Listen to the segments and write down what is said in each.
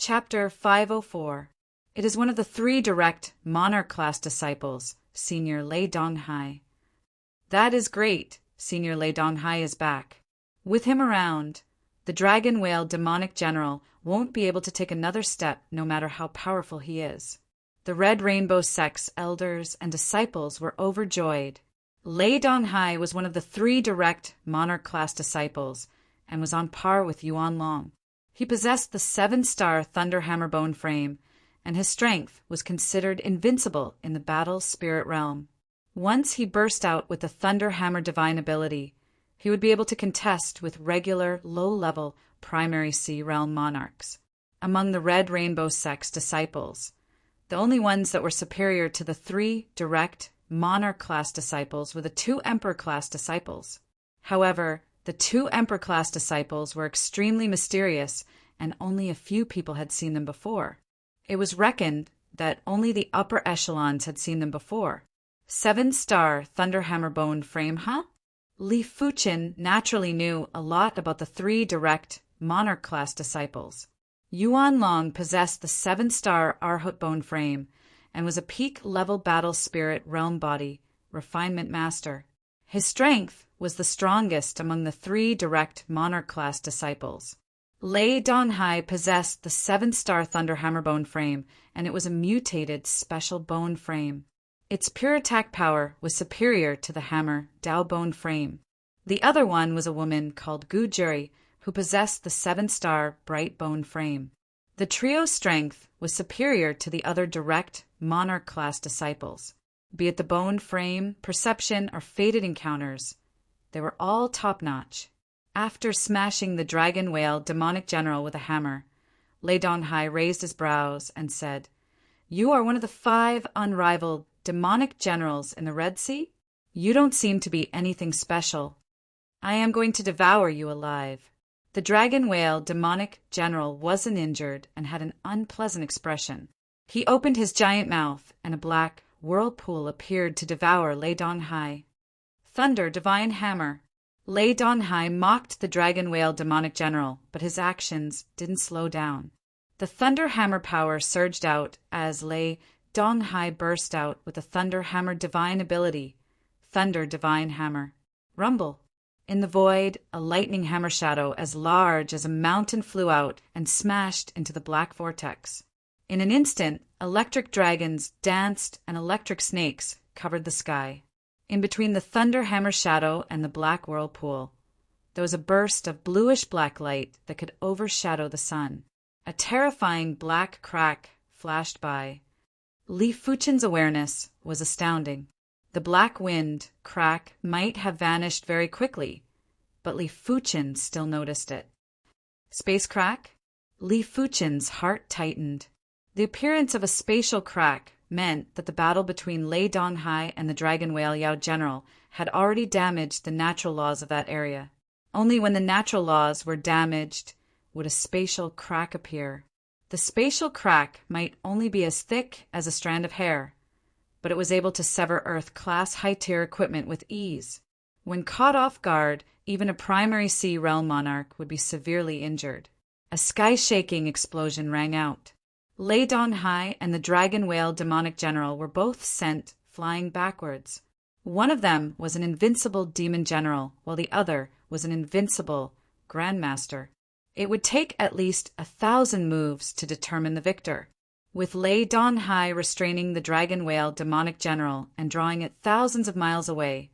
Chapter 504. It is one of the three direct monarch-class disciples, Senior Lei Donghai. That is great. Senior Lei Donghai is back. With him around, the dragon whale demonic general won't be able to take another step no matter how powerful he is. The Red Rainbow sect's elders and disciples were overjoyed. Lei Donghai was one of the three direct monarch-class disciples and was on par with Yuan Long. He possessed the 7-star Thunderhammer bone frame, and his strength was considered invincible in the battle spirit realm. Once he burst out with the Thunderhammer divine ability, he would be able to contest with regular, low-level primary sea realm monarchs. Among the Red Rainbow sect's disciples, the only ones that were superior to the three direct monarch-class disciples were the 2 Emperor-class disciples. However, the 2 Emperor-class disciples were extremely mysterious, and only a few people had seen them before. It was reckoned that only the upper echelons had seen them before. 7-star Thunderhammer bone frame, huh? Li Fuqin naturally knew a lot about the 3 direct monarch-class disciples. Yuan Long possessed the 7-star Arhut bone frame and was a peak-level battle spirit realm body refinement master. His strength was the strongest among the 3 direct monarch-class disciples. Lei Donghai possessed the 7-star Thunderhammer bone frame, and it was a mutated special bone frame. Its pure attack power was superior to the hammer Dao bone frame. The other one was a woman called Gu Juri, who possessed the 7-star bright bone frame. The trio's strength was superior to the other direct monarch-class disciples. Be it the bone frame, perception, or fated encounters, they were all top-notch. After smashing the dragon whale demonic general with a hammer, Lei Donghai raised his brows and said, "You are one of the 5 unrivaled demonic generals in the Red Sea? You don't seem to be anything special. I am going to devour you alive." The dragon whale demonic general wasn't injured and had an unpleasant expression. He opened his giant mouth, and a black whirlpool appeared to devour Lei Donghai. Thunder divine hammer. Lei Donghai mocked the dragon whale demonic general, but his actions didn't slow down. The thunder hammer power surged out as Lei Donghai burst out with the thunder hammer divine ability. Thunder divine hammer. Rumble. In the void, a lightning hammer shadow as large as a mountain flew out and smashed into the black vortex. In an instant, electric dragons danced and electric snakes covered the sky. In between the thunder hammer shadow and the black whirlpool, there was a burst of bluish-black light that could overshadow the sun. A terrifying black crack flashed by. Li Fuqin's awareness was astounding. The black wind crack might have vanished very quickly, but Li Fuqin still noticed it. Space crack? Li Fuqin's heart tightened. The appearance of a spatial crack meant that the battle between Lei Donghai and the dragon whale Yao General had already damaged the natural laws of that area. Only when the natural laws were damaged would a spatial crack appear. The spatial crack might only be as thick as a strand of hair, but it was able to sever Earth-class high-tier equipment with ease. When caught off guard, even a primary sea realm monarch would be severely injured. A sky-shaking explosion rang out. Lei Donghai and the dragon whale demonic general were both sent flying backwards. One of them was an invincible demon general, while the other was an invincible grandmaster. It would take at least 1,000 moves to determine the victor. With Lei Donghai restraining the dragon whale demonic general and drawing it thousands of miles away,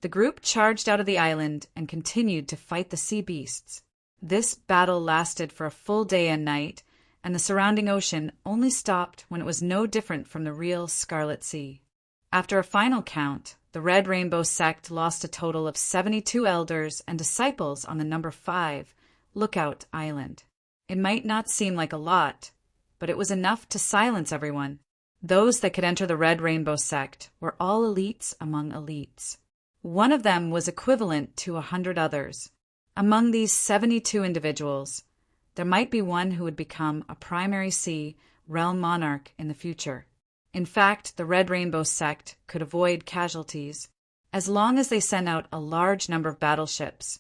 the group charged out of the island and continued to fight the sea beasts. This battle lasted for a full day and night, and the surrounding ocean only stopped when it was no different from the real Scarlet Sea. After a final count, the Red Rainbow sect lost a total of 72 elders and disciples on the number 5, Lookout Island. It might not seem like a lot, but it was enough to silence everyone. Those that could enter the Red Rainbow sect were all elites among elites. One of them was equivalent to 100 others. Among these 72 individuals, there might be one who would become a primary sea realm monarch in the future. In fact, the Red Rainbow sect could avoid casualties. As long as they sent out a large number of battleships,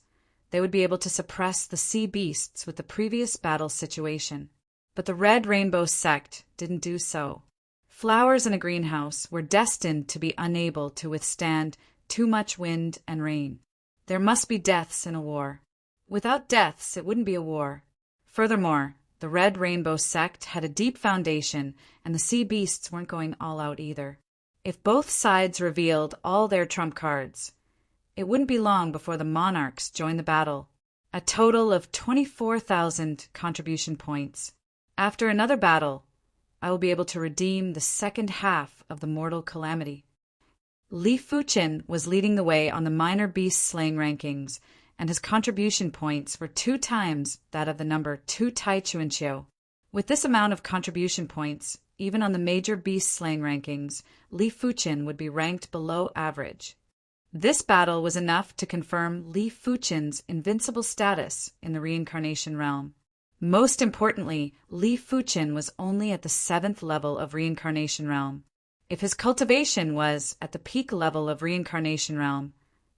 they would be able to suppress the sea beasts with the previous battle situation. But the Red Rainbow sect didn't do so. Flowers in a greenhouse were destined to be unable to withstand too much wind and rain. There must be deaths in a war. Without deaths, it wouldn't be a war. Furthermore, the Red Rainbow sect had a deep foundation, and the sea beasts weren't going all out either. If both sides revealed all their trump cards, it wouldn't be long before the monarchs joined the battle. A total of 24,000 contribution points. After another battle, I will be able to redeem the second half of the mortal calamity. Li Fuqin was leading the way on the minor beast slaying rankings, and his contribution points were 2 times that of the number 2 Tai Chuanqiu. With this amount of contribution points, even on the major beast slaying rankings, Li Fuqin would be ranked below average. This battle was enough to confirm Li Fuqin's invincible status in the reincarnation realm. Most importantly, Li Fuqin was only at the 7th level of reincarnation realm. If his cultivation was at the peak level of reincarnation realm,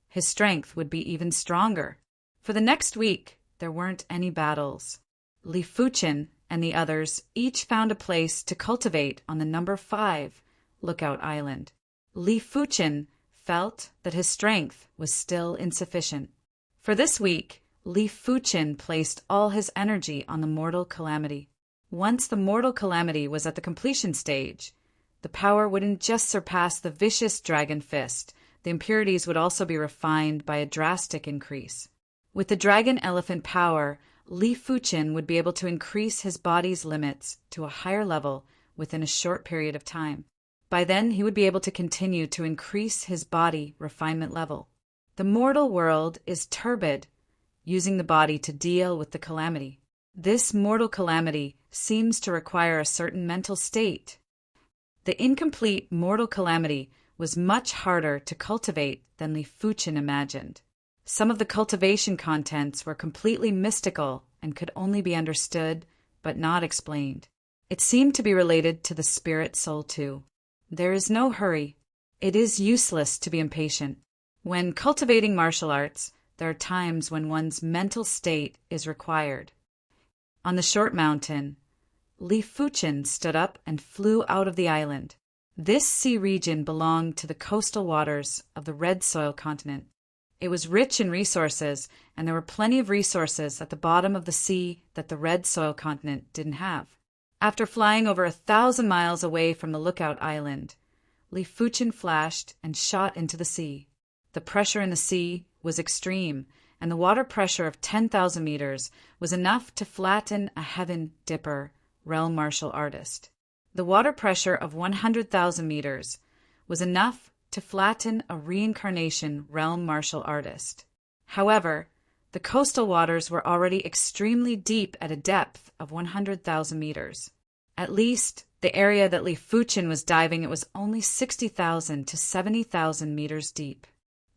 his strength would be even stronger. For the next week, there weren't any battles. Li Fuqin and the others each found a place to cultivate on the number 5 Lookout Island. Li Fuqin felt that his strength was still insufficient. For this week, Li Fuqin placed all his energy on the mortal calamity. Once the mortal calamity was at the completion stage, the power wouldn't just surpass the vicious dragon fist, the impurities would also be refined by a drastic increase. With the dragon elephant power, Li Fuqin would be able to increase his body's limits to a higher level within a short period of time. By then, he would be able to continue to increase his body refinement level. The mortal world is turbid, using the body to deal with the calamity. This mortal calamity seems to require a certain mental state. The incomplete mortal calamity was much harder to cultivate than Li Fuqin imagined. Some of the cultivation contents were completely mystical and could only be understood but not explained. It seemed to be related to the spirit soul too. There is no hurry. It is useless to be impatient. When cultivating martial arts, there are times when one's mental state is required. On the short mountain, Li Fuqin stood up and flew out of the island. This sea region belonged to the coastal waters of the Red Soil continent. It was rich in resources, and there were plenty of resources at the bottom of the sea that the Red Soil continent didn't have. After flying over 1,000 miles away from the Lookout Island, Li Fuqin flashed and shot into the sea. The pressure in the sea was extreme, and the water pressure of 10,000 meters was enough to flatten a heaven dipper realm martial artist. The water pressure of 100,000 meters was enough to flatten a reincarnation realm martial artist. However, the coastal waters were already extremely deep at a depth of 100,000 meters. At least, the area that Li Fuqin was diving, it was only 60,000 to 70,000 meters deep.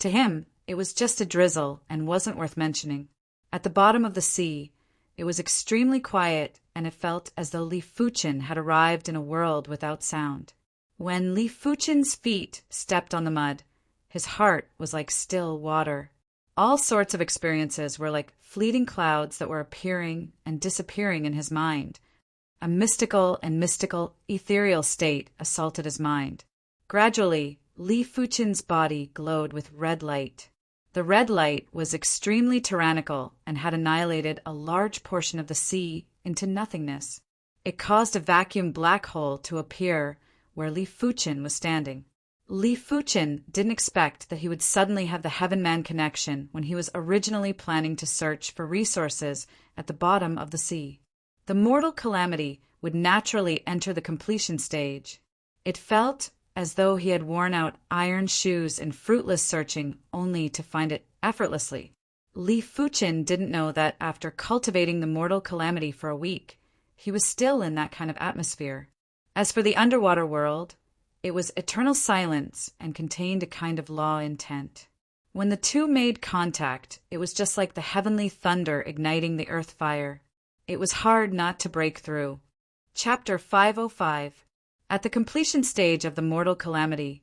To him, it was just a drizzle and wasn't worth mentioning. At the bottom of the sea, it was extremely quiet, and it felt as though Li Fuqin had arrived in a world without sound. When Li Fuqin's feet stepped on the mud, his heart was like still water. All sorts of experiences were like fleeting clouds that were appearing and disappearing in his mind. A mystical ethereal state assaulted his mind. Gradually, Li Fuqin's body glowed with red light. The red light was extremely tyrannical and had annihilated a large portion of the sea into nothingness. It caused a vacuum black hole to appear where Li Fuqin was standing. Li Fuqin didn't expect that he would suddenly have the heaven-man connection when he was originally planning to search for resources at the bottom of the sea. The mortal calamity would naturally enter the completion stage. It felt as though he had worn out iron shoes in fruitless searching only to find it effortlessly. Li Fuqin didn't know that after cultivating the mortal calamity for a week, he was still in that kind of atmosphere. As for the underwater world, it was eternal silence and contained a kind of law intent. When the two made contact, it was just like the heavenly thunder igniting the earth fire. It was hard not to break through. Chapter 505. At the completion stage of the mortal calamity,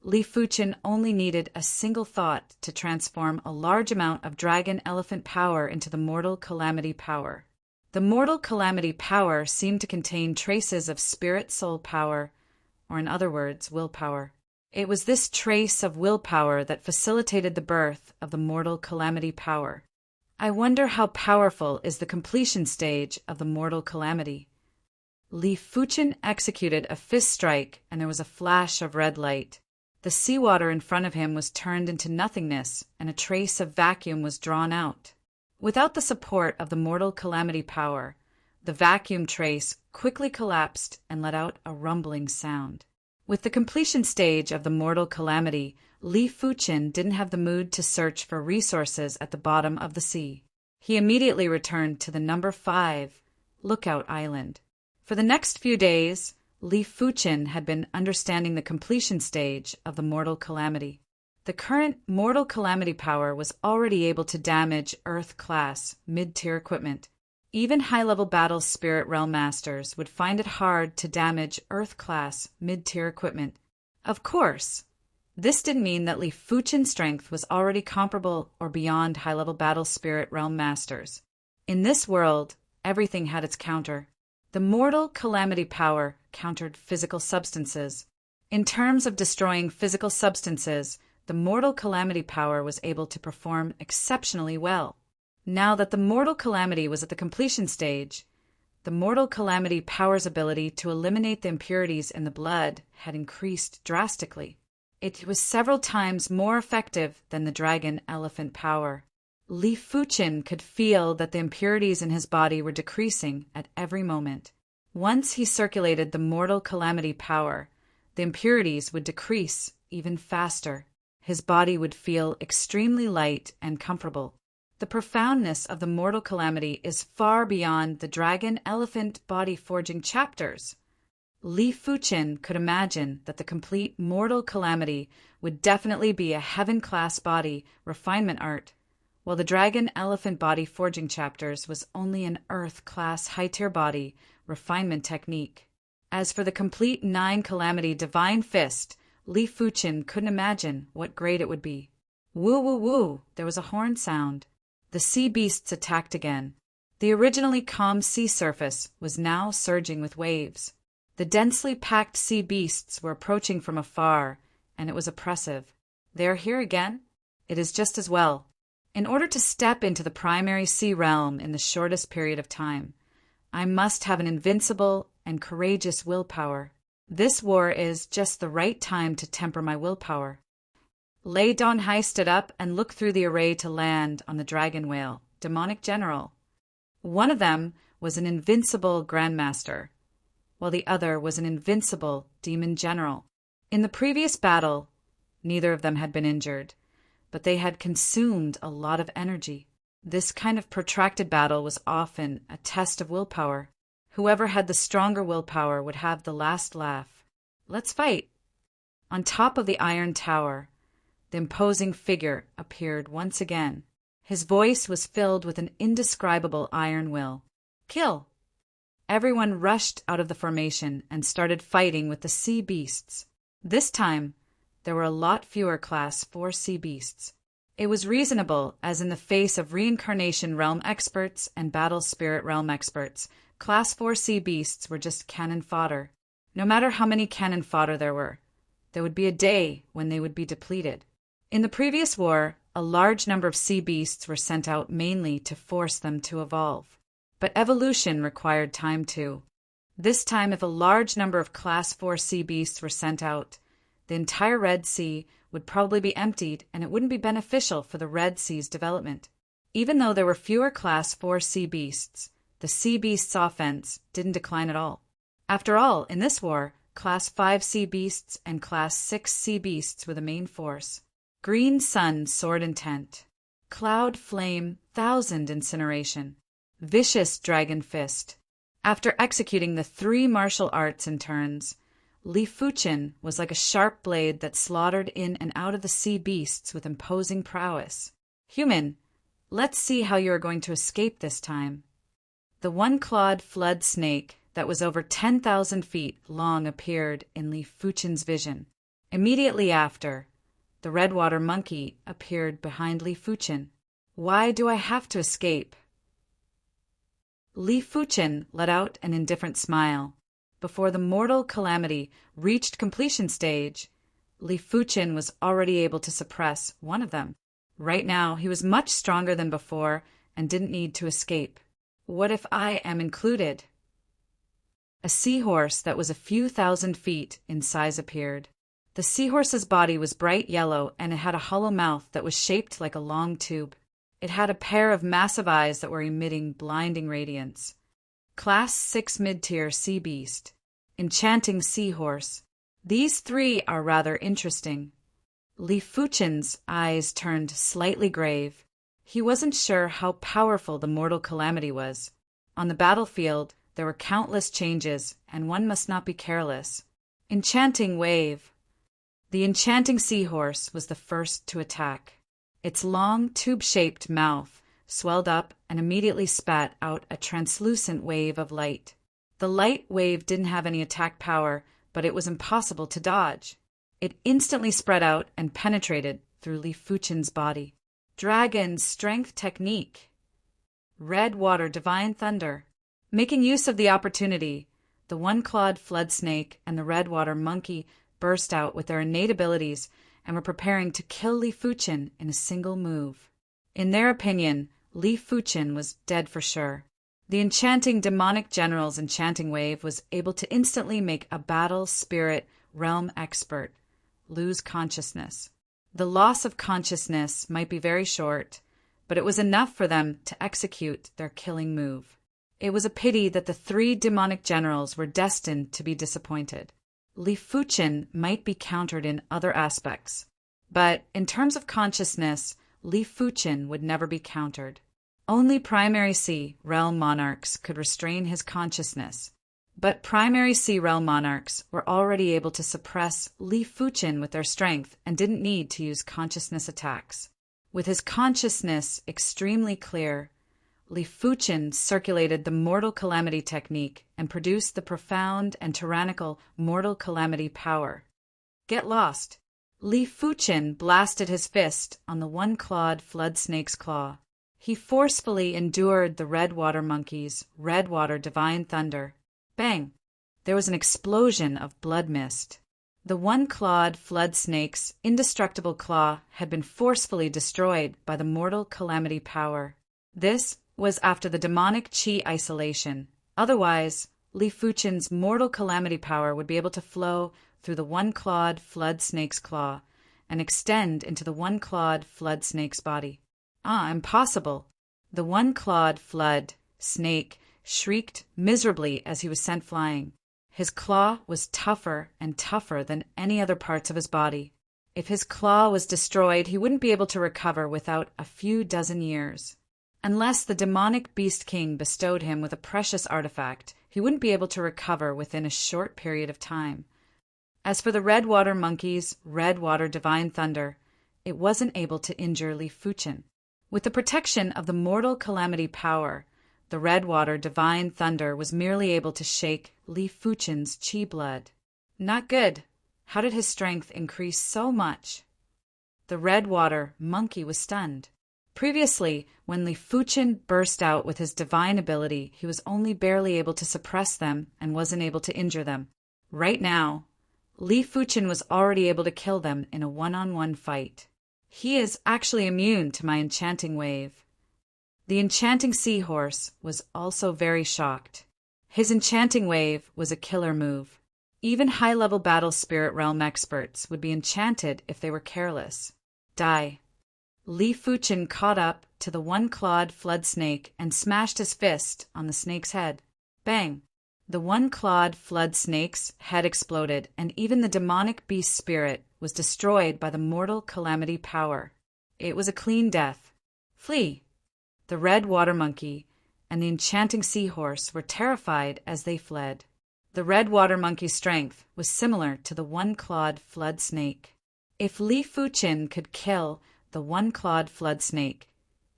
Li Fuqin only needed a single thought to transform a large amount of dragon elephant power into the mortal calamity power. The The mortal calamity power seemed to contain traces of spirit-soul power, or in other words, willpower. It was this trace of willpower that facilitated the birth of the mortal calamity power. I wonder how powerful is the completion stage of the mortal calamity. Li Fuchen executed a fist strike, and there was a flash of red light. The seawater in front of him was turned into nothingness, and a trace of vacuum was drawn out. Without the support of the mortal calamity power, the vacuum trace quickly collapsed and let out a rumbling sound. With the completion stage of the mortal calamity, Li Fuchen didn't have the mood to search for resources at the bottom of the sea. He immediately returned to the number 5 Lookout Island. For the next few days, Li Fuchen had been understanding the completion stage of the mortal calamity. The current mortal calamity power was already able to damage Earth-class, mid-tier equipment. Even high-level battle spirit realm masters would find it hard to damage Earth-class, mid-tier equipment. Of course, this didn't mean that Li Fuchen's strength was already comparable or beyond high-level battle spirit realm masters. In this world, everything had its counter. The mortal calamity power countered physical substances. In terms of destroying physical substances, the mortal calamity power was able to perform exceptionally well. Now that the mortal calamity was at the completion stage, the mortal calamity power's ability to eliminate the impurities in the blood had increased drastically. It was several times more effective than the dragon elephant power. Li Fuchen could feel that the impurities in his body were decreasing at every moment. Once he circulated the mortal calamity power, the impurities would decrease even faster. His body would feel extremely light and comfortable. The profoundness of the mortal calamity is far beyond the dragon elephant body forging chapters. Li Fuchen could imagine that the complete mortal calamity would definitely be a heaven-class body refinement art, while the dragon elephant body forging chapters was only an earth-class high-tier body refinement technique. As for the complete 9 calamity divine fist, Li Fuchen couldn't imagine what grade it would be. Woo woo woo, there was a horn sound. The sea beasts attacked again. The originally calm sea surface was now surging with waves. The densely packed sea beasts were approaching from afar, and it was oppressive. They are here again? It is just as well. In order to step into the primary sea realm in the shortest period of time, I must have an invincible and courageous willpower. This war is just the right time to temper my willpower. Lei Donghai stood up and looked through the array to land on the dragon whale, demonic general. One of them was an invincible grandmaster, while the other was an invincible demon general. In the previous battle, neither of them had been injured, but they had consumed a lot of energy. This kind of protracted battle was often a test of willpower. Whoever had the stronger willpower would have the last laugh. Let's fight. On top of the iron tower, the imposing figure appeared once again. His voice was filled with an indescribable iron will. Kill! Everyone rushed out of the formation and started fighting with the sea beasts. This time, there were a lot fewer Class 4 sea beasts. It was reasonable, as in the face of reincarnation realm experts and battle spirit realm experts, Class 4 sea beasts were just cannon fodder. No matter how many cannon fodder there would be a day when they would be depleted. In the previous war, a large number of sea beasts were sent out mainly to force them to evolve. But evolution required time too. This time, if a large number of Class 4 sea beasts were sent out, the entire Red Sea would probably be emptied, and it wouldn't be beneficial for the Red Sea's development. Even though there were fewer Class 4 sea beasts, the sea beasts' offense didn't decline at all. After all, in this war, Class 5 sea beasts and Class 6 sea beasts were the main force. Green Sun, Sword Intent. Cloud Flame, 1000 Incineration. Vicious Dragon Fist. After executing the 3 martial arts in turns, Li Fuchen was like a sharp blade that slaughtered in and out of the sea beasts with imposing prowess. Human, let's see how you are going to escape this time. The one-clawed flood snake that was over 10,000 feet long appeared in Li Fuchen's vision. Immediately after, the redwater monkey appeared behind Li Fuchen. Why do I have to escape? Li Fuchen let out an indifferent smile. Before the mortal calamity reached completion stage, Li Fuchen was already able to suppress one of them. Right now, he was much stronger than before and didn't need to escape. What if I am included? A seahorse that was a few thousand feet in size appeared. The seahorse's body was bright yellow and it had a hollow mouth that was shaped like a long tube. It had a pair of massive eyes that were emitting blinding radiance. Class 6 mid-tier sea beast. Enchanting seahorse. These three are rather interesting. Li Fuchen's eyes turned slightly grave. He wasn't sure how powerful the mortal calamity was. On the battlefield, there were countless changes, and one must not be careless. Enchanting wave. The enchanting seahorse was the first to attack. Its long, tube-shaped mouth swelled up and immediately spat out a translucent wave of light. The light wave didn't have any attack power, but it was impossible to dodge. It instantly spread out and penetrated through Li Fuchen's body. Dragon Strength Technique. Red Water Divine Thunder. Making use of the opportunity, the one-clawed flood snake and the red water monkey burst out with their innate abilities and were preparing to kill Li Fuchen in a single move. In their opinion, Li Fuchen was dead for sure. The enchanting demonic general's enchanting wave was able to instantly make a battle spirit realm expert lose consciousness. The loss of consciousness might be very short, but it was enough for them to execute their killing move. It was a pity that the three demonic generals were destined to be disappointed. Li Fuchen might be countered in other aspects, but in terms of consciousness, Li Fuchen would never be countered. Only Primary Sea realm monarchs could restrain his consciousness, but Primary Sea realm monarchs were already able to suppress Li Fuchen with their strength and didn't need to use consciousness attacks. With his consciousness extremely clear, Li Fuchen circulated the Mortal Calamity technique and produced the profound and tyrannical Mortal Calamity power. Get lost. Li Fuchen blasted his fist on the one-clawed flood snake's claw. He forcefully endured the red water monkey's red water divine thunder. Bang! There was an explosion of blood mist. The one-clawed flood snake's indestructible claw had been forcefully destroyed by the Mortal Calamity power. This was after the demonic chi isolation. Otherwise, Li Fuchen's Mortal Calamity power would be able to flow through the one-clawed flood snake's claw and extend into the one-clawed flood snake's body. Impossible. The one-clawed flood snake shrieked miserably as he was sent flying. His claw was tougher and tougher than any other parts of his body. If his claw was destroyed, he wouldn't be able to recover without a few dozen years. Unless the demonic Beast King bestowed him with a precious artifact, he wouldn't be able to recover within a short period of time. As for the red water monkey's red water divine thunder, it wasn't able to injure Li Fuchen. With the protection of the Mortal Calamity power, the red water divine thunder was merely able to shake Li Fuchen's chi blood. Not good. How did his strength increase so much? The red water monkey was stunned. Previously, when Li Fuchen burst out with his divine ability, he was only barely able to suppress them and wasn't able to injure them. Right now, Li Fuchen was already able to kill them in a one-on-one fight. He is actually immune to my enchanting wave. The enchanting seahorse was also very shocked. His enchanting wave was a killer move. Even high-level battle spirit realm experts would be enchanted if they were careless. Die. Li Fuchen caught up to the one-clawed flood snake and smashed his fist on the snake's head. Bang! The one-clawed flood snake's head exploded, and even the demonic beast spirit was destroyed by the Mortal Calamity power. It was a clean death. Flee! The red water monkey and the enchanting seahorse were terrified as they fled. The red water monkey's strength was similar to the one-clawed flood snake. If Li Fuchen could kill the one-clawed flood snake,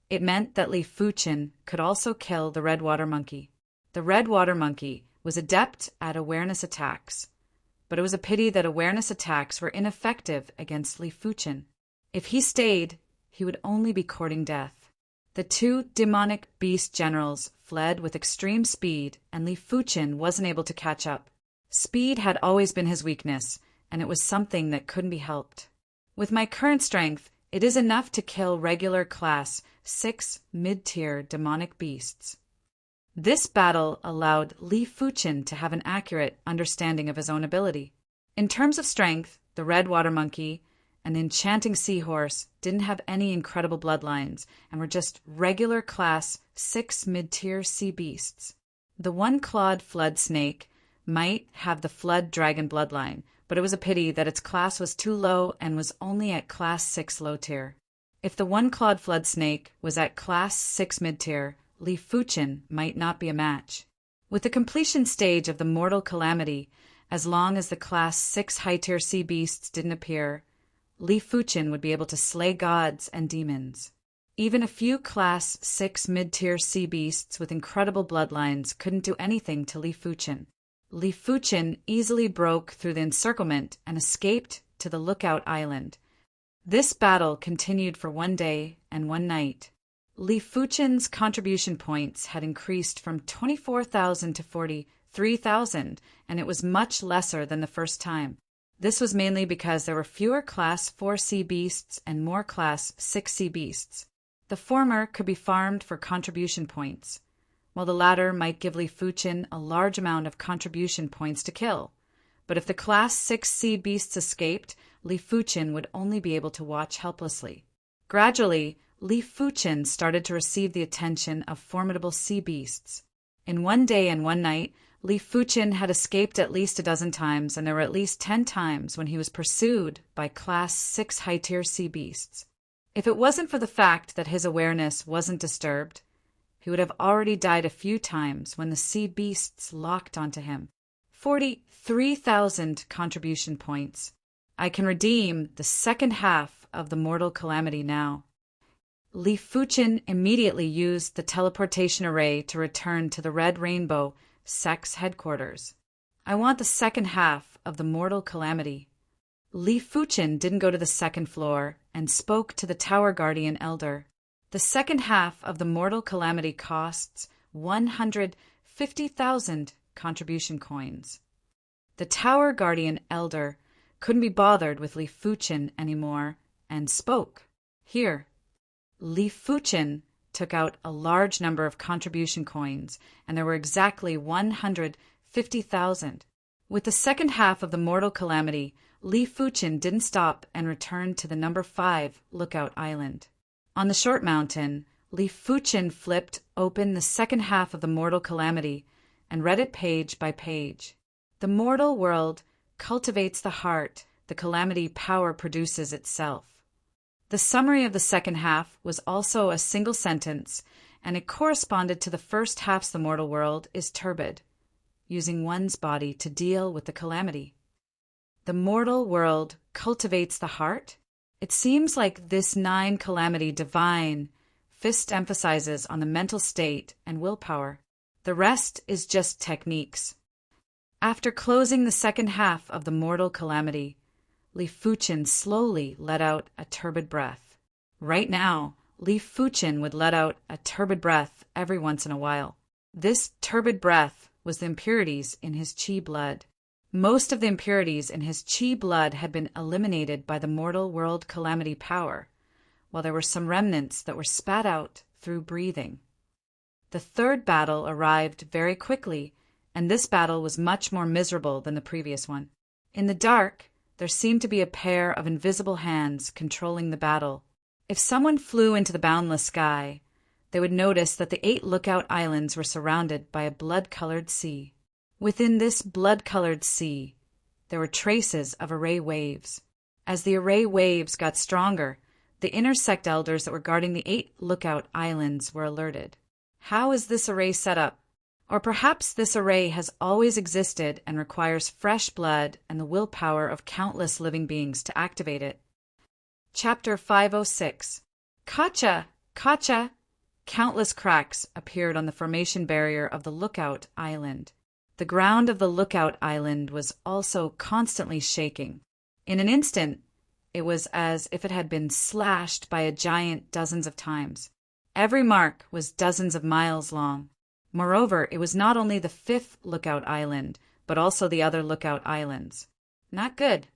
it meant that Li Fuchen could also kill the red water monkey. The red water monkey was adept at awareness attacks, but it was a pity that awareness attacks were ineffective against Li Fuchen. If he stayed, he would only be courting death. The two demonic beast generals fled with extreme speed, and Li Fuchen wasn't able to catch up. Speed had always been his weakness, and it was something that couldn't be helped. With my current strength, it is enough to kill regular class 6 mid-tier demonic beasts. This battle allowed Li Fuchen to have an accurate understanding of his own ability. In terms of strength, the red water monkey, an enchanting seahorse, didn't have any incredible bloodlines and were just regular class 6 mid-tier sea beasts. The one-clawed flood snake might have the flood dragon bloodline, but it was a pity that its class was too low and was only at class 6 low tier. If the one-clawed flood snake was at class 6 mid-tier, Li Fuchen might not be a match. With the completion stage of the mortal calamity, as long as the class 6 high-tier sea beasts didn't appear, Li Fuchen would be able to slay gods and demons. Even a few class 6 mid-tier sea beasts with incredible bloodlines couldn't do anything to Li Fuchen. Li Fuchen easily broke through the encirclement and escaped to the Lookout Island. This battle continued for 1 day and 1 night. Li Fuchen's contribution points had increased from 24,000 to 43,000, and it was much lesser than the first time. This was mainly because there were fewer class 4 sea beasts and more class 6 sea beasts. The former could be farmed for contribution points, while the latter might give Li Fuchen a large amount of contribution points to kill. But if the class 6 sea beasts escaped, Li Fuchen would only be able to watch helplessly. Gradually, Li Fuchen started to receive the attention of formidable sea beasts. In 1 day and 1 night, Li Fuchen had escaped at least a dozen times, and there were at least 10 times when he was pursued by class 6 high-tier sea beasts. If it wasn't for the fact that his awareness wasn't disturbed, he would have already died a few times when the sea beasts locked onto him. 43,000 contribution points. I can redeem the second half of the mortal calamity now. Li Fuchen immediately used the teleportation array to return to the Red Rainbow Sect's headquarters. I want the second half of the mortal calamity. Li Fuchen didn't go to the second floor and spoke to the Tower Guardian Elder. The second half of the mortal calamity costs 150,000 contribution coins. The Tower Guardian Elder couldn't be bothered with Li Fuchen anymore and spoke. Here. Li Fuchen took out a large number of contribution coins, and there were exactly 150,000. With the second half of the mortal calamity, Li Fuchen didn't stop and returned to the number 5 Lookout Island. On the short mountain, Li Fuchen flipped open the second half of the mortal calamity and read it page by page. The mortal world cultivates the heart, the calamity power produces itself. The summary of the second half was also a single sentence, and it corresponded to the first half's the mortal world is turbid, using one's body to deal with the calamity. The mortal world cultivates the heart? It seems like this 9 calamity divine fist emphasizes on the mental state and willpower. The rest is just techniques. After closing the second half of the mortal calamity, Li Fuchen slowly let out a turbid breath. Right now, Li Fuchen would let out a turbid breath every once in a while. This turbid breath was the impurities in his chi blood. Most of the impurities in his chi blood had been eliminated by the mortal world calamity power, while there were some remnants that were spat out through breathing. The third battle arrived very quickly, and this battle was much more miserable than the previous one. In the dark, there seemed to be a pair of invisible hands controlling the battle. If someone flew into the boundless sky, they would notice that the 8 Lookout Islands were surrounded by a blood-colored sea. Within this blood-colored sea, there were traces of array waves. As the array waves got stronger, the intersect elders that were guarding the 8 Lookout Islands were alerted. How is this array set up? Or perhaps this array has always existed and requires fresh blood and the willpower of countless living beings to activate it. Chapter 506. Kacha! Kacha! Countless cracks appeared on the formation barrier of the Lookout Island. The ground of the Lookout Island was also constantly shaking. In an instant, it was as if it had been slashed by a giant dozens of times. Every mark was dozens of miles long. Moreover, it was not only the fifth lookout island, but also the other lookout islands. Not good.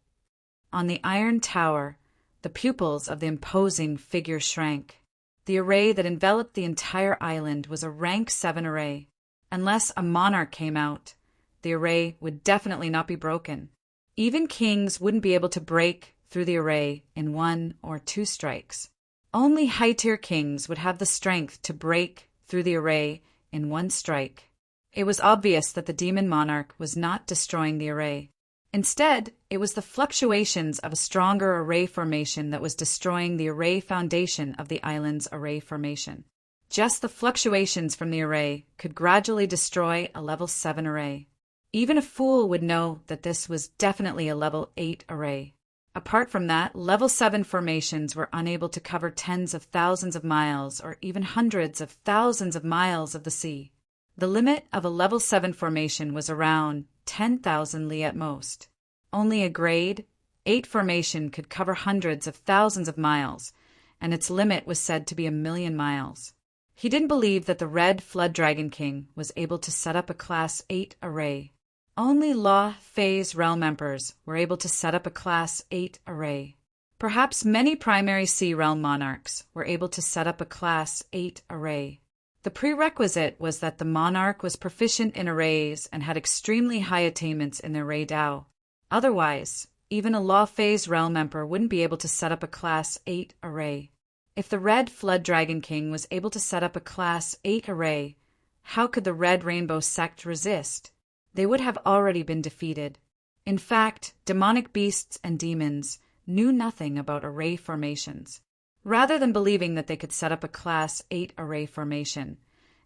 On the iron tower, the pupils of the imposing figure shrank. The array that enveloped the entire island was a rank 7 array. Unless a monarch came out, the array would definitely not be broken. Even kings wouldn't be able to break through the array in 1 or 2 strikes. Only high-tier kings would have the strength to break through the array in 1 strike. It was obvious that the demon monarch was not destroying the array. Instead, it was the fluctuations of a stronger array formation that was destroying the array foundation of the island's array formation. Just the fluctuations from the array could gradually destroy a level 7 array. Even a fool would know that this was definitely a level 8 array. Apart from that, level 7 formations were unable to cover tens of thousands of miles or even hundreds of thousands of miles of the sea. The limit of a level 7 formation was around 10,000 li at most. Only a grade 8 formation could cover hundreds of thousands of miles, and its limit was said to be 1,000,000 miles. He didn't believe that the Red Flood Dragon King was able to set up a Class 8 array. Only Law Phase Realm Emperors were able to set up a Class 8 array. Perhaps many Primary Sea Realm Monarchs were able to set up a Class 8 array. The prerequisite was that the monarch was proficient in arrays and had extremely high attainments in their array Dao. Otherwise, even a Law Phase Realm Emperor wouldn't be able to set up a Class 8 array. If the Red Flood Dragon King was able to set up a Class 8 array, how could the Red Rainbow Sect resist? They would have already been defeated. In fact, demonic beasts and demons knew nothing about array formations. Rather than believing that they could set up a Class 8 array formation,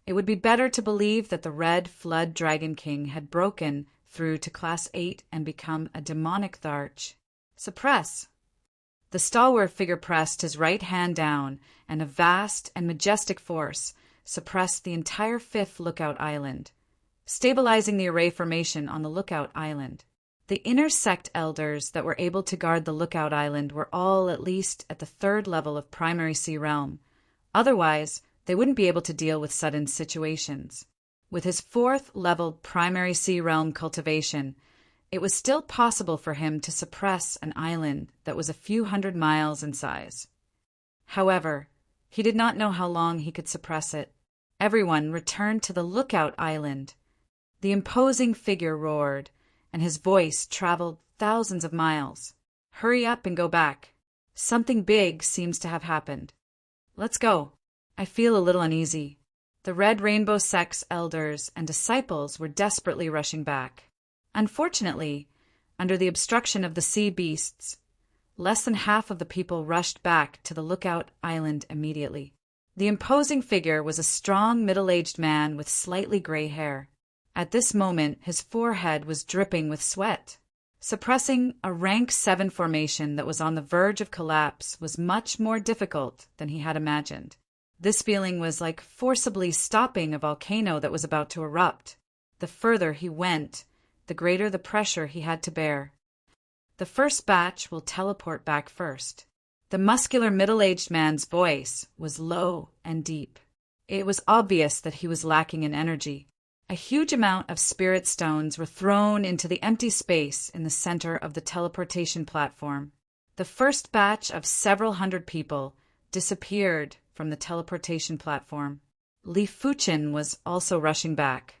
it would be better to believe that the Red Flood Dragon King had broken through to Class 8 and become a demonic Tharch. Suppress. The stalwart figure pressed his right hand down, and a vast and majestic force suppressed the entire 5th lookout island, stabilizing the array formation on the lookout island. The inner sect elders that were able to guard the lookout island were all at least at the 3rd level of Primary Sea Realm. Otherwise, they wouldn't be able to deal with sudden situations. With his 4th level Primary Sea Realm cultivation, it was still possible for him to suppress an island that was a few hundred miles in size. However, he did not know how long he could suppress it. Everyone returned to the lookout island. The imposing figure roared, and his voice traveled thousands of miles. Hurry up and go back. Something big seems to have happened. Let's go. I feel a little uneasy. The Red Rainbow Sect's elders and disciples were desperately rushing back. Unfortunately, under the obstruction of the sea beasts, less than half of the people rushed back to the lookout island immediately. The imposing figure was a strong middle-aged man with slightly gray hair. At this moment, his forehead was dripping with sweat. Suppressing a rank 7 formation that was on the verge of collapse was much more difficult than he had imagined. This feeling was like forcibly stopping a volcano that was about to erupt. The further he went, the greater the pressure he had to bear. The first batch will teleport back first. The muscular middle-aged man's voice was low and deep. It was obvious that he was lacking in energy. A huge amount of spirit stones were thrown into the empty space in the center of the teleportation platform. The first batch of several hundred people disappeared from the teleportation platform. Li Fuchen was also rushing back.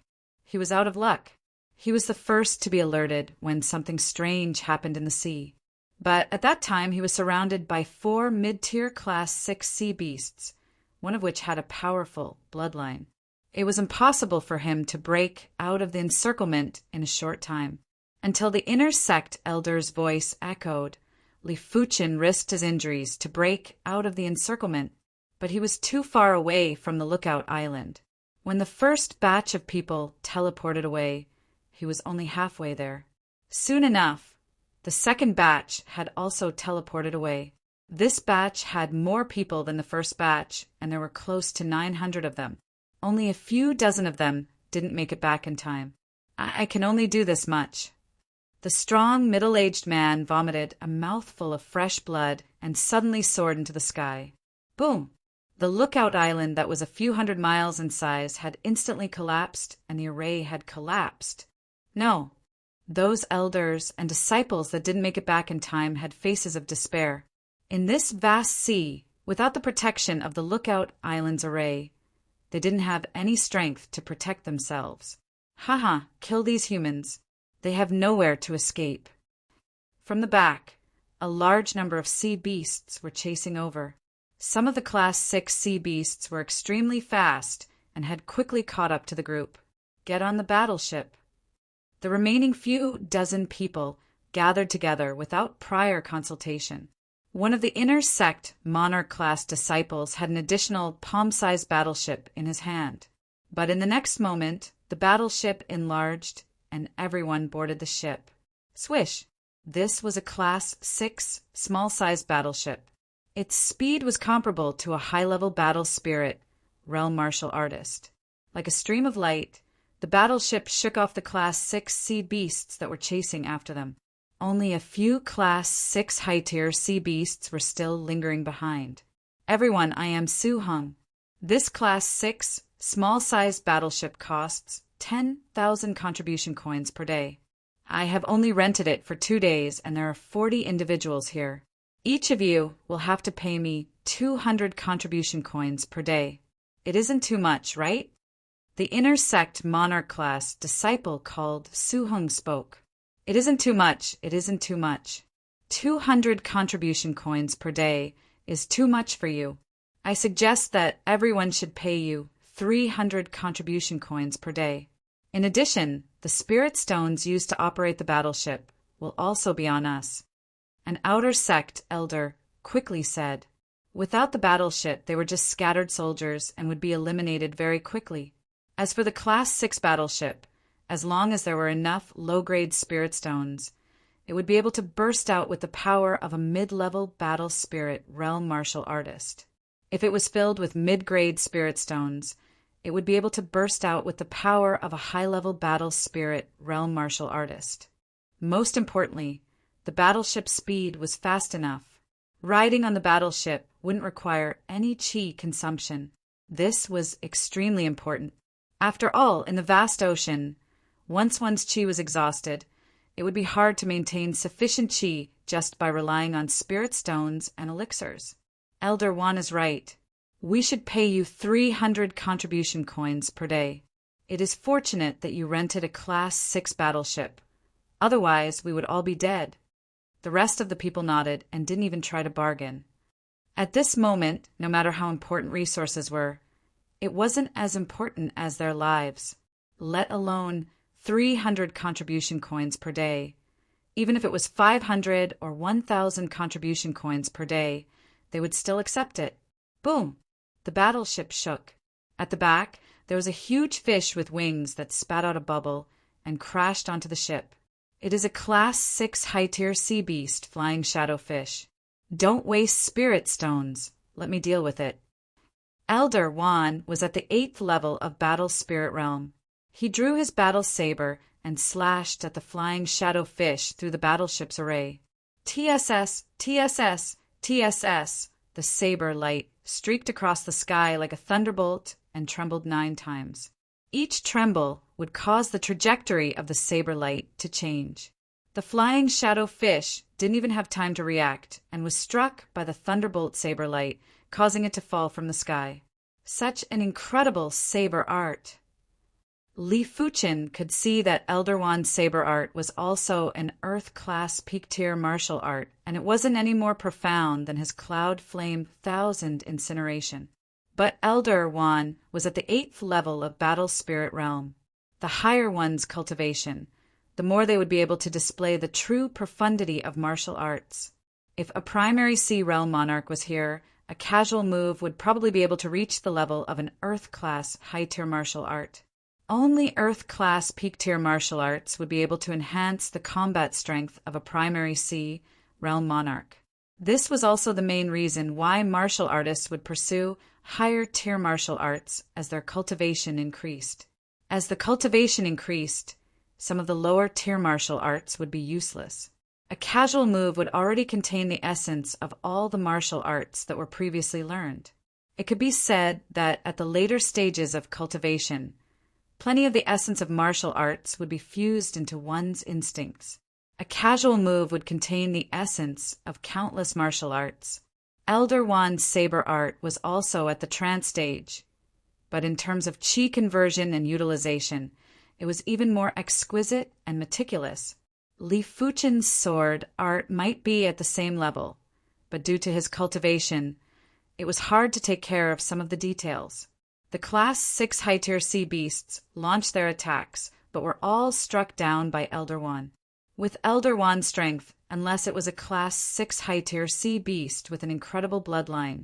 He was out of luck. He was the first to be alerted when something strange happened in the sea. But at that time he was surrounded by 4 mid-tier Class 6 sea beasts, one of which had a powerful bloodline. It was impossible for him to break out of the encirclement in a short time. Until the inner sect elder's voice echoed, Li Fuchen risked his injuries to break out of the encirclement, but he was too far away from the lookout island. When the first batch of people teleported away, he was only halfway there. Soon enough, the second batch had also teleported away. This batch had more people than the first batch, and there were close to 900 of them. Only a few dozen of them didn't make it back in time. I can only do this much. The strong, middle-aged man vomited a mouthful of fresh blood and suddenly soared into the sky. Boom! The lookout island that was a few hundred miles in size had instantly collapsed, and the array had collapsed. No, those elders and disciples that didn't make it back in time had faces of despair. In this vast sea, without the protection of the lookout island's array, they didn't have any strength to protect themselves. Haha, kill these humans. They have nowhere to escape. From the back, a large number of sea beasts were chasing over. Some of the Class 6 sea beasts were extremely fast and had quickly caught up to the group. Get on the battleship. The remaining few dozen people gathered together without prior consultation. One of the inner sect Monarch-class disciples had an additional palm-sized battleship in his hand. But in the next moment, the battleship enlarged and everyone boarded the ship. Swish! This was a Class 6 small-sized battleship. Its speed was comparable to a high-level battle spirit realm martial artist. Like a stream of light, the battleship shook off the Class 6 sea beasts that were chasing after them. Only a few Class 6 high-tier sea beasts were still lingering behind. Everyone, I am Su-hung. This Class 6 small-sized battleship costs 10,000 contribution coins per day. I have only rented it for 2 days, and there are 40 individuals here. Each of you will have to pay me 200 contribution coins per day. It isn't too much, right? The inner sect Monarch-class disciple called Su-hung spoke. It isn't too much, it isn't too much. 200 contribution coins per day is too much for you. I suggest that everyone should pay you 300 contribution coins per day. In addition, the spirit stones used to operate the battleship will also be on us. An outer sect elder quickly said. Without the battleship, they were just scattered soldiers and would be eliminated very quickly. As for the Class 6 battleship, as long as there were enough low-grade spirit stones, it would be able to burst out with the power of a mid-level battle spirit realm martial artist. If it was filled with mid-grade spirit stones, it would be able to burst out with the power of a high-level battle spirit realm martial artist. Most importantly, the battleship's speed was fast enough. Riding on the battleship wouldn't require any chi consumption. This was extremely important. After all, in the vast ocean, once one's chi was exhausted, it would be hard to maintain sufficient chi just by relying on spirit stones and elixirs. Elder Wan is right. We should pay you 300 contribution coins per day. It is fortunate that you rented a Class 6 battleship. Otherwise, we would all be dead. The rest of the people nodded and didn't even try to bargain. At this moment, no matter how important resources were, it wasn't as important as their lives, let alone 300 contribution coins per day. Even if it was 500 or 1,000 contribution coins per day, they would still accept it. Boom! The battleship shook. At the back, there was a huge fish with wings that spat out a bubble and crashed onto the ship. It is a Class 6 high-tier sea beast flying shadow fish. Don't waste spirit stones. Let me deal with it. Elder Wan was at the 8th level of Battle Spirit Realm. He drew his battle saber and slashed at the flying shadow fish through the battleship's array. TSS, TSS, TSS. The saber light streaked across the sky like a thunderbolt and trembled 9 times. Each tremble would cause the trajectory of the saber light to change. The flying shadow fish didn't even have time to react and was struck by the thunderbolt saber light, causing it to fall from the sky. Such an incredible saber art. Li Fuchin could see that Elder Wan's saber art was also an Earth-class peak-tier martial art, and it wasn't any more profound than his Cloud Flame 1000 incineration. But Elder Wan was at the 8th level of Battle Spirit Realm. The higher one's cultivation, the more they would be able to display the true profundity of martial arts. If a primary sea realm monarch was here, a casual move would probably be able to reach the level of an Earth-class high-tier martial art. Only Earth-class peak-tier martial arts would be able to enhance the combat strength of a primary sea realm monarch. This was also the main reason why martial artists would pursue higher-tier martial arts as their cultivation increased. As the cultivation increased, some of the lower-tier martial arts would be useless. A casual move would already contain the essence of all the martial arts that were previously learned. It could be said that at the later stages of cultivation, plenty of the essence of martial arts would be fused into one's instincts. A casual move would contain the essence of countless martial arts. Elder Wan's saber art was also at the trance stage, but in terms of chi conversion and utilization, it was even more exquisite and meticulous. Li Fuchen's sword art might be at the same level, but due to his cultivation, it was hard to take care of some of the details. The Class 6 high-tier sea beasts launched their attacks, but were all struck down by Elder Wan. With Elder Wan's strength, unless it was a Class 6 high-tier sea beast with an incredible bloodline,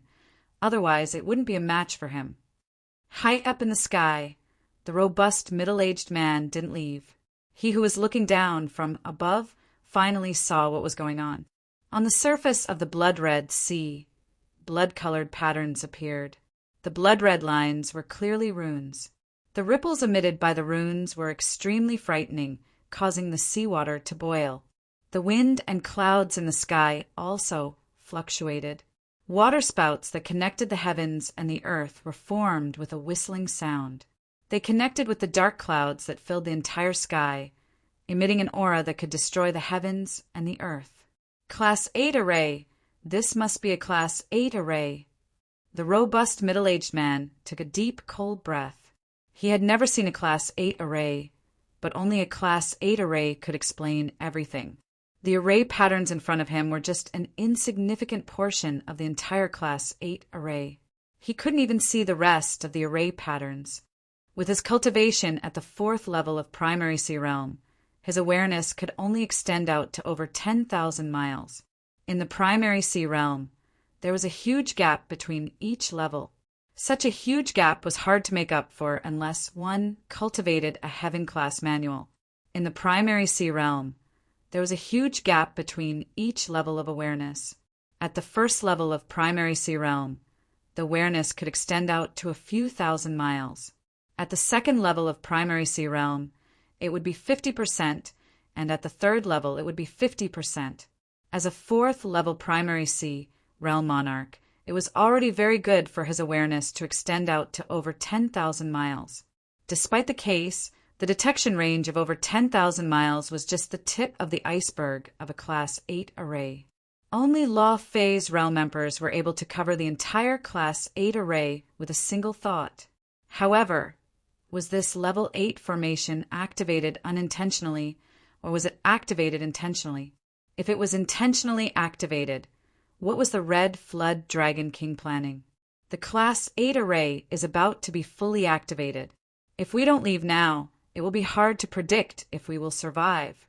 otherwise it wouldn't be a match for him. High up in the sky, the robust middle-aged man didn't leave. He who was looking down from above finally saw what was going on. On the surface of the blood-red sea, blood-colored patterns appeared. The blood-red lines were clearly runes. The ripples emitted by the runes were extremely frightening, causing the seawater to boil. The wind and clouds in the sky also fluctuated. Waterspouts that connected the heavens and the earth were formed with a whistling sound. They connected with the dark clouds that filled the entire sky, emitting an aura that could destroy the heavens and the earth. Class 8 array. This must be a Class 8 array. The robust middle-aged man took a deep, cold breath. He had never seen a Class 8 array, but only a Class 8 array could explain everything. The array patterns in front of him were just an insignificant portion of the entire Class 8 array. He couldn't even see the rest of the array patterns. With his cultivation at the 4th level of Primary Sea Realm, his awareness could only extend out to over 10,000 miles. In the Primary Sea Realm, there was a huge gap between each level. Such a huge gap was hard to make up for unless one cultivated a Heaven-class manual. In the Primary Sea Realm, there was a huge gap between each level of awareness. At the 1st level of Primary Sea Realm, the awareness could extend out to a few thousand miles. At the 2nd level of Primary Sea Realm, it would be 50%, and at the 3rd level, it would be 50%. As a 4th level Primary Sea Realm monarch, it was already very good for his awareness to extend out to over 10,000 miles. Despite the case, the detection range of over 10,000 miles was just the tip of the iceberg of a Class 8 array. Only Law Phase Realm Emperors were able to cover the entire Class 8 array with a single thought. However, was this Level 8 formation activated unintentionally, or was it activated intentionally? If it was intentionally activated, what was the Red Flood Dragon King planning? The Class 8 array is about to be fully activated. If we don't leave now, it will be hard to predict if we will survive.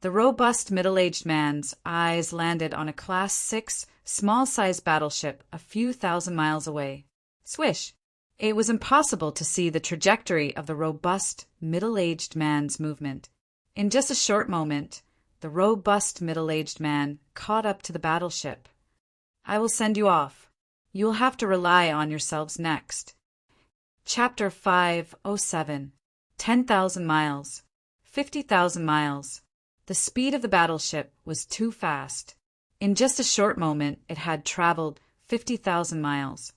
The robust middle-aged man's eyes landed on a Class 6 small-sized battleship a few thousand miles away. Swish! It was impossible to see the trajectory of the robust middle-aged man's movement. In just a short moment, the robust middle-aged man caught up to the battleship. I will send you off. You will have to rely on yourselves next. Chapter 507. 10,000 miles. 50,000 miles. The speed of the battleship was too fast. In just a short moment, it had traveled 50,000 miles.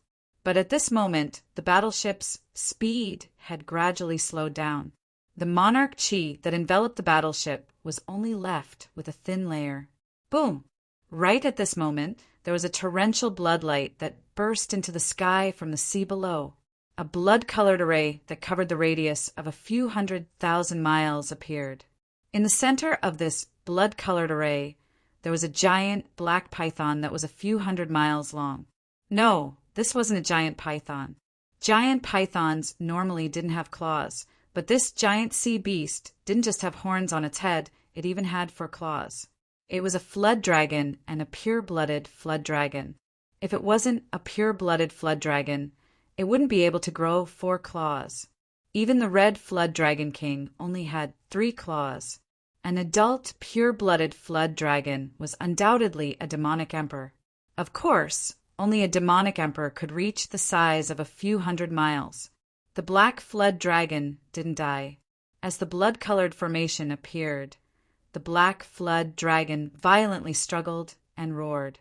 But at this moment, the battleship's speed had gradually slowed down. The monarch chi that enveloped the battleship was only left with a thin layer. Boom! Right at this moment, there was a torrential bloodlight that burst into the sky from the sea below. A blood-colored array that covered the radius of a few 100,000 miles appeared. In the center of this blood-colored array, there was a giant black python that was a few 100 miles long. No, this wasn't a giant python. Giant pythons normally didn't have claws, but this giant sea beast didn't just have horns on its head, it even had 4 claws. It was a flood dragon and a pure-blooded flood dragon. If it wasn't a pure-blooded flood dragon, it wouldn't be able to grow 4 claws. Even the red flood dragon king only had 3 claws. An adult, pure-blooded flood dragon was undoubtedly a demonic emperor. Of course, only a demonic emperor could reach the size of a few 100 miles. The black flood dragon didn't die. As the blood-colored formation appeared, the black flood dragon violently struggled and roared.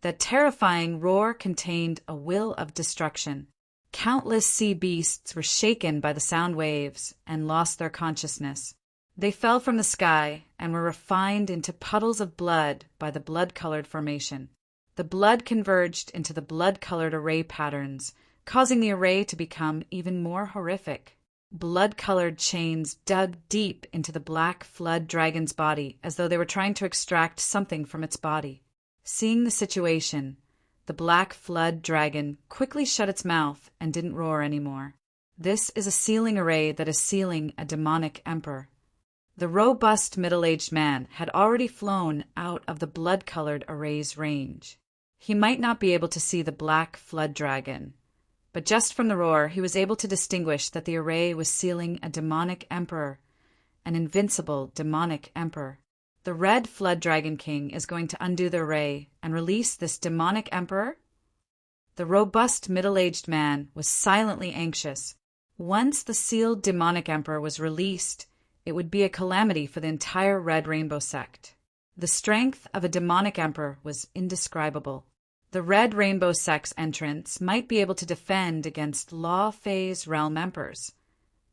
That terrifying roar contained a will of destruction. Countless sea beasts were shaken by the sound waves and lost their consciousness. They fell from the sky and were refined into puddles of blood by the blood-colored formation. The blood converged into the blood-colored array patterns, causing the array to become even more horrific. Blood-colored chains dug deep into the black flood dragon's body as though they were trying to extract something from its body. Seeing the situation, the black flood dragon quickly shut its mouth and didn't roar anymore. This is a sealing array that is sealing a demonic emperor. The robust middle-aged man had already flown out of the blood-colored array's range. He might not be able to see the black flood dragon, but just from the roar he was able to distinguish that the array was sealing a demonic emperor, an invincible demonic emperor. The red flood dragon king is going to undo the array and release this demonic emperor? The robust middle-aged man was silently anxious. Once the sealed demonic emperor was released, it would be a calamity for the entire Red Rainbow sect. The strength of a demonic emperor was indescribable. The Red Rainbow sect's entrance might be able to defend against Law Phase realm emperors,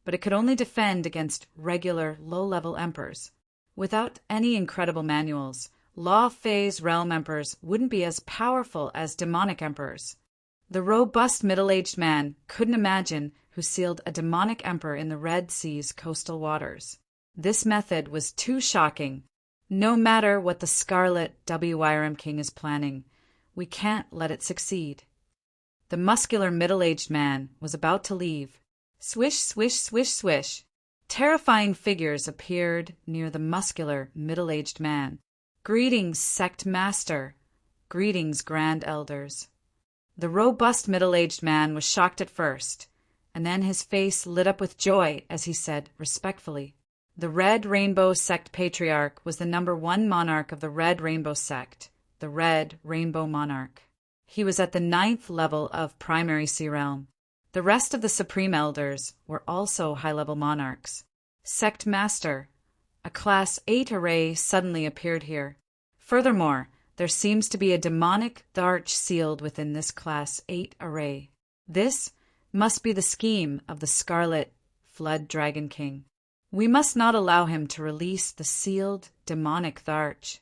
but it could only defend against regular low-level emperors. Without any incredible manuals, Law Phase realm emperors wouldn't be as powerful as demonic emperors. The robust middle-aged man couldn't imagine who sealed a demonic emperor in the Red Sea's coastal waters. This method was too shocking. No matter what the Scarlet WYRM King is planning, we can't let it succeed. The muscular middle-aged man was about to leave. Swish, swish, swish, swish. Terrifying figures appeared near the muscular middle-aged man. Greetings, sect master. Greetings, grand elders. The robust middle-aged man was shocked at first, and then his face lit up with joy as he said respectfully, "The Red Rainbow Sect Patriarch was the #1 monarch of the Red Rainbow Sect, the Red Rainbow Monarch. He was at the 9th level of Primary Sea Realm. The rest of the Supreme Elders were also high-level monarchs. Sect Master, a Class 8 array suddenly appeared here. Furthermore, there seems to be a demonic Tharch sealed within this Class 8 array. This must be the scheme of the Scarlet Flood Dragon King. We must not allow him to release the sealed demonic Tharch."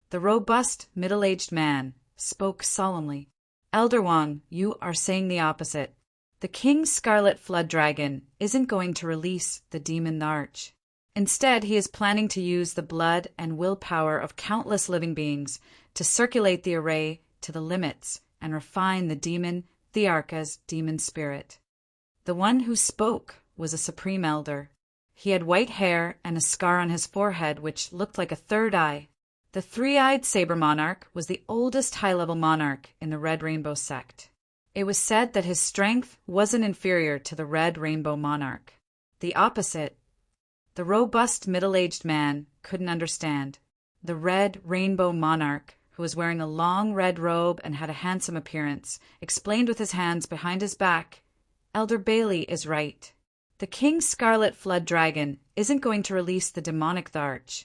The robust middle-aged man spoke solemnly. "Elder Wang, you are saying the opposite. The King's Scarlet Flood Dragon isn't going to release the demon Tharch. Instead, he is planning to use the blood and willpower of countless living beings to circulate the array to the limits and refine the demon Thearka's demon spirit." The one who spoke was a Supreme Elder. He had white hair and a scar on his forehead which looked like a third eye. The three-eyed Saber Monarch was the oldest high-level monarch in the Red Rainbow sect. It was said that his strength wasn't inferior to the Red Rainbow Monarch. The opposite. The robust middle-aged man couldn't understand. The Red Rainbow Monarch, who was wearing a long red robe and had a handsome appearance, explained with his hands behind his back, "Elder Bailey is right. The King's Scarlet Flood Dragon isn't going to release the demonic Tharch.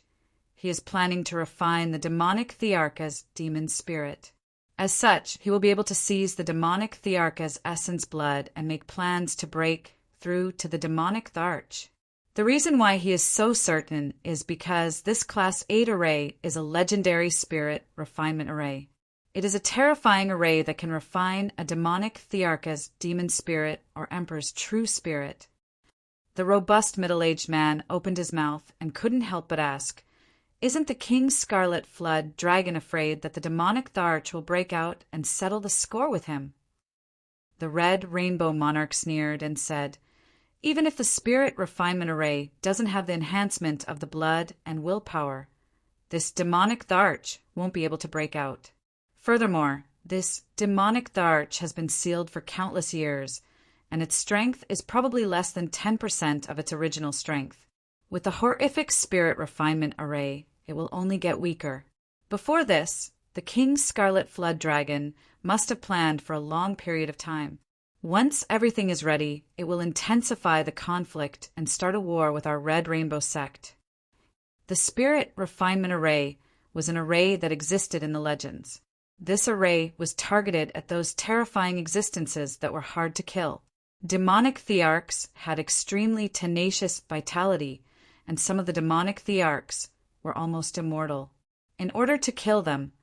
He is planning to refine the demonic Thearka's demon spirit. As such, he will be able to seize the demonic Thearka's essence blood and make plans to break through to the demonic Tharch. The reason why he is so certain is because this Class 8 array is a legendary spirit refinement array. It is a terrifying array that can refine a demonic Thearka's demon spirit or Emperor's true spirit." The robust middle-aged man opened his mouth and couldn't help but ask, "Isn't the King's Scarlet Flood Dragon afraid that the demonic Tharch will break out and settle the score with him?" The Red Rainbow Monarch sneered and said, "Even if the Spirit Refinement Array doesn't have the enhancement of the blood and willpower, this demonic Tharch won't be able to break out. Furthermore, this demonic Tharch has been sealed for countless years, and its strength is probably less than 10% of its original strength. With the horrific Spirit Refinement Array, it will only get weaker. Before this, the King's Scarlet Flood Dragon must have planned for a long period of time. Once everything is ready, it will intensify the conflict and start a war with our Red Rainbow sect." The Spirit Refinement Array was an array that existed in the legends. This array was targeted at those terrifying existences that were hard to kill. Demonic thearchs had extremely tenacious vitality, and some of the demonic thearchs were almost immortal. In order to kill them,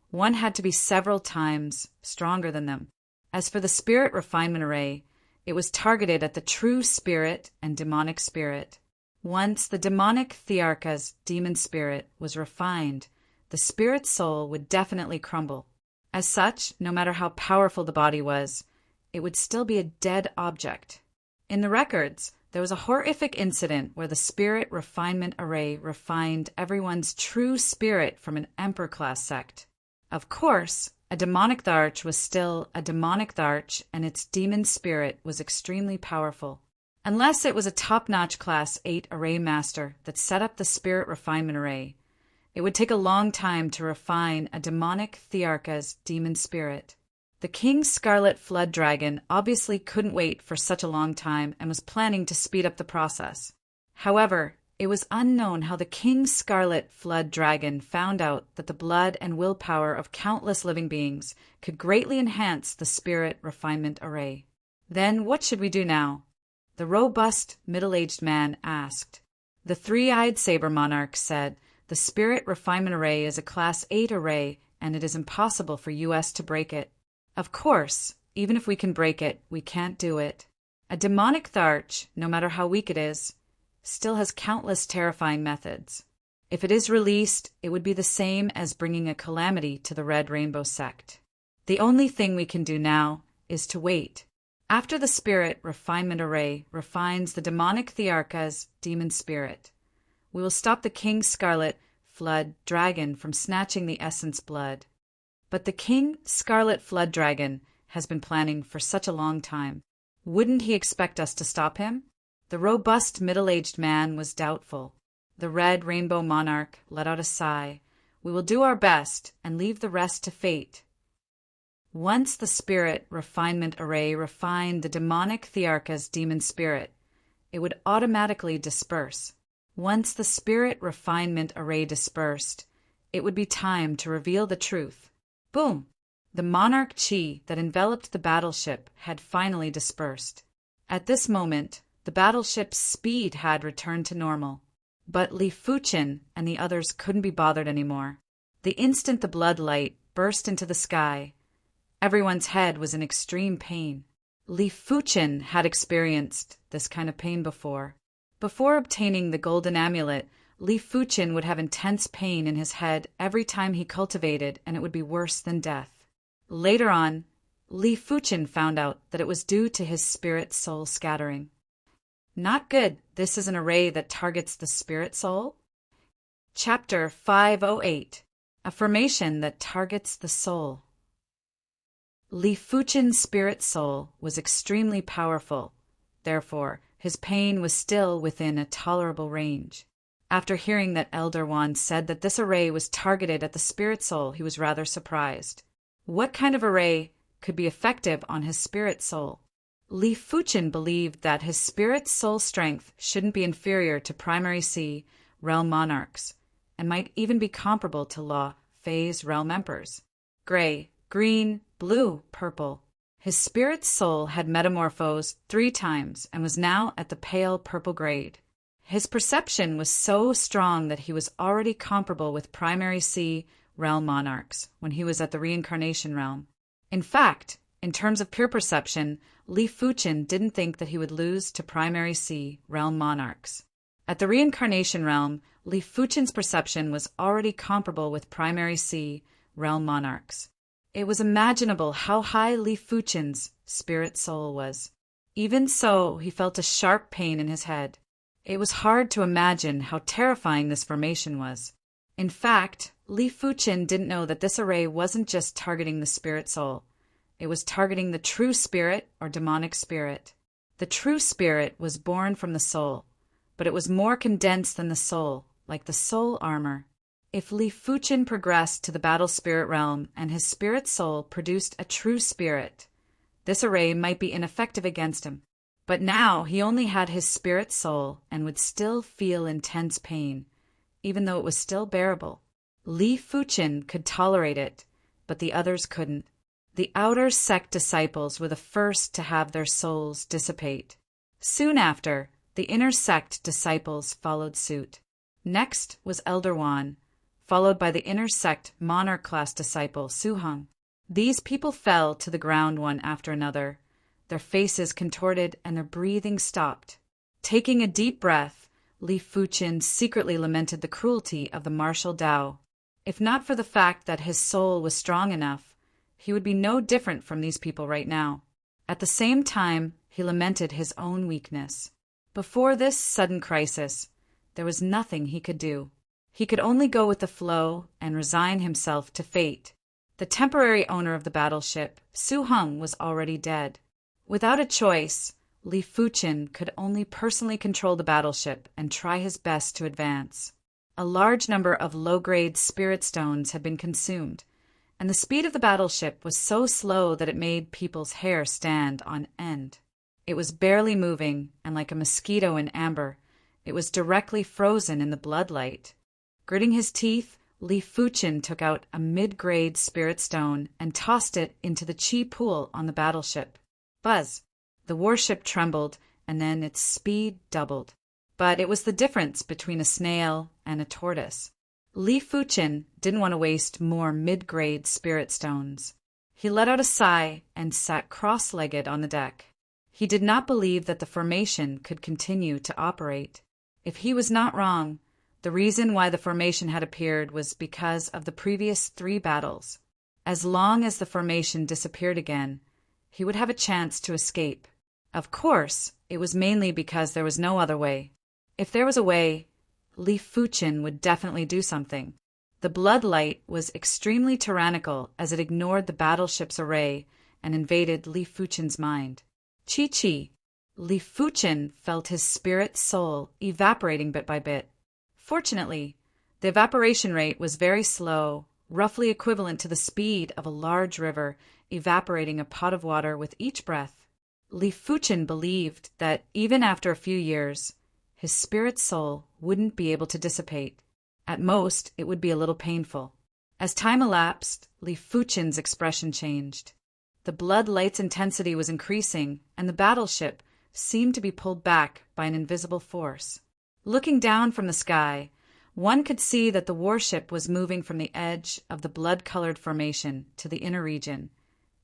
one had to be several times stronger than them. As for the spirit refinement array, it was targeted at the true spirit and demonic spirit. Once the demonic thearcha's demon spirit was refined, the spirit soul would definitely crumble. As such, no matter how powerful the body was, it would still be a dead object. In the records, there was a horrific incident where the spirit refinement array refined everyone's true spirit from an emperor-class sect. Of course, a demonic tharch was still a demonic tharch, and its demon spirit was extremely powerful. Unless it was a top-notch Class 8 array master that set up the spirit refinement array, it would take a long time to refine a demonic thearcha's demon spirit. The King's Scarlet Flood Dragon obviously couldn't wait for such a long time and was planning to speed up the process. However, it was unknown how the King's Scarlet Flood Dragon found out that the blood and willpower of countless living beings could greatly enhance the spirit refinement array. Then what should we do now? The robust, middle-aged man asked. The three-eyed saber monarch said, "The spirit refinement array is a Class 8 array, and it is impossible for US to break it. Of course, even if we can break it, we can't do it. A demonic tharch, no matter how weak it is, still has countless terrifying methods. If it is released, it would be the same as bringing a calamity to the Red Rainbow sect. The only thing we can do now is to wait. After the spirit refinement array refines the demonic thearcha's demon spirit, we will stop the King's Scarlet Flood Dragon from snatching the essence blood. But the King Scarlet Flood Dragon has been planning for such a long time. Wouldn't he expect us to stop him?" The robust middle-aged man was doubtful. The Red Rainbow Monarch let out a sigh. "We will do our best and leave the rest to fate." Once the spirit refinement array refined the demonic thearcha's demon spirit, it would automatically disperse. Once the spirit refinement array dispersed, it would be time to reveal the truth. Boom! The monarch chi that enveloped the battleship had finally dispersed. At this moment, the battleship's speed had returned to normal. But Li Fuqin and the others couldn't be bothered anymore. The instant the blood light burst into the sky, everyone's head was in extreme pain. Li Fuqin had experienced this kind of pain before. Before obtaining the golden amulet, Li Fuqin would have intense pain in his head every time he cultivated, and it would be worse than death. Later on, Li Fuqin found out that it was due to his spirit soul scattering. Not good. This is an array that targets the spirit soul. Chapter 508. A formation that targets the soul. Li Fuqin's spirit soul was extremely powerful. Therefore, his pain was still within a tolerable range. After hearing that Elder Wand said that this array was targeted at the spirit soul, he was rather surprised. What kind of array could be effective on his spirit soul? Li Fuqin believed that his spirit soul strength shouldn't be inferior to primary C realm monarchs, and might even be comparable to Law Phase realm emperors. Gray, green, blue, purple. His spirit soul had metamorphosed 3 times and was now at the pale purple grade. His perception was so strong that he was already comparable with primary C realm monarchs when he was at the reincarnation realm. In fact, in terms of pure perception, Li Fuqin didn't think that he would lose to primary C realm monarchs. At the reincarnation realm, Li Fuqin's perception was already comparable with primary C realm monarchs. It was imaginable how high Li Fuqin's spirit soul was. Even so, he felt a sharp pain in his head. It was hard to imagine how terrifying this formation was. In fact, Li Fuqin didn't know that this array wasn't just targeting the spirit soul. It was targeting the true spirit or demonic spirit. The true spirit was born from the soul, but it was more condensed than the soul, like the soul armor. If Li Fuqin progressed to the battle spirit realm and his spirit soul produced a true spirit, this array might be ineffective against him. But now he only had his spirit soul and would still feel intense pain, even though it was still bearable. Li Fuqin could tolerate it, but the others couldn't. The outer sect disciples were the first to have their souls dissipate. Soon after, the inner sect disciples followed suit. Next was Elder Wan, followed by the inner sect monarch class disciple Suhung. These people fell to the ground one after another. Their faces contorted and their breathing stopped. Taking a deep breath, Li Fuqin secretly lamented the cruelty of the martial Tao. If not for the fact that his soul was strong enough, he would be no different from these people right now. At the same time, he lamented his own weakness. Before this sudden crisis, there was nothing he could do. He could only go with the flow and resign himself to fate. The temporary owner of the battleship, Su Hung, was already dead. Without a choice, Li Fuqin could only personally control the battleship and try his best to advance. A large number of low-grade spirit stones had been consumed, and the speed of the battleship was so slow that it made people's hair stand on end. It was barely moving, and like a mosquito in amber, it was directly frozen in the bloodlight. Gritting his teeth, Li Fuqin took out a mid-grade spirit stone and tossed it into the chi pool on the battleship. Buzz! The warship trembled, and then its speed doubled. But it was the difference between a snail and a tortoise. Li Fuqin didn't want to waste more mid-grade spirit stones. He let out a sigh and sat cross-legged on the deck. He did not believe that the formation could continue to operate. If he was not wrong, the reason why the formation had appeared was because of the previous 3 battles. As long as the formation disappeared again, he would have a chance to escape. Of course, it was mainly because there was no other way. If there was a way, Li Fuqin would definitely do something. The bloodlight was extremely tyrannical as it ignored the battleship's array and invaded Li Fuqin's mind. Chi. Li Fuqin felt his spirit soul evaporating bit by bit. Fortunately, the evaporation rate was very slow, roughly equivalent to the speed of a large river evaporating a pot of water with each breath. Li Fuqin believed that even after a few years, his spirit soul wouldn't be able to dissipate. At most, it would be a little painful. As time elapsed, Li Fuqin's expression changed. The bloodlight's intensity was increasing, and the battleship seemed to be pulled back by an invisible force. Looking down from the sky, one could see that the warship was moving from the edge of the blood-colored formation to the inner region,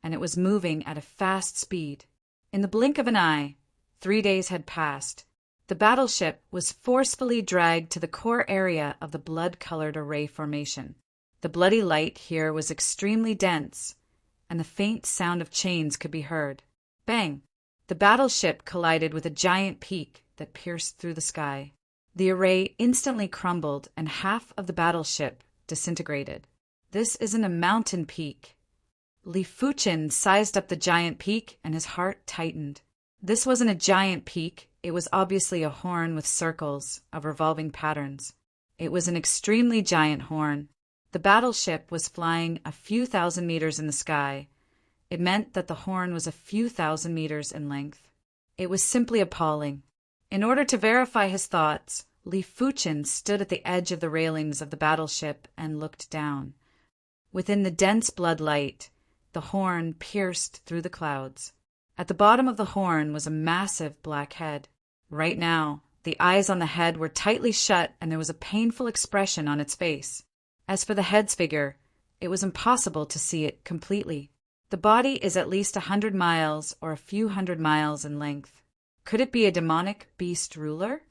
and it was moving at a fast speed. In the blink of an eye, 3 days had passed. The battleship was forcefully dragged to the core area of the blood-colored array formation. The bloody light here was extremely dense, and the faint sound of chains could be heard. Bang! The battleship collided with a giant peak that pierced through the sky. The array instantly crumbled, and half of the battleship disintegrated. This isn't a mountain peak. Li Fuqin sized up the giant peak, and his heart tightened. This wasn't a giant peak. It was obviously a horn with circles of revolving patterns. It was an extremely giant horn. The battleship was flying a few thousand meters in the sky. It meant that the horn was a few thousand meters in length. It was simply appalling. In order to verify his thoughts, Li Fuqin stood at the edge of the railings of the battleship and looked down. Within the dense bloodlight, the horn pierced through the clouds. At the bottom of the horn was a massive black head. Right now, the eyes on the head were tightly shut and there was a painful expression on its face. As for the head's figure, it was impossible to see it completely. The body is at least 100 miles or a few hundred miles in length. Could it be a demonic beast ruler?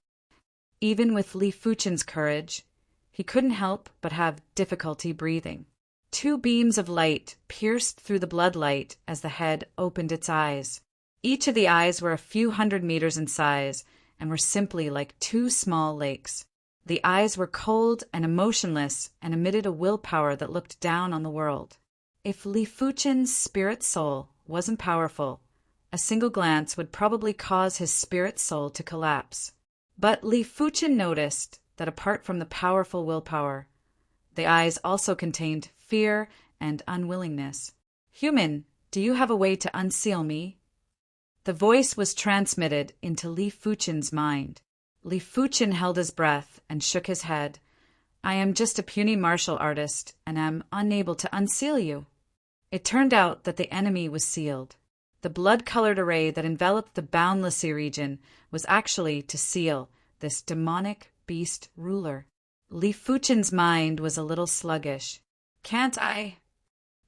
Even with Li Fuqin's courage, he couldn't help but have difficulty breathing. 2 beams of light pierced through the bloodlight as the head opened its eyes. Each of the eyes were a few hundred meters in size and were simply like 2 small lakes. The eyes were cold and emotionless and emitted a willpower that looked down on the world. If Li Fuqin's spirit soul wasn't powerful, a single glance would probably cause his spirit soul to collapse. But Li Fuqin noticed that apart from the powerful willpower, the eyes also contained fear and unwillingness. "Human, do you have a way to unseal me?" The voice was transmitted into Li Fuqin's mind. Li Fuqin held his breath and shook his head. "I am just a puny martial artist, and am unable to unseal you." It turned out that the enemy was sealed. The blood-colored array that enveloped the boundless region was actually to seal this demonic beast ruler. Li Fuchen's mind was a little sluggish. Can't I?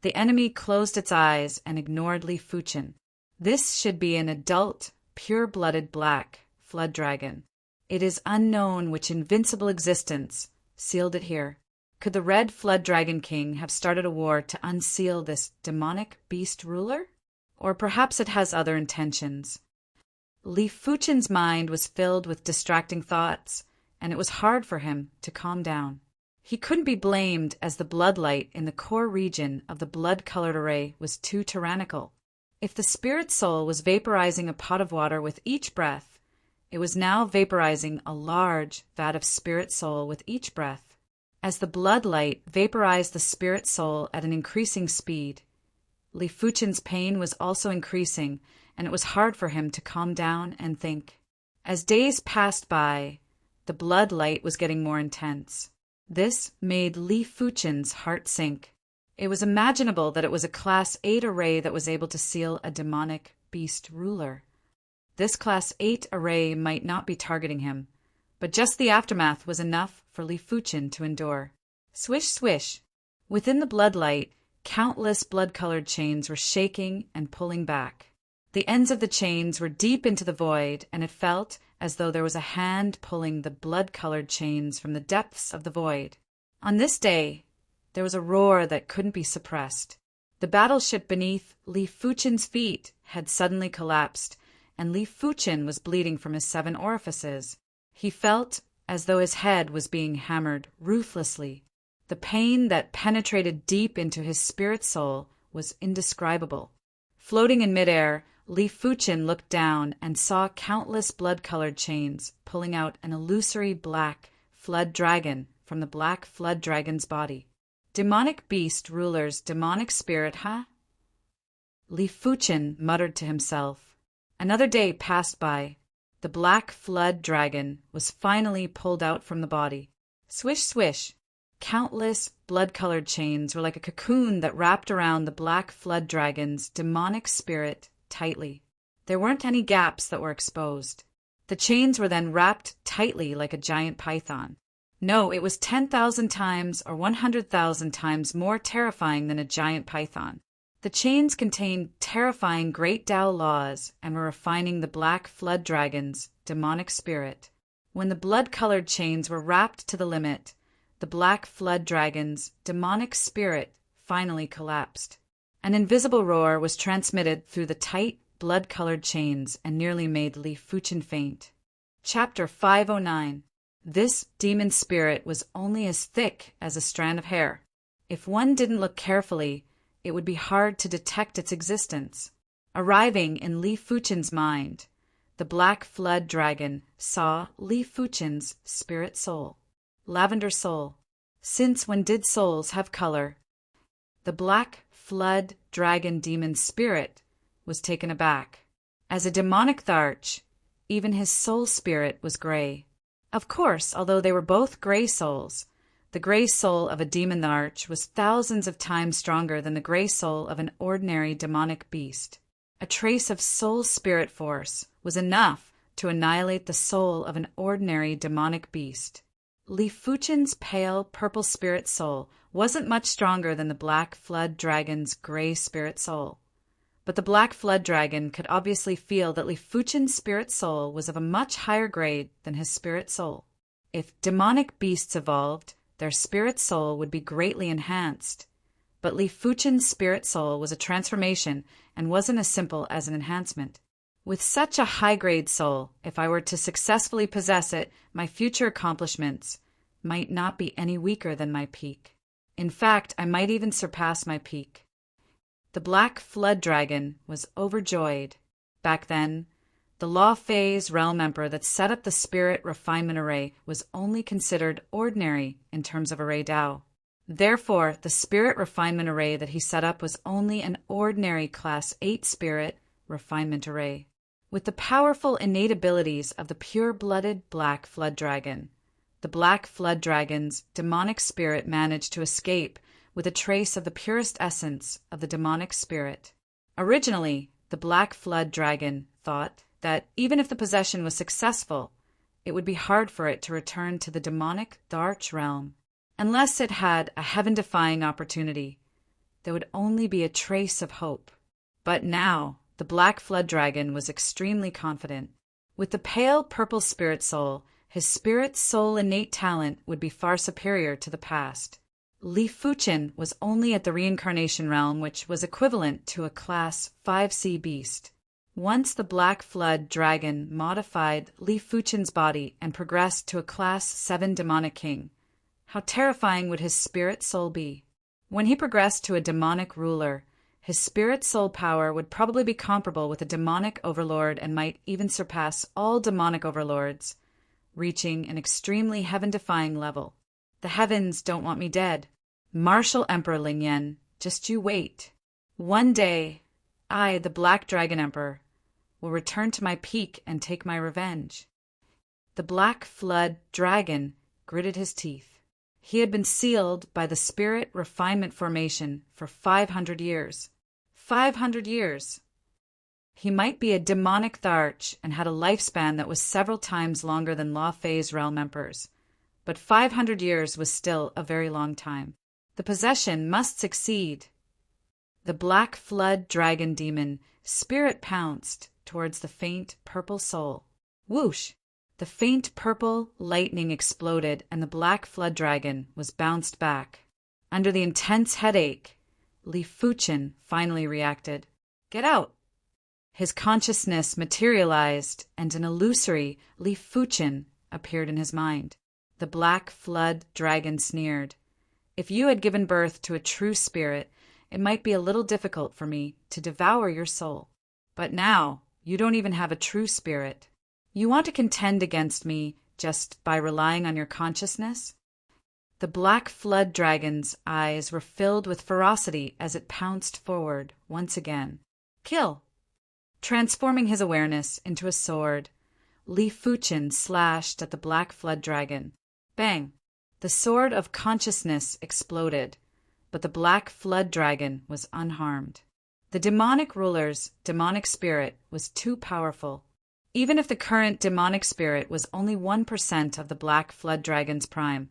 The enemy closed its eyes and ignored Li Fuchen. This should be an adult, pure-blooded black flood dragon. It is unknown which invincible existence sealed it here. Could the red flood dragon king have started a war to unseal this demonic beast ruler? Or perhaps it has other intentions. Li Fuchen's mind was filled with distracting thoughts, and it was hard for him to calm down. He couldn't be blamed, as the bloodlight in the core region of the blood-colored array was too tyrannical. If the spirit soul was vaporizing a pot of water with each breath, it was now vaporizing a large vat of spirit soul with each breath. As the bloodlight vaporized the spirit soul at an increasing speed, Li Fuchen's pain was also increasing, and it was hard for him to calm down and think. As days passed by, the bloodlight was getting more intense. This made Li Fuchen's heart sink. It was imaginable that it was a Class 8 array that was able to seal a demonic beast ruler. This Class 8 array might not be targeting him, but just the aftermath was enough for Li Fuchen to endure. Swish, swish. Within the bloodlight, countless blood-colored chains were shaking and pulling back. The ends of the chains were deep into the void, and it felt as though there was a hand pulling the blood-colored chains from the depths of the void. On this day, there was a roar that couldn't be suppressed. The battleship beneath Li Fuchen's feet had suddenly collapsed, and Li Fuchen was bleeding from his 7 orifices. He felt as though his head was being hammered ruthlessly. The pain that penetrated deep into his spirit soul was indescribable. Floating in midair, Li Fuchen looked down and saw countless blood-colored chains pulling out an illusory black flood dragon from the black flood dragon's body. Demonic beast ruler's demonic spirit, huh? Li Fuchen muttered to himself. Another day passed by. The black flood dragon was finally pulled out from the body. Swish, swish. Countless blood-colored chains were like a cocoon that wrapped around the black flood dragon's demonic spirit tightly. There weren't any gaps that were exposed. The chains were then wrapped tightly like a giant python. No, it was 10,000 times or 100,000 times more terrifying than a giant python. The chains contained terrifying Great Tao laws and were refining the black flood dragon's demonic spirit. When the blood-colored chains were wrapped to the limit, the black flood dragon's demonic spirit finally collapsed. An invisible roar was transmitted through the tight, blood-colored chains and nearly made Li Fuchen faint. Chapter 509. This demon spirit was only as thick as a strand of hair. If one didn't look carefully, it would be hard to detect its existence. Arriving in Li Fuchen's mind, the black flood dragon saw Li Fuchen's spirit soul. Lavender soul. Since when did souls have color? The black flood dragon demon spirit was taken aback. As a demonic Tharch, even his soul spirit was gray. Of course, although they were both gray souls, the gray soul of a demon Tharch was thousands of times stronger than the gray soul of an ordinary demonic beast. A trace of soul spirit force was enough to annihilate the soul of an ordinary demonic beast. Li Fuchen's pale purple spirit soul wasn't much stronger than the black flood dragon's gray spirit soul. But the black flood dragon could obviously feel that Li Fuchen's spirit soul was of a much higher grade than his spirit soul. If demonic beasts evolved, their spirit soul would be greatly enhanced. But Li Fuchen's spirit soul was a transformation and wasn't as simple as an enhancement. With such a high-grade soul, if I were to successfully possess it, my future accomplishments might not be any weaker than my peak. In fact, I might even surpass my peak. The black flood dragon was overjoyed. Back then, the Law Phase Realm Emperor that set up the Spirit Refinement Array was only considered ordinary in terms of Array Tao. Therefore, the Spirit Refinement Array that he set up was only an ordinary Class 8 Spirit Refinement Array. With the powerful innate abilities of the pure-blooded Black Flood Dragon, the Black Flood Dragon's demonic spirit managed to escape with a trace of the purest essence of the demonic spirit. Originally, the Black Flood dragon thought that even if the possession was successful, it would be hard for it to return to the demonic Darch realm. Unless it had a heaven-defying opportunity, there would only be a trace of hope. But now, the Black Flood dragon was extremely confident. With the pale purple spirit soul, his spirit soul innate talent would be far superior to the past. Li Fuchen was only at the reincarnation realm, which was equivalent to a Class 5C beast. Once the Black Flood dragon modified Li Fuchen's body and progressed to a Class 7 demonic king, how terrifying would his spirit soul be? When he progressed to a demonic ruler, his spirit soul power would probably be comparable with a demonic overlord and might even surpass all demonic overlords, reaching an extremely heaven-defying level. The heavens don't want me dead. Martial Emperor Lingyan, just you wait. One day, I, the Black Dragon Emperor, will return to my peak and take my revenge. The Black Flood dragon gritted his teeth. He had been sealed by the Spirit Refinement Formation for 500 years. 500 years! He might be a demonic Tharch and had a lifespan that was several times longer than Law Phase realm emperors, but 500 years was still a very long time. The possession must succeed. The Black Flood dragon demon spirit pounced towards the faint purple soul. Whoosh! The faint purple lightning exploded and the Black Flood dragon was bounced back. Under the intense headache, Li Fuchen finally reacted. Get out! His consciousness materialized and an illusory Li Fuchen appeared in his mind. The Black Flood dragon sneered. If you had given birth to a true spirit, it might be a little difficult for me to devour your soul. But now, you don't even have a true spirit. You want to contend against me just by relying on your consciousness? The Black Flood dragon's eyes were filled with ferocity as it pounced forward once again. Kill! Transforming his awareness into a sword, Li Fuchen slashed at the Black Flood dragon. Bang! The sword of consciousness exploded, but the Black Flood dragon was unharmed. The demonic ruler's demonic spirit was too powerful. Even if the current demonic spirit was only 1% of the Black Flood dragon's prime,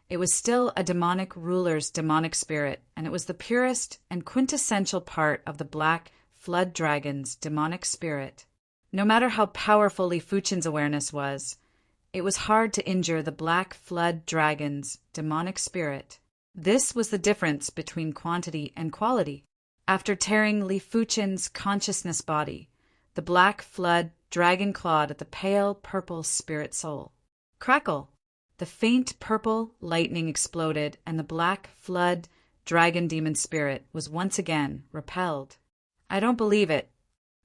it was still a demonic ruler's demonic spirit, and it was the purest and quintessential part of the Black Flood dragon's demonic spirit. No matter how powerful Li Fuchen's awareness was, it was hard to injure the Black Flood dragon's demonic spirit. This was the difference between quantity and quality. After tearing Li Fuchen's consciousness body, the Black Flood dragon clawed at the pale purple spirit soul. Crackle! The faint purple lightning exploded and the Black Flood dragon demon spirit was once again repelled. I don't believe it.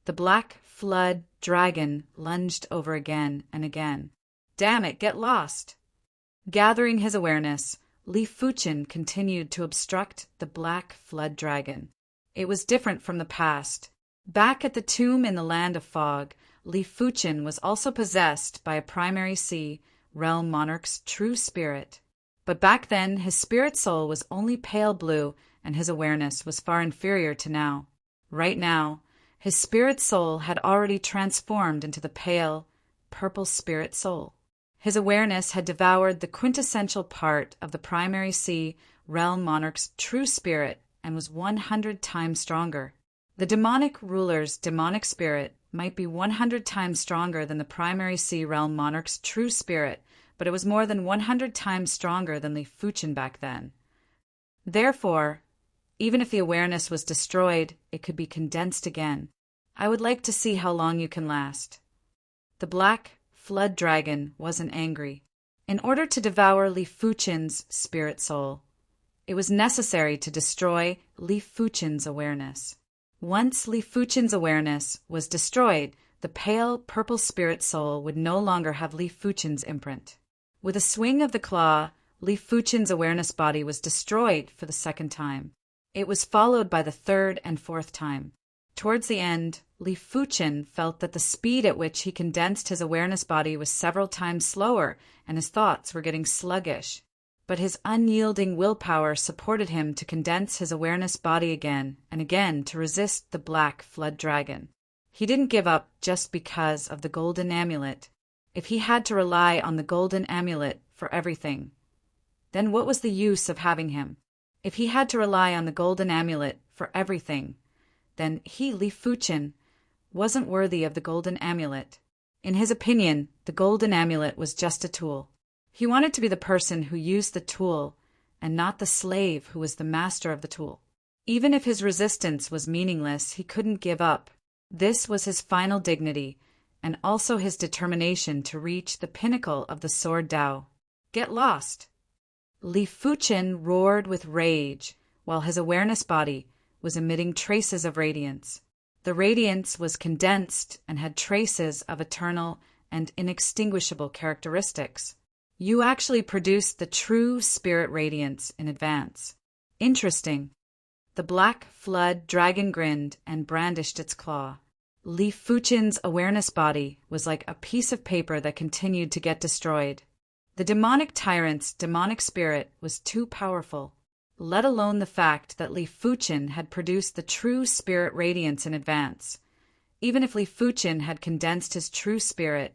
The Black Flood dragon lunged over again and again. Damn it, get lost! Gathering his awareness, Li Fuchen continued to obstruct the Black Flood dragon. It was different from the past. Back at the tomb in the Land of Fog, Li Fuchen was also possessed by a primary sea realm monarch's true spirit. But back then, his spirit soul was only pale blue and his awareness was far inferior to now. Right now, his spirit soul had already transformed into the pale, purple spirit soul. His awareness had devoured the quintessential part of the primary sea realm monarch's true spirit and was 100 times stronger. The demonic ruler's demonic spirit might be 100 times stronger than the primary sea realm monarch's true spirit, but it was more than 100 times stronger than Li Fuchen back then. Therefore, even if the awareness was destroyed, it could be condensed again. I would like to see how long you can last. The Black Flood dragon wasn't angry. In order to devour Li Fuchen's spirit soul, it was necessary to destroy Li Fuchen's awareness. Once Li Fuchen's awareness was destroyed, the pale purple spirit soul would no longer have Li Fuchen's imprint. With a swing of the claw, Li Fuchen's awareness body was destroyed for the second time. It was followed by the third and fourth time. Towards the end, Li Fuchen felt that the speed at which he condensed his awareness body was several times slower, and his thoughts were getting sluggish. but his unyielding willpower supported him to condense his awareness body again and again to resist the black flood dragon. He didn't give up just because of the golden amulet. If he had to rely on the golden amulet for everything, then what was the use of having him? If he had to rely on the golden amulet for everything, then he, Li Fuchen, wasn't worthy of the golden amulet. In his opinion, the golden amulet was just a tool. He wanted to be the person who used the tool and not the slave who was the master of the tool. Even if his resistance was meaningless, he couldn't give up. This was his final dignity, and also his determination to reach the pinnacle of the Sword Tao. Get lost! Li Fuchen roared with rage, while his awareness body was emitting traces of radiance. The radiance was condensed and had traces of eternal and inextinguishable characteristics. You actually produced the true spirit radiance in advance. Interesting. The black flood dragon grinned and brandished its claw. Li Fuchen's awareness body was like a piece of paper that continued to get destroyed. The demonic tyrant's demonic spirit was too powerful, let alone the fact that Li Fuchen had produced the true spirit radiance in advance. Even if Li Fuchen had condensed his true spirit,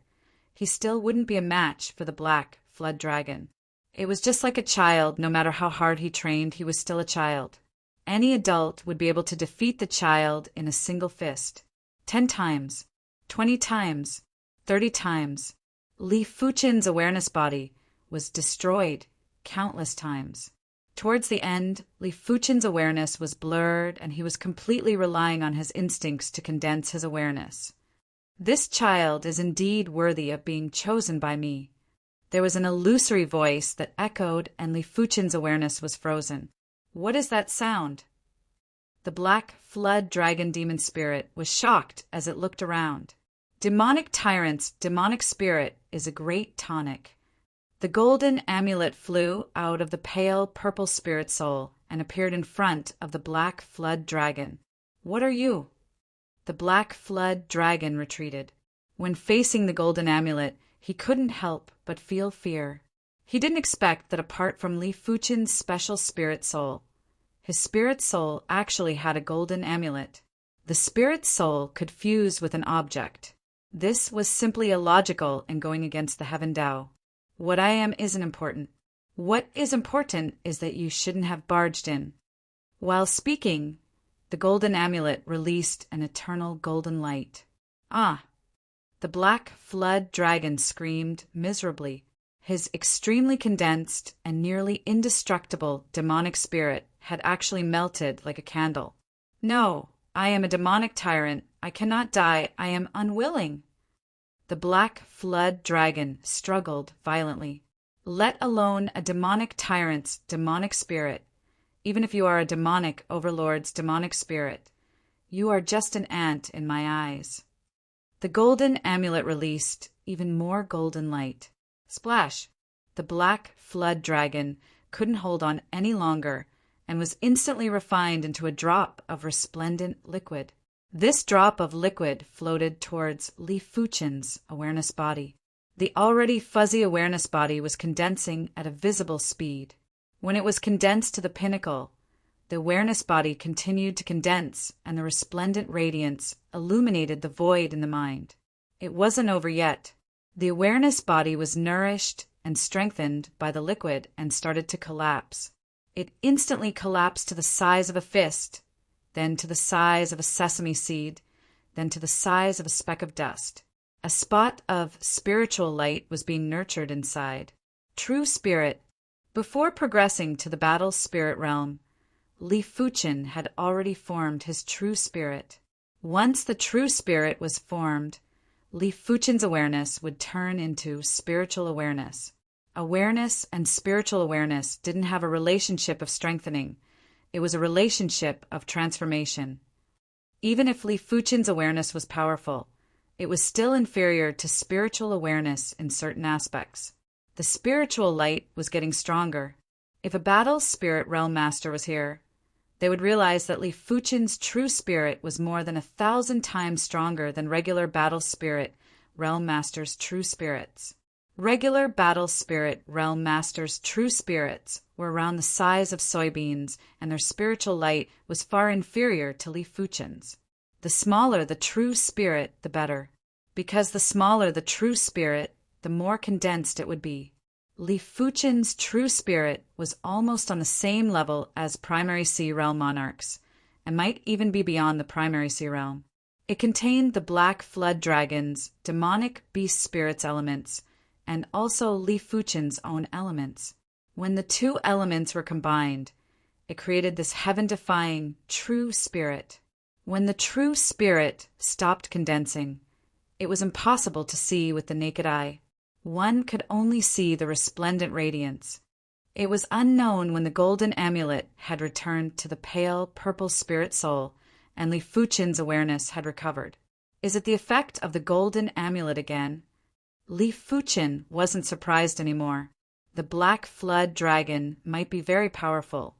he still wouldn't be a match for the black flood dragon. It was just like a child. No matter how hard he trained, he was still a child. Any adult would be able to defeat the child in a single fist. 10 times, 20 times, 30 times. Li Fuchen's awareness body was destroyed countless times. Towards the end, Li Fuchen's awareness was blurred and he was completely relying on his instincts to condense his awareness. This child is indeed worthy of being chosen by me. There was an illusory voice that echoed and Li Fuchen's awareness was frozen. What is that sound? The black flood dragon demon spirit was shocked as it looked around. Demonic tyrant's demonic spirit is a great tonic. The golden amulet flew out of the pale purple spirit soul and appeared in front of the black flood dragon. What are you? The black flood dragon retreated. When facing the golden amulet, he couldn't help but feel fear. He didn't expect that apart from Li Fuchen's special spirit soul, his spirit soul actually had a golden amulet. The spirit soul could fuse with an object. This was simply illogical and going against the Heaven Tao. What I am isn't important. What is important is that you shouldn't have barged in. While speaking, the golden amulet released an eternal golden light. Ah! The black flood dragon screamed miserably. His extremely condensed and nearly indestructible demonic spirit had actually melted like a candle. No, I am a demonic tyrant. I cannot die. I am unwilling. The black flood dragon struggled violently. Let alone a demonic tyrant's demonic spirit. Even if you are a demonic overlord's demonic spirit, you are just an ant in my eyes. The golden amulet released even more golden light. Splash! The black flood dragon couldn't hold on any longer and was instantly refined into a drop of resplendent liquid. This drop of liquid floated towards Li Fuchen's awareness body. The already fuzzy awareness body was condensing at a visible speed. When it was condensed to the pinnacle, the awareness body continued to condense and the resplendent radiance illuminated the void in the mind. It wasn't over yet. The awareness body was nourished and strengthened by the liquid and started to collapse. It instantly collapsed to the size of a fist, then to the size of a sesame seed, then to the size of a speck of dust. A spot of spiritual light was being nurtured inside. True spirit. Before progressing to the battle spirit realm, Li Fuchen had already formed his true spirit. Once the true spirit was formed, Li Fuchen's awareness would turn into spiritual awareness. Awareness and spiritual awareness didn't have a relationship of strengthening. It was a relationship of transformation. Even if Li Fuchen's awareness was powerful, it was still inferior to spiritual awareness in certain aspects. The spiritual light was getting stronger. If a battle spirit realm master was here, they would realize that Li Fuchen's true spirit was more than 1,000 times stronger than regular battle spirit realm masters' true spirits. Regular battle spirit realm masters' true spirits were around the size of soybeans, and their spiritual light was far inferior to Li Fuchen's. The smaller the true spirit, the better. Because the smaller the true spirit, the more condensed it would be. Li Fuchen's true spirit was almost on the same level as Primary Sea Realm monarchs, and might even be beyond the Primary Sea Realm. It contained the Black Flood Dragon's demonic beast spirits elements, and also Li Fuchen's own elements. When the two elements were combined, it created this heaven-defying true spirit. When the true spirit stopped condensing, it was impossible to see with the naked eye. One could only see the resplendent radiance. It was unknown when the golden amulet had returned to the pale purple spirit soul, and Li Fuchen's awareness had recovered. Is it the effect of the golden amulet again? Li Fuchen wasn't surprised anymore. The Black Flood Dragon might be very powerful,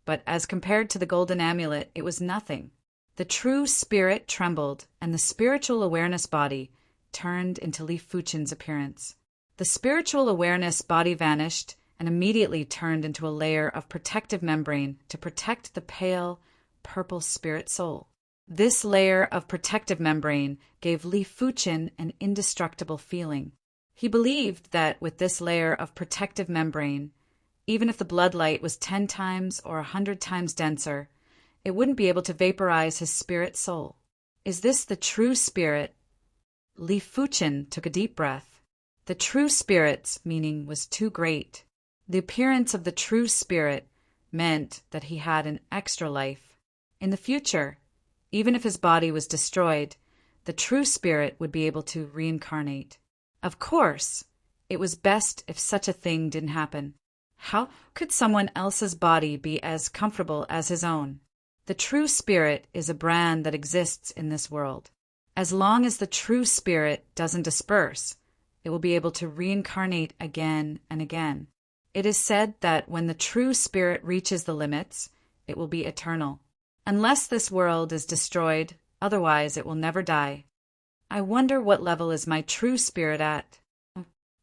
but as compared to the golden amulet, it was nothing. The true spirit trembled, and the spiritual awareness body turned into Li Fuchen's appearance. The spiritual awareness body vanished and immediately turned into a layer of protective membrane to protect the pale, purple spirit soul. This layer of protective membrane gave Li Fuchen an indestructible feeling. He believed that with this layer of protective membrane, even if the bloodlight was 10 times or 100 times denser, it wouldn't be able to vaporize his spirit soul. Is this the true spirit? Li Fuchen took a deep breath. The true spirit's meaning was too great. The appearance of the true spirit meant that he had an extra life. In the future, even if his body was destroyed, the true spirit would be able to reincarnate. Of course, it was best if such a thing didn't happen. How could someone else's body be as comfortable as his own? The true spirit is a brand that exists in this world. As long as the true spirit doesn't disperse, it will be able to reincarnate again and again. It is said that when the true spirit reaches the limits, it will be eternal. Unless this world is destroyed, otherwise it will never die. I wonder what level is my true spirit at?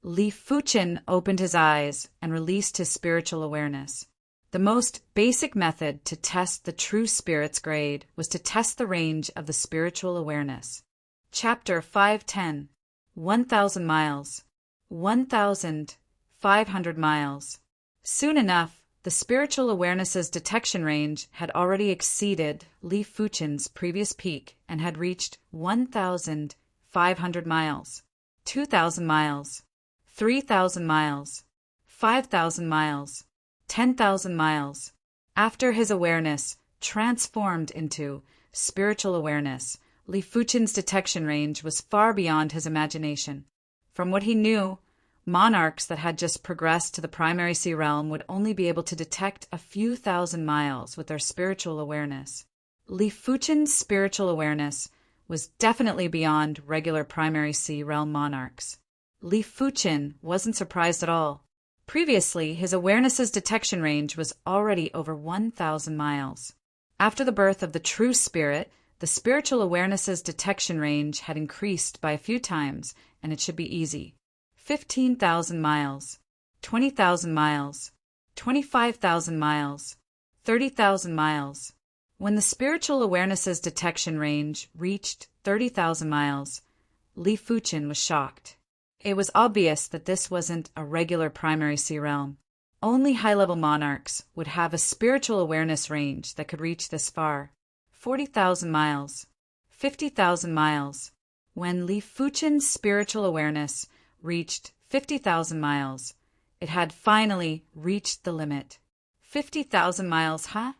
Li Fuchen opened his eyes and released his spiritual awareness. The most basic method to test the true spirit's grade was to test the range of the spiritual awareness. Chapter 510. 1,000 miles. 1,500 miles. Soon enough, the spiritual awareness's detection range had already exceeded Li Fuchen's previous peak and had reached 1,500 miles, 2,000 miles, 3,000 miles, 5,000 miles, 10,000 miles. After his awareness transformed into spiritual awareness, Li Fuchen's detection range was far beyond his imagination. From what he knew, monarchs that had just progressed to the Primary Sea Realm would only be able to detect a few thousand miles with their spiritual awareness. Li Fuchen's spiritual awareness was definitely beyond regular Primary Sea Realm monarchs. Li Fuchen wasn't surprised at all. Previously, his awareness's detection range was already over 1,000 miles. After the birth of the true spirit, the spiritual awareness's detection range had increased by a few times, and it should be easy. 15,000 miles, 20,000 miles, 25,000 miles, 30,000 miles. When the spiritual awareness's detection range reached 30,000 miles, Li Fuchen was shocked. It was obvious that this wasn't a regular Primary Sea Realm. Only high-level monarchs would have a spiritual awareness range that could reach this far. 40,000 miles, 50,000 miles. When Li Fuchen's spiritual awareness reached 50,000 miles, it had finally reached the limit. 50,000 miles, huh?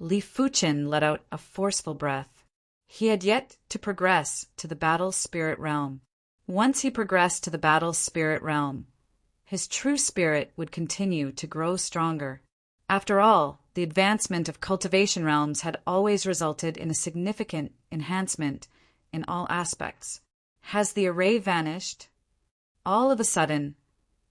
Li Fuchen let out a forceful breath. He had yet to progress to the battle spirit realm. Once he progressed to the battle spirit realm, his true spirit would continue to grow stronger. After all, the advancement of cultivation realms had always resulted in a significant enhancement in all aspects. Has the array vanished? All of a sudden,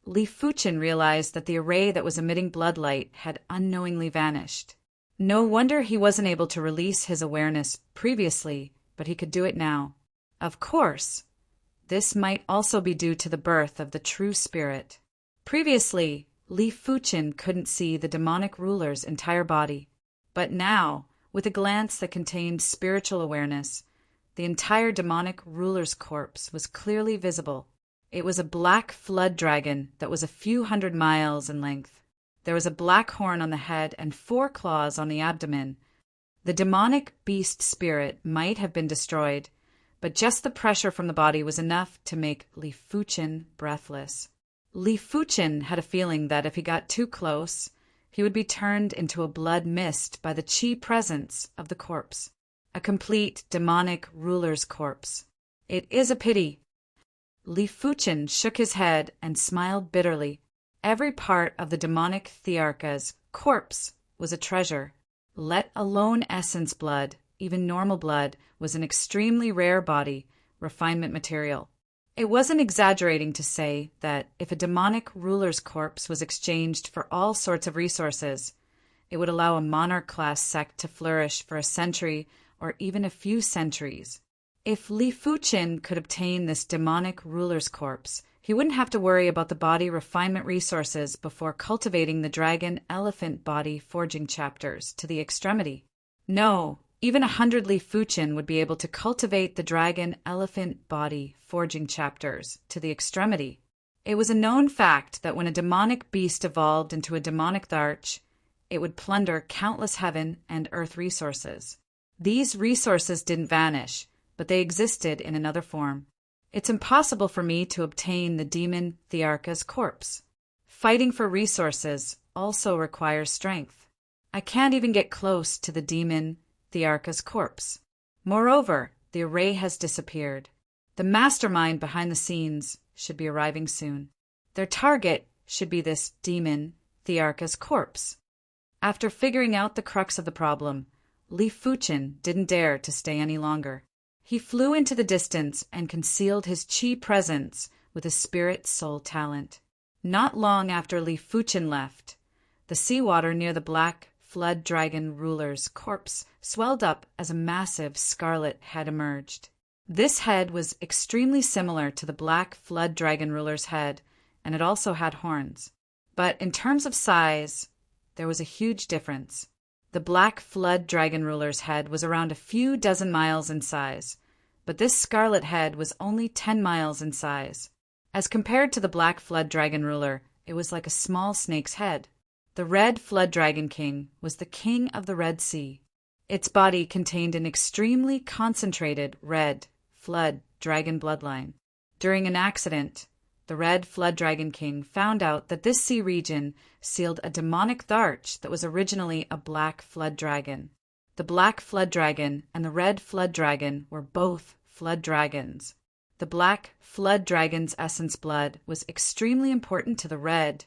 Li Fuchen realized that the array that was emitting bloodlight had unknowingly vanished. No wonder he wasn't able to release his awareness previously, but he could do it now. Of course, This might also be due to the birth of the true spirit. Previously, Li Fuqin couldn't see the demonic ruler's entire body, but now, with a glance that contained spiritual awareness, the entire demonic ruler's corpse was clearly visible. It was a black flood dragon that was a few hundred miles in length. There was a black horn on the head and 4 claws on the abdomen. The demonic beast spirit might have been destroyed, but just the pressure from the body was enough to make Li Fuqin breathless. Li Fuqin had a feeling that if he got too close, he would be turned into a blood mist by the qi presence of the corpse. A complete demonic ruler's corpse. It is a pity. Li Fuqin shook his head and smiled bitterly. Every part of the demonic Thearka's corpse was a treasure. Let alone essence blood, even normal blood, was an extremely rare body, refinement material. It wasn't exaggerating to say that if a demonic ruler's corpse was exchanged for all sorts of resources, it would allow a monarch-class sect to flourish for a century or even a few centuries. If Li Fuqin could obtain this demonic ruler's corpse, he wouldn't have to worry about the body refinement resources before cultivating the dragon elephant body forging chapters to the extremity. No, even 100 Li Fuqin would be able to cultivate the dragon elephant body forging chapters to the extremity. It was a known fact that when a demonic beast evolved into a demonic Tharch, it would plunder countless heaven and earth resources. These resources didn't vanish, but they existed in another form. It's impossible for me to obtain the demon Thearka's corpse. Fighting for resources also requires strength. I can't even get close to the demon Thearka's corpse. Moreover, the array has disappeared. The mastermind behind the scenes should be arriving soon. Their target should be this demon Thearka's corpse. After figuring out the crux of the problem, Li Fuqin didn't dare to stay any longer. He flew into the distance and concealed his qi presence with his spirit soul talent. Not long after Li Fuqin left, the seawater near the black flood dragon ruler's corpse swelled up as a massive scarlet head emerged. This head was extremely similar to the black flood dragon ruler's head, and it also had horns. But in terms of size, there was a huge difference. The black flood dragon ruler's head was around a few dozen miles in size, but this scarlet head was only 10 miles in size. As compared to the black flood dragon ruler, it was like a small snake's head. The red flood dragon king was the king of the Red Sea. Its body contained an extremely concentrated red flood dragon bloodline. During an accident, the red flood dragon king found out that this sea region sealed a demonic Tharch that was originally a black flood dragon. The black flood dragon and the red flood dragon were both flood dragons. The black flood dragon's essence blood was extremely important to the red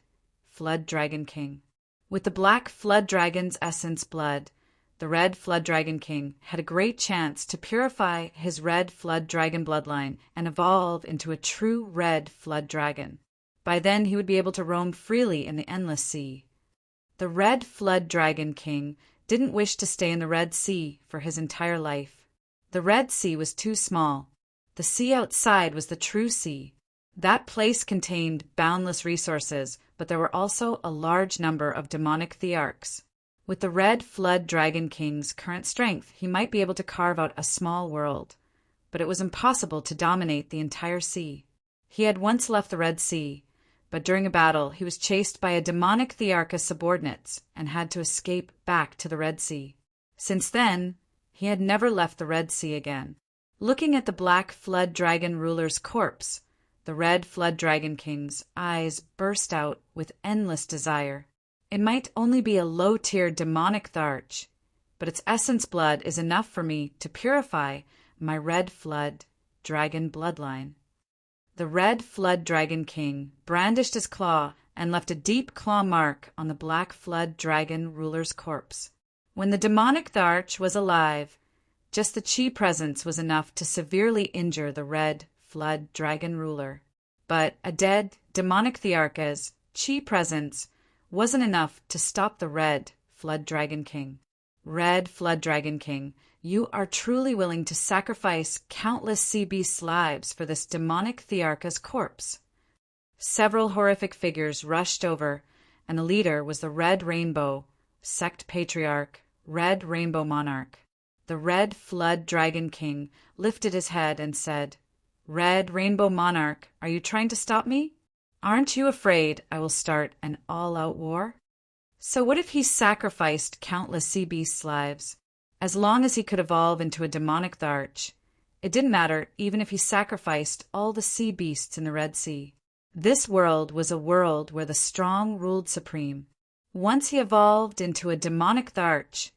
flood dragon king. With the black flood dragon's essence blood, the red flood dragon king had a great chance to purify his red flood dragon bloodline and evolve into a true red flood dragon. By then he would be able to roam freely in the endless sea. The red flood dragon king didn't wish to stay in the Red Sea for his entire life. The Red Sea was too small. The sea outside was the true sea. That place contained boundless resources, but there were also a large number of demonic Thearchs. With the red flood dragon king's current strength, he might be able to carve out a small world, but it was impossible to dominate the entire sea. He had once left the Red Sea, but during a battle he was chased by a demonic Thearcha subordinates and had to escape back to the Red Sea. Since then, he had never left the Red Sea again. Looking at the black flood dragon ruler's corpse, the red flood dragon king's eyes burst out with endless desire. It might only be a low-tier demonic Tharch, but its essence blood is enough for me to purify my red flood dragon bloodline. The red flood dragon king brandished his claw and left a deep claw mark on the black flood dragon ruler's corpse. When the demonic Tharch was alive, just the chi presence was enough to severely injure the red flood dragon ruler. But a dead demonic Thearcha's chi presence wasn't enough to stop the red flood dragon king. Red Flood Dragon King, you are truly willing to sacrifice countless sea beasts' lives for this demonic Thearcha's corpse. Several horrific figures rushed over, and the leader was the Red Rainbow, Sect Patriarch, Red Rainbow Monarch. The Red Flood Dragon King lifted his head and said, "Red Rainbow Monarch, are you trying to stop me? Aren't you afraid I will start an all-out war?" So what if he sacrificed countless sea beasts' lives? As long as he could evolve into a demonic Tharch, it didn't matter even if he sacrificed all the sea beasts in the Red Sea. This world was a world where the strong ruled supreme. Once he evolved into a demonic Tharch,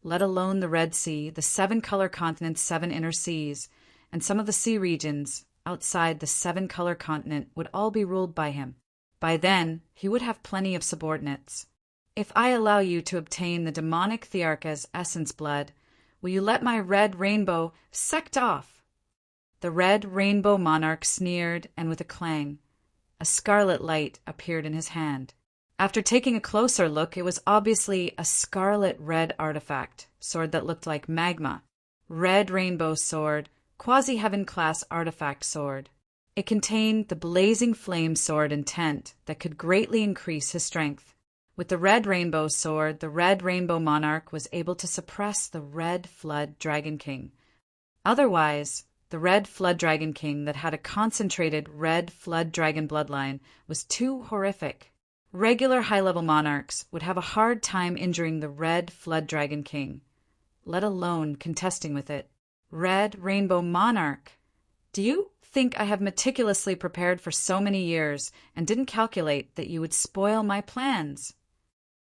let alone the Red Sea, the 7-color continent's 7 inner seas, and some of the sea regions outside the 7-color continent would all be ruled by him. By then, he would have plenty of subordinates. If I allow you to obtain the demonic Thearcha's essence blood, will you let my Red Rainbow sect off? The Red Rainbow Monarch sneered, and with a clang, a scarlet light appeared in his hand. After taking a closer look, it was obviously a scarlet-red artifact, sword that looked like magma. Red Rainbow Sword, Quasi-Heaven class artifact sword. It contained the blazing flame sword intent that could greatly increase his strength. With the Red Rainbow Sword, the Red Rainbow Monarch was able to suppress the Red Flood Dragon King. Otherwise, the Red Flood Dragon King that had a concentrated Red Flood Dragon bloodline was too horrific. Regular high-level monarchs would have a hard time injuring the Red Flood Dragon King, let alone contesting with it. Red Rainbow Monarch, do you think I have meticulously prepared for so many years and didn't calculate that you would spoil my plans?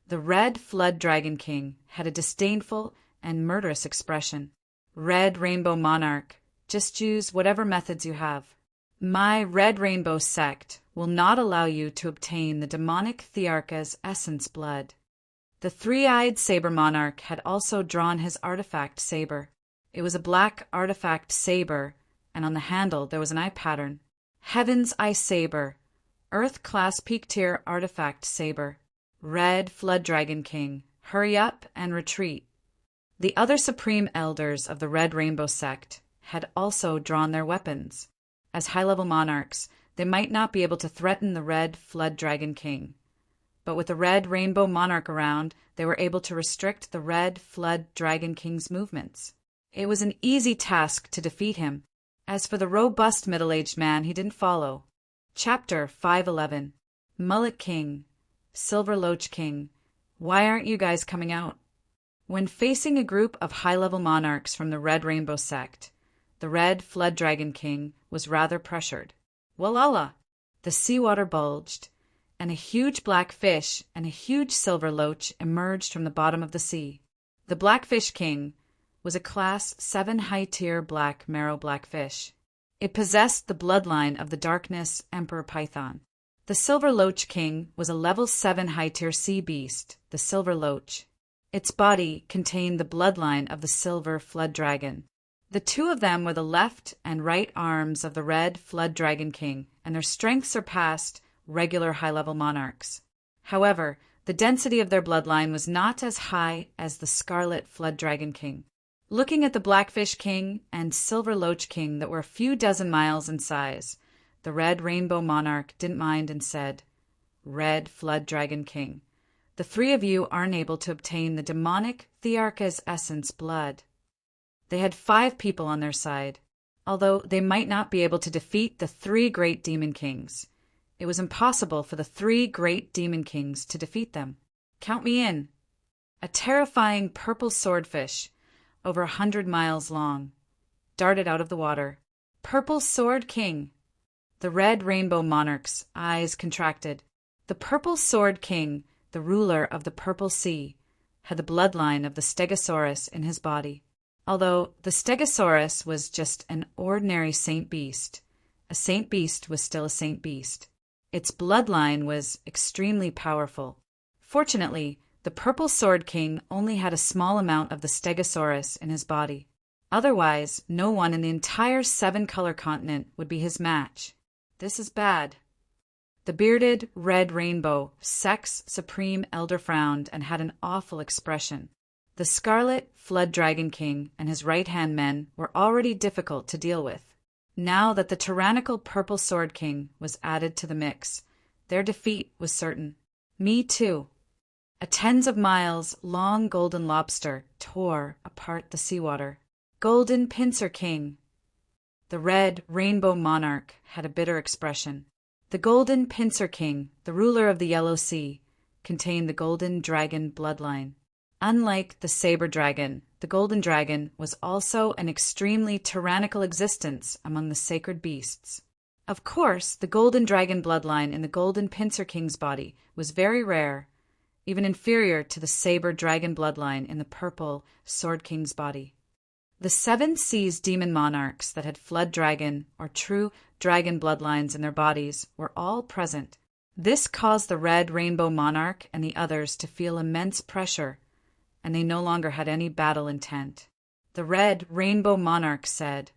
The Red Flood Dragon King had a disdainful and murderous expression. Red Rainbow Monarch, just use whatever methods you have. My Red Rainbow sect will not allow you to obtain the demonic Thearcha's essence blood. The 3-eyed saber monarch had also drawn his artifact saber. It was a black artifact saber, and on the handle there was an eye pattern. Heaven's Eye Saber, Earth-class peak-tier artifact saber. Red Flood Dragon King, hurry up and retreat. The other supreme elders of the Red Rainbow sect had also drawn their weapons. As high-level monarchs, they might not be able to threaten the Red Flood Dragon King. But with the Red Rainbow Monarch around, they were able to restrict the Red Flood Dragon King's movements. It was an easy task to defeat him. As for the robust middle-aged man, he didn't follow. Chapter 511. Mullet King, Silver Loach King, why aren't you guys coming out? When facing a group of high-level monarchs from the Red Rainbow sect, the Red Flood Dragon King was rather pressured. Walala! The seawater bulged, and a huge black fish and a huge silver loach emerged from the bottom of the sea. The Blackfish King was a Class 7 high-tier black marrow blackfish. It possessed the bloodline of the Darkness Emperor Python. The Silver Loach King was a Level 7 high-tier sea beast, the Silver Loach. Its body contained the bloodline of the Silver Flood Dragon. The two of them were the left and right arms of the Red Flood Dragon King, and their strength surpassed regular high-level monarchs. However, the density of their bloodline was not as high as the Scarlet Flood Dragon King. Looking at the Blackfish King and Silver Loach King that were a few dozen miles in size, the Red Rainbow Monarch didn't mind and said, "Red Flood Dragon King, the 3 of you aren't able to obtain the demonic Thearcha's essence blood." They had 5 people on their side. Although they might not be able to defeat the 3 great demon kings, it was impossible for the 3 great demon kings to defeat them. Count me in. A terrifying purple swordfish, over 100 miles long, darted out of the water. Purple Sword King. The Red Rainbow Monarch's eyes contracted. The Purple Sword King, the ruler of the Purple Sea, had the bloodline of the Stegosaurus in his body. Although the Stegosaurus was just an ordinary saint beast, a saint beast was still a saint beast. Its bloodline was extremely powerful. Fortunately, the Purple Sword King only had a small amount of the Stegosaurus in his body. Otherwise, no one in the entire 7-color continent would be his match. This is bad. The bearded Red Rainbow, Sex Supreme Elder frowned and had an awful expression. The Scarlet Flood Dragon King and his right-hand men were already difficult to deal with. Now that the tyrannical Purple Sword King was added to the mix, their defeat was certain. Me too. A tens of miles long golden lobster tore apart the seawater. Golden Pincer King. The red rainbow monarch had a bitter expression. The Golden Pincer King, the ruler of the Yellow Sea, contained the golden dragon bloodline. Unlike the saber dragon, the golden dragon was also an extremely tyrannical existence among the sacred beasts. Of course, the golden dragon bloodline in the Golden Pincer King's body was very rare, even inferior to the saber dragon bloodline in the Purple Sword King's body. The seven seas demon monarchs that had flood dragon or true dragon bloodlines in their bodies were all present. This caused the red rainbow monarch and the others to feel immense pressure, and they no longer had any battle intent. The red rainbow monarch said,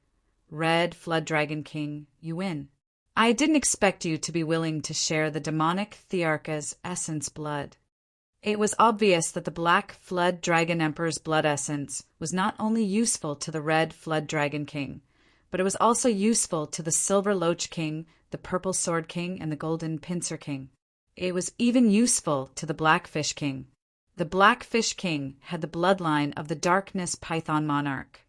"Red Flood Dragon King, you win. I didn't expect you to be willing to share the demonic Thearka's essence blood." It was obvious that the Black Flood Dragon Emperor's blood essence was not only useful to the Red Flood Dragon King, but it was also useful to the Silver Loach King, the Purple Sword King, and the Golden Pincer King. It was even useful to the Blackfish King. The Blackfish King had the bloodline of the Darkness Python Monarch,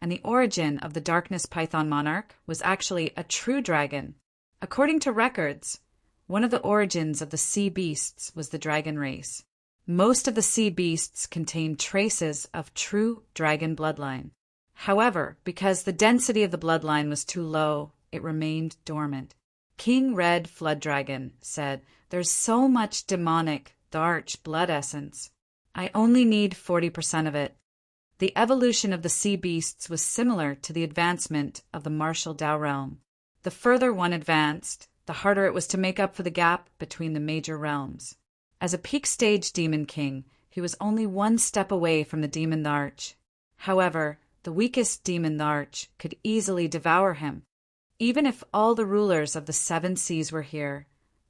and the origin of the Darkness Python Monarch was actually a true dragon. According to records, one of the origins of the sea beasts was the dragon race. Most of the sea beasts contained traces of true dragon bloodline. However, because the density of the bloodline was too low, it remained dormant. King Red Flood Dragon said, "There's so much demonic, dark blood essence. I only need 40% of it." The evolution of the sea beasts was similar to the advancement of the martial Dao realm. The further one advanced, the harder it was to make up for the gap between the major realms. As a peak stage demon king, he was only one step away from the demon Tharch. However, the weakest demon Tharch could easily devour him. Even if all the rulers of the seven seas were here,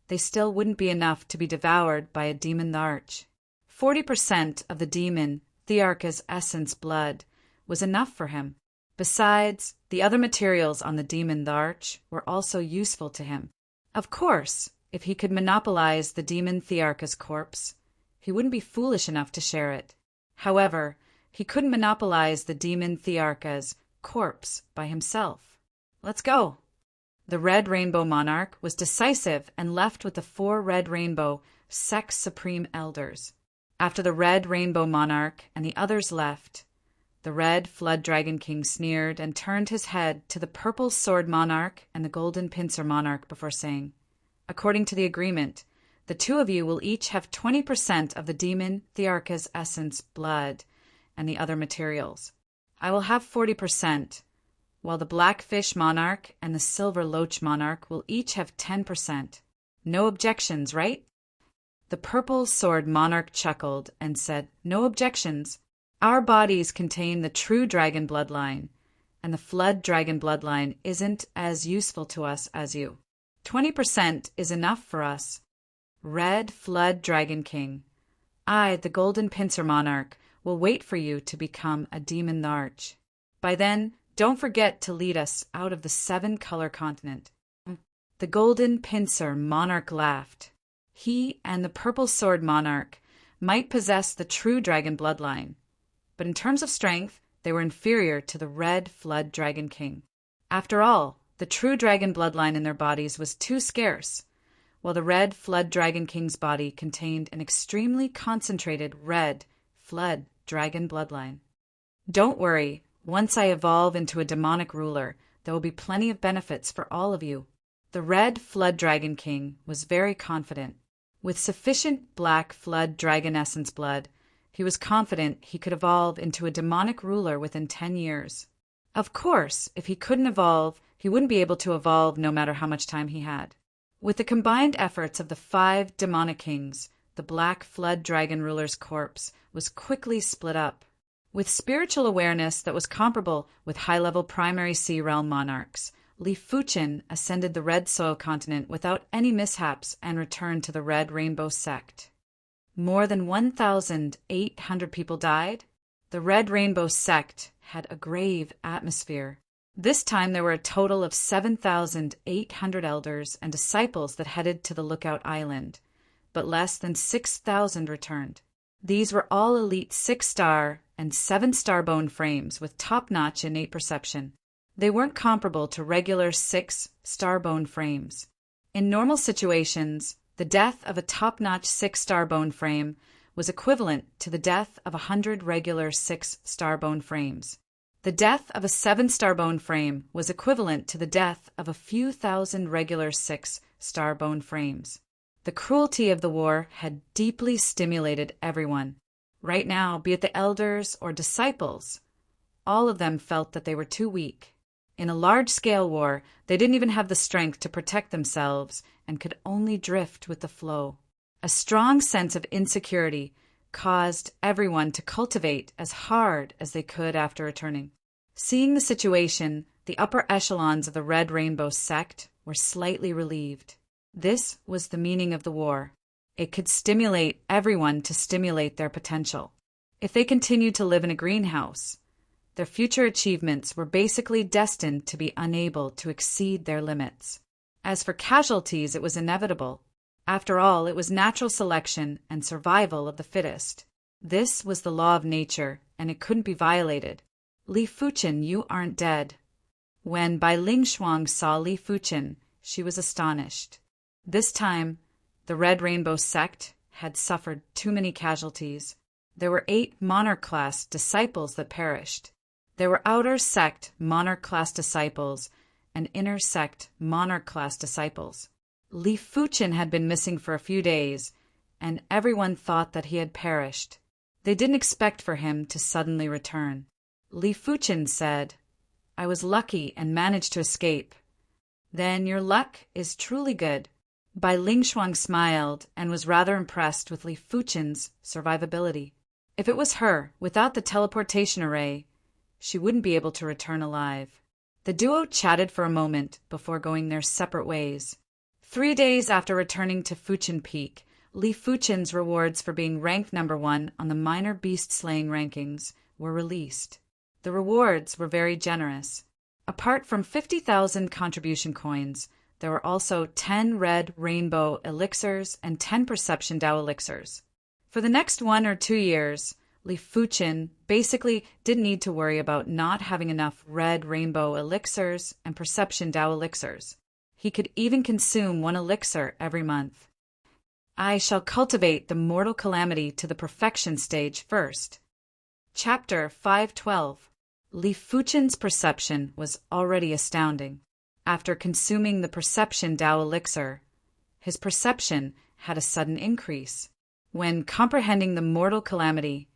they still wouldn't be enough to be devoured by a demon Tharch. 40% of the demon Thearka's essence blood was enough for him. Besides, the other materials on the demon Tharch were also useful to him. Of course, if he could monopolize the demon Thearka's corpse, he wouldn't be foolish enough to share it. However, he couldn't monopolize the demon Thearka's corpse by himself. Let's go. The Red Rainbow Monarch was decisive and left with the 4 Red Rainbow Sex Supreme Elders. After the Red Rainbow Monarch and the others left, the Red Flood Dragon King sneered and turned his head to the Purple Sword Monarch and the Golden Pincer Monarch before saying, "According to the agreement, the 2 of you will each have 20% of the demon Thearka's essence blood and the other materials. I will have 40%, while the Blackfish Monarch and the Silver Loach Monarch will each have 10%. No objections, right?" The Purple Sword Monarch chuckled and said, "No objections. Our bodies contain the true dragon bloodline, and the Flood Dragon bloodline isn't as useful to us as you. 20% is enough for us. Red Flood Dragon King, I, the Golden Pincer Monarch, will wait for you to become a demon Tharch. By then, don't forget to lead us out of the 7-color continent." The Golden Pincer Monarch laughed. He and the Purple Sword Monarch might possess the true dragon bloodline, but in terms of strength, they were inferior to the Red Flood Dragon King. After all, the true dragon bloodline in their bodies was too scarce, while the Red Flood Dragon King's body contained an extremely concentrated Red Flood Dragon bloodline. "Don't worry, once I evolve into a demonic ruler, there will be plenty of benefits for all of you." The Red Flood Dragon King was very confident. With sufficient Black Flood Dragon essence blood, he was confident he could evolve into a demonic ruler within 10 years. Of course, if he couldn't evolve, he wouldn't be able to evolve no matter how much time he had. With the combined efforts of the 5 demonic kings, the Black Flood Dragon ruler's corpse was quickly split up. With spiritual awareness that was comparable with high-level primary sea realm monarchs, Li Fuchen ascended the Red Soil continent without any mishaps and returned to the Red Rainbow sect. More than 1,800 people died, The Red Rainbow sect had a grave atmosphere. This time there were a total of 7,800 elders and disciples that headed to the Lookout Island, but less than 6,000 returned. These were all elite 6-star and 7-star bone frames with top-notch innate perception. They weren't comparable to regular 6-star bone frames. In normal situations, the death of a top-notch 6-star bone frame was equivalent to the death of 100 regular 6-star bone frames. The death of a 7-star bone frame was equivalent to the death of a few thousand regular 6-star bone frames. The cruelty of the war had deeply stimulated everyone. Right now, be it the elders or disciples, all of them felt that they were too weak. In a large-scale war, they didn't even have the strength to protect themselves and could only drift with the flow. A strong sense of insecurity caused everyone to cultivate as hard as they could after returning. Seeing the situation, the upper echelons of the Red Rainbow sect were slightly relieved. This was the meaning of the war. It could stimulate everyone to stimulate their potential. If they continued to live in a greenhouse, their future achievements were basically destined to be unable to exceed their limits. As for casualties, it was inevitable. After all, it was natural selection and survival of the fittest. This was the law of nature, and it couldn't be violated. Li Fuchen, you aren't dead. When Bai Ling Shuang saw Li Fuchen, she was astonished. This time, the Red Rainbow sect had suffered too many casualties. There were 8 monarch-class disciples that perished. There were outer sect monarch-class disciples and inner sect monarch-class disciples. Li Fuchen had been missing for a few days, and everyone thought that he had perished. They didn't expect for him to suddenly return. Li Fuchen said, "I was lucky and managed to escape." "Then your luck is truly good." Bai Ling Shuang smiled and was rather impressed with Li Fuchen's survivability. If it was her, without the teleportation array, she wouldn't be able to return alive. The duo chatted for a moment before going their separate ways. 3 days after returning to Fuchen Peak, Li Fuchen's rewards for being ranked #1 on the minor beast slaying rankings were released. The rewards were very generous. Apart from 50,000 contribution coins, there were also 10 red rainbow elixirs and 10 perception Dao elixirs. For the next 1 or 2 years, Li Fuchen basically didn't need to worry about not having enough red rainbow elixirs and perception Dao elixirs. He could even consume 1 elixir every month. I shall cultivate the mortal calamity to the perfection stage first. Chapter 512. Li Fuchen's perception was already astounding. After consuming the perception Dao elixir, his perception had a sudden increase. When comprehending the mortal calamity,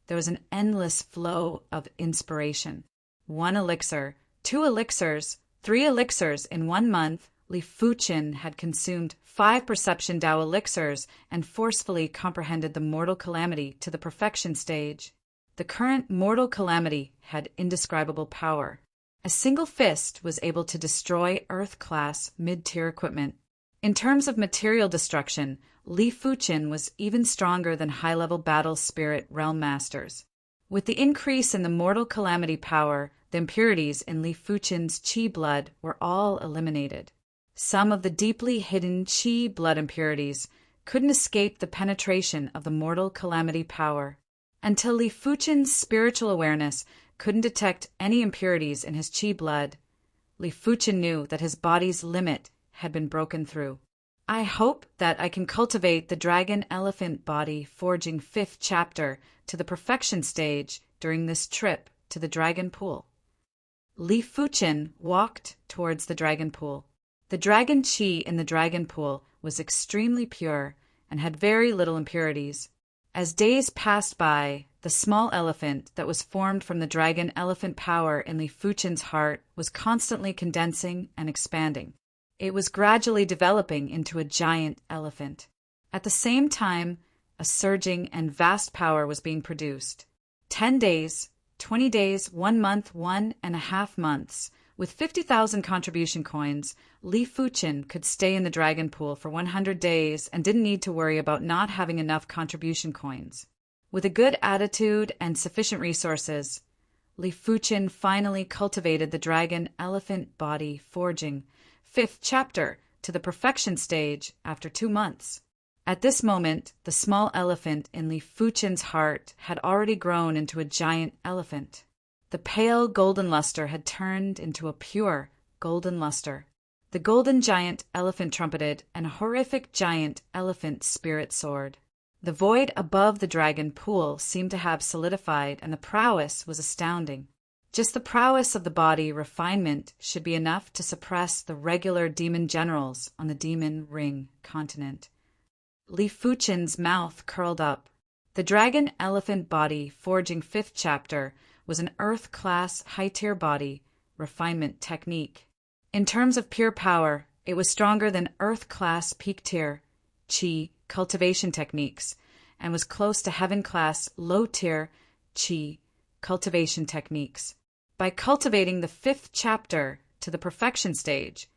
there was an endless flow of inspiration. 1 elixir, 2 elixirs, 3 elixirs in 1 month. Li Fuchen had consumed 5 perception Dao elixirs and forcefully comprehended the mortal calamity to the perfection stage. The current mortal calamity had indescribable power. A single fist was able to destroy Earth-class mid-tier equipment. In terms of material destruction, Li Fuchen was even stronger than high-level battle spirit realm masters. With the increase in the mortal calamity power, the impurities in Li Fuchen's qi blood were all eliminated. Some of the deeply hidden qi blood impurities couldn't escape the penetration of the mortal calamity power. Until Li Fuchen's spiritual awareness couldn't detect any impurities in his qi blood, Li Fuchen knew that his body's limit had been broken through. I hope that I can cultivate the dragon elephant body forging 5th chapter to the perfection stage during this trip to the dragon pool. Li Fuchen walked towards the dragon pool. The dragon qi in the dragon pool was extremely pure and had very little impurities. As days passed by, the small elephant that was formed from the dragon elephant power in Li Fuchen's heart was constantly condensing and expanding. It was gradually developing into a giant elephant. At the same time, a surging and vast power was being produced. 10 days, 20 days, 1 month, 1.5 months. With 50,000 contribution coins, Li Fuchen could stay in the dragon pool for 100 days and didn't need to worry about not having enough contribution coins. With a good attitude and sufficient resources, Li Fuqin finally cultivated the dragon elephant body forging 5th chapter to the perfection stage after 2 months. At this moment, the small elephant in Li Fuqin's heart had already grown into a giant elephant. The pale golden luster had turned into a pure golden luster. The golden giant elephant trumpeted and a horrific giant elephant spirit soared. The void above the dragon pool seemed to have solidified, and the prowess was astounding. Just the prowess of the body refinement should be enough to suppress the regular demon generals on the demon ring continent. Li Fuqin's mouth curled up. The dragon elephant body forging 5th chapter was an Earth-class high-tier body refinement technique. In terms of pure power, it was stronger than Earth-class peak-tier Qi cultivation techniques and was close to Heaven-class low-tier Qi cultivation techniques. By cultivating the 5th chapter to the perfection stage,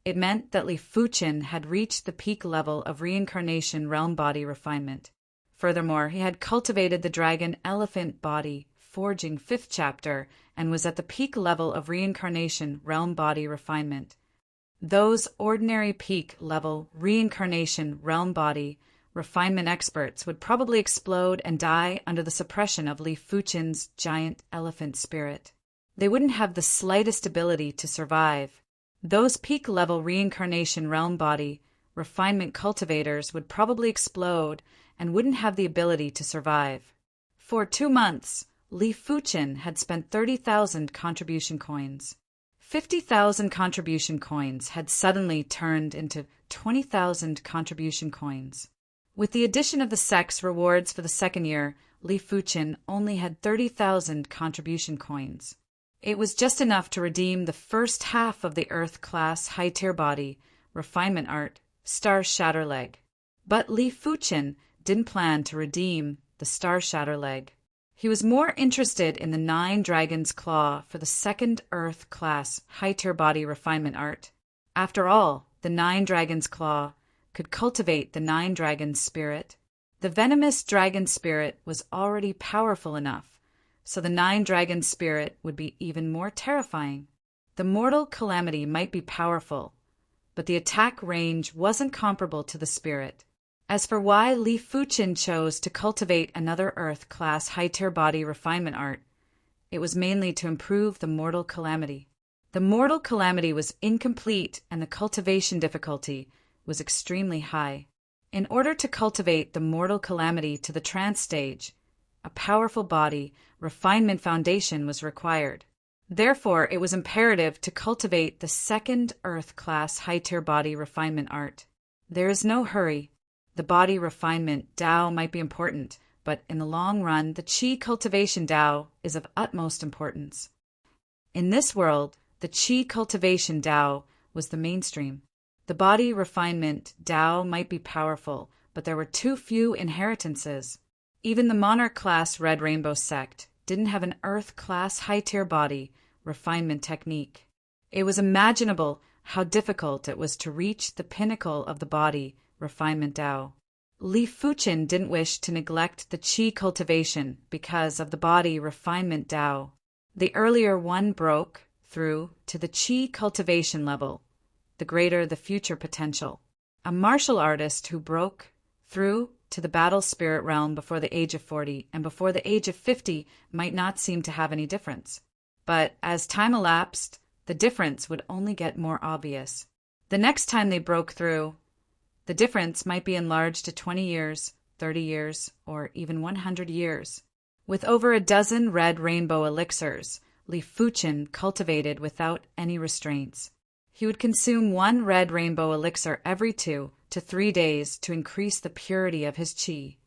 it meant that Li Fuqin had reached the peak level of reincarnation realm body refinement. Furthermore, he had cultivated the dragon elephant body forging 5th chapter and was at the peak level of reincarnation realm body refinement. Those ordinary peak level reincarnation realm body refinement experts would probably explode and die under the suppression of Li Fuqin's giant elephant spirit. They wouldn't have the slightest ability to survive. Those peak level reincarnation realm body refinement cultivators would probably explode and wouldn't have the ability to survive. For 2 months, Li Fuqin had spent 30,000 contribution coins. 50,000 contribution coins had suddenly turned into 20,000 contribution coins. With the addition of the sex rewards for the 2nd year, Li Fuqin only had 30,000 contribution coins. It was just enough to redeem the first half of the Earth-class high-tier body refinement art, Star Shatter Leg. But Li Fuqin didn't plan to redeem the Star Shatter Leg. He was more interested in the 9 Dragon's Claw for the 2nd Earth-class high-tier body refinement art. After all, the 9 Dragon's Claw could cultivate the 9 Dragon's Spirit. The venomous Dragon Spirit was already powerful enough, so the 9 Dragon's Spirit would be even more terrifying. The mortal calamity might be powerful, but the attack range wasn't comparable to the Spirit. As for why Li Fuqin chose to cultivate another Earth-class high-tier body refinement art, it was mainly to improve the mortal calamity. The mortal calamity was incomplete and the cultivation difficulty was extremely high. In order to cultivate the mortal calamity to the trance stage, a powerful body refinement foundation was required. Therefore, it was imperative to cultivate the 2nd Earth-class high-tier body refinement art. There is no hurry. The body refinement Tao might be important, but in the long run, the Qi cultivation Tao is of utmost importance. In this world, the Qi cultivation Tao was the mainstream. The body refinement Tao might be powerful, but there were too few inheritances. Even the monarch-class Red Rainbow sect didn't have an Earth-class high-tier body refinement technique. It was imaginable how difficult it was to reach the pinnacle of the body refinement Tao. Li Fuqin didn't wish to neglect the Qi cultivation because of the body refinement Tao. The earlier one broke through to the Qi cultivation level, the greater the future potential. A martial artist who broke through to the battle spirit realm before the age of 40 and before the age of 50 might not seem to have any difference. But as time elapsed, the difference would only get more obvious. The next time they broke through, the difference might be enlarged to 20 years, 30 years, or even 100 years. With over a dozen red rainbow elixirs, Li Fuqin cultivated without any restraints. He would consume 1 red rainbow elixir every 2 to 3 days to increase the purity of his qi.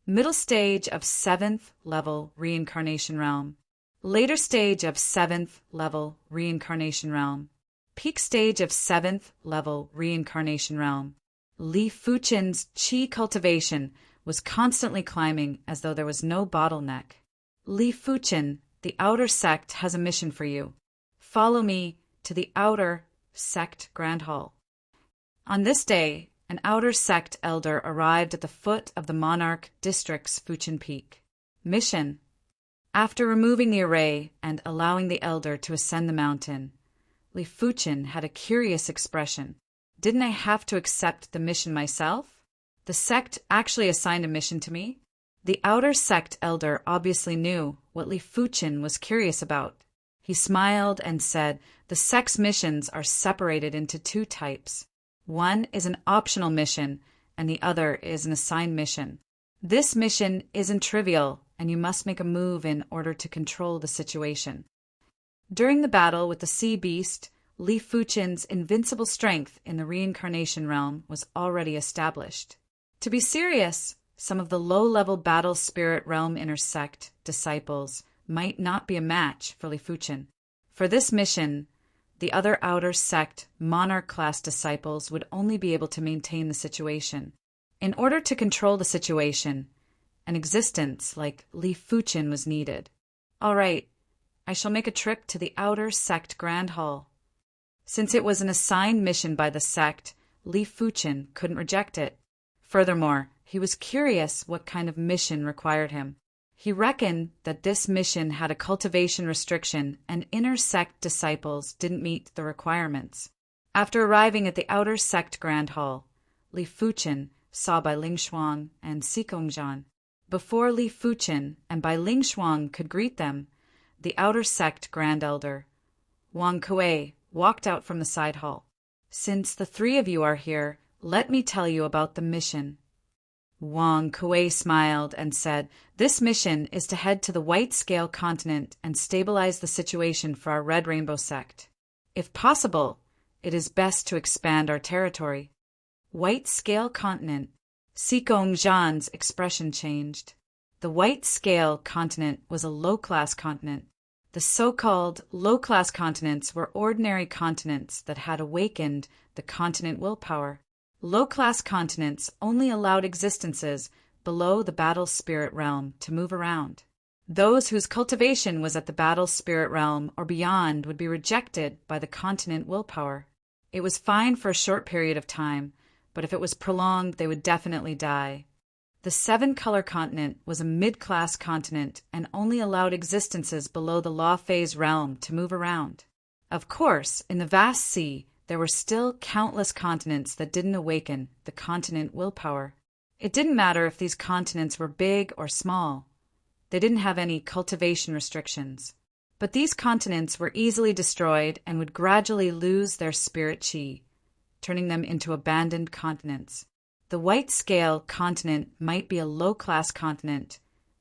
Middle stage of 7th level reincarnation realm. Later stage of 7th level reincarnation realm. Peak stage of 7th level reincarnation realm. Li Fuqin's qi cultivation was constantly climbing as though there was no bottleneck. Li Fuqin, the outer sect has a mission for you. Follow me to the outer sect Grand Hall. On this day, an outer sect elder arrived at the foot of the monarch district's Fuchin Peak. Mission. After removing the array and allowing the elder to ascend the mountain, Li Fuchin had a curious expression. Didn't I have to accept the mission myself? The sect actually assigned a mission to me? The outer sect elder obviously knew what Li Fuchin was curious about. He smiled and said, the sect's missions are separated into two types. One is an optional mission, and the other is an assigned mission. This mission isn't trivial, and you must make a move in order to control the situation. During the battle with the sea beast, Li Fuchin's invincible strength in the reincarnation realm was already established. To be serious, some of the low-level battle spirit realm intersect disciples might not be a match for Li Fuchin. For this mission, the other outer sect monarch-class disciples would only be able to maintain the situation. In order to control the situation, an existence like Li Fuchin was needed. All right, I shall make a trip to the outer sect Grand Hall. Since it was an assigned mission by the sect, Li Fuchin couldn't reject it. Furthermore, he was curious what kind of mission required him. He reckoned that this mission had a cultivation restriction and inner sect disciples didn't meet the requirements. After arriving at the outer sect Grand Hall, Li Fuchin saw Bai Ling Shuang and Xikongzhan. Before Li Fuchin and Bai Ling Shuang could greet them, the outer sect Grand Elder, Wang Kuei, walked out from the side hall. Since the three of you are here, let me tell you about the mission. Wang Kuei smiled and said, this mission is to head to the White Scale Continent and stabilize the situation for our Red Rainbow sect. If possible, it is best to expand our territory. White Scale Continent. Xikong Zhan's expression changed. The White Scale Continent was a low-class continent. The so-called low-class continents were ordinary continents that had awakened the continent willpower. Low-class continents only allowed existences below the battle spirit realm to move around. Those whose cultivation was at the battle spirit realm or beyond would be rejected by the continent willpower. It was fine for a short period of time, but if it was prolonged, they would definitely die. The seven-color continent was a mid-class continent and only allowed existences below the law phase realm to move around. Of course, in the vast sea, there were still countless continents that didn't awaken the continent willpower. It didn't matter if these continents were big or small. They didn't have any cultivation restrictions. But these continents were easily destroyed and would gradually lose their spirit chi, turning them into abandoned continents. The White Scale Continent might be a low-class continent,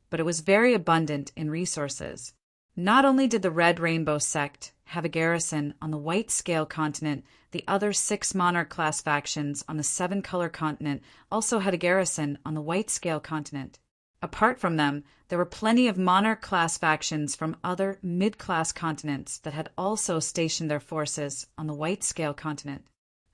but it was very abundant in resources. Not only did the Red Rainbow sect have a garrison on the White Scale Continent, the other 6 monarch-class factions on the 7-color continent also had a garrison on the White Scale Continent. Apart from them, there were plenty of monarch-class factions from other mid-class continents that had also stationed their forces on the White Scale Continent.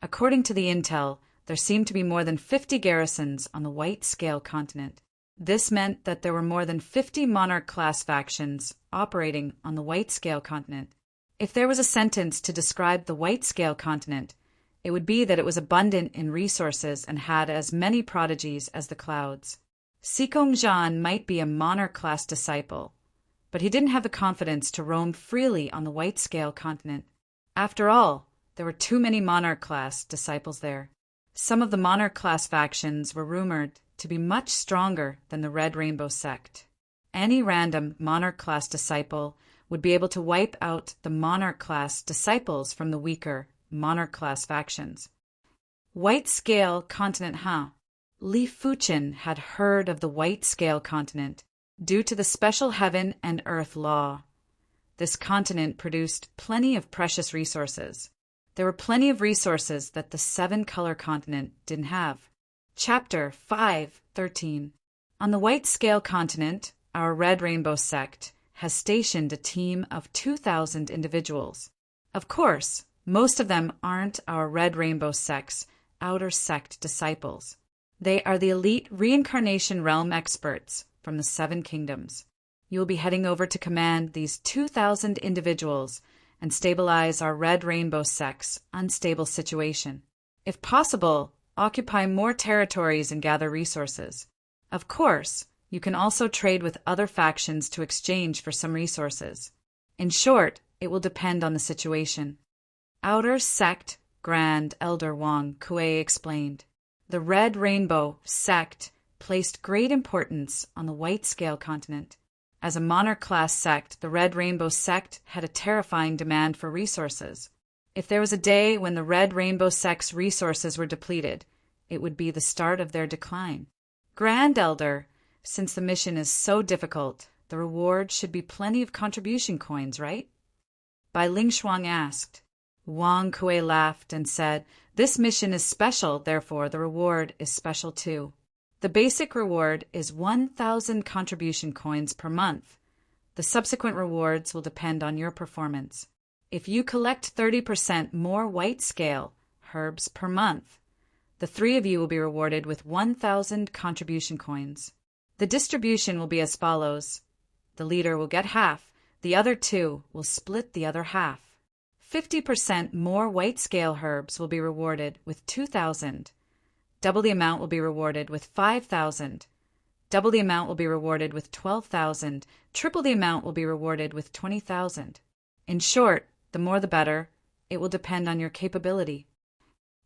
According to the intel, there seemed to be more than 50 garrisons on the White Scale Continent. This meant that there were more than 50 monarch-class factions operating on the White Scale Continent. If there was a sentence to describe the White Scale Continent, it would be that it was abundant in resources and had as many prodigies as the clouds. Xikong Zhan might be a monarch-class disciple, but he didn't have the confidence to roam freely on the White Scale Continent. After all, there were too many monarch-class disciples there. Some of the monarch-class factions were rumored to be much stronger than the Red Rainbow sect. Any random monarch-class disciple would be able to wipe out the monarch-class disciples from the weaker monarch-class factions. White Scale Continent, huh? Li Fuchin had heard of the White Scale Continent due to the special heaven and earth law. This continent produced plenty of precious resources. There were plenty of resources that the 7-color continent didn't have. Chapter 5:13. On the White Scale Continent, our Red Rainbow sect has stationed a team of 2,000 individuals. Of course, most of them aren't our Red Rainbow sect's outer sect disciples. They are the elite reincarnation realm experts from the 7 kingdoms. You will be heading over to command these 2,000 individuals and stabilize our Red Rainbow sect's unstable situation. If possible, occupy more territories and gather resources. Of course, you can also trade with other factions to exchange for some resources. In short, it will depend on the situation. Outer Sect Grand Elder Wang Kuei explained. The Red Rainbow Sect placed great importance on the White Scale Continent. As a monarch-class sect, the Red Rainbow Sect had a terrifying demand for resources. If there was a day when the Red Rainbow Sect's resources were depleted, it would be the start of their decline. Grand Elder, since the mission is so difficult, the reward should be plenty of contribution coins, right? Bai Ling Shuang asked. Wang Kuei laughed and said, "This mission is special, therefore the reward is special too. The basic reward is 1,000 contribution coins per month. The subsequent rewards will depend on your performance. If you collect 30% more white scale herbs per month, the three of you will be rewarded with 1,000 contribution coins. The distribution will be as follows. The leader will get half, the other two will split the other half. 50% more white scale herbs will be rewarded with 2,000. Double the amount will be rewarded with 5,000. Double the amount will be rewarded with 12,000. Triple the amount will be rewarded with 20,000. In short, the more the better. It will depend on your capability."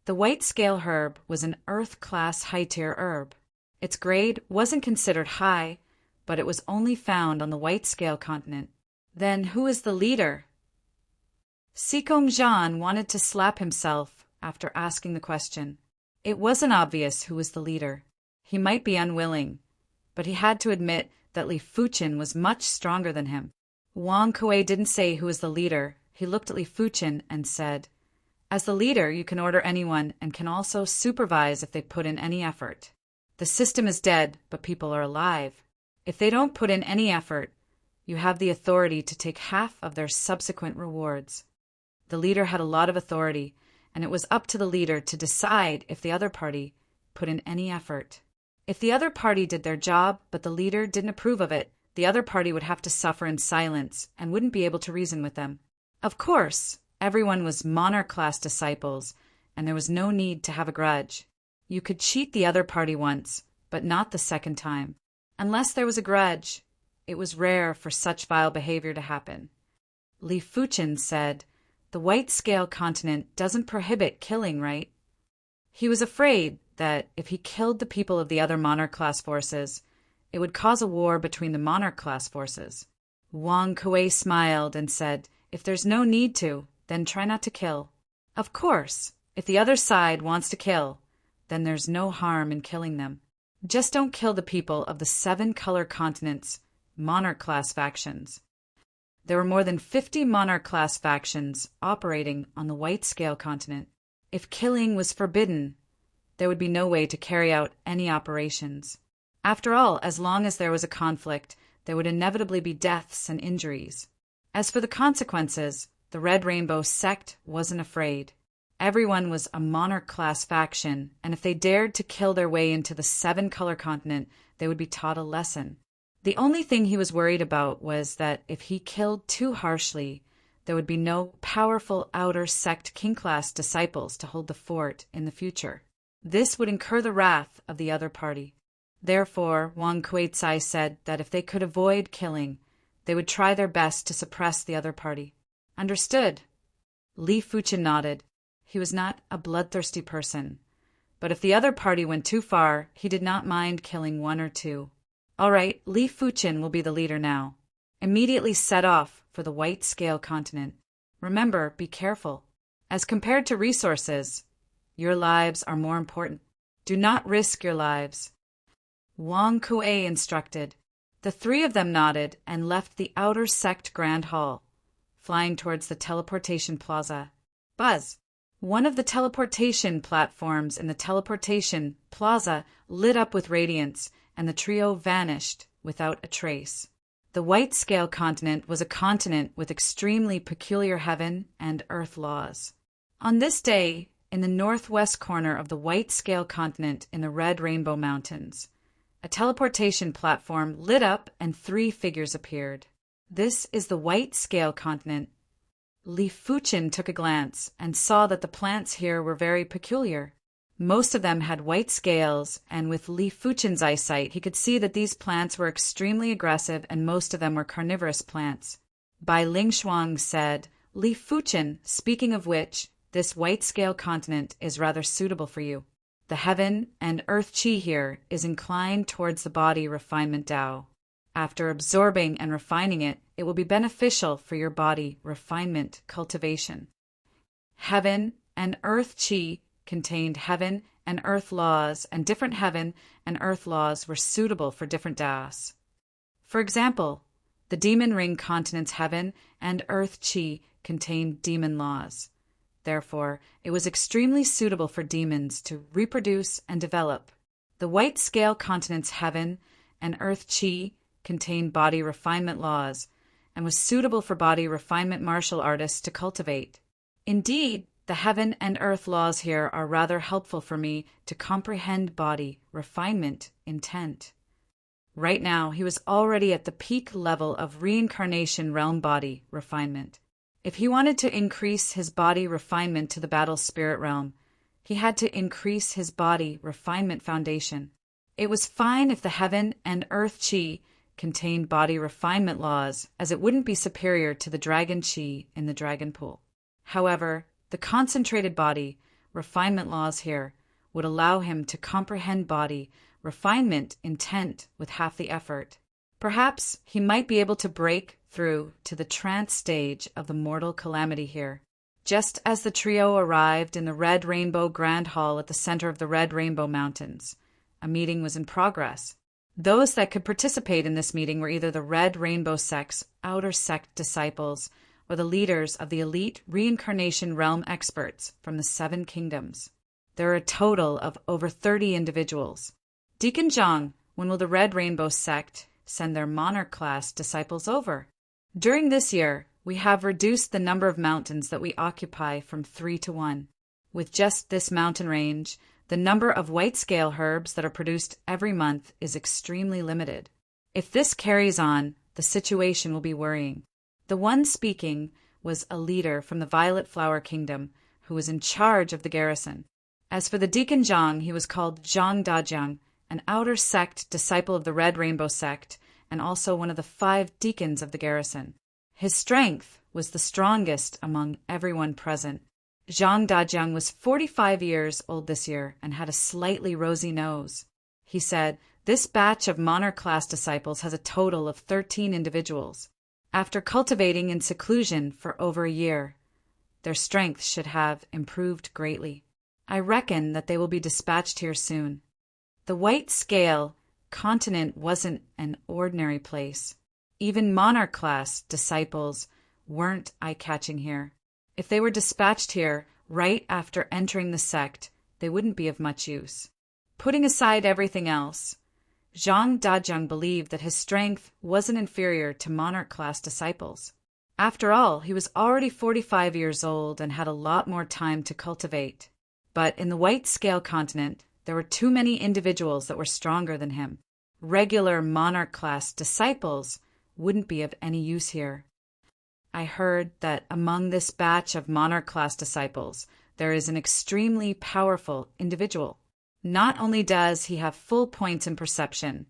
The white scale herb was an Earth-class high-tier herb. Its grade wasn't considered high, but it was only found on the white scale continent. Then who is the leader? Sikong Zhan wanted to slap himself after asking the question. It wasn't obvious who was the leader. He might be unwilling, but he had to admit that Li Fuchen was much stronger than him. Wang Kuei didn't say who was the leader. He looked at Li Fuchen and said, "As the leader, you can order anyone and can also supervise if they put in any effort. The system is dead, but people are alive. If they don't put in any effort, you have the authority to take half of their subsequent rewards." The leader had a lot of authority, and it was up to the leader to decide if the other party put in any effort. If the other party did their job, but the leader didn't approve of it, the other party would have to suffer in silence and wouldn't be able to reason with them. Of course, everyone was monarch-class disciples, and there was no need to have a grudge. You could cheat the other party once, but not the second time. Unless there was a grudge, it was rare for such vile behavior to happen. Li Fuchen said, "The white scale continent doesn't prohibit killing, right?" He was afraid that if he killed the people of the other monarch-class forces, it would cause a war between the monarch-class forces. Wang Kuei smiled and said, "If there's no need to, then try not to kill. Of course, if the other side wants to kill, then there's no harm in killing them. Just don't kill the people of the 7 color continents' monarch-class factions." There were more than 50 monarch-class factions operating on the white scale continent. If killing was forbidden, there would be no way to carry out any operations. After all, as long as there was a conflict, there would inevitably be deaths and injuries. As for the consequences, the Red Rainbow Sect wasn't afraid. Everyone was a monarch-class faction, and if they dared to kill their way into the 7 color continent, they would be taught a lesson. The only thing he was worried about was that if he killed too harshly, there would be no powerful outer sect king-class disciples to hold the fort in the future. This would incur the wrath of the other party. Therefore, Wang Kuei-tsai said that if they could avoid killing, they would try their best to suppress the other party. Understood. Li Fuchen nodded. He was not a bloodthirsty person, but if the other party went too far, he did not mind killing 1 or 2. All right, Li Fuchen will be the leader now. Immediately set off for the white scale continent. Remember, be careful. As compared to resources, your lives are more important. Do not risk your lives. Wang Kuei instructed. The 3 of them nodded and left the outer sect grand hall, flying towards the teleportation plaza. Buzz! One of the teleportation platforms in the teleportation plaza lit up with radiance, and the trio vanished without a trace. The white scale continent was a continent with extremely peculiar heaven and earth laws. On this day, in the northwest corner of the white scale continent in the Red Rainbow Mountains, a teleportation platform lit up and 3 figures appeared. This is the white scale continent. Li Fuchen took a glance and saw that the plants here were very peculiar. Most of them had white scales, and with Li Fuchen's eyesight, he could see that these plants were extremely aggressive and most of them were carnivorous plants. Bai Ling Shuang said, "Li Fuchen, speaking of which, this white scale continent is rather suitable for you. The heaven and earth qi here is inclined towards the body refinement Tao. After absorbing and refining it, it will be beneficial for your body refinement cultivation." Heaven and earth qi contained heaven and earth laws, and different heaven and earth laws were suitable for different Taos. For example, the demon ring continent's heaven and earth qi contained demon laws. Therefore, it was extremely suitable for demons to reproduce and develop. The white scale continent's heaven and earth qi contained body refinement laws and was suitable for body refinement martial artists to cultivate. Indeed, the heaven and earth laws here are rather helpful for me to comprehend body refinement intent. Right now, he was already at the peak level of reincarnation realm body refinement. If he wanted to increase his body refinement to the battle spirit realm, he had to increase his body refinement foundation. It was fine if the heaven and earth qi contained body refinement laws, as it wouldn't be superior to the dragon qi in the dragon pool. However, the concentrated body refinement laws here would allow him to comprehend body refinement intent with half the effort. Perhaps he might be able to break through to the trance stage of the mortal calamity here. Just as the trio arrived in the Red Rainbow Grand Hall at the center of the Red Rainbow Mountains, a meeting was in progress. Those that could participate in this meeting were either the Red Rainbow Sect's outer sect disciples or the leaders of the elite reincarnation realm experts from the 7 kingdoms. There are a total of over 30 individuals. Deacon Zhang, when will the Red Rainbow Sect send their monarch class disciples over? During this year, we have reduced the number of mountains that we occupy from 3 to 1. With just this mountain range, the number of white scale herbs that are produced every month is extremely limited. If this carries on, the situation will be worrying. The one speaking was a leader from the Violet Flower Kingdom who was in charge of the garrison. As for the Deacon Zhang, he was called Zhang Dajiang, an outer sect disciple of the Red Rainbow Sect, and also one of the 5 deacons of the garrison. His strength was the strongest among everyone present. Zhang Dajiang was 45 years old this year and had a slightly rosy nose. He said, "This batch of monarch class disciples has a total of 13 individuals. After cultivating in seclusion for over a year, their strength should have improved greatly. I reckon that they will be dispatched here soon." The white scale continent wasn't an ordinary place. Even monarch class disciples weren't eye-catching here. If they were dispatched here right after entering the sect, they wouldn't be of much use. Putting aside everything else, Zhang Dajiang believed that his strength wasn't inferior to monarch class disciples. After all, he was already 45 years old and had a lot more time to cultivate. But in the white scale continent, there were too many individuals that were stronger than him. Regular monarch class disciples wouldn't be of any use here. I heard that among this batch of monarch class disciples, there is an extremely powerful individual. Not only does he have full points in perception,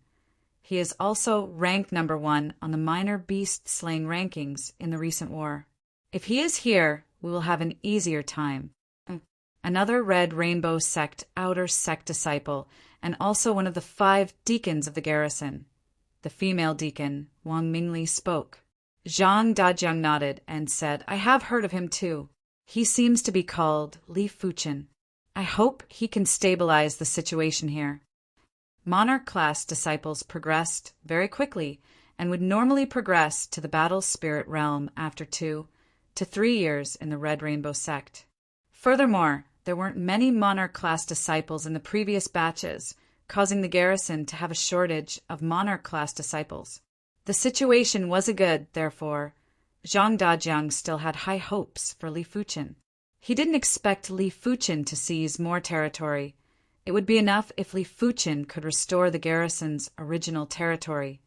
he is also ranked number 1 on the minor beast slaying rankings in the recent war. If he is here, we will have an easier time. Another Red Rainbow Sect outer sect disciple, and also one of the 5 deacons of the garrison. The female deacon, Wang Mingli, spoke. Zhang Dajiang nodded and said, "I have heard of him too. He seems to be called Li Fuchen. I hope he can stabilize the situation here." Monarch class disciples progressed very quickly and would normally progress to the battle spirit realm after 2 to 3 years in the Red Rainbow Sect. Furthermore, there weren't many monarch class disciples in the previous batches, causing the garrison to have a shortage of monarch class disciples. The situation wasn't good, therefore. Zhang Dajiang still had high hopes for Li Fuchen. He didn't expect Li Fuchen to seize more territory. It would be enough if Li Fuchen could restore the garrison's original territory.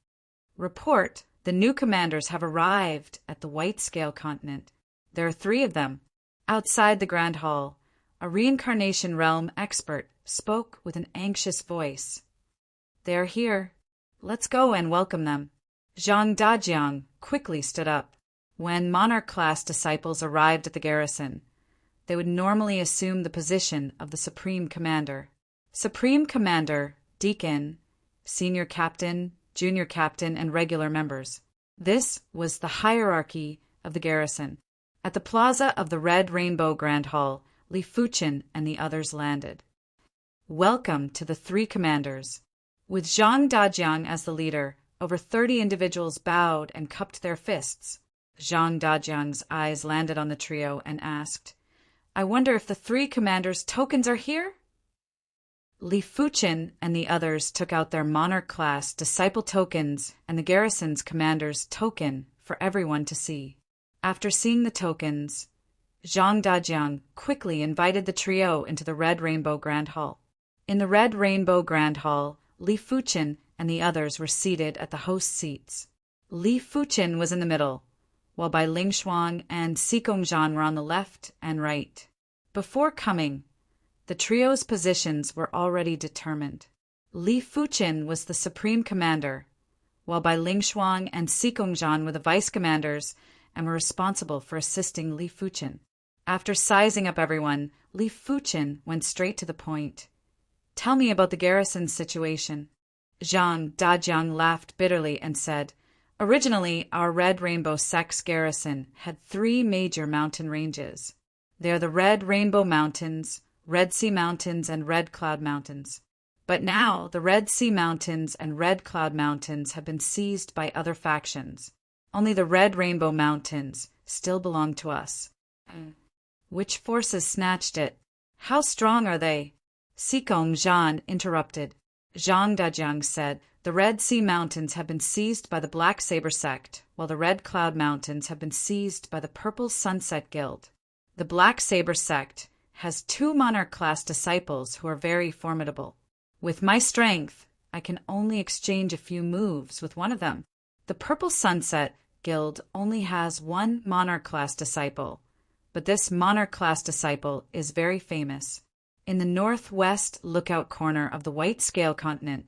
Report, the new commanders have arrived at the White Scale continent. There are 3 of them. Outside the Grand Hall a reincarnation realm expert, spoke with an anxious voice. "They are here. Let's go and welcome them." Zhang Dajiang quickly stood up. When monarch-class disciples arrived at the garrison, they would normally assume the position of the Supreme Commander. Supreme Commander, Deacon, Senior Captain, Junior Captain, and regular members. This was the hierarchy of the garrison. At the plaza of the Red Rainbow Grand Hall, Li Fuchen and the others landed. Welcome to the three commanders. With Zhang Dajiang as the leader, over 30 individuals bowed and cupped their fists. Zhang Dajiang's eyes landed on the trio and asked, "I wonder if the three commanders' tokens are here?" Li Fuchen and the others took out their monarch-class disciple tokens and the garrison's commander's token for everyone to see. After seeing the tokens, Zhang Dajiang quickly invited the trio into the Red Rainbow Grand Hall. In the Red Rainbow Grand Hall, Li Fuchen and the others were seated at the host seats. Li Fuchen was in the middle, while Bai Lingshuang and Xikongzhan were on the left and right. Before coming, the trio's positions were already determined. Li Fuchen was the supreme commander, while Bai Lingshuang and Xikongzhan were the vice commanders and were responsible for assisting Li Fuchen. After sizing up everyone, Li Fuchen went straight to the point. "Tell me about the garrison's situation." Zhang Dajiang laughed bitterly and said, "Originally, our Red Rainbow Sect's garrison had 3 major mountain ranges. They are the Red Rainbow Mountains, Red Sea Mountains, and Red Cloud Mountains. But now the Red Sea Mountains and Red Cloud Mountains have been seized by other factions. Only the Red Rainbow Mountains still belong to us." "Which forces snatched it? How strong are they?" Xikongzhan interrupted. Zhang Dajiang said, "The Red Sea Mountains have been seized by the Black Saber Sect, while the Red Cloud Mountains have been seized by the Purple Sunset Guild. The Black Saber Sect has 2 monarch-class disciples who are very formidable. With my strength, I can only exchange a few moves with one of them. The Purple Sunset Guild only has 1 monarch-class disciple, but this monarch-class disciple is very famous. In the northwest lookout corner of the White Scale continent,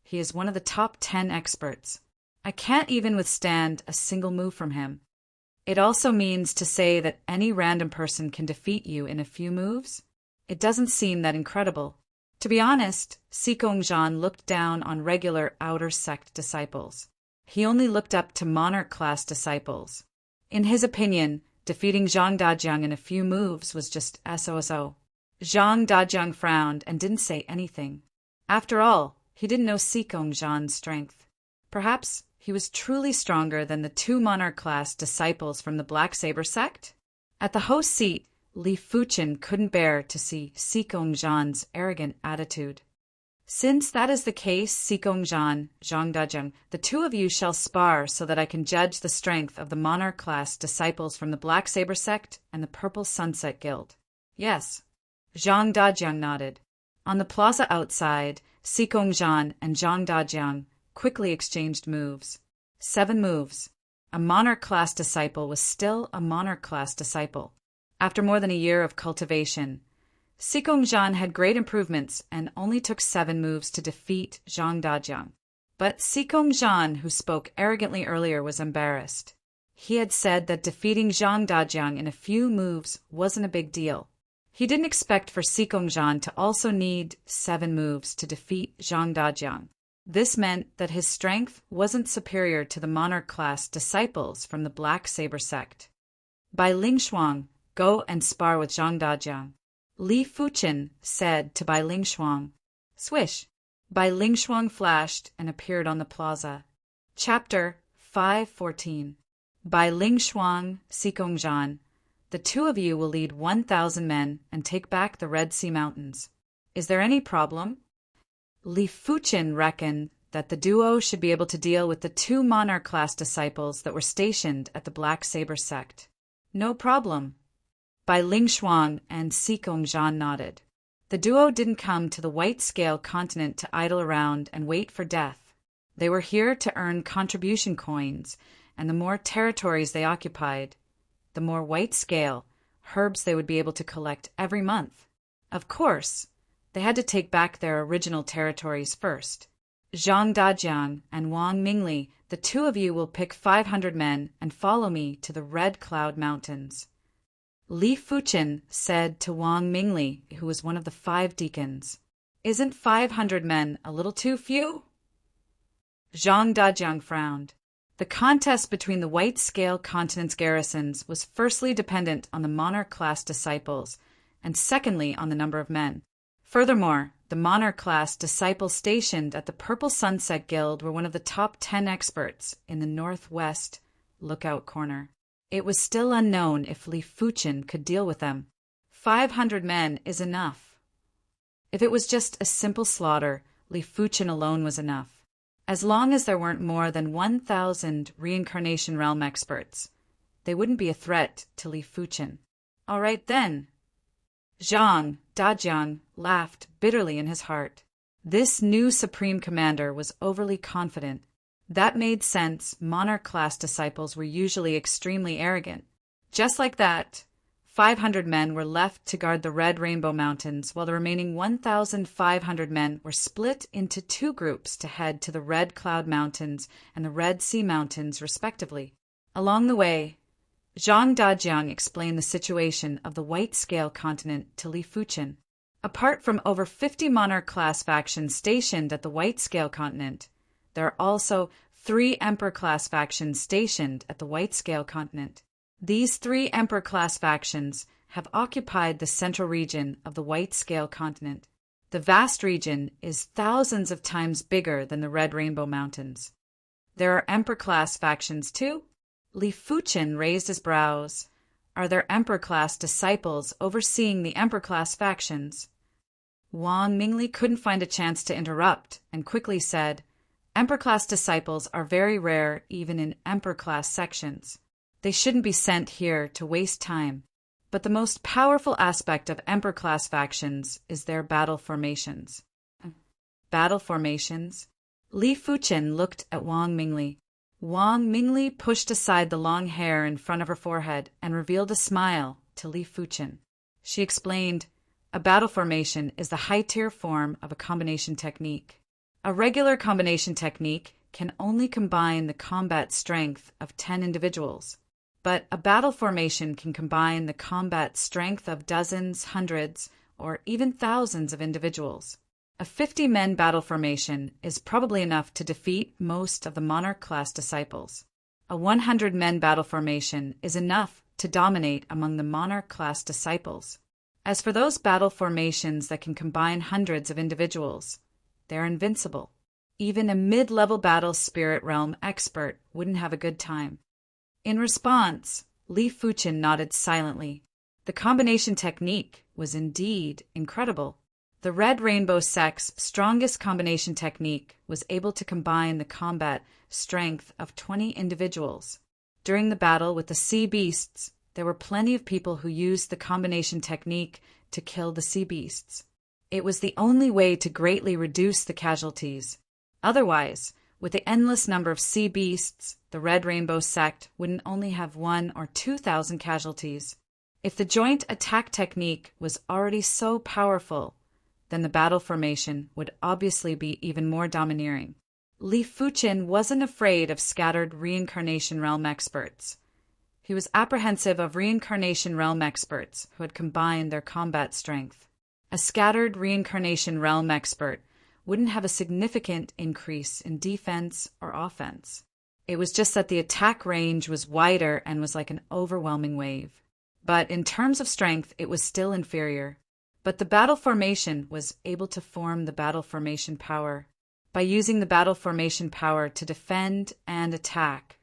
he is one of the top 10 experts. I can't even withstand a single move from him. It also means to say that any random person can defeat you in a few moves? It doesn't seem that incredible." To be honest, Xikongzhan looked down on regular outer sect disciples. He only looked up to monarch-class disciples. In his opinion, defeating Zhang Dajiang in a few moves was just SOSO. Zhang Dajiang frowned and didn't say anything. After all, he didn't know Xikongzhan's strength. Perhaps he was truly stronger than the 2 monarch-class disciples from the Black Saber Sect? At the host seat, Li Fuchen couldn't bear to see Xikongzhan's arrogant attitude. "Since that is the case, Xikongzhan, Zhang Dajiang, the 2 of you shall spar so that I can judge the strength of the monarch-class disciples from the Black Saber Sect and the Purple Sunset Guild." "Yes." Zhang Dajiang nodded. On the plaza outside, Xikongzhan and Zhang Dajiang quickly exchanged moves. 7 moves. A monarch-class disciple was still a monarch-class disciple. After more than a year of cultivation, Xikongzhan had great improvements and only took 7 moves to defeat Zhang Dajiang. But Xikongzhan, who spoke arrogantly earlier, was embarrassed. He had said that defeating Zhang Dajiang in a few moves wasn't a big deal. He didn't expect for Xikongzhan to also need 7 moves to defeat Zhang Dajiang. This meant that his strength wasn't superior to the monarch-class disciples from the Black Saber Sect. Bai Lingshuang, go and spar with Zhang Dajiang. Li Fuchen said to Bai Lingshuang. Swish! Bai Lingshuang flashed and appeared on the plaza. Chapter 514. Bai Lingshuang, Xikongzhan. The 2 of you will lead 1,000 men and take back the Red Sea Mountains. Is there any problem? Li Fuchen reckoned that the duo should be able to deal with the 2 monarch-class disciples that were stationed at the Black Saber Sect. No problem. Bai Lingshuang and Xikongzhan nodded. The duo didn't come to the White Scale continent to idle around and wait for death. They were here to earn contribution coins, and the more territories they occupied, the more white scale herbs they would be able to collect every month. Of course, they had to take back their original territories first. Zhang Dajiang and Wang Mingli, the two of you will pick 500 men and follow me to the Red Cloud Mountains. Li Fuchen said to Wang Mingli, who was one of the 5 deacons, "Isn't 500 men a little too few?" Zhang Dajiang frowned. The contest between the White Scale Continent's garrisons was firstly dependent on the monarch-class disciples, and secondly on the number of men. Furthermore, the monarch-class disciples stationed at the Purple Sunset Guild were one of the top 10 experts in the northwest lookout corner. It was still unknown if Li Fuchen could deal with them. 500 men is enough. If it was just a simple slaughter, Li Fuchen alone was enough. As long as there weren't more than 1,000 reincarnation realm experts, they wouldn't be a threat to Li Fuchen. All right then. Zhang Dajiang laughed bitterly in his heart. This new supreme commander was overly confident. That made sense. Monarch-class disciples were usually extremely arrogant. Just like that, 500 men were left to guard the Red Rainbow Mountains, while the remaining 1,500 men were split into 2 groups to head to the Red Cloud Mountains and the Red Sea Mountains, respectively. Along the way, Zhang Dajiang explained the situation of the White Scale Continent to Li Fuchen. Apart from over 50 monarch-class factions stationed at the White Scale Continent, there are also 3 Emperor-class factions stationed at the White Scale Continent. These 3 Emperor-class factions have occupied the central region of the White Scale Continent. The vast region is thousands of times bigger than the Red Rainbow Mountains. There are Emperor-class factions too? Li Fuchen raised his brows. Are there Emperor-class disciples overseeing the Emperor-class factions? Wang Mingli couldn't find a chance to interrupt and quickly said, Emperor-class disciples are very rare even in Emperor-class sections. They shouldn't be sent here to waste time. But the most powerful aspect of Emperor-class factions is their battle formations. Battle formations? Li Fuchen looked at Wang Mingli. Wang Mingli pushed aside the long hair in front of her forehead and revealed a smile to Li Fuchen. She explained, a battle formation is the high-tier form of a combination technique. A regular combination technique can only combine the combat strength of 10 individuals, but a battle formation can combine the combat strength of dozens, hundreds, or even thousands of individuals. A 50-men battle formation is probably enough to defeat most of the Monarch-class disciples. A 100-men battle formation is enough to dominate among the Monarch-class disciples. As for those battle formations that can combine hundreds of individuals, they're invincible. Even a mid-level battle spirit realm expert wouldn't have a good time. In response, Li Fuchen nodded silently. The combination technique was indeed incredible. The Red Rainbow sect's strongest combination technique was able to combine the combat strength of 20 individuals. During the battle with the sea beasts, there were plenty of people who used the combination technique to kill the sea beasts. It was the only way to greatly reduce the casualties. Otherwise, with the endless number of sea beasts, the Red Rainbow sect wouldn't only have 1,000 or 2,000 casualties. If the joint attack technique was already so powerful, then the battle formation would obviously be even more domineering. Li Fuchen wasn't afraid of scattered reincarnation realm experts. He was apprehensive of reincarnation realm experts who had combined their combat strength. A scattered reincarnation realm expert wouldn't have a significant increase in defense or offense. It was just that the attack range was wider and was like an overwhelming wave. But in terms of strength, it was still inferior. But the battle formation was able to form the battle formation power. By using the battle formation power to defend and attack,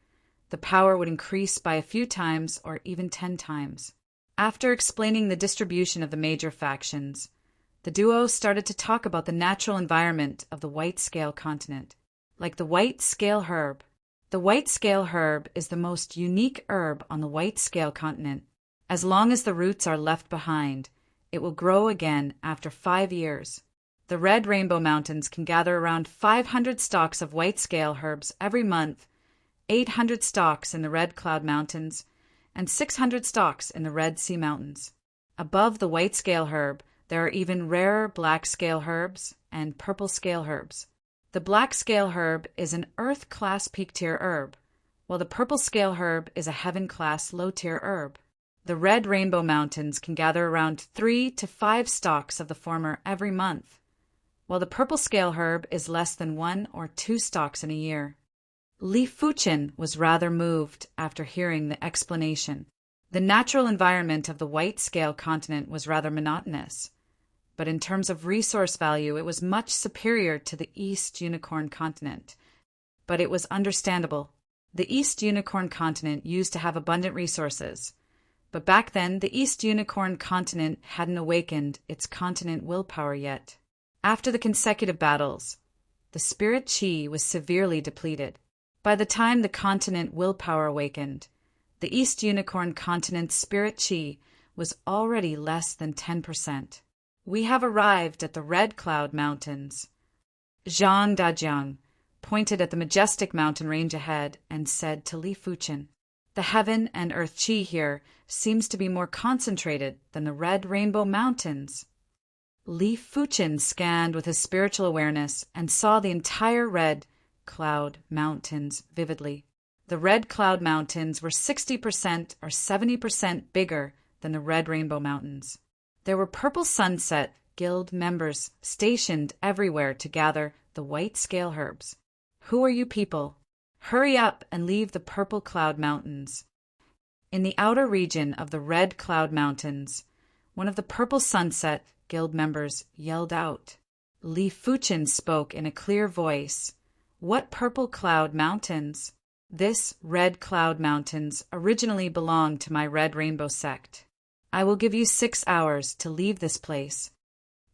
the power would increase by a few times or even 10 times. After explaining the distribution of the major factions, the duo started to talk about the natural environment of the White Scale Continent, like the White Scale Herb. The White Scale Herb is the most unique herb on the White Scale Continent. As long as the roots are left behind, it will grow again after 5 years. The Red Rainbow Mountains can gather around 500 stalks of white scale herbs every month, 800 stalks in the Red Cloud Mountains, and 600 stalks in the Red Sea Mountains. Above the white scale herb, There are even rarer black scale herbs and purple scale herbs. The black scale herb is an earth-class peak-tier herb, while the purple scale herb is a heaven-class low-tier herb. The Red Rainbow Mountains can gather around 3 to 5 stalks of the former every month, while the purple scale herb is less than 1 or 2 stalks in a year. Li Fuchen was rather moved after hearing the explanation. The natural environment of the white scale continent was rather monotonous, but in terms of resource value it was much superior to the East Unicorn continent. But it was understandable. The East Unicorn continent used to have abundant resources, but back then the East Unicorn continent hadn't awakened its continent willpower yet. After the consecutive battles, the spirit chi was severely depleted. By the time the continent willpower awakened, the East Unicorn continent's spirit chi was already less than 10%. We have arrived at the Red Cloud Mountains. Zhang Dajiang pointed at the majestic mountain range ahead and said to Li Fuchen, "The heaven and earth chi here seems to be more concentrated than the Red Rainbow Mountains." Li Fuchen scanned with his spiritual awareness and saw the entire Red Cloud Mountains vividly. The Red Cloud Mountains were 60% or 70% bigger than the Red Rainbow Mountains. There were Purple Sunset Guild members stationed everywhere to gather the white scale herbs. Who are you people? Hurry up and leave the Purple Cloud Mountains. In the outer region of the Red Cloud Mountains, one of the Purple Sunset Guild members yelled out. Li Fuchen spoke in a clear voice. "What Purple Cloud Mountains?" "This Red Cloud Mountains originally belonged to my Red Rainbow sect. I will give you 6 hours to leave this place."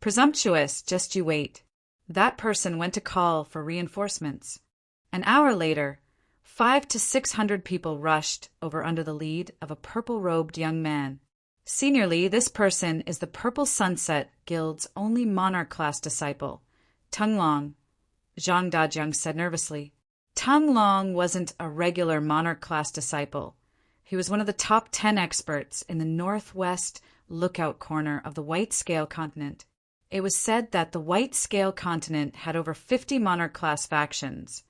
"Presumptuous, just you wait." That person went to call for reinforcements. An hour later, 500 to 600 people rushed over under the lead of a purple-robed young man. Seniorly, this person is the Purple Sunset Guild's only monarch-class disciple, Tung Long, Zhang Dajiang said nervously. Tung Long wasn't a regular monarch-class disciple. He was one of the top 10 experts in the northwest lookout corner of the White Scale Continent. It was said that the White Scale Continent had over 50 monarch-class factions,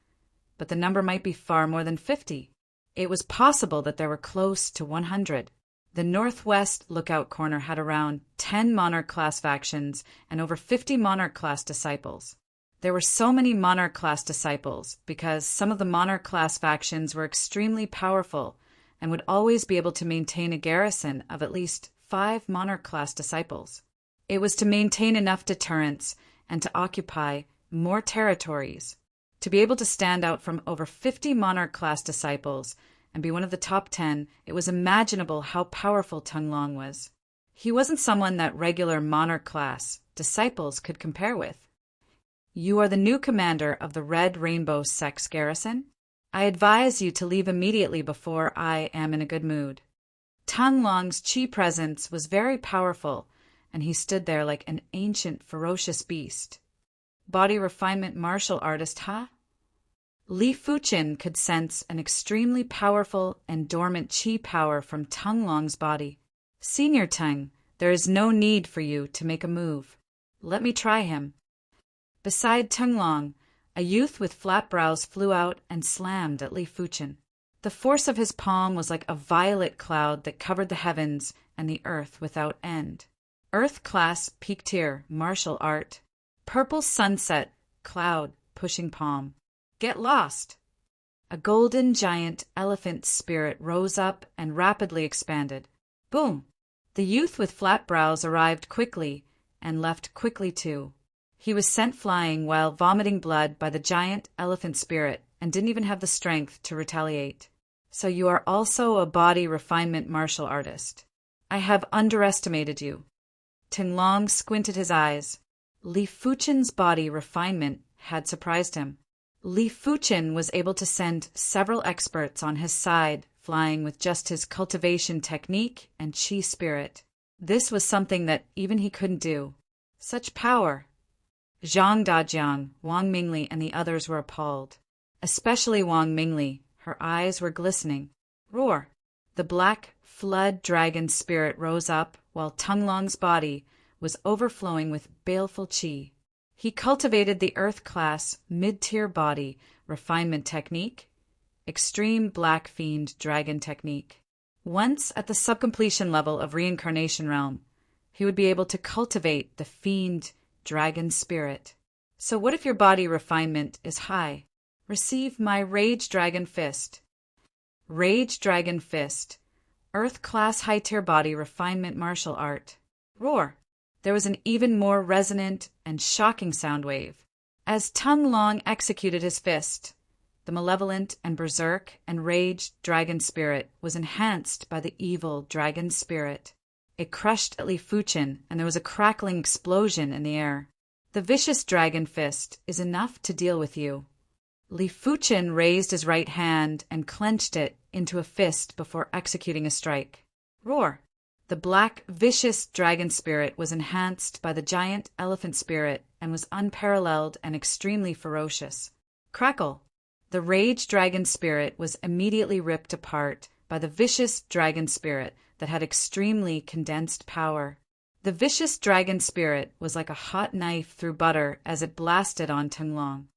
but the number might be far more than 50. It was possible that there were close to 100. The Northwest Lookout Corner had around 10 Monarch-class factions and over 50 Monarch-class disciples. There were so many Monarch-class disciples because some of the Monarch-class factions were extremely powerful and would always be able to maintain a garrison of at least 5 Monarch-class disciples. It was to maintain enough deterrence and to occupy more territories. To be able to stand out from over 50 Monarch-class disciples and be one of the top 10, it was imaginable how powerful Tung Long was. He wasn't someone that regular Monarch-class disciples could compare with. "You are the new commander of the Red Rainbow Sect's garrison? I advise you to leave immediately before I am in a good mood." Tung Long's chi presence was very powerful, and he stood there like an ancient, ferocious beast. Body refinement martial artist, huh? Li Fuchen could sense an extremely powerful and dormant chi power from Tung Long's body. "Senior Tung, there is no need for you to make a move. Let me try him." Beside Tung Long, a youth with flat brows flew out and slammed at Li Fuchen. The force of his palm was like a violet cloud that covered the heavens and the earth without end. Earth-class peak-tier martial art. Purple sunset cloud pushing palm. Get lost! A golden giant elephant spirit rose up and rapidly expanded. Boom! The youth with flat brows arrived quickly and left quickly too. He was sent flying while vomiting blood by the giant elephant spirit and didn't even have the strength to retaliate. "So you are also a body refinement martial artist. I have underestimated you." Tung Long squinted his eyes. Li Fuchen's body refinement had surprised him. Li Fuchen was able to send several experts on his side, flying with just his cultivation technique and chi spirit. This was something that even he couldn't do. Such power! Zhang Dajiang, Wang Mingli, and the others were appalled. Especially Wang Mingli. Her eyes were glistening. Roar! The black flood dragon spirit rose up while Tung Long's body was overflowing with baleful qi. He cultivated the Earth-class, mid-tier body refinement technique, extreme Black Fiend Dragon technique. Once at the subcompletion level of Reincarnation Realm, he would be able to cultivate the Fiend Dragon Spirit. So what if your body refinement is high? Receive my Rage Dragon Fist. Rage Dragon Fist, Earth-class high-tier body refinement martial art. Roar! There was an even more resonant and shocking sound wave. As Tung Long executed his fist, the malevolent and berserk and rage dragon spirit was enhanced by the evil dragon spirit. It crushed at Li Fuchen, and there was a crackling explosion in the air. The vicious dragon fist is enough to deal with you. Li Fuchen raised his right hand and clenched it into a fist before executing a strike. Roar! The black, vicious dragon spirit was enhanced by the giant elephant spirit and was unparalleled and extremely ferocious. Crackle! The rage dragon spirit was immediately ripped apart by the vicious dragon spirit that had extremely condensed power. The vicious dragon spirit was like a hot knife through butter as it blasted on Tung Long.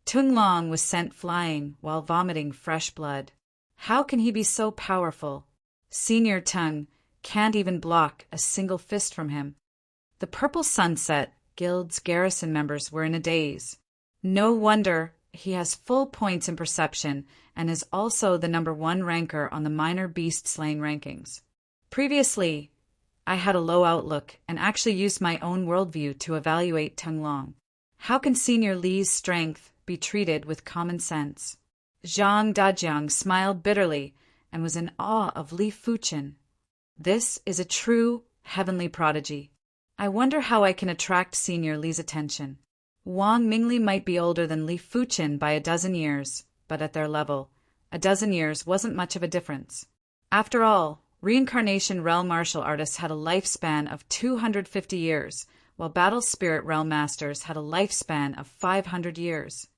Tung Long was sent flying while vomiting fresh blood. How can he be so powerful? Senior Tung can't even block a single fist from him. The Purple Sunset Guild's garrison members were in a daze. No wonder he has full points in perception and is also the #1 ranker on the minor beast slaying rankings. Previously, I had a low outlook and actually used my own worldview to evaluate Tung Long. How can Senior Li's strength be treated with common sense? Zhang Dajiang smiled bitterly and was in awe of Li Fuchen. This is a true heavenly prodigy. I wonder how I can attract Senior Li's attention. Wang Mingli might be older than Li Fuchen by a dozen years, but at their level, a dozen years wasn't much of a difference. After all, Reincarnation Realm martial artists had a lifespan of 250 years, while Battle Spirit Realm masters had a lifespan of 500 years.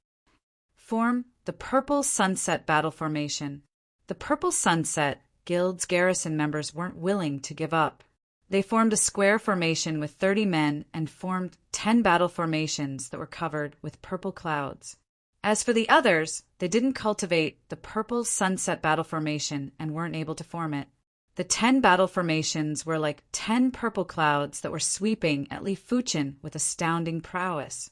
Form the Purple Sunset Battle Formation. The Purple Sunset Guild's garrison members weren't willing to give up. They formed a square formation with 30 men and formed 10 battle formations that were covered with purple clouds. As for the others, they didn't cultivate the Purple Sunset Battle Formation and weren't able to form it. The 10 battle formations were like 10 purple clouds that were sweeping at Li Fuchen with astounding prowess.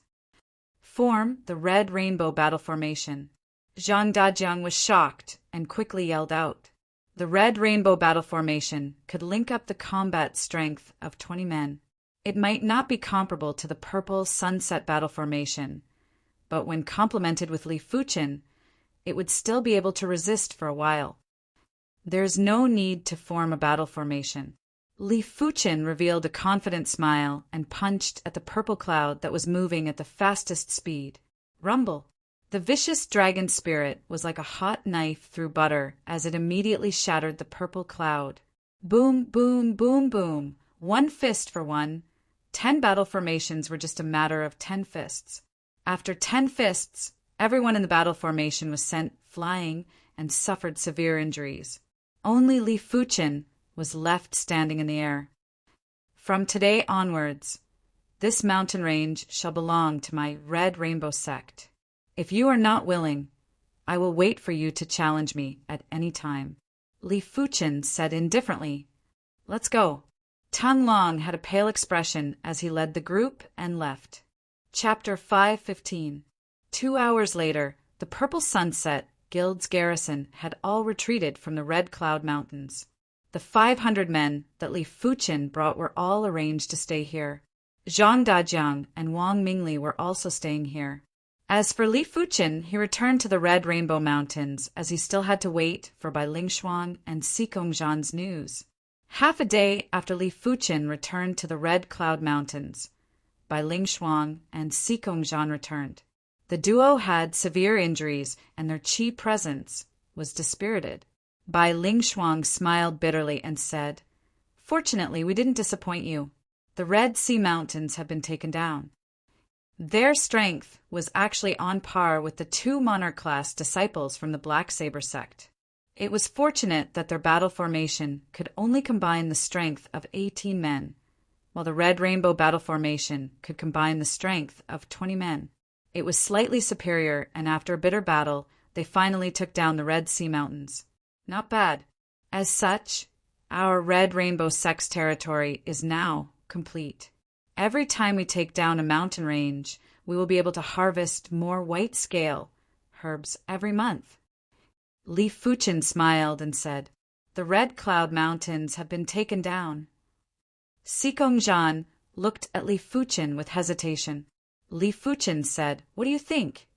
Form the Red Rainbow Battle Formation. Zhang Dajiang was shocked and quickly yelled out. The Red Rainbow Battle Formation could link up the combat strength of 20 men. It might not be comparable to the Purple Sunset Battle Formation, but when complemented with Li Fuchen, it would still be able to resist for a while. There's no need to form a battle formation. Li Fuchen revealed a confident smile and punched at the purple cloud that was moving at the fastest speed. Rumble! The vicious dragon spirit was like a hot knife through butter as it immediately shattered the purple cloud. Boom, boom, boom, boom. 1 fist for one. 10 battle formations were just a matter of 10 fists. After 10 fists, everyone in the battle formation was sent flying and suffered severe injuries. Only Li Fuchen was left standing in the air. From today onwards, this mountain range shall belong to my Red Rainbow sect. If you are not willing, I will wait for you to challenge me at any time. Li Fuchen said indifferently, "Let's go." Tung Long had a pale expression as he led the group and left. Chapter 515. 2 hours later, the Purple Sunset Guild's garrison had all retreated from the Red Cloud Mountains. The 500 men that Li Fuchen brought were all arranged to stay here. Zhang Dajiang and Wang Mingli were also staying here. As for Li Fuchen, he returned to the Red Rainbow Mountains as he still had to wait for Bai Lingshuang and Xikongzhan's news. Half a day after Li Fuchen returned to the Red Cloud Mountains, Bai Lingshuang and Xikongzhan returned. The duo had severe injuries and their qi presence was dispirited. Bai Lingshuang smiled bitterly and said, "Fortunately, we didn't disappoint you. The Red Sea Mountains have been taken down." Their strength was actually on par with the 2 monarch-class disciples from the Black Saber sect. It was fortunate that their battle formation could only combine the strength of 18 men, while the Red Rainbow Battle Formation could combine the strength of 20 men. It was slightly superior, and after a bitter battle, they finally took down the Red Sea Mountains. Not bad. As such, our Red Rainbow Sect's territory is now complete. Every time we take down a mountain range, we will be able to harvest more white scale herbs every month. Li Fuchen smiled and said, "The Red Cloud Mountains have been taken down." Sikongjan looked at Li Fuchen with hesitation. Li Fuchen said, "What do you think?"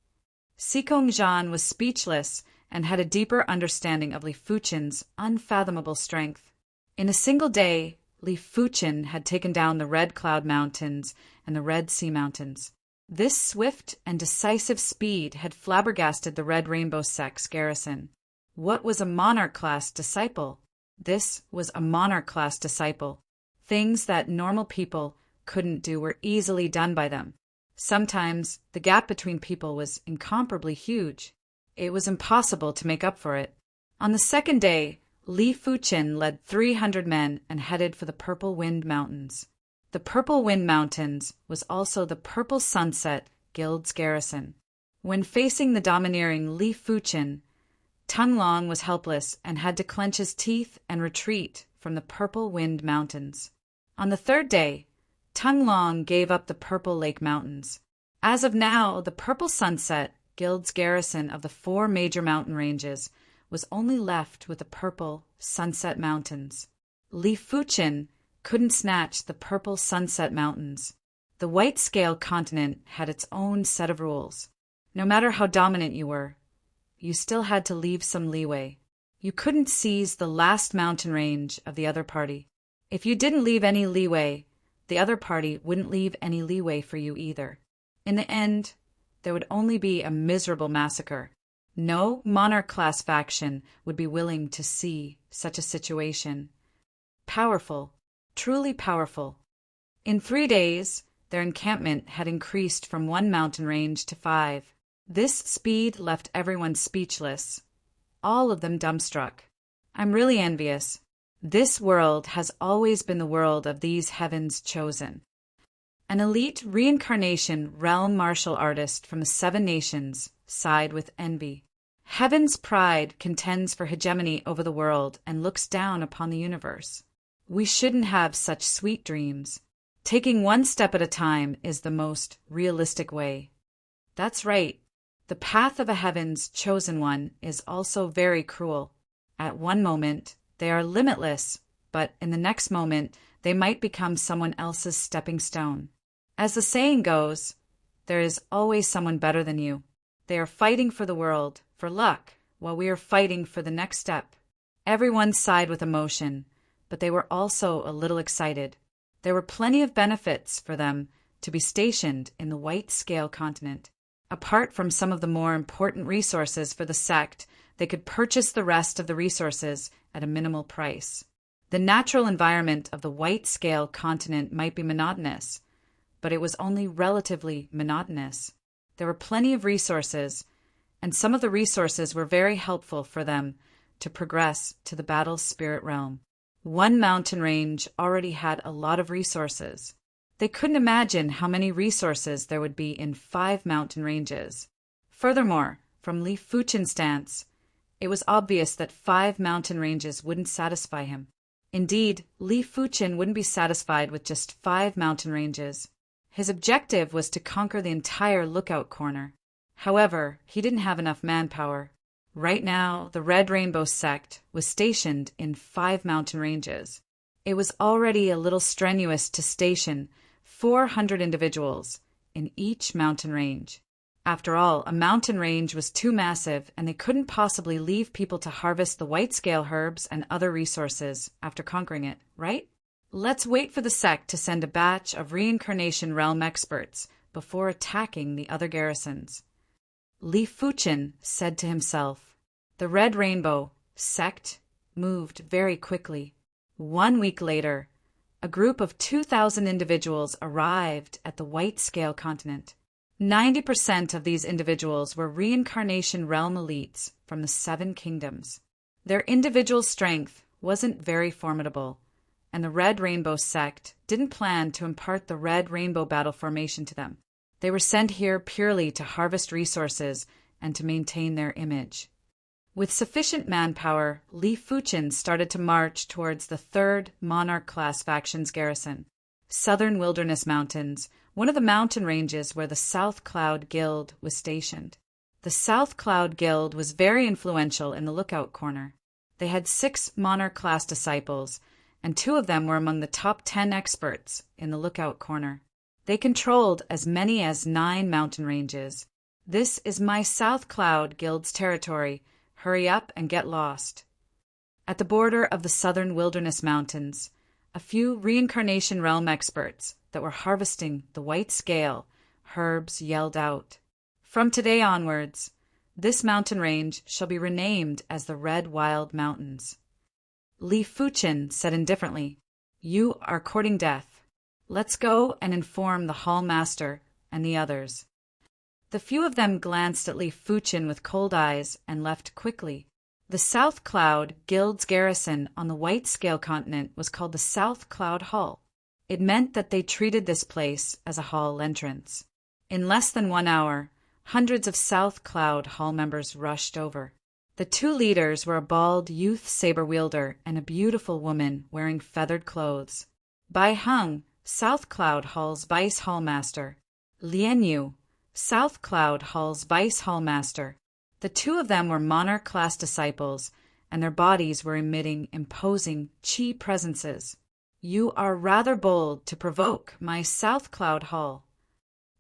Sikongjan was speechless and had a deeper understanding of Li Fuchen's unfathomable strength. In a single day, Li Fuchen had taken down the Red Cloud Mountains and the Red Sea Mountains. This swift and decisive speed had flabbergasted the Red Rainbow Sect's garrison. What was a monarch-class disciple? This was a monarch-class disciple. Things that normal people couldn't do were easily done by them. Sometimes the gap between people was incomparably huge. It was impossible to make up for it. On the second day, Li Fuchen led 300 men and headed for the Purple Wind Mountains. The Purple Wind Mountains was also the Purple Sunset Guild's garrison. When facing the domineering Li Fuchen, Tung Long was helpless and had to clench his teeth and retreat from the Purple Wind Mountains. On the third day, Tung Long gave up the Purple Lake Mountains. As of now, the Purple Sunset Guild's garrison of the 4 major mountain ranges was only left with the Purple Sunset Mountains. Li Fuchen couldn't snatch the Purple Sunset Mountains. The White Scale continent had its own set of rules. No matter how dominant you were, you still had to leave some leeway. You couldn't seize the last mountain range of the other party. If you didn't leave any leeway, the other party wouldn't leave any leeway for you either. In the end, there would only be a miserable massacre. No monarch-class faction would be willing to see such a situation. Powerful, truly powerful. In 3 days, their encampment had increased from 1 mountain range to 5. This speed left everyone speechless, all of them dumbstruck. I'm really envious. This world has always been the world of these heavens chosen. An elite reincarnation realm martial artist from the 7 nations sighed with envy. Heaven's pride contends for hegemony over the world and looks down upon the universe. We shouldn't have such sweet dreams. Taking 1 step at a time is the most realistic way. That's right. The path of a heaven's chosen one is also very cruel. At one moment, they are limitless, but in the next moment, they might become someone else's stepping stone. As the saying goes, there is always someone better than you. They are fighting for the world, for luck, while we are fighting for the next step. Everyone sighed with emotion, but they were also a little excited. There were plenty of benefits for them to be stationed in the White Scale continent. Apart from some of the more important resources for the sect, they could purchase the rest of the resources at a minimal price. The natural environment of the White Scale continent might be monotonous, but it was only relatively monotonous. There were plenty of resources, and some of the resources were very helpful for them to progress to the battle spirit realm. 1 mountain range already had a lot of resources. They couldn't imagine how many resources there would be in 5 mountain ranges. Furthermore, from Li Fuchen's stance, it was obvious that 5 mountain ranges wouldn't satisfy him. Indeed, Li Fuchen wouldn't be satisfied with just 5 mountain ranges. His objective was to conquer the entire Lookout Corner. However, he didn't have enough manpower. Right now, the Red Rainbow Sect was stationed in 5 mountain ranges. It was already a little strenuous to station 400 individuals in each mountain range. After all, a mountain range was too massive, and they couldn't possibly leave people to harvest the white scale herbs and other resources after conquering it, right? Let's wait for the sect to send a batch of reincarnation realm experts before attacking the other garrisons. Li Fuchen said to himself. The Red Rainbow sect moved very quickly. 1 week later, a group of 2,000 individuals arrived at the White Scale continent. 90% of these individuals were reincarnation realm elites from the 7 kingdoms. Their individual strength wasn't very formidable, and the Red Rainbow sect didn't plan to impart the Red Rainbow battle formation to them. They were sent here purely to harvest resources and to maintain their image. With sufficient manpower, Li Fuchen started to march towards the 3rd Monarch-class faction's garrison, Southern Wilderness Mountains, one of the mountain ranges where the South Cloud Guild was stationed. The South Cloud Guild was very influential in the Lookout Corner. They had 6 Monarch-class disciples, and 2 of them were among the top 10 experts in the Lookout Corner. They controlled as many as 9 mountain ranges. This is my South Cloud Guild's territory. Hurry up and get lost. At the border of the Southern Wilderness Mountains, a few reincarnation realm experts that were harvesting the white scale herbs yelled out, "From today onwards, this mountain range shall be renamed as the Red Wild Mountains." Li Fuchen said indifferently, "You are courting death. Let's go and inform the Hall Master and the others." The few of them glanced at Li Fuchen with cold eyes and left quickly. The South Cloud Guild's garrison on the White Scale Continent was called the South Cloud Hall. It meant that they treated this place as a hall entrance. In less than 1 hour, hundreds of South Cloud Hall members rushed over. The 2 leaders were a bald youth saber wielder and a beautiful woman wearing feathered clothes. Bai Hung, South Cloud Hall's Vice Hall Master. Lian Yu, South Cloud Hall's Vice Hall Master. The 2 of them were Monarch-class disciples, and their bodies were emitting imposing chi presences. "You are rather bold to provoke my South Cloud Hall."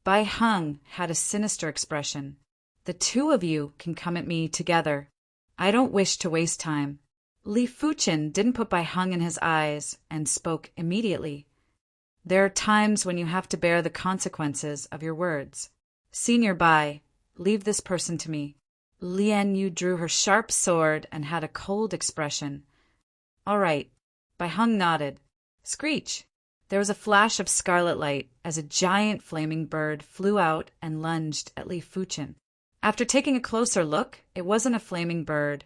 Bai Hung had a sinister expression. "The 2 of you can come at me together. I don't wish to waste time." Li Fuchen didn't put Bai Hung in his eyes and spoke immediately. "There are times when you have to bear the consequences of your words. Senior Bai, leave this person to me." Lian Yu drew her sharp sword and had a cold expression. "All right." Bai Hung nodded. Screech! There was a flash of scarlet light as a giant flaming bird flew out and lunged at Li Fuchen. After taking a closer look, it wasn't a flaming bird.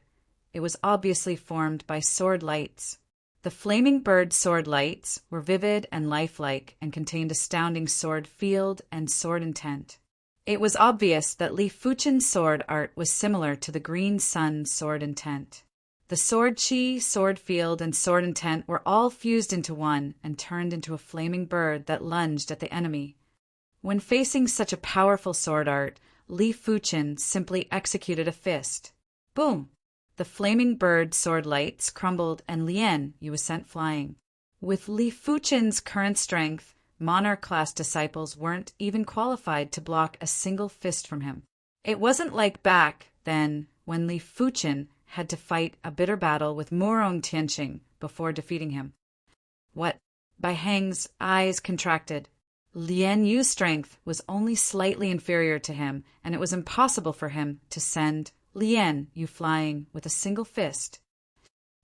It was obviously formed by sword lights. The flaming bird sword lights were vivid and lifelike and contained astounding sword field and sword intent. It was obvious that Li Fuchen's sword art was similar to the Green Sun's sword intent. The sword chi, sword field, and sword intent were all fused into one and turned into a flaming bird that lunged at the enemy. When facing such a powerful sword art, Li Fuchen simply executed a fist. Boom! The flaming bird sword lights crumbled and Lian Yu was sent flying. With Li Fuchen's current strength, Monarch-class disciples weren't even qualified to block a single fist from him. It wasn't like back then when Li Fuchen had to fight a bitter battle with Murong Tianqing before defeating him. What? Bai Hang's eyes contracted. Lian Yu's strength was only slightly inferior to him, and it was impossible for him to send Lian Yu flying with a single fist.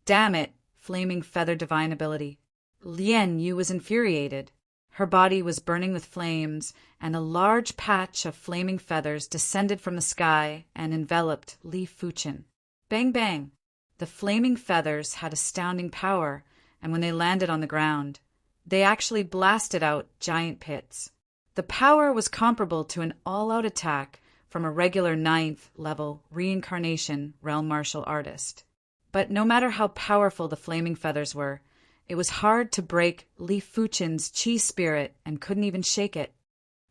Damn it! Flaming feather divine ability. Lian Yu was infuriated. Her body was burning with flames, and a large patch of flaming feathers descended from the sky and enveloped Li Fuchen. Bang, bang! The flaming feathers had astounding power, and when they landed on the ground, they actually blasted out giant pits. The power was comparable to an all-out attack from a regular 9th-level reincarnation realm martial artist. But no matter how powerful the flaming feathers were, it was hard to break Li Fuchen's chi spirit and couldn't even shake it.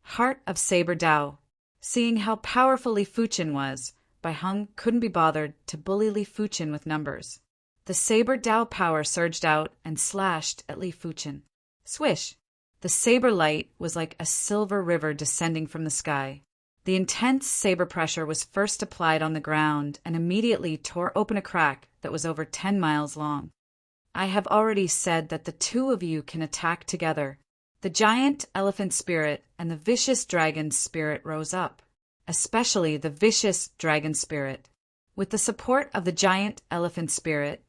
Heart of Saber Dao. Seeing how powerful Li Fuchen was, Bai Hung couldn't be bothered to bully Li Fuchen with numbers. The Saber Dao power surged out and slashed at Li Fuchen. Swish! The saber light was like a silver river descending from the sky. The intense saber pressure was first applied on the ground and immediately tore open a crack that was over 10 miles long. I have already said that the 2 of you can attack together. The giant elephant spirit and the vicious dragon spirit rose up, especially the vicious dragon spirit. With the support of the giant elephant spirit,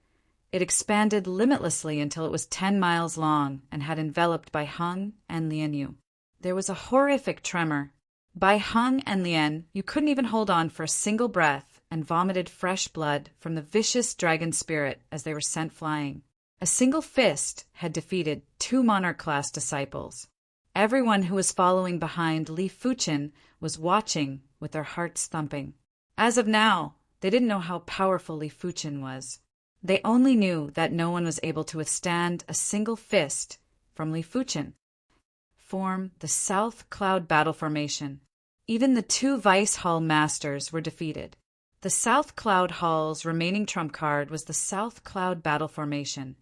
it expanded limitlessly until it was 10 miles long and had enveloped Bai Hung and Lian Yu. There was a horrific tremor. Bai Hung and Lian Yu couldn't even hold on for a single breath and vomited fresh blood from the vicious dragon spirit as they were sent flying. A single fist had defeated 2 monarch-class disciples. Everyone who was following behind Li Fuchen was watching with their hearts thumping. As of now, they didn't know how powerful Li Fuchen was. They only knew that no one was able to withstand a single fist from Li Fuchen. Form the South Cloud Battle Formation. Even the 2 Vice Hall Masters were defeated. The South Cloud Hall's remaining trump card was the South Cloud Battle Formation.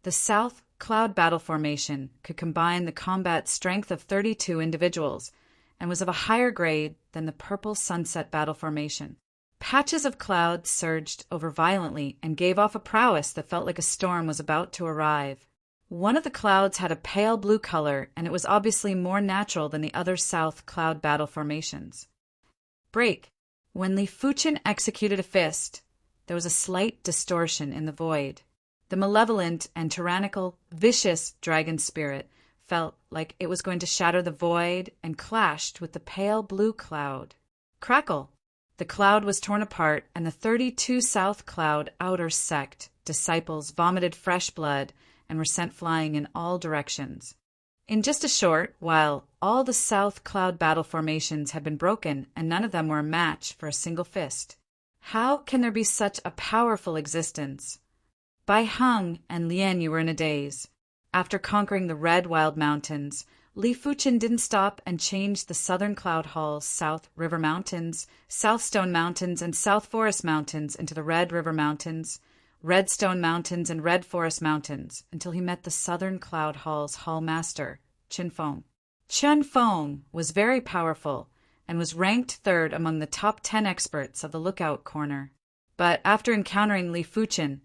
The South Cloud Battle Formation could combine the combat strength of 32 individuals and was of a higher grade than the Purple Sunset Battle Formation. Patches of cloud surged over violently and gave off a prowess that felt like a storm was about to arrive. One of the clouds had a pale blue color, and it was obviously more natural than the other South Cloud Battle Formations. Break. When Li Fuchen executed a fist, there was a slight distortion in the void. The malevolent and tyrannical, vicious dragon spirit felt like it was going to shatter the void and clashed with the pale blue cloud. Crackle! The cloud was torn apart, and the 32 South Cloud Outer Sect disciples vomited fresh blood and were sent flying in all directions. In just a short while, all the South Cloud battle formations had been broken, and none of them were a match for a single fist. How can there be such a powerful existence? Bai Heng and Lian Yu were in a daze. After conquering the Red Wild Mountains, Li Fuchen didn't stop and changed the Southern Cloud Hall's South River Mountains, South Stone Mountains, and South Forest Mountains into the Red River Mountains, Red Stone Mountains, and Red Forest Mountains until he met the Southern Cloud Hall's Hall Master, Chen Feng. Chen Feng was very powerful and was ranked 3rd among the top 10 experts of the Lookout Corner. But after encountering Li Fuchen,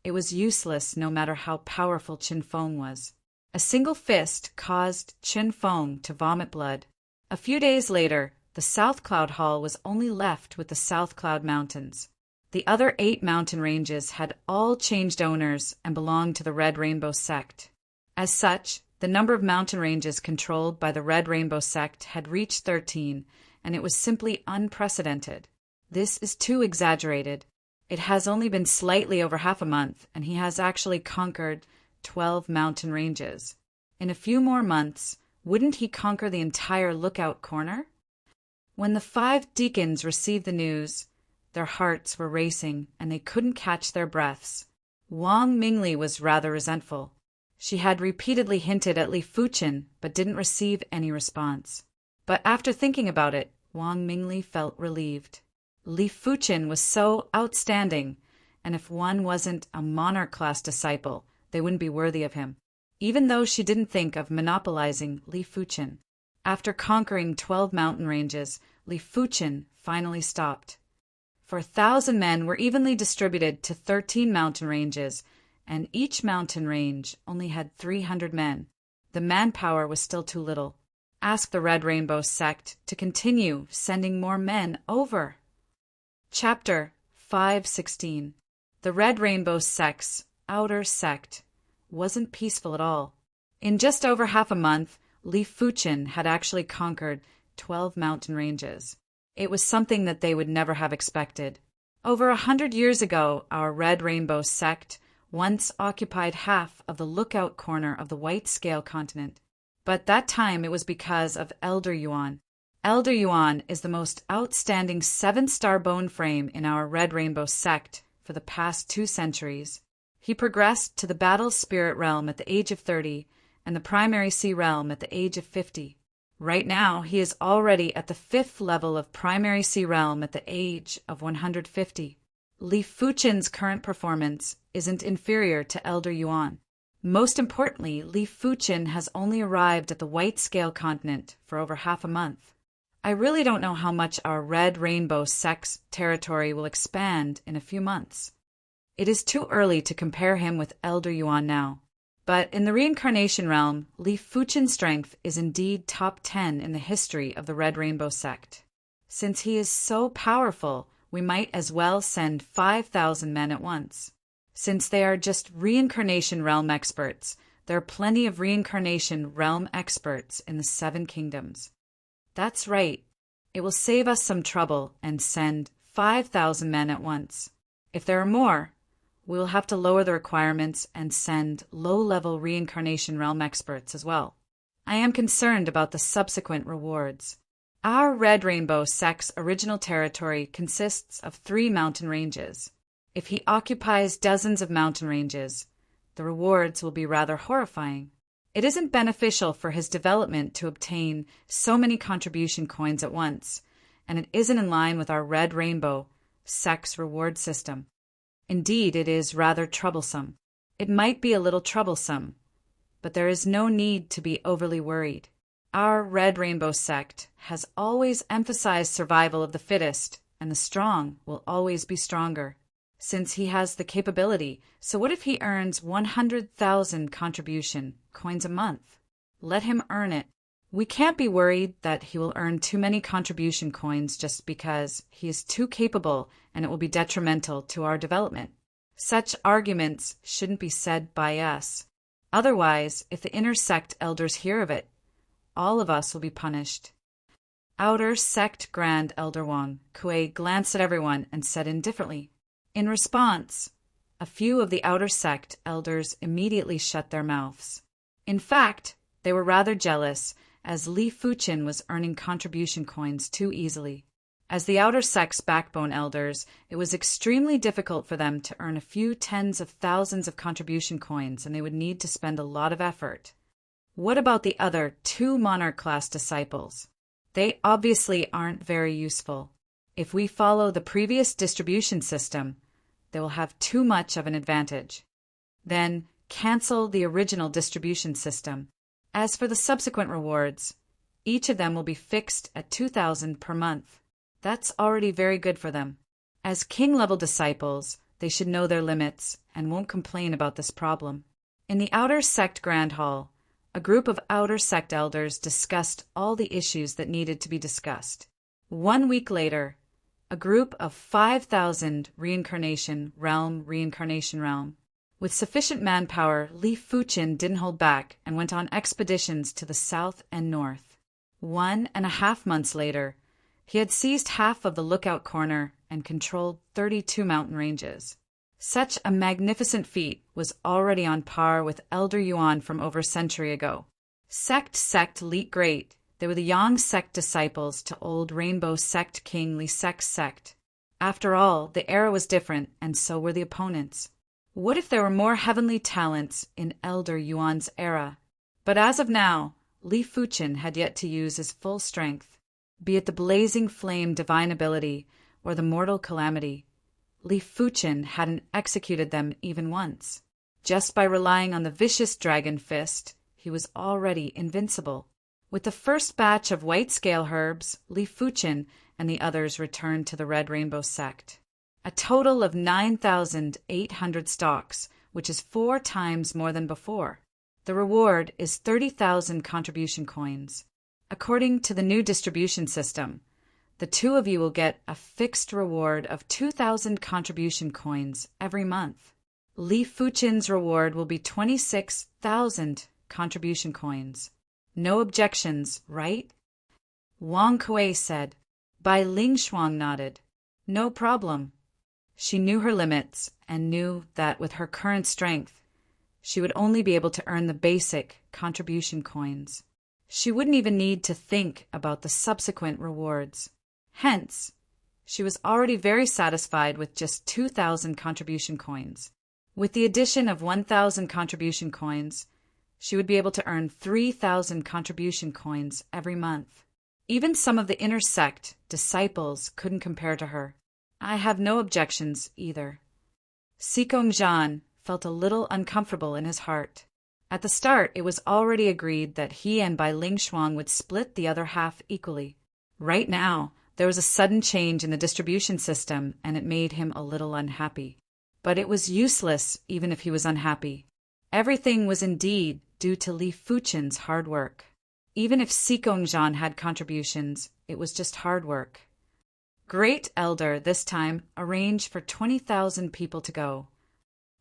it was useless no matter how powerful Chen Feng was. A single fist caused Chen Feng to vomit blood. A few days later, the South Cloud Hall was only left with the South Cloud Mountains. The other 8 mountain ranges had all changed owners and belonged to the Red Rainbow Sect. As such, the number of mountain ranges controlled by the Red Rainbow Sect had reached 13, and it was simply unprecedented. This is too exaggerated. It has only been slightly over half a month, and he has actually conquered 12 mountain ranges. In a few more months, wouldn't he conquer the entire Lookout Corner? When the 5 deacons received the news, their hearts were racing, and they couldn't catch their breaths. Wang Mingli was rather resentful. She had repeatedly hinted at Li Fuchen, but didn't receive any response. But after thinking about it, Wang Mingli felt relieved. Li Fuchen was so outstanding, and if one wasn't a monarch-class disciple, they wouldn't be worthy of him. Even though she didn't think of monopolizing Li Fuchen. After conquering 12 mountain ranges, Li Fuchen finally stopped. For 1,000 men were evenly distributed to 13 mountain ranges, and each mountain range only had 300 men. The manpower was still too little. Ask the Red Rainbow Sect to continue sending more men over. Chapter 5:16. The Red Rainbow Sect's Outer Sect wasn't peaceful at all. In just over half a month, Li Fuchen had actually conquered 12 mountain ranges. It was something that they would never have expected. Over 100 years ago, our Red Rainbow Sect once occupied half of the Lookout Corner of the White Scale Continent. But that time it was because of Elder Yuan. Elder Yuan is the most outstanding 7-star bone frame in our Red Rainbow Sect for the past 2 centuries. He progressed to the Battle Spirit Realm at the age of 30 and the Primary Sea Realm at the age of 50. Right now, he is already at the 5th level of Primary Sea Realm at the age of 150. Li Fuchen's current performance isn't inferior to Elder Yuan. Most importantly, Li Fuchen has only arrived at the White Scale Continent for over half a month. I really don't know how much our Red Rainbow Sect's territory will expand in a few months. It is too early to compare him with Elder Yuan now. But in the reincarnation realm, Li Fuchen's strength is indeed top 10 in the history of the Red Rainbow Sect. Since he is so powerful, we might as well send 5,000 men at once. Since they are just reincarnation realm experts, there are plenty of reincarnation realm experts in the 7 kingdoms. That's right. It will save us some trouble and send 5,000 men at once. If there are more, We will have to lower the requirements and send low-level reincarnation realm experts as well. I am concerned about the subsequent rewards. Our Red Rainbow sect's original territory consists of 3 mountain ranges. If he occupies dozens of mountain ranges, the rewards will be rather horrifying. It isn't beneficial for his development to obtain so many contribution coins at once, and it isn't in line with our Red Rainbow sect's reward system. Indeed, it is rather troublesome. It might be a little troublesome, but there is no need to be overly worried. Our Red Rainbow sect has always emphasized survival of the fittest, and the strong will always be stronger, since he has the capability. So what if he earns 100,000 contribution coins a month? Let him earn it. We can't be worried that he will earn too many contribution coins just because he is too capable and it will be detrimental to our development. Such arguments shouldn't be said by us. Otherwise, if the inner sect elders hear of it, all of us will be punished. Outer Sect Grand Elder Wang Kuei glanced at everyone and said indifferently. In response, a few of the outer sect elders immediately shut their mouths. In fact, they were rather jealous, as Li Fuqin was earning contribution coins too easily. As the outer sect's backbone elders, it was extremely difficult for them to earn a few tens of thousands of contribution coins, and they would need to spend a lot of effort. What about the other 2 monarch class disciples? They obviously aren't very useful. If we follow the previous distribution system, they will have too much of an advantage. Then cancel the original distribution system. As for the subsequent rewards, each of them will be fixed at 2,000 per month. That's already very good for them. As king-level disciples, they should know their limits and won't complain about this problem. In the Outer Sect Grand Hall, a group of Outer Sect elders discussed all the issues that needed to be discussed. 1 week later, a group of 5,000 reincarnation realm. With sufficient manpower, Li Fuqin didn't hold back and went on expeditions to the south and north. 1.5 months later, he had seized half of the Lookout Corner and controlled 32 mountain ranges. Such a magnificent feat was already on par with Elder Yuan from over a century ago. Sect Leet Great, they were the Yang sect disciples to old Rainbow Sect King Li Sek's sect. After all, the era was different, and so were the opponents. What if there were more heavenly talents in Elder Yuan's era? But as of now, Li Fuqin had yet to use his full strength. Be it the blazing flame divine ability or the mortal calamity, Li Fuqin hadn't executed them even once. Just by relying on the vicious dragon fist, he was already invincible. With the first batch of white scale herbs, Li Fuqin and the others returned to the Red Rainbow sect. A total of 9,800 stocks, which is 4 times more than before. The reward is 30,000 contribution coins. According to the new distribution system, the 2 of you will get a fixed reward of 2,000 contribution coins every month. Li Fuqin's reward will be 26,000 contribution coins. No objections, right? Wang Kuei said. Bai Ling Shuang nodded. No problem. She knew her limits and knew that with her current strength, she would only be able to earn the basic contribution coins. She wouldn't even need to think about the subsequent rewards. Hence, she was already very satisfied with just 2,000 contribution coins. With the addition of 1,000 contribution coins, she would be able to earn 3,000 contribution coins every month. Even some of the inner sect disciples couldn't compare to her. I have no objections either. Sikong Zhan felt a little uncomfortable in his heart. At the start, it was already agreed that he and Bai Ling Shuang would split the other half equally. Right now, there was a sudden change in the distribution system, and it made him a little unhappy. But it was useless even if he was unhappy. Everything was indeed due to Li Fuqin's hard work. Even if Sikong Zhan had contributions, it was just hard work. Great Elder this time arranged for 20,000 people to go.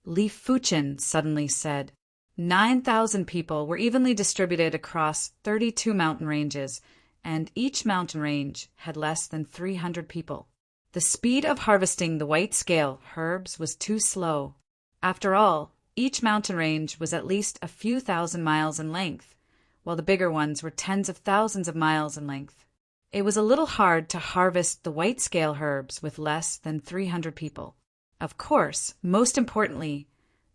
Li Fuqin suddenly said. 9,000 people were evenly distributed across 32 mountain ranges, and each mountain range had less than 300 people. The speed of harvesting the white scale herbs was too slow. After all, each mountain range was at least a few thousand miles in length, while the bigger ones were tens of thousands of miles in length. It was a little hard to harvest the white scale herbs with less than 300 people. Of course, most importantly,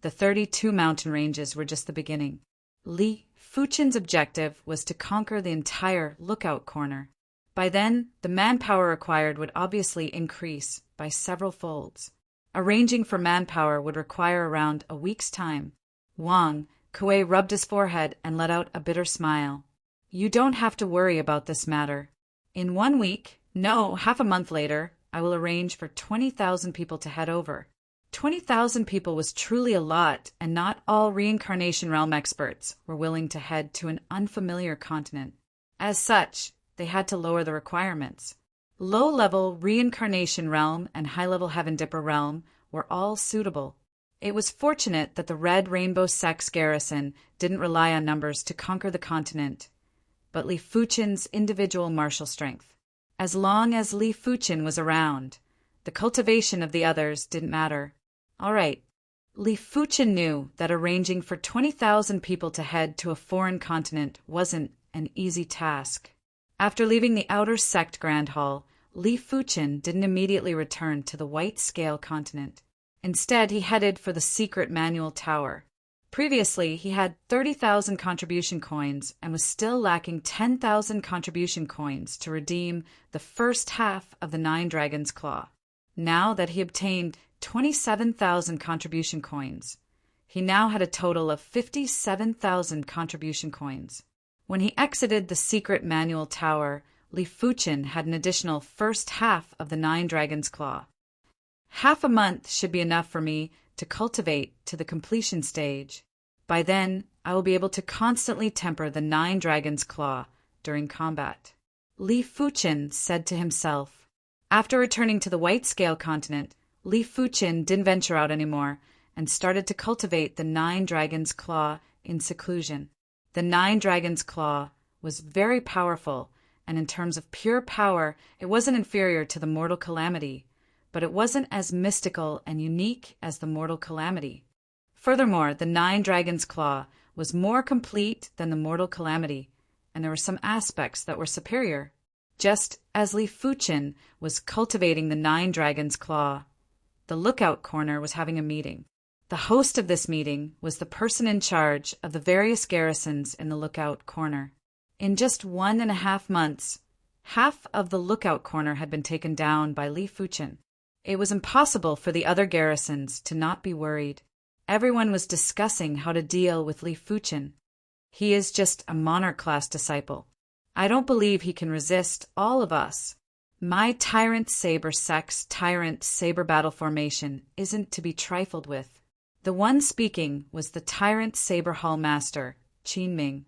the 32 mountain ranges were just the beginning. Li Fuchen's objective was to conquer the entire Lookout Corner. By then, the manpower required would obviously increase by several folds. Arranging for manpower would require around a week's time. Wang Kuei rubbed his forehead and let out a bitter smile. You don't have to worry about this matter. In 1 week, no, half a month later, I will arrange for 20,000 people to head over. 20,000 people was truly a lot, and not all reincarnation realm experts were willing to head to an unfamiliar continent. As such, they had to lower the requirements. Low-level reincarnation realm and high-level heaven dipper realm were all suitable. It was fortunate that the Red Rainbow Sex garrison didn't rely on numbers to conquer the continent, but Li Fuchen's individual martial strength. As long as Li Fuchen was around, the cultivation of the others didn't matter. All right, Li Fuchen knew that arranging for 20,000 people to head to a foreign continent wasn't an easy task. After leaving the outer sect Grand Hall, Li Fuchen didn't immediately return to the White Scale continent. Instead, he headed for the secret manual tower. Previously, he had 30,000 contribution coins and was still lacking 10,000 contribution coins to redeem the first half of the Nine Dragons' Claw. Now that he obtained 27,000 contribution coins, he now had a total of 57,000 contribution coins. When he exited the secret manual tower, Li Fuchen had an additional first half of the Nine Dragons' Claw. Half a month should be enough for me to cultivate to the completion stage. By then, I will be able to constantly temper the Nine Dragons' Claw during combat. Li Fuchen said to himself. After returning to the White Scale continent, Li Fuchen didn't venture out anymore and started to cultivate the Nine Dragons' Claw in seclusion. The Nine Dragons' Claw was very powerful, and in terms of pure power, it wasn't inferior to the Mortal Calamity, but it wasn't as mystical and unique as the Mortal Calamity. Furthermore, the Nine Dragons' Claw was more complete than the Mortal Calamity, and there were some aspects that were superior. Just as Li Fuchen was cultivating the Nine Dragons' Claw, the Lookout Corner was having a meeting. The host of this meeting was the person in charge of the various garrisons in the Lookout Corner. In just 1.5 months, half of the Lookout Corner had been taken down by Li Fuchen. It was impossible for the other garrisons to not be worried. Everyone was discussing how to deal with Li Fuchen. He is just a monarch-class disciple. I don't believe he can resist all of us. My Tyrant Saber Sex Tyrant Saber Battle Formation isn't to be trifled with. The one speaking was the Tyrant Saber Hall Master, Qin Ming.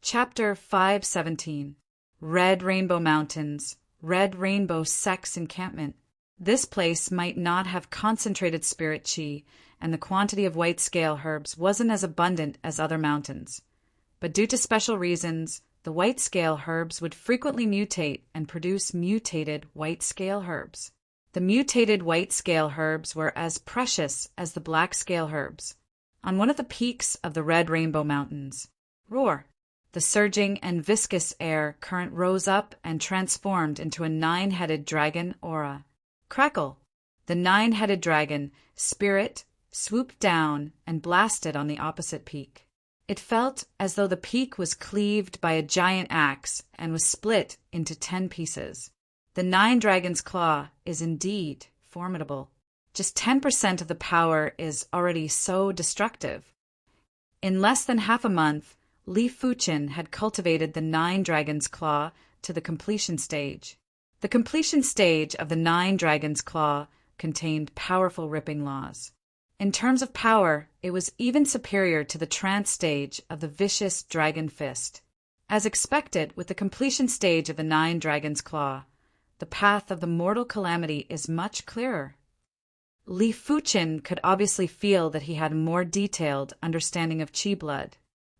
Chapter 517. Red Rainbow Mountains, Red Rainbow Sex Encampment. This place might not have concentrated spirit chi, and the quantity of white scale herbs wasn't as abundant as other mountains. But due to special reasons, the white scale herbs would frequently mutate and produce mutated white scale herbs. The mutated white scale herbs were as precious as the black scale herbs. On one of the peaks of the Red Rainbow Mountains, roar! The surging and viscous air current rose up and transformed into a 9-headed dragon aura. Crackle! The 9-headed dragon, Spirit, swooped down and blasted on the opposite peak. It felt as though the peak was cleaved by a giant axe and was split into 10 pieces. The Nine Dragons' Claw is indeed formidable. Just 10% of the power is already so destructive. In less than half a month, Li Fuchen had cultivated the Nine Dragons' Claw to the completion stage. The completion stage of the Nine Dragons' Claw contained powerful ripping laws. In terms of power, it was even superior to the trance stage of the vicious Dragon Fist. As expected with the completion stage of the Nine Dragons' Claw, the path of the Mortal Calamity is much clearer. Li Fuchen could obviously feel that he had a more detailed understanding of Qi blood.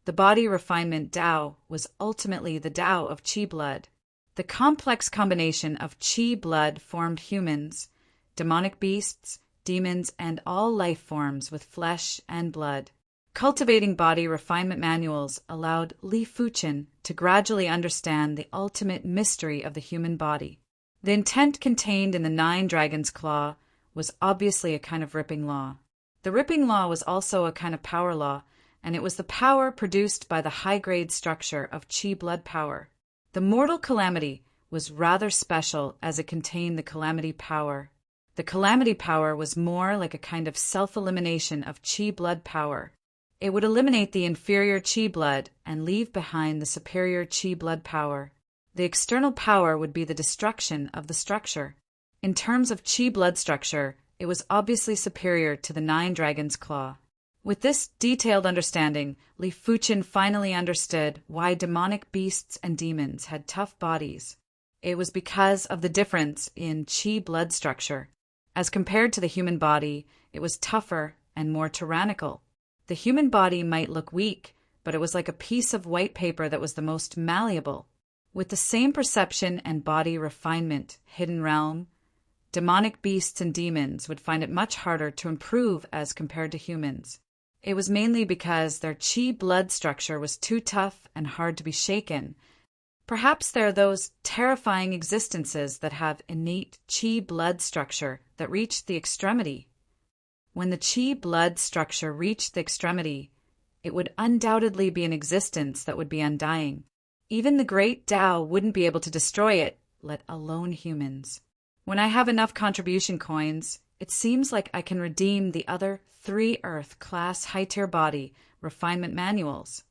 The body refinement Tao was ultimately the Tao of Qi blood. The complex combination of Qi blood formed humans, demonic beasts, demons, and all life forms with flesh and blood. Cultivating body refinement manuals allowed Li Fuchen to gradually understand the ultimate mystery of the human body. The intent contained in the 9 Dragons' Claw was obviously a kind of ripping law. The ripping law was also a kind of power law, and it was the power produced by the high-grade structure of Qi blood power. The mortal calamity was rather special as it contained the calamity power. The calamity power was more like a kind of self-elimination of Qi blood power. It would eliminate the inferior Qi blood and leave behind the superior Qi blood power. The external power would be the destruction of the structure. In terms of Qi blood structure, it was obviously superior to the 9 Dragons' Claw. With this detailed understanding, Li Fuchen finally understood why demonic beasts and demons had tough bodies. It was because of the difference in Qi blood structure. As compared to the human body, it was tougher and more tyrannical. The human body might look weak, but it was like a piece of white paper that was the most malleable. With the same perception and body refinement, hidden realm, demonic beasts and demons would find it much harder to improve as compared to humans. It was mainly because their Qi blood structure was too tough and hard to be shaken. Perhaps there are those terrifying existences that have innate Qi blood structure that reach the extremity. When the Qi blood structure reached the extremity, it would undoubtedly be an existence that would be undying. Even the great Tao wouldn't be able to destroy it, let alone humans. When I have enough contribution coins, it seems like I can redeem the other 3 Earth class high-tier body refinement manuals.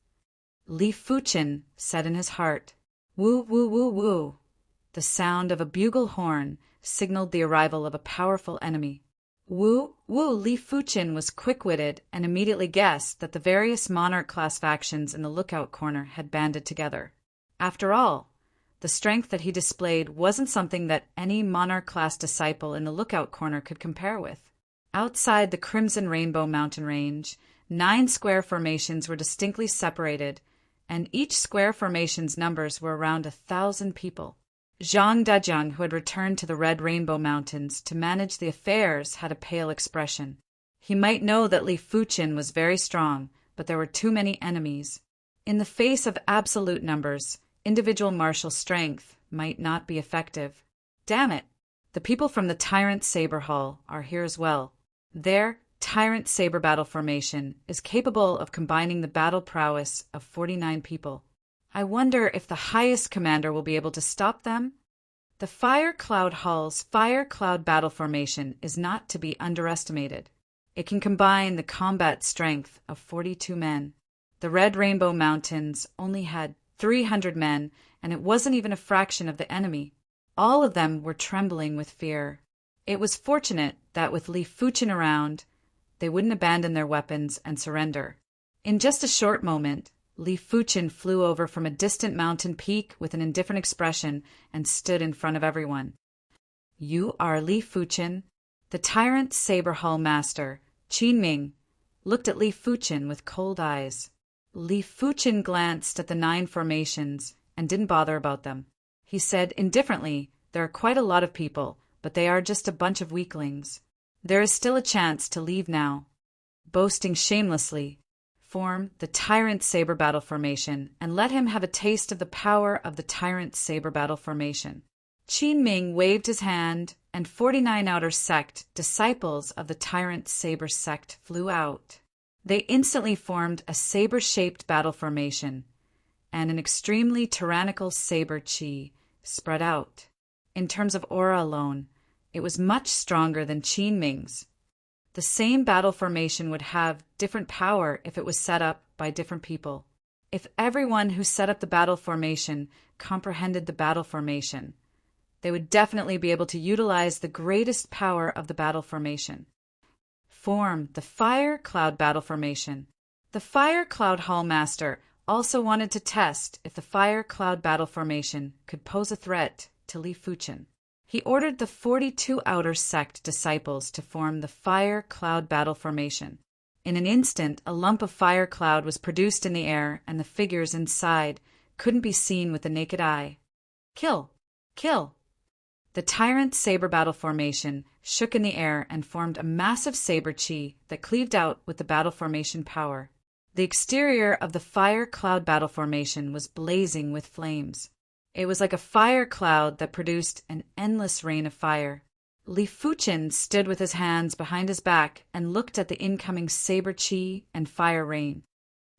Li Fuchen said in his heart, "Woo, woo, woo, woo." The sound of a bugle horn signaled the arrival of a powerful enemy. Woo, woo, Li Fuchen was quick-witted and immediately guessed that the various monarch class factions in the lookout corner had banded together. After all, the strength that he displayed wasn't something that any monarch class disciple in the lookout corner could compare with. Outside the Crimson Rainbow mountain range, 9 square formations were distinctly separated, and each square formation's numbers were around 1,000 people. Zhang Dejiang, who had returned to the Red Rainbow Mountains to manage the affairs, had a pale expression. He might know that Li Fuchen was very strong, but there were too many enemies. In the face of absolute numbers, individual martial strength might not be effective. Damn it! The people from the Tyrant Saber Hall are here as well. Their Tyrant Saber Battle Formation is capable of combining the battle prowess of 49 people. I wonder if the highest commander will be able to stop them? The Fire Cloud Hall's Fire Cloud Battle Formation is not to be underestimated. It can combine the combat strength of 42 men. The Red Rainbow Mountains only had 300 men, and it wasn't even a fraction of the enemy. All of them were trembling with fear. It was fortunate that with Li Fuchen around, they wouldn't abandon their weapons and surrender. In just a short moment, Li Fuchen flew over from a distant mountain peak with an indifferent expression and stood in front of everyone. "You are Li Fuchen?" The Tyrant Saber Hall Master, Qin Ming, looked at Li Fuchen with cold eyes. Li Fuchen glanced at the 9 formations and didn't bother about them. He said indifferently, "There are quite a lot of people, but they are just a bunch of weaklings. There is still a chance to leave now." Boasting shamelessly, form the Tyrant Saber Battle Formation and let him have a taste of the power of the Tyrant Saber Battle Formation. Qin Ming waved his hand, and 49 outer sect disciples of the Tyrant Saber sect flew out. They instantly formed a saber-shaped battle formation, and an extremely tyrannical saber chi spread out. In terms of aura alone, it was much stronger than Qin Ming's. The same battle formation would have different power if it was set up by different people. If everyone who set up the battle formation comprehended the battle formation, they would definitely be able to utilize the greatest power of the battle formation. Form the Fire Cloud Battle Formation. The Fire Cloud Hall Master also wanted to test if the Fire Cloud Battle Formation could pose a threat to Li Fuchen. He ordered the 42 outer sect disciples to form the Fire Cloud Battle Formation. In an instant, a lump of fire cloud was produced in the air, and the figures inside couldn't be seen with the naked eye. "Kill! Kill!" The Tyrant Saber Battle Formation shook in the air and formed a massive saber chi that cleaved out with the battle formation power. The exterior of the Fire Cloud Battle Formation was blazing with flames. It was like a fire cloud that produced an endless rain of fire. Li Fuchen stood with his hands behind his back and looked at the incoming saber chi and fire rain.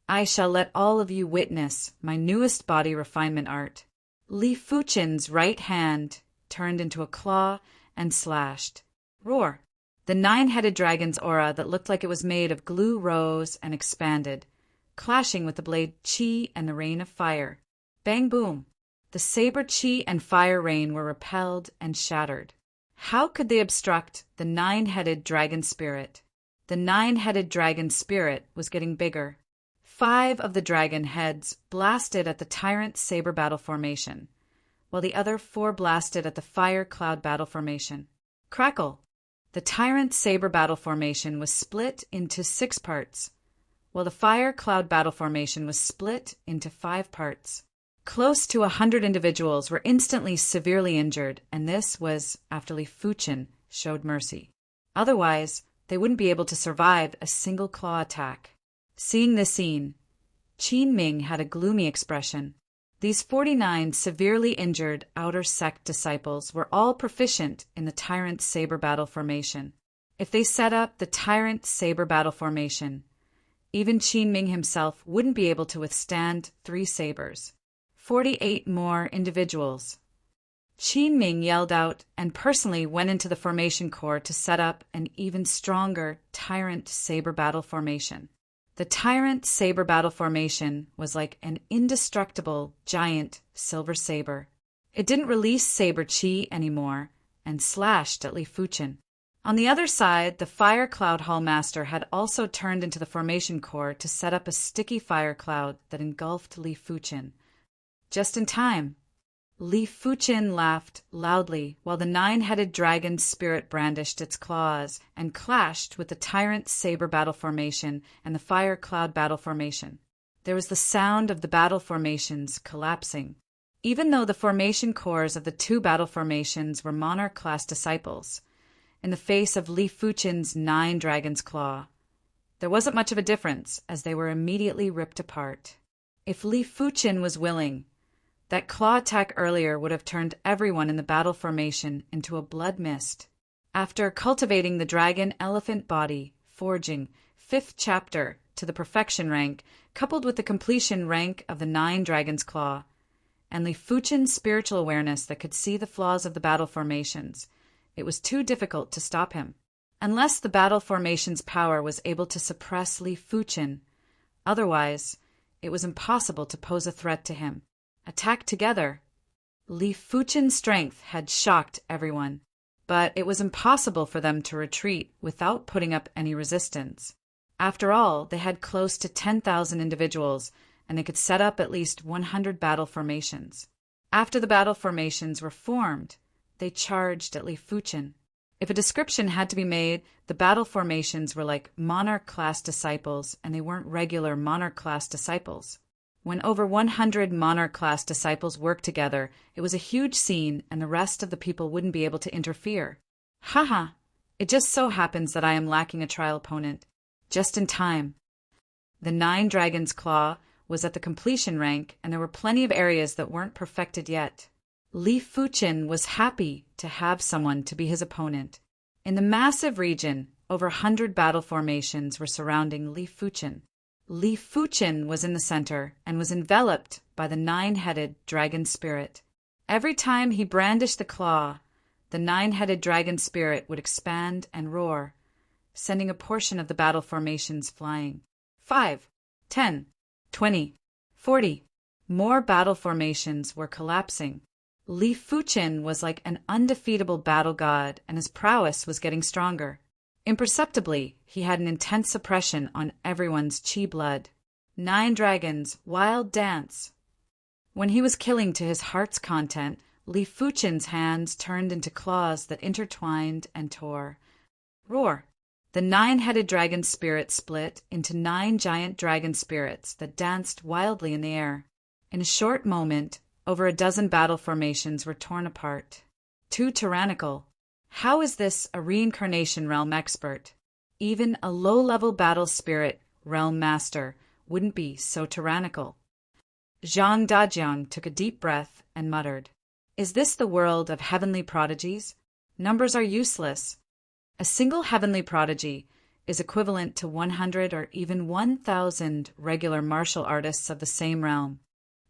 I shall let all of you witness my newest body refinement art. Li Fuchen's right hand turned into a claw and slashed. Roar! The nine-headed dragon's aura that looked like it was made of glue rose and expanded, clashing with the blade chi and the rain of fire. Bang boom! The saber chi and fire rain were repelled and shattered. How could they obstruct the nine-headed dragon spirit? The nine-headed dragon spirit was getting bigger. 5 of the dragon heads blasted at the Tyrant Saber Battle Formation, while the other 4 blasted at the Fire Cloud Battle Formation. Crackle! The Tyrant Saber Battle Formation was split into 6 parts, while the Fire Cloud Battle Formation was split into 5 parts. Close to 100 individuals were instantly severely injured, and this was after Li Fuchen showed mercy. Otherwise, they wouldn't be able to survive a single claw attack. Seeing this scene, Qin Ming had a gloomy expression. These 49 severely injured Outer Sect disciples were all proficient in the Tyrant Saber Battle Formation. If they set up the Tyrant Saber Battle Formation, even Qin Ming himself wouldn't be able to withstand 3 sabers. 48 more individuals. Qin Ming yelled out and personally went into the formation core to set up an even stronger Tyrant Saber Battle Formation. The Tyrant Saber Battle Formation was like an indestructible, giant silver saber. It didn't release saber chi anymore and slashed at Li Fuchen. On the other side, the Fire Cloud Hallmaster had also turned into the formation core to set up a sticky fire cloud that engulfed Li Fuchen. Just in time. Li Fuchen laughed loudly while the 9-headed dragon spirit brandished its claws and clashed with the Tyrant Saber Battle Formation and the Fire Cloud Battle Formation. There was the sound of the battle formations collapsing. Even though the formation cores of the 2 battle formations were Monarch-class disciples, in the face of Li Fuchen's 9 Dragon's Claw, there wasn't much of a difference as they were immediately ripped apart. If Li Fuchen was willing, that claw attack earlier would have turned everyone in the battle formation into a blood mist. After cultivating the dragon elephant body, forging 5th chapter to the perfection rank, coupled with the completion rank of the 9 Dragon's Claw, and Li Fuchen's spiritual awareness that could see the flaws of the battle formations, it was too difficult to stop him. Unless the battle formation's power was able to suppress Li Fuchen, otherwise, it was impossible to pose a threat to him. Attacked together, Li Fuchen's strength had shocked everyone, but it was impossible for them to retreat without putting up any resistance. After all, they had close to 10,000 individuals, and they could set up at least 100 battle formations. After the battle formations were formed, they charged at Li Fuchen. If a description had to be made, the battle formations were like Monarch-class disciples, and they weren't regular Monarch-class disciples. When over 100 Monarch-class disciples worked together, it was a huge scene and the rest of the people wouldn't be able to interfere. Haha, it just so happens that I am lacking a trial opponent. Just in time. The 9 Dragon's Claw was at the completion rank and there were plenty of areas that weren't perfected yet. Li Fuchen was happy to have someone to be his opponent. In the massive region, over 100 battle formations were surrounding Li Fuchen. Li Fuchen was in the center and was enveloped by the 9-headed dragon spirit. Every time he brandished the claw, the 9-headed dragon spirit would expand and roar, sending a portion of the battle formations flying. 5, 10, 20, 40. More battle formations were collapsing. Li Fuchen was like an undefeatable battle god, and his prowess was getting stronger. Imperceptibly, he had an intense suppression on everyone's chi blood. 9 dragons, wild dance. When he was killing to his heart's content, Li Fuchen's hands turned into claws that intertwined and tore. Roar! The 9-headed dragon spirit split into 9 giant dragon spirits that danced wildly in the air. In a short moment, over a dozen battle formations were torn apart. Too tyrannical. How is this a reincarnation realm expert? Even a low-level battle spirit realm master wouldn't be so tyrannical. Zhang Dajiang took a deep breath and muttered, "Is this the world of heavenly prodigies? Numbers are useless. A single heavenly prodigy is equivalent to 100 or even 1,000 regular martial artists of the same realm.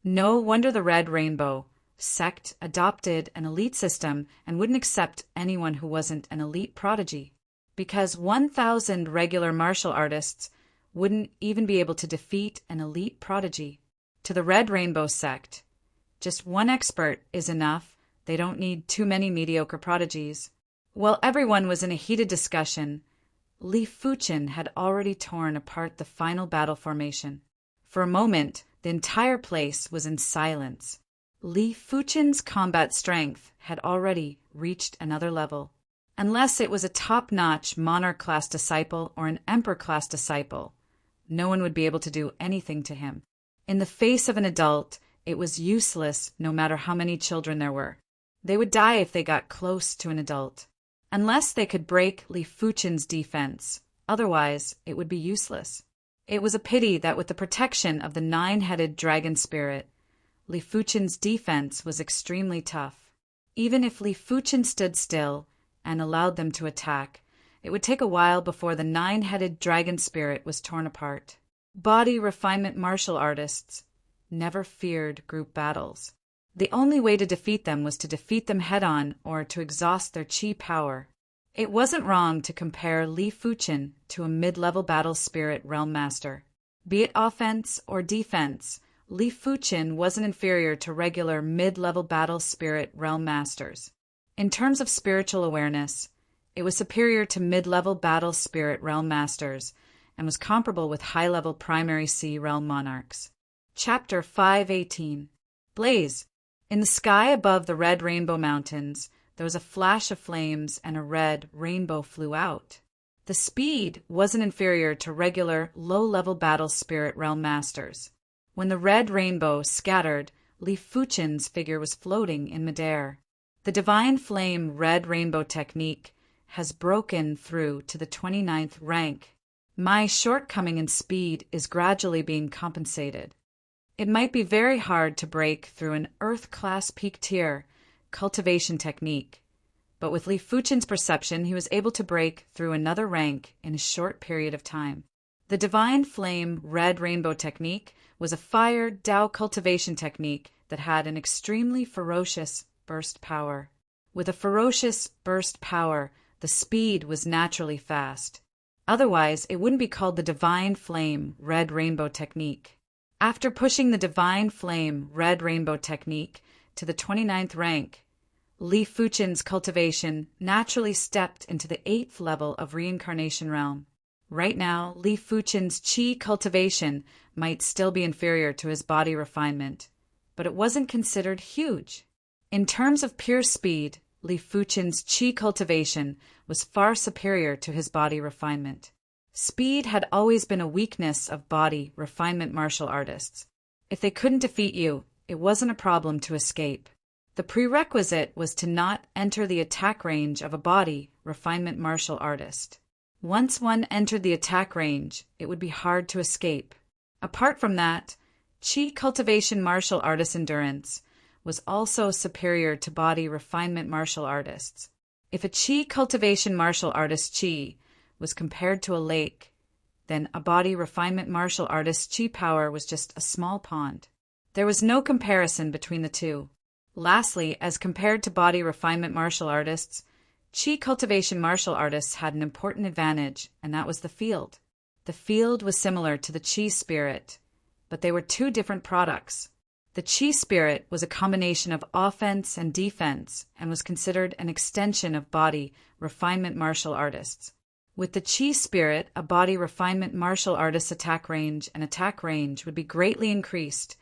No wonder the Red Rainbow sect adopted an elite system and wouldn't accept anyone who wasn't an elite prodigy, because 1,000 regular martial artists wouldn't even be able to defeat an elite prodigy. To the Red Rainbow sect, just one expert is enough. They don't need too many mediocre prodigies." While everyone was in a heated discussion, Li Fuchen had already torn apart the final battle formation. For a moment, the entire place was in silence. Li Fuchen's combat strength had already reached another level. Unless it was a top-notch monarch-class disciple or an emperor-class disciple, no one would be able to do anything to him. In the face of an adult, it was useless no matter how many children there were. They would die if they got close to an adult. Unless they could break Li Fuchen's defense, otherwise it would be useless. It was a pity that with the protection of the nine-headed dragon spirit, Li Fuchen's defense was extremely tough. Even if Li Fuchen stood still and allowed them to attack, it would take a while before the nine-headed dragon spirit was torn apart. Body refinement martial artists never feared group battles. The only way to defeat them was to defeat them head-on or to exhaust their chi power. It wasn't wrong to compare Li Fuchen to a mid-level battle spirit realm master. Be it offense or defense, Li Fuchen wasn't inferior to regular mid-level battle spirit realm masters. In terms of spiritual awareness, it was superior to mid-level battle spirit realm masters and was comparable with high-level primary sea realm monarchs. Chapter 518. Blaze. In the sky above the Red Rainbow Mountains, there was a flash of flames and a red rainbow flew out. The speed wasn't inferior to regular low-level battle spirit realm masters. When the red rainbow scattered, Li Fuchen's figure was floating in midair. The divine flame red rainbow technique has broken through to the 29th rank. My shortcoming in speed is gradually being compensated. It might be very hard to break through an Earth-class peak tier cultivation technique, but with Li Fuchen's perception, he was able to break through another rank in a short period of time. The Divine Flame Red Rainbow technique was a fire Dao cultivation technique that had an extremely ferocious burst power. With a ferocious burst power, the speed was naturally fast. Otherwise, it wouldn't be called the Divine Flame Red Rainbow technique. After pushing the Divine Flame Red Rainbow technique to the 29th rank, Li Fuchen's cultivation naturally stepped into the 8th level of reincarnation realm. Right now, Li Fuchen's chi cultivation might still be inferior to his body refinement, but it wasn't considered huge. In terms of pure speed, Li Fuchen's chi cultivation was far superior to his body refinement. Speed had always been a weakness of body refinement martial artists. If they couldn't defeat you, it wasn't a problem to escape. The prerequisite was to not enter the attack range of a body refinement martial artist. Once one entered the attack range, it would be hard to escape. Apart from that, chi cultivation martial artist endurance was also superior to body refinement martial artists. If a chi cultivation martial artist chi was compared to a lake, then a body refinement martial artist's chi power was just a small pond. There was no comparison between the two. Lastly, as compared to body refinement martial artists, chi cultivation martial artists had an important advantage, and that was the field. The field was similar to the chi spirit, but they were two different products. The chi spirit was a combination of offense and defense and was considered an extension of body refinement martial artists. With the chi spirit, a body refinement martial artist's attack range would be greatly increased,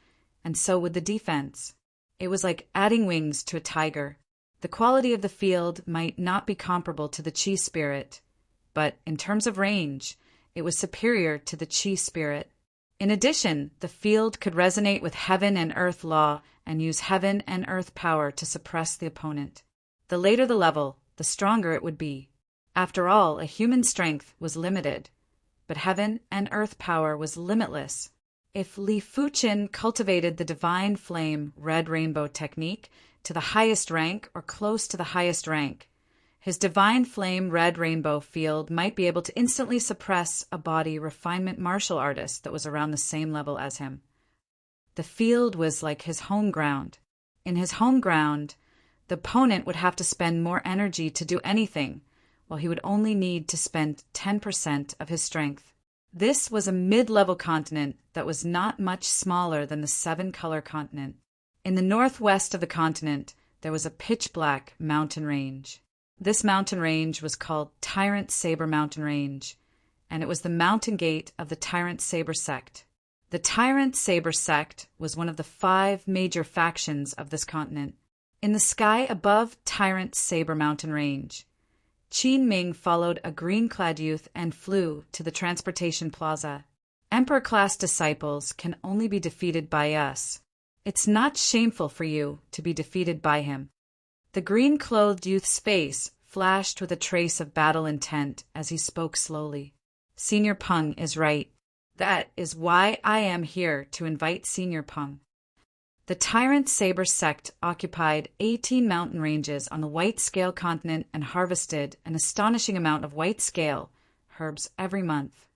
and so would the defense. It was like adding wings to a tiger. The quality of the field might not be comparable to the chi spirit, but in terms of range, it was superior to the chi spirit. In addition, the field could resonate with heaven and earth law and use heaven and earth power to suppress the opponent. The later the level, the stronger it would be. After all, a human strength was limited, but heaven and earth power was limitless. If Li Fuqin cultivated the divine flame red rainbow technique to the highest rank or close to the highest rank, his divine flame red rainbow field might be able to instantly suppress a body refinement martial artist that was around the same level as him. The field was like his home ground. In his home ground, the opponent would have to spend more energy to do anything, while he would only need to spend 10% of his strength. This was a mid-level continent that was not much smaller than the seven-color continent. In the northwest of the continent, there was a pitch-black mountain range. This mountain range was called Tyrant Saber Mountain Range, and it was the mountain gate of the Tyrant Saber sect. The Tyrant Saber sect was one of the 5 major factions of this continent. In the sky above Tyrant Saber Mountain Range, Qin Ming followed a green-clad youth and flew to the transportation plaza. Emperor-class disciples can only be defeated by us. It's not shameful for you to be defeated by him. The green-clothed youth's face flashed with a trace of battle intent as he spoke slowly. Senior Peng is right. That is why I am here to invite Senior Peng. The Tyrant Saber sect occupied 18 mountain ranges on the White Scale continent and harvested an astonishing amount of white scale herbs every month.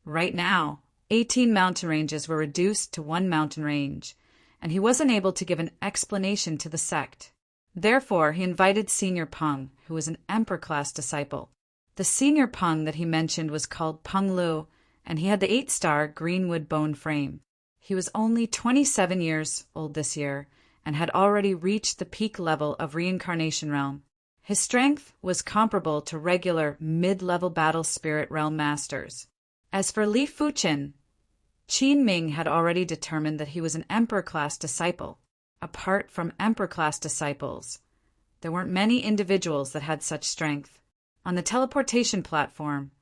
Right now, 18 mountain ranges were reduced to 1 mountain range, and he wasn't able to give an explanation to the sect. Therefore, he invited Senior Peng, who was an Emperor-class disciple. The Senior Peng that he mentioned was called Peng Lu, and he had the 8-star Greenwood bone frame. He was only 27 years old this year and had already reached the peak level of Reincarnation Realm. His strength was comparable to regular mid-level Battle Spirit Realm masters. As for Li Fuqin, Qin Ming had already determined that he was an Emperor-class disciple. Apart from Emperor-class disciples, there weren't many individuals that had such strength. On the teleportation platform,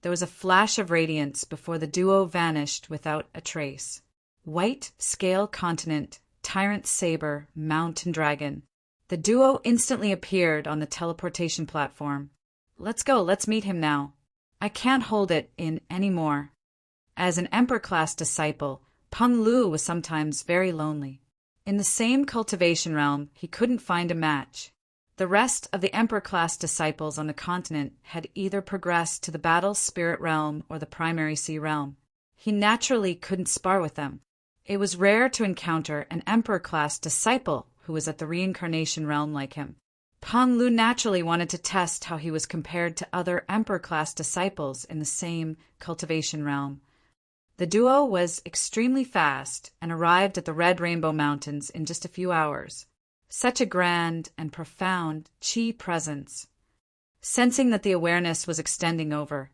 there was a flash of radiance before the duo vanished without a trace. White Scale Continent, Tyrant Saber, Mountain Dragon. The duo instantly appeared on the teleportation platform. Let's go, let's meet him now. I can't hold it in anymore. As an Emperor-class disciple, Peng Lu was sometimes very lonely. In the same cultivation realm, he couldn't find a match. The rest of the Emperor-class disciples on the continent had either progressed to the Battle Spirit Realm or the Primary Sea Realm. He naturally couldn't spar with them. It was rare to encounter an Emperor-class disciple who was at the Reincarnation Realm like him. Peng Lu naturally wanted to test how he was compared to other Emperor-class disciples in the same cultivation realm. The duo was extremely fast and arrived at the Red Rainbow Mountains in just a few hours. Such a grand and profound Qi presence. Sensing that the awareness was extending over,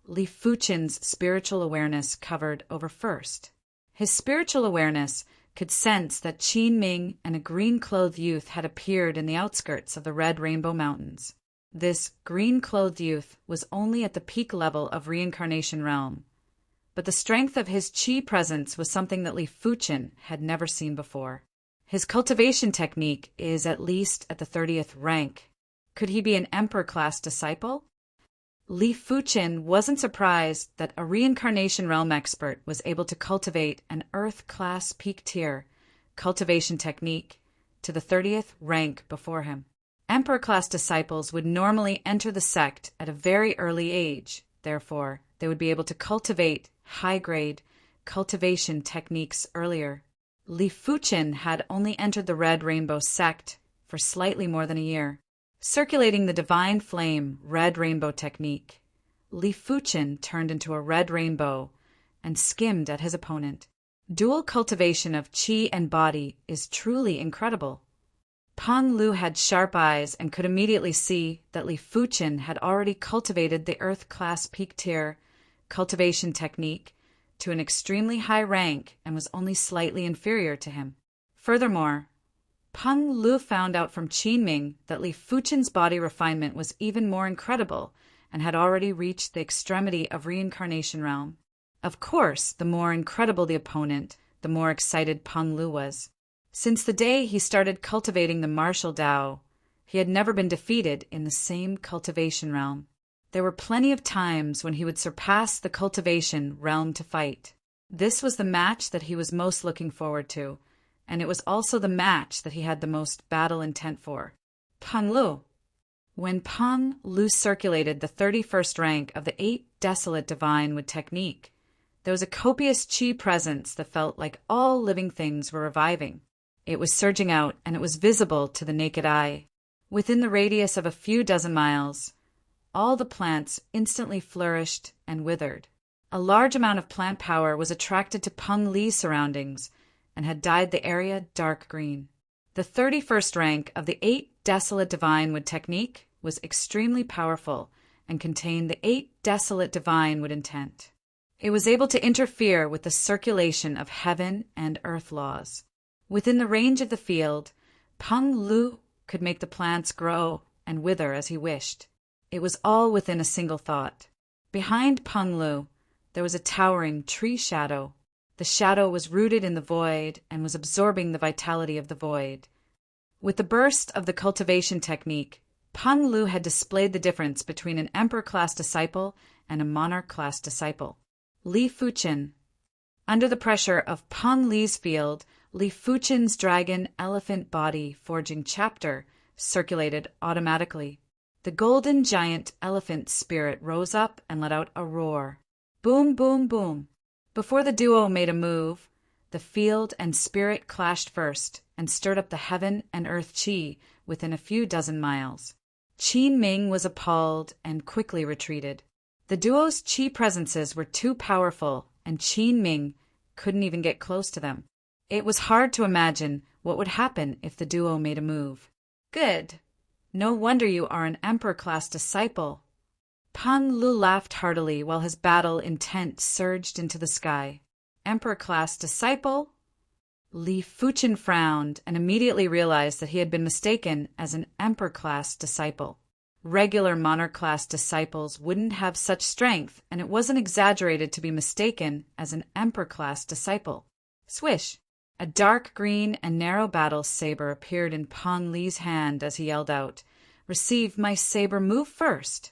Li Fuqin's spiritual awareness covered over first. His spiritual awareness could sense that Qin Ming and a green-clothed youth had appeared in the outskirts of the Red Rainbow Mountains. This green-clothed youth was only at the peak level of Reincarnation Realm, but the strength of his Qi presence was something that Li Fuqin had never seen before. His cultivation technique is at least at the 30th rank. Could he be an Emperor-class disciple? Li Fuqin wasn't surprised that a Reincarnation Realm expert was able to cultivate an Earth-class peak tier cultivation technique to the 30th rank before him. Emperor-class disciples would normally enter the sect at a very early age. Therefore, they would be able to cultivate high-grade cultivation techniques earlier. Li Fuqin had only entered the Red Rainbow sect for slightly more than a year. Circulating the divine flame red rainbow technique, Li Fuqin turned into a red rainbow and skimmed at his opponent. Dual cultivation of qi and body is truly incredible. Peng Lu had sharp eyes and could immediately see that Li Fuqin had already cultivated the Earth-class peak tier cultivation technique to an extremely high rank and was only slightly inferior to him. Furthermore, Peng Lu found out from Qin Ming that Li Fuqin's body refinement was even more incredible and had already reached the extremity of Reincarnation Realm. Of course, the more incredible the opponent, the more excited Peng Lu was. Since the day he started cultivating the martial Dao, He had never been defeated in the same cultivation realm. There were plenty of times when he would surpass the cultivation realm to fight. This was the match that he was most looking forward to, and it was also the match that he had the most battle intent for. Peng Lu. When Peng Lu circulated the 31st rank of the 8 Desolate Divine Wood technique, there was a copious qi presence that felt like all living things were reviving. It was surging out, and it was visible to the naked eye. Within the radius of a few dozen miles, all the plants instantly flourished and withered. A large amount of plant power was attracted to Peng Li's surroundings and had dyed the area dark green. The 31st rank of the 8 Desolate Divine Wood technique was extremely powerful and contained the 8 Desolate Divine Wood intent. It was able to interfere with the circulation of heaven and earth laws. Within the range of the field, Peng Lu could make the plants grow and wither as he wished. It was all within a single thought. Behind Peng Lu, there was a towering tree shadow. The shadow was rooted in the void and was absorbing the vitality of the void. With the burst of the cultivation technique, Peng Lu had displayed the difference between an emperor-class disciple and a monarch-class disciple. Li Fuqin. Under the pressure of Peng Li's field, Li Fuqin's dragon elephant body forging chapter circulated automatically. The golden giant elephant spirit rose up and let out a roar. Boom, boom, boom. Before the duo made a move, the field and spirit clashed first and stirred up the heaven and earth qi within a few dozen miles. Qin Ming was appalled and quickly retreated. The duo's qi presences were too powerful, and Qin Ming couldn't even get close to them. It was hard to imagine what would happen if the duo made a move. Good. No wonder you are an emperor-class disciple. Peng Lu laughed heartily while his battle intent surged into the sky. Emperor-class disciple? Li Fuqin frowned and immediately realized that he had been mistaken as an emperor-class disciple. Regular monarch-class disciples wouldn't have such strength, and it wasn't exaggerated to be mistaken as an emperor-class disciple. Swish! A dark green and narrow battle saber appeared in Peng Li's hand as he yelled out, "Receive my saber move first!"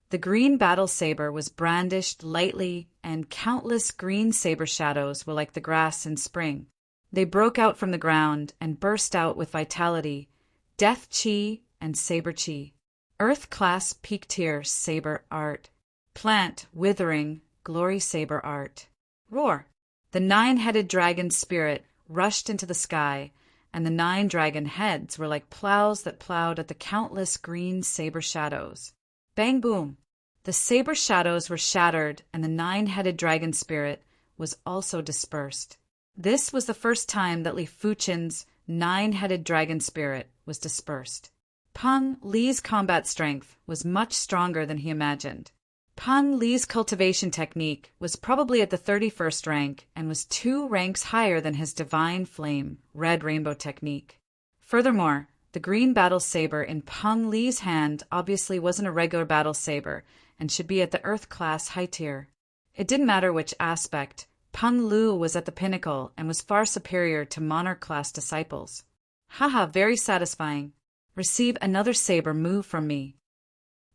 The green battle saber was brandished lightly, and countless green saber shadows were like the grass in spring. They broke out from the ground and burst out with vitality, death chi and saber chi. Earth class peak tier saber art. Plant withering glory saber art. Roar! The 9-headed dragon spirit rushed into the sky, and the 9 dragon heads were like plows that plowed at the countless green saber shadows. Bang boom! The saber shadows were shattered, and the 9-headed dragon spirit was also dispersed. This was the first time that Li Fuqin's 9-headed dragon spirit was dispersed. Peng Li's combat strength was much stronger than he imagined. Peng Li's cultivation technique was probably at the 31st rank and was 2 ranks higher than his divine flame, red rainbow technique. Furthermore, the green battle saber in Peng Li's hand obviously wasn't a regular battle saber and should be at the earth class high tier. It didn't matter which aspect. Peng Lu was at the pinnacle and was far superior to monarch-class disciples. Haha, very satisfying. Receive another saber move from me.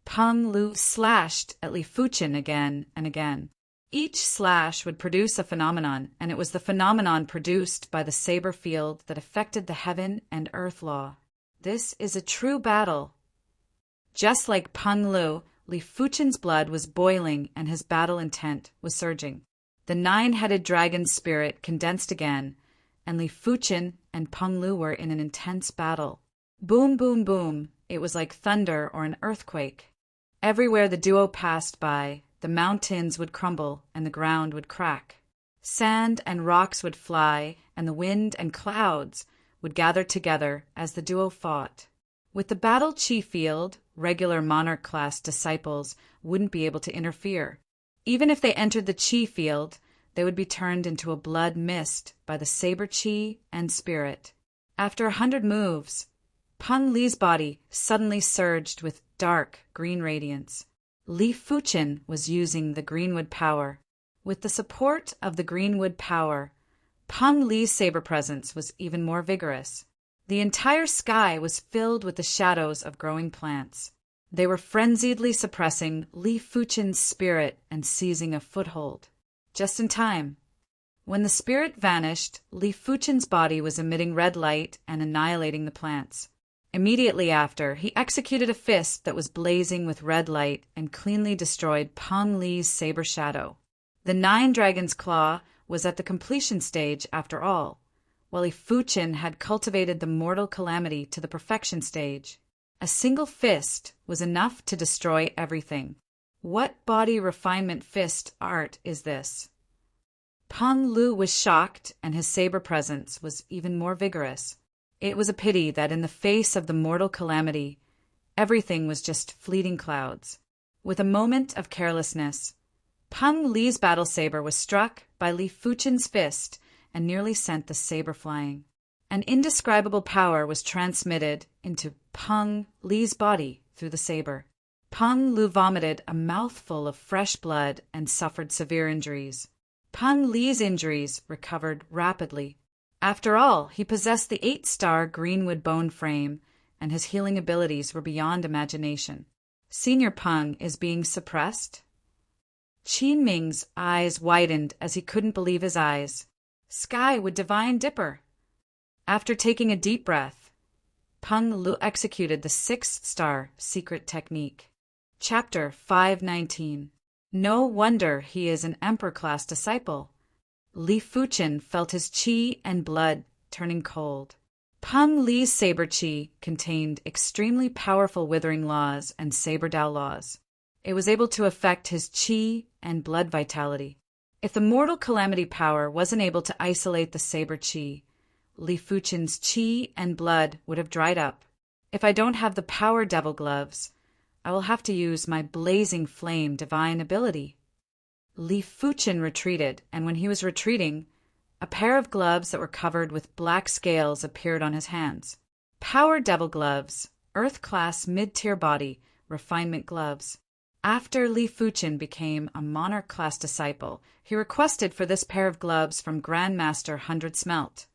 Peng Lu slashed at Li Fuqin again and again. Each slash would produce a phenomenon, and it was the phenomenon produced by the saber field that affected the heaven and earth law. This is a true battle. Just like Peng Lu, Li Fuqin's blood was boiling and his battle intent was surging. The 9-headed dragon spirit condensed again, and Li Fuqin and Peng Lu were in an intense battle. Boom, boom, boom. It was like thunder or an earthquake. Everywhere the duo passed by, the mountains would crumble and the ground would crack. Sand and rocks would fly, and the wind and clouds would gather together as the duo fought. With the battle chi field, regular monarch-class disciples wouldn't be able to interfere. Even if they entered the chi field, they would be turned into a blood mist by the saber chi and spirit. After 100 moves, Peng Li's body suddenly surged with dark green radiance. Li Fuqin was using the greenwood power. With the support of the greenwood power, Peng Li's saber presence was even more vigorous. The entire sky was filled with the shadows of growing plants. They were frenziedly suppressing Li Fuchen's spirit and seizing a foothold. Just in time. When the spirit vanished, Li Fuchen's body was emitting red light and annihilating the plants. Immediately after, he executed a fist that was blazing with red light and cleanly destroyed Peng Li's saber shadow. The Nine Dragons' Claw was at the completion stage after all, while Li Fuchen had cultivated the mortal calamity to the perfection stage. A single fist was enough to destroy everything. What body refinement fist art is this? Peng Lu was shocked, and his saber presence was even more vigorous. It was a pity that in the face of the mortal calamity, everything was just fleeting clouds. With a moment of carelessness, Peng Li's battle saber was struck by Li Fuchen's fist and nearly sent the saber flying. An indescribable power was transmitted into Peng Li's body through the saber. Peng Lu vomited a mouthful of fresh blood and suffered severe injuries. Peng Li's injuries recovered rapidly. After all, he possessed the 8-star Greenwood bone frame, and his healing abilities were beyond imagination. Senior Peng is being suppressed? Qin Ming's eyes widened as he couldn't believe his eyes. Sky with Divine Dipper! After taking a deep breath, Peng Lu executed the 6-star secret technique. Chapter 519. No wonder he is an Emperor-class disciple. Li Fuchen felt his qi and blood turning cold. Peng Li's saber qi contained extremely powerful withering laws and saber Dao laws. It was able to affect his qi and blood vitality. If the mortal calamity power wasn't able to isolate the saber qi, Li Fuchen's qi and blood would have dried up. If I don't have the power devil gloves, I will have to use my blazing flame divine ability. Li Fuchen retreated, and when he was retreating, a pair of gloves that were covered with black scales appeared on his hands. Power Devil Gloves, Earth-class mid-tier body, refinement gloves. After Li Fuchen became a Monarch-class disciple, he requested for this pair of gloves from Grandmaster 100 Smelt,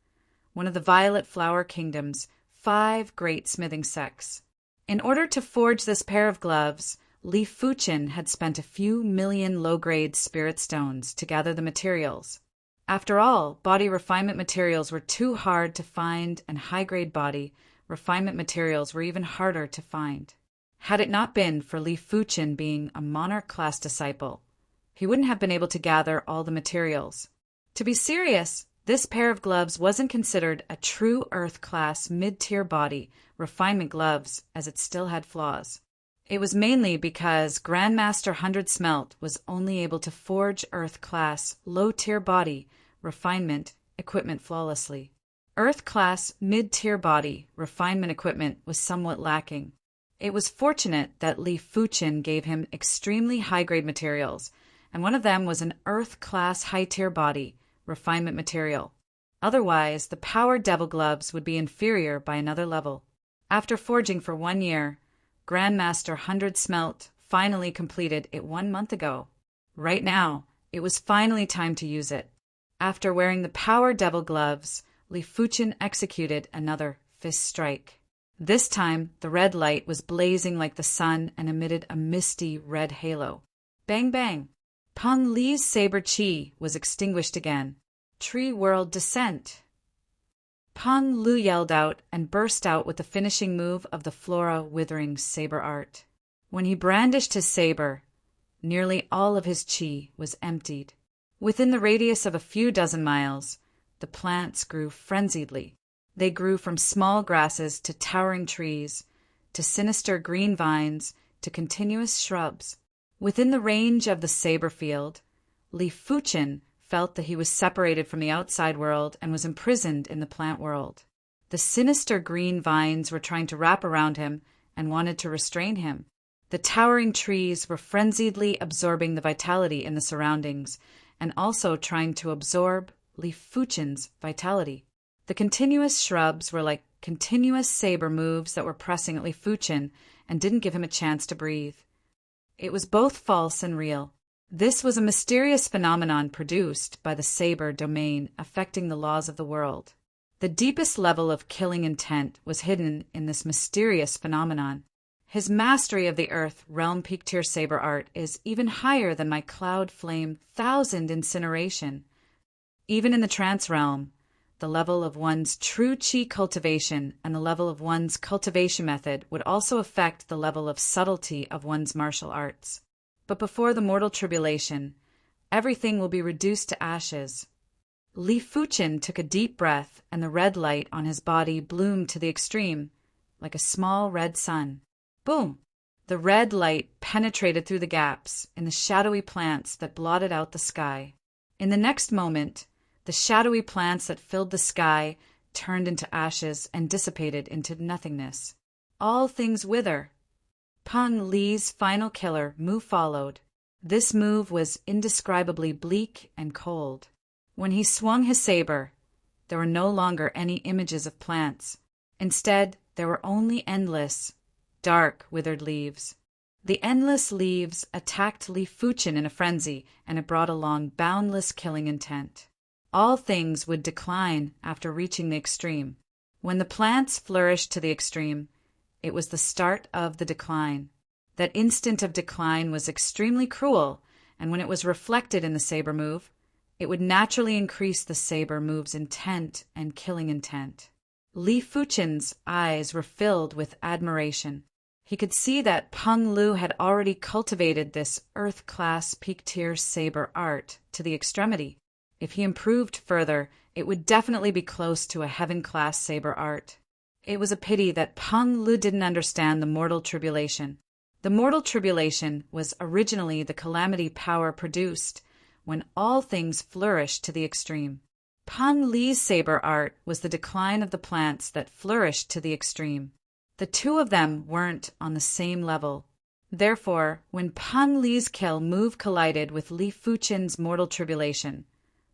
one of the Violet Flower Kingdom's 5 great smithing sects. In order to forge this pair of gloves, Li Fuchen had spent a few million low-grade spirit stones to gather the materials. After all, body refinement materials were too hard to find, and high-grade body refinement materials were even harder to find. Had it not been for Li Fuchen being a Monarch-class disciple, he wouldn't have been able to gather all the materials. To be serious, this pair of gloves wasn't considered a true Earth-class mid-tier body refinement gloves, as it still had flaws. It was mainly because Grandmaster 100 Smelt was only able to forge Earth-class low-tier body refinement equipment flawlessly. Earth-class mid-tier body refinement equipment was somewhat lacking. It was fortunate that Li Fuchen gave him extremely high-grade materials, and one of them was an Earth-class high-tier body refinement material. Otherwise, the Power Devil Gloves would be inferior by another level. After forging for 1 year, Grandmaster 100 Smelt finally completed it 1 month ago. Right now, it was finally time to use it. After wearing the Power Devil Gloves, Li Fuchen executed another fist strike. This time, the red light was blazing like the sun and emitted a misty red halo. Bang bang! Peng Li's saber qi was extinguished again. Tree World Descent! Peng Lu yelled out and burst out with the finishing move of the Flora Withering saber art. When he brandished his saber, nearly all of his qi was emptied. Within the radius of a few dozen miles, the plants grew frenziedly. They grew from small grasses to towering trees, to sinister green vines, to continuous shrubs. Within the range of the saber field, Li Fuchen felt that he was separated from the outside world and was imprisoned in the plant world. The sinister green vines were trying to wrap around him and wanted to restrain him. The towering trees were frenziedly absorbing the vitality in the surroundings and also trying to absorb Li Fuchen's vitality. The continuous shrubs were like continuous saber moves that were pressing at Li Fuchen and didn't give him a chance to breathe. It was both false and real. This was a mysterious phenomenon produced by the saber domain affecting the laws of the world. The deepest level of killing intent was hidden in this mysterious phenomenon. His mastery of the Earth Realm Peak Tier Saber art is even higher than my Cloud Flame 1000 incineration. Even in the trance realm, the level of one's true chi cultivation and the level of one's cultivation method would also affect the level of subtlety of one's martial arts. But before the mortal tribulation, everything will be reduced to ashes. Li Fuchen took a deep breath, and the red light on his body bloomed to the extreme, like a small red sun. Boom! The red light penetrated through the gaps in the shadowy plants that blotted out the sky. In the next moment, the shadowy plants that filled the sky turned into ashes and dissipated into nothingness. All things wither. Peng Li's final killer move followed. This move was indescribably bleak and cold. When he swung his saber, there were no longer any images of plants. Instead, there were only endless, dark, withered leaves. The endless leaves attacked Li Fuchen in a frenzy, and it brought along boundless killing intent. All things would decline after reaching the extreme. When the plants flourished to the extreme, it was the start of the decline. That instant of decline was extremely cruel, and when it was reflected in the saber move, it would naturally increase the saber move's intent and killing intent. Li Fuchen's eyes were filled with admiration. He could see that Peng Lu had already cultivated this Earth-class peak-tier saber art to the extremity. If he improved further, it would definitely be close to a heaven-class saber art. It was a pity that Peng Lu didn't understand the mortal tribulation. The mortal tribulation was originally the calamity power produced when all things flourished to the extreme. Peng Li's saber art was the decline of the plants that flourished to the extreme. The two of them weren't on the same level. Therefore, when Peng Li's kill move collided with Li Fuchen's mortal tribulation,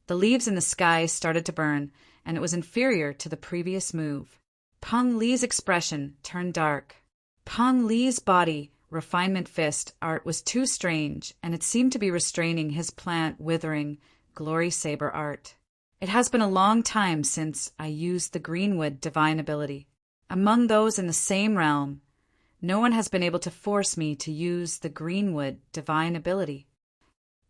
the leaves in the sky started to burn, and it was inferior to the previous move. Peng Li's expression turned dark. Peng Li's body, refinement fist art was too strange, and it seemed to be restraining his plant withering, glory saber art. It has been a long time since I used the Greenwood divine ability. Among those in the same realm, no one has been able to force me to use the Greenwood divine ability.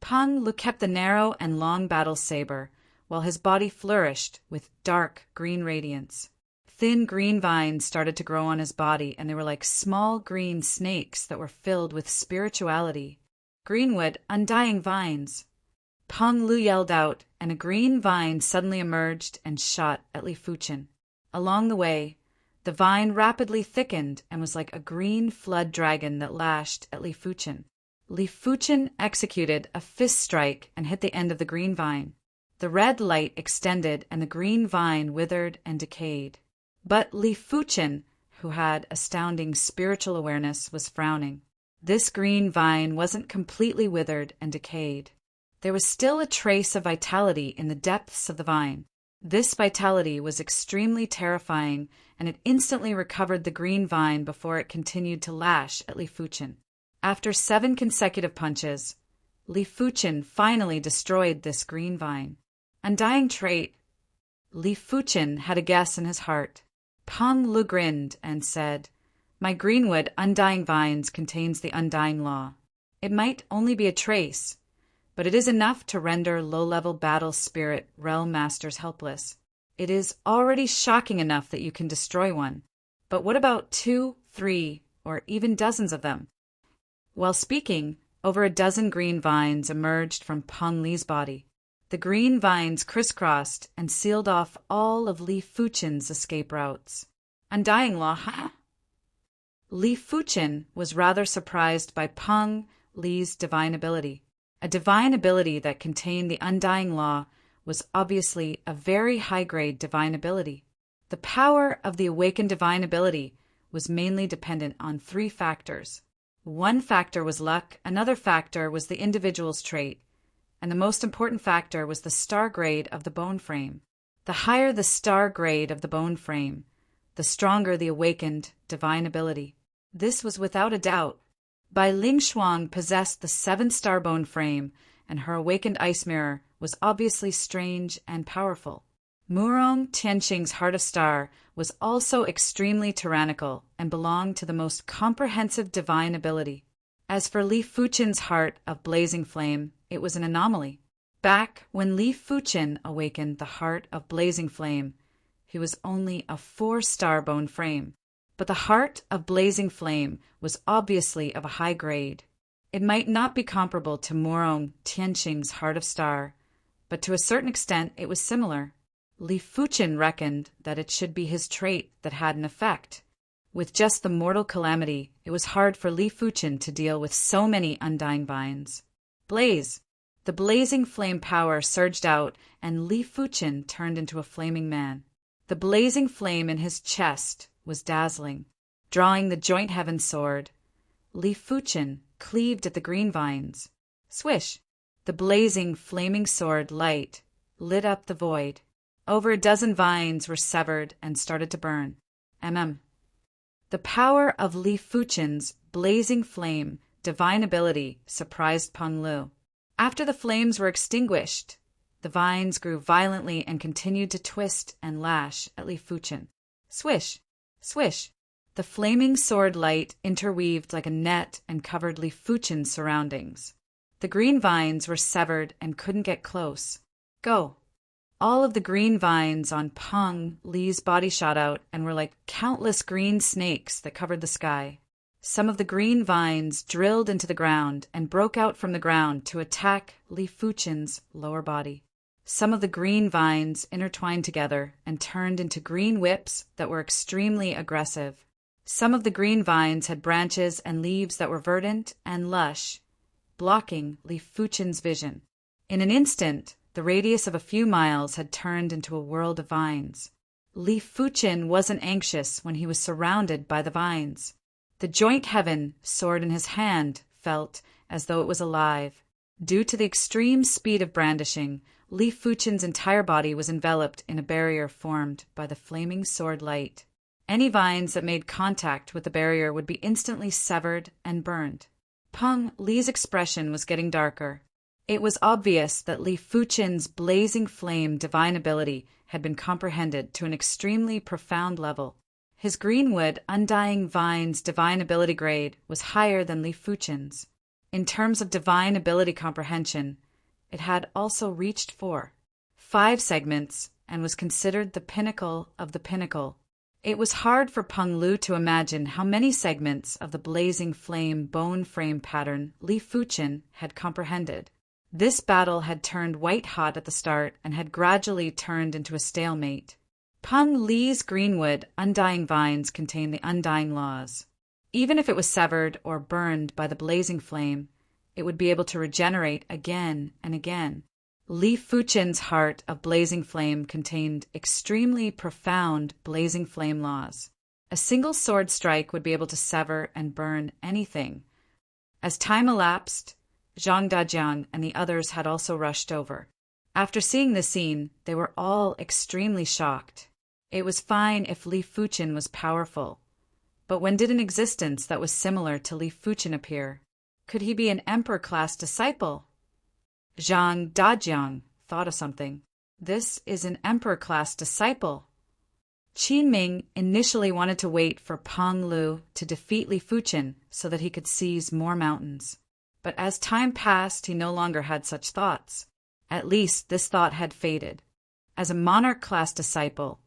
Peng Lu kept the narrow and long battle saber, while his body flourished with dark green radiance. Thin green vines started to grow on his body, and they were like small green snakes that were filled with spirituality. Greenwood, undying vines. Peng Lu yelled out, and a green vine suddenly emerged and shot at Li Fuchen. Along the way, the vine rapidly thickened and was like a green flood dragon that lashed at Li Fuchen. Li Fuchen executed a fist strike and hit the end of the green vine. The red light extended and the green vine withered and decayed. But Li Fuchen, who had astounding spiritual awareness, was frowning. This green vine wasn't completely withered and decayed. There was still a trace of vitality in the depths of the vine. This vitality was extremely terrifying, and it instantly recovered the green vine before it continued to lash at Li Fuchen. After 7 consecutive punches, Li Fuchen finally destroyed this green vine. Undying trait. Li Fuchen had a guess in his heart. Peng Lu grinned and said, "My Greenwood Undying Vines contains the Undying Law. It might only be a trace, but it is enough to render low-level battle spirit realm masters helpless. It is already shocking enough that you can destroy one. But what about 2, 3, or even dozens of them?" While speaking, over a dozen green vines emerged from Peng Li's body. The green vines crisscrossed and sealed off all of Li Fuchen's escape routes. Undying Law, huh? Li Fuchen was rather surprised by Peng Li's divine ability. A divine ability that contained the Undying Law was obviously a very high-grade divine ability. The power of the awakened divine ability was mainly dependent on 3 factors. One factor was luck, another factor was the individual's trait, and the most important factor was the star grade of the bone frame. The higher the star grade of the bone frame, the stronger the awakened divine ability. This was without a doubt. Bai Ling Shuang possessed the 7-star bone frame, and her awakened ice mirror was obviously strange and powerful. Murong Tianqing's Heart of Star was also extremely tyrannical and belonged to the most comprehensive divine ability. As for Li Fuchen's Heart of Blazing Flame, it was an anomaly. Back when Li Fuchen awakened the Heart of Blazing Flame, he was only a 4-star bone frame. But the Heart of Blazing Flame was obviously of a high grade. It might not be comparable to Murong Tianqing's Heart of Star, but to a certain extent it was similar. Li Fuchen reckoned that it should be his trait that had an effect. With just the mortal calamity, it was hard for Li Fuchen to deal with so many undying vines. Blaze! The blazing flame power surged out, and Li Fuchen turned into a flaming man. The blazing flame in his chest was dazzling. Drawing the joint heaven sword, Li Fuchen cleaved at the green vines. Swish! The blazing, flaming sword light lit up the void. Over a dozen vines were severed and started to burn. The power of Li Fuchen's blazing flame divine ability surprised Peng Lu. After the flames were extinguished, the vines grew violently and continued to twist and lash at Li Fuchen. Swish! Swish! The flaming sword light interweaved like a net and covered Li Fuchen's surroundings. The green vines were severed and couldn't get close. Go! All of the green vines on Peng Li's body shot out and were like countless green snakes that covered the sky. Some of the green vines drilled into the ground and broke out from the ground to attack Li Fuchen's lower body. Some of the green vines intertwined together and turned into green whips that were extremely aggressive. Some of the green vines had branches and leaves that were verdant and lush, blocking Li Fuchen's vision. In an instant, the radius of a few miles had turned into a world of vines. Li Fuchen wasn't anxious when he was surrounded by the vines. The joint heaven, sword in his hand, felt as though it was alive. Due to the extreme speed of brandishing, Li Fuchen's entire body was enveloped in a barrier formed by the flaming sword light. Any vines that made contact with the barrier would be instantly severed and burned. Peng Li's expression was getting darker. It was obvious that Li Fuchen's blazing flame divine ability had been comprehended to an extremely profound level. His greenwood undying vine's divine ability grade was higher than Li Fuchen's. In terms of divine ability comprehension, it had also reached 5 segments and was considered the pinnacle of the pinnacle. It was hard for Peng Lu to imagine how many segments of the blazing flame bone frame pattern Li Fuchen had comprehended. This battle had turned white-hot at the start and had gradually turned into a stalemate. Peng Li's greenwood undying vines contained the undying laws. Even if it was severed or burned by the blazing flame, it would be able to regenerate again and again. Li Fuchen's heart of blazing flame contained extremely profound blazing flame laws. A single sword strike would be able to sever and burn anything. As time elapsed, Zhang Dajiang and the others had also rushed over. After seeing the scene, they were all extremely shocked. It was fine if Li Fuchen was powerful, but when did an existence that was similar to Li Fuchen appear? Could he be an emperor-class disciple? Zhang Dajiang thought of something. This is an emperor-class disciple. Qin Ming initially wanted to wait for Peng Lu to defeat Li Fuchen so that he could seize more mountains. But as time passed, he no longer had such thoughts. At least this thought had faded. As a monarch-class disciple,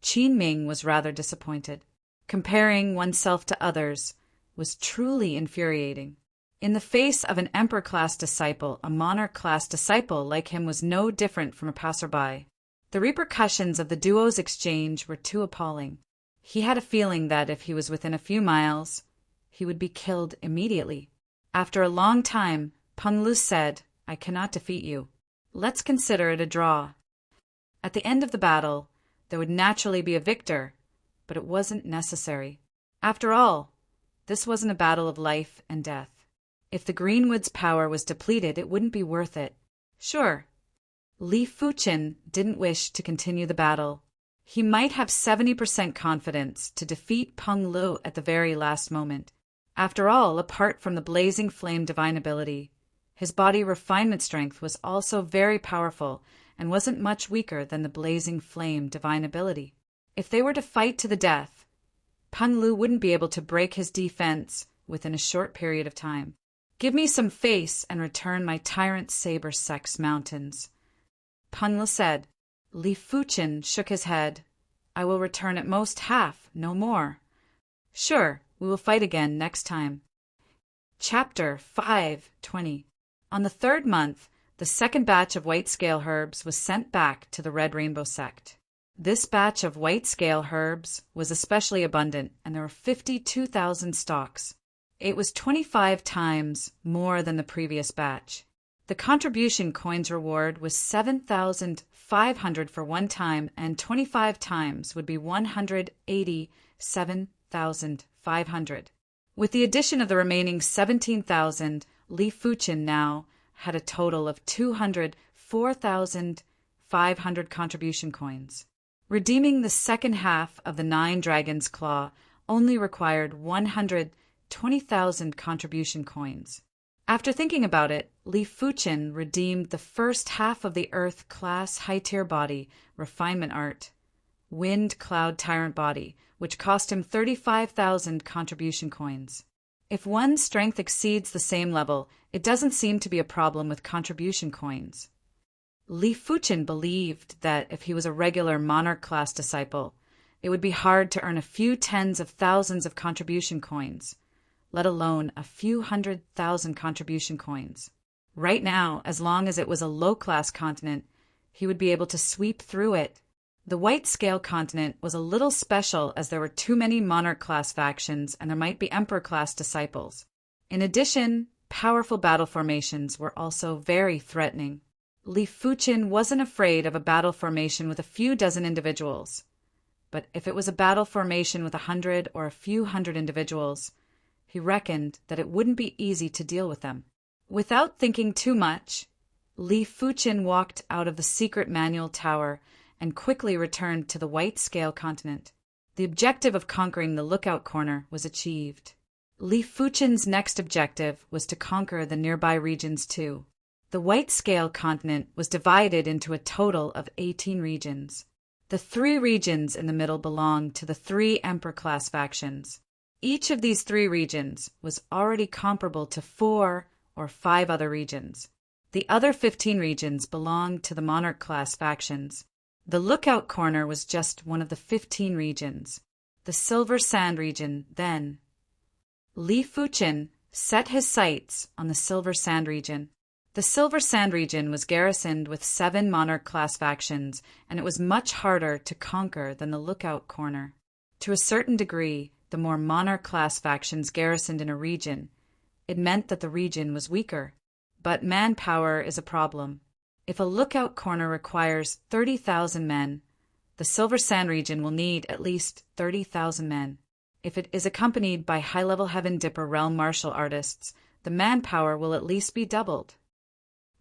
Qin Ming was rather disappointed. Comparing oneself to others was truly infuriating. In the face of an emperor-class disciple, a monarch-class disciple like him was no different from a passerby. The repercussions of the duo's exchange were too appalling. He had a feeling that if he was within a few miles, he would be killed immediately. After a long time, Peng Lu said, "I cannot defeat you. Let's consider it a draw." At the end of the battle, there would naturally be a victor, but it wasn't necessary. After all, this wasn't a battle of life and death. If the Greenwood's power was depleted, it wouldn't be worth it. Sure, Li Fuchen didn't wish to continue the battle. He might have 70% confidence to defeat Peng Lu at the very last moment. After all, apart from the blazing flame divine ability, his body refinement strength was also very powerful, and wasn't much weaker than the blazing flame divine ability. If they were to fight to the death, Peng Lu wouldn't be able to break his defense within a short period of time. Give me some face and return my tyrant saber sex mountains, Peng Lu said. Li Fuchen shook his head. I will return at most half, no more. Sure, we will fight again next time. Chapter 5:20. On the third month, the second batch of white scale herbs was sent back to the Red Rainbow sect. This batch of white scale herbs was especially abundant, and there were 52,000 stalks. It was 25 times more than the previous batch. The contribution coins reward was 7,500 for one time, and 25 times would be 187,500. With the addition of the remaining 17,000, Li Fuchen now had a total of 204,500 contribution coins. Redeeming the second half of the 9 Dragons' Claw only required 120,000 contribution coins. After thinking about it, Li Fuchen redeemed the first half of the Earth class high-tier body, refinement art, Wind Cloud Tyrant body, which cost him 35,000 contribution coins. If one's strength exceeds the same level, it doesn't seem to be a problem with contribution coins. Li Fuchen believed that if he was a regular monarch class disciple, it would be hard to earn a few tens of thousands of contribution coins, let alone a few 100,000 contribution coins. Right now, as long as it was a low-class continent, he would be able to sweep through it. The White Scale continent was a little special as there were too many monarch-class factions and there might be emperor-class disciples. In addition, powerful battle formations were also very threatening. Li Fuchen wasn't afraid of a battle formation with a few dozen individuals. But if it was a battle formation with 100 or a few hundred individuals, he reckoned that it wouldn't be easy to deal with them. Without thinking too much, Li Fuchen walked out of the secret manual tower and quickly returned to the White Scale continent. The objective of conquering the Lookout Corner was achieved. Li Fuchen's next objective was to conquer the nearby regions too. The White Scale continent was divided into a total of 18 regions. The 3 regions in the middle belonged to the 3 Emperor-class factions. Each of these 3 regions was already comparable to 4 or 5 other regions. The other 15 regions belonged to the Monarch-class factions. The Lookout Corner was just one of the 15 regions. The Silver Sand region, then. Li Fuchen set his sights on the Silver Sand region. The Silver Sand region was garrisoned with 7 Monarch-class factions, and it was much harder to conquer than the Lookout Corner. To a certain degree, the more Monarch-class factions garrisoned in a region, it meant that the region was weaker. But manpower is a problem. If a Lookout Corner requires 30,000 men, the Silver Sand region will need at least 30,000 men. If it is accompanied by high-level Heaven Dipper realm martial artists, the manpower will at least be doubled.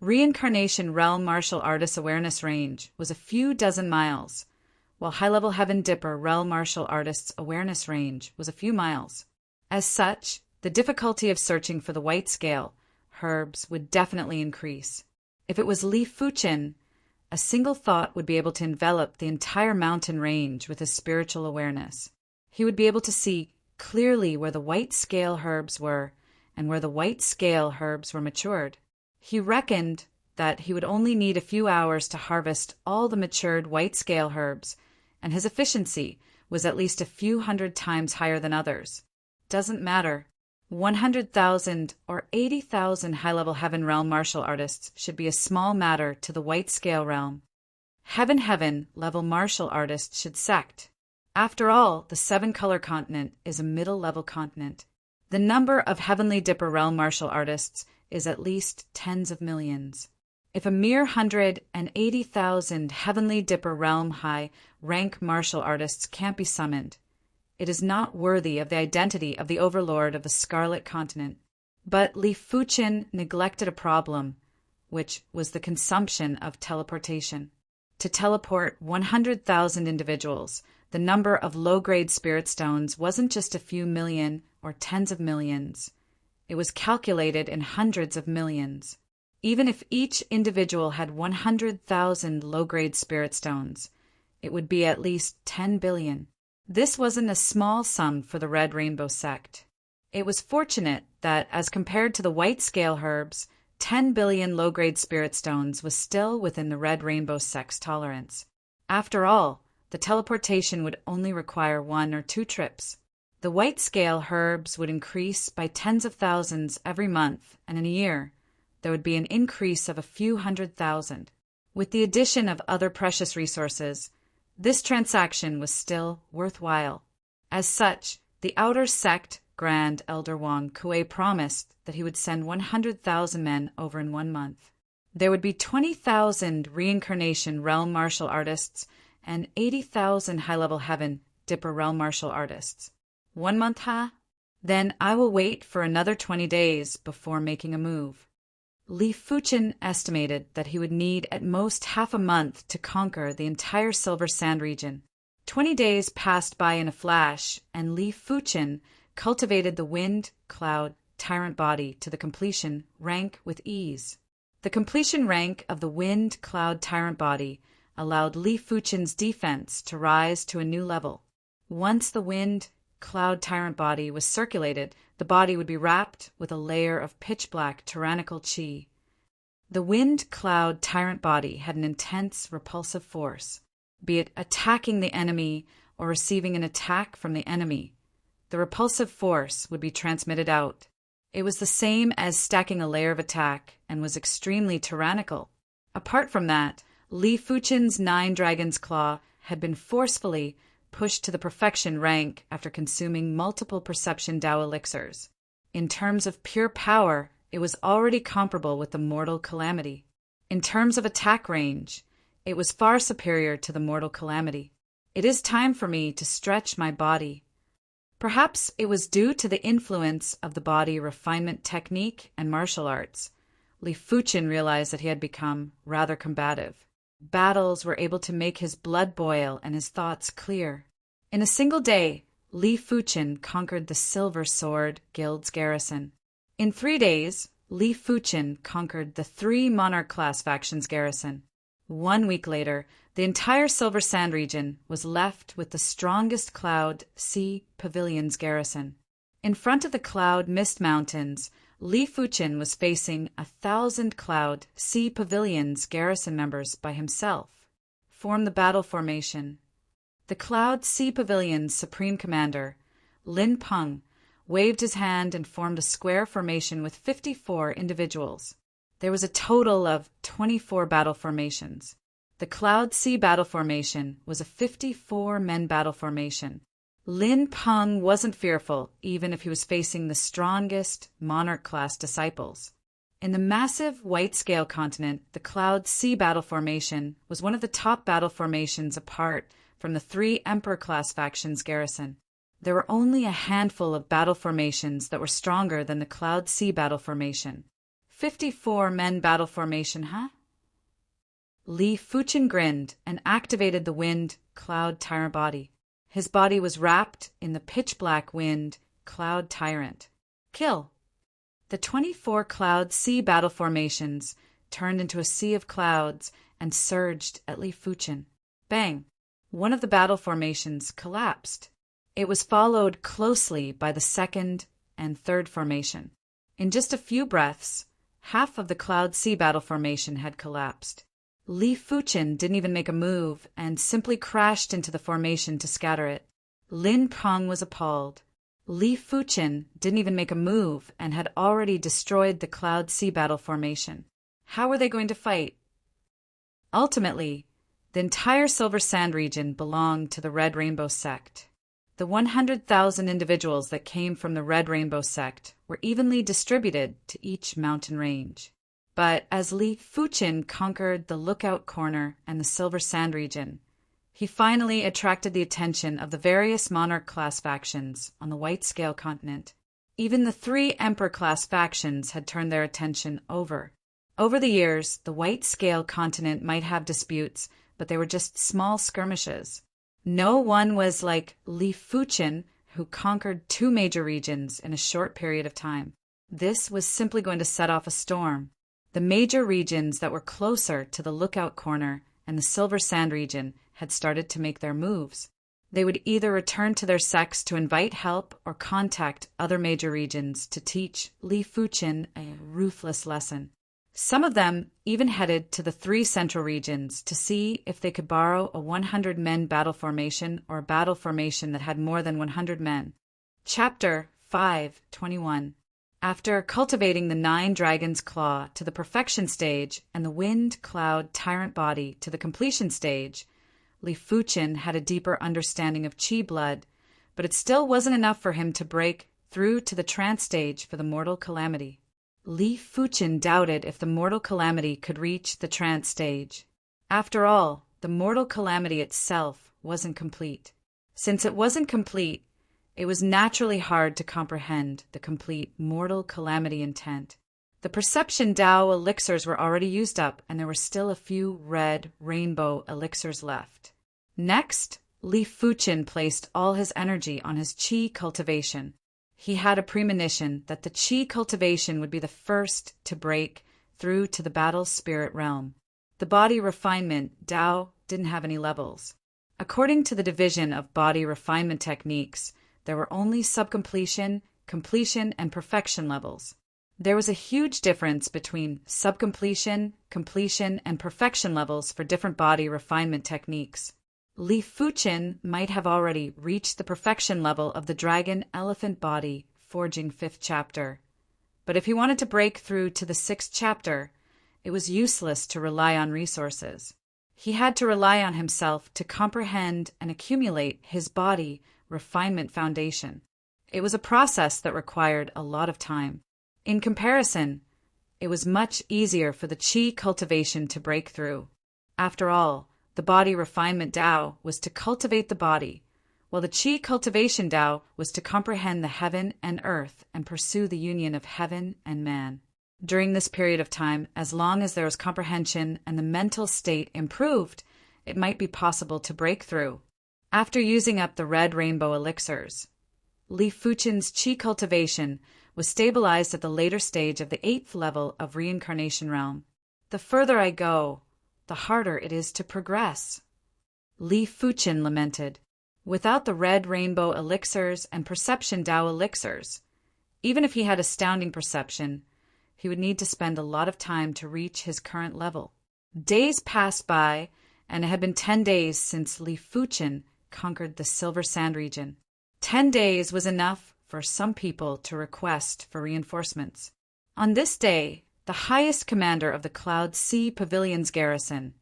Reincarnation Realm Martial Artists Awareness Range was a few dozen miles, while High-Level Heaven Dipper Realm Martial Artists Awareness Range was a few miles. As such, the difficulty of searching for the White Scale herbs would definitely increase. If it was Li Fuchen, a single thought would be able to envelop the entire mountain range with his spiritual awareness. He would be able to see clearly where the White Scale herbs were and where the White Scale herbs were matured. He reckoned that he would only need a few hours to harvest all the matured White Scale herbs, and his efficiency was at least a few 100 times higher than others. Doesn't matter. 100,000 or 80,000 high-level Heaven Realm martial artists should be a small matter to the White Scale realm. Heaven level martial artists should sect. After all, the 7-color continent is a middle-level continent. The number of Heavenly Dipper realm martial artists is at least tens of millions. If a mere 180,000 Heavenly Dipper realm high-rank martial artists can't be summoned, it is not worthy of the identity of the overlord of the Scarlet Continent. But Li Fuchen neglected a problem, which was the consumption of teleportation. To teleport 100,000 individuals, the number of low-grade spirit stones wasn't just a few million or tens of millions. It was calculated in hundreds of millions. Even if each individual had 100,000 low-grade spirit stones, it would be at least 10 billion. This wasn't a small sum for the Red Rainbow sect. It was fortunate that, as compared to the white scale herbs, 10 billion low-grade spirit stones was still within the Red Rainbow sect's tolerance. After all, the teleportation would only require 1 or 2 trips. The white scale herbs would increase by tens of thousands every month, and in a year, there would be an increase of a few 100,000. With the addition of other precious resources, this transaction was still worthwhile. As such, the outer sect Grand Elder Wang Kuei promised that he would send 100,000 men over in 1 month. There would be 20,000 reincarnation realm martial artists and 80,000 high-level heaven dipper realm martial artists. 1 month, huh? Then I will wait for another 20 days before making a move. Li Fuchen estimated that he would need at most half a month to conquer the entire Silver Sand region. 20 days passed by in a flash, and Li Fuchen cultivated the wind, cloud, tyrant body to the completion rank with ease. The completion rank of the wind, cloud, tyrant body allowed Li Fuchen's defense to rise to a new level. Once the wind, cloud, tyrant body was circulated, the body would be wrapped with a layer of pitch-black tyrannical chi. The wind, cloud, tyrant body had an intense, repulsive force, be it attacking the enemy or receiving an attack from the enemy. The repulsive force would be transmitted out. It was the same as stacking a layer of attack and was extremely tyrannical. Apart from that, Li Fuchen's 9 Dragon's Claw had been forcefully pushed to the perfection rank after consuming multiple perception Dao elixirs. In terms of pure power, it was already comparable with the Mortal Calamity. In terms of attack range, it was far superior to the Mortal Calamity. It is time for me to stretch my body. Perhaps it was due to the influence of the body refinement technique and martial arts. Li Fuchen realized that he had become rather combative. Battles were able to make his blood boil and his thoughts clear. In a single day, Li Fuchen conquered the Silver Sword Guild's garrison. In 3 days, Li Fuchen conquered the 3 Monarch-class factions' garrison. 1 week later, the entire Silver Sand region was left with the strongest Cloud Sea Pavilion's garrison. In front of the Cloud Mist Mountains, Li Fuchen was facing 1,000 Cloud Sea Pavilion's garrison members by himself. Form the battle formation. The Cloud Sea Pavilion's supreme commander, Lin Peng, waved his hand and formed a square formation with 54 individuals. There was a total of 24 battle formations. The Cloud Sea battle formation was a 54-men battle formation. Lin Peng wasn't fearful, even if he was facing the strongest Monarch-class disciples. In the massive white-scale continent, the Cloud Sea battle formation was one of the top battle formations apart from the 3 Emperor-class factions' garrison. There were only a handful of battle formations that were stronger than the Cloud Sea battle formation. 54-men battle formation, huh? Li Fuchen grinned and activated the wind, cloud tyrant body. His body was wrapped in the pitch-black wind, cloud tyrant. Kill! The 24 Cloud Sea battle formations turned into a sea of clouds and surged at Li Fuchen. Bang! One of the battle formations collapsed. It was followed closely by the 2nd and 3rd formation. In just a few breaths, half of the Cloud Sea battle formation had collapsed. Li Fuchen didn't even make a move and simply crashed into the formation to scatter it. Lin Peng was appalled. Li Fuchen didn't even make a move and had already destroyed the Cloud Sea battle formation. How were they going to fight? Ultimately, the entire Silver Sand region belonged to the Red Rainbow sect. The 100,000 individuals that came from the Red Rainbow sect were evenly distributed to each mountain range. But as Li Fuchen conquered the Lookout Corner and the Silver Sand region, he finally attracted the attention of the various Monarch-class factions on the White Scale continent. Even the 3 Emperor-class factions had turned their attention over. Over the years, the White Scale continent might have disputes, but they were just small skirmishes. No one was like Li Fuchen, who conquered 2 major regions in a short period of time. This was simply going to set off a storm. The major regions that were closer to the lookout corner and the silver sand region had started to make their moves. They would either return to their sects to invite help or contact other major regions to teach Li Fuqin a ruthless lesson. Some of them even headed to the 3 central regions to see if they could borrow a 100-men battle formation or a battle formation that had more than 100 men. Chapter 5:21. After cultivating the 9 dragon's claw to the perfection stage and the wind cloud tyrant body to the completion stage, Li Fuqin had a deeper understanding of Qi blood, but it still wasn't enough for him to break through to the trance stage for the mortal calamity. Li Fuqin doubted if the mortal calamity could reach the trance stage. After all, the mortal calamity itself wasn't complete. Since it wasn't complete, it was naturally hard to comprehend the complete mortal calamity intent. The perception Tao elixirs were already used up, and there were still a few red rainbow elixirs left. Next, Li Fuqin placed all his energy on his Qi cultivation. He had a premonition that the Qi cultivation would be the first to break through to the battle spirit realm. The body refinement Tao didn't have any levels. According to the division of body refinement techniques, there were only subcompletion, completion, and perfection levels. There was a huge difference between subcompletion, completion, and perfection levels for different body refinement techniques. Li Fuqin might have already reached the perfection level of the dragon elephant body forging 5th chapter. But if he wanted to break through to the 6th chapter, it was useless to rely on resources. He had to rely on himself to comprehend and accumulate his body refinement foundation. It was a process that required a lot of time. In comparison, it was much easier for the Qi cultivation to break through. After all, the body refinement Tao was to cultivate the body, while the Qi cultivation Tao was to comprehend the heaven and earth and pursue the union of heaven and man. During this period of time, as long as there was comprehension and the mental state improved, it might be possible to break through. After using up the red rainbow elixirs, Li Fuqin's Qi cultivation was stabilized at the later stage of the 8th level of reincarnation realm. The further I go, the harder it is to progress, Li Fuqin lamented. Without the red rainbow elixirs and perception Tao elixirs, even if he had astounding perception, he would need to spend a lot of time to reach his current level. Days passed by, and it had been 10 days since Li Fuqin conquered the Silver Sand region. 10 days was enough for some people to request for reinforcements. On this day, the highest commander of the Cloud Sea Pavilion's garrison,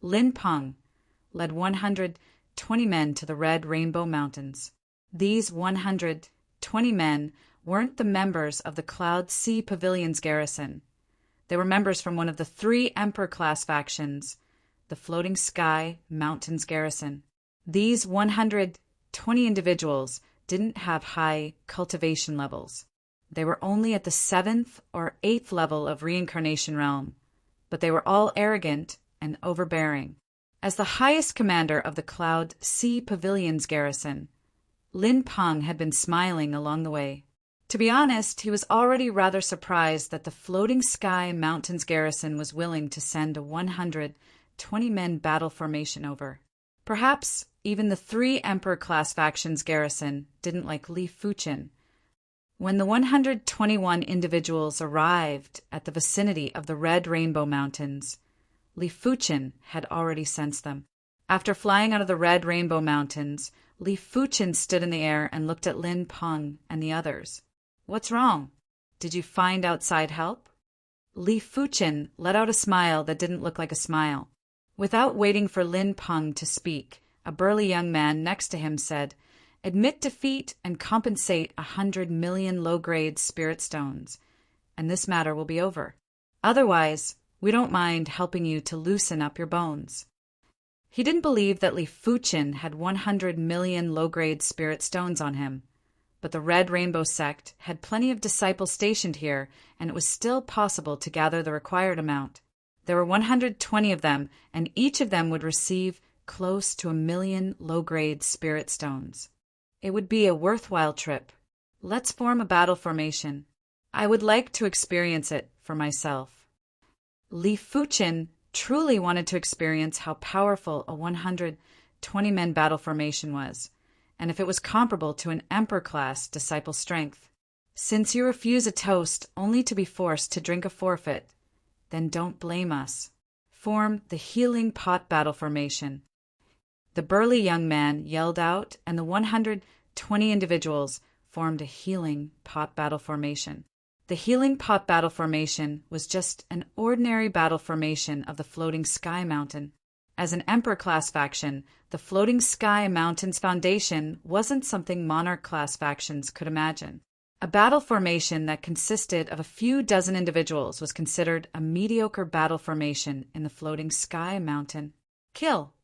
Lin Peng, led 120 men to the Red Rainbow Mountains. These 120 men weren't the members of the Cloud Sea Pavilion's garrison. They were members from one of the 3 Emperor-class factions, the Floating Sky Mountains garrison. These 120 individuals didn't have high cultivation levels. They were only at the 7th or 8th level of reincarnation realm, but they were all arrogant and overbearing. As the highest commander of the Cloud Sea Pavilion's garrison, Lin Peng had been smiling along the way. To be honest, he was already rather surprised that the Floating Sky Mountains garrison was willing to send a 120-men battle formation over. Perhaps even the 3 Emperor-class factions garrison didn't like Li Fuqin. When the 121 individuals arrived at the vicinity of the Red Rainbow Mountains, Li Fuqin had already sensed them. After flying out of the Red Rainbow Mountains, Li Fuqin stood in the air and looked at Lin Peng and the others. "What's wrong? Did you find outside help?" Li Fuqin let out a smile that didn't look like a smile. Without waiting for Lin Peng to speak, a burly young man next to him said, "Admit defeat and compensate 100 million low-grade spirit stones, and this matter will be over. Otherwise, we don't mind helping you to loosen up your bones." He didn't believe that Li Fuqin had 100 million low-grade spirit stones on him, but the Red Rainbow sect had plenty of disciples stationed here, and it was still possible to gather the required amount. There were 120 of them, and each of them would receive close to 1 million low-grade spirit stones. It would be a worthwhile trip. Let's form a battle formation. I would like to experience it for myself. Li Fuchin truly wanted to experience how powerful a 120-men battle formation was, and if it was comparable to an Emperor-class disciple strength. Since you refuse a toast only to be forced to drink a forfeit, then don't blame us. Form the healing pot battle formation. The burly young man yelled out, and the 120 individuals formed a healing pot battle formation. The healing pot battle formation was just an ordinary battle formation of the Floating Sky Mountain. As an Emperor-class faction, the Floating Sky Mountain's foundation wasn't something Monarch-class factions could imagine. A battle formation that consisted of a few dozen individuals was considered a mediocre battle formation in the Floating Sky Mountain. Kill.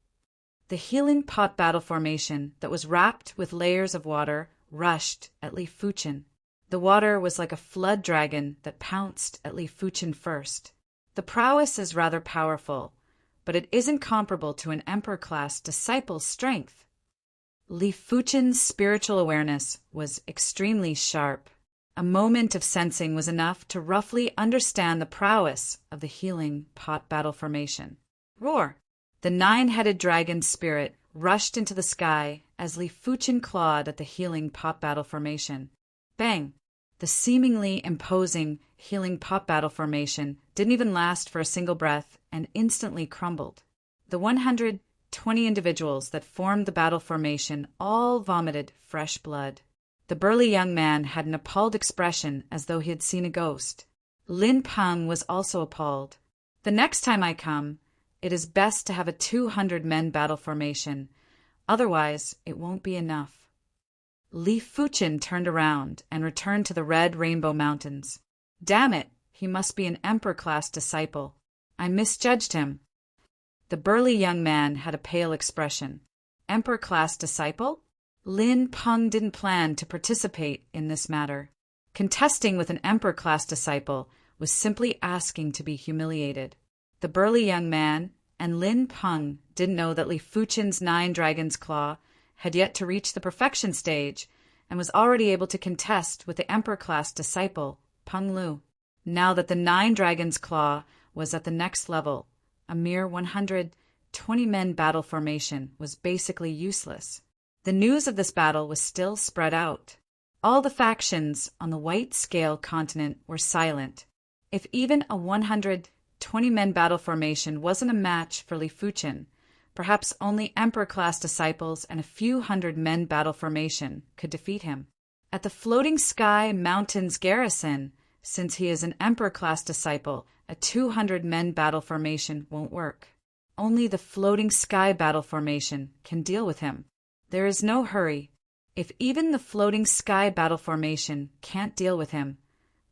The healing pot battle formation that was wrapped with layers of water rushed at Li Fuchin. The water was like a flood dragon that pounced at Li Fuchin first. The prowess is rather powerful, but it isn't comparable to an Emperor-class disciple's strength. Li Fuchin's spiritual awareness was extremely sharp. A moment of sensing was enough to roughly understand the prowess of the healing pot battle formation. Roar! The 9-headed dragon spirit rushed into the sky as Li Fuchin clawed at the healing pot battle formation. Bang! The seemingly imposing healing pot battle formation didn't even last for a single breath and instantly crumbled. The 120 individuals that formed the battle formation all vomited fresh blood. The burly young man had an appalled expression as though he had seen a ghost. Lin Peng was also appalled. The next time I come, it is best to have a 200-men battle formation. Otherwise, it won't be enough. Li Fuchin turned around and returned to the Red Rainbow Mountains. Damn it, he must be an Emperor-class disciple. I misjudged him. The burly young man had a pale expression. Emperor-class disciple? Lin Peng didn't plan to participate in this matter. Contesting with an Emperor-class disciple was simply asking to be humiliated. The burly young man and Lin Peng didn't know that Li Fuchin's 9 Dragon's Claw had yet to reach the perfection stage and was already able to contest with the Emperor-class disciple, Peng Lu. Now that the 9 Dragon's Claw was at the next level, a mere 120-men battle formation was basically useless. The news of this battle was still spread out. All the factions on the White Scale continent were silent. If even a 120-men battle formation wasn't a match for Li Fuchin, perhaps only Emperor-class disciples and a few hundred-men battle formation could defeat him. At the Floating Sky Mountain's garrison, since he is an Emperor-class disciple, a 200-men battle formation won't work. Only the Floating Sky battle formation can deal with him. There is no hurry. If even the Floating Sky battle formation can't deal with him,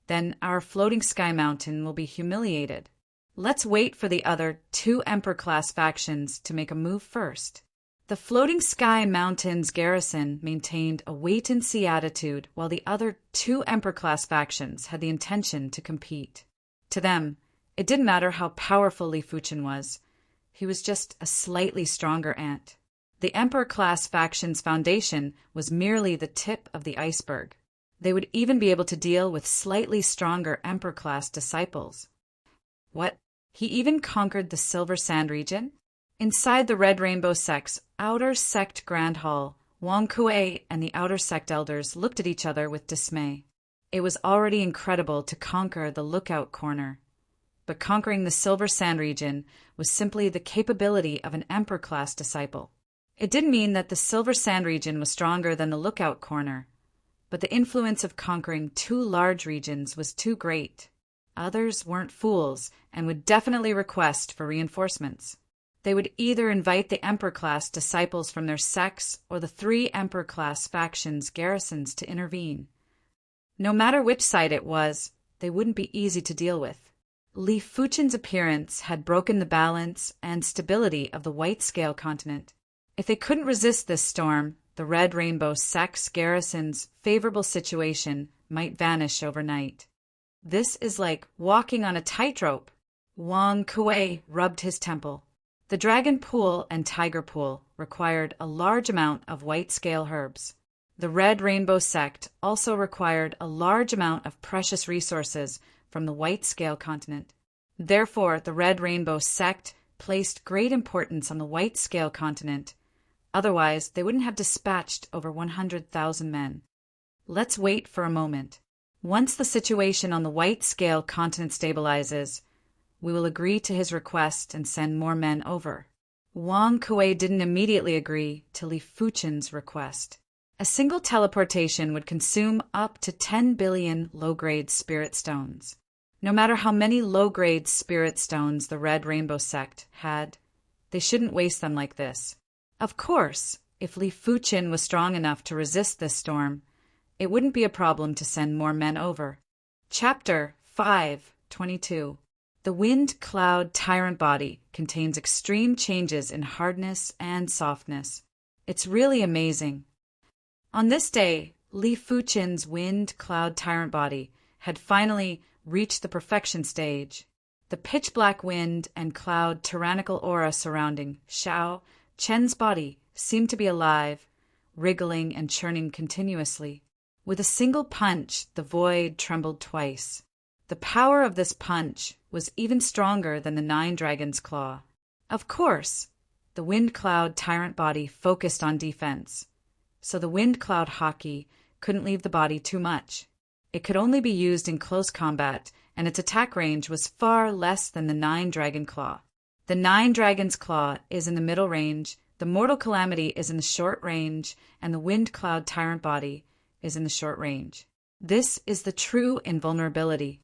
then our Floating Sky Mountain will be humiliated. Let's wait for the other 2 Emperor-class factions to make a move first. The Floating Sky Mountain's garrison maintained a wait-and-see attitude while the other 2 Emperor-class factions had the intention to compete. To them, it didn't matter how powerful Li Fuchin was. He was just a slightly stronger ant. The Emperor-class faction's foundation was merely the tip of the iceberg. They would even be able to deal with slightly stronger Emperor-class disciples. What? He even conquered the Silver Sand region? Inside the Red Rainbow Sect's Outer Sect Grand Hall, Wang Kuei and the Outer Sect elders looked at each other with dismay. It was already incredible to conquer the Lookout Corner, but conquering the Silver Sand region was simply the capability of an Emperor-class disciple. It didn't mean that the Silver Sand region was stronger than the Lookout Corner, but the influence of conquering 2 large regions was too great. Others weren't fools and would definitely request for reinforcements. They would either invite the Emperor-class disciples from their sects or the 3 Emperor-class factions' garrisons to intervene. No matter which side it was, they wouldn't be easy to deal with. Li Fuchin's appearance had broken the balance and stability of the White Scale continent. If they couldn't resist this storm, the Red Rainbow Sect's garrison's favorable situation might vanish overnight. This is like walking on a tightrope. Wang Kuei rubbed his temple. The Dragon Pool and Tiger Pool required a large amount of white scale herbs. The Red Rainbow Sect also required a large amount of precious resources from the White Scale continent. Therefore, the Red Rainbow sect placed great importance on the white scale continent. Otherwise, they wouldn't have dispatched over 100,000 men. Let's wait for a moment. Once the situation on the white scale continent stabilizes, we will agree to his request and send more men over. Wang Kuei didn't immediately agree to Li Fuchen's request. A single teleportation would consume up to 10 billion low-grade spirit stones. No matter how many low-grade spirit stones the Red Rainbow sect had, they shouldn't waste them like this. Of course, if Li Fuchen was strong enough to resist this storm, it wouldn't be a problem to send more men over. Chapter 5:22. The wind cloud tyrant body contains extreme changes in hardness and softness. It's really amazing. On this day, Li Fuchen's wind cloud tyrant body had finally reached the perfection stage. The pitch-black wind and cloud tyrannical aura surrounding Xiao Chen's body seemed to be alive, wriggling and churning continuously. With a single punch, the void trembled twice. The power of this punch was even stronger than the Nine Dragons' Claw. Of course, the wind cloud tyrant body focused on defense, so the wind cloud hockey couldn't leave the body too much. It could only be used in close combat, and its attack range was far less than the Nine Dragon Claw. The Nine Dragon's Claw is in the middle range, the Mortal Calamity is in the short range, and the wind cloud tyrant body is in the short range. This is the true invulnerability.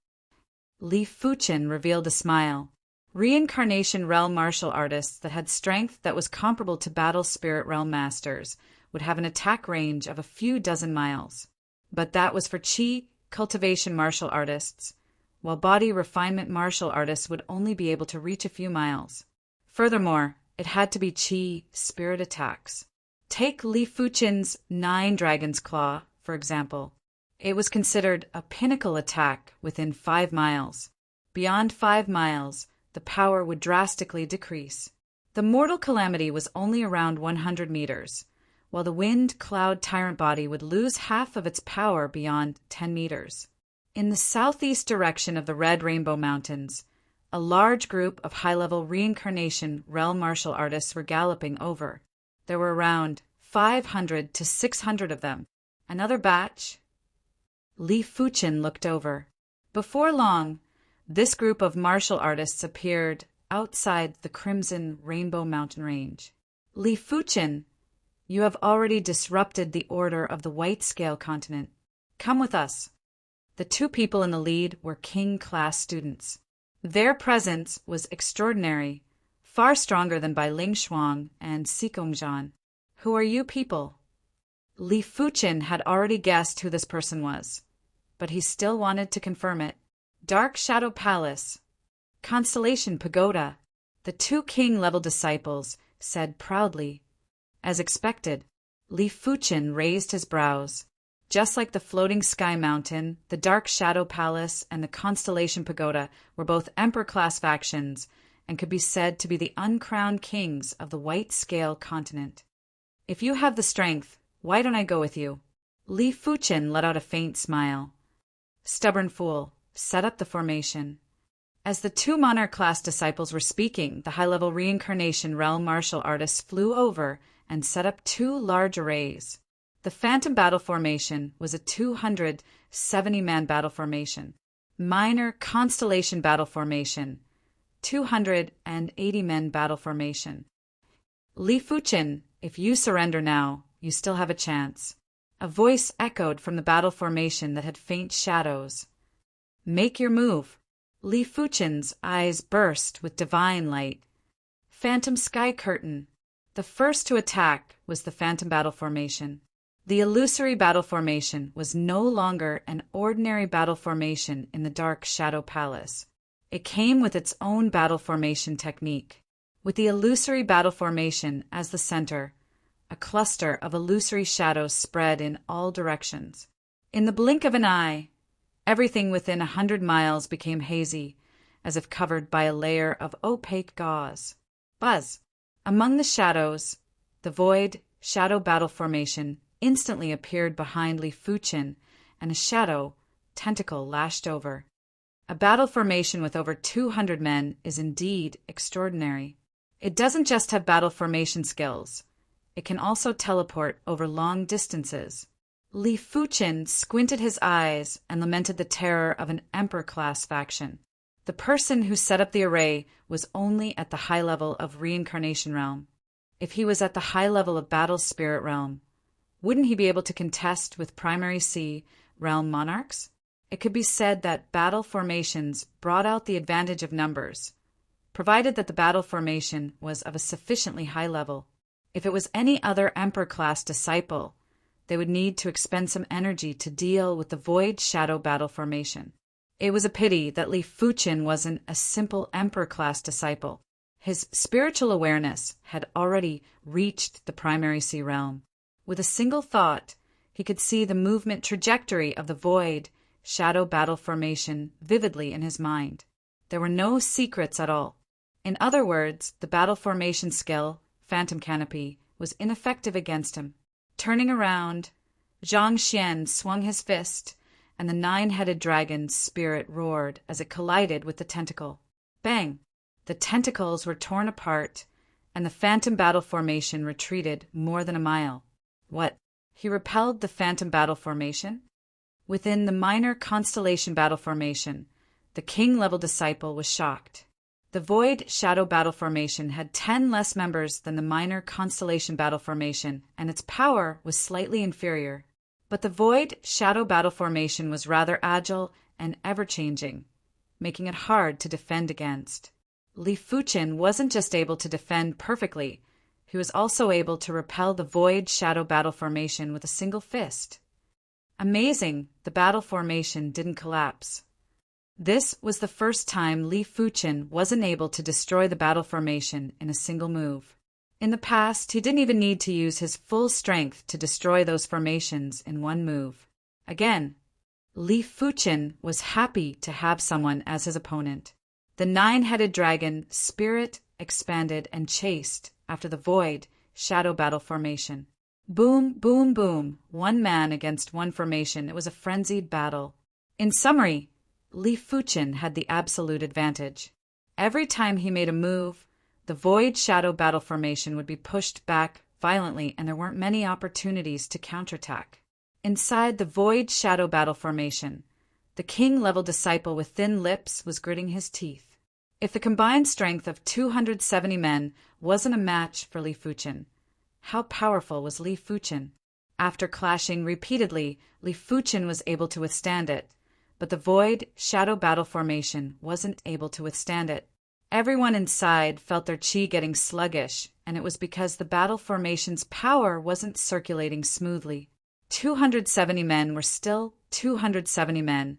Li Fuchen revealed a smile. Reincarnation realm martial artists that had strength that was comparable to battle spirit realm masters would have an attack range of a few dozen miles. But that was for Qi cultivation martial artists, while body refinement martial artists would only be able to reach a few miles. Furthermore, it had to be Qi spirit attacks. Take Li Fuchen's Nine Dragons' Claw, for example. It was considered a pinnacle attack within 5 miles. Beyond 5 miles, the power would drastically decrease. The Mortal Calamity was only around 100 meters, while the wind cloud tyrant body would lose half of its power beyond 10 meters. In the southeast direction of the Red Rainbow Mountains, a large group of high-level reincarnation realm martial artists were galloping over. There were around 500 to 600 of them. Another batch. Li Fuchen looked over. Before long, this group of martial artists appeared outside the crimson Rainbow Mountain Range. Li Fuchen, you have already disrupted the order of the white scale continent. Come with us. The 2 people in the lead were king-class students. Their presence was extraordinary, far stronger than by Ling Shuang and Xikongzhan. Who are you people? Li Fuchen had already guessed who this person was, but he still wanted to confirm it. Dark Shadow Palace, Constellation Pagoda, the 2 king-level disciples said proudly. As expected, Li Fuchen raised his brows. Just like the floating sky mountain, the Dark Shadow Palace and the Constellation Pagoda were both emperor-class factions and could be said to be the uncrowned kings of the white scale continent. If you have the strength, why don't I go with you? Li Fuchen let out a faint smile. Stubborn fool, set up the formation. As the 2 monarch-class disciples were speaking, the high-level reincarnation realm martial artists flew over and set up 2 large arrays. The Phantom Battle Formation was a 270-man battle formation. Minor Constellation Battle Formation, 280-man battle formation. Li Fuchen, if you surrender now, you still have a chance. A voice echoed from the battle formation that had faint shadows. Make your move. Li Fuchen's eyes burst with divine light. Phantom Sky Curtain. The first to attack was the Phantom Battle Formation. The illusory battle formation was no longer an ordinary battle formation in the Dark Shadow Palace. It came with its own battle formation technique. With the illusory battle formation as the center, a cluster of illusory shadows spread in all directions. In the blink of an eye, everything within 100 miles became hazy, as if covered by a layer of opaque gauze. Buzz! Among the shadows, the void shadow battle formation instantly appeared behind Li Fuchen, and a shadow tentacle lashed over. A battle formation with over 200 men is indeed extraordinary. It doesn't just have battle formation skills. It can also teleport over long distances. Li Fuqin squinted his eyes and lamented the terror of an Emperor-class faction. The person who set up the array was only at the high level of Reincarnation Realm. If he was at the high level of Battle Spirit Realm, wouldn't he be able to contest with Primary Sea Realm monarchs? It could be said that battle formations brought out the advantage of numbers, provided that the battle formation was of a sufficiently high level. If it was any other Emperor-class disciple, they would need to expend some energy to deal with the Void Shadow battle formation. It was a pity that Li Fuqin wasn't a simple Emperor-class disciple. His spiritual awareness had already reached the Primary Sea Realm. With a single thought, he could see the movement trajectory of the Void Shadow battle formation vividly in his mind. There were no secrets at all. In other words, the battle formation skill, Phantom Canopy, was ineffective against him. Turning around, Zhang Xian swung his fist, and the nine-headed dragon's spirit roared as it collided with the tentacle. Bang! The tentacles were torn apart, and the phantom battle formation retreated more than a mile. What? He repelled the phantom battle formation? Within the minor constellation battle formation, the king-level disciple was shocked. The Void Shadow battle formation had 10 less members than the minor constellation battle formation, and its power was slightly inferior. But the Void Shadow battle formation was rather agile and ever-changing, making it hard to defend against. Li Fuqin wasn't just able to defend perfectly, he was also able to repel the Void Shadow battle formation with a single fist. Amazing, the battle formation didn't collapse. This was the first time Li Fuqin wasn't able to destroy the battle formation in a single move. In the past, he didn't even need to use his full strength to destroy those formations in one move. Again, Li Fuqin was happy to have someone as his opponent. The nine-headed dragon spirit expanded and chased after the Void Shadow battle formation. Boom, boom, boom, one man against one formation. It was a frenzied battle. In summary, Li Fuqin had the absolute advantage. Every time he made a move, the Void Shadow battle formation would be pushed back violently, and there weren't many opportunities to counterattack. Inside the Void Shadow battle formation, the king-level disciple with thin lips was gritting his teeth. If the combined strength of 270 men wasn't a match for Li Fuqin, how powerful was Li Fuqin? After clashing repeatedly, Li Fuqin was able to withstand it, but the Void Shadow battle formation wasn't able to withstand it. Everyone inside felt their chi getting sluggish, and it was because the battle formation's power wasn't circulating smoothly. 270 men were still 270 men,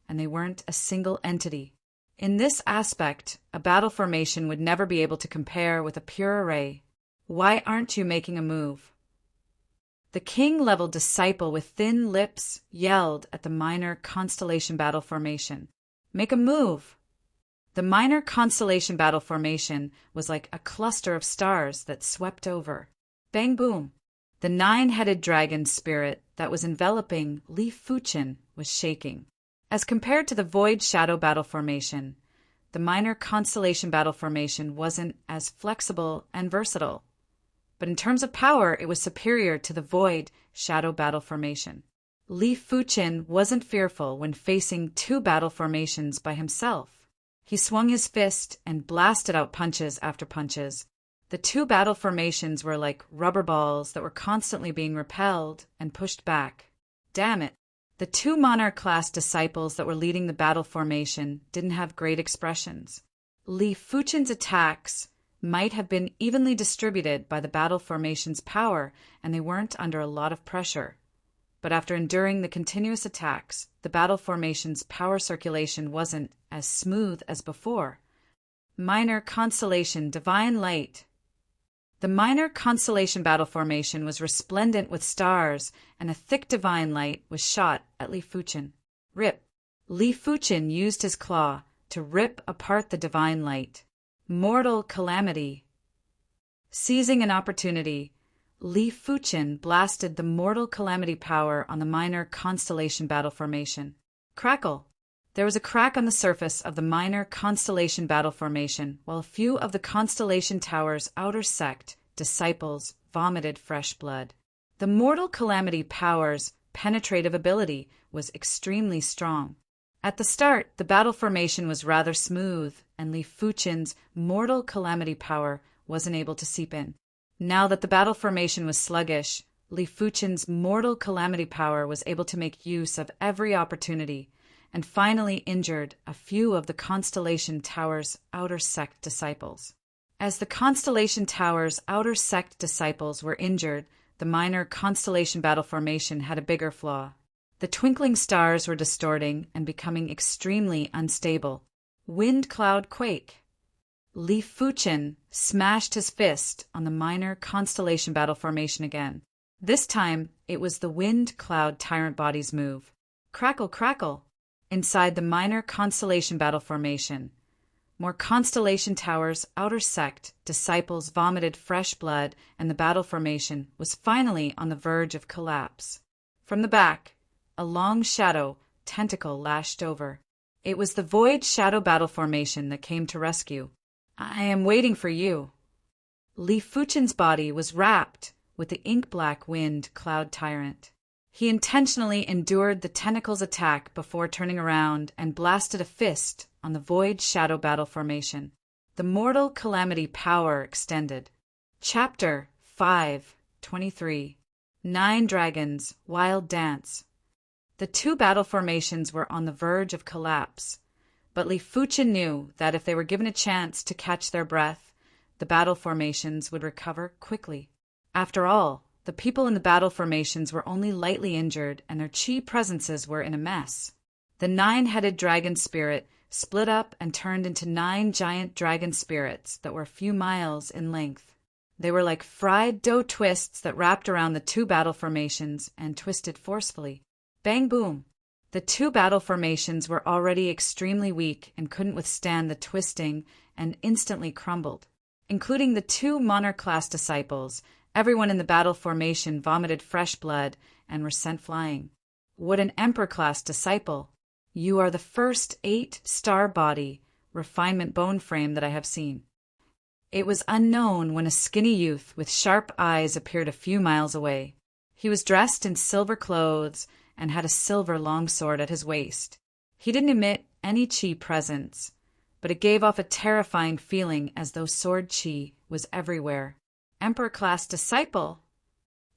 and they weren't a single entity. In this aspect, a battle formation would never be able to compare with a pure array. Why aren't you making a move? The king-level disciple with thin lips yelled at the minor constellation battle formation. Make a move! The minor constellation battle formation was like a cluster of stars that swept over. Bang boom! The nine-headed dragon spirit that was enveloping Li Fuqin was shaking. As compared to the Void Shadow battle formation, the minor constellation battle formation wasn't as flexible and versatile. But in terms of power, it was superior to the Void Shadow battle formation. Li Fuqin wasn't fearful when facing two battle formations by himself. He swung his fist and blasted out punches after punches. The two battle formations were like rubber balls that were constantly being repelled and pushed back. Damn it! The two monarch-class disciples that were leading the battle formation didn't have great expressions. Li Fuqin's attacks might have been evenly distributed by the battle formation's power, and they weren't under a lot of pressure. But after enduring the continuous attacks, the battle formation's power circulation wasn't as smooth as before. Minor constellation divine light. The minor constellation battle formation was resplendent with stars, and a thick divine light was shot at Li Fuqin. Rip! Li Fuqin used his claw to rip apart the divine light. Mortal calamity. Seizing an opportunity, Li Fuqin blasted the mortal calamity power on the minor constellation battle formation. Crackle! There was a crack on the surface of the minor constellation battle formation, while a few of the constellation tower's outer sect disciples vomited fresh blood. The mortal calamity power's penetrative ability was extremely strong. At the start, the battle formation was rather smooth, and Li Fuchen's mortal calamity power wasn't able to seep in. Now that the battle formation was sluggish, Li Fuchen's mortal calamity power was able to make use of every opportunity, and finally injured a few of the Constellation Tower's outer sect disciples. As the Constellation Tower's outer sect disciples were injured, the minor Constellation Battle Formation had a bigger flaw. The twinkling stars were distorting and becoming extremely unstable. Wind cloud quake. Li Fuchen smashed his fist on the minor Constellation Battle Formation again. This time, it was the wind cloud tyrant body's move. Crackle, crackle. Inside the minor Constellation Battle Formation, more Constellation Tower's outer sect disciples vomited fresh blood, and the battle formation was finally on the verge of collapse. From the back, a long shadow tentacle lashed over. It was the Void Shadow Battle Formation that came to rescue. I am waiting for you. Li Fuchen's body was wrapped with the ink-black wind cloud tyrant. He intentionally endured the tentacle's attack before turning around and blasted a fist on the Void Shadow Battle Formation. The Mortal Calamity Power extended. Chapter 5:23. 9 Dragons, Wild Dance. The two battle formations were on the verge of collapse, but Li Fuchen knew that if they were given a chance to catch their breath, the battle formations would recover quickly. After all, the people in the battle formations were only lightly injured, and their chi presences were in a mess. The 9-headed dragon spirit split up and turned into 9 giant dragon spirits that were a few miles in length. They were like fried dough twists that wrapped around the two battle formations and twisted forcefully. Bang boom! The two battle formations were already extremely weak and couldn't withstand the twisting and instantly crumbled. Including the 2 Monarch-class disciples, everyone in the battle formation vomited fresh blood and were sent flying. What an Emperor-class disciple! You are the first 8-star body, refinement bone frame that I have seen. It was unknown when a skinny youth with sharp eyes appeared a few miles away. He was dressed in silver clothes and had a silver longsword at his waist. He didn't emit any chi presence, but it gave off a terrifying feeling as though sword chi was everywhere. Emperor-class disciple!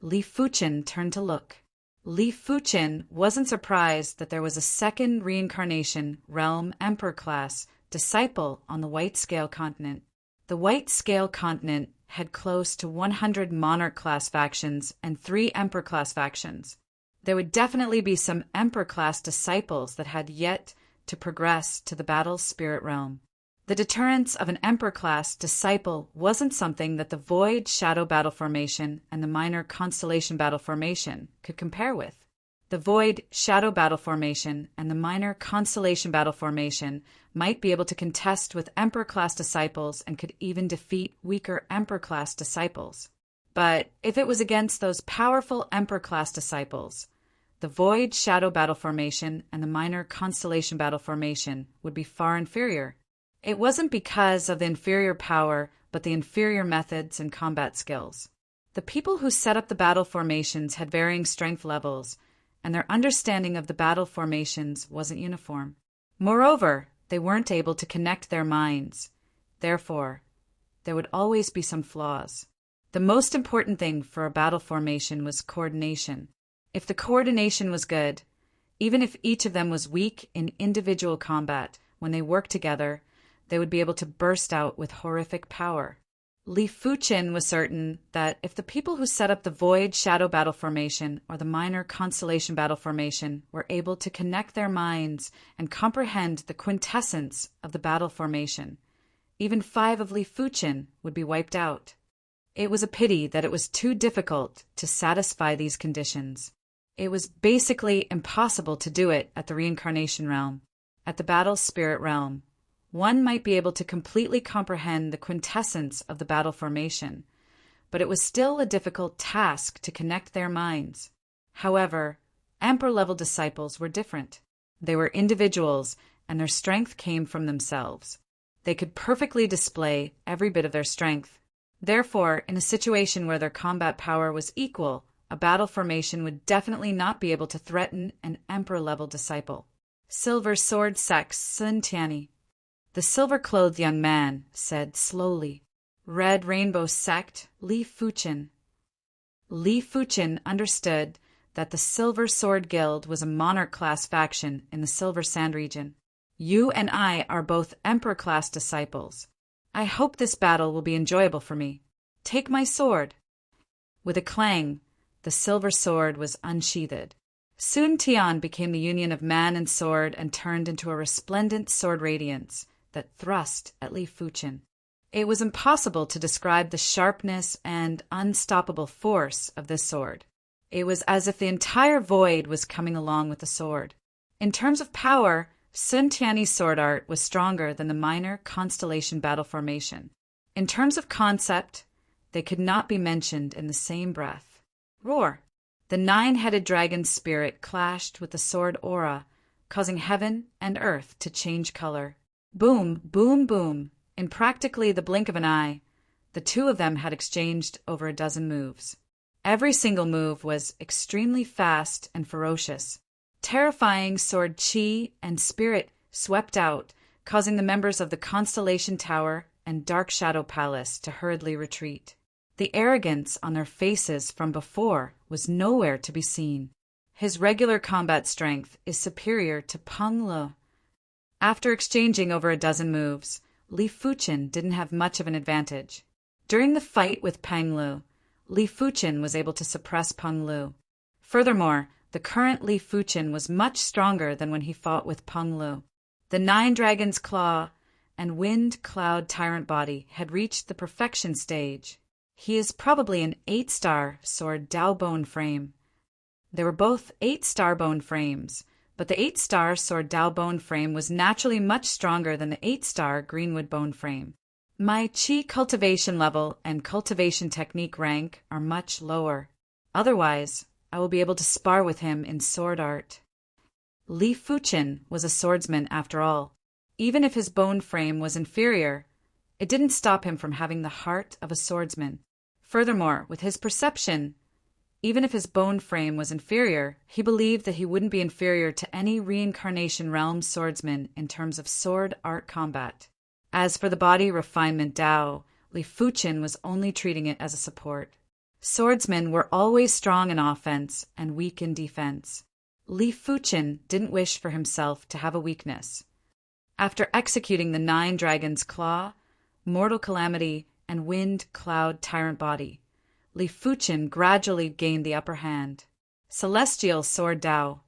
Li Fuchen turned to look. Li Fuchen wasn't surprised that there was a second reincarnation realm Emperor-class disciple on the White Scale Continent. The White Scale Continent had close to 100 Monarch-class factions and 3 Emperor-class factions. There would definitely be some Emperor-class disciples that had yet to progress to the battle spirit realm. The deterrence of an Emperor-class disciple wasn't something that the Void Shadow Battle Formation and the Minor Constellation Battle Formation could compare with. The Void Shadow Battle Formation and the Minor Constellation Battle Formation might be able to contest with Emperor-class disciples and could even defeat weaker Emperor-class disciples. But if it was against those powerful Emperor-class disciples, the Void Shadow Battle Formation and the Minor Constellation Battle Formation would be far inferior. It wasn't because of the inferior power, but the inferior methods and combat skills. The people who set up the battle formations had varying strength levels, and their understanding of the battle formations wasn't uniform. Moreover, they weren't able to connect their minds. Therefore, there would always be some flaws. The most important thing for a battle formation was coordination. If the coordination was good, even if each of them was weak in individual combat, when they worked together, they would be able to burst out with horrific power. Li Fuchen was certain that if the people who set up the Void Shadow Battle Formation or the Minor Constellation Battle Formation were able to connect their minds and comprehend the quintessence of the battle formation, even 5 of Li Fuchen would be wiped out. It was a pity that it was too difficult to satisfy these conditions. It was basically impossible to do it at the Reincarnation Realm. At the Battle Spirit Realm, one might be able to completely comprehend the quintessence of the battle formation, but it was still a difficult task to connect their minds. However, Emperor-level disciples were different. They were individuals, and their strength came from themselves. They could perfectly display every bit of their strength. Therefore, in a situation where their combat power was equal, a battle formation would definitely not be able to threaten an emperor-level disciple. Silver Sword Sect Sun Tianyi. The silver-clothed young man said slowly, Red Rainbow Sect Li Fuchen. Li Fuchen understood that the Silver Sword Guild was a monarch-class faction in the Silver Sand region. You and I are both Emperor-class disciples. I hope this battle will be enjoyable for me. Take my sword. With a clang, the silver sword was unsheathed. Sun Tian became the union of man and sword and turned into a resplendent sword radiance that thrust at Li Fuchen. It was impossible to describe the sharpness and unstoppable force of this sword. It was as if the entire void was coming along with the sword. In terms of power, Sun Tianyi's sword art was stronger than the minor constellation battle formation. In terms of concept, they could not be mentioned in the same breath. Roar! The nine-headed dragon's spirit clashed with the sword aura, causing heaven and earth to change color. Boom, boom, boom. In practically the blink of an eye, the two of them had exchanged over a dozen moves. Every single move was extremely fast and ferocious. Terrifying sword chi and spirit swept out, causing the members of the Constellation Tower and Dark Shadow Palace to hurriedly retreat. The arrogance on their faces from before was nowhere to be seen. His regular combat strength is superior to Peng Lu. After exchanging over a dozen moves, Li Fuchen didn't have much of an advantage. During the fight with Peng Lu, Li Fuchen was able to suppress Peng Lu. Furthermore, the current Li Fuchen was much stronger than when he fought with Peng Lu. The Nine Dragon's Claw and Wind Cloud Tyrant Body had reached the perfection stage. He is probably an 8-star sword Dao bone frame. They were both 8-star bone frames, but the 8-star sword Dao bone frame was naturally much stronger than the 8-star Greenwood bone frame. My Qi cultivation level and cultivation technique rank are much lower. Otherwise, I will be able to spar with him in sword art. Li Fuchen was a swordsman after all. Even if his bone frame was inferior, it didn't stop him from having the heart of a swordsman. Furthermore, with his perception, even if his bone frame was inferior, he believed that he wouldn't be inferior to any reincarnation realm swordsman in terms of sword art combat. As for the body refinement Dao, Li Fuchen was only treating it as a support. Swordsmen were always strong in offense and weak in defense. Li Fuchen didn't wish for himself to have a weakness. After executing the Nine Dragon's Claw, Mortal Calamity, and Wind Cloud Tyrant Body, Li Fuchen gradually gained the upper hand. Celestial Sword Dao.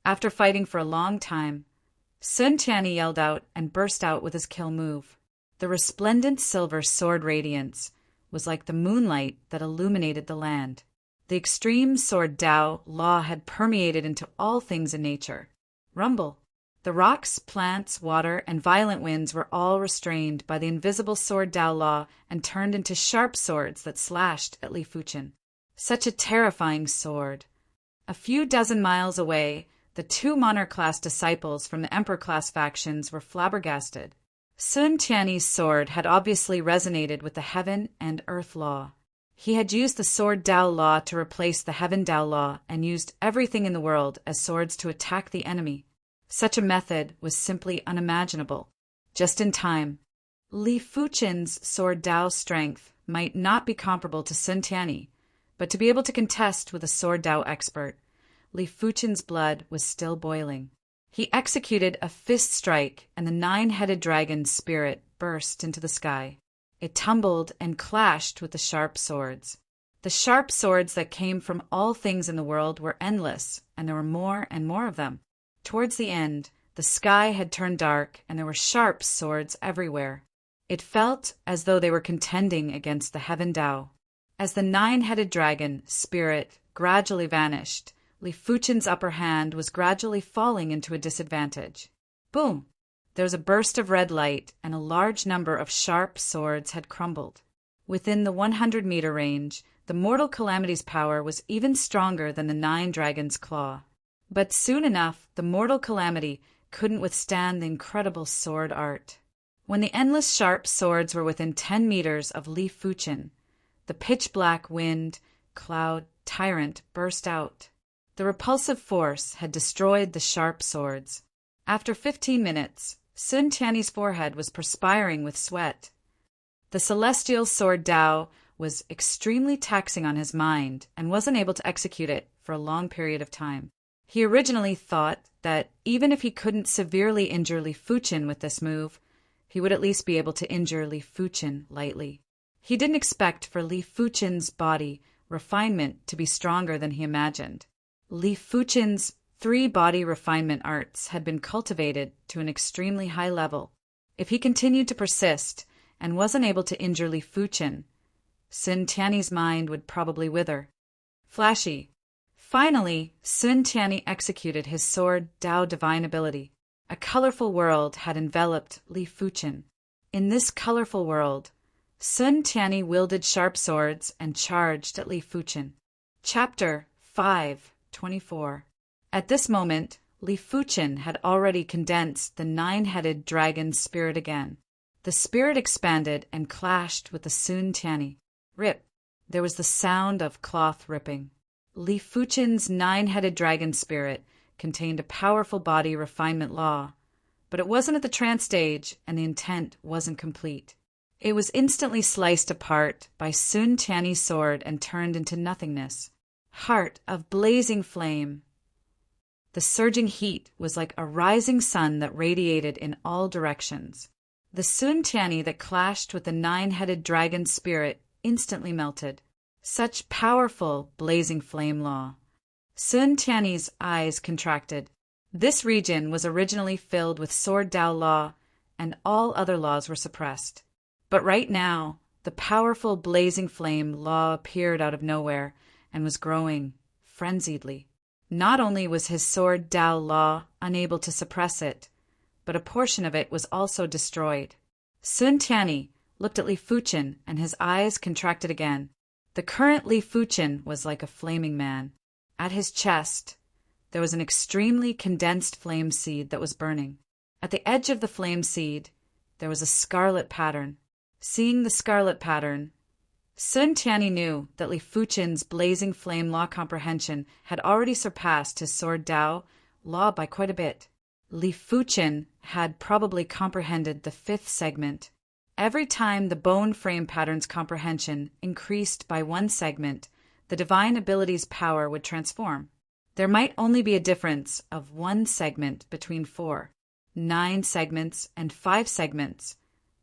After fighting for a long time, Sun Tianyi yelled out and burst out with his kill move. The resplendent silver sword radiance was like the moonlight that illuminated the land. The extreme sword Dao law had permeated into all things in nature. Rumble. The rocks, plants, water, and violent winds were all restrained by the invisible sword Dao law and turned into sharp swords that slashed at Li Fuchen. Such a terrifying sword. A few dozen miles away, the two Monarch-class disciples from the Emperor-class factions were flabbergasted. Sun Tianyi's sword had obviously resonated with the Heaven and Earth law. He had used the sword Dao law to replace the Heaven Dao law and used everything in the world as swords to attack the enemy. Such a method was simply unimaginable. Just in time, Li Fuchen's sword Dao strength might not be comparable to Sun Tianyi, but to be able to contest with a sword Dao expert, Li Fuchen's blood was still boiling. He executed a fist strike, and the nine-headed dragon's spirit burst into the sky. It tumbled and clashed with the sharp swords. The sharp swords that came from all things in the world were endless, and there were more and more of them. Towards the end, the sky had turned dark, and there were sharp swords everywhere. It felt as though they were contending against the Heaven Dao. As the nine-headed dragon, spirit, gradually vanished, Li Fuchen's upper hand was gradually falling into a disadvantage. Boom! There was a burst of red light, and a large number of sharp swords had crumbled. Within the 100-meter range, the Mortal Calamity's power was even stronger than the Nine Dragon's Claw. But soon enough, the mortal calamity couldn't withstand the incredible sword art. When the endless sharp swords were within 10 meters of Li Fuchen, the pitch-black wind, cloud, tyrant burst out. The repulsive force had destroyed the sharp swords. After 15 minutes, Sun Tiany's forehead was perspiring with sweat. The celestial sword Dao was extremely taxing on his mind and wasn't able to execute it for a long period of time. He originally thought that even if he couldn't severely injure Li Fuchen with this move, he would at least be able to injure Li Fuchen lightly. He didn't expect for Li Fuchen's body refinement to be stronger than he imagined. Li Fuchen's 3 body refinement arts had been cultivated to an extremely high level. If he continued to persist and wasn't able to injure Li Fuchen, Sun Tiany's mind would probably wither. Flashy. Finally, Sun Tiany executed his sword Dao divine ability. A colorful world had enveloped Li Fuchen. In this colorful world, Sun Tiany wielded sharp swords and charged at Li Fuchen. Chapter 5:24. At this moment, Li Fuchen had already condensed the 9-headed dragon spirit again. The spirit expanded and clashed with the Sun Tiany. Rip! There was the sound of cloth ripping. Li Fuchen's 9-headed dragon spirit contained a powerful body refinement law, but it wasn't at the trance stage and the intent wasn't complete. It was instantly sliced apart by Sun Tiany's sword and turned into nothingness. Heart of blazing flame. The surging heat was like a rising sun that radiated in all directions. The Sun Tiany that clashed with the 9-headed dragon spirit instantly melted. Such powerful, blazing flame law. Sun Tiany's eyes contracted. This region was originally filled with sword Dao law, and all other laws were suppressed. But right now, the powerful, blazing flame law appeared out of nowhere and was growing frenziedly. Not only was his sword Dao law unable to suppress it, but a portion of it was also destroyed. Sun Tiany looked at Li Fuchen and his eyes contracted again. The current Li Fuchen was like a flaming man. At his chest, there was an extremely condensed flame seed that was burning. At the edge of the flame seed, there was a scarlet pattern. Seeing the scarlet pattern, Sun Tiany knew that Li Fuchen's blazing flame law comprehension had already surpassed his sword Dao law by quite a bit. Li Fuchen had probably comprehended the 5th segment. Every time the bone frame pattern's comprehension increased by 1 segment, the divine ability's power would transform. There might only be a difference of 1 segment between 4, 9 segments, and 5 segments,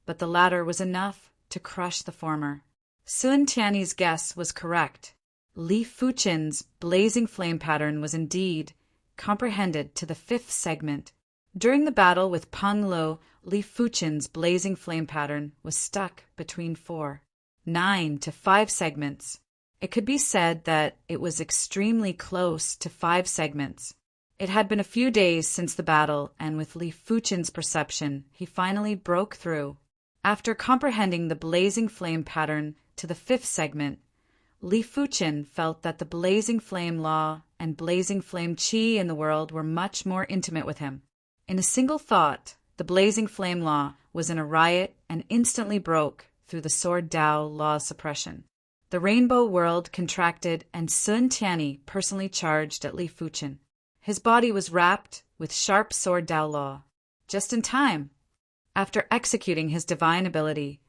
but the latter was enough to crush the former. Sun Tiany's guess was correct. Li Fuchen's blazing flame pattern was indeed comprehended to the 5th segment. During the battle with Peng Lo, Li Fuchen's blazing flame pattern was stuck between 4, 9 to 5 segments. It could be said that it was extremely close to 5 segments. It had been a few days since the battle, and with Li Fuchen's perception, he finally broke through. After comprehending the blazing flame pattern to the 5th segment, Li Fuchen felt that the blazing flame law and blazing flame qi in the world were much more intimate with him. In a single thought, the blazing flame law was in a riot and instantly broke through the sword Dao law suppression. The rainbow world contracted and Sun Tiany personally charged at Li Fuchen. His body was wrapped with sharp sword Dao law. Just in time. After executing his divine ability,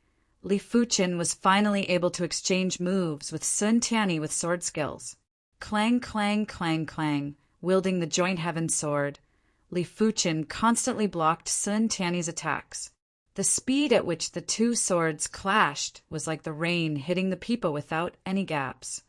Li Fuchen was finally able to exchange moves with Sun Tiany with sword skills. Clang, clang, clang, clang, wielding the joint heaven sword, Li Fuchen constantly blocked Sun Tiany's attacks. The speed at which the 2 swords clashed was like the rain hitting the peepa without any gaps.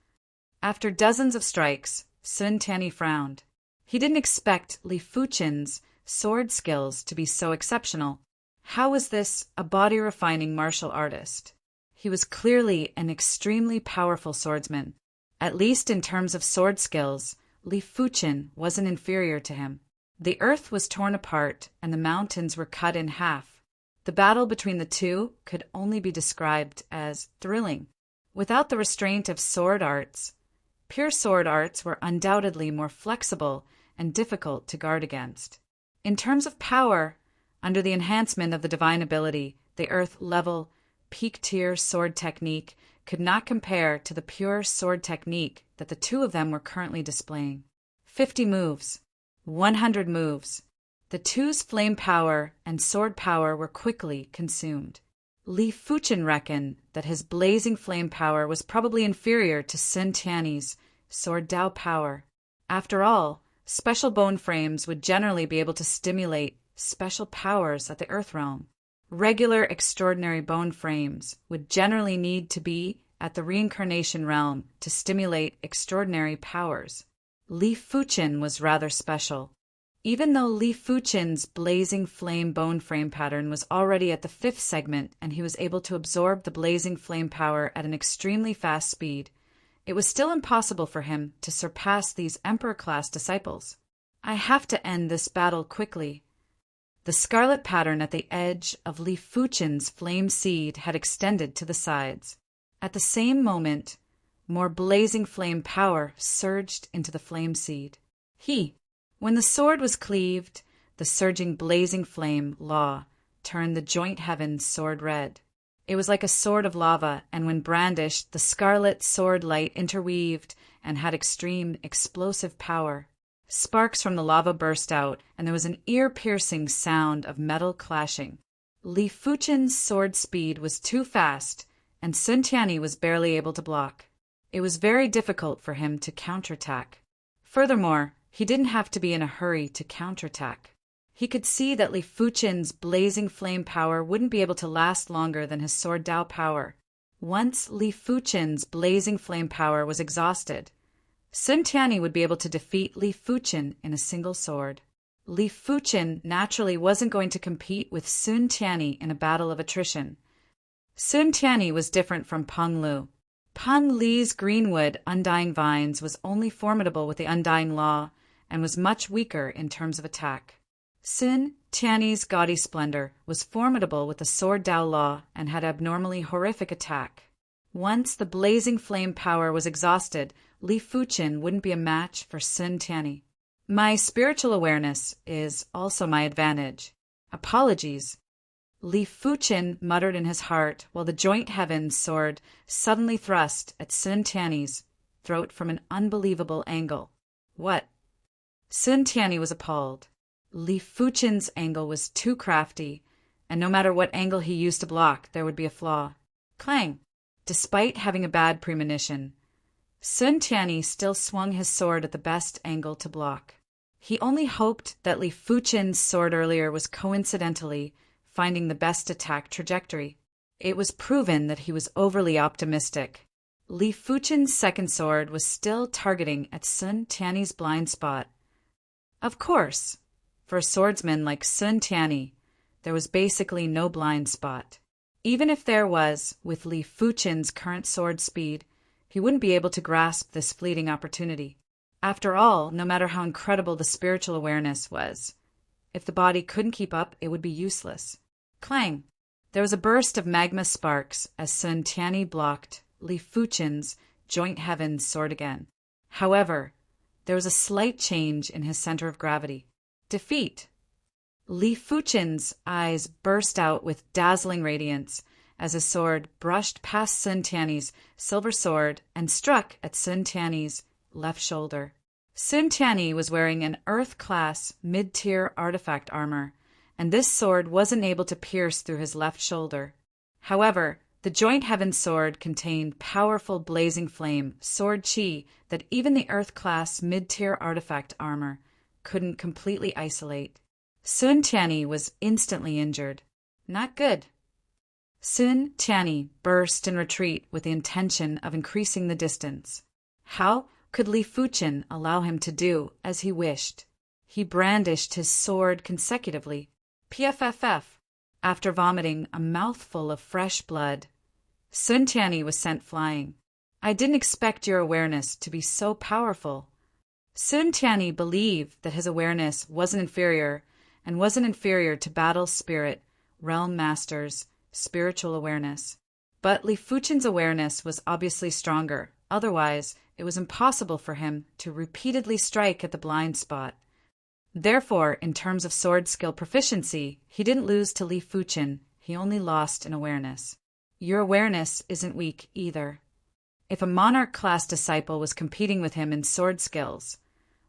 After dozens of strikes, Sun Tiany frowned. He didn't expect Li Fuchen's sword skills to be so exceptional. How was this a body-refining martial artist? He was clearly an extremely powerful swordsman. At least in terms of sword skills, Li Fuchen wasn't inferior to him. The earth was torn apart and the mountains were cut in half. The battle between the two could only be described as thrilling. Without the restraint of sword arts, pure sword arts were undoubtedly more flexible and difficult to guard against. In terms of power, under the enhancement of the divine ability, the Earth-level, peak-tier sword technique could not compare to the pure sword technique that the two of them were currently displaying. 50 moves. 100 moves. The two's flame power and sword power were quickly consumed. Li Fuchen reckoned that his blazing flame power was probably inferior to Sun Tiany's sword Dao power. After all, special bone frames would generally be able to stimulate special powers at the Earth realm. Regular extraordinary bone frames would generally need to be at the reincarnation realm to stimulate extraordinary powers. Li Fuchen was rather special. Even though Li Fuchen's blazing flame bone frame pattern was already at the 5th segment and he was able to absorb the blazing flame power at an extremely fast speed, it was still impossible for him to surpass these Emperor-class disciples. I have to end this battle quickly. The scarlet pattern at the edge of Li Fuchen's flame seed had extended to the sides. At the same moment, more blazing flame power surged into the flame seed. When the sword was cleaved, the surging blazing flame, law, turned the joint heavens sword red. It was like a sword of lava, and when brandished, the scarlet sword light interweaved and had extreme explosive power. Sparks from the lava burst out, and there was an ear-piercing sound of metal clashing. Li Fuchen's sword speed was too fast, and Sun Tiany was barely able to block. It was very difficult for him to counterattack. Furthermore, he didn't have to be in a hurry to counterattack. He could see that Li Fuchen's blazing flame power wouldn't be able to last longer than his sword Dao power. Once Li Fuchen's blazing flame power was exhausted, Sun Tiany would be able to defeat Li Fuchen in a single sword. Li Fuchen naturally wasn't going to compete with Sun Tiany in a battle of attrition. Sun Tiany was different from Peng Lu. Peng Li's greenwood undying vines was only formidable with the undying law and was much weaker in terms of attack. Sun Tiany's gaudy splendor was formidable with the sword Dao law and had abnormally horrific attack. Once the blazing flame power was exhausted, Li Fuchen wouldn't be a match for Sun Tiany. My spiritual awareness is also my advantage. Apologies. Li Fuchen muttered in his heart while the joint heavens sword suddenly thrust at Sun Tiany's throat from an unbelievable angle. What? Sun Tiany was appalled. Li Fuchen's angle was too crafty, and no matter what angle he used to block, there would be a flaw. Clang! Despite having a bad premonition, Sun Tiany still swung his sword at the best angle to block. He only hoped that Li Fuchen's sword earlier was coincidentally finding the best attack trajectory. It was proven that he was overly optimistic. Li Fuchen's second sword was still targeting at Sun Tiany's blind spot. Of course, for a swordsman like Sun Tiany, there was basically no blind spot. Even if there was, with Li Fuchen's current sword speed, he wouldn't be able to grasp this fleeting opportunity. After all, no matter how incredible the spiritual awareness was, if the body couldn't keep up, it would be useless. Clang! There was a burst of magma sparks as Sun Tiany blocked Li Fuchen's joint heavens sword again. However, there was a slight change in his center of gravity. Defeat! Li Fuchen's eyes burst out with dazzling radiance as his sword brushed past Sun Tiany's silver sword and struck at Sun Tiany's left shoulder. Sun Tiany was wearing an Earth-class mid-tier artifact armor, and this sword wasn't able to pierce through his left shoulder. However, the joint heaven sword contained powerful blazing flame, sword chi, that even the Earth-class mid-tier artifact armor couldn't completely isolate. Sun Tiany was instantly injured. Not good. Sun Tiany burst in retreat with the intention of increasing the distance. How could Li Fuchen allow him to do as he wished? He brandished his sword consecutively. PFFF. After vomiting a mouthful of fresh blood, Sun Tiany was sent flying. I didn't expect your awareness to be so powerful. Sun Tiany believed that his awareness wasn't inferior to battle spirit, realm master's spiritual awareness. But Li Fuchen's awareness was obviously stronger, otherwise it was impossible for him to repeatedly strike at the blind spot. Therefore, in terms of sword skill proficiency, he didn't lose to Li Fuchen, he only lost in awareness. Your awareness isn't weak either. If a monarch-class disciple was competing with him in sword skills,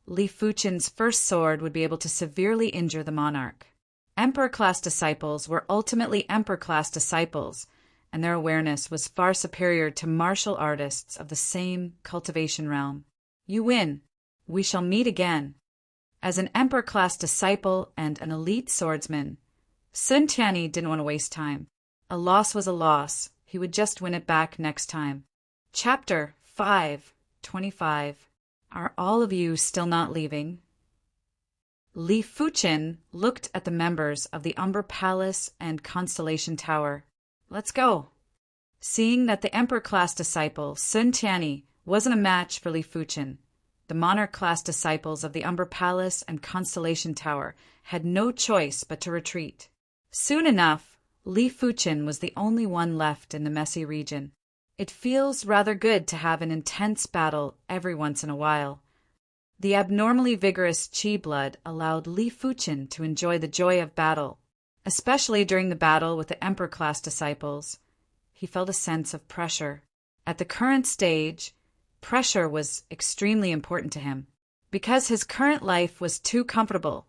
Li Fuchen's first sword would be able to severely injure the monarch. Emperor-class disciples were ultimately Emperor-class disciples, and their awareness was far superior to martial artists of the same cultivation realm. You win. We shall meet again. As an Emperor-class disciple and an elite swordsman, Sun Tianyi didn't want to waste time. A loss was a loss. He would just win it back next time. Chapter 5:25. Are all of you still not leaving? Li Fuchen looked at the members of the Umber Palace and Constellation Tower. Let's go. Seeing that the Emperor-class disciple, Sun Tianyi, wasn't a match for Li Fuchen, the Monarch-class disciples of the Umber Palace and Constellation Tower had no choice but to retreat. Soon enough, Li Fuchen was the only one left in the messy region. It feels rather good to have an intense battle every once in a while. The abnormally vigorous Qi blood allowed Li Fuchen to enjoy the joy of battle, especially during the battle with the Emperor-class disciples. He felt a sense of pressure. At the current stage, pressure was extremely important to him. Because his current life was too comfortable,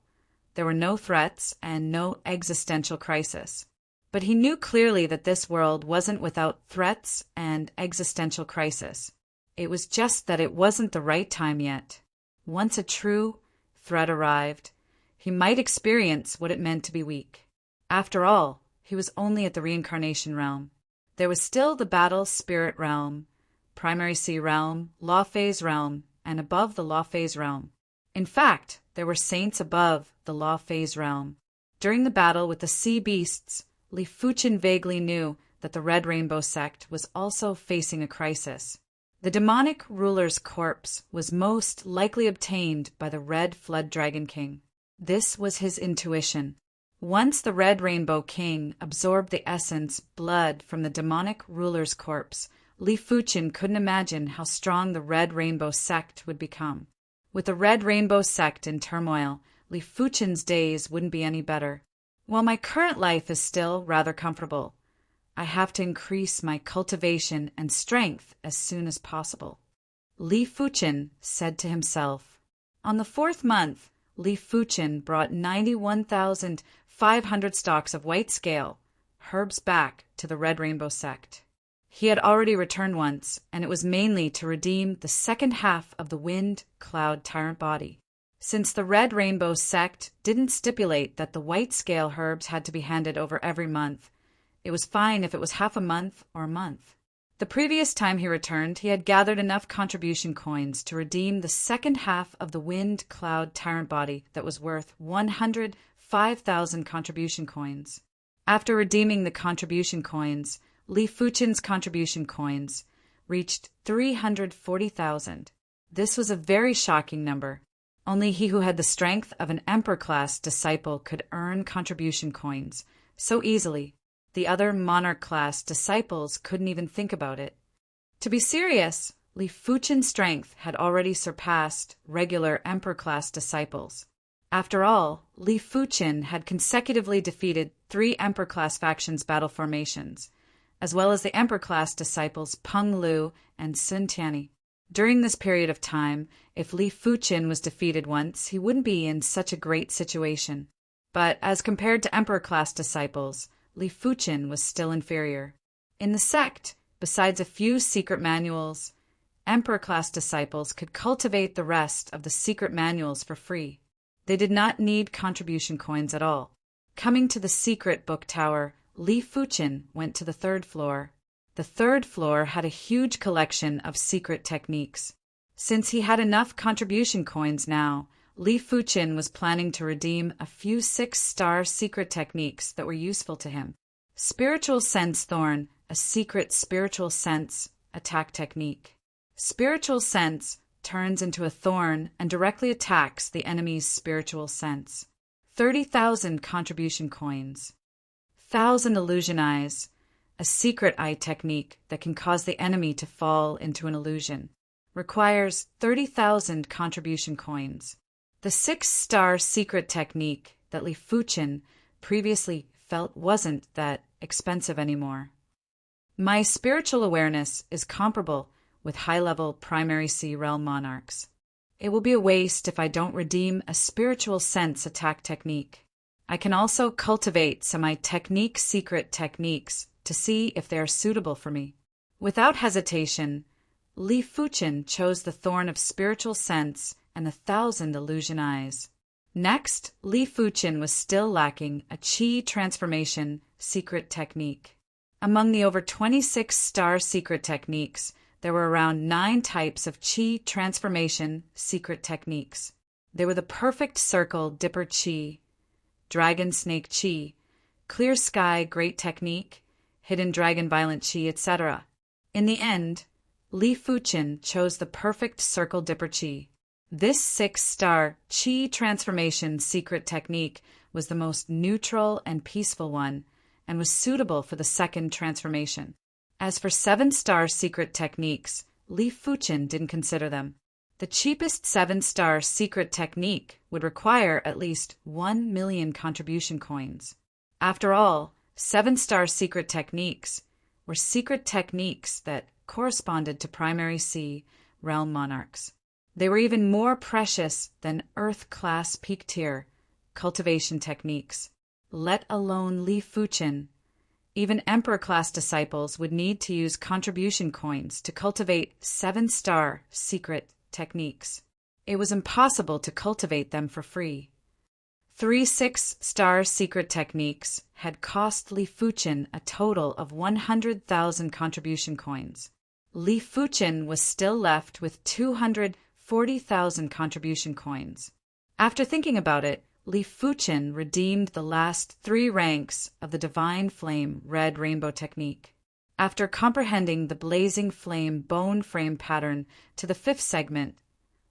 there were no threats and no existential crisis. But he knew clearly that this world wasn't without threats and existential crisis. It was just that it wasn't the right time yet. Once a true threat arrived, he might experience what it meant to be weak. After all, he was only at the reincarnation realm. There was still the battle spirit realm, primary sea realm, law phase realm, and above the law phase realm. In fact, there were saints above the law phase realm. During the battle with the sea beasts, Li Fuchen vaguely knew that the Red Rainbow sect was also facing a crisis. The demonic ruler's corpse was most likely obtained by the Red Flood Dragon King. This was his intuition. Once the Red Rainbow King absorbed the essence, blood, from the demonic ruler's corpse, Li Fuchen couldn't imagine how strong the Red Rainbow sect would become. With the Red Rainbow sect in turmoil, Li Fuchen's days wouldn't be any better. While my current life is still rather comfortable, I have to increase my cultivation and strength as soon as possible. Li Fuchen said to himself. On the 4th month, Li Fuchen brought 91,500 stalks of white scale herbs back to the Red Rainbow sect. He had already returned once, and it was mainly to redeem the second half of the Wind Cloud Tyrant body. Since the Red Rainbow sect didn't stipulate that the white scale herbs had to be handed over every month, it was fine if it was half a month or a month. The previous time he returned, he had gathered enough contribution coins to redeem the second half of the Wind Cloud Tyrant body that was worth 105,000 contribution coins. After redeeming the contribution coins, Li Fuchen's contribution coins reached 340,000. This was a very shocking number. Only he who had the strength of an Emperor-class disciple could earn contribution coins so easily. The other Monarch-class disciples couldn't even think about it. To be serious, Li Fuchen's strength had already surpassed regular Emperor-class disciples. After all, Li Fuchen had consecutively defeated 3 Emperor-class factions battle formations, as well as the Emperor-class disciples Peng Lu and Sun Tianyi. During this period of time, if Li Fuchen was defeated once, he wouldn't be in such a great situation. But as compared to Emperor-class disciples, Li Fuchen was still inferior. In the sect, besides a few secret manuals, Emperor-class disciples could cultivate the rest of the secret manuals for free. They did not need contribution coins at all. Coming to the secret book tower, Li Fuchen went to the 3rd floor. The 3rd floor had a huge collection of secret techniques. Since he had enough contribution coins now, Li Fuchen was planning to redeem a few 6-star secret techniques that were useful to him. Spiritual Sense Thorn, a secret spiritual sense attack technique. Spiritual Sense turns into a thorn and directly attacks the enemy's spiritual sense. 30,000 contribution coins. 1,000 illusion eyes, a secret eye technique that can cause the enemy to fall into an illusion. requires 30,000 contribution coins. The 6-star secret technique that Li Fuchen previously felt wasn't that expensive anymore. My spiritual awareness is comparable with high-level primary C realm monarchs. It will be a waste if I don't redeem a spiritual sense attack technique. I can also cultivate semi-technique secret techniques to see if they are suitable for me. Without hesitation, Li Fuchen chose the Thorn of Spiritual Sense and the 1,000 Illusion Eyes. Next, Li Fuchen was still lacking a Qi transformation secret technique. Among the over 26-star secret techniques, there were around 9 types of Qi transformation secret techniques. They were the Perfect Circle Dipper Qi, Dragon Snake Qi, Clear Sky Great Technique, Hidden Dragon Violent Qi, etc. In the end, Li Fuchen chose the Perfect Circle Dipper Qi. This 6-star Qi transformation secret technique was the most neutral and peaceful one, and was suitable for the second transformation. As for 7-star secret techniques, Li Fuchen didn't consider them. The cheapest 7-star secret technique would require at least 1 million contribution coins. After all, 7-star secret techniques were secret techniques that corresponded to primary C realm monarchs. They were even more precious than Earth-class peak-tier cultivation techniques. Let alone Li Fuchen. Even Emperor-class disciples would need to use contribution coins to cultivate 7-star secret techniques. It was impossible to cultivate them for free. 3 6-star secret techniques had cost Li Fuchen a total of 100,000 contribution coins. Li Fuchen was still left with 240,000 contribution coins. After thinking about it, Li Fuchen redeemed the last 3 ranks of the Divine Flame Red Rainbow technique. After comprehending the Blazing Flame bone frame pattern to the 5th segment,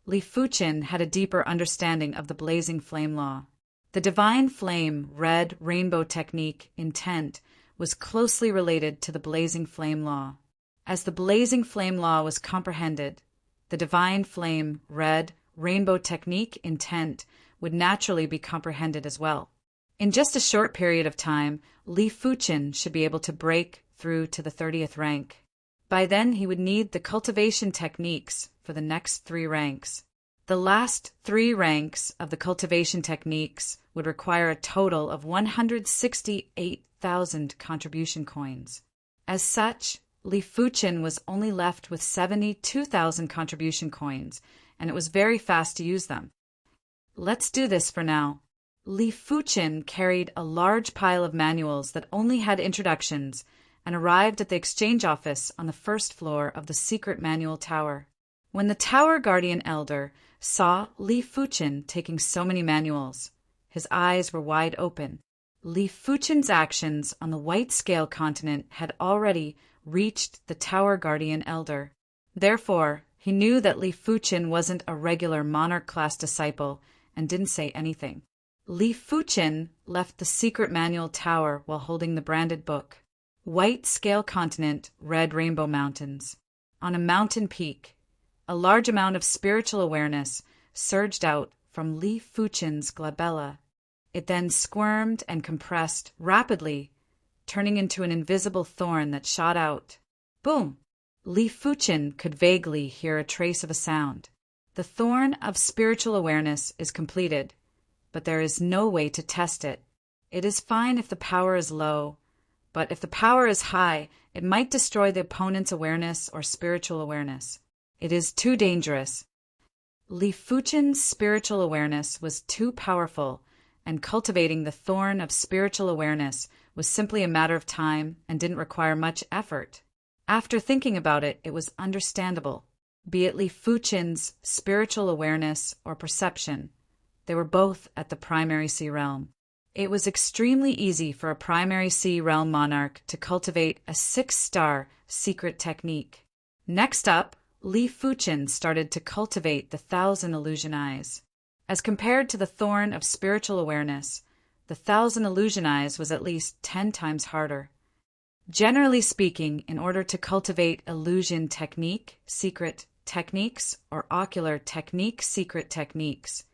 Li Fuchen had a deeper understanding of the Blazing Flame law. The Divine Flame Red Rainbow technique intent was closely related to the Blazing Flame law. As the Blazing Flame law was comprehended, the Divine Flame Red Rainbow technique intent would naturally be comprehended as well. In just a short period of time, Li Fuchen should be able to break through to the 30th rank. By then, he would need the cultivation techniques for the next 3 ranks. The last 3 ranks of the cultivation techniques would require a total of 168,000 contribution coins. As such, Li Fuchen was only left with 72,000 contribution coins, and it was very fast to use them. Let's do this for now. Li Fuchen carried a large pile of manuals that only had introductions and arrived at the exchange office on the 1st floor of the secret manual tower. When the tower guardian elder saw Li Fuchen taking so many manuals, his eyes were wide open. Li Fuchen's actions on the White Scale continent had already reached the tower guardian elder. Therefore, he knew that Li Fuchen wasn't a regular monarch-class disciple and didn't say anything. Li Fuchen left the secret manual tower while holding the branded book. White Scale Continent, Red Rainbow Mountains. On a mountain peak, a large amount of spiritual awareness surged out from Li Fuchen's glabella. It then squirmed and compressed rapidly, turning into an invisible thorn that shot out. Boom! Li Fuchen could vaguely hear a trace of a sound. The thorn of spiritual awareness is completed, but there is no way to test it. It is fine if the power is low, but if the power is high, it might destroy the opponent's awareness or spiritual awareness. It is too dangerous. Li Fuchen's spiritual awareness was too powerful, and cultivating the thorn of spiritual awareness was simply a matter of time and didn't require much effort. After thinking about it, it was understandable. Be it Li Fuchen's spiritual awareness or perception, they were both at the primary C realm. It was extremely easy for a primary C realm monarch to cultivate a 6-star secret technique. Next up, Li Fuchen started to cultivate the 1,000 Illusion Eyes. As compared to the Thorn of Spiritual Awareness, the 1,000 Illusion Eyes was at least 10 times harder. Generally speaking, in order to cultivate illusion technique, secret techniques or ocular technique secret techniques,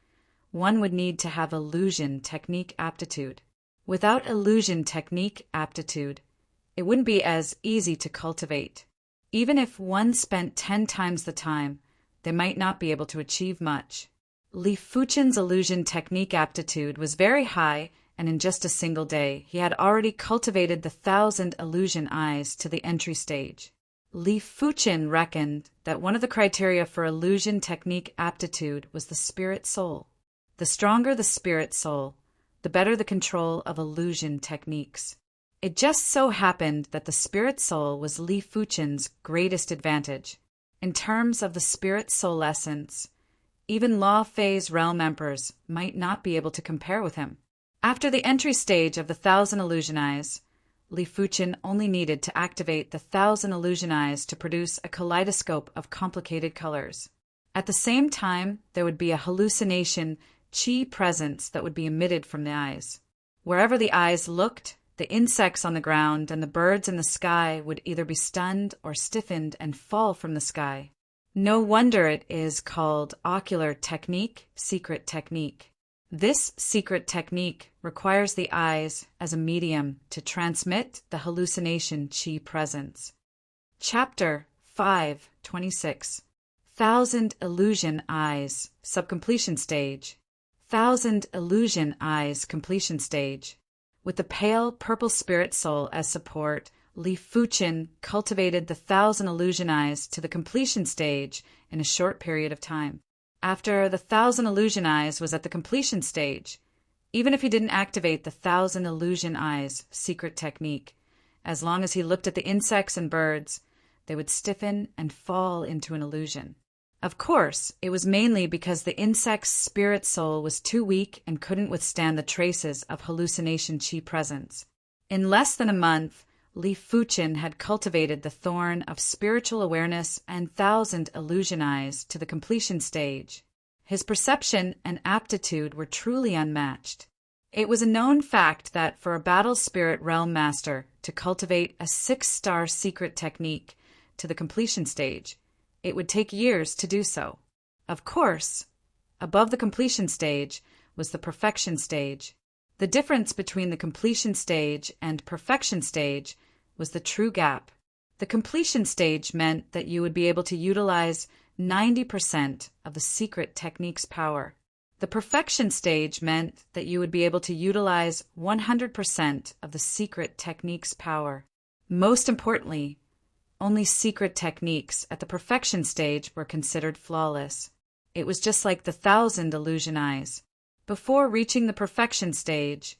one would need to have illusion technique aptitude. Without illusion technique aptitude, it wouldn't be as easy to cultivate. Even if one spent 10 times the time, they might not be able to achieve much. Li Fuchen's illusion technique aptitude was very high, and in just a single day, he had already cultivated the 1,000 illusion eyes to the entry stage. Li Fuchen reckoned that one of the criteria for illusion technique aptitude was the spirit soul. The stronger the spirit soul, the better the control of illusion techniques. It just so happened that the spirit soul was Li Fuchen's greatest advantage. In terms of the spirit soul essence, even Law Phase realm emperors might not be able to compare with him. After the entry stage of the 1,000 illusion eyes, Li Fuchen only needed to activate the 1,000 illusion eyes to produce a kaleidoscope of complicated colors. At the same time, there would be a hallucination qi presence that would be emitted from the eyes. Wherever the eyes looked, the insects on the ground and the birds in the sky would either be stunned or stiffened and fall from the sky. No wonder it is called ocular technique, secret technique. This secret technique requires the eyes as a medium to transmit the hallucination qi presence. Chapter 5:26 1,000 illusion eyes, subcompletion stage. 1,000 illusion eyes, completion stage. With the pale purple spirit soul as support, Li Fuchen cultivated the 1,000 illusion eyes to the completion stage in a short period of time. After the 1,000 illusion eyes was at the completion stage, even if he didn't activate the 1,000 illusion eyes secret technique, as long as he looked at the insects and birds, they would stiffen and fall into an illusion. Of course, it was mainly because the insect's spirit soul was too weak and couldn't withstand the traces of hallucination qi presence. In less than a month, Li Fuchen had cultivated the thorn of spiritual awareness and 1,000 illusion eyes to the completion stage. His perception and aptitude were truly unmatched. It was a known fact that for a battle spirit realm master to cultivate a 6-star secret technique to the completion stage, it would take years to do so. Of course, above the completion stage was the perfection stage. The difference between the completion stage and perfection stage was the true gap. The completion stage meant that you would be able to utilize 90% of the secret technique's power. The perfection stage meant that you would be able to utilize 100% of the secret technique's power. Most importantly, only secret techniques at the perfection stage were considered flawless. It was just like the 1,000 illusion eyes. Before reaching the perfection stage,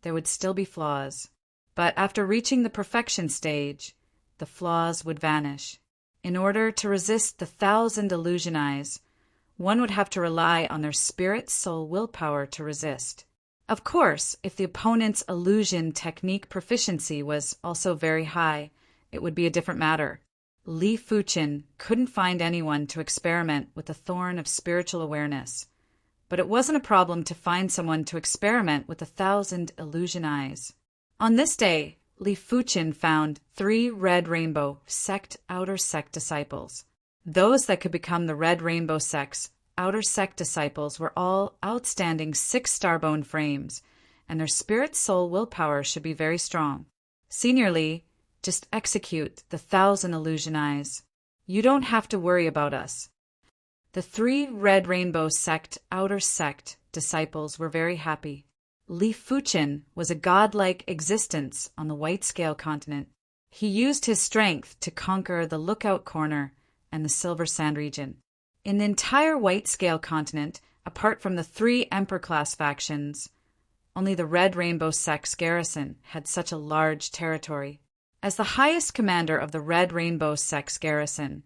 there would still be flaws. But after reaching the perfection stage, the flaws would vanish. In order to resist the 1,000 illusion eyes, one would have to rely on their spirit soul willpower to resist. Of course, if the opponent's illusion technique proficiency was also very high, it would be a different matter. Li Fuchen couldn't find anyone to experiment with the thorn of spiritual awareness. But it wasn't a problem to find someone to experiment with the 1,000 illusion eyes. On this day, Li Fuchen found 3 Red Rainbow sect outer sect disciples. Those that could become the Red Rainbow sect's outer sect disciples were all outstanding 6-star bone frames, and their spirit soul willpower should be very strong. Senior Li, just execute the 1,000 illusion eyes. You don't have to worry about us. The 3 Red Rainbow sect outer sect disciples were very happy. Li Fuchen was a godlike existence on the White Scale continent. He used his strength to conquer the Lookout Corner and the Silver Sand region. In the entire White Scale continent, apart from the 3 Emperor-class factions, only the Red Rainbow sect's garrison had such a large territory. As the highest commander of the Red Rainbow sect's garrison,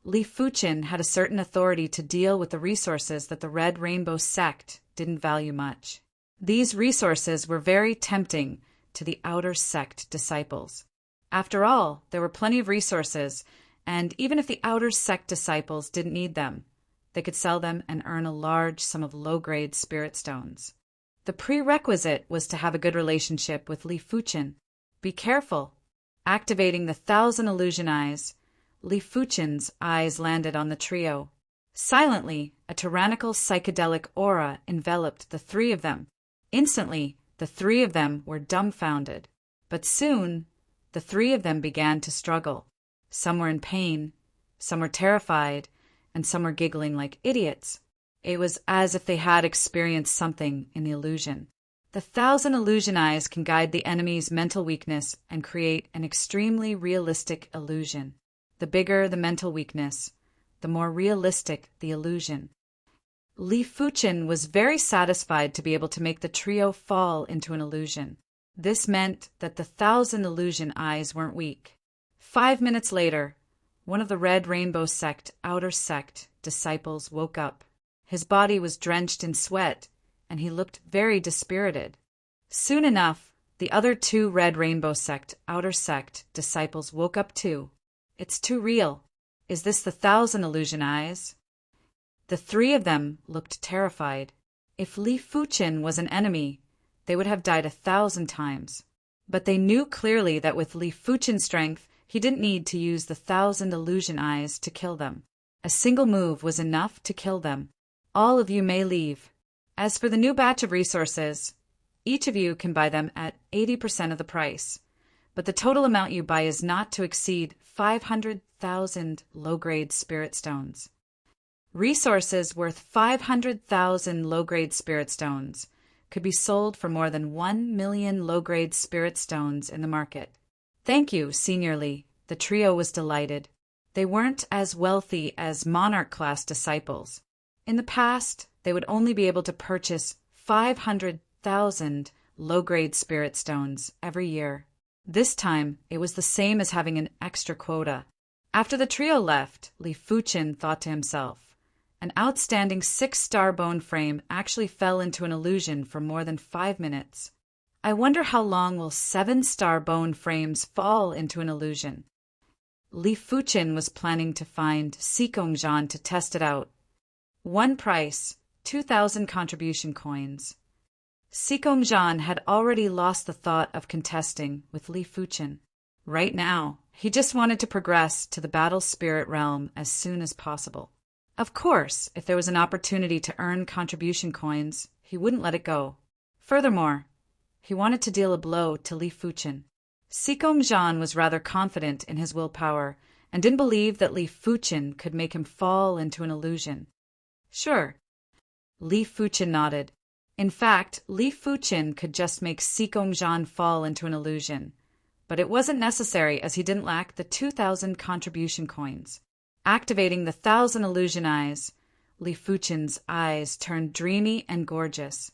Li Fuchen had a certain authority to deal with the resources that the Red Rainbow sect didn't value much. These resources were very tempting to the outer sect disciples. After all, there were plenty of resources, and even if the outer sect disciples didn't need them, they could sell them and earn a large sum of low-grade spirit stones. The prerequisite was to have a good relationship with Li Fuchen. Be careful. Activating the 1,000 illusion eyes Li Fuchen's eyes landed on the trio. Silently, a tyrannical psychedelic aura enveloped the three of them. Instantly, the three of them were dumbfounded. But soon, the three of them began to struggle. Some were in pain, some were terrified, and some were giggling like idiots. It was as if they had experienced something in the illusion. The 1,000 illusion eyes can guide the enemy's mental weakness and create an extremely realistic illusion. The bigger the mental weakness, the more realistic the illusion. Li Fuchen was very satisfied to be able to make the trio fall into an illusion. This meant that the 1,000 illusion eyes weren't weak. 5 minutes later, one of the Red Rainbow Sect outer sect disciples woke up. His body was drenched in sweat, and he looked very dispirited. Soon enough, the other 2 Red Rainbow Sect outer sect disciples woke up too. It's too real. Is this the 1,000 illusion eyes? The 3 of them looked terrified. If Li Fuchen was an enemy, they would have died 1,000 times. But they knew clearly that with Li Fuchen's strength, he didn't need to use the 1,000 illusion eyes to kill them. A single move was enough to kill them. All of you may leave. As for the new batch of resources, each of you can buy them at 80% of the price. But the total amount you buy is not to exceed 500,000 low-grade spirit stones. Resources worth 500,000 low-grade spirit stones could be sold for more than 1 million low-grade spirit stones in the market. Thank you, Senior Li. The trio was delighted. They weren't as wealthy as Monarch-class disciples. In the past, they would only be able to purchase 500,000 low-grade spirit stones every year. This time, it was the same as having an extra quota. After the trio left, Li Fuchen thought to himself, an outstanding 6-star bone frame actually fell into an illusion for more than 5 minutes. I wonder how long will 7-star bone frames fall into an illusion. Li Fuchen was planning to find Sikongjian to test it out. One price, 2,000 contribution coins. Sikongjian had already lost the thought of contesting with Li Fuchen. Right now, he just wanted to progress to the battle spirit realm as soon as possible. Of course, if there was an opportunity to earn contribution coins, he wouldn't let it go. Furthermore, he wanted to deal a blow to Li Fuchen. Sikongjian was rather confident in his willpower and didn't believe that Li Fuchen could make him fall into an illusion. Sure. Li Fuchen nodded. In fact, Li Fuchen could just make Sikongjian fall into an illusion. But it wasn't necessary as he didn't lack the 2,000 contribution coins. Activating the 1,000 illusion eyes, Li Fuchen's eyes turned dreamy and gorgeous.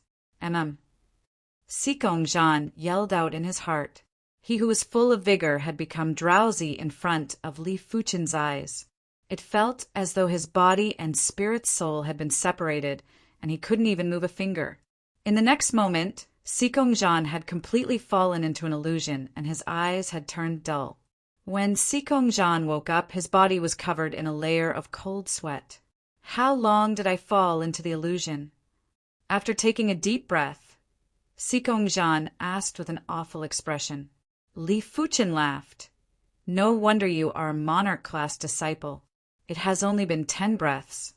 Sikongjian yelled out in his heart. He who was full of vigor had become drowsy in front of Li Fuchen's eyes. It felt as though his body and spirit soul had been separated, and he couldn't even move a finger. In the next moment, Sikongjian had completely fallen into an illusion, and his eyes had turned dull. When Sikongjian woke up, his body was covered in a layer of cold sweat. How long did I fall into the illusion? After taking a deep breath, Sikongjian asked with an awful expression. Li Fuchen laughed. No wonder you are a Monarch-class disciple. It has only been 10 breaths.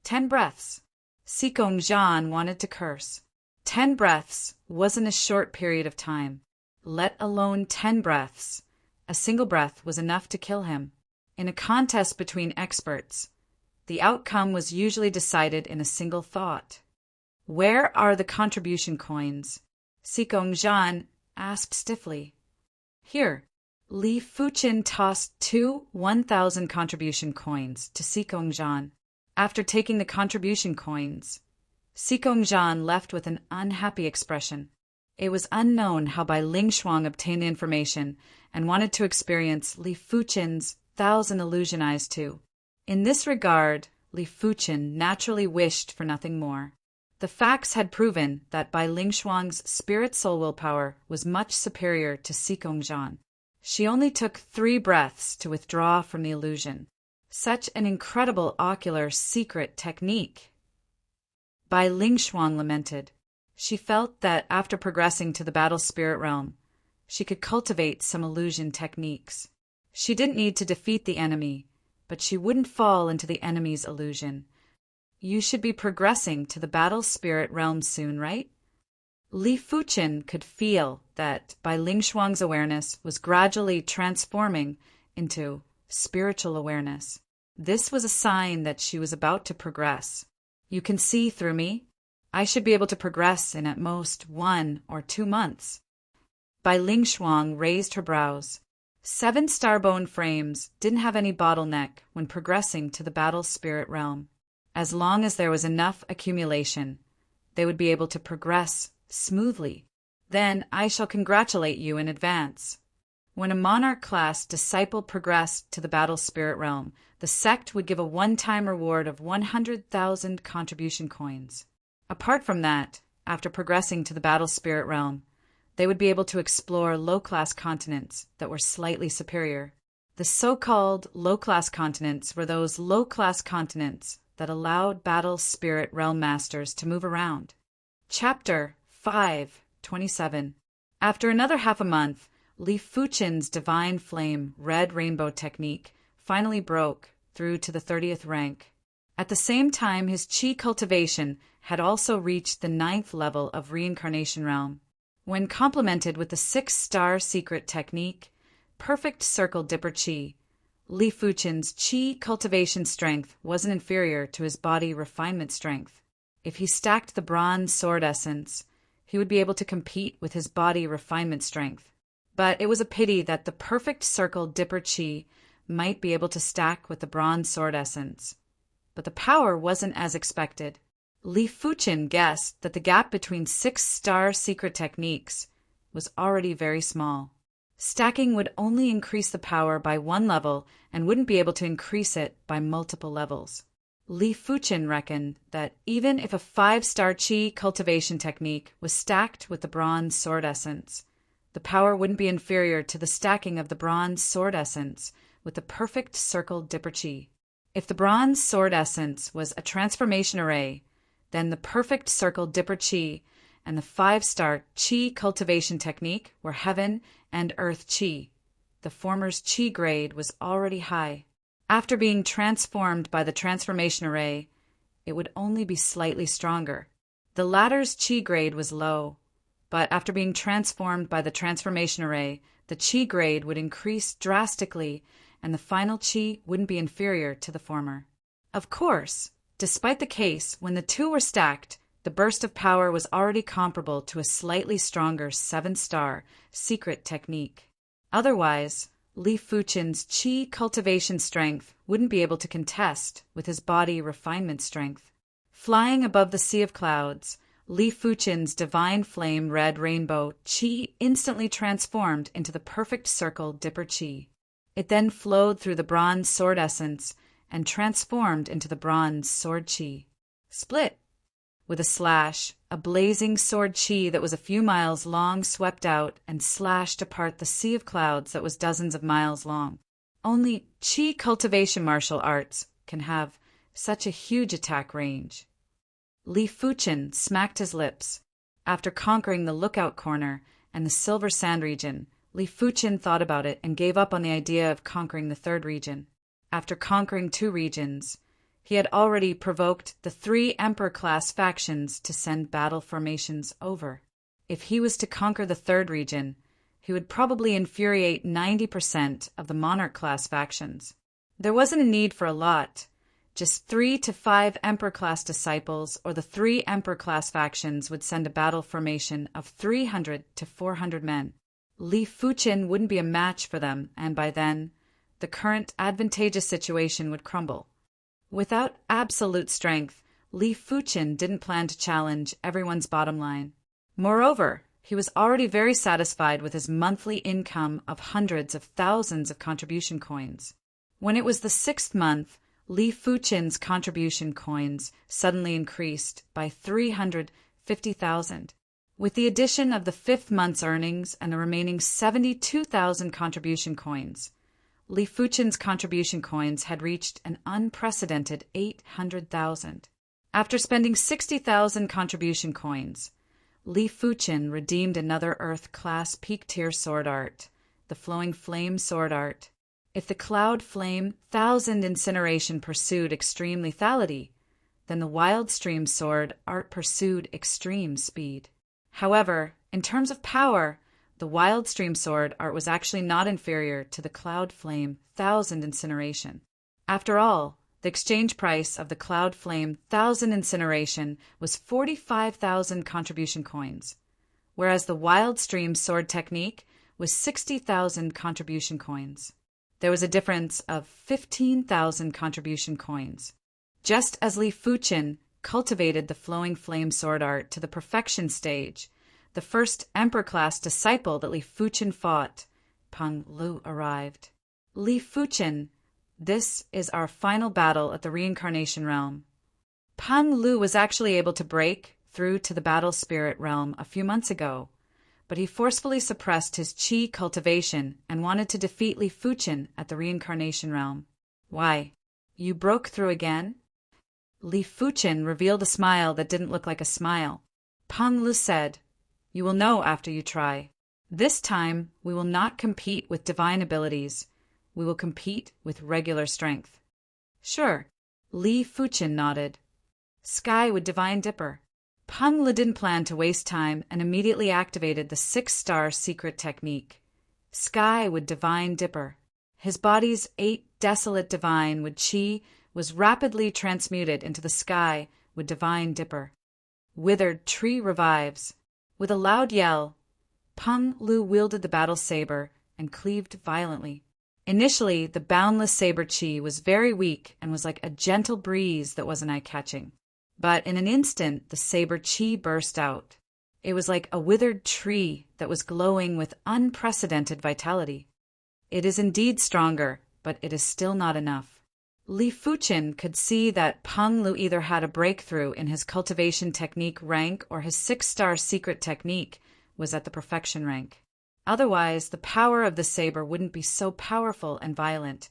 10 breaths. Sikongjian wanted to curse. 10 breaths wasn't a short period of time, let alone 10 breaths. A single breath was enough to kill him. In a contest between experts, the outcome was usually decided in a single thought. Where are the contribution coins? Sikongjian asked stiffly. Here. Li Fuchen tossed 2 1,000 contribution coins to Sikongjian. After taking the contribution coins, Sikongjian left with an unhappy expression. It was unknown how Bai Lingshuang obtained the information and wanted to experience Li Fuchen's 1,000 illusion eyes too. In this regard, Li Fuchen naturally wished for nothing more. The facts had proven that Bai Lingshuang's spirit soul willpower was much superior to Sikongjian. She only took 3 breaths to withdraw from the illusion. Such an incredible ocular secret technique. Bai Lingshuang lamented. She felt that after progressing to the battle spirit realm, she could cultivate some illusion techniques. She didn't need to defeat the enemy, but she wouldn't fall into the enemy's illusion. You should be progressing to the battle spirit realm soon, right? Li Fuqin could feel that Bai Lingshuang's awareness was gradually transforming into spiritual awareness. This was a sign that she was about to progress. You can see through me. I should be able to progress in at most 1 or 2 months. Bai Lingshuang raised her brows. 7 starbone frames didn't have any bottleneck when progressing to the battle spirit realm. As long as there was enough accumulation, they would be able to progress smoothly. Then I shall congratulate you in advance. When a monarch class disciple progressed to the battle spirit realm, the sect would give a one-time reward of 100,000 contribution coins. Apart from that, after progressing to the battle spirit realm, they would be able to explore low-class continents that were slightly superior. The so-called low-class continents were those low-class continents that allowed battle spirit realm masters to move around. Chapter 5:27. After another half a month, Li Fuqin's divine flame red rainbow technique finally broke through to the 30th rank. At the same time, his qi cultivation had also reached the 9th level of reincarnation realm. When complemented with the 6-star secret technique, perfect circle dipper qi, Li Fuqin's qi cultivation strength wasn't inferior to his body refinement strength. If he stacked the bronze sword essence, he would be able to compete with his body refinement strength. But it was a pity that the perfect circle dipper qi might be able to stack with the bronze sword essence. But the power wasn't as expected. Li Fuqin guessed that the gap between 6-star secret techniques was already very small. Stacking would only increase the power by 1 level and wouldn't be able to increase it by multiple levels. Li Fuqin reckoned that even if a 5-star qi cultivation technique was stacked with the bronze sword essence, the power wouldn't be inferior to the stacking of the bronze sword essence with the perfect circle dipper qi. If the bronze sword essence was a transformation array, then the perfect circle dipper qi and the 5-star qi cultivation technique were heaven and earth qi. The former's qi grade was already high. After being transformed by the transformation array, it would only be slightly stronger. The latter's qi grade was low, but after being transformed by the transformation array, the qi grade would increase drastically and the final qi wouldn't be inferior to the former. Of course, despite the case when the two were stacked, the burst of power was already comparable to a slightly stronger 7-star secret technique. Otherwise, Li Fuqin's qi cultivation strength wouldn't be able to contest with his body refinement strength. Flying above the sea of clouds, Li Fuqin's divine flame red rainbow qi instantly transformed into the perfect circle dipper qi. It then flowed through the bronze sword essence and transformed into the bronze sword qi. Split! With a slash, a blazing sword qi that was a few miles long swept out and slashed apart the sea of clouds that was dozens of miles long. Only qi cultivation martial arts can have such a huge attack range. Li Fuqin smacked his lips. After conquering the lookout corner and the silver sand region, Li Fuqin thought about it and gave up on the idea of conquering the 3rd region. After conquering 2 regions, he had already provoked the 3 Emperor-class factions to send battle formations over. If he was to conquer the 3rd region, he would probably infuriate 90% of the Monarch-class factions. There wasn't a need for a lot. Just 3 to 5 Emperor-class disciples or the 3 Emperor-class factions would send a battle formation of 300 to 400 men. Li Fuqin wouldn't be a match for them, and by then, the current advantageous situation would crumble. Without absolute strength, Li Fuqin didn't plan to challenge everyone's bottom line. Moreover, he was already very satisfied with his monthly income of hundreds of thousands of contribution coins. When it was the 6th month, Li Fuqin's contribution coins suddenly increased by 350,000. With the addition of the 5th month's earnings and the remaining 72,000 contribution coins, Li Fuqin's contribution coins had reached an unprecedented 800,000. After spending 60,000 contribution coins, Li Fuqin redeemed another Earth-class peak-tier sword art, the Flowing Flame sword art. If the cloud flame 1,000 incineration pursued extreme lethality, then the wild stream sword art pursued extreme speed. However, in terms of power, the wild stream sword art was actually not inferior to the cloud flame 1,000 incineration. After all, the exchange price of the cloud flame 1,000 incineration was 45,000 contribution coins, whereas the wild stream sword technique was 60,000 contribution coins. There was a difference of 15,000 contribution coins. Just as Li Fuqin cultivated the flowing flame sword art to the perfection stage, the first emperor-class disciple that Li Fuqin fought, Peng Lu, arrived. Li Fuqin, this is our final battle at the reincarnation realm. Peng Lu was actually able to break through to the battle spirit realm a few months ago, but he forcefully suppressed his qi cultivation and wanted to defeat Li Fuqin at the reincarnation realm. Why? You broke through again? Li Fuqin revealed a smile that didn't look like a smile. Peng Lu said, "You will know after you try. This time, we will not compete with divine abilities. We will compete with regular strength." Sure, Li Fuqin nodded. Sky with Divine Dipper. Peng Lu didn't plan to waste time and immediately activated the 6-star secret technique. Sky with Divine Dipper. His body's 8 desolate divine with qi was rapidly transmuted into the sky with Divine Dipper. Withered tree revives. With a loud yell, Peng Lu wielded the battle saber and cleaved violently. Initially, the boundless saber qi was very weak and was like a gentle breeze that wasn't eye-catching. But in an instant, the saber qi burst out. It was like a withered tree that was glowing with unprecedented vitality. It is indeed stronger, but it is still not enough. Li Fuqin could see that Peng Lu either had a breakthrough in his cultivation technique rank or his 6-star secret technique was at the perfection rank. Otherwise, the power of the saber wouldn't be so powerful and violent.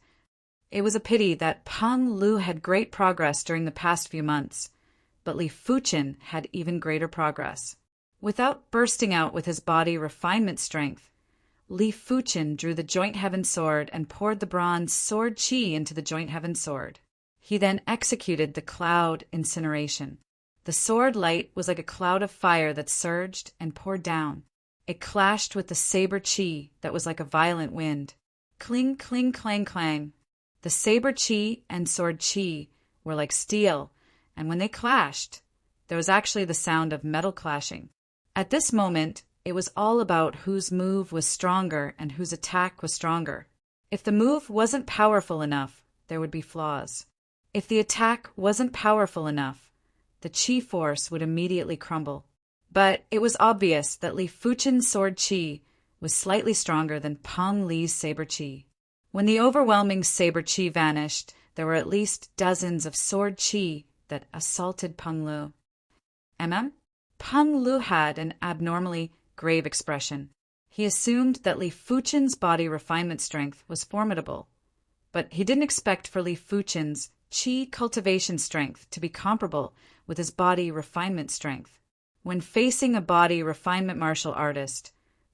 It was a pity that Peng Lu had great progress during the past few months, but Li Fuqin had even greater progress. Without bursting out with his body refinement strength, Li Fuqin drew the Joint Heaven Sword and poured the bronze sword qi into the Joint Heaven Sword. He then executed the cloud incineration. The sword light was like a cloud of fire that surged and poured down. It clashed with the saber qi that was like a violent wind. Cling, cling, clang, clang. The saber qi and sword qi were like steel, and when they clashed, there was actually the sound of metal clashing. At this moment, it was all about whose move was stronger and whose attack was stronger. If the move wasn't powerful enough, there would be flaws. If the attack wasn't powerful enough, the qi force would immediately crumble. But it was obvious that Li Fuqin's sword qi was slightly stronger than Peng Li's saber qi. When the overwhelming saber qi vanished, there were at least dozens of sword qi that assaulted Peng Lu. Peng Lu had an abnormally grave expression. He assumed that Li Fuqin's body refinement strength was formidable, but he didn't expect for Li Fuqin's qi cultivation strength to be comparable with his body refinement strength. When facing a body refinement martial artist,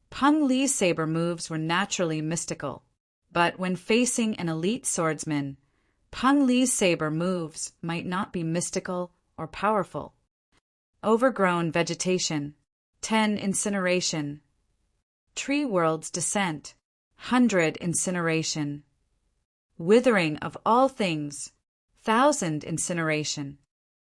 Peng Li's saber moves were naturally mystical, but when facing an elite swordsman, Peng Li's saber moves might not be mystical or powerful. Overgrown vegetation. 10 incineration. Tree world's descent. 100 incineration. Withering of all things. 1,000 incineration.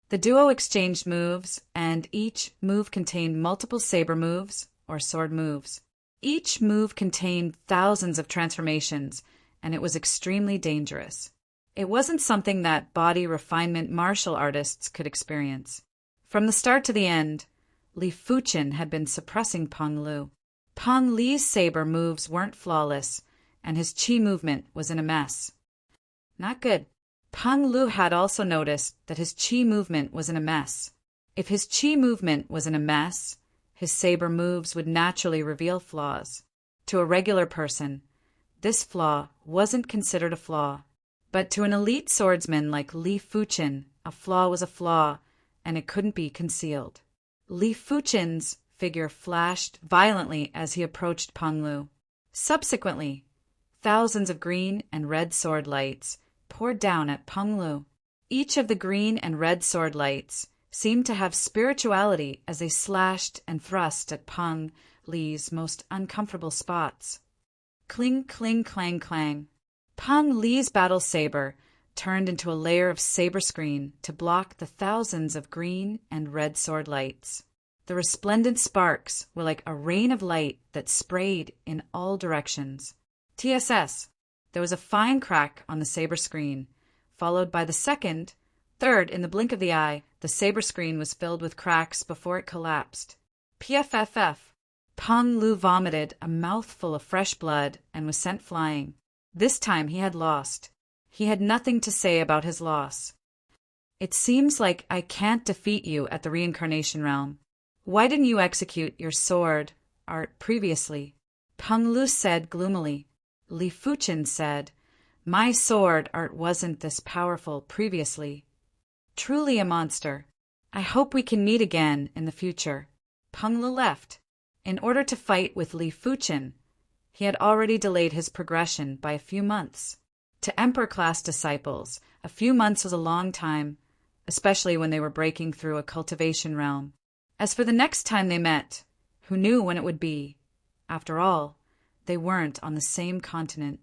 The duo exchanged moves, and each move contained multiple saber moves or sword moves. Each move contained thousands of transformations, and it was extremely dangerous. It wasn't something that body refinement martial artists could experience. From the start to the end, Li Fuqin had been suppressing Peng Lu. Peng Li's saber moves weren't flawless, and his qi movement was in a mess. Not good. Peng Lu had also noticed that his qi movement was in a mess. If his qi movement was in a mess, his saber moves would naturally reveal flaws. To a regular person, this flaw wasn't considered a flaw. But to an elite swordsman like Li Fuqin, a flaw was a flaw, and it couldn't be concealed. Li Fuqin's figure flashed violently as he approached Peng Lu. Subsequently, thousands of green and red sword lights poured down at Peng Lu. Each of the green and red sword lights seemed to have spirituality as they slashed and thrust at Peng Li's most uncomfortable spots. Cling, cling, clang, clang. Peng Li's battle saber turned into a layer of saber screen to block the thousands of green and red sword lights. The resplendent sparks were like a rain of light that sprayed in all directions. TSS. There was a fine crack on the saber screen, followed by the second, third. In the blink of the eye, the saber screen was filled with cracks before it collapsed. PFFF. Peng Lu vomited a mouthful of fresh blood and was sent flying. This time he had lost. He had nothing to say about his loss. It seems like I can't defeat you at the reincarnation realm. Why didn't you execute your sword art previously? Peng Lu said gloomily. Li Fuchen said, my sword art wasn't this powerful previously. Truly a monster. I hope we can meet again in the future. Peng Lu left. In order to fight with Li Fuchen, he had already delayed his progression by a few months. To Emperor-class disciples, a few months was a long time, especially when they were breaking through a cultivation realm. As for the next time they met, who knew when it would be? After all, they weren't on the same continent.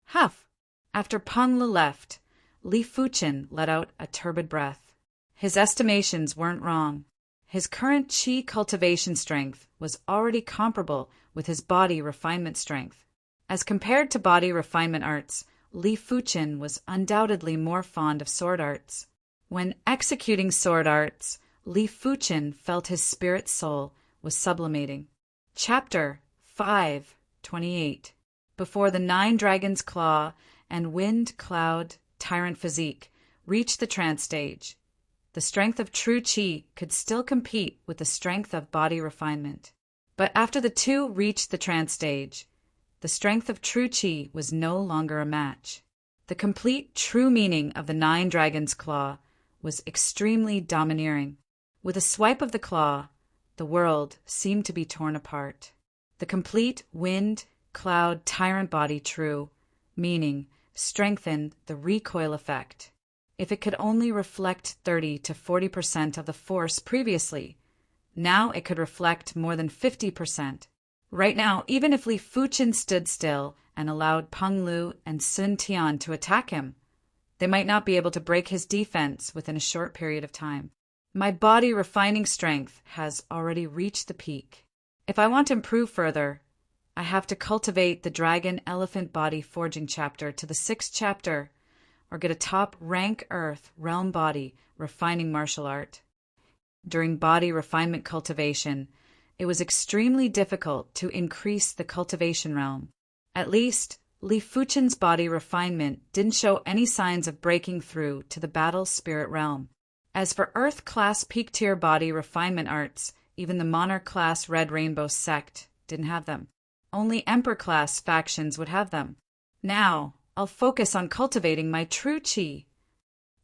Huff! After Peng Lu left, Li Fuchen let out a turbid breath. His estimations weren't wrong. His current qi cultivation strength was already comparable with his body refinement strength. As compared to body refinement arts, Li Fuchen was undoubtedly more fond of sword arts. When executing sword arts, Li Fuchen felt his spirit soul was sublimating. Chapter 5:28. Before the 9 dragons' claw and wind cloud tyrant physique reached the trance stage, the strength of true qi could still compete with the strength of body refinement. But after the two reached the trance stage, the strength of true qi was no longer a match. The complete true meaning of the 9 dragons' claw was extremely domineering. With a swipe of the claw, the world seemed to be torn apart. The complete wind, cloud, tyrant body true meaning strengthened the recoil effect. If it could only reflect 30 to 40% of the force previously, now it could reflect more than 50%. Right now, even if Li Fuchen stood still and allowed Peng Lu and Sun Tian to attack him, they might not be able to break his defense within a short period of time. My body refining strength has already reached the peak. If I want to improve further, I have to cultivate the Dragon Elephant Body Forging chapter to the 6th chapter, or get a top rank Earth Realm Body Refining martial art. During body refinement cultivation, it was extremely difficult to increase the cultivation realm. At least, Li Fuchen's body refinement didn't show any signs of breaking through to the battle spirit realm. As for Earth-class peak-tier body refinement arts, even the Monarch-class Red Rainbow sect didn't have them. Only Emperor-class factions would have them. Now, I'll focus on cultivating my true qi.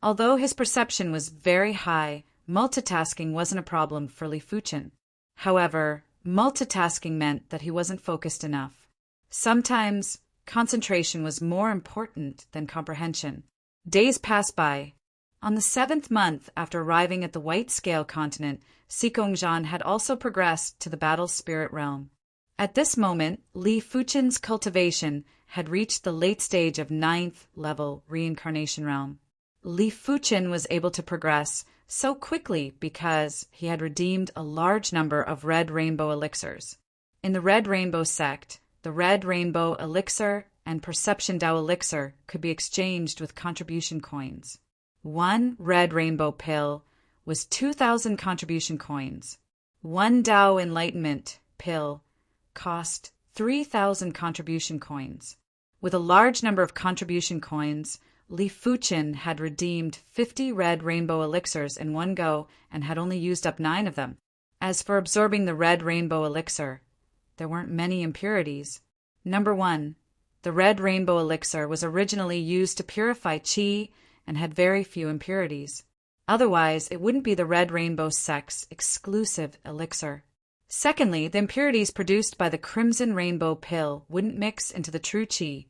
Although his perception was very high, multitasking wasn't a problem for Li Fuchen. However, multitasking meant that he wasn't focused enough. Sometimes, concentration was more important than comprehension. Days passed by. On the 7th month after arriving at the White Scale continent, Xikongzhan had also progressed to the battle spirit realm. At this moment, Li Fuchen's cultivation had reached the late stage of 9th level reincarnation realm. Li Fuchen was able to progress so quickly because he had redeemed a large number of Red Rainbow elixirs. In the Red Rainbow sect, the Red Rainbow elixir and Perception Dao elixir could be exchanged with contribution coins. 1 Red Rainbow pill was 2,000 contribution coins. 1 Dao Enlightenment pill cost 3,000 contribution coins. With a large number of contribution coins, Li Fuchen had redeemed 50 Red Rainbow elixirs in one go and had only used up 9 of them. As for absorbing the Red Rainbow elixir, there weren't many impurities. Number 1. The Red Rainbow elixir was originally used to purify qi and had very few impurities. Otherwise, it wouldn't be the Red Rainbow sect's exclusive elixir. Secondly, the impurities produced by the Crimson Rainbow pill wouldn't mix into the true qi,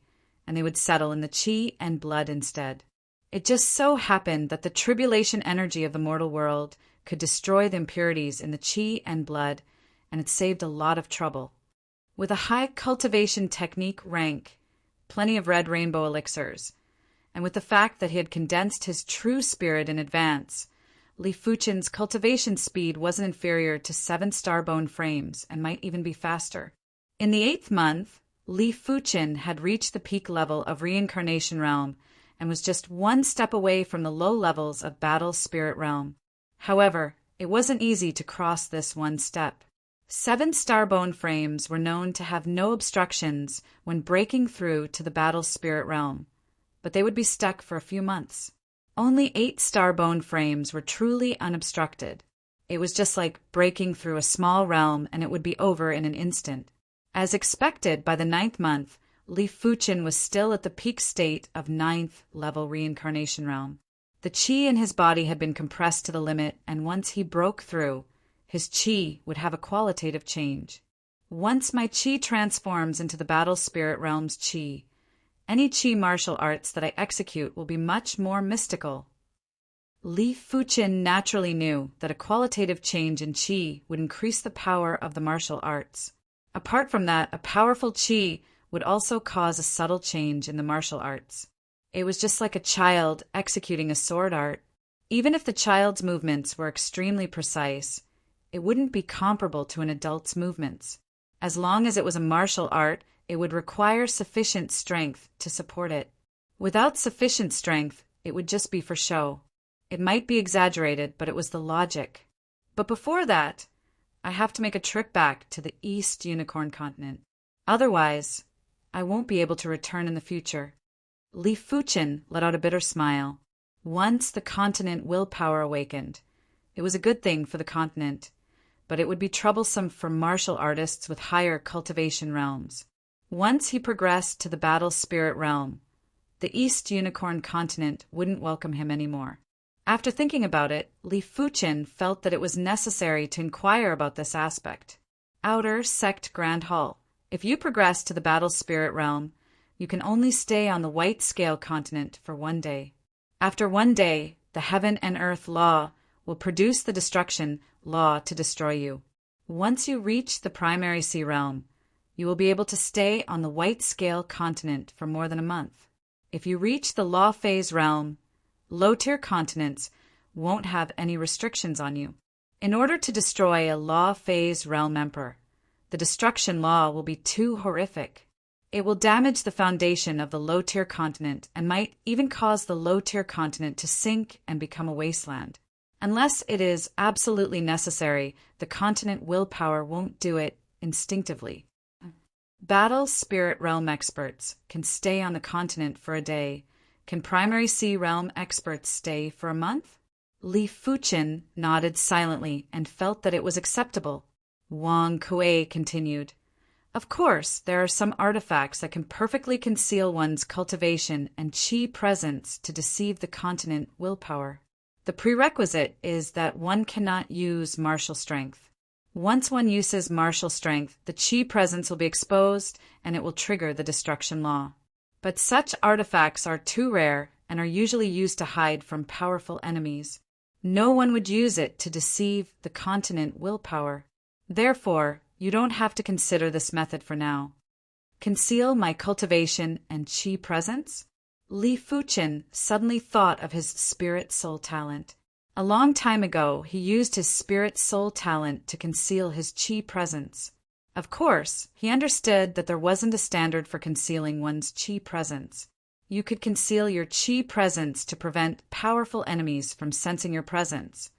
and they would settle in the chi and blood instead. It just so happened that the tribulation energy of the mortal world could destroy the impurities in the chi and blood, and it saved a lot of trouble. With a high cultivation technique rank, plenty of red rainbow elixirs, and with the fact that he had condensed his true spirit in advance, Li Fuchen's cultivation speed wasn't inferior to 7-star bone frames and might even be faster. In the 8th month, Li Fuchen had reached the peak level of reincarnation realm and was just one step away from the low levels of battle spirit realm. However, it wasn't easy to cross this one step. 7-star bone frames were known to have no obstructions when breaking through to the battle spirit realm, but they would be stuck for a few months. Only 8-star bone frames were truly unobstructed. It was just like breaking through a small realm, and it would be over in an instant. As expected, by the 9th month, Li Fuchen was still at the peak state of 9th level reincarnation realm. The chi in his body had been compressed to the limit, and once he broke through, his chi would have a qualitative change. Once my chi transforms into the battle spirit realm's chi, any chi martial arts that I execute will be much more mystical. Li Fuchen naturally knew that a qualitative change in chi would increase the power of the martial arts. Apart from that, a powerful chi would also cause a subtle change in the martial arts. It was just like a child executing a sword art. Even if the child's movements were extremely precise, it wouldn't be comparable to an adult's movements. As long as it was a martial art, it would require sufficient strength to support it. Without sufficient strength, it would just be for show. It might be exaggerated, but it was the logic. But before that, I have to make a trip back to the East Unicorn Continent. Otherwise, I won't be able to return in the future. Li Fuchen let out a bitter smile. Once the continent willpower awakened, it was a good thing for the continent, but it would be troublesome for martial artists with higher cultivation realms. Once he progressed to the battle spirit realm, the East Unicorn Continent wouldn't welcome him anymore. After thinking about it, Li Fuchen felt that it was necessary to inquire about this aspect. Outer Sect Grand Hall. If you progress to the battle spirit realm, you can only stay on the White Scale Continent for 1 day. After 1 day, the Heaven and Earth Law will produce the destruction law to destroy you. Once you reach the primary sea realm, you will be able to stay on the White Scale Continent for more than a month. If you reach the law phase realm, low-tier continents won't have any restrictions on you. In order to destroy a law phase realm emperor, the destruction law will be too horrific. It will damage the foundation of the low-tier continent and might even cause the low-tier continent to sink and become a wasteland. Unless it is absolutely necessary, the continent willpower won't do it instinctively. Battle spirit realm experts can stay on the continent for a day. Can primary sea realm experts stay for a month? Li Fuchen nodded silently and felt that it was acceptable. Wang Kuei continued, "Of course, there are some artifacts that can perfectly conceal one's cultivation and chi presence to deceive the continent willpower. The prerequisite is that one cannot use martial strength. Once one uses martial strength, the chi presence will be exposed and it will trigger the destruction law. But such artifacts are too rare and are usually used to hide from powerful enemies. No one would use it to deceive the continent willpower. Therefore, you don't have to consider this method for now. Conceal my cultivation and chi presence?" Li Fuchen suddenly thought of his spirit soul talent. A long time ago, he used his spirit soul talent to conceal his chi presence. Of course, he understood that there wasn't a standard for concealing one's chi presence. You could conceal your chi presence to prevent powerful enemies from sensing your presence.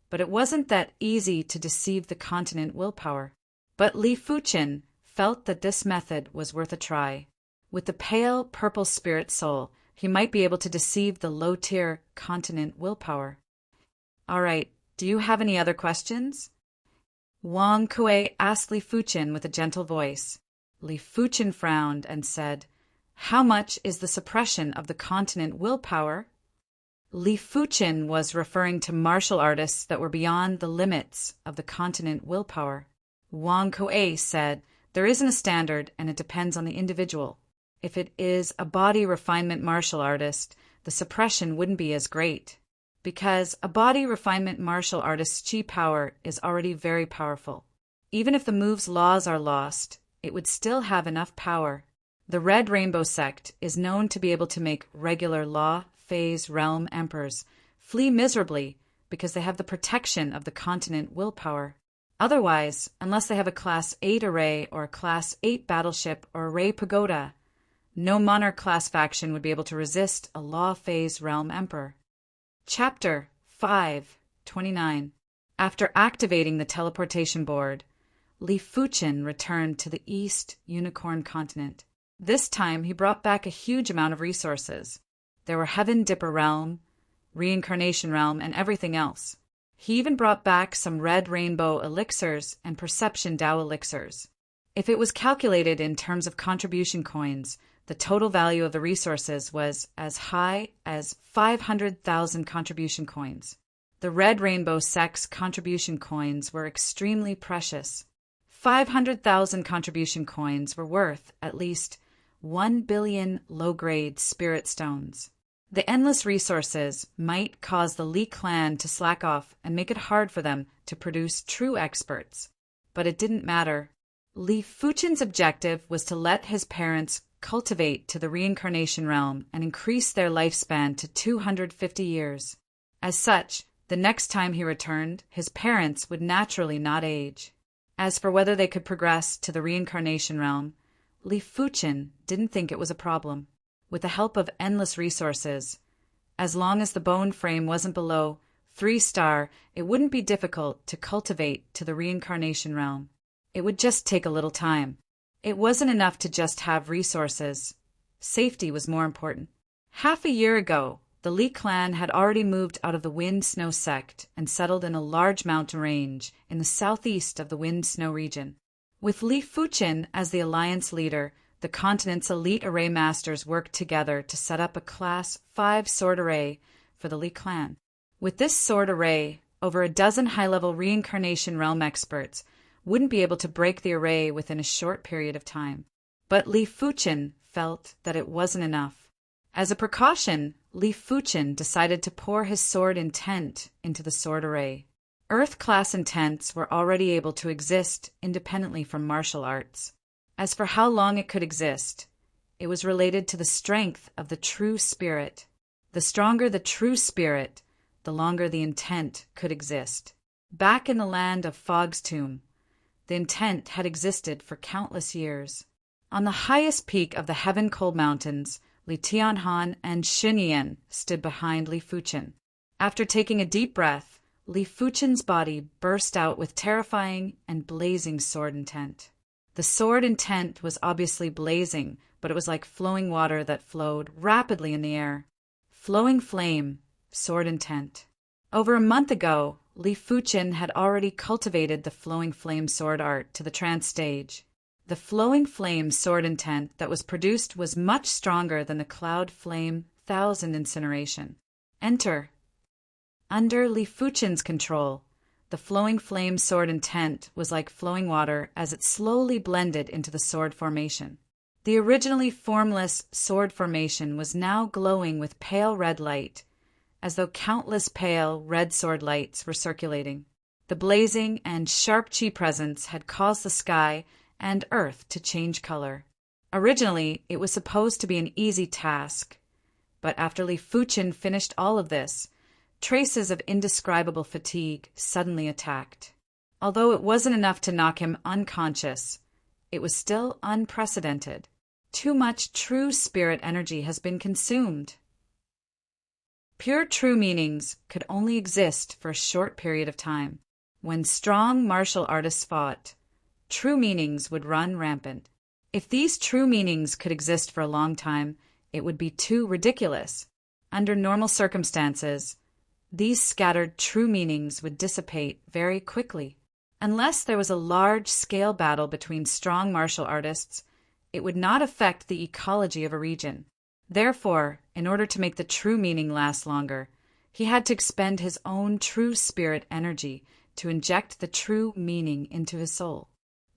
But it wasn't that easy to deceive the continent willpower. But Li Fuchen felt that this method was worth a try. With the pale purple spirit soul, he might be able to deceive the low-tier continent willpower. All right, do you have any other questions? Wang Kuei asked Li Fuchen with a gentle voice. Li Fuchen frowned and said, "How much is the suppression of the continent willpower?" Li Fuchen was referring to martial artists that were beyond the limits of the continent willpower. Wang Kuei said, "There isn't a standard and it depends on the individual. If it is a body refinement martial artist, the suppression wouldn't be as great, because a body refinement martial artist's chi power is already very powerful. Even if the move's laws are lost, it would still have enough power. The Red Rainbow sect is known to be able to make regular law, phase, realm emperors flee miserably because they have the protection of the continent willpower. Otherwise, unless they have a Class 8 array or a Class 8 battleship or array pagoda, no monarch class faction would be able to resist a law phase realm emperor. Chapter 5:29. After activating the teleportation board, Li Fuchen returned to the East Unicorn continent. This time he brought back a huge amount of resources. There were Heaven Dipper Realm, Reincarnation Realm, and everything else. He even brought back some Red Rainbow elixirs and Perception Dao elixirs. If it was calculated in terms of contribution coins, the total value of the resources was as high as 500,000 contribution coins. The Red Rainbow sect's contribution coins were extremely precious. 500,000 contribution coins were worth at least 1 billion low-grade spirit stones. The endless resources might cause the Li clan to slack off and make it hard for them to produce true experts. But it didn't matter. Li Fuchen's objective was to let his parents cultivate to the reincarnation realm and increase their lifespan to 250 years. As such, the next time he returned, his parents would naturally not age. As for whether they could progress to the reincarnation realm, Li Fuchen didn't think it was a problem. With the help of endless resources, as long as the bone frame wasn't below 3-star, it wouldn't be difficult to cultivate to the reincarnation realm. It would just take a little time. It wasn't enough to just have resources. Safety was more important. Half a year ago, the Li clan had already moved out of the Wind Snow sect and settled in a large mountain range in the southeast of the Wind Snow region. With Li Fuchen as the alliance leader, the continent's elite array masters worked together to set up a Class 5 sword array for the Li clan. With this sword array, over a dozen high-level reincarnation realm experts wouldn't be able to break the array within a short period of time. But Li Fuchen felt that it wasn't enough. As a precaution, Li Fuchen decided to pour his sword intent into the sword array. Earth-class intents were already able to exist independently from martial arts. As for how long it could exist, it was related to the strength of the true spirit. The stronger the true spirit, the longer the intent could exist. Back in the land of Fog's Tomb, the intent had existed for countless years. On the highest peak of the Heaven Cold Mountains, Li Tianhan and Xunyan stood behind Li Fuchen. After taking a deep breath, Li Fuchen's body burst out with terrifying and blazing sword intent. The sword intent was obviously blazing, but it was like flowing water that flowed rapidly in the air. Flowing flame, sword intent. Over a month ago, Li Fuchen had already cultivated the flowing flame sword art to the trance stage. The flowing flame sword intent that was produced was much stronger than the cloud flame 1000 incineration. Enter. Under Li Fuchen's control, the flowing flame sword intent was like flowing water as it slowly blended into the sword formation. The originally formless sword formation was now glowing with pale red light, as though countless pale red sword lights were circulating. The blazing and sharp chi presence had caused the sky and earth to change color. Originally, it was supposed to be an easy task, but after Li Fuchen finished all of this, traces of indescribable fatigue suddenly attacked. Although it wasn't enough to knock him unconscious, it was still unprecedented. Too much true spirit energy has been consumed. Pure true meanings could only exist for a short period of time. When strong martial artists fought, true meanings would run rampant. If these true meanings could exist for a long time, it would be too ridiculous. Under normal circumstances, these scattered true meanings would dissipate very quickly. Unless there was a large-scale battle between strong martial artists, it would not affect the ecology of a region. Therefore, in order to make the true meaning last longer, he had to expend his own true spirit energy to inject the true meaning into his soul.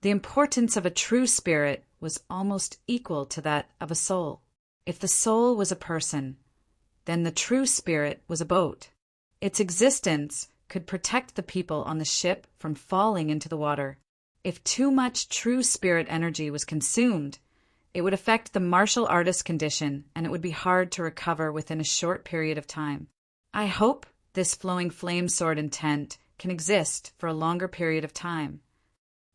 The importance of a true spirit was almost equal to that of a soul. If the soul was a person, then the true spirit was a boat. Its existence could protect the people on the ship from falling into the water. If too much true spirit energy was consumed, it would affect the martial artist condition, and it would be hard to recover within a short period of time. I hope this flowing flame sword intent can exist for a longer period of time.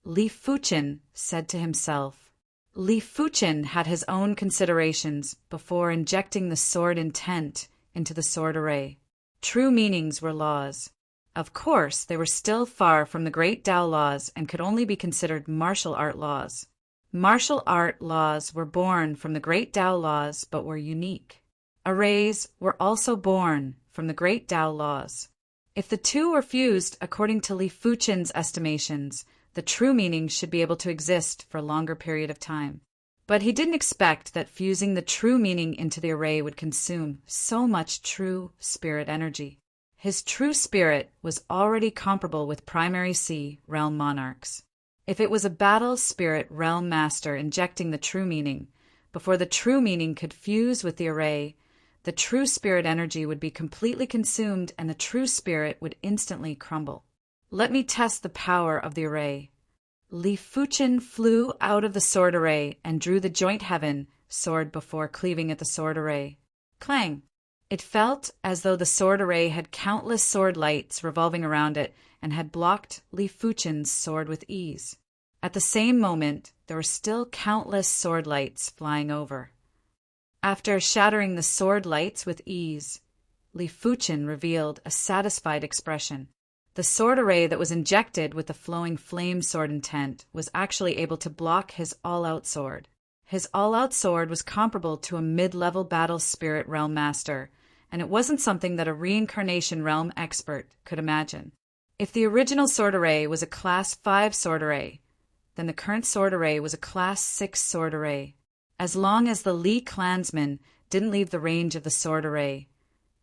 Li Fuchen said to himself. Li Fuchen had his own considerations before injecting the sword intent into the sword array. True meanings were laws. Of course, they were still far from the great Tao laws and could only be considered martial art laws. Martial art laws were born from the great Tao laws but were unique. Arrays were also born from the great Tao laws. If the two were fused according to Li Fuchen's estimations, the true meaning should be able to exist for a longer period of time. But he didn't expect that fusing the true meaning into the array would consume so much true spirit energy. His true spirit was already comparable with primary C realm monarchs. If it was a battle spirit realm master injecting the true meaning, before the true meaning could fuse with the array, the true spirit energy would be completely consumed and the true spirit would instantly crumble. Let me test the power of the array. Li Fuchen flew out of the sword array and drew the joint heaven sword before cleaving at the sword array. Clang! It felt as though the sword array had countless sword lights revolving around it and had blocked Li Fuchen's sword with ease. At the same moment, there were still countless sword lights flying over. After shattering the sword lights with ease, Li Fuchen revealed a satisfied expression. The sword array that was injected with the flowing flame sword intent was actually able to block his all-out sword. His all-out sword was comparable to a mid-level battle spirit realm master, and it wasn't something that a reincarnation realm expert could imagine. If the original sword array was a Class 5 sword array, then the current sword array was a Class 6 sword array. As long as the Li clansmen didn't leave the range of the sword array,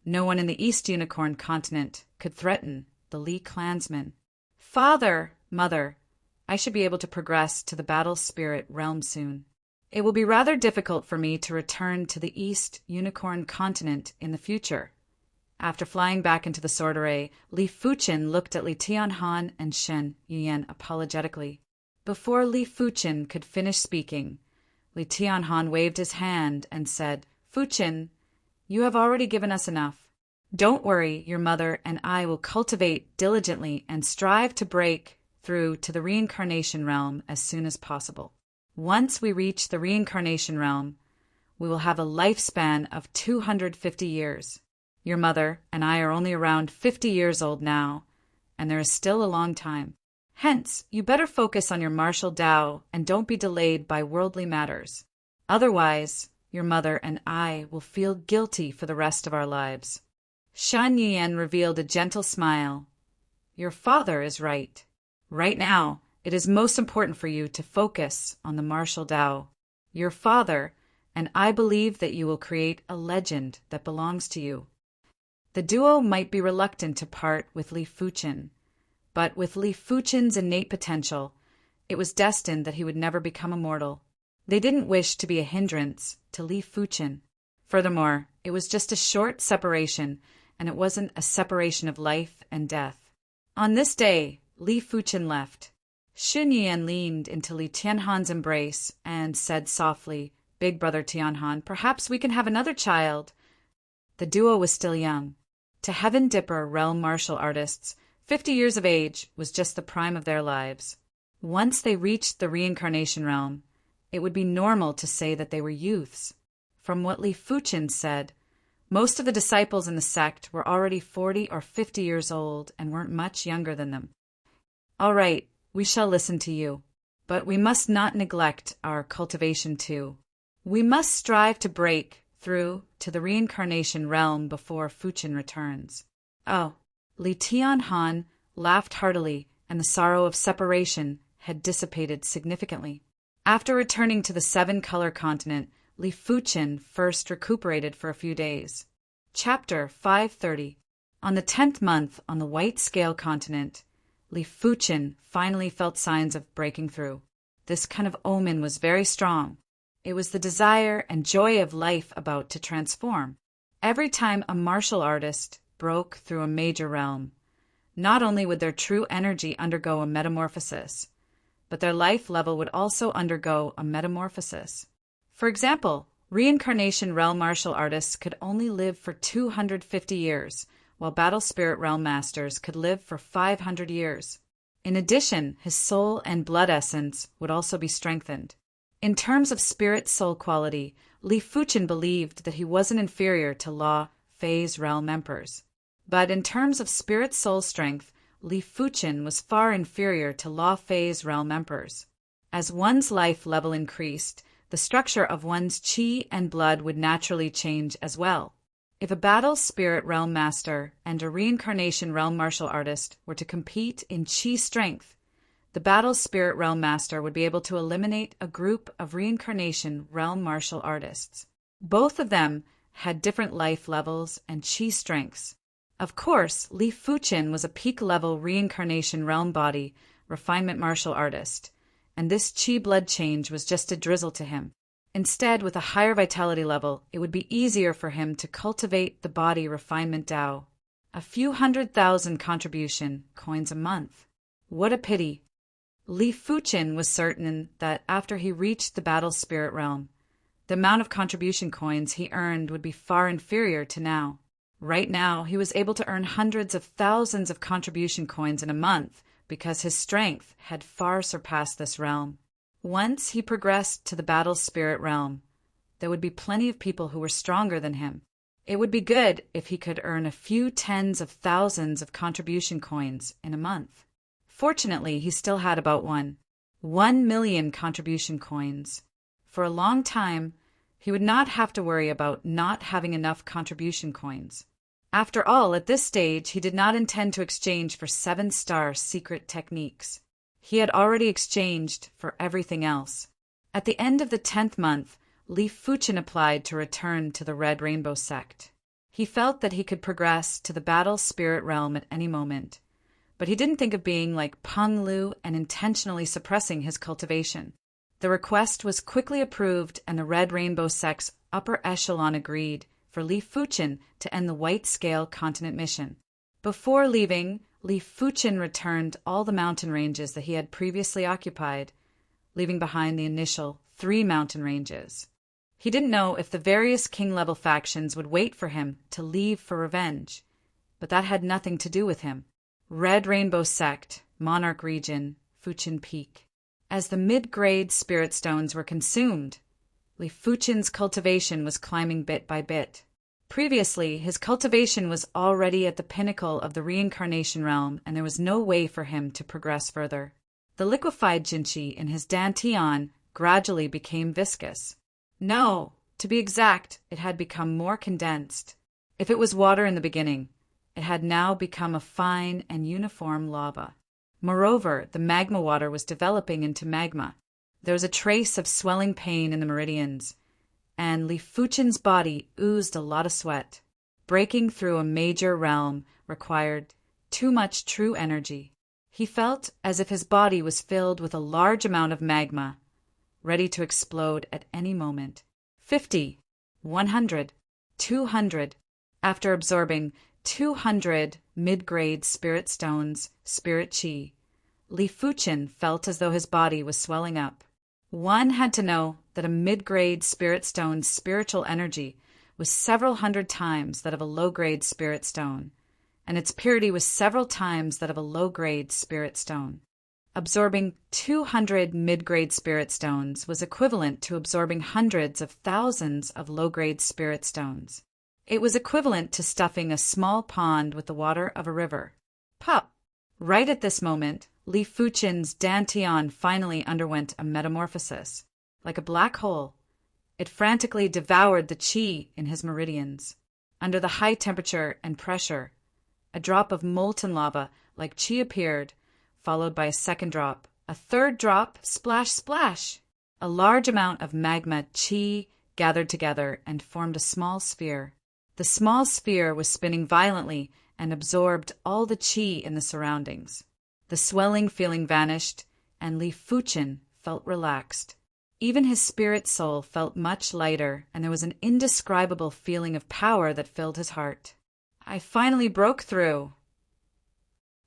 no one in the East Unicorn continent could threaten the Li clansmen. Father, Mother, I should be able to progress to the battle spirit realm soon. It will be rather difficult for me to return to the East Unicorn continent in the future. After flying back into the sword array, Li Fuchen looked at Li Tianhan and Shen Yuyan apologetically. Before Li Fuchen could finish speaking, Li Tianhan waved his hand and said, Fuchen, you have already given us enough. Don't worry, your mother and I will cultivate diligently and strive to break through to the reincarnation realm as soon as possible. Once we reach the reincarnation realm, we will have a lifespan of 250 years. Your mother and I are only around 50 years old now, and there is still a long time. Hence, you better focus on your martial Tao and don't be delayed by worldly matters. Otherwise, your mother and I will feel guilty for the rest of our lives. Shan Yian revealed a gentle smile. Your father is right. Right now, it is most important for you to focus on the martial Tao. Your father, and I believe that you will create a legend that belongs to you. The duo might be reluctant to part with Li Fuchen, but with Li Fuchen's innate potential, it was destined that he would never become immortal. They didn't wish to be a hindrance to Li Fuchen. Furthermore, it was just a short separation, and it wasn't a separation of life and death. On this day, Li Fuchen left. Shun Yian leaned into Li Tianhan's embrace and said softly, Big brother Tianhan, perhaps we can have another child. The duo was still young. To Heaven Dipper realm martial artists, 50 years of age was just the prime of their lives. Once they reached the reincarnation realm, it would be normal to say that they were youths. From what Li Fuchen said, most of the disciples in the sect were already 40 or 50 years old and weren't much younger than them. All right, we shall listen to you, but we must not neglect our cultivation too. We must strive to break through to the reincarnation realm before Fuchen returns. Oh, Li Tianhan laughed heartily, and the sorrow of separation had dissipated significantly. After returning to the seven-color continent, Li Fuchen first recuperated for a few days. Chapter 530. On the 10th month on the White Scale continent, Li Fuchen finally felt signs of breaking through. this kind of omen was very strong. It was the desire and joy of life about to transform. Every time a martial artist broke through a major realm, not only would their true energy undergo a metamorphosis, but their life level would also undergo a metamorphosis. For example, reincarnation realm martial artists could only live for 250 years, while battle spirit realm masters could live for 500 years. In addition, his soul and blood essence would also be strengthened. In terms of spirit-soul quality, Li Fuchen believed that he wasn't inferior to Law Phase realm emperors. But in terms of spirit-soul strength, Li Fuchen was far inferior to Law Phase realm emperors. As one's life level increased, the structure of one's qi and blood would naturally change as well. If a battle spirit realm master and a reincarnation realm martial artist were to compete in qi strength, the battle spirit realm master would be able to eliminate a group of reincarnation realm martial artists. Both of them had different life levels and qi strengths. Of course, Li Fuchen was a peak-level reincarnation realm body refinement martial artist, and this qi blood change was just a drizzle to him. Instead, with a higher vitality level, it would be easier for him to cultivate the body refinement Tao. A few 100,000 contribution coins a month. What a pity. Li Fuchen was certain that after he reached the battle spirit realm, the amount of contribution coins he earned would be far inferior to now. Right now, he was able to earn hundreds of thousands of contribution coins in a month because his strength had far surpassed this realm. Once he progressed to the battle spirit realm, there would be plenty of people who were stronger than him. It would be good if he could earn a few tens of thousands of contribution coins in a month. Fortunately, he still had about 1 million contribution coins. For a long time, he would not have to worry about not having enough contribution coins. After all, at this stage, he did not intend to exchange for 7-star secret techniques. He had already exchanged for everything else. At the end of the 10th month, Li Fuchen applied to return to the Red Rainbow sect. He felt that he could progress to the battle spirit realm at any moment, but he didn't think of being like Peng Lu and intentionally suppressing his cultivation. The request was quickly approved, and the Red Rainbow sect's upper echelon agreed for Li Fuchen to end the White Scale Continent mission. Before leaving, Li Fuchen returned all the mountain ranges that he had previously occupied, leaving behind the initial 3 mountain ranges. He didn't know if the various king-level factions would wait for him to leave for revenge, but that had nothing to do with him. Red Rainbow Sect, Monarch Region, Fuchen Peak. As the mid-grade spirit stones were consumed, Li Fuchen's cultivation was climbing bit by bit. Previously, his cultivation was already at the pinnacle of the reincarnation realm, and there was no way for him to progress further. The liquefied jinqi in his dantian gradually became viscous. No, to be exact, it had become more condensed. If it was water in the beginning, it had now become a fine and uniform lava. Moreover, the magma water was developing into magma. There was a trace of swelling pain in the meridians, and Li Fuchen's body oozed a lot of sweat. Breaking through a major realm required too much true energy. He felt as if his body was filled with a large amount of magma, ready to explode at any moment. 50, 100, 200. After absorbing 200 mid-grade spirit stones, spirit qi, Li Fuchen felt as though his body was swelling up. One had to know that a mid-grade spirit stone's spiritual energy was several hundred times that of a low-grade spirit stone, and its purity was several times that of a low-grade spirit stone. Absorbing 200 mid-grade spirit stones was equivalent to absorbing hundreds of thousands of low-grade spirit stones. It was equivalent to stuffing a small pond with the water of a river. Pop! Right at this moment, Li Fuchen's dantian finally underwent a metamorphosis. Like a black hole, it frantically devoured the qi in his meridians. Under the high temperature and pressure, a drop of molten lava like qi appeared, followed by a second drop, a third drop, splash, splash. A large amount of magma qi gathered together and formed a small sphere. The small sphere was spinning violently and absorbed all the qi in the surroundings. The swelling feeling vanished, and Li Fuchen felt relaxed. Even his spirit soul felt much lighter, and there was an indescribable feeling of power that filled his heart. I finally broke through.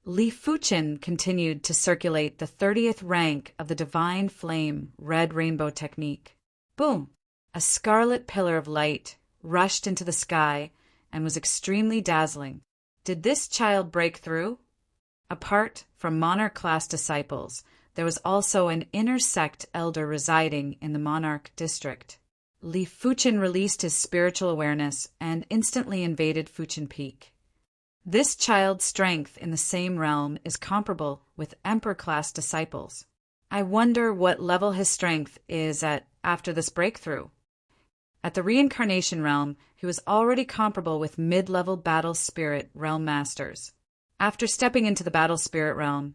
Li Fuqin continued to circulate the 30th rank of the Divine Flame Red Rainbow Technique. Boom! A scarlet pillar of light rushed into the sky and was extremely dazzling. Did this child break through? Apart from Monarch class disciples, there was also an inner sect elder residing in the Monarch district. Li Fuqin released his spiritual awareness and instantly invaded Fuqin Peak. This child's strength in the same realm is comparable with Emperor class disciples. I wonder what level his strength is at after this breakthrough. At the reincarnation realm, he was already comparable with mid-level battle spirit realm masters. After stepping into the battle spirit realm,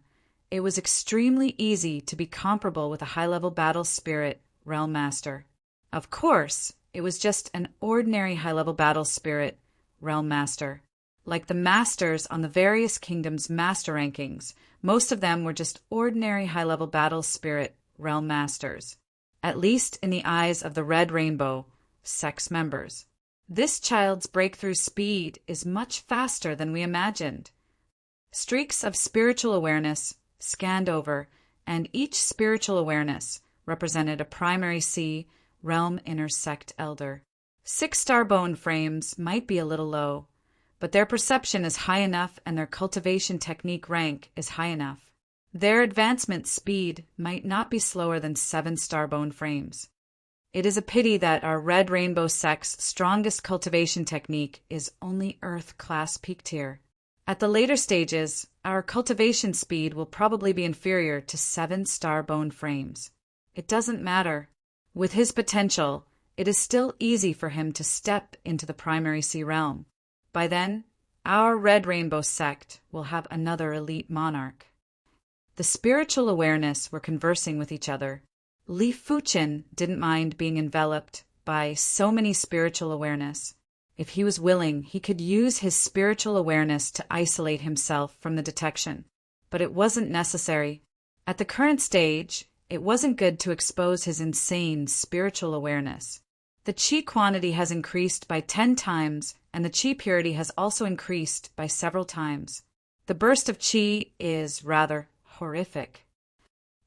it was extremely easy to be comparable with a high-level battle spirit realm master. Of course, it was just an ordinary high-level battle spirit realm master. Like the masters on the various kingdoms' master rankings, most of them were just ordinary high-level battle spirit realm masters, at least in the eyes of the Red Rainbow sex members. This child's breakthrough speed is much faster than we imagined. Streaks of spiritual awareness scanned over, and each spiritual awareness represented a primary C realm inner sect elder. 6-star bone frames might be a little low, but their perception is high enough and their cultivation technique rank is high enough. Their advancement speed might not be slower than 7-star bone frames. It is a pity that our Red Rainbow sect's strongest cultivation technique is only Earth class peak tier. At the later stages, our cultivation speed will probably be inferior to 7-star bone frames. It doesn't matter. With his potential, it is still easy for him to step into the primary C realm. By then, our Red Rainbow sect will have another elite monarch. The spiritual awareness were conversing with each other. Li Fuqin didn't mind being enveloped by so many spiritual awareness. If he was willing, he could use his spiritual awareness to isolate himself from the detection. But it wasn't necessary. At the current stage, it wasn't good to expose his insane spiritual awareness. The qi quantity has increased by 10 times, and the qi purity has also increased by several times. The burst of qi is rather horrific.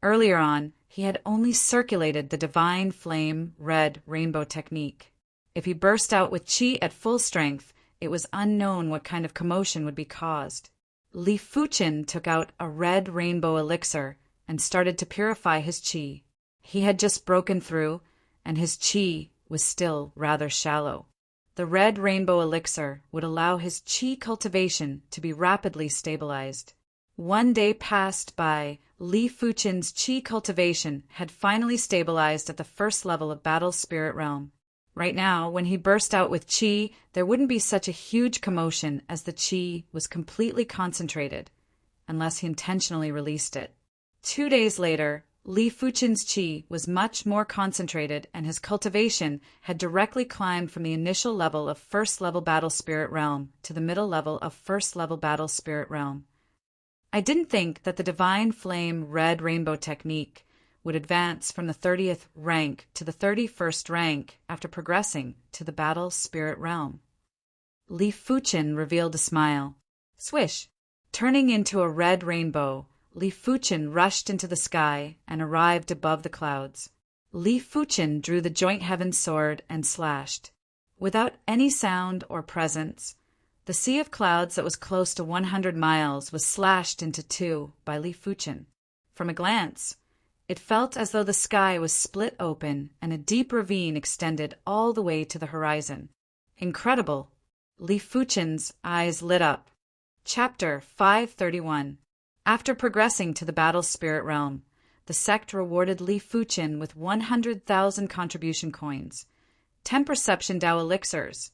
Earlier on, he had only circulated the Divine Flame Red Rainbow technique. If he burst out with qi at full strength, it was unknown what kind of commotion would be caused. Li Fuqin took out a red rainbow elixir and started to purify his qi. He had just broken through, and his qi was still rather shallow. The red rainbow elixir would allow his qi cultivation to be rapidly stabilized. One day passed by. Li Fuqin's qi cultivation had finally stabilized at the first level of battle spirit realm. Right now, when he burst out with qi, there wouldn't be such a huge commotion as the qi was completely concentrated, unless he intentionally released it. 2 days later, Li Fuqin's qi was much more concentrated, and his cultivation had directly climbed from the initial level of first-level battle spirit realm to the middle level of first-level battle spirit realm. I didn't think that the Divine Flame Red Rainbow technique would advance from the 30th rank to the 31st rank after progressing to the battle spirit realm. Li Fuqin revealed a smile. Swish! Turning into a red rainbow, Li Fuqin rushed into the sky and arrived above the clouds. Li Fuqin drew the joint heaven sword and slashed. Without any sound or presence, the sea of clouds that was close to 100 miles was slashed into two by Li Fuqin. From a glance, it felt as though the sky was split open and a deep ravine extended all the way to the horizon. Incredible! Li Fuqin's eyes lit up. Chapter 531. After progressing to the battle spirit realm, the sect rewarded Li Fuqin with 100,000 contribution coins, 10 perception Dao elixirs,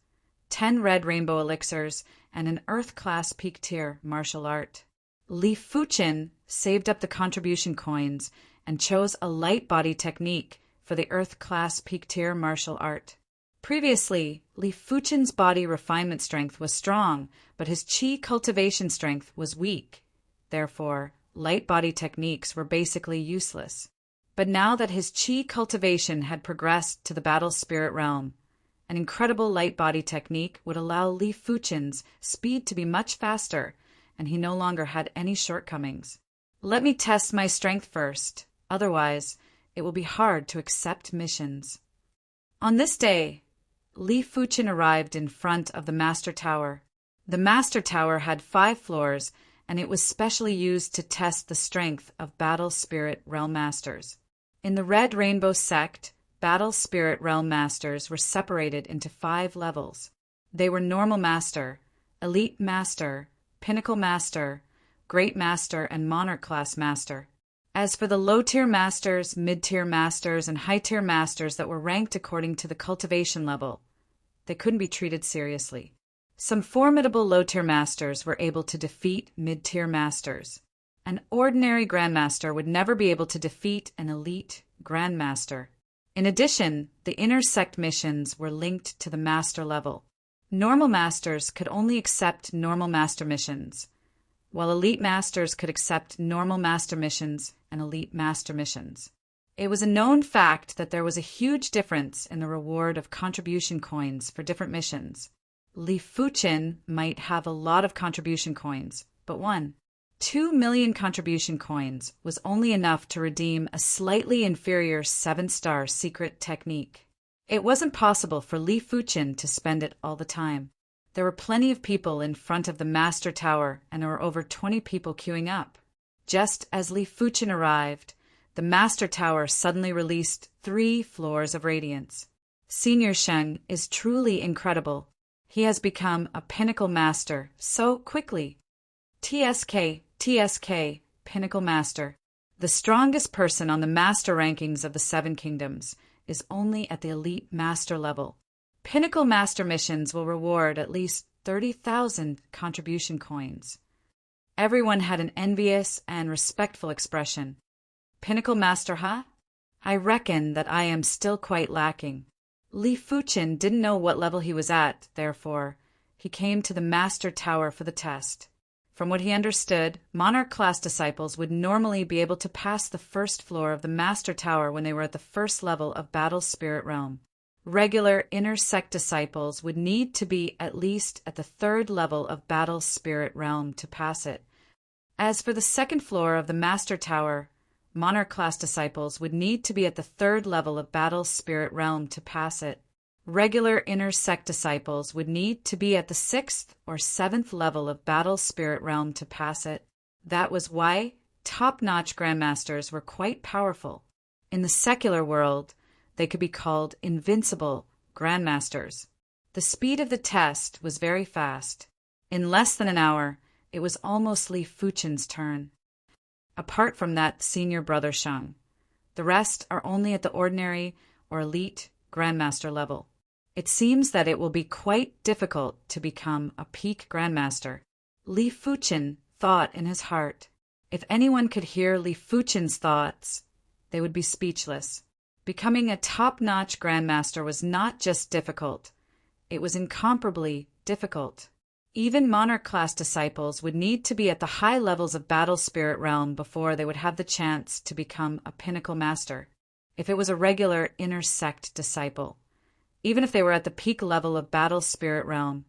10 red rainbow elixirs, and an Earth-class peak tier martial art. Li Fuqin saved up the contribution coins and chose a light body technique for the Earth-class peak tier martial art. Previously, Li Fuqin's body refinement strength was strong, but his qi cultivation strength was weak. Therefore, light body techniques were basically useless. But now that his chi cultivation had progressed to the battle spirit realm, an incredible light body technique would allow Li Fuchen's speed to be much faster, and he no longer had any shortcomings. Let me test my strength first, otherwise it will be hard to accept missions. On this day, Li Fuchen arrived in front of the Master Tower. The Master Tower had 5 floors, and it was specially used to test the strength of Battle Spirit Realm Masters. In the Red Rainbow Sect, Battle Spirit Realm Masters were separated into 5 levels. They were Normal Master, Elite Master, Pinnacle Master, Great Master, and Monarch Class Master. As for the low-tier masters, mid-tier masters, and high-tier masters that were ranked according to the cultivation level, they couldn't be treated seriously. Some formidable low-tier masters were able to defeat mid-tier masters. An ordinary grandmaster would never be able to defeat an elite grandmaster. In addition, the inner sect missions were linked to the master level. Normal masters could only accept normal master missions, while elite masters could accept normal master missions and elite master missions. It was a known fact that there was a huge difference in the reward of contribution coins for different missions. Li Fuchen might have a lot of contribution coins, but 2 million contribution coins was only enough to redeem a slightly inferior 7-star secret technique. It wasn't possible for Li Fuchen to spend it all the time. There were plenty of people in front of the Master Tower, and there were over 20 people queuing up. Just as Li Fuchen arrived, the Master Tower suddenly released 3 floors of radiance. Senior Sheng is truly incredible. He has become a Pinnacle Master so quickly. TSK, Pinnacle Master. The strongest person on the Master rankings of the 7 Kingdoms is only at the Elite Master level. Pinnacle Master missions will reward at least 30,000 contribution coins. Everyone had an envious and respectful expression. Pinnacle Master, huh? I reckon that I am still quite lacking. Li Fuchen didn't know what level he was at, therefore, he came to the Master Tower for the test. From what he understood, Monarch class disciples would normally be able to pass the first floor of the Master Tower when they were at the first level of Battle Spirit Realm. Regular inner sect disciples would need to be at least at the 3rd level of Battle Spirit Realm to pass it. As for the 2nd floor of the Master Tower, Monarch class disciples would need to be at the 3rd level of Battle Spirit Realm to pass it. Regular inner sect disciples would need to be at the 6th or 7th level of Battle Spirit Realm to pass it. That was why top-notch grandmasters were quite powerful. In the secular world, they could be called invincible grandmasters. The speed of the test was very fast. In less than an hour, it was almost Li Fuchen's turn. Apart from that senior brother Sheng, the rest are only at the ordinary or elite grandmaster level. It seems that it will be quite difficult to become a peak grandmaster. Li Fuchen thought in his heart. If anyone could hear Li Fuchen's thoughts, they would be speechless. Becoming a top-notch grandmaster was not just difficult, it was incomparably difficult. Even Monarch class disciples would need to be at the high levels of Battle Spirit Realm before they would have the chance to become a Pinnacle Master. If it was a regular inner sect disciple, even if they were at the peak level of Battle Spirit Realm,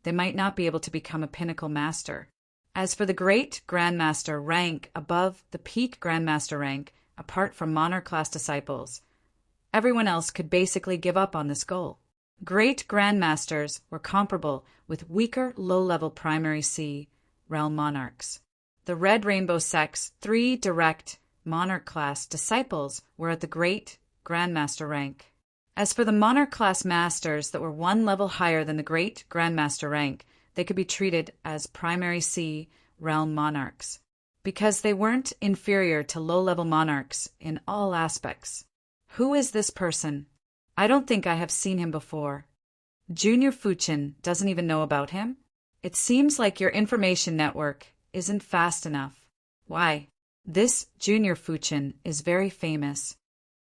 they might not be able to become a Pinnacle Master. As for the Great Grandmaster rank above the peak Grandmaster rank, apart from Monarch class disciples, everyone else could basically give up on this goal. Great Grandmasters were comparable with weaker low-level Primary C Realm Monarchs. The Red Rainbow Sect's 3 direct Monarch class disciples were at the Great Grandmaster rank. As for the Monarch class masters that were 1 level higher than the Great Grandmaster rank, they could be treated as Primary C Realm Monarchs, because they weren't inferior to low-level monarchs in all aspects. Who is this person? I don't think I have seen him before. Junior Fuchen doesn't even know about him? It seems like your information network isn't fast enough. Why? This Junior Fuchen is very famous.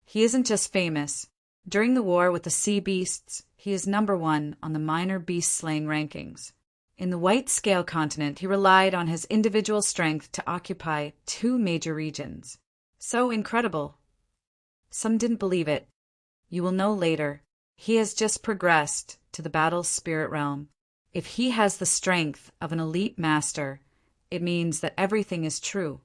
He isn't just famous. During the war with the sea beasts, he is number 1 on the minor beast slaying rankings. In the White Scale continent, he relied on his individual strength to occupy 2 major regions. So incredible. Some didn't believe it. You will know later. He has just progressed to the battle's spirit realm. If he has the strength of an elite master, it means that everything is true.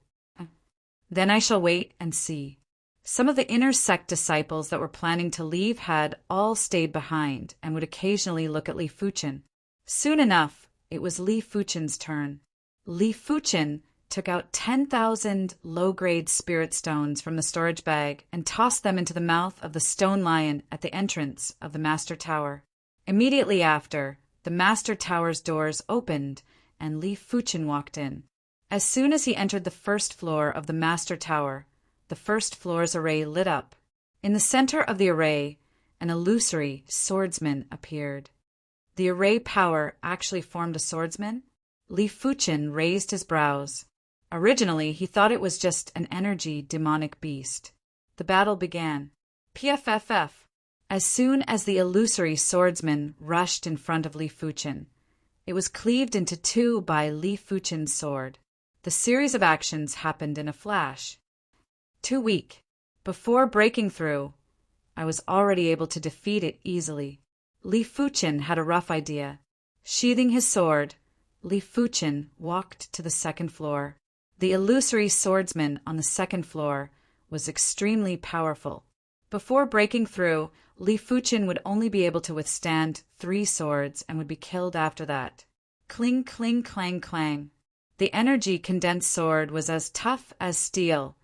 Then I shall wait and see. Some of the inner sect disciples that were planning to leave had all stayed behind and would occasionally look at Li Fuchen. Soon enough, it was Li Fuchen's turn. Li Fuchen took out 10,000 low-grade spirit stones from the storage bag and tossed them into the mouth of the stone lion at the entrance of the Master Tower. Immediately after, the Master Tower's doors opened and Li Fuchen walked in. As soon as he entered the first floor of the Master Tower, the first floor's array lit up. In the center of the array, an illusory swordsman appeared. The array power actually formed a swordsman? Li Fuchen raised his brows. Originally, he thought it was just an energy demonic beast. The battle began. PFFF. As soon as the illusory swordsman rushed in front of Li Fuchen, it was cleaved into two by Li Fuchen's sword. The series of actions happened in a flash. Too weak. Before breaking through, I was already able to defeat it easily. Li Fuchen had a rough idea. Sheathing his sword, Li Fuchen walked to the second floor. The illusory swordsman on the second floor was extremely powerful. Before breaking through, Li Fuchen would only be able to withstand 3 swords and would be killed after that. Cling, cling, clang, clang. The energy condensed sword was as tough as steel,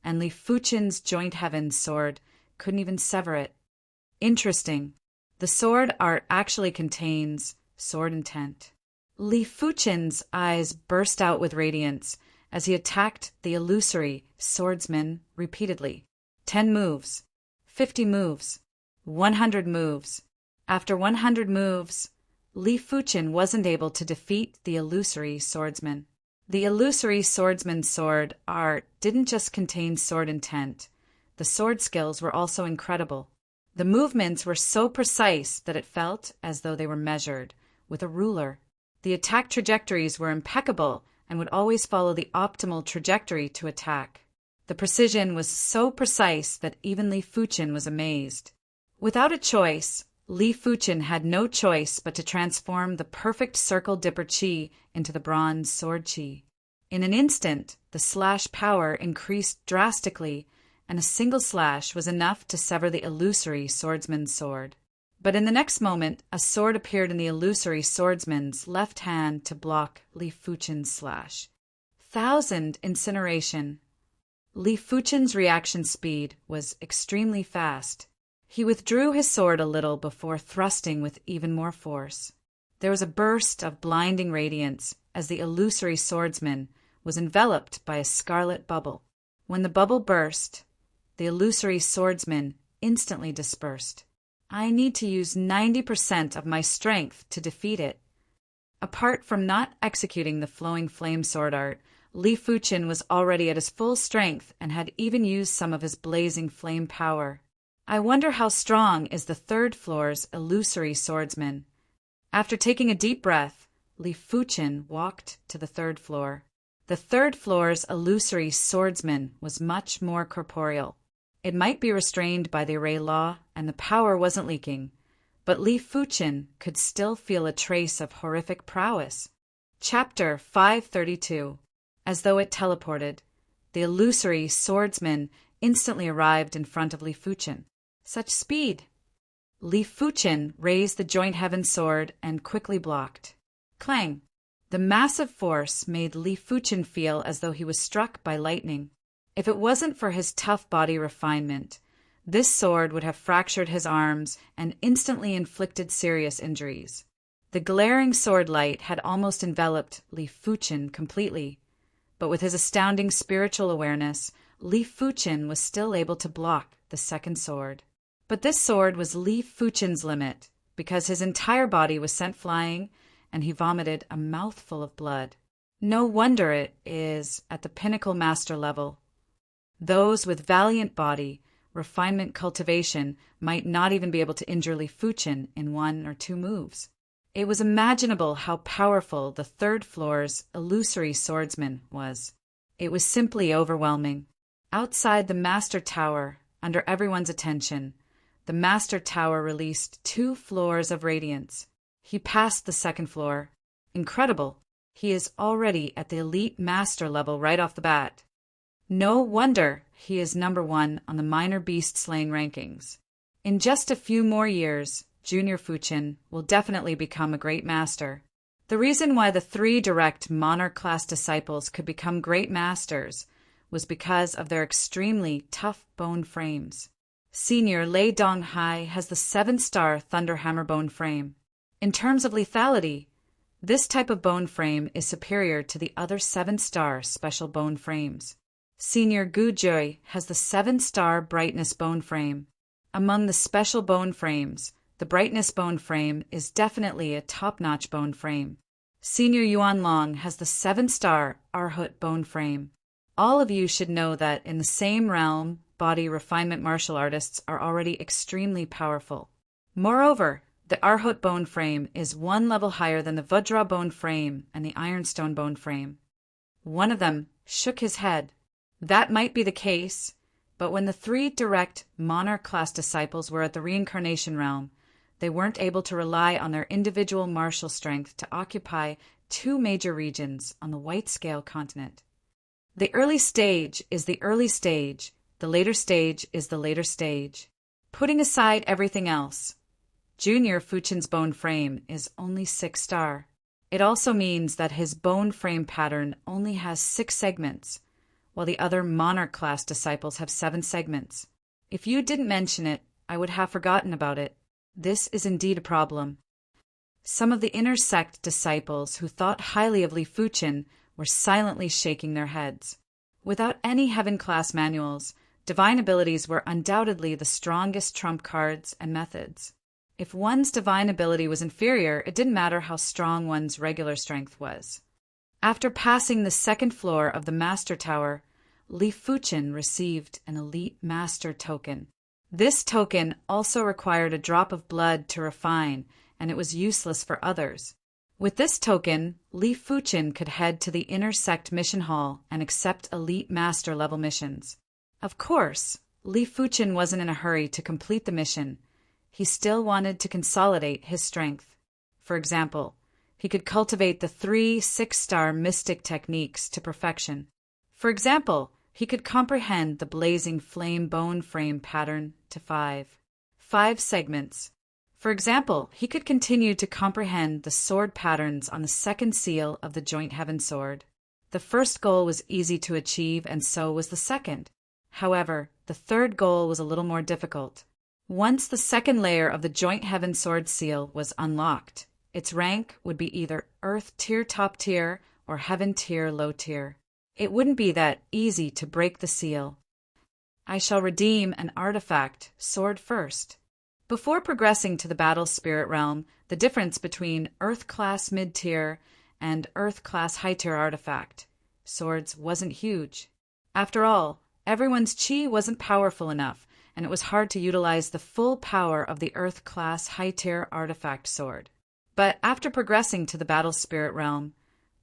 and Li Fuchen's joint heaven sword couldn't even sever it. Interesting. The sword art actually contains sword intent. Li Fuchen's eyes burst out with radiance as he attacked the illusory swordsman repeatedly. 10 moves, 50 moves, 100 moves. After 100 moves, Li Fuchen wasn't able to defeat the illusory swordsman. The illusory swordsman's sword art didn't just contain sword intent. The sword skills were also incredible. The movements were so precise that it felt as though they were measured with a ruler. The attack trajectories were impeccable and would always follow the optimal trajectory to attack. The precision was so precise that even Li Fuchen was amazed. Without a choice, Li Fuchen had no choice but to transform the perfect circle dipper chi into the bronze sword chi. In an instant, the slash power increased drastically, and a single slash was enough to sever the illusory swordsman's sword. But in the next moment, a sword appeared in the illusory swordsman's left hand to block Li Fuchen's slash. 1,000 incineration. Li Fuchen's reaction speed was extremely fast. He withdrew his sword a little before thrusting with even more force. There was a burst of blinding radiance as the illusory swordsman was enveloped by a scarlet bubble. When the bubble burst, the illusory swordsman instantly dispersed. I need to use 90% of my strength to defeat it. Apart from not executing the flowing flame sword art, Li Fuchen was already at his full strength and had even used some of his blazing flame power. I wonder how strong is the third floor's illusory swordsman. After taking a deep breath, Li Fuchen walked to the third floor. The third floor's illusory swordsman was much more corporeal. It might be restrained by the array law, and the power wasn't leaking, but Li Fuchen could still feel a trace of horrific prowess. Chapter 532. As though it teleported, the illusory swordsman instantly arrived in front of Li Fuchen. Such speed! Li Fuchen raised the joint heaven sword and quickly blocked. Clang! The massive force made Li Fuchen feel as though he was struck by lightning. If it wasn't for his tough body refinement, this sword would have fractured his arms and instantly inflicted serious injuries. The glaring sword light had almost enveloped Li Fuchen completely, but with his astounding spiritual awareness, Li Fuchen was still able to block the second sword. But this sword was Li Fuchen's limit, because his entire body was sent flying, and he vomited a mouthful of blood. No wonder it is at the pinnacle master level. Those with valiant body, refinement cultivation might not even be able to injure Li Fuchen in 1 or 2 moves. It was imaginable how powerful the third floor's illusory swordsman was. It was simply overwhelming. Outside the Master Tower, under everyone's attention, the Master Tower released 2 floors of radiance. He passed the 2nd floor. Incredible! He is already at the elite master level right off the bat. No wonder he is number 1 on the minor beast slaying rankings. In just a few more years, Junior Fuchin will definitely become a great master. The reason why the 3 direct monarch-class disciples could become great masters was because of their extremely tough bone frames. Senior Lei Donghai has the 7-star Thunderhammer bone frame. In terms of lethality, this type of bone frame is superior to the other 7-star special bone frames. Senior Gu Jui has the 7-star brightness bone frame. Among the special bone frames, the brightness bone frame is definitely a top-notch bone frame. Senior Yuan Long has the 7-star Arhut bone frame. All of you should know that in the same realm, body refinement martial artists are already extremely powerful. Moreover, the Arhut bone frame is 1 level higher than the Vajra bone frame and the Ironstone bone frame. One of them shook his head. That might be the case, but when the 3 direct monarch-class disciples were at the reincarnation realm, they weren't able to rely on their individual martial strength to occupy 2 major regions on the White Scale continent. The early stage is the early stage, the later stage is the later stage. Putting aside everything else, Junior Fuchin's bone frame is only 6-star. It also means that his bone frame pattern only has 6 segments, while the other monarch-class disciples have 7 segments. If you didn't mention it, I would have forgotten about it. This is indeed a problem. Some of the inner sect disciples who thought highly of Li Fuchin were silently shaking their heads. Without any heaven-class manuals, divine abilities were undoubtedly the strongest trump cards and methods. If one's divine ability was inferior, it didn't matter how strong one's regular strength was. After passing the 2nd floor of the Master Tower, Li Fuchin received an Elite Master token. This token also required a drop of blood to refine, and it was useless for others. With this token, Li Fuchin could head to the Inner Sect Mission Hall and accept Elite Master level missions. Of course, Li Fuchin wasn't in a hurry to complete the mission. He still wanted to consolidate his strength. For example, he could cultivate the 3 6-star mystic techniques to perfection. For example, he could comprehend the blazing flame bone frame pattern to 5 segments. For example, he could continue to comprehend the sword patterns on the 2nd seal of the Joint Heaven sword. The first goal was easy to achieve, and so was the second. However, the 3rd goal was a little more difficult. Once the 2nd layer of the Joint Heaven sword seal was unlocked, its rank would be either Earth tier top tier or Heaven tier low tier. It wouldn't be that easy to break the seal. I shall redeem an artifact sword first. Before progressing to the Battle Spirit realm, the difference between Earth-class mid-tier and Earth-class high-tier artifact swords wasn't huge. After all, everyone's chi wasn't powerful enough, and it was hard to utilize the full power of the Earth-class high-tier artifact sword. But after progressing to the Battle Spirit realm,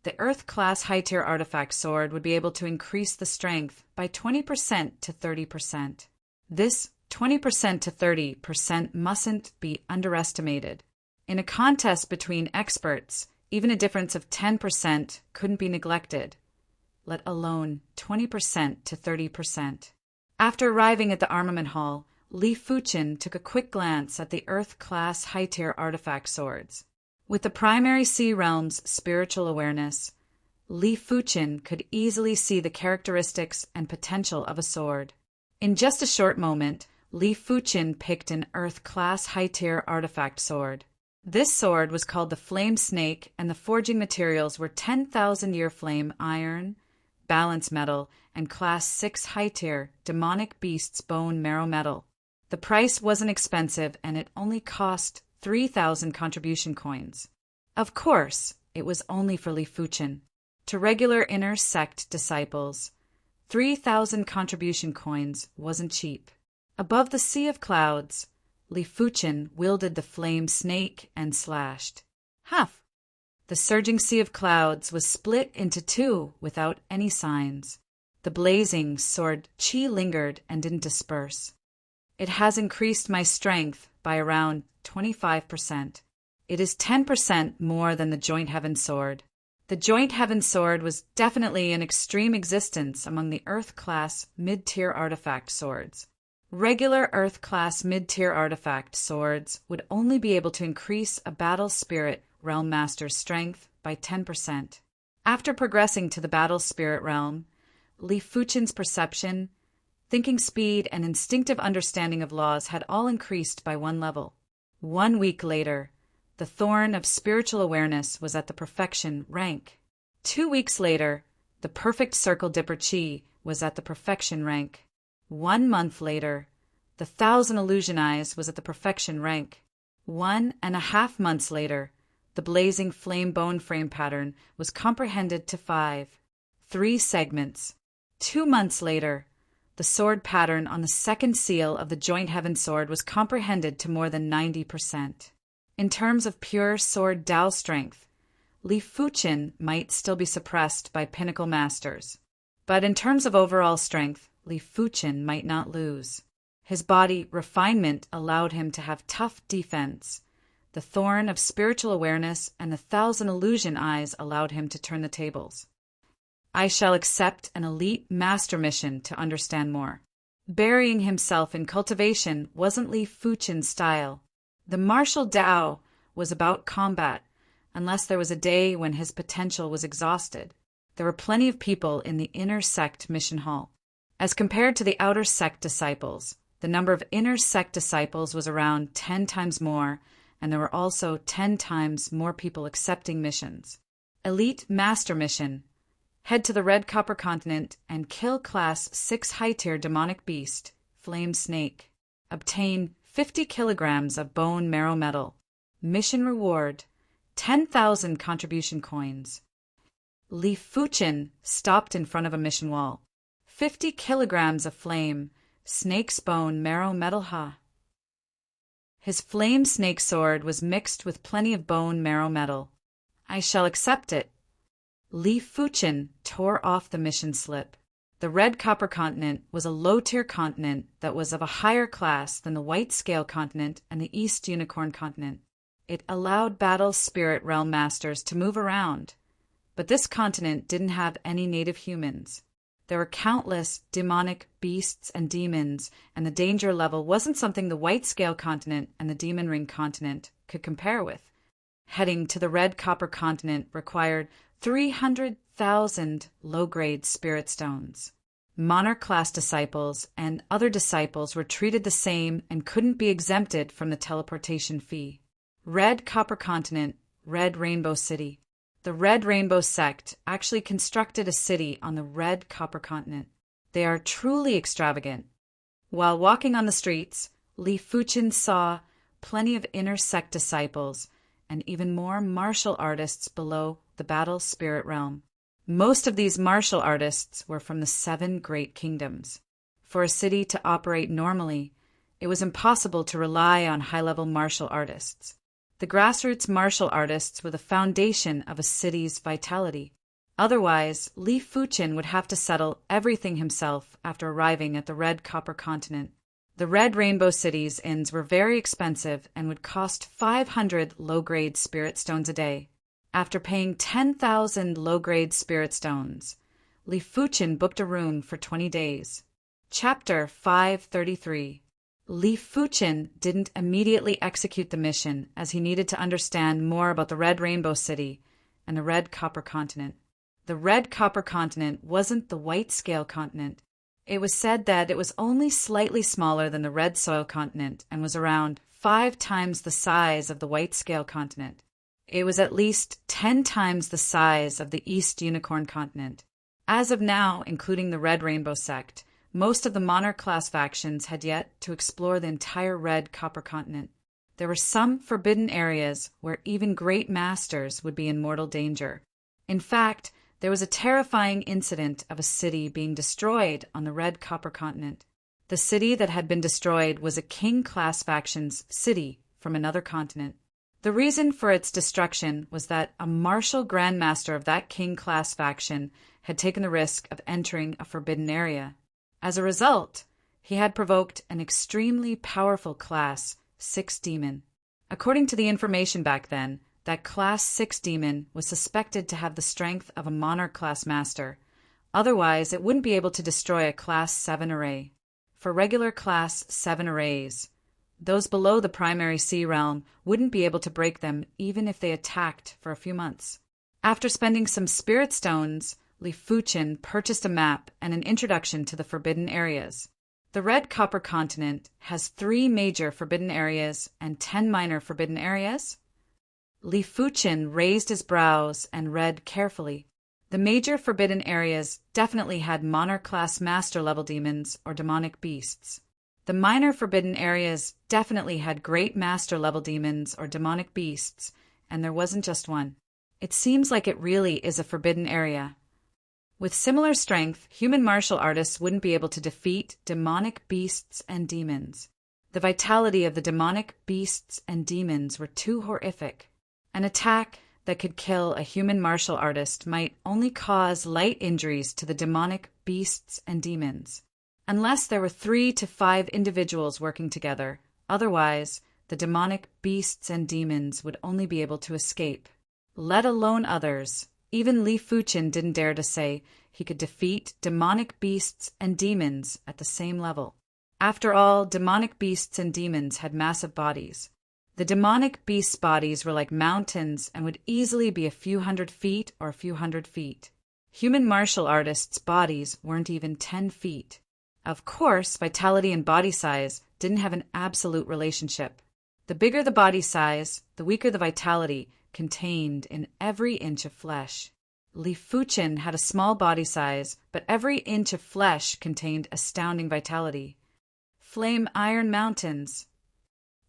the Earth-class high-tier artifact sword would be able to increase the strength by 20% to 30%. This 20% to 30% mustn't be underestimated. In a contest between experts, even a difference of 10% couldn't be neglected, let alone 20% to 30%. After arriving at the armament hall, Li Fuchin took a quick glance at the Earth-class high-tier artifact swords. With the primary sea realm's spiritual awareness, Li Fuchin could easily see the characteristics and potential of a sword. In just a short moment, Li Fuchin picked an Earth-class high-tier artifact sword. This sword was called the Flame Snake, and the forging materials were 10,000-year flame iron, balance metal, and Class 6 high-tier demonic beast's bone marrow metal. The price wasn't expensive, and it only cost 3,000 contribution coins. Of course, it was only for Li Fuchin. To regular inner sect disciples, 3,000 contribution coins wasn't cheap. Above the sea of clouds, Li Fuchin wielded the flame snake and slashed. Huff! The surging sea of clouds was split into 2 without any signs. The blazing sword chi lingered and didn't disperse. It has increased my strength by around 25%. It is 10% more than the Joint Heaven Sword. The Joint Heaven Sword was definitely an extreme existence among the Earth-class mid-tier artifact swords. Regular Earth-class mid-tier artifact swords would only be able to increase a Battle Spirit Realm Master's strength by 10%. After progressing to the Battle Spirit Realm, Li Fuchen's perception, thinking speed, and instinctive understanding of laws had all increased by 1 level. 1 week later, the Thorn of Spiritual Awareness was at the Perfection rank. 2 weeks later, the Perfect Circle Dipper Chi was at the Perfection rank. 1 month later, the 1,000 Illusion Eyes was at the Perfection rank. 1.5 months later, the Blazing Flame Bone Frame pattern was comprehended to 3 segments. 2 months later, the sword pattern on the second seal of the Joint Heaven Sword was comprehended to more than 90%. In terms of pure sword Dao strength, Li Fuchen might still be suppressed by Pinnacle Masters. But in terms of overall strength, Li Fuchen might not lose. His body refinement allowed him to have tough defense. The Thorn of Spiritual Awareness and the 1,000 Illusion Eyes allowed him to turn the tables. I shall accept an elite master mission to understand more. Burying himself in cultivation wasn't Li Fuchen's style. The martial Dao was about combat, unless there was a day when his potential was exhausted. There were plenty of people in the inner sect mission hall. As compared to the outer sect disciples, the number of inner sect disciples was around 10 times more, and there were also 10 times more people accepting missions. Elite Master Mission. Head to the Red Copper Continent and kill Class 6 high-tier demonic beast, Flame Snake. Obtain 50 kilograms of bone marrow metal. Mission reward, 10,000 contribution coins. Li Fuchen stopped in front of a mission wall. 50 kilograms of flame, snake's bone marrow metal ha. His flame snake sword was mixed with plenty of bone marrow metal. I shall accept it. Li Fuchen tore off the mission slip. The Red Copper Continent was a low-tier continent that was of a higher class than the White Scale Continent and the East Unicorn Continent. It allowed Battle Spirit Realm Masters to move around, but this continent didn't have any native humans. There were countless demonic beasts and demons, and the danger level wasn't something the White Scale Continent and the Demon Ring Continent could compare with. Heading to the Red Copper Continent required 300,000 low-grade spirit stones. Monarch-class disciples and other disciples were treated the same and couldn't be exempted from the teleportation fee. Red Copper Continent, Red Rainbow City. The Red Rainbow Sect actually constructed a city on the Red Copper Continent. They are truly extravagant. While walking on the streets, Li Fuchen saw plenty of inner sect disciples and even more martial artists below the Battle Spirit Realm. Most of these martial artists were from the 7 Great Kingdoms. For a city to operate normally, it was impossible to rely on high-level martial artists. The grassroots martial artists were the foundation of a city's vitality. Otherwise, Li Fuchen would have to settle everything himself after arriving at the Red Copper Continent. The Red Rainbow City's inns were very expensive and would cost 500 low-grade spirit stones a day. After paying 10,000 low-grade spirit stones, Li Fuchen booked a room for 20 days. Chapter 533. Li Fuchen didn't immediately execute the mission as he needed to understand more about the Red Rainbow City and the Red Copper Continent. The Red Copper Continent wasn't the White Scale Continent. It was said that it was only slightly smaller than the Red Soil Continent and was around 5 times the size of the White Scale Continent. It was at least 10 times the size of the East Unicorn Continent. As of now, including the Red Rainbow Sect, most of the Monarch-class factions had yet to explore the entire Red Copper Continent. There were some forbidden areas where even great masters would be in mortal danger. In fact, there was a terrifying incident of a city being destroyed on the Red Copper Continent. The city that had been destroyed was a King-class faction's city from another continent. The reason for its destruction was that a martial grandmaster of that King-class faction had taken the risk of entering a forbidden area. As a result, He had provoked an extremely powerful Class 6 demon. According to the information back then, that Class 6 demon was suspected to have the strength of a Monarch class master. Otherwise, it wouldn't be able to destroy a Class 7 array. For regular Class 7 arrays, those below the primary sea realm wouldn't be able to break them even if they attacked for a few months. After spending some spirit stones, Li Fuchen purchased a map and an introduction to the forbidden areas. The Red Copper Continent has 3 major forbidden areas and 10 minor forbidden areas. Li Fuchen raised his brows and read carefully. The major forbidden areas definitely had Monarch-class master-level demons or demonic beasts. The minor forbidden areas definitely had great master-level demons or demonic beasts, and there wasn't just one. It seems like it really is a forbidden area. With similar strength, human martial artists wouldn't be able to defeat demonic beasts and demons. The vitality of the demonic beasts and demons were too horrific. An attack that could kill a human martial artist might only cause light injuries to the demonic beasts and demons, unless there were 3 to 5 individuals working together. Otherwise, the demonic beasts and demons would only be able to escape, let alone others. Even Li Fuchen didn't dare to say he could defeat demonic beasts and demons at the same level. After all, demonic beasts and demons had massive bodies. The demonic beasts' bodies were like mountains and would easily be a few hundred feet or a few hundred feet. Human martial artists' bodies weren't even 10 feet. Of course, vitality and body size didn't have an absolute relationship. The bigger the body size, the weaker the vitality contained in every inch of flesh. Li Fuchen had a small body size, but every inch of flesh contained astounding vitality. Flame Iron Mountains.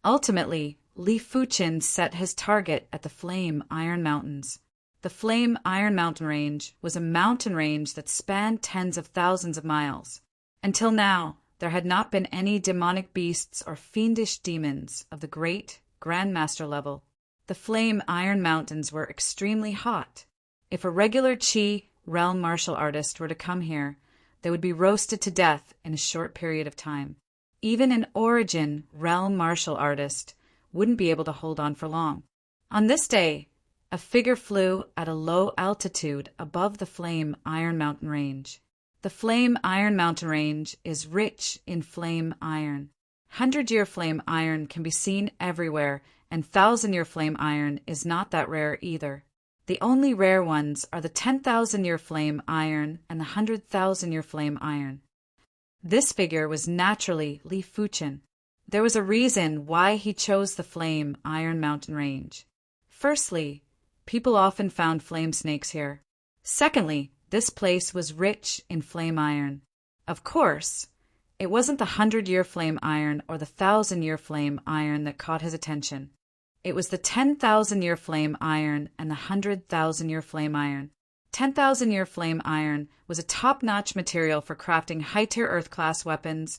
Ultimately, Li Fuchen set his target at the Flame Iron Mountains. The Flame Iron Mountain Range was a mountain range that spanned tens of thousands of miles. Until now, there had not been any demonic beasts or fiendish demons of the great Grandmaster level. The Flame Iron Mountains were extremely hot. If a regular Qi realm martial artist were to come here, they would be roasted to death in a short period of time. Even an Origin realm martial artist wouldn't be able to hold on for long. On this day, a figure flew at a low altitude above the Flame Iron Mountain Range. The Flame Iron Mountain Range is rich in flame iron. 100-year flame iron can be seen everywhere, and 1,000-year flame iron is not that rare either. The only rare ones are the 10,000-year flame iron and the 100,000-year flame iron. This figure was naturally Li Fuchen. There was a reason why he chose the Flame Iron Mountain Range. Firstly, people often found flame snakes here. Secondly, this place was rich in flame iron. Of course, it wasn't the 100-year flame iron or the 1,000-year flame iron that caught his attention. It was the 10,000-year flame iron and the 100,000-year flame iron. 10,000-year flame iron was a top-notch material for crafting high-tier Earth-class weapons,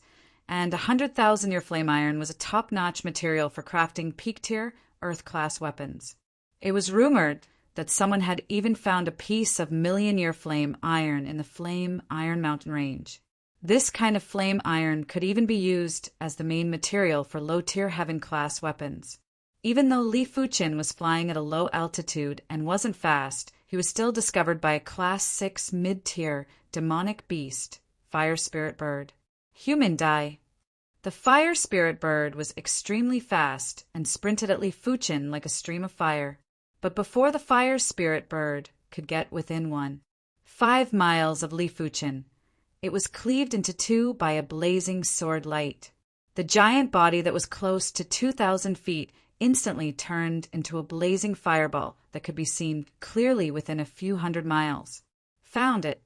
and 100,000-year flame iron was a top-notch material for crafting peak-tier Earth-class weapons. It was rumored that someone had even found a piece of million-year flame iron in the Flame Iron Mountain Range. This kind of flame iron could even be used as the main material for low-tier Heaven-class weapons. Even though Li Fuchen was flying at a low altitude and wasn't fast, he was still discovered by a Class 6 mid-tier demonic beast, Fire Spirit Bird. Human die. The Fire Spirit Bird was extremely fast and sprinted at Li Fuchen like a stream of fire. But before the Fire Spirit Bird could get within 5 miles of Li Fuchen, it was cleaved into 2 by a blazing sword light. The giant body that was close to 2,000 feet instantly turned into a blazing fireball that could be seen clearly within a few hundred miles. Found it.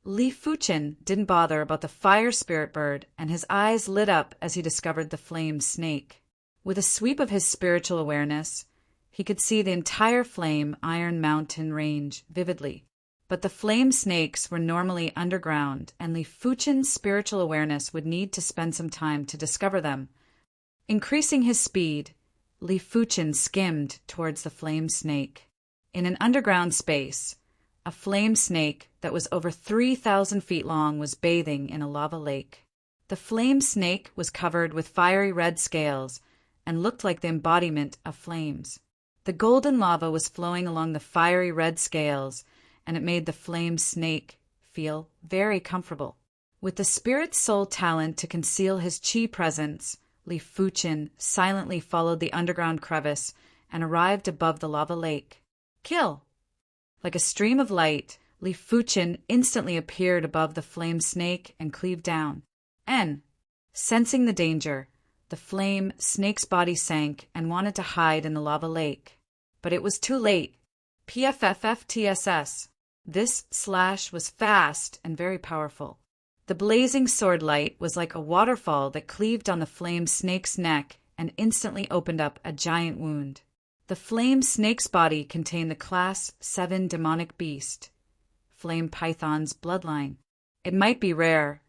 Li Fuchen didn't bother about the Fire Spirit Bird, and his eyes lit up as he discovered the Flame Snake. With a sweep of his spiritual awareness, he could see the entire Flame Iron Mountain Range vividly. But the flame snakes were normally underground, and Li Fuchen's spiritual awareness would need to spend some time to discover them. Increasing his speed, Li Fuchen skimmed towards the flame snake. In an underground space, a flame snake that was over 3,000 feet long was bathing in a lava lake. The flame snake was covered with fiery red scales and looked like the embodiment of flames. The golden lava was flowing along the fiery red scales, and it made the flame snake feel very comfortable. With the spirit's sole talent to conceal his chi presence, Li Fuqin silently followed the underground crevice and arrived above the lava lake. Kill! Like a stream of light, Li Fuqin instantly appeared above the flame snake and cleaved down. Sensing the danger, the flame snake's body sank and wanted to hide in the lava lake. But it was too late. PFFFTSS. This slash was fast and very powerful. The blazing sword light was like a waterfall that cleaved on the flame snake's neck and instantly opened up a giant wound. The flame snake's body contained the Class 7 demonic beast, Flame Python's bloodline. It might be rare,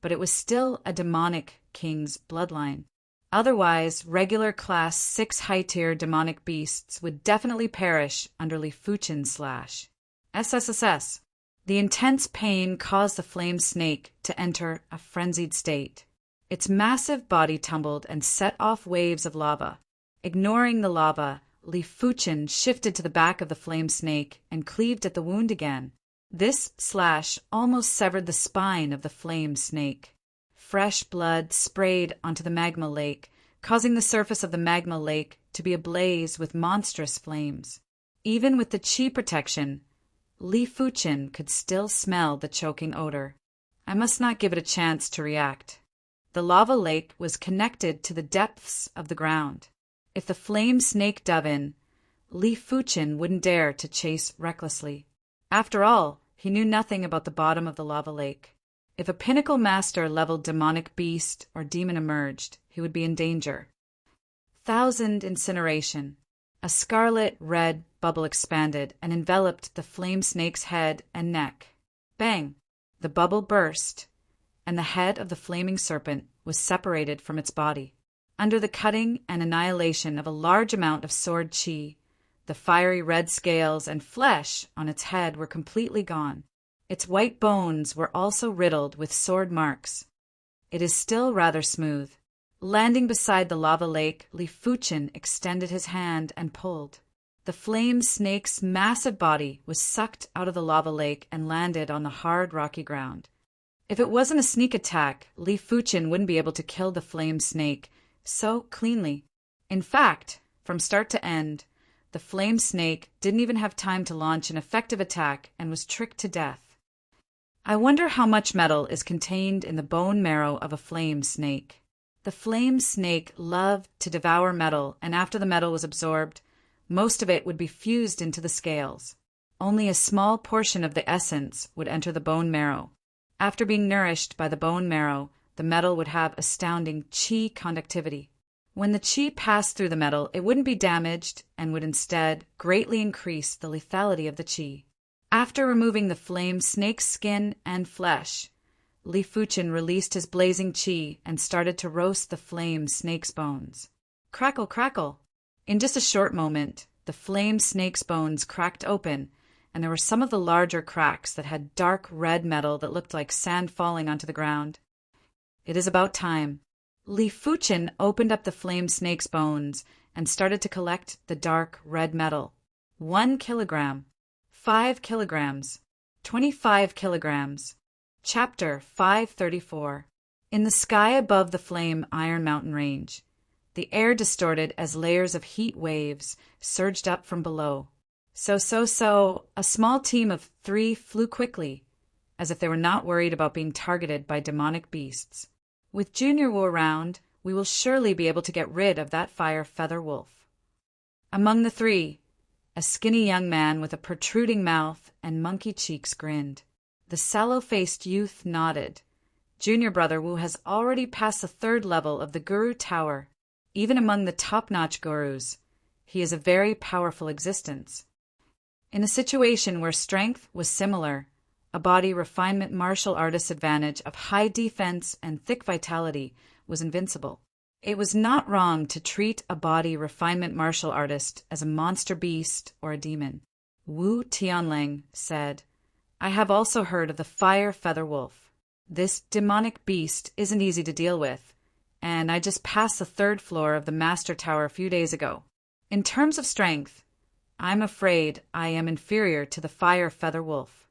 but it was still a demonic king's bloodline. Otherwise, regular Class 6 high-tier demonic beasts would definitely perish under Li Fuqin's slash. SSSS. The intense pain caused the flame snake to enter a frenzied state. Its massive body tumbled and set off waves of lava. Ignoring the lava, Li Fuqin shifted to the back of the flame snake and cleaved at the wound again. This slash almost severed the spine of the flame snake. Fresh blood sprayed onto the magma lake, causing the surface of the magma lake to be ablaze with monstrous flames. Even with the chi protection, Li Fuqin could still smell the choking odor. I must not give it a chance to react. The lava lake was connected to the depths of the ground. If the flame snake dove in, Li Fuqin wouldn't dare to chase recklessly. After all, he knew nothing about the bottom of the lava lake. If a pinnacle master leveled demonic beast or demon emerged, he would be in danger. 1,000 incineration. A scarlet-red bubble expanded and enveloped the flame snake's head and neck. Bang! The bubble burst, and the head of the flaming serpent was separated from its body. Under the cutting and annihilation of a large amount of sword chi, the fiery red scales and flesh on its head were completely gone. Its white bones were also riddled with sword marks. It is still rather smooth. Landing beside the lava lake, Li Fuqin extended his hand and pulled. The flame snake's massive body was sucked out of the lava lake and landed on the hard, rocky ground. If it wasn't a sneak attack, Li Fuqin wouldn't be able to kill the flame snake so cleanly. In fact, from start to end, the flame snake didn't even have time to launch an effective attack and was tricked to death. I wonder how much metal is contained in the bone marrow of a flame snake. The flame snake loved to devour metal, and after the metal was absorbed, most of it would be fused into the scales. Only a small portion of the essence would enter the bone marrow. After being nourished by the bone marrow, the metal would have astounding chi conductivity. When the chi passed through the metal, it wouldn't be damaged and would instead greatly increase the lethality of the chi. After removing the flame snake's skin and flesh, Li Fuqin released his blazing chi and started to roast the flame snake's bones. Crackle, crackle! In just a short moment, the flame snake's bones cracked open, and there were some of the larger cracks that had dark red metal that looked like sand falling onto the ground. It is about time. Li Fuqin opened up the flame snake's bones and started to collect the dark red metal. 1 kilogram, 5 kilograms, 25 kilograms. Chapter 534. In the sky above the flame Iron Mountain Range, the air distorted as layers of heat waves surged up from below. So, a small team of 3 flew quickly, as if they were not worried about being targeted by demonic beasts. With Junior Wu around, we will surely be able to get rid of that fire feather wolf. Among the 3, a skinny young man with a protruding mouth and monkey cheeks grinned. The sallow-faced youth nodded. Junior Brother Wu has already passed the 3rd level of the Guru Tower. Even among the top-notch gurus, he is a very powerful existence. In a situation where strength was similar, a body refinement martial artist's advantage of high defense and thick vitality was invincible. It was not wrong to treat a body refinement martial artist as a monster beast or a demon. Wu Tianling said, "I have also heard of the fire feather wolf. This demonic beast isn't easy to deal with, and I just passed the 3rd floor of the Master Tower a few days ago. In terms of strength, I'm afraid I am inferior to the Fire Feather Wolf.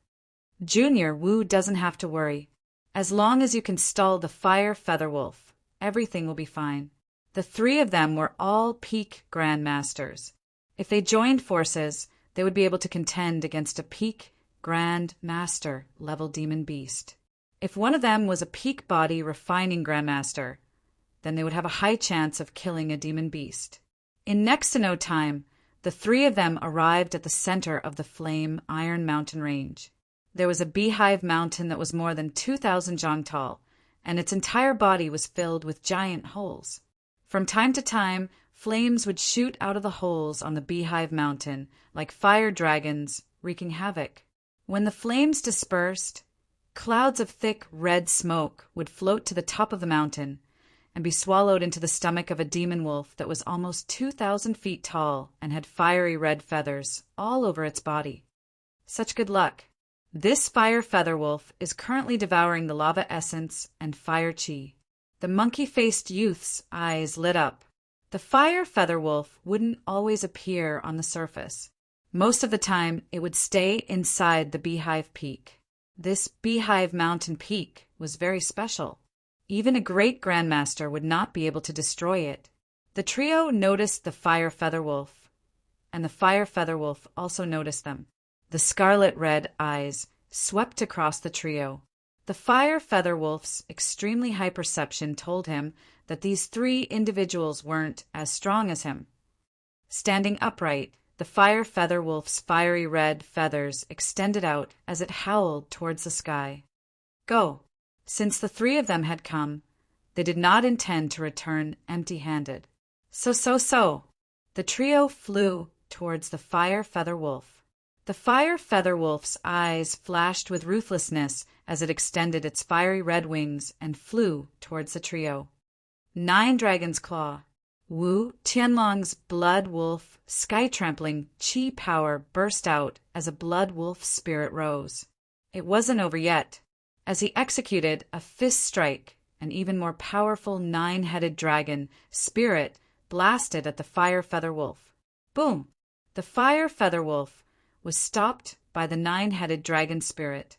Junior, Wu doesn't have to worry. As long as you can stall the Fire Feather Wolf, everything will be fine. The 3 of them were all peak Grandmasters. If they joined forces, they would be able to contend against a peak Grand Master level demon beast. If one of them was a peak body refining Grandmaster, then they would have a high chance of killing a demon beast. In next to no time, the 3 of them arrived at the center of the Flame Iron Mountain Range. There was a beehive mountain that was more than 2,000 zhang tall, and its entire body was filled with giant holes. From time to time, flames would shoot out of the holes on the beehive mountain like fire dragons wreaking havoc. When the flames dispersed, clouds of thick red smoke would float to the top of the mountain and be swallowed into the stomach of a demon wolf that was almost 2,000 feet tall and had fiery red feathers all over its body. Such good luck. This Fire Feather Wolf is currently devouring the lava essence and fire chi. The monkey-faced youth's eyes lit up. The Fire Feather Wolf wouldn't always appear on the surface. Most of the time, it would stay inside the beehive peak. This beehive mountain peak was very special. Even a great Grandmaster would not be able to destroy it. The trio noticed the Fire Feather Wolf, and the Fire Feather Wolf also noticed them. The scarlet-red eyes swept across the trio. The Fire Feather Wolf's extremely high perception told him that these 3 individuals weren't as strong as him. Standing upright, the Fire Feather Wolf's fiery red feathers extended out as it howled towards the sky. Go! Since the 3 of them had come, they did not intend to return empty-handed. So. The trio flew towards the Fire Feather Wolf. The Fire Feather Wolf's eyes flashed with ruthlessness as it extended its fiery red wings and flew towards the trio. 9 Dragon's Claw. Wu Tianlong's Blood Wolf sky-trampling chi power burst out as a Blood Wolf spirit rose. It wasn't over yet. As he executed a fist strike, an even more powerful 9-headed dragon spirit blasted at the Fire Feather Wolf. Boom! The Fire Feather Wolf was stopped by the 9-headed dragon spirit.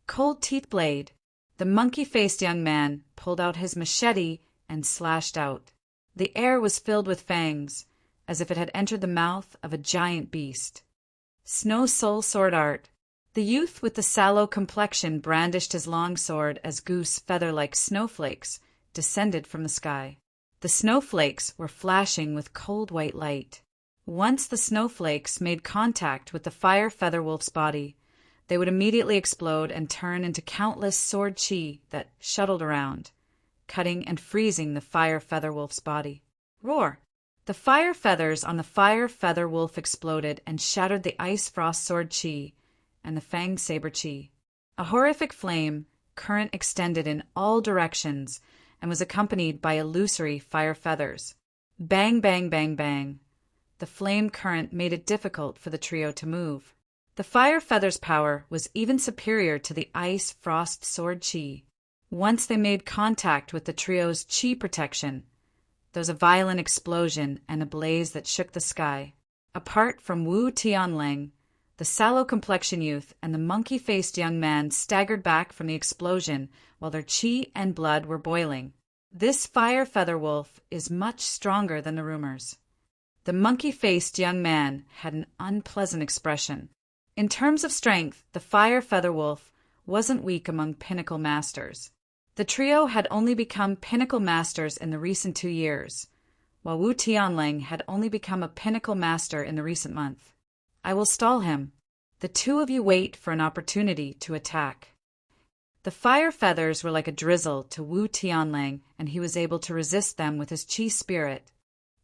Cold Teeth Blade. The monkey-faced young man pulled out his machete and slashed out. The air was filled with fangs, as if it had entered the mouth of a giant beast. Snow Soul Sword Art. The youth with the sallow complexion brandished his long sword as goose feather-like snowflakes descended from the sky. The snowflakes were flashing with cold white light. Once the snowflakes made contact with the Fire Feather Wolf's body, they would immediately explode and turn into countless sword chi that shuttled around, cutting and freezing the Fire Feather Wolf's body. Roar! The fire feathers on the Fire Feather Wolf exploded and shattered the Ice Frost Sword chi and the Fang Saber chi. A horrific flame current extended in all directions and was accompanied by illusory fire feathers. Bang, bang, bang, bang. The flame current made it difficult for the trio to move. The Fire Feather's power was even superior to the Ice Frost Sword chi. Once they made contact with the trio's chi protection, there was a violent explosion and a blaze that shook the sky. Apart from Wu Tianlang, the sallow-complexion youth and the monkey-faced young man staggered back from the explosion while their chi and blood were boiling. This Fire Feather Wolf is much stronger than the rumors. The monkey-faced young man had an unpleasant expression. In terms of strength, the Fire Feather Wolf wasn't weak among pinnacle masters. The trio had only become pinnacle masters in the recent 2 years, while Wu Tianlang had only become a pinnacle master in the recent month. I will stall him. The 2 of you wait for an opportunity to attack. The fire feathers were like a drizzle to Wu Tianlang, and he was able to resist them with his chi spirit.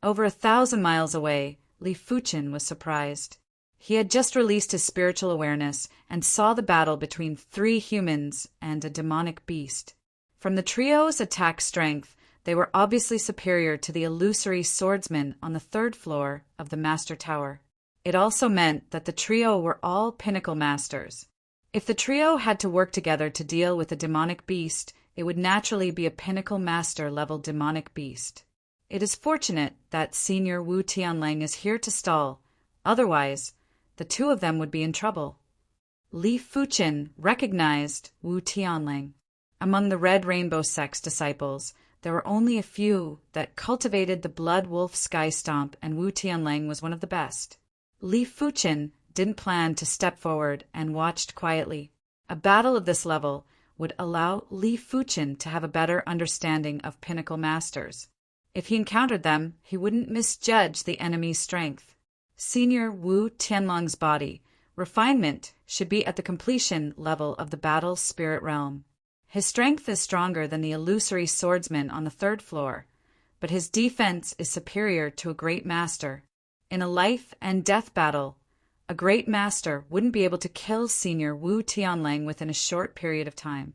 Over 1,000 miles away, Li Fuchen was surprised. He had just released his spiritual awareness and saw the battle between 3 humans and a demonic beast. From the trio's attack strength, they were obviously superior to the illusory swordsmen on the 3rd floor of the Master Tower. It also meant that the trio were all pinnacle masters. If the trio had to work together to deal with a demonic beast, it would naturally be a pinnacle master-level demonic beast. It is fortunate that Senior Wu Tianlang is here to stall, otherwise, the two of them would be in trouble. Li Fuqin recognized Wu Tianlang. Among the Red Rainbow Sect's disciples, there were only a few that cultivated the Blood Wolf Sky Stomp, and Wu Tianlang was one of the best. Li Fuqin didn't plan to step forward and watched quietly. A battle of this level would allow Li Fuqin to have a better understanding of pinnacle masters. If he encountered them, he wouldn't misjudge the enemy's strength. Senior Wu Tianlang's body refinement should be at the completion level of the battle spirit realm. His strength is stronger than the illusory swordsman on the third floor, but his defense is superior to a great master. In a life and death battle, a great master wouldn't be able to kill Senior Wu Tianlang within a short period of time.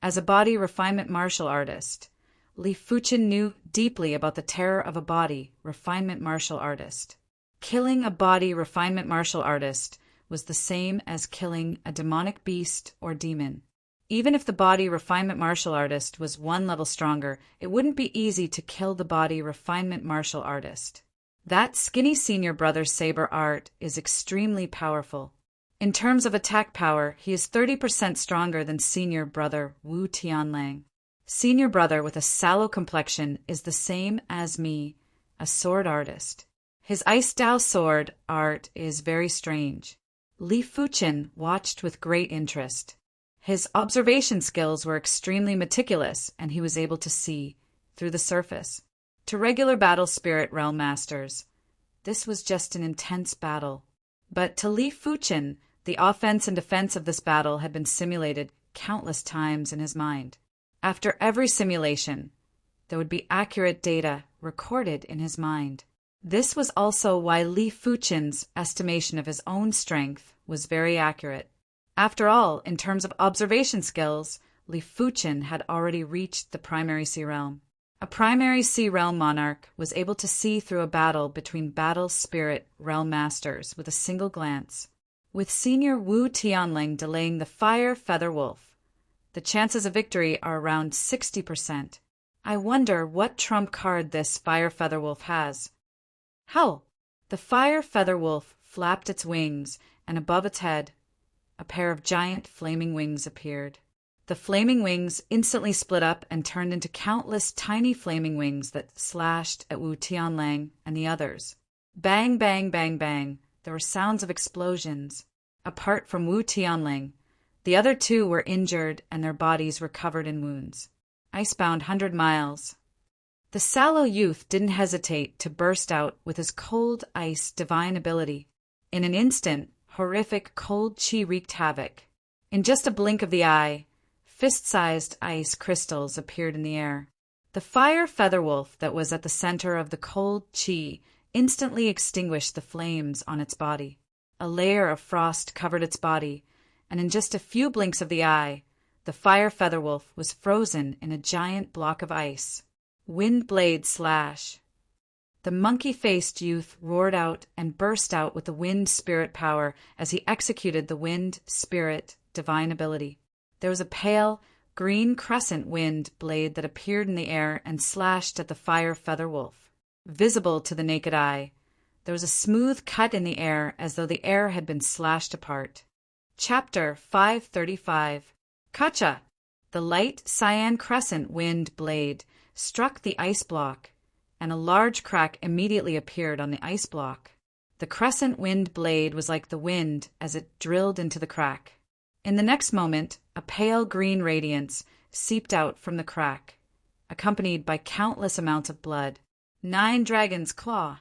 As a body refinement martial artist, Li Fuqin knew deeply about the terror of a body refinement martial artist. Killing a body refinement martial artist was the same as killing a demonic beast or demon. Even if the body refinement martial artist was one level stronger, it wouldn't be easy to kill the body refinement martial artist. That skinny senior brother's saber art is extremely powerful. In terms of attack power, he is 30% stronger than senior brother Wu Tianlang. Senior brother with a sallow complexion is the same as me, a sword artist. His Ice Dao sword art is very strange. Li Fuqin watched with great interest. His observation skills were extremely meticulous, and he was able to see through the surface. To regular battle spirit realm masters, this was just an intense battle. But to Li Fuqin, the offense and defense of this battle had been simulated countless times in his mind. After every simulation, there would be accurate data recorded in his mind. This was also why Li Fuqin's estimation of his own strength was very accurate. After all, in terms of observation skills, Li Fuqin had already reached the primary sea realm. A primary sea realm monarch was able to see through a battle between battle spirit realm masters with a single glance. With Senior Wu Tianlang delaying the Fire Feather Wolf, the chances of victory are around 60%. I wonder what trump card this Fire Feather Wolf has. Hell! The Fire Feather Wolf flapped its wings, and above its head, a pair of giant flaming wings appeared. The flaming wings instantly split up and turned into countless tiny flaming wings that slashed at Wu Tianlang and the others. Bang, bang, bang, bang. There were sounds of explosions. Apart from Wu Tianlang, the other two were injured and their bodies were covered in wounds. Icebound 100 miles. The sallow youth didn't hesitate to burst out with his cold ice divine ability. In an instant, horrific cold qi wreaked havoc. In just a blink of the eye, fist-sized ice crystals appeared in the air. The Fire Feather Wolf that was at the center of the cold qi instantly extinguished the flames on its body. A layer of frost covered its body, and in just a few blinks of the eye, the Fire Feather Wolf was frozen in a giant block of ice. Wind blade slash. The monkey-faced youth roared out and burst out with the wind spirit power as he executed the wind spirit divine ability. There was a pale, green crescent wind blade that appeared in the air and slashed at the Fire Feather Wolf. Visible to the naked eye, there was a smooth cut in the air as though the air had been slashed apart. Chapter 535. Kacha! The light cyan crescent wind blade struck the ice block, and a large crack immediately appeared on the ice block. The crescent wind blade was like the wind as it drilled into the crack. In the next moment, a pale green radiance seeped out from the crack, accompanied by countless amounts of blood. 9 Dragon's Claw.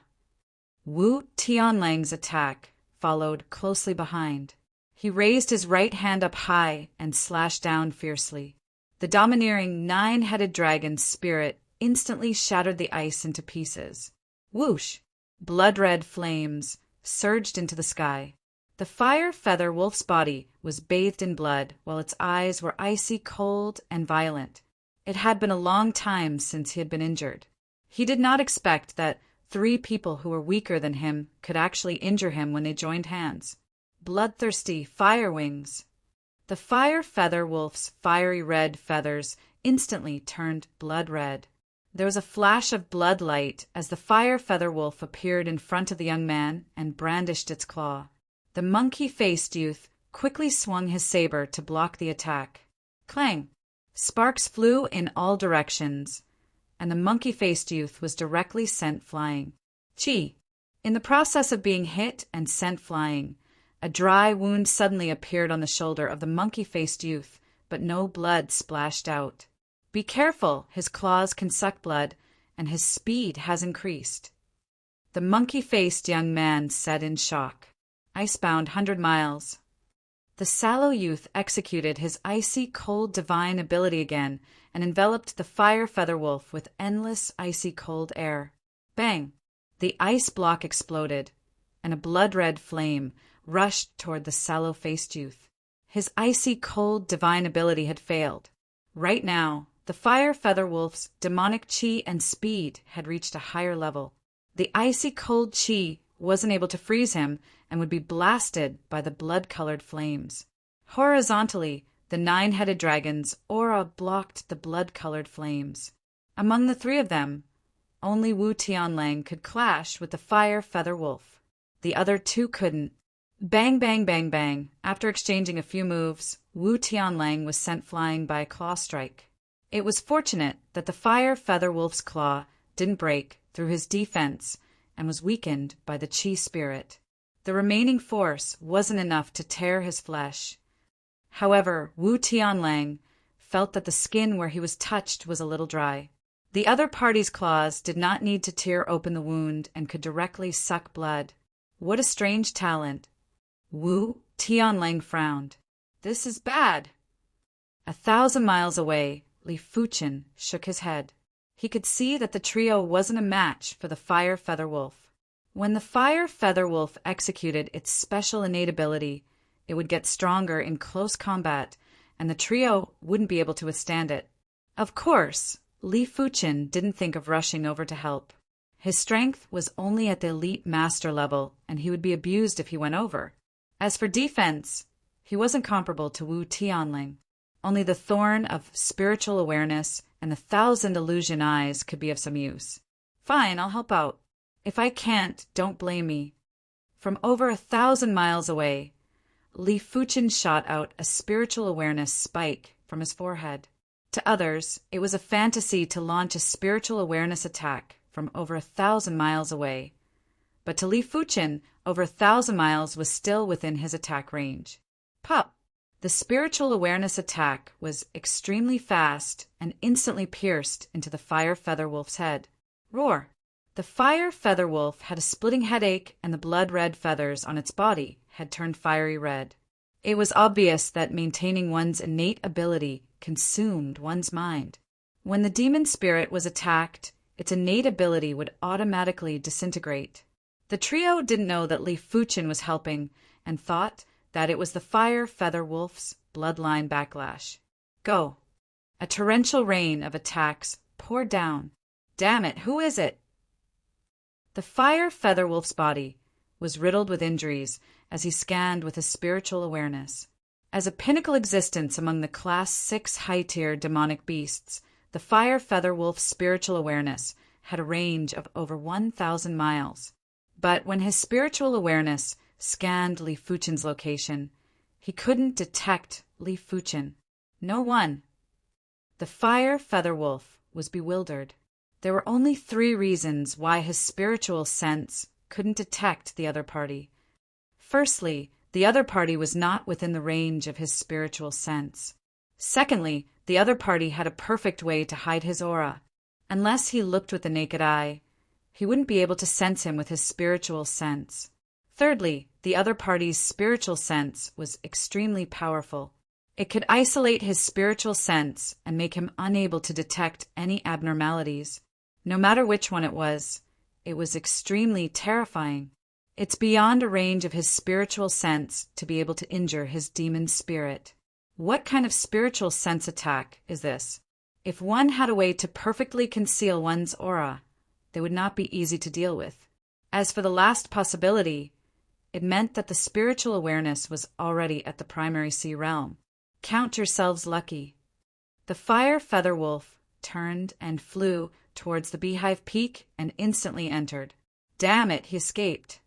Wu Tianlang's attack followed closely behind. He raised his right hand up high and slashed down fiercely. The domineering 9-headed dragon spirit instantly shattered the ice into pieces. Whoosh! Blood-red flames surged into the sky. The Fire Feather Wolf's body was bathed in blood, while its eyes were icy cold and violent. It had been a long time since he had been injured. He did not expect that 3 people who were weaker than him could actually injure him when they joined hands. Bloodthirsty fire wings. The fire feather wolf's fiery red feathers instantly turned blood red. There was a flash of blood light as the fire feather wolf appeared in front of the young man and brandished its claw. The monkey-faced youth quickly swung his saber to block the attack. Clang! Sparks flew in all directions, and the monkey-faced youth was directly sent flying. Chi! In the process of being hit and sent flying, a dry wound suddenly appeared on the shoulder of the monkey-faced youth, but no blood splashed out. Be careful, his claws can suck blood, and his speed has increased. The monkey-faced young man said in shock. Icebound 100 miles. The sallow youth executed his icy cold divine ability again and enveloped the fire feather wolf with endless icy cold air. Bang! The ice block exploded, and a blood-red flame rushed toward the sallow-faced youth. His icy cold divine ability had failed. Right now, the fire feather wolf's demonic chi and speed had reached a higher level. The icy cold chi wasn't able to freeze him and would be blasted by the blood-colored flames. Horizontally, the 9-headed dragon's aura blocked the blood-colored flames. Among the 3 of them, only Wu Tianlang could clash with the fire feather wolf. The other 2 couldn't. Bang, bang, bang, bang. After exchanging a few moves, Wu Tianlang was sent flying by a claw strike. It was fortunate that the fire feather wolf's claw didn't break through his defense and was weakened by the chi spirit. The remaining force wasn't enough to tear his flesh. However, Wu Tianlang felt that the skin where he was touched was a little dry. The other party's claws did not need to tear open the wound and could directly suck blood. What a strange talent. Wu Tianlang frowned. This is bad. 1,000 miles away, Li Fuchen shook his head. He could see that the trio wasn't a match for the fire feather wolf. When the fire feather wolf executed its special innate ability, it would get stronger in close combat, and the trio wouldn't be able to withstand it. Of course, Li Fuchen didn't think of rushing over to help. His strength was only at the elite master level, and he would be abused if he went over. As for defense, he wasn't comparable to Wu Tianling. Only the thorn of spiritual awareness and 1,000 illusion eyes could be of some use. Fine, I'll help out. If I can't, don't blame me. From over 1,000 miles away, Li Fuchen shot out a spiritual awareness spike from his forehead. To others, it was a fantasy to launch a spiritual awareness attack from over 1,000 miles away. But to Li Fuchen, over 1,000 miles was still within his attack range. Pop! The spiritual awareness attack was extremely fast and instantly pierced into the fire feather wolf's head. Roar! The fire feather wolf had a splitting headache, and the blood-red feathers on its body had turned fiery red. It was obvious that maintaining one's innate ability consumed one's mind. When the demon spirit was attacked, its innate ability would automatically disintegrate. The trio didn't know that Li Fuchen was helping and thought that it was the fire feather wolf's bloodline backlash. Go! A torrential rain of attacks poured down. Damn it, who is it? The fire feather wolf's body was riddled with injuries as he scanned with his spiritual awareness. As a pinnacle existence among the Class 6 high-tier demonic beasts, the fire feather wolf's spiritual awareness had a range of over 1,000 miles. But when his spiritual awareness scanned Li Fuchen's location, he couldn't detect Li Fuchen. No one. The fire feather wolf was bewildered. There were only 3 reasons why his spiritual sense couldn't detect the other party. Firstly, the other party was not within the range of his spiritual sense. Secondly, the other party had a perfect way to hide his aura. Unless he looked with the naked eye, he wouldn't be able to sense him with his spiritual sense. Thirdly, the other party's spiritual sense was extremely powerful. It could isolate his spiritual sense and make him unable to detect any abnormalities. No matter which one it was extremely terrifying. It's beyond a range of his spiritual sense to be able to injure his demon spirit. What kind of spiritual sense attack is this? If one had a way to perfectly conceal one's aura, they would not be easy to deal with. As for the last possibility, it meant that the spiritual awareness was already at the primary sea realm. Count yourselves lucky. The fire feather wolf turned and flew towards the beehive peak and instantly entered. Damn it, he escaped.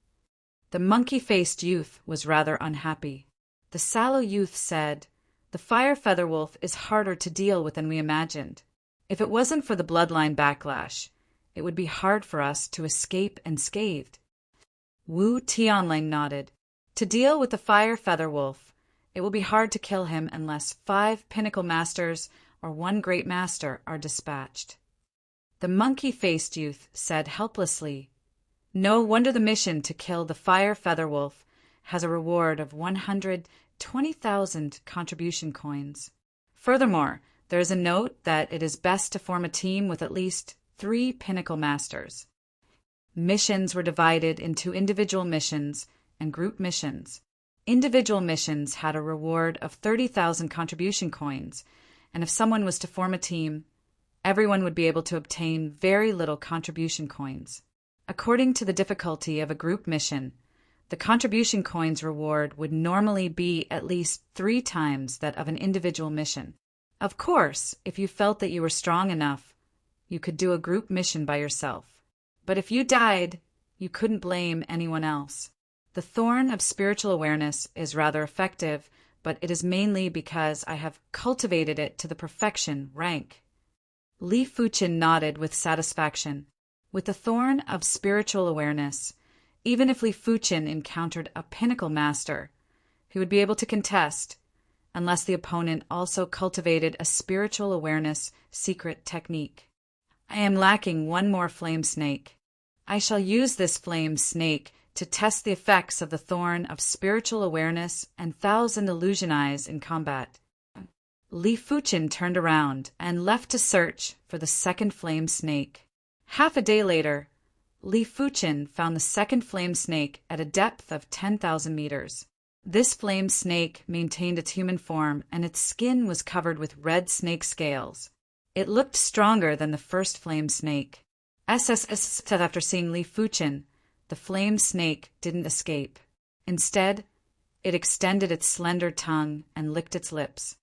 The monkey-faced youth was rather unhappy. The sallow youth said, "The fire feather wolf is harder to deal with than we imagined. If it wasn't for the bloodline backlash, it would be hard for us to escape unscathed." Wu Tianling nodded. "To deal with the fire feather wolf, it will be hard to kill him unless 5 pinnacle masters or 1 great master are dispatched." The monkey-faced youth said helplessly, "No wonder the mission to kill the fire feather wolf has a reward of 120,000 contribution coins. Furthermore, there is a note that it is best to form a team with at least 3 pinnacle masters." Missions were divided into individual missions and group missions. Individual missions had a reward of 30,000 contribution coins, and if someone was to form a team, everyone would be able to obtain very little contribution coins. According to the difficulty of a group mission, the contribution coins reward would normally be at least 3 times that of an individual mission. Of course, if you felt that you were strong enough, you could do a group mission by yourself. But if you died, you couldn't blame anyone else. The thorn of spiritual awareness is rather effective, but it is mainly because I have cultivated it to the perfection rank. Li Fuqin nodded with satisfaction. With the thorn of spiritual awareness, even if Li Fuqin encountered a pinnacle master, he would be able to contest, unless the opponent also cultivated a spiritual awareness secret technique. I am lacking 1 more flame snake. I shall use this flame snake to test the effects of the thorn of spiritual awareness and 1,000 illusion eyes in combat. Li Fuqin turned around and left to search for the second flame snake. Half a day later, Li Fuqin found the second flame snake at a depth of 10,000 meters. This flame snake maintained its human form, and its skin was covered with red snake scales. It looked stronger than the first flame snake. After seeing Li Fuqin, the flame snake didn't escape. Instead, it extended its slender tongue and licked its lips.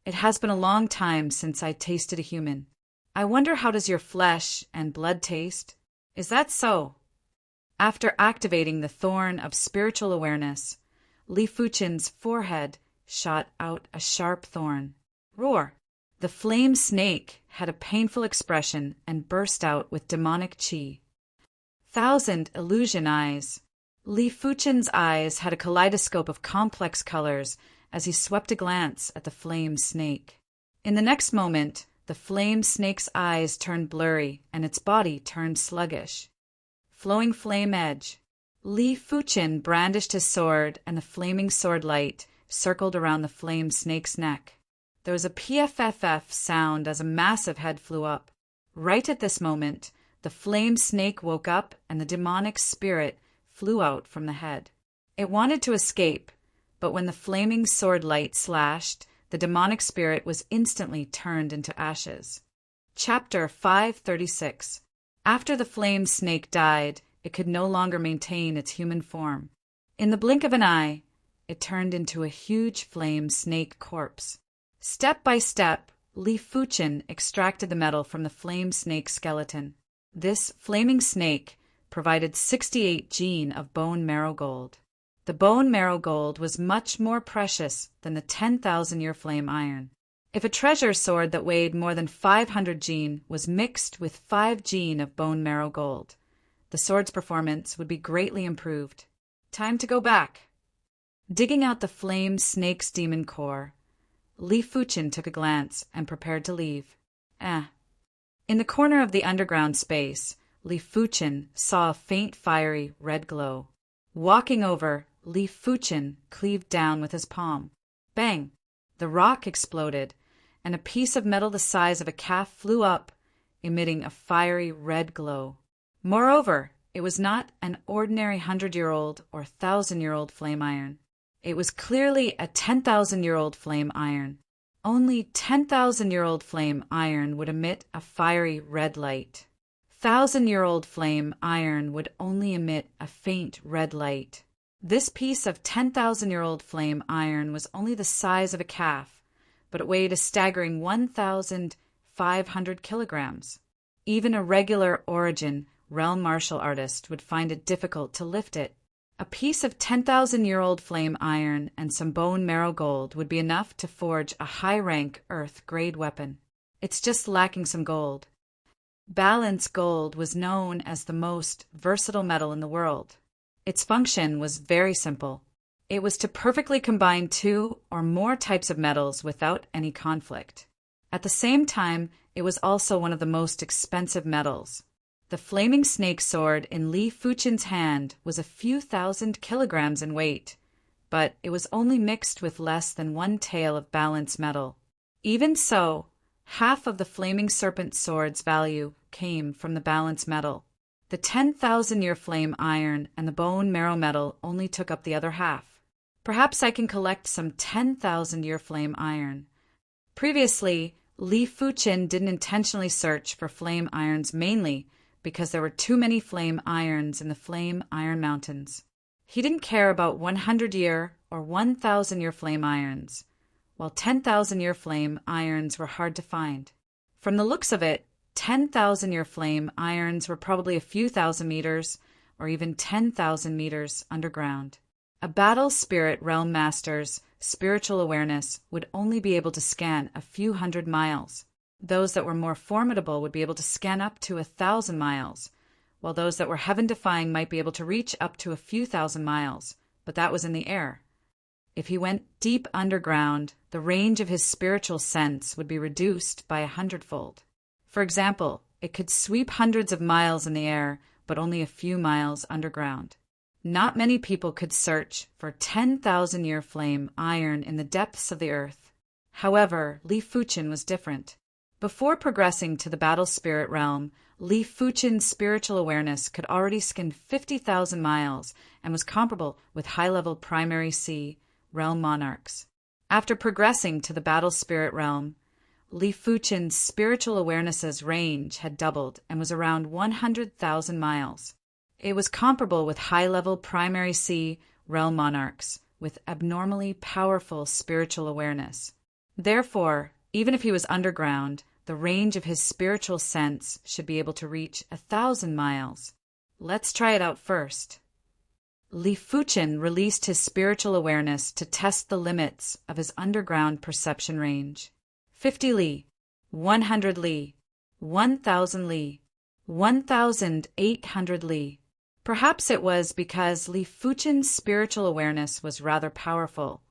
"It has been a long time since I tasted a human. I wonder how does your flesh and blood taste? Is that so?" After activating the thorn of spiritual awareness, Li Fuqin's forehead shot out a sharp thorn. Roar! The flame snake had a painful expression and burst out with demonic qi. 1,000 illusion eyes. Li Fuqin's eyes had a kaleidoscope of complex colors as he swept a glance at the flame snake. In the next moment, the flame snake's eyes turned blurry and its body turned sluggish. Flowing flame edge. Li Fuqin brandished his sword, and the flaming sword light circled around the flame snake's neck. There was a pfff sound as a massive head flew up. Right at this moment, the flame snake woke up and the demonic spirit flew out from the head. It wanted to escape, but when the flaming sword light slashed, the demonic spirit was instantly turned into ashes. Chapter 536. After the flame snake died, it could no longer maintain its human form. In the blink of an eye, it turned into a huge flame snake corpse. Step by step, Li Fuqin extracted the metal from the flame snake skeleton. This flaming snake provided 68 gene of bone marrow gold. The bone marrow gold was much more precious than the 10,000-year flame iron. If a treasure sword that weighed more than 500 gene was mixed with 5 gene of bone marrow gold, the sword's performance would be greatly improved. Time to go back. Digging out the flame snake's demon core, Li Fuqin took a glance and prepared to leave. In the corner of the underground space, Li Fuqin saw a faint fiery red glow. Walking over, Li Fuqin cleaved down with his palm. Bang! The rock exploded, and a piece of metal the size of a calf flew up, emitting a fiery red glow. Moreover, it was not an ordinary 100-year-old or 1,000-year-old flame iron. It was clearly a 10,000-year-old flame iron. Only 10,000-year-old flame iron would emit a fiery red light. 1,000-year-old flame iron would only emit a faint red light. This piece of 10,000-year-old flame iron was only the size of a calf, but it weighed a staggering 1,500 kilograms. Even a regular origin realm martial artist would find it difficult to lift it. A piece of 10,000-year-old flame iron and some bone marrow gold would be enough to forge a high-rank Earth-grade weapon. It's just lacking some gold. Balance gold was known as the most versatile metal in the world. Its function was very simple. It was to perfectly combine two or more types of metals without any conflict. At the same time, it was also one of the most expensive metals. The flaming snake sword in Li Fuchen's hand was a few thousand kilograms in weight, but it was only mixed with less than one tael of balance metal. Even so, half of the flaming serpent sword's value came from the balance metal. The 10,000-year flame iron and the bone marrow metal only took up the other half. Perhaps I can collect some 10,000-year flame iron. Previously, Li Fuchen didn't intentionally search for flame irons mainly because there were too many flame irons in the Flame Iron Mountains. He didn't care about 100-year or 1,000-year flame irons, while 10,000-year flame irons were hard to find. From the looks of it, 10,000-year flame irons were probably a few thousand meters or even 10,000 meters underground. A battle spirit realm master's spiritual awareness would only be able to scan a few hundred miles. Those that were more formidable would be able to scan up to 1,000 miles, while those that were heaven-defying might be able to reach up to a few thousand miles, but that was in the air. If he went deep underground, the range of his spiritual sense would be reduced by 100-fold. For example, it could sweep hundreds of miles in the air, but only a few miles underground. Not many people could search for 10,000-year flame iron in the depths of the earth. However, Li Fuchen was different. Before progressing to the battle spirit realm, Li Fuchen's spiritual awareness could already scan 50,000 miles and was comparable with high-level primary C realm monarchs. After progressing to the battle spirit realm, Li Fuchen's spiritual awareness's range had doubled and was around 100,000 miles. It was comparable with high-level primary C realm monarchs with abnormally powerful spiritual awareness. Therefore, even if he was underground, the range of his spiritual sense should be able to reach 1,000 miles. Let's try it out first. Li Fuchen released his spiritual awareness to test the limits of his underground perception range. 50 li, 100 li, 1,000 li, 1,800 li. Perhaps it was because Li Fuchen's spiritual awareness was rather powerful,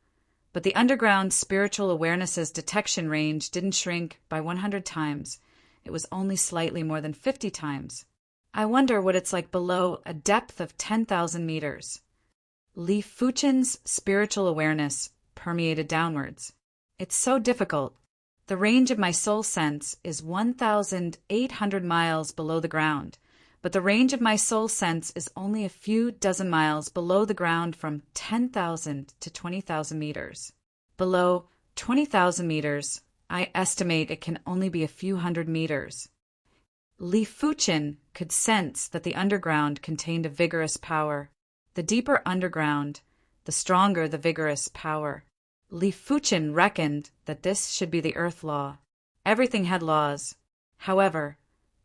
but the underground spiritual awareness's detection range didn't shrink by 100 times. It was only slightly more than 50 times. I wonder what it's like below a depth of 10,000 meters. Li Fuchen's spiritual awareness permeated downwards. It's so difficult. The range of my soul sense is 1,800 miles below the ground, but the range of my soul sense is only a few dozen miles below the ground from 10,000 to 20,000 meters. Below 20,000 meters, I estimate it can only be a few hundred meters. Li Fuchen could sense that the underground contained a vigorous power. The deeper underground, the stronger the vigorous power. Li Fuchen reckoned that this should be the earth law. Everything had laws. However,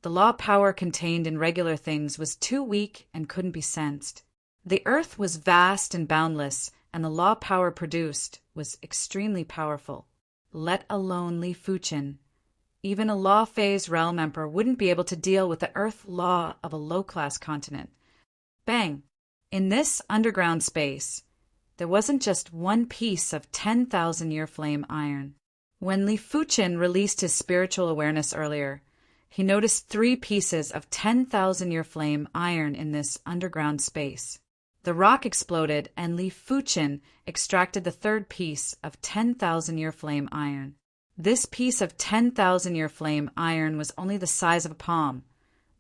the law power contained in regular things was too weak and couldn't be sensed. The earth was vast and boundless, and the law power produced was extremely powerful. Let alone Li Fuchen. Even a law phase realm emperor wouldn't be able to deal with the earth law of a low-class continent. Bang! In this underground space, there wasn't just one piece of 10,000-year flame iron. When Li Fuchen released his spiritual awareness earlier, he noticed 3 pieces of 10,000-year flame iron in this underground space. The rock exploded, and Li Fuchen extracted the 3rd piece of 10,000-year flame iron. This piece of 10,000-year flame iron was only the size of a palm,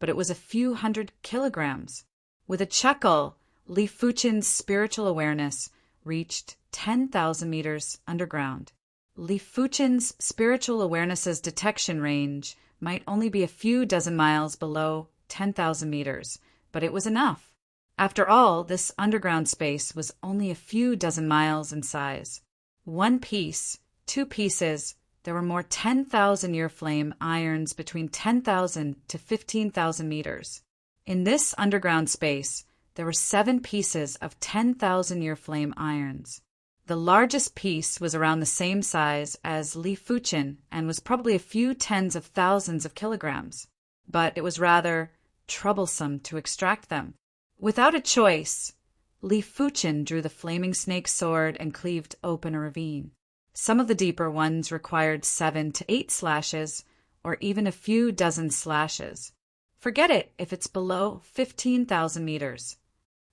but it was a few hundred kilograms. With a chuckle, Li Fuchen's spiritual awareness reached 10,000 meters underground. Li Fuchen's spiritual awareness's detection range might only be a few dozen miles below 10,000 meters, but it was enough. After all, this underground space was only a few dozen miles in size. 1 piece, 2 pieces, there were more 10,000-year flame irons between 10,000 to 15,000 meters. In this underground space, there were 7 pieces of 10,000-year flame irons. The largest piece was around the same size as Li Fuchin and was probably a few tens of thousands of kilograms, but it was rather troublesome to extract them. Without a choice, Li Fuchin drew the flaming snake sword and cleaved open a ravine. Some of the deeper ones required 7 to 8 slashes, or even a few dozen slashes. Forget it if it's below 15,000 meters.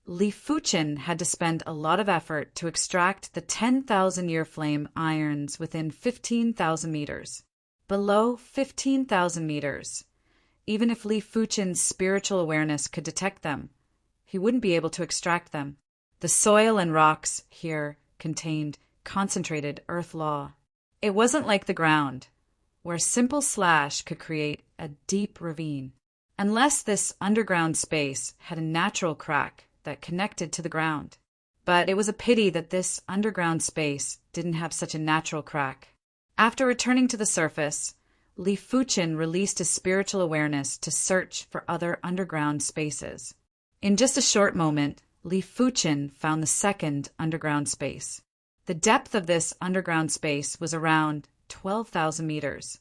Li Fuchin had to spend a lot of effort to extract the 10,000-year flame irons within 15,000 meters. Below 15,000 meters. Even if Li Fuchin's spiritual awareness could detect them, he wouldn't be able to extract them. The soil and rocks here contained concentrated earth law. It wasn't like the ground, where a simple slash could create a deep ravine. Unless this underground space had a natural crack that connected to the ground. But it was a pity that this underground space didn't have such a natural crack. After returning to the surface, Li Fuchin released his spiritual awareness to search for other underground spaces. In just a short moment, Li Fuchin found the second underground space. The depth of this underground space was around 12,000 meters.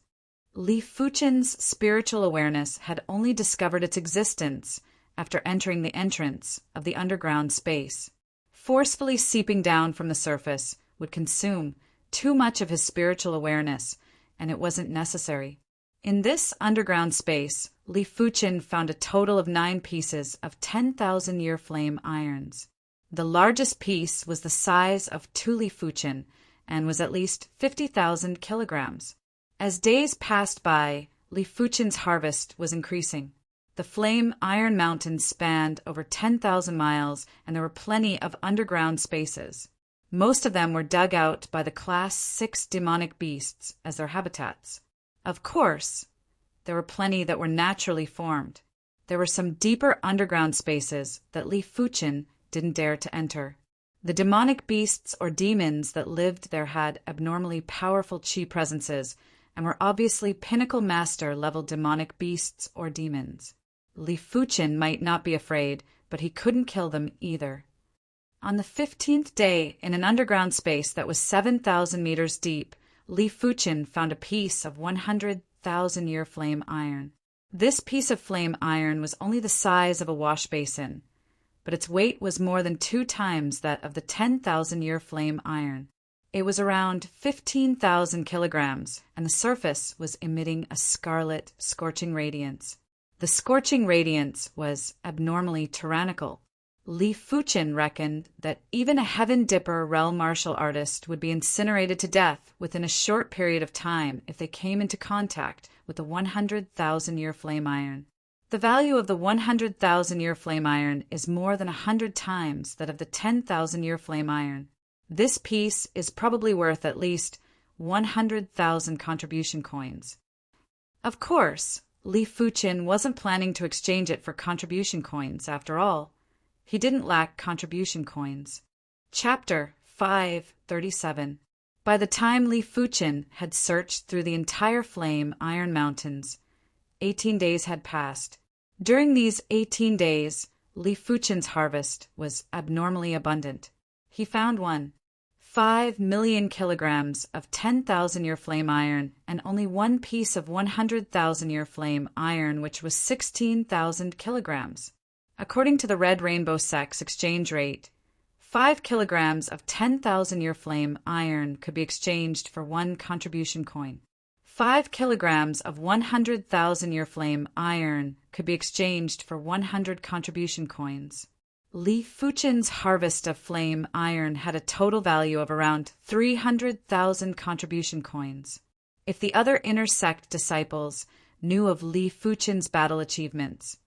Li Fuchin's spiritual awareness had only discovered its existence after entering the entrance of the underground space. Forcefully seeping down from the surface would consume too much of his spiritual awareness, and it wasn't necessary. In this underground space, Li Fuchin found a total of 9 pieces of 10,000-year flame irons. The largest piece was the size of 2 Li Fuchin and was at least 50,000 kilograms. As days passed by, Li Fuchin's harvest was increasing. The flame iron mountains spanned over 10,000 miles, and there were plenty of underground spaces. Most of them were dug out by the Class 6 demonic beasts as their habitats. Of course, there were plenty that were naturally formed. There were some deeper underground spaces that Li Fuchin didn't dare to enter. The demonic beasts or demons that lived there had abnormally powerful chi presences and were obviously pinnacle master level demonic beasts or demons. Li Fuchin might not be afraid, but he couldn't kill them either. On the 15th day, in an underground space that was 7,000 meters deep, Li Fuchin found a piece of 100,000-year flame iron. This piece of flame iron was only the size of a wash basin, but its weight was more than 2 times that of the 10,000-year flame iron. It was around 15,000 kilograms, and the surface was emitting a scarlet, scorching radiance. The scorching radiance was abnormally tyrannical. Li Fuchin reckoned that even a Heaven Dipper realm martial artist would be incinerated to death within a short period of time if they came into contact with the 100,000-year flame iron. The value of the 100,000-year flame iron is more than 100 times that of the 10,000-year flame iron. This piece is probably worth at least 100,000 contribution coins. Of course, Li Fuchin wasn't planning to exchange it for contribution coins after all. He didn't lack contribution coins. Chapter 537. By the time Li Fuchin had searched through the entire flame iron mountains, 18 days had passed. During these 18 days, Li Fuchin's harvest was abnormally abundant. He found 5 million kilograms of 10,000-year flame iron and only 1 piece of 100,000-year flame iron, which was 16,000 kilograms. According to the Red Rainbow Sex exchange rate, 5 kilograms of 10,000-year flame iron could be exchanged for 1 contribution coin. 5 kilograms of 100,000-year flame iron could be exchanged for 100 contribution coins. Li Fuchin's harvest of flame iron had a total value of around 300,000 contribution coins. If the other inner sect disciples knew of Li Fuchin's battle achievements,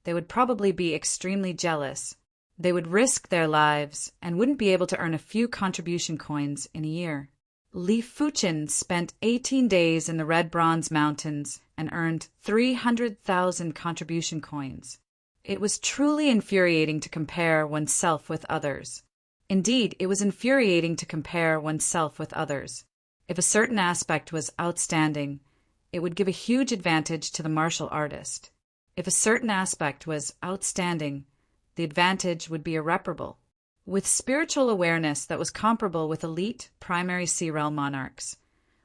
they would probably be extremely jealous. They would risk their lives and wouldn't be able to earn a few contribution coins in a year. Li Fuchin spent 18 days in the Red Bronze Mountains and earned 300,000 contribution coins. It was truly infuriating to compare oneself with others. Indeed, it was infuriating to compare oneself with others. If a certain aspect was outstanding, it would give a huge advantage to the martial artist. If a certain aspect was outstanding, the advantage would be irreparable. With spiritual awareness that was comparable with elite primary sea realm monarchs,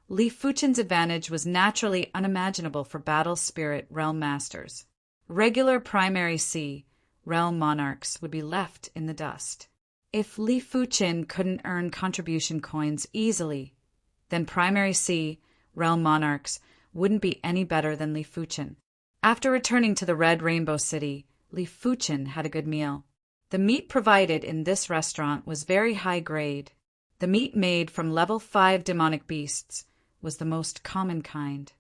Li Fuchen's advantage was naturally unimaginable for battle spirit realm masters. Regular primary sea realm monarchs would be left in the dust. If Li Fuchen couldn't earn contribution coins easily, then primary sea realm monarchs wouldn't be any better than Li Fuchen. After returning to the Red Rainbow City, Li Fuchen had a good meal. The meat provided in this restaurant was very high grade. The meat made from level 5 demonic beasts was the most common kind.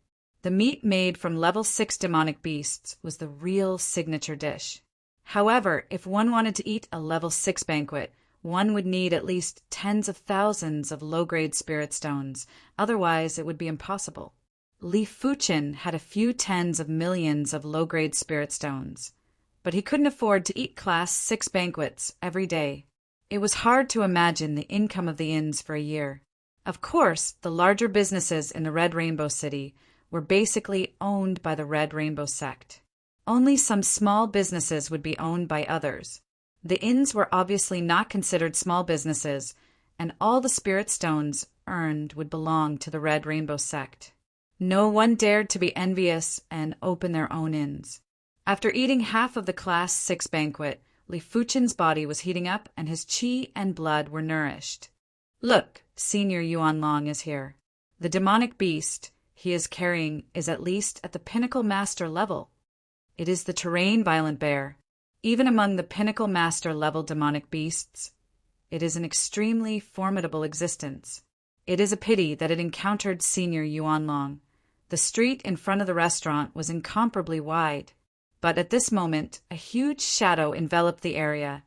The meat made from level 6 demonic beasts was the real signature dish. However, if one wanted to eat a level 6 banquet, one would need at least tens of thousands of low-grade spirit stones, otherwise it would be impossible. Li Fuchen had a few tens of millions of low-grade spirit stones, but he couldn't afford to eat class 6 banquets every day. It was hard to imagine the income of the inns for a year. Of course, the larger businesses in the Red Rainbow City were basically owned by the Red Rainbow sect. Only some small businesses would be owned by others. The inns were obviously not considered small businesses, and all the spirit stones earned would belong to the Red Rainbow sect. No one dared to be envious and open their own inns. After eating half of the Class 6 banquet, Li Fuchen's body was heating up and his qi and blood were nourished. Look, Senior Yuan Long is here. The demonic beast he is carrying is at least at the pinnacle master level. It is the terrain violent bear. Even among the pinnacle master level demonic beasts, it is an extremely formidable existence. It is a pity that it encountered Senior Yuan Long. The street in front of the restaurant was incomparably wide, but at this moment a huge shadow enveloped the area,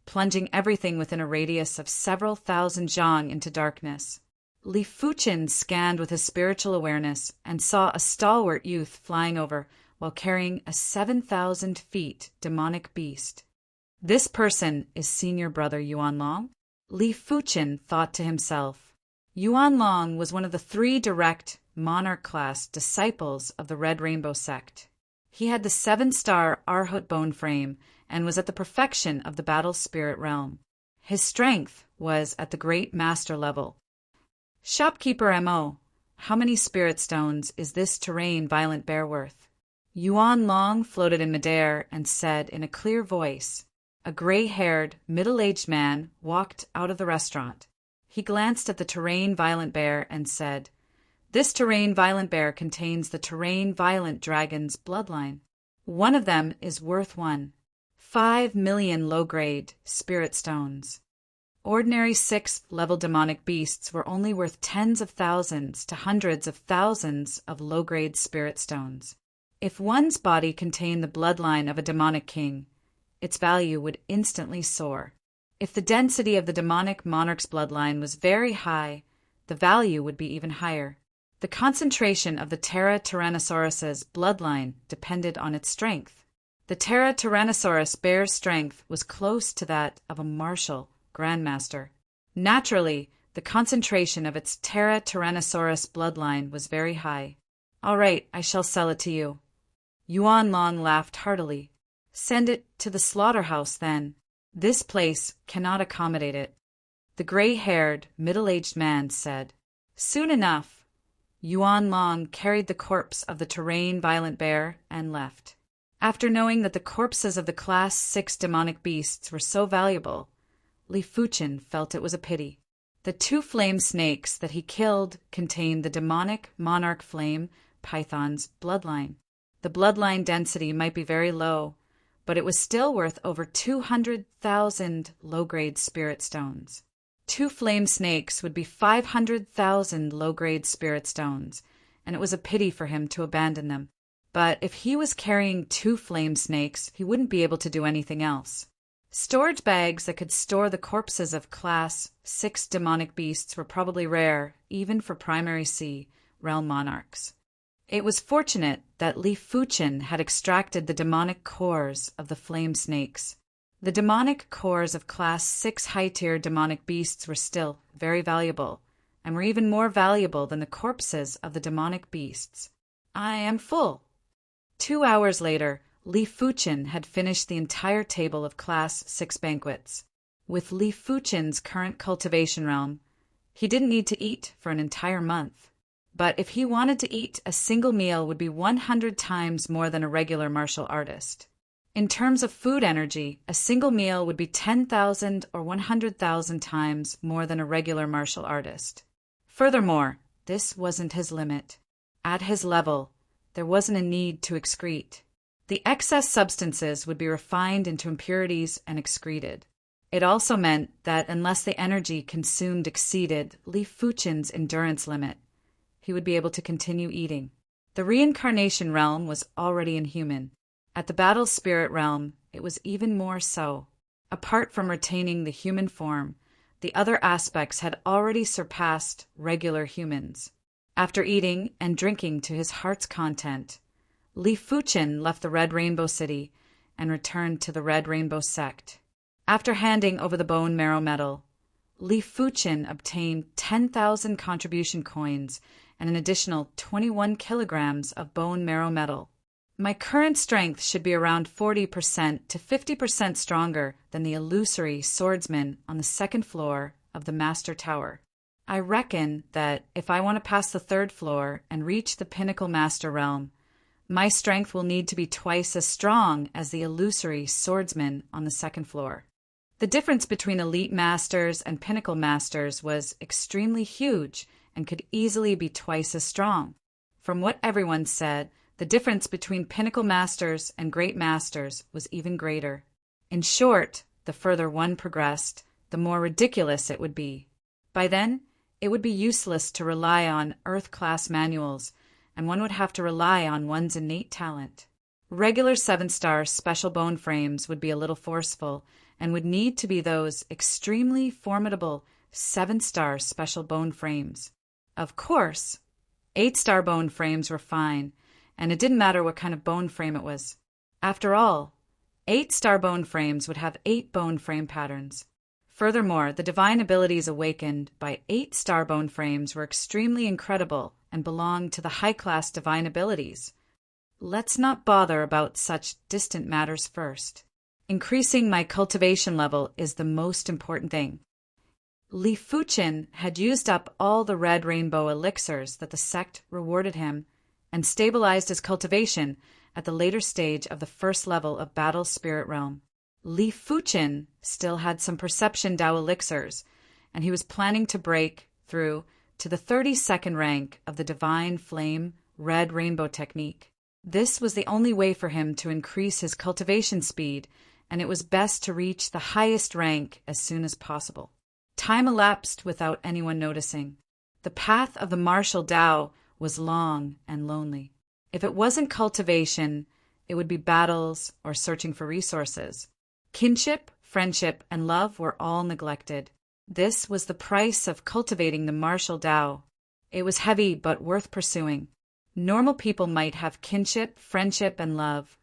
plunging everything within a radius of several thousand zhang into darkness. Li Fuchen scanned with his spiritual awareness and saw a stalwart youth flying over while carrying a 7,000 feet demonic beast. This person is Senior Brother Yuan Long? Li Fuchen thought to himself. Yuan Long was one of the 3 direct monarch-class disciples of the Red Rainbow sect. He had the 7-star Arhut bone frame and was at the perfection of the battle spirit realm. His strength was at the great master level. Shopkeeper M.O., how many spirit stones is this terrain violent bear worth? Yuan Long floated in midair and said in a clear voice. A gray-haired, middle-aged man walked out of the restaurant. He glanced at the terrain violent bear and said, "This terrain violent bear contains the terrain violent dragon's bloodline. One of them is worth 5 million low-grade spirit stones. Ordinary 6th level demonic beasts were only worth tens of thousands to hundreds of thousands of low-grade spirit stones. If one's body contained the bloodline of a demonic king, its value would instantly soar. If the density of the demonic monarch's bloodline was very high, the value would be even higher. The concentration of the Terra Tyrannosaurus's bloodline depended on its strength. The Terra Tyrannosaurus bear's strength was close to that of a martial grandmaster. Naturally, the concentration of its Terra Tyrannosaurus bloodline was very high. All right, I shall sell it to you. Yuan Long laughed heartily. Send it to the slaughterhouse, then. This place cannot accommodate it. The gray-haired, middle-aged man said. Soon enough, Yuan Long carried the corpse of the terrain violent bear and left. After knowing that the corpses of the Class 6 demonic beasts were so valuable, Li Fuchen felt it was a pity. The 2 flame snakes that he killed contained the demonic monarch flame python's bloodline. The bloodline density might be very low, but it was still worth over 200,000 low-grade spirit stones. 2 flame snakes would be 500,000 low-grade spirit stones, and it was a pity for him to abandon them. But if he was carrying 2 flame snakes, he wouldn't be able to do anything else. Storage bags that could store the corpses of Class 6 demonic beasts were probably rare, even for primary sea realm monarchs. It was fortunate that Li Fuchen had extracted the demonic cores of the flame snakes. The demonic cores of Class 6 high-tier demonic beasts were still very valuable, and were even more valuable than the corpses of the demonic beasts. I am full. 2 hours later, Li Fuchen had finished the entire table of Class 6 banquets. With Li Fuchen's current cultivation realm, he didn't need to eat for an entire month. But if he wanted to eat, a single meal would be 100 times more than a regular martial artist. In terms of food energy, a single meal would be 10,000 or 100,000 times more than a regular martial artist. Furthermore, this wasn't his limit. At his level, there wasn't a need to excrete. The excess substances would be refined into impurities and excreted. It also meant that unless the energy consumed exceeded Li Fuchen's endurance limit, he would be able to continue eating. The reincarnation realm was already inhuman. At the battle spirit realm, it was even more so. Apart from retaining the human form, the other aspects had already surpassed regular humans. After eating and drinking to his heart's content, Li Fuchen left the Red Rainbow City and returned to the Red Rainbow Sect. After handing over the bone marrow metal, Li Fuchen obtained 10,000 contribution coins and an additional 21 kilograms of bone marrow metal. My current strength should be around 40% to 50% stronger than the illusory swordsman on the second floor of the Master Tower. I reckon that if I want to pass the third floor and reach the Pinnacle Master Realm, my strength will need to be twice as strong as the illusory swordsman on the second floor. The difference between elite masters and pinnacle masters was extremely huge and could easily be twice as strong. From what everyone said, the difference between pinnacle masters and great masters was even greater. In short, the further one progressed, the more ridiculous it would be. By then, it would be useless to rely on Earth-class manuals, and one would have to rely on one's innate talent. Regular 7-star special bone frames would be a little forceful, and would need to be those extremely formidable 7-star special bone frames. Of course, 8-star bone frames were fine, and it didn't matter what kind of bone frame it was. After all, 8-star bone frames would have 8 bone frame patterns. Furthermore, the divine abilities awakened by 8-star bone frames were extremely incredible and belonged to the high-class divine abilities. Let's not bother about such distant matters first. Increasing my cultivation level is the most important thing. Li Fuchen had used up all the red rainbow elixirs that the sect rewarded him and stabilized his cultivation at the later stage of the first level of Battle Spirit Realm. Li Fuchen still had some Perception Dao elixirs, and he was planning to break through to the 32nd rank of the Divine Flame Red Rainbow Technique. This was the only way for him to increase his cultivation speed, and it was best to reach the highest rank as soon as possible. Time elapsed without anyone noticing. The path of the martial Dao was long and lonely. If it wasn't cultivation, it would be battles or searching for resources. Kinship, friendship, and love were all neglected. This was the price of cultivating the martial Dao. It was heavy but worth pursuing. Normal people might have kinship, friendship, and love,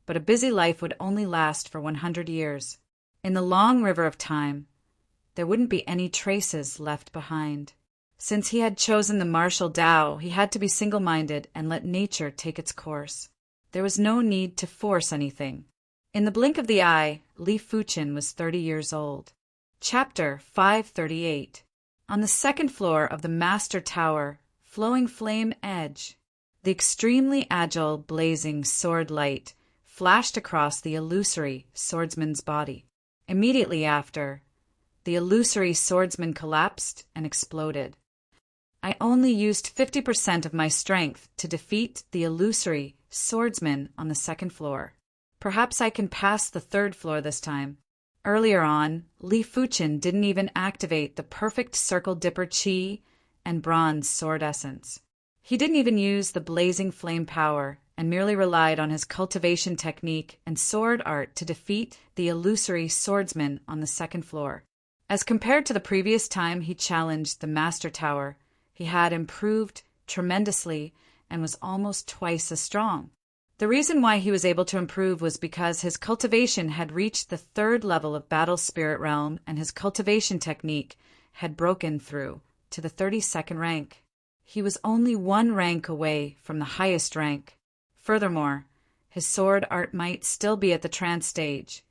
but a busy life would only last for 100 years. In the long river of time, there wouldn't be any traces left behind. Since he had chosen the martial Dao, he had to be single-minded and let nature take its course. There was no need to force anything. In the blink of the eye, Li Fuchen was 30 years old. Chapter 538. On the second floor of the Master Tower, Flowing Flame Edge, the extremely agile, blazing sword light flashed across the illusory swordsman's body. Immediately after, the illusory swordsman collapsed and exploded. I only used 50% of my strength to defeat the illusory swordsman on the second floor. Perhaps I can pass the third floor this time. Earlier on, Li Fuchen didn't even activate the perfect circle dipper chi and bronze sword essence. He didn't even use the blazing flame power and merely relied on his cultivation technique and sword art to defeat the illusory swordsman on the second floor. As compared to the previous time he challenged the Master Tower, he had improved tremendously and was almost twice as strong. The reason why he was able to improve was because his cultivation had reached the third level of Battle Spirit Realm and his cultivation technique had broken through to the 32nd rank. He was only one rank away from the highest rank. Furthermore, his sword art might still be at the trance stage,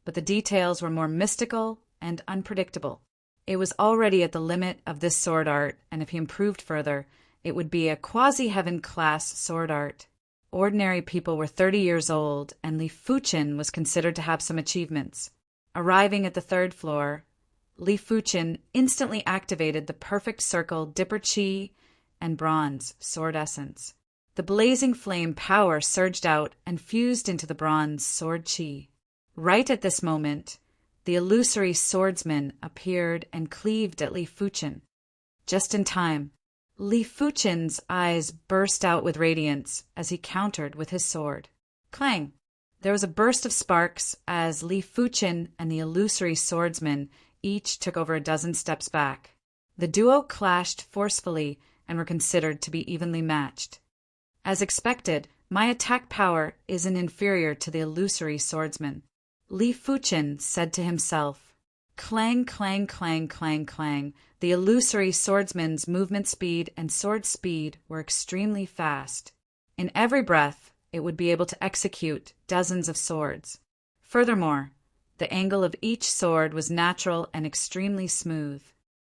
but the details were more mystical and unpredictable. It was already at the limit of this sword art, and if he improved further, it would be a quasi-heaven class sword art. Ordinary people were 30 years old, and Li Fuqin was considered to have some achievements. Arriving at the 3rd floor, Li Fuqin instantly activated the perfect circle Dipper Chi and bronze sword essence. The blazing flame power surged out and fused into the bronze sword chi. Right at this moment, the illusory swordsman appeared and cleaved at Li Fuqin. Just in time, Li Fuqin's eyes burst out with radiance as he countered with his sword. Clang! There was a burst of sparks as Li Fuqin and the illusory swordsman each took over a dozen steps back. The duo clashed forcefully and were considered to be evenly matched. As expected, my attack power isn't inferior to the illusory swordsman. Li Fuqin said to himself. Clang, clang, clang, clang, clang. The illusory swordsman's movement speed and sword speed were extremely fast. In every breath, it would be able to execute dozens of swords. Furthermore, the angle of each sword was natural and extremely smooth.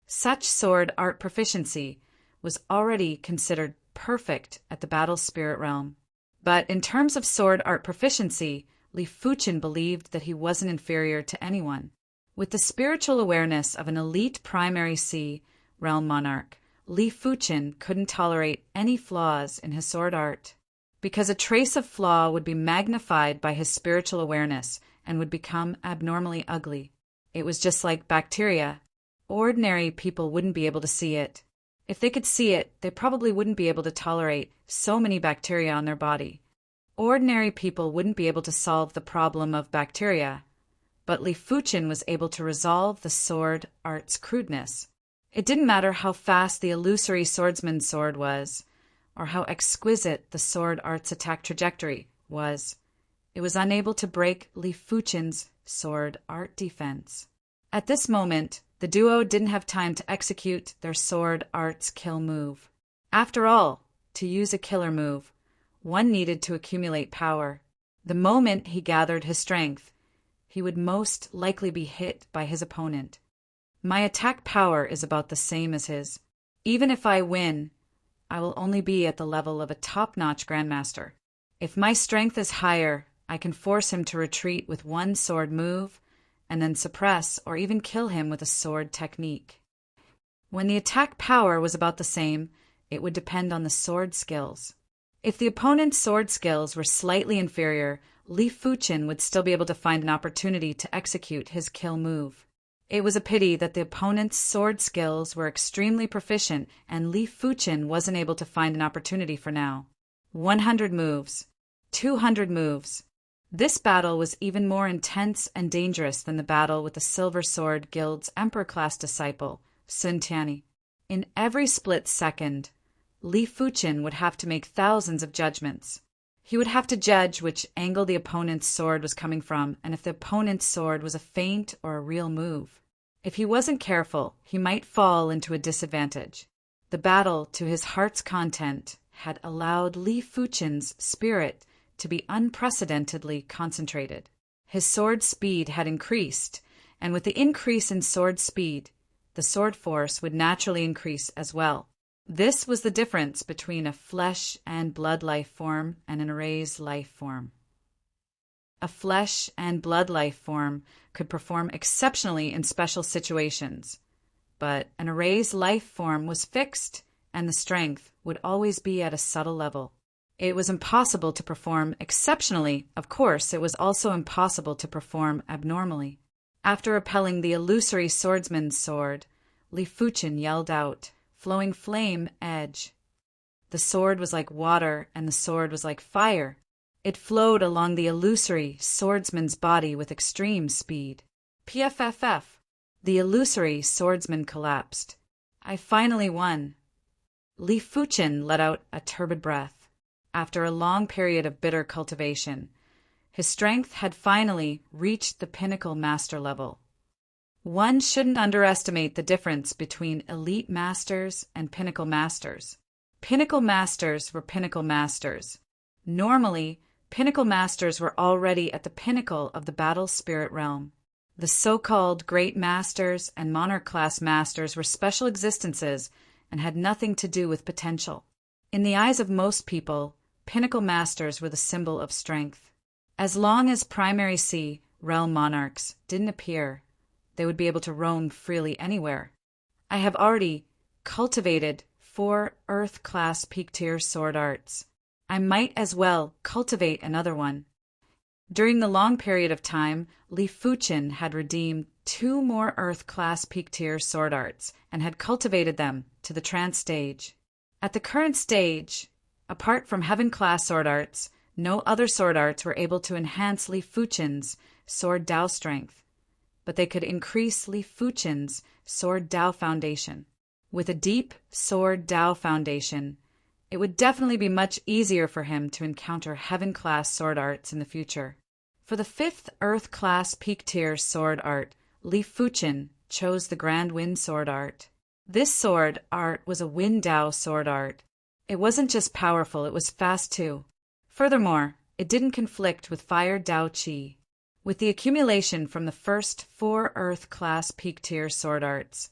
Such sword art proficiency was already considered perfect at the battle spirit realm. But in terms of sword art proficiency, Li Fuqin believed that he wasn't inferior to anyone. With the spiritual awareness of an elite primary C realm monarch, Li Fuqin couldn't tolerate any flaws in his sword art, because a trace of flaw would be magnified by his spiritual awareness and would become abnormally ugly. It was just like bacteria. Ordinary people wouldn't be able to see it. If they could see it, they probably wouldn't be able to tolerate so many bacteria on their body. Ordinary people wouldn't be able to solve the problem of bacteria, but Li Fuqin was able to resolve the sword art's crudeness. It didn't matter how fast the illusory swordsman's sword was, or how exquisite the sword art's attack trajectory was. It was unable to break Li Fuqin's sword art defense. At this moment, the duo didn't have time to execute their sword art's kill move. After all, to use a killer move, one needed to accumulate power. The moment he gathered his strength, he would most likely be hit by his opponent. My attack power is about the same as his. Even if I win, I will only be at the level of a top-notch grandmaster. If my strength is higher, I can force him to retreat with one sword move, and then suppress or even kill him with a sword technique. When the attack power was about the same, it would depend on the sword skills. If the opponent's sword skills were slightly inferior, Li Fuqin would still be able to find an opportunity to execute his kill move. It was a pity that the opponent's sword skills were extremely proficient and Li Fuqin wasn't able to find an opportunity for now. 100 moves. 200 moves. This battle was even more intense and dangerous than the battle with the Silver Sword Guild's Emperor-class disciple, Sun Tianyi. In every split second, Li Fuqin would have to make thousands of judgments. He would have to judge which angle the opponent's sword was coming from and if the opponent's sword was a feint or a real move. If he wasn't careful, he might fall into a disadvantage. The battle to his heart's content had allowed Li Fuqin's spirit to be unprecedentedly concentrated. His sword speed had increased, and with the increase in sword speed, the sword force would naturally increase as well. This was the difference between a flesh and blood life form and an erased life form. A flesh and blood life form could perform exceptionally in special situations, but an erased life form was fixed, and the strength would always be at a subtle level. It was impossible to perform exceptionally. Of course, it was also impossible to perform abnormally. After repelling the illusory swordsman's sword, Li Fuqin yelled out, flowing flame edge. The sword was like water, and the sword was like fire. It flowed along the illusory swordsman's body with extreme speed. PFFF. The illusory swordsman collapsed. I finally won. Li Fuqin let out a turbid breath. After a long period of bitter cultivation, his strength had finally reached the pinnacle master level. One shouldn't underestimate the difference between elite masters and pinnacle masters. Pinnacle masters were pinnacle masters. Normally, pinnacle masters were already at the pinnacle of the battle spirit realm. The so-called great masters and monarch-class masters were special existences and had nothing to do with potential. In the eyes of most people, pinnacle masters were the symbol of strength. As long as primary sea realm monarchs didn't appear, they would be able to roam freely anywhere. I have already cultivated 4 Earth-class peak-tier sword arts. I might as well cultivate another one. During the long period of time, Li Fuqin had redeemed 2 more Earth-class peak-tier sword arts and had cultivated them to the trance stage. At the current stage, apart from Heaven-class sword arts, no other sword arts were able to enhance Li Fuqin's sword Dao strength, but they could increase Li Fuqin's sword Dao foundation. With a deep sword Dao foundation, it would definitely be much easier for him to encounter Heaven-class sword arts in the future. For the 5th Earth-class peak-tier sword art, Li Fuqin chose the Grand Wind sword art. This sword art was a Wind Dao sword art. It wasn't just powerful, it was fast too. Furthermore, it didn't conflict with Fire Dao Qi. With the accumulation from the first 4 Earth-class peak-tier sword arts,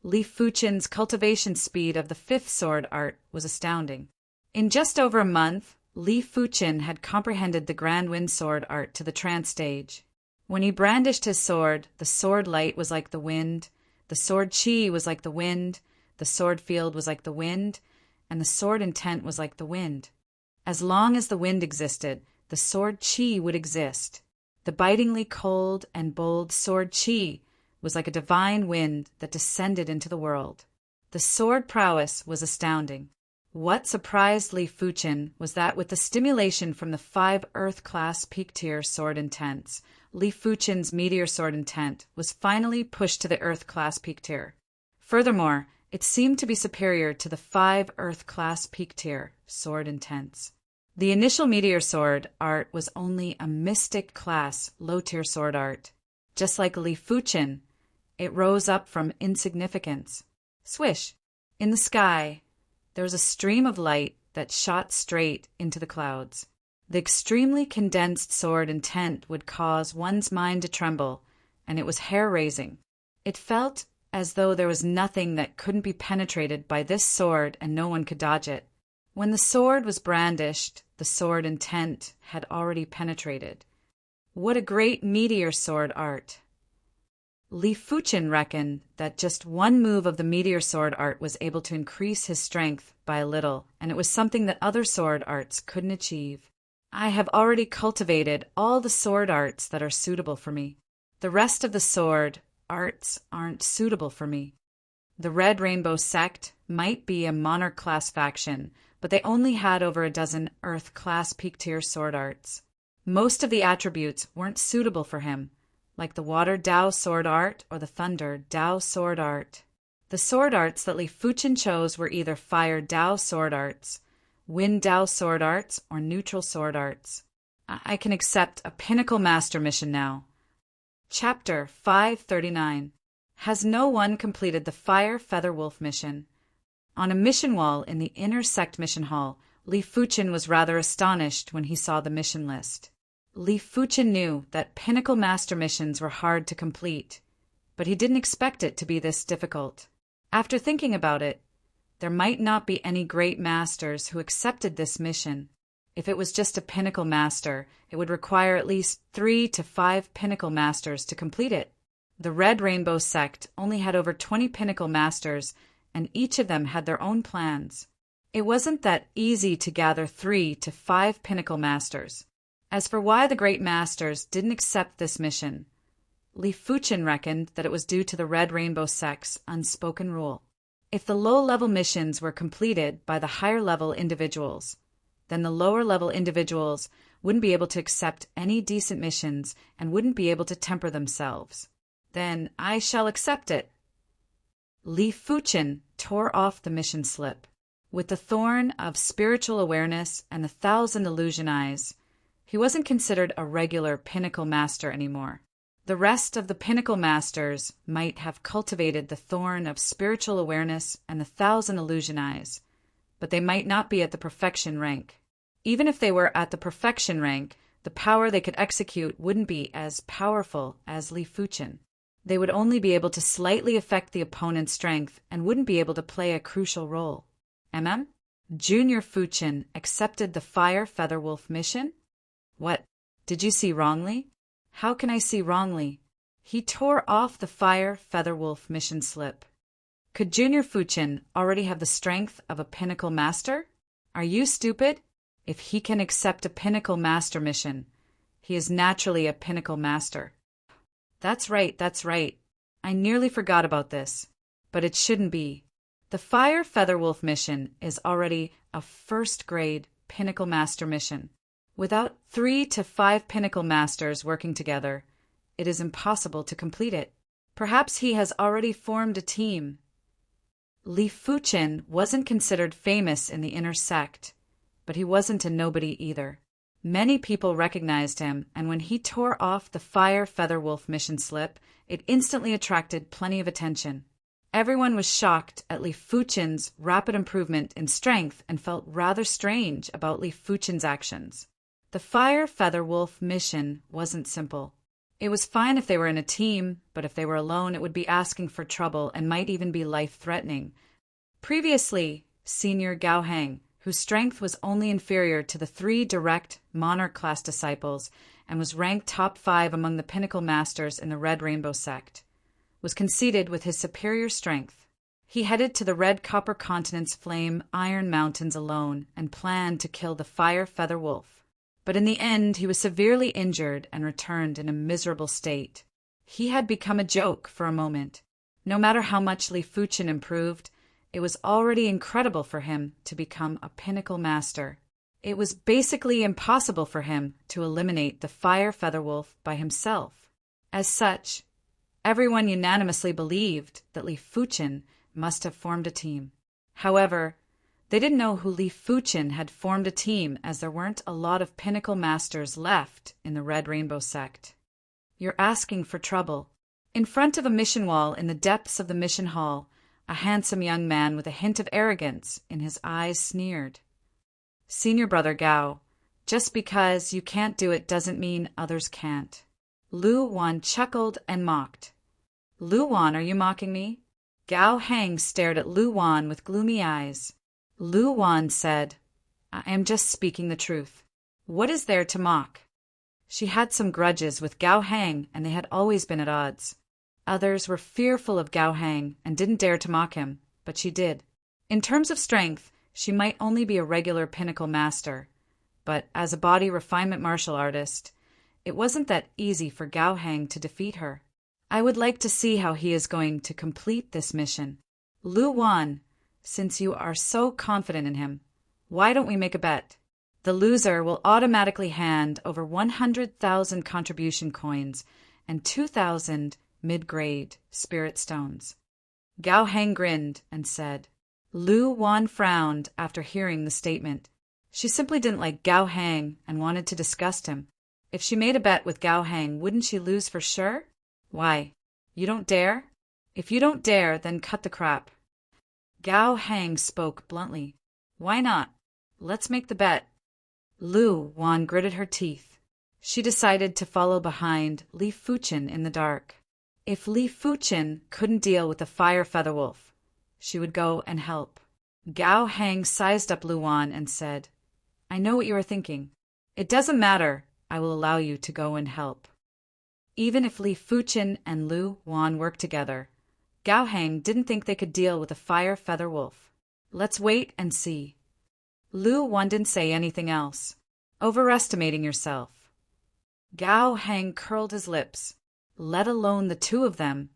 Li Fuqin's cultivation speed of the 5th sword art was astounding. In just over a month, Li Fuqin had comprehended the Grand Wind sword art to the trance stage. When he brandished his sword, the sword light was like the wind, the sword qi was like the wind, the sword field was like the wind, and the sword intent was like the wind. As long as the wind existed, the sword qi would exist. The bitingly cold and bold sword qi was like a divine wind that descended into the world. The sword prowess was astounding. What surprised Li Fuqin was that with the stimulation from the 5 Earth-class peak-tier sword intents, Li Fuqin's meteor sword intent was finally pushed to the Earth-class peak-tier. Furthermore, it seemed to be superior to the 5 Earth-class peak-tier sword intents. The initial meteor sword art was only a mystic-class low-tier sword art. Just like Li Fuqin, it rose up from insignificance. Swish! In the sky, there was a stream of light that shot straight into the clouds. The extremely condensed sword intent would cause one's mind to tremble, and it was hair-raising. It felt as though there was nothing that couldn't be penetrated by this sword and no one could dodge it. When the sword was brandished, the sword intent had already penetrated. What a great meteor sword art! Li Fuqin reckoned that just one move of the meteor sword art was able to increase his strength by a little, and it was something that other sword arts couldn't achieve. I have already cultivated all the sword arts that are suitable for me. The rest of the sword arts aren't suitable for me. The Red Rainbow sect might be a monarch-class faction, but they only had over a dozen Earth-class peak-tier sword arts. Most of the attributes weren't suitable for him, like the Water Dao sword art or the Thunder Dao sword art. The sword arts that Li Fuqin chose were either Fire Dao sword arts, Wind Dao sword arts, or Neutral sword arts. I can accept a Pinnacle Master mission now. Chapter 539. Has no one completed the Fire Feather Wolf mission? On a mission wall in the inner sect mission hall, Li Fuqin was rather astonished when he saw the mission list. Li Fuqin knew that Pinnacle Master missions were hard to complete, but he didn't expect it to be this difficult. After thinking about it, there might not be any great masters who accepted this mission. If it was just a Pinnacle Master, it would require at least 3 to 5 Pinnacle Masters to complete it. The Red Rainbow sect only had over 20 Pinnacle Masters, and each of them had their own plans. It wasn't that easy to gather 3 to 5 Pinnacle Masters. As for why the great masters didn't accept this mission, Li Fuqin reckoned that it was due to the Red Rainbow sect's unspoken rule. If the low-level missions were completed by the higher-level individuals, then the lower-level individuals wouldn't be able to accept any decent missions and wouldn't be able to temper themselves. Then I shall accept it. Li Fuqin tore off the mission slip. With the thorn of spiritual awareness and the 1,000 illusion eyes, he wasn't considered a regular Pinnacle Master anymore. The rest of the Pinnacle Masters might have cultivated the thorn of spiritual awareness and the 1,000 illusion eyes, but they might not be at the perfection rank. Even if they were at the perfection rank, the power they could execute wouldn't be as powerful as Li Fuchen. They would only be able to slightly affect the opponent's strength and wouldn't be able to play a crucial role. Junior Fuchen accepted the Fire Feather Wolf mission? What? Did you see wrongly? How can I see wrongly? He tore off the Fire Feather Wolf mission slip. Could Junior Fuchen already have the strength of a Pinnacle Master? Are you stupid? If he can accept a Pinnacle Master mission, he is naturally a Pinnacle Master. That's right. I nearly forgot about this, but it shouldn't be. The Fire Feather Wolf mission is already a first-grade Pinnacle Master mission. Without 3 to 5 Pinnacle Masters working together, it is impossible to complete it. Perhaps he has already formed a team. Li Fuchen wasn't considered famous in the inner sect, but he wasn't a nobody either. Many people recognized him, and when he tore off the Fire Feather Wolf mission slip, it instantly attracted plenty of attention. Everyone was shocked at Li Fuchen's rapid improvement in strength and felt rather strange about Li Fuchen's actions. The Fire Feather Wolf mission wasn't simple. It was fine if they were in a team, but if they were alone, it would be asking for trouble and might even be life-threatening. Previously, Senior Gao Heng, whose strength was only inferior to the 3 direct Monarch-class disciples and was ranked top 5 among the Pinnacle Masters in the Red Rainbow sect, was conceited with his superior strength. He headed to the Red Copper Continent's Flame Iron Mountains alone and planned to kill the Fire Feather Wolf. But in the end, he was severely injured and returned in a miserable state. He had become a joke for a moment. No matter how much Li Fuchen improved, it was already incredible for him to become a Pinnacle Master. It was basically impossible for him to eliminate the Fire Feather Wolf by himself. As such, everyone unanimously believed that Li Fuchen must have formed a team. However, they didn't know who Li Fuchen had formed a team, as there weren't a lot of Pinnacle Masters left in the Red Rainbow sect. You're asking for trouble. In front of a mission wall in the depths of the mission hall, a handsome young man with a hint of arrogance in his eyes sneered. Senior Brother Gao, just because you can't do it doesn't mean others can't. Lu Wan chuckled and mocked. Lu Wan, are you mocking me? Gao Heng stared at Lu Wan with gloomy eyes. Lu Wan said, I am just speaking the truth. What is there to mock? She had some grudges with Gao Heng, and they had always been at odds. Others were fearful of Gao Heng and didn't dare to mock him, but she did. In terms of strength, she might only be a regular Pinnacle Master, but as a body refinement martial artist, it wasn't that easy for Gao Heng to defeat her. I would like to see how he is going to complete this mission. Lu Wan, since you are so confident in him, why don't we make a bet? The loser will automatically hand over 100,000 contribution coins and 2,000 mid-grade spirit stones. Gao Heng grinned and said. Lu Wan frowned after hearing the statement. She simply didn't like Gao Heng and wanted to disgust him. If she made a bet with Gao Heng, wouldn't she lose for sure? Why? You don't dare? If you don't dare, then cut the crap. Gao Heng spoke bluntly. Why not? Let's make the bet. Lu Wan gritted her teeth. She decided to follow behind Li Fuchen in the dark. If Li Fuchen couldn't deal with the Fire Feather Wolf, she would go and help. Gao Heng sized up Lu Wan and said, I know what you are thinking. It doesn't matter. I will allow you to go and help. Even if Li Fuchen and Lu Wan worked together, Gao Heng didn't think they could deal with a Fire Feather Wolf. Let's wait and see. Lu Wan didn't say anything else. Overestimating yourself. Gao Heng curled his lips. Let alone the two of them.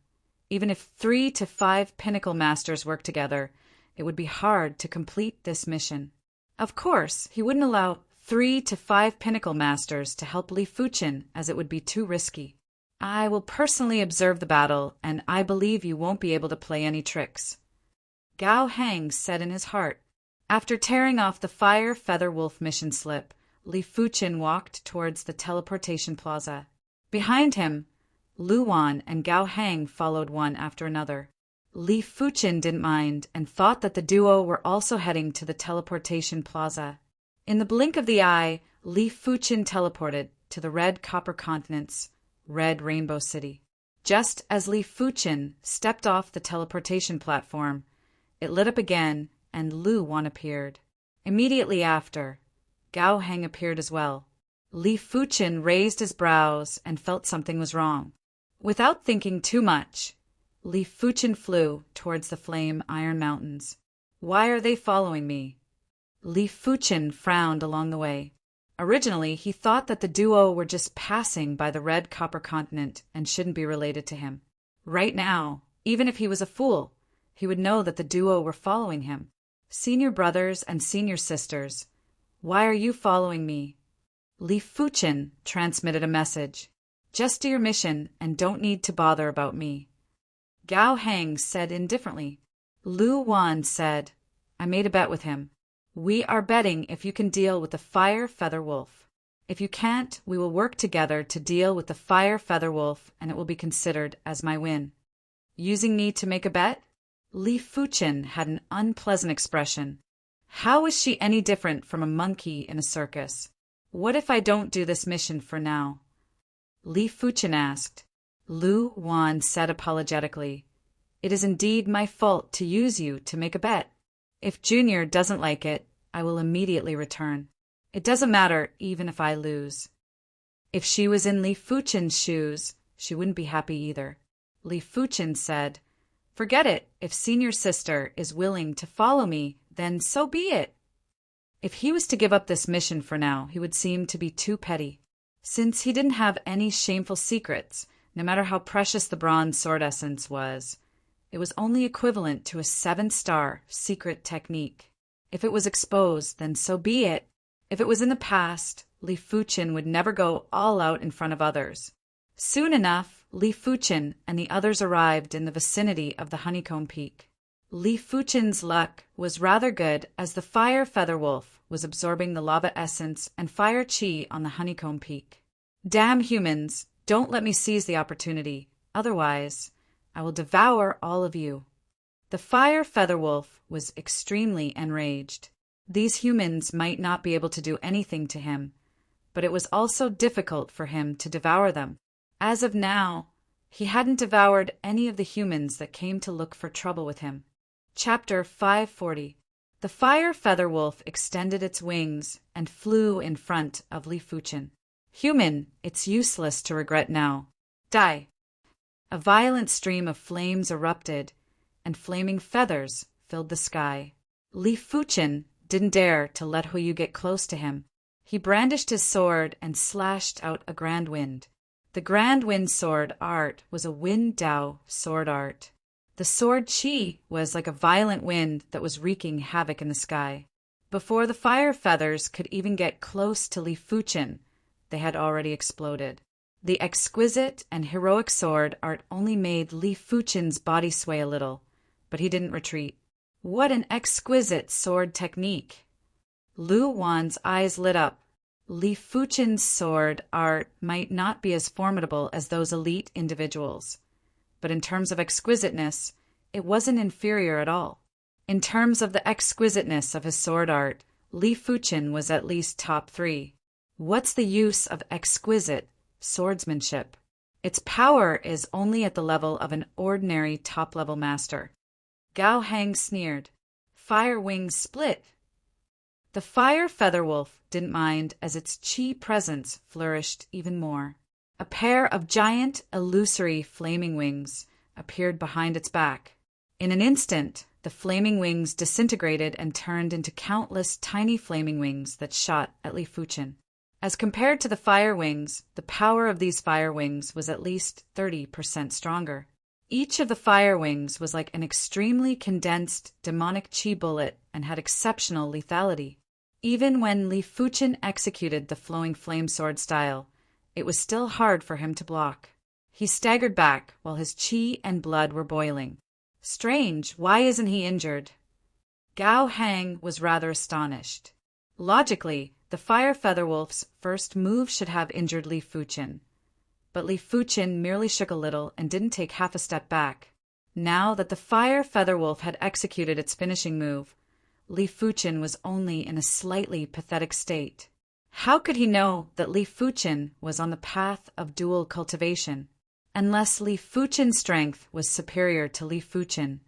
Even if 3 to 5 Pinnacle Masters worked together, it would be hard to complete this mission. Of course, he wouldn't allow 3 to 5 Pinnacle Masters to help Li Fuchen, as it would be too risky. I will personally observe the battle, and I believe you won't be able to play any tricks. Gao Heng said in his heart. After tearing off the Fire Feather Wolf mission slip, Li Fuchen walked towards the teleportation plaza. Behind him, Lu Wan and Gao Hang followed one after another. Li Fuchen didn't mind and thought that the duo were also heading to the teleportation plaza. In the blink of the eye, Li Fuchen teleported to the red copper continent's red rainbow city. Just as Li Fuchen stepped off the teleportation platform, it lit up again and Lu Wan appeared. Immediately after, Gao Heng appeared as well. Li Fuchen raised his brows and felt something was wrong. Without thinking too much, Li Fuchen flew towards the flame iron mountains. Why are they following me? Li Fuchen frowned along the way. Originally, he thought that the duo were just passing by the red copper continent and shouldn't be related to him. Right now, even if he was a fool, he would know that the duo were following him. Senior brothers and senior sisters, why are you following me? Li Fuchen transmitted a message. Just do your mission and don't need to bother about me. Gao Heng said indifferently. Lu Wan said, I made a bet with him. We are betting if you can deal with the fire feather wolf. If you can't, we will work together to deal with the fire feather wolf and it will be considered as my win. Using me to make a bet? Li Fuchen had an unpleasant expression. How is she any different from a monkey in a circus? What if I don't do this mission for now? Li Fuchen asked. Lu Wan said apologetically, It is indeed my fault to use you to make a bet. If Junior doesn't like it, I will immediately return. It doesn't matter even if I lose. If she was in Li Fuchen's shoes, she wouldn't be happy either. Li Fuchen said, Forget it. If senior sister is willing to follow me, then so be it. If he was to give up this mission for now, he would seem to be too petty. Since he didn't have any shameful secrets, no matter how precious the bronze sword essence was, it was only equivalent to a 7-star secret technique. If it was exposed, then so be it. If it was in the past, Li Fuchen would never go all out in front of others. Soon enough, Li Fuchen and the others arrived in the vicinity of the Honeycomb Peak. Li Fuchen's luck was rather good as the fire feather wolf was absorbing the lava essence and fire chi on the Honeycomb Peak. Damn humans, don't let me seize the opportunity, otherwise I will devour all of you. The fire feather wolf was extremely enraged. These humans might not be able to do anything to him, but it was also difficult for him to devour them. As of now, he hadn't devoured any of the humans that came to look for trouble with him. Chapter 540. The fire feather wolf extended its wings and flew in front of Li Fuchen. Human, it's useless to regret now. Die. A violent stream of flames erupted, and flaming feathers filled the sky. Li Fuchen didn't dare to let Huyu get close to him. He brandished his sword and slashed out a grand wind. The grand wind sword art was a wind Dao sword art. The sword chi was like a violent wind that was wreaking havoc in the sky. Before the fire feathers could even get close to Li Fuchen, they had already exploded. The exquisite and heroic sword art only made Li Fuchen's body sway a little, but he didn't retreat. What an exquisite sword technique! Lu Wan's eyes lit up. Li Fuchen's sword art might not be as formidable as those elite individuals, but in terms of exquisiteness, it wasn't inferior at all. In terms of the exquisiteness of his sword art, Li Fuchen was at least top 3. What's the use of exquisite swordsmanship? Its power is only at the level of an ordinary top-level master. Gao Hang sneered. Fire wings split. The fire feather wolf didn't mind as its chi presence flourished even more. A pair of giant, illusory flaming wings appeared behind its back. In an instant, the flaming wings disintegrated and turned into countless tiny flaming wings that shot at Li Fuchen. As compared to the fire wings, the power of these fire wings was at least 30% stronger. Each of the fire wings was like an extremely condensed demonic chi bullet and had exceptional lethality. Even when Li Fuchen executed the flowing flame sword style, it was still hard for him to block. He staggered back while his chi and blood were boiling. Strange, why isn't he injured? Gao Hang was rather astonished. Logically, the fire feather wolf's first move should have injured Li Fuchen. but Li Fuqin merely shook a little and didn't take half a step back. Now that the fire feather wolf had executed its finishing move, Li Fuqin was only in a slightly pathetic state. How could he know that Li Fuqin was on the path of dual cultivation? Unless Li Fuqin's strength was superior to Li Fuqin,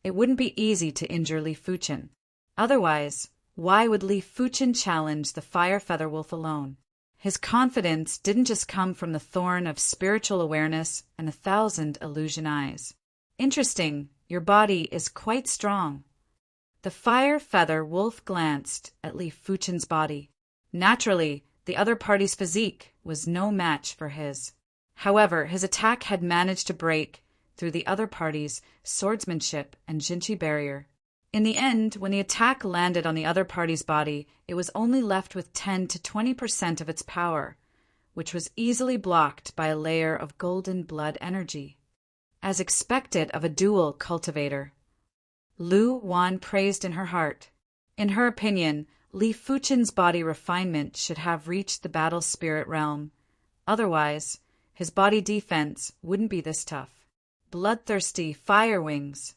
it wouldn't be easy to injure Li Fuqin. Otherwise, why would Li Fuqin challenge the fire feather wolf alone? His confidence didn't just come from the thorn of spiritual awareness and 1,000 illusion eyes. Interesting, your body is quite strong. The fire feather wolf glanced at Li Fuqin's body. Naturally, the other party's physique was no match for his. However, his attack had managed to break through the other party's swordsmanship and Jinchi barrier. In the end, when the attack landed on the other party's body, it was only left with 10 to 20% of its power, which was easily blocked by a layer of golden blood energy. As expected of a dual cultivator, Lu Wan praised in her heart. In her opinion, Li Fuqin's body refinement should have reached the battle spirit realm. Otherwise, his body defense wouldn't be this tough. Bloodthirsty fire wings.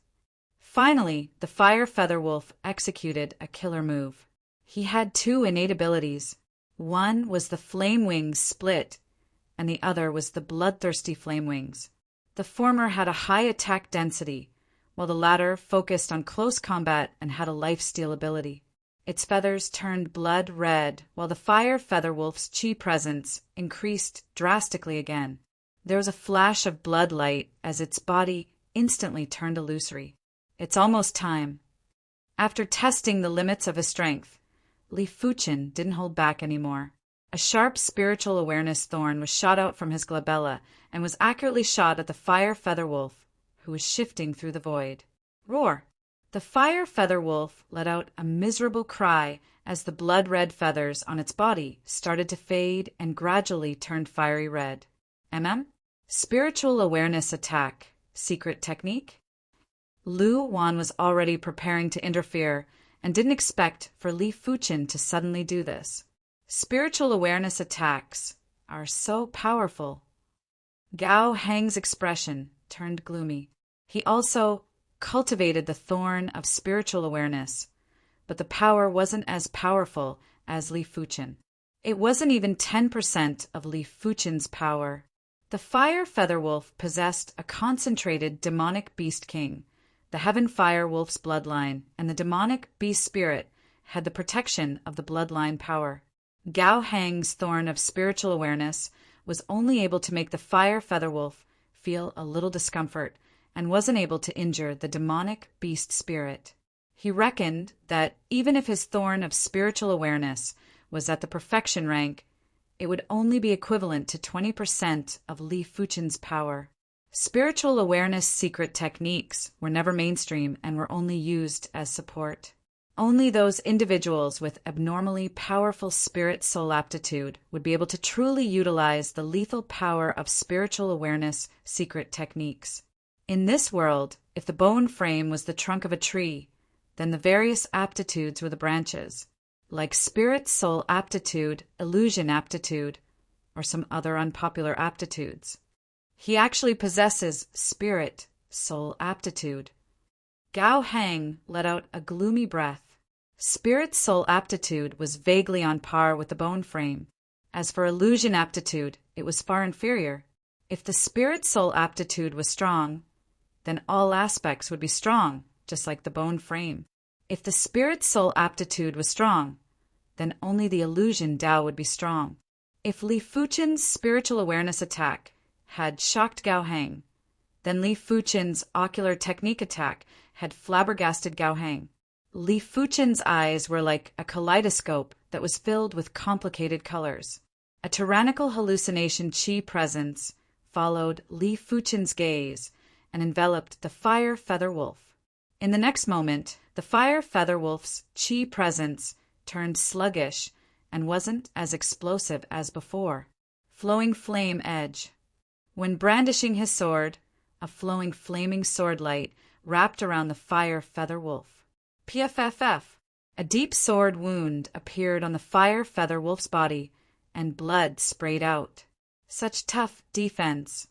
Finally, the fire feather wolf executed a killer move. He had 2 innate abilities. One was the flame wings split, and the other was the bloodthirsty flame wings. The former had a high attack density, while the latter focused on close combat and had a lifesteal ability. Its feathers turned blood red, while the fire feather wolf's chi presence increased drastically again. There was a flash of blood light as its body instantly turned illusory. It's almost time. After testing the limits of his strength, Li Fuqin didn't hold back anymore. A sharp spiritual awareness thorn was shot out from his glabella and was accurately shot at the fire feather wolf, who was shifting through the void. Roar! The fire feather wolf let out a miserable cry as the blood-red feathers on its body started to fade and gradually turned fiery red. Spiritual awareness attack. Secret technique? Lu Wan was already preparing to interfere and didn't expect for Li Fuqin to suddenly do this. Spiritual awareness attacks are so powerful. Gao Heng's expression turned gloomy. He also cultivated the thorn of spiritual awareness, but the power wasn't as powerful as Li Fuqin. It wasn't even 10% of Li Fuqin's power. The fire feather wolf possessed a concentrated demonic beast king. The heaven fire wolf's bloodline and the demonic beast spirit had the protection of the bloodline power. Gao Heng's thorn of spiritual awareness was only able to make the fire feather wolf feel a little discomfort and wasn't able to injure the demonic beast spirit. He reckoned that even if his thorn of spiritual awareness was at the perfection rank, it would only be equivalent to 20% of Li Fuqin's power. Spiritual awareness secret techniques were never mainstream and were only used as support. Only those individuals with abnormally powerful spirit-soul aptitude would be able to truly utilize the lethal power of spiritual awareness secret techniques. In this world, if the bone frame was the trunk of a tree, then the various aptitudes were the branches, like spirit-soul aptitude, illusion aptitude, or some other unpopular aptitudes. He actually possesses spirit-soul aptitude. Gao Heng let out a gloomy breath. Spirit-soul aptitude was vaguely on par with the bone frame. As for illusion aptitude, it was far inferior. If the spirit-soul aptitude was strong, then all aspects would be strong, just like the bone frame. If the spirit-soul aptitude was strong, then only the illusion Tao would be strong. If Li Fuqin's spiritual awareness attack had shocked Gao Heng, then Li Fuqin's ocular technique attack had flabbergasted Gao Heng. Li Fuqin's eyes were like a kaleidoscope that was filled with complicated colors. A tyrannical hallucination chi presence followed Li Fuqin's gaze and enveloped the fire feather wolf. In the next moment, the fire feather wolf's chi presence turned sluggish and wasn't as explosive as before. Flowing flame edge. When brandishing his sword, a flowing flaming sword light wrapped around the fire feather wolf. PFFF. A deep sword wound appeared on the fire feather wolf's body, and blood sprayed out. Such tough defense.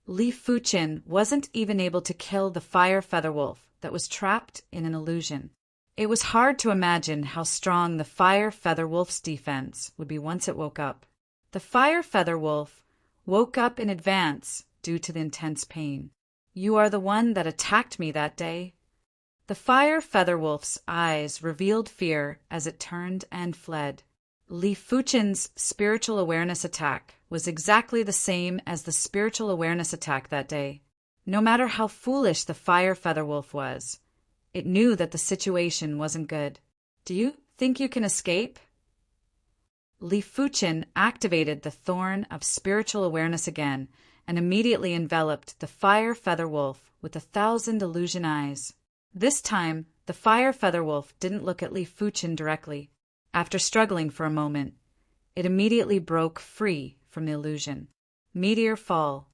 Li Fuqin wasn't even able to kill the fire feather wolf that was trapped in an illusion. It was hard to imagine how strong the fire feather wolf's defense would be once it woke up. The fire feather wolf woke up in advance due to the intense pain. "You are the one that attacked me that day." The fire feather wolf's eyes revealed fear as it turned and fled. Li Fuqin's spiritual awareness attack was exactly the same as the spiritual awareness attack that day. No matter how foolish the fire feather wolf was, it knew that the situation wasn't good. "Do you think you can escape?" Li Fuqin activated the thorn of spiritual awareness again and immediately enveloped the fire feather wolf with 1,000 illusion eyes. This time, the fire feather wolf didn't look at Li Fuqin directly. After struggling for a moment, it immediately broke free from the illusion. Meteor fall.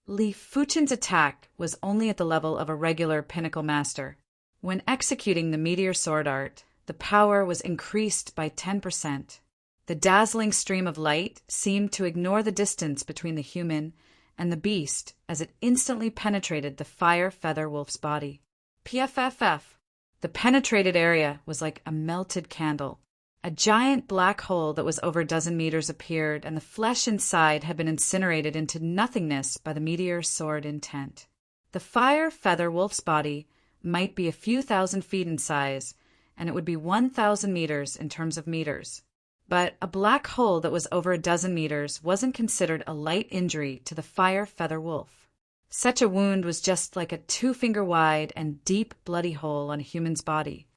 Li Fuqin's attack was only at the level of a regular pinnacle master. When executing the meteor sword art, the power was increased by 10%. The dazzling stream of light seemed to ignore the distance between the human and the beast as it instantly penetrated the fire feather wolf's body. PFFF. The penetrated area was like a melted candle. A giant black hole that was over a dozen meters appeared, and the flesh inside had been incinerated into nothingness by the meteor's sword intent. The fire feather wolf's body might be a few thousand feet in size, and it would be 1,000 meters in terms of meters. But a black hole that was over a dozen meters wasn't considered a light injury to the fire feather wolf. Such a wound was just like a 2-finger wide and deep bloody hole on a human's body.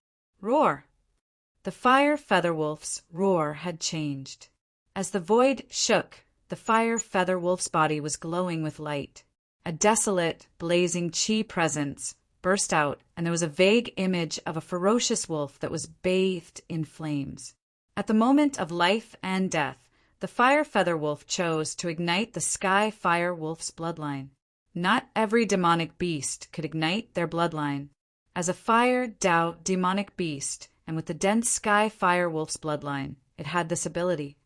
Roar! The fire feather wolf's roar had changed. As the void shook, the fire feather wolf's body was glowing with light. A desolate, blazing chi presence burst out, and there was a vague image of a ferocious wolf that was bathed in flames. At the moment of life and death, the fire feather wolf chose to ignite the sky fire wolf's bloodline. Not every demonic beast could ignite their bloodline. As a fire Dao demonic beast, and with the dense sky fire wolf's bloodline, it had this ability.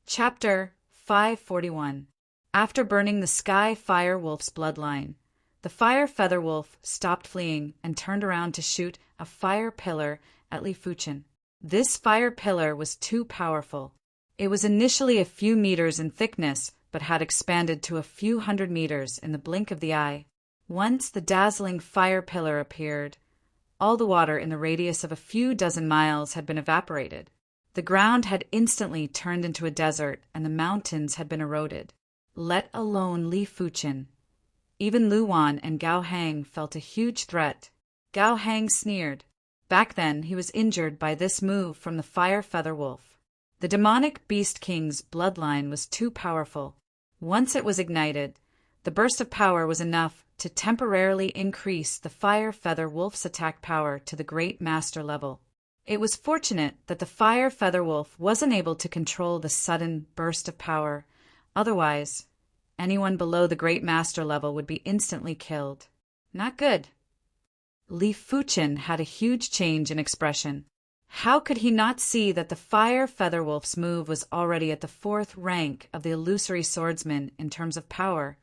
Chapter 541. After burning the sky fire wolf's bloodline, the fire feather wolf stopped fleeing and turned around to shoot a fire pillar at Li Fuqin. This fire pillar was too powerful. It was initially a few meters in thickness, but had expanded to a few hundred meters in the blink of the eye. Once the dazzling fire pillar appeared, all the water in the radius of a few dozen miles had been evaporated. The ground had instantly turned into a desert, and the mountains had been eroded. Let alone Li Fuqin. Even Luwan and Gao Hang felt a huge threat. Gao Hang sneered. Back then, he was injured by this move from the fire feather wolf. The demonic beast king's bloodline was too powerful. Once it was ignited, the burst of power was enough to temporarily increase the fire feather wolf's attack power to the great master level. It was fortunate that the fire feather wolf wasn't able to control the sudden burst of power. Otherwise, anyone below the great master level would be instantly killed. Not good. Li Fuqin had a huge change in expression. How could he not see that the fire feather wolf's move was already at the 4th rank of the illusory swordsman in terms of power,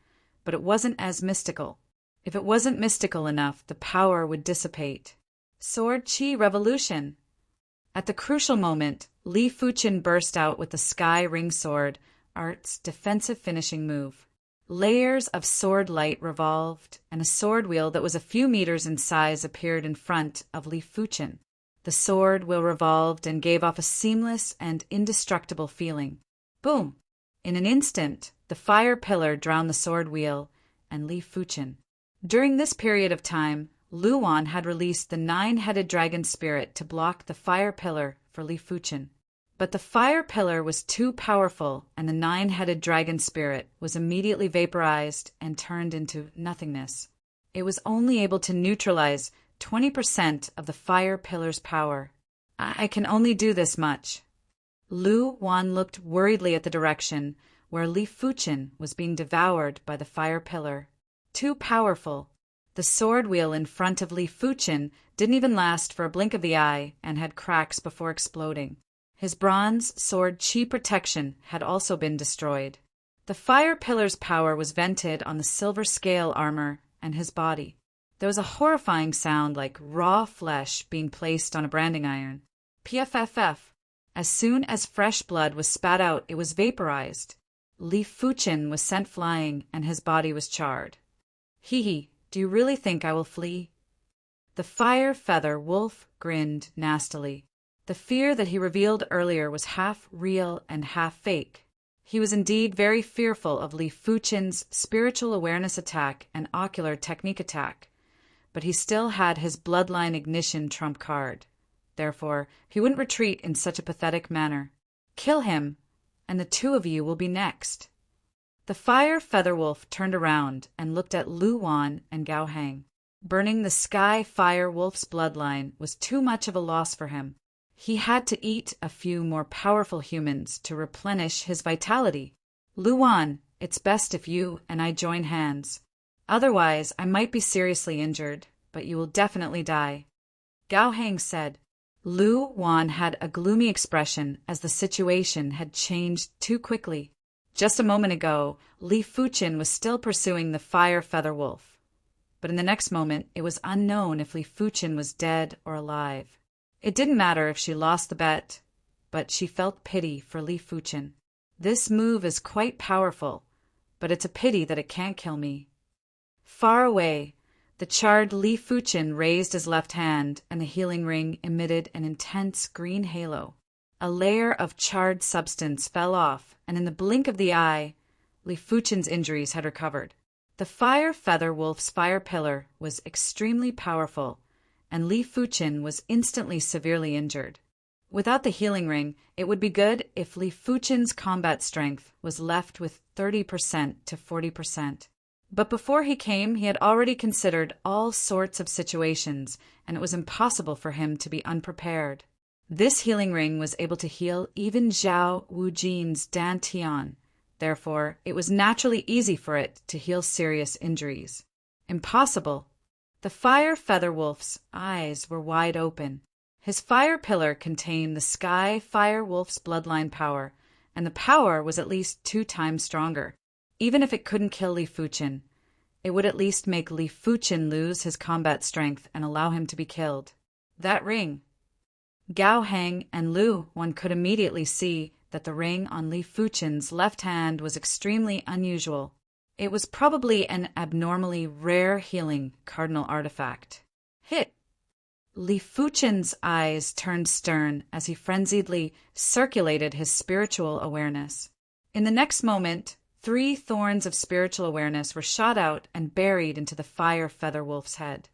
but it wasn't as mystical. If it wasn't mystical enough, the power would dissipate. Sword Chi Revolution. At the crucial moment, Li Fuqin burst out with the Sky Ring Sword, art's defensive finishing move. Layers of sword light revolved, and a sword wheel that was a few meters in size appeared in front of Li Fuqin. The sword wheel revolved and gave off a seamless and indestructible feeling. Boom! In an instant, the fire pillar drowned the sword wheel and Li Fuqin. During this period of time, Luwan had released the 9-headed dragon spirit to block the fire pillar for Li Fuqin. But the fire pillar was too powerful, and the 9-headed dragon spirit was immediately vaporized and turned into nothingness. It was only able to neutralize 20% of the fire pillar's power. I can only do this much. Lu Wan looked worriedly at the direction where Li Fuqin was being devoured by the fire pillar. Too powerful. The sword wheel in front of Li Fuqin didn't even last for a blink of the eye and had cracks before exploding. His bronze sword chi protection had also been destroyed. The fire pillar's power was vented on the silver scale armor and his body. There was a horrifying sound like raw flesh being placed on a branding iron. PFFF. As soon as fresh blood was spat out, it was vaporized. Li Fuchen was sent flying, and his body was charred. Hee, do you really think I will flee? The fire feather wolf grinned nastily. The fear that he revealed earlier was half real and half fake. He was indeed very fearful of Li Fuchen's spiritual awareness attack and ocular technique attack, but he still had his bloodline ignition trump card. Therefore, he wouldn't retreat in such a pathetic manner. Kill him, and the two of you will be next. The fire feather wolf turned around and looked at Lu Wan and Gao Hang. Burning the sky fire wolf's bloodline was too much of a loss for him. He had to eat a few more powerful humans to replenish his vitality. Lu Wan, it's best if you and I join hands. Otherwise, I might be seriously injured, but you will definitely die. Gao Hang said. Lu Wan had a gloomy expression as the situation had changed too quickly. Just a moment ago, Li Fuchen was still pursuing the fire feather wolf. But in the next moment, it was unknown if Li Fuchen was dead or alive. It didn't matter if she lost the bet, but she felt pity for Li Fuchen. This move is quite powerful, but it's a pity that it can't kill me. Far away, the charred Li Fuchen raised his left hand, and the healing ring emitted an intense green halo. A layer of charred substance fell off, and in the blink of the eye, Li Fuchen's injuries had recovered. The fire feather wolf's fire pillar was extremely powerful, and Li Fuchen was instantly severely injured. Without the healing ring, it would be good if Li Fuchen's combat strength was left with 30% to 40%. But before he came, he had already considered all sorts of situations, and it was impossible for him to be unprepared. This healing ring was able to heal even Zhao Wujin's dantian. Therefore, it was naturally easy for it to heal serious injuries. Impossible. The fire feather wolf's eyes were wide open. His fire pillar contained the sky fire wolf's bloodline power, and the power was at least 2 times stronger. Even if it couldn't kill Li Fuchen, it would at least make Li Fuchen lose his combat strength and allow him to be killed. That ring. Gao Hang and Lu, one could immediately see that the ring on Li Fuchen's left hand was extremely unusual. It was probably an abnormally rare healing cardinal artifact. Hit! Li Fuchen's eyes turned stern as he frenziedly circulated his spiritual awareness. In the next moment, 3 thorns of spiritual awareness were shot out and buried into the fire feather wolf's head.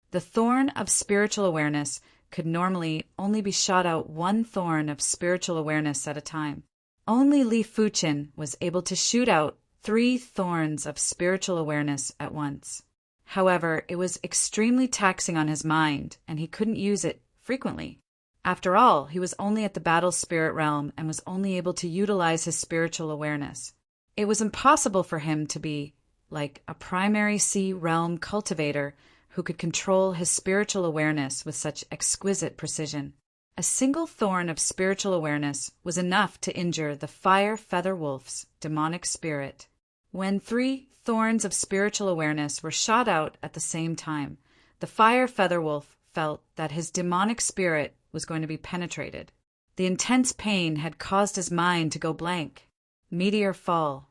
The thorn of spiritual awareness could normally only be shot out 1 thorn of spiritual awareness at a time. Only Li Fuchen was able to shoot out 3 thorns of spiritual awareness at once. However, it was extremely taxing on his mind, and he couldn't use it frequently. After all, he was only at the battle spirit realm and was only able to utilize his spiritual awareness. It was impossible for him to be, like a primary sea realm cultivator who could control his spiritual awareness with such exquisite precision. A single thorn of spiritual awareness was enough to injure the fire feather wolf's demonic spirit. When 3 thorns of spiritual awareness were shot out at the same time, the fire feather wolf felt that his demonic spirit was going to be penetrated. The intense pain had caused his mind to go blank. Meteor fall.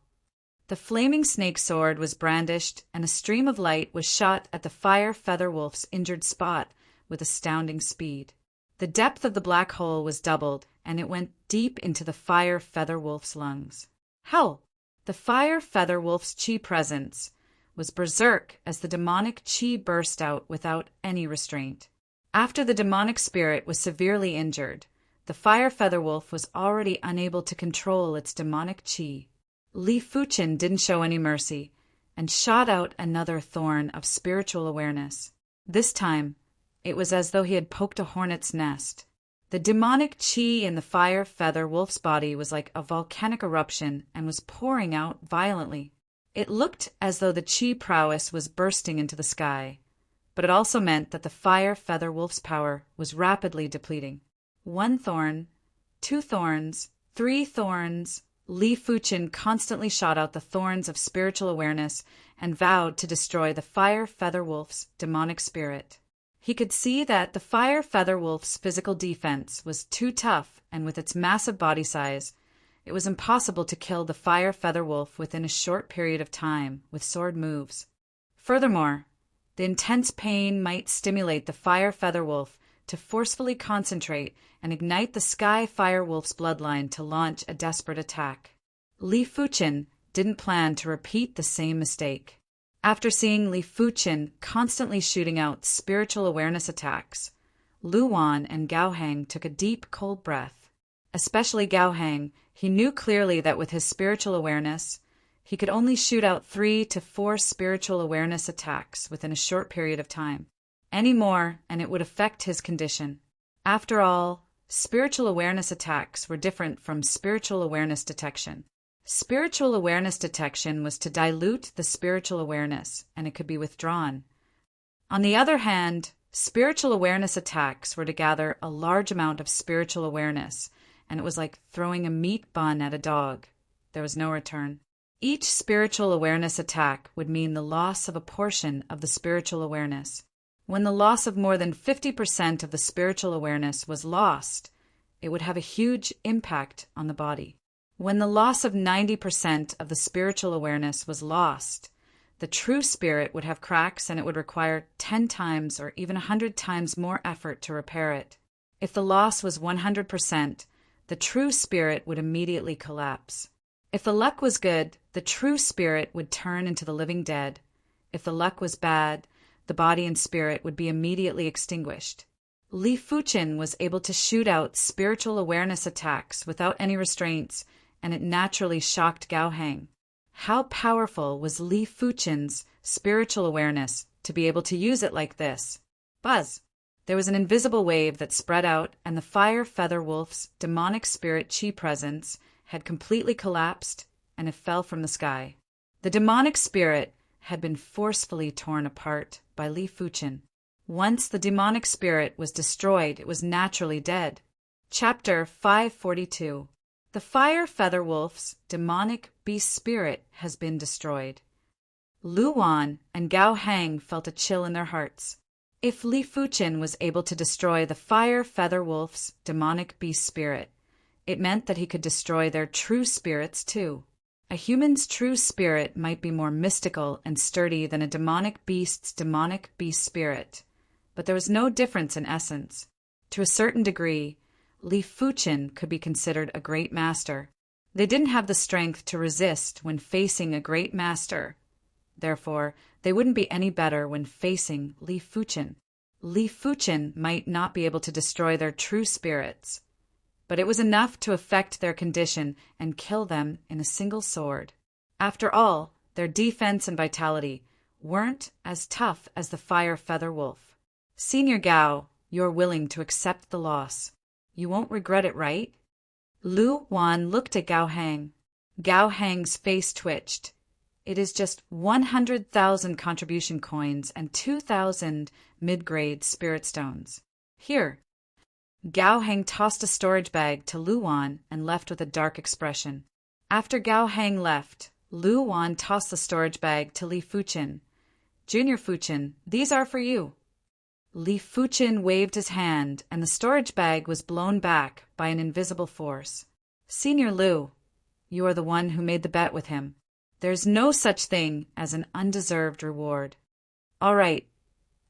The flaming snake sword was brandished, and a stream of light was shot at the fire feather wolf's injured spot with astounding speed. The depth of the black hole was doubled, and it went deep into the fire feather wolf's lungs. Hell! The fire feather wolf's chi presence was berserk as the demonic chi burst out without any restraint. After the demonic spirit was severely injured, the fire feather wolf was already unable to control its demonic chi. Li Fuchen didn't show any mercy and shot out another thorn of spiritual awareness. This time, it was as though he had poked a hornet's nest. The demonic chi in the fire feather wolf's body was like a volcanic eruption and was pouring out violently. It looked as though the chi prowess was bursting into the sky, but it also meant that the fire feather wolf's power was rapidly depleting. 1 thorn, 2 thorns, 3 thorns, Li Fuchen constantly shot out the thorns of spiritual awareness and vowed to destroy the Fire Feather Wolf's demonic spirit. He could see that the Fire Feather Wolf's physical defense was too tough, and with its massive body size, it was impossible to kill the Fire Feather Wolf within a short period of time with sword moves. Furthermore, the intense pain might stimulate the Fire Feather Wolf to forcefully concentrate and ignite the Sky Fire Wolf's bloodline to launch a desperate attack. Li Fuchen didn't plan to repeat the same mistake. After seeing Li Fuchen constantly shooting out spiritual awareness attacks, Lu Wan and Gao Hang took a deep, cold breath. Especially Gao Hang, he knew clearly that with his spiritual awareness, he could only shoot out 3 to 4 spiritual awareness attacks within a short period of time. Any more, and it would affect his condition. After all, spiritual awareness attacks were different from spiritual awareness detection. Spiritual awareness detection was to dilute the spiritual awareness, and it could be withdrawn. On the other hand, spiritual awareness attacks were to gather a large amount of spiritual awareness, and it was like throwing a meat bun at a dog. There was no return. Each spiritual awareness attack would mean the loss of a portion of the spiritual awareness. When the loss of more than 50% of the spiritual awareness was lost, it would have a huge impact on the body. When the loss of 90% of the spiritual awareness was lost, the true spirit would have cracks, and it would require 10 times or even 100 times more effort to repair it. If the loss was 100%, the true spirit would immediately collapse. If the luck was good, the true spirit would turn into the living dead. If the luck was bad, the body and spirit would be immediately extinguished. Li Fuchen was able to shoot out spiritual awareness attacks without any restraints, and it naturally shocked Gao Hang. How powerful was Li Fuchen's spiritual awareness to be able to use it like this? Buzz! There was an invisible wave that spread out, and the Fire Feather Wolf's demonic spirit chi presence had completely collapsed, and it fell from the sky. The demonic spirit had been forcefully torn apart by Li Fuchen. Once the demonic spirit was destroyed, it was naturally dead. Chapter 542. The Fire Feather Wolf's demonic beast spirit has been destroyed. Lu Wan and Gao Hang felt a chill in their hearts. If Li Fuchen was able to destroy the Fire Feather Wolf's demonic beast spirit, it meant that he could destroy their true spirits too. A human's true spirit might be more mystical and sturdy than a demonic beast's demonic beast spirit, but there was no difference in essence. To a certain degree, Li Fuchen could be considered a great master. They didn't have the strength to resist when facing a great master. Therefore, they wouldn't be any better when facing Li Fuchen. Li Fuchen might not be able to destroy their true spirits, but it was enough to affect their condition and kill them in a single sword. After all, their defense and vitality weren't as tough as the Fire Feather Wolf. Senior Gao, you're willing to accept the loss. You won't regret it, right? Lu Wan looked at Gao Hang. Gao Hang's face twitched. It is just 100,000 contribution coins and 2,000 mid-grade spirit stones. Here. Gao Hang tossed a storage bag to Lu Wan and left with a dark expression. After Gao Hang left, Lu Wan tossed the storage bag to Li Fuchen. Junior Fuchen, these are for you. Li Fuchen waved his hand, and the storage bag was blown back by an invisible force. Senior Lu, you are the one who made the bet with him. There's no such thing as an undeserved reward. All right,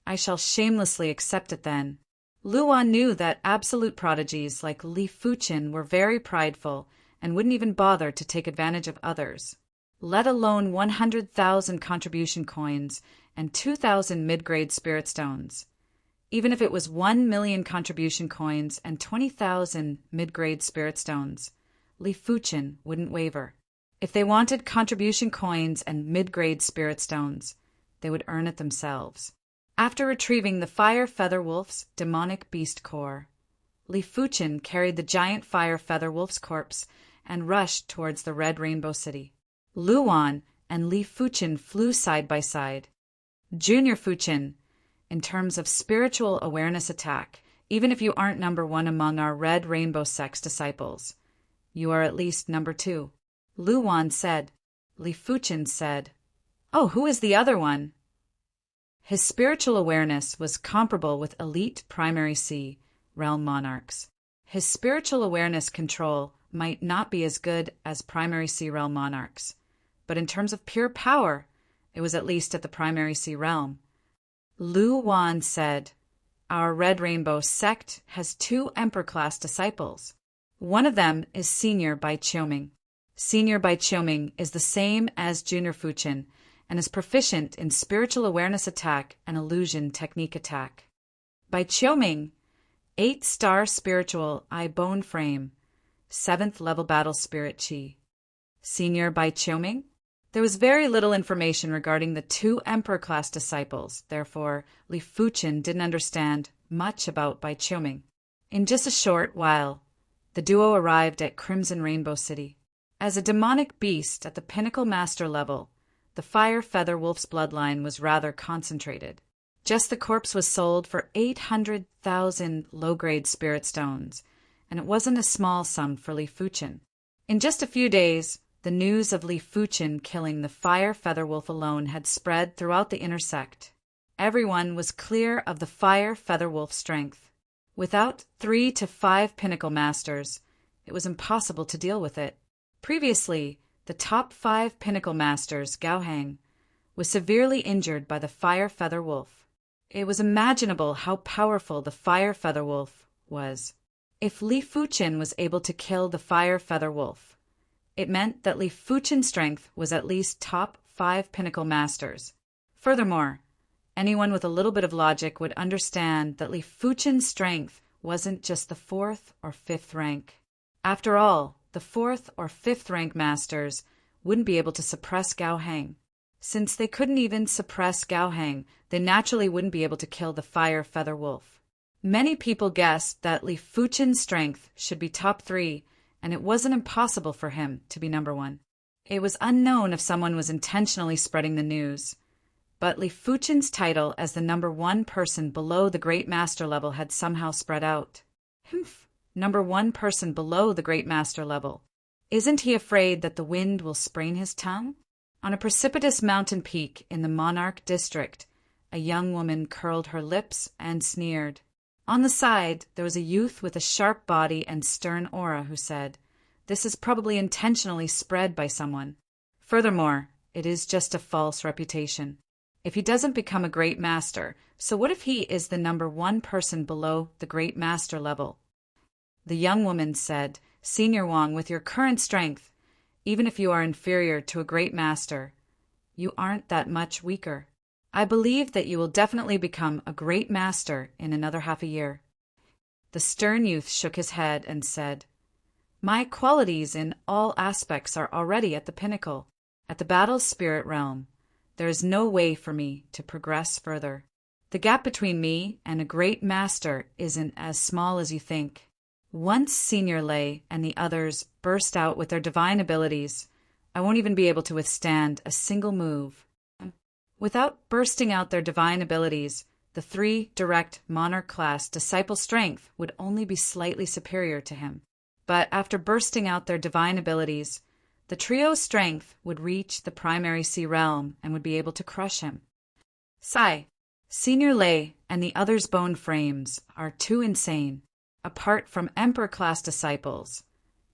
I shall shamelessly accept it then. Lu Wan knew that absolute prodigies like Li Fuchen were very prideful and wouldn't even bother to take advantage of others, let alone 100,000 contribution coins and 2,000 mid-grade spirit stones. Even if it was 1,000,000 contribution coins and 20,000 mid-grade spirit stones, Li Fuchen wouldn't waver. If they wanted contribution coins and mid-grade spirit stones, they would earn it themselves. After retrieving the Fire Feather Wolf's demonic beast core, Li Fuchen carried the giant Fire Feather Wolf's corpse and rushed towards the Red Rainbow City. Lu Wan and Li Fuchen flew side by side. Junior Fuchen, in terms of spiritual awareness attack, even if you aren't number 1 among our Red Rainbow Sect's disciples, you are at least number 2. Lu Wan said. Li Fuchen said, "Oh, who is the other one?" His spiritual awareness was comparable with elite primary C realm monarchs. His spiritual awareness control might not be as good as primary C realm monarchs, but in terms of pure power, it was at least at the primary C realm. Lu Wan said, "Our Red Rainbow sect has 2 Emperor-class disciples. One of them is Senior Bai Qiuming. Senior Bai Qiuming is the same as Junior Fuchen and is proficient in spiritual awareness attack and illusion technique attack. Bai Qiuming, 8-star spiritual eye bone frame, 7th level battle spirit chi. Senior Bai Qiuming? There was very little information regarding the 2 Emperor-class disciples, therefore Li Fuchen didn't understand much about Bai Qiuming. In just a short while, the duo arrived at Crimson Rainbow City. As a demonic beast at the pinnacle master level, the Fire Feather Wolf's bloodline was rather concentrated. Just the corpse was sold for 800,000 low-grade spirit stones, and it wasn't a small sum for Li Fuchen. In just a few days, the news of Li Fuchen killing the Fire Feather Wolf alone had spread throughout the inner sect. Everyone was clear of the Fire Feather Wolf's strength. Without 3 to 5 pinnacle masters, it was impossible to deal with it. Previously, the top 5 pinnacle masters, Gao Hang, was severely injured by the Fire Feather Wolf. It was imaginable how powerful the Fire Feather Wolf was. If Li Fuchen was able to kill the Fire Feather Wolf, it meant that Li Fuchen's strength was at least top 5 pinnacle masters. Furthermore, anyone with a little bit of logic would understand that Li Fuchen's strength wasn't just the 4th or 5th rank. After all, the 4th or 5th rank masters wouldn't be able to suppress Gao Hang. Since they couldn't even suppress Gao Hang, they naturally wouldn't be able to kill the Fire Feather Wolf. Many people guessed that Li Fuchen's strength should be top 3, and it wasn't impossible for him to be number 1. It was unknown if someone was intentionally spreading the news, but Li Fuchen's title as the number 1 person below the Great Master level had somehow spread out. Number 1 person below the Great Master level. Isn't he afraid that the wind will sprain his tongue? On a precipitous mountain peak in the Monarch district, a young woman curled her lips and sneered. On the side, there was a youth with a sharp body and stern aura who said, "This is probably intentionally spread by someone. Furthermore, it is just a false reputation. If he doesn't become a great master, so what if he is the number 1 person below the Great Master level?" The young woman said, "Senior Wang, with your current strength, even if you are inferior to a great master, you aren't that much weaker. I believe that you will definitely become a great master in another half a year." The stern youth shook his head and said, "My qualities in all aspects are already at the pinnacle, at the battle spirit realm. There is no way for me to progress further. The gap between me and a great master isn't as small as you think." Once Senior Lei and the others burst out with their divine abilities, I won't even be able to withstand a single move. Without bursting out their divine abilities, the 3 direct Monarch-class disciple strength would only be slightly superior to him. But after bursting out their divine abilities, the trio's strength would reach the primary C realm and would be able to crush him. Senior Lei and the others' bone frames are too insane. Apart from Emperor-class disciples,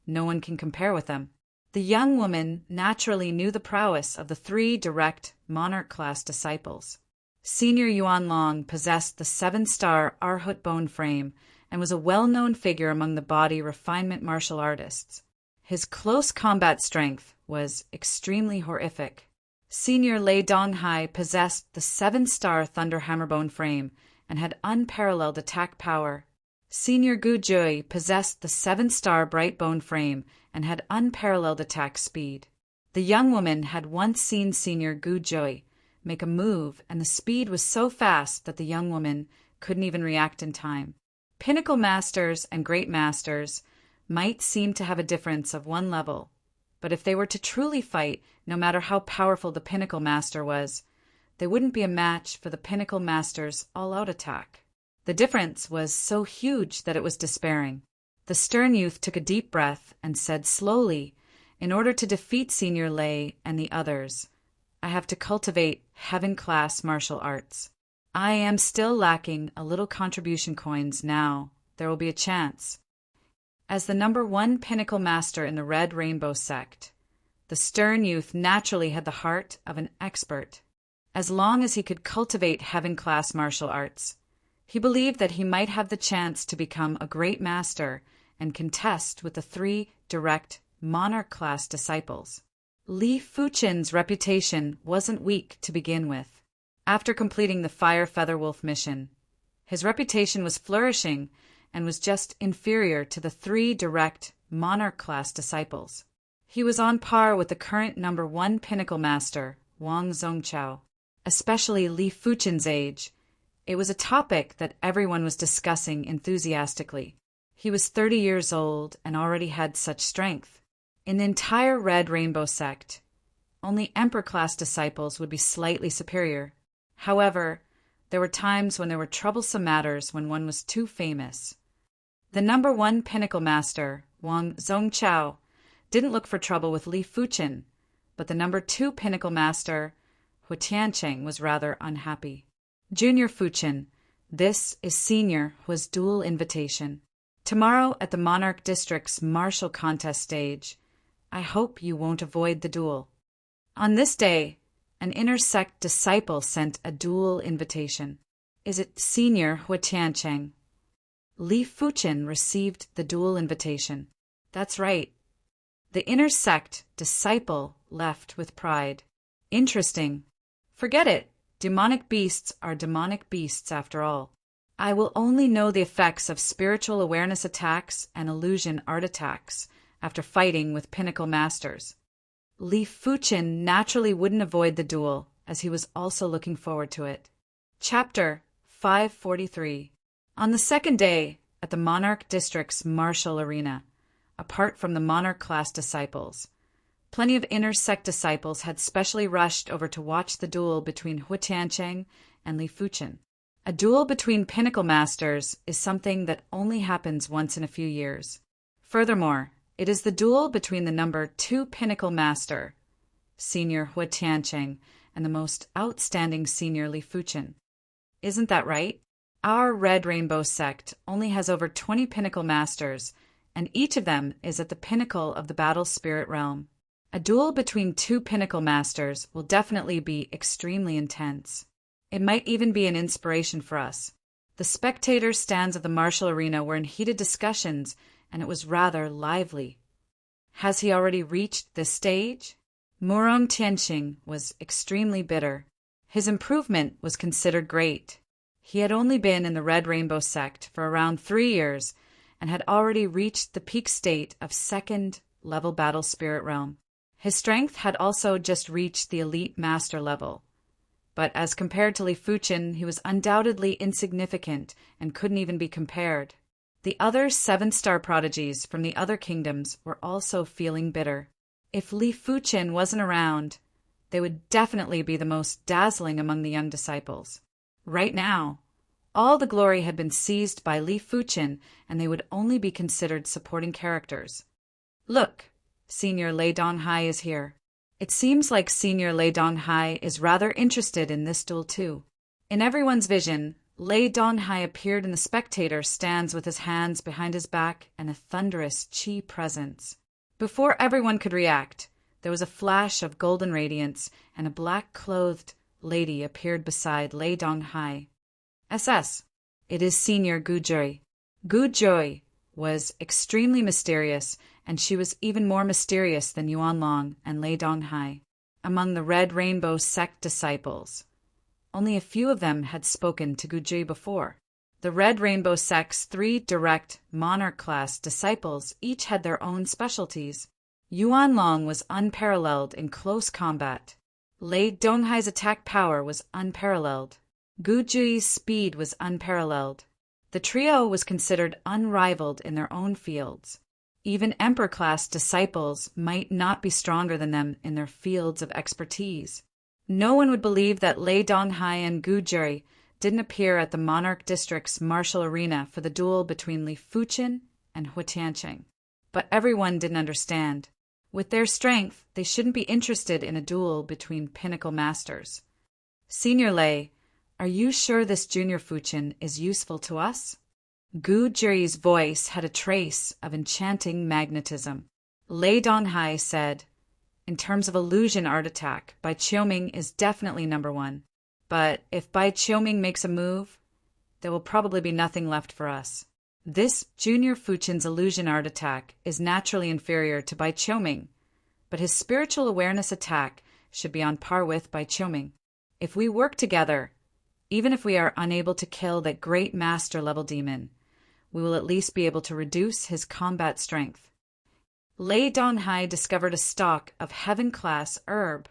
no one can compare with them. The young woman naturally knew the prowess of the 3 direct Monarch-class disciples. Senior Yuan Long possessed the 7-star Arhut bone frame and was a well-known figure among the body refinement martial artists. His close combat strength was extremely horrific. Senior Lei Donghai possessed the 7-star Thunder Hammer bone frame and had unparalleled attack power. Senior Gu Jui possessed the 7-star Bright Bone frame and had unparalleled attack speed. The young woman had once seen Senior Gu Jui make a move, and the speed was so fast that the young woman couldn't even react in time. Pinnacle Masters and Great Masters might seem to have a difference of 1 level, but if they were to truly fight, no matter how powerful the Pinnacle Master was, they wouldn't be a match for the Pinnacle Master's all-out attack. The difference was so huge that it was despairing. The stern youth took a deep breath and said slowly, In order to defeat Senior Lei and the others, I have to cultivate heaven-class martial arts. I am still lacking a little contribution coins now. There will be a chance. As the #1 pinnacle master in the Red Rainbow sect, the stern youth naturally had the heart of an expert. As long as he could cultivate heaven-class martial arts, he believed that he might have the chance to become a great master and contest with the 3 direct monarch-class disciples. Li Fuchen's reputation wasn't weak to begin with. After completing the Fire Feather Wolf mission, his reputation was flourishing and was just inferior to the 3 direct monarch-class disciples. He was on par with the current #1 pinnacle master, Wang Zhongchao. Especially Li Fuchen's age. It was a topic that everyone was discussing enthusiastically. He was 30 years old and already had such strength. In the entire Red Rainbow sect, only Emperor-class disciples would be slightly superior. However, there were times when there were troublesome matters when one was too famous. The #1 pinnacle master, Wang Zhongchao, didn't look for trouble with Li Fuchen, but the #2 pinnacle master, Hu Tiancheng, was rather unhappy. Junior Fuchen, this is Senior Hu's duel invitation. Tomorrow at the Monarch District's martial contest stage, I hope you won't avoid the duel. On this day, an inner sect disciple sent a duel invitation. Is it Senior Hu Tiancheng? Li Fuchen received the duel invitation. That's right. The inner sect disciple left with pride. Interesting. Forget it. Demonic beasts are demonic beasts after all. I will only know the effects of spiritual awareness attacks and illusion art attacks after fighting with pinnacle masters. Li Fuchen naturally wouldn't avoid the duel, as he was also looking forward to it. Chapter 543. On the second day, at the Monarch District's martial arena, apart from the Monarch-class disciples, plenty of inner sect disciples had specially rushed over to watch the duel between Hu Tiancheng and Li Fuchen. A duel between pinnacle masters is something that only happens once in a few years. Furthermore, it is the duel between the #2 pinnacle master, Senior Hu Tiancheng, and the most outstanding Senior Li Fuchen. Isn't that right? Our Red Rainbow sect only has over 20 pinnacle masters, and each of them is at the pinnacle of the battle spirit realm. A duel between 2 pinnacle masters will definitely be extremely intense. It might even be an inspiration for us. The spectator stands of the martial arena were in heated discussions, and it was rather lively. Has he already reached this stage? Murong Tianxing was extremely bitter. His improvement was considered great. He had only been in the Red Rainbow sect for around 3 years and had already reached the peak state of 2nd level battle spirit realm. His strength had also just reached the elite master level. But as compared to Li Fuchen, he was undoubtedly insignificant and couldn't even be compared. The other 7-star prodigies from the other kingdoms were also feeling bitter. If Li Fuchen wasn't around, they would definitely be the most dazzling among the young disciples. Right now, all the glory had been seized by Li Fuchen, and they would only be considered supporting characters. Look, Senior Lei Donghai is here. It seems like Senior Lei Donghai is rather interested in this duel too. In everyone's vision, Lei Donghai appeared in the spectator stands with his hands behind his back and a thunderous qi presence. Before everyone could react, there was a flash of golden radiance, and a black-clothed lady appeared beside Lei Donghai. SS. It is Senior Gujui. Gujui was extremely mysterious, and she was even more mysterious than Yuanlong and Lei Donghai. Among the Red Rainbow sect disciples, only a few of them had spoken to Gujui before. The Red Rainbow sect's 3 direct monarch-class disciples each had their own specialties. Yuanlong was unparalleled in close combat. Lei Donghai's attack power was unparalleled. Gujui's speed was unparalleled. The trio was considered unrivaled in their own fields. Even Emperor-class disciples might not be stronger than them in their fields of expertise. No one would believe that Lei Donghai and Gujui didn't appear at the Monarch District's martial arena for the duel between Li Fuchen and Hu Tiancheng. But everyone didn't understand. With their strength, they shouldn't be interested in a duel between pinnacle masters. Senior Lei, are you sure this Junior Fuchin is useful to us? Gu Juri's voice had a trace of enchanting magnetism. Lei Donghai said, in terms of illusion art attack, Bai Qiuming is definitely number one. But if Bai Qiuming makes a move, there will probably be nothing left for us. This Junior Fuchin's illusion art attack is naturally inferior to Bai Qiuming, but his spiritual awareness attack should be on par with Bai Qiuming. If we work together, even if we are unable to kill that great master-level demon, we will at least be able to reduce his combat strength. Lei Donghai discovered a stalk of heaven-class herb,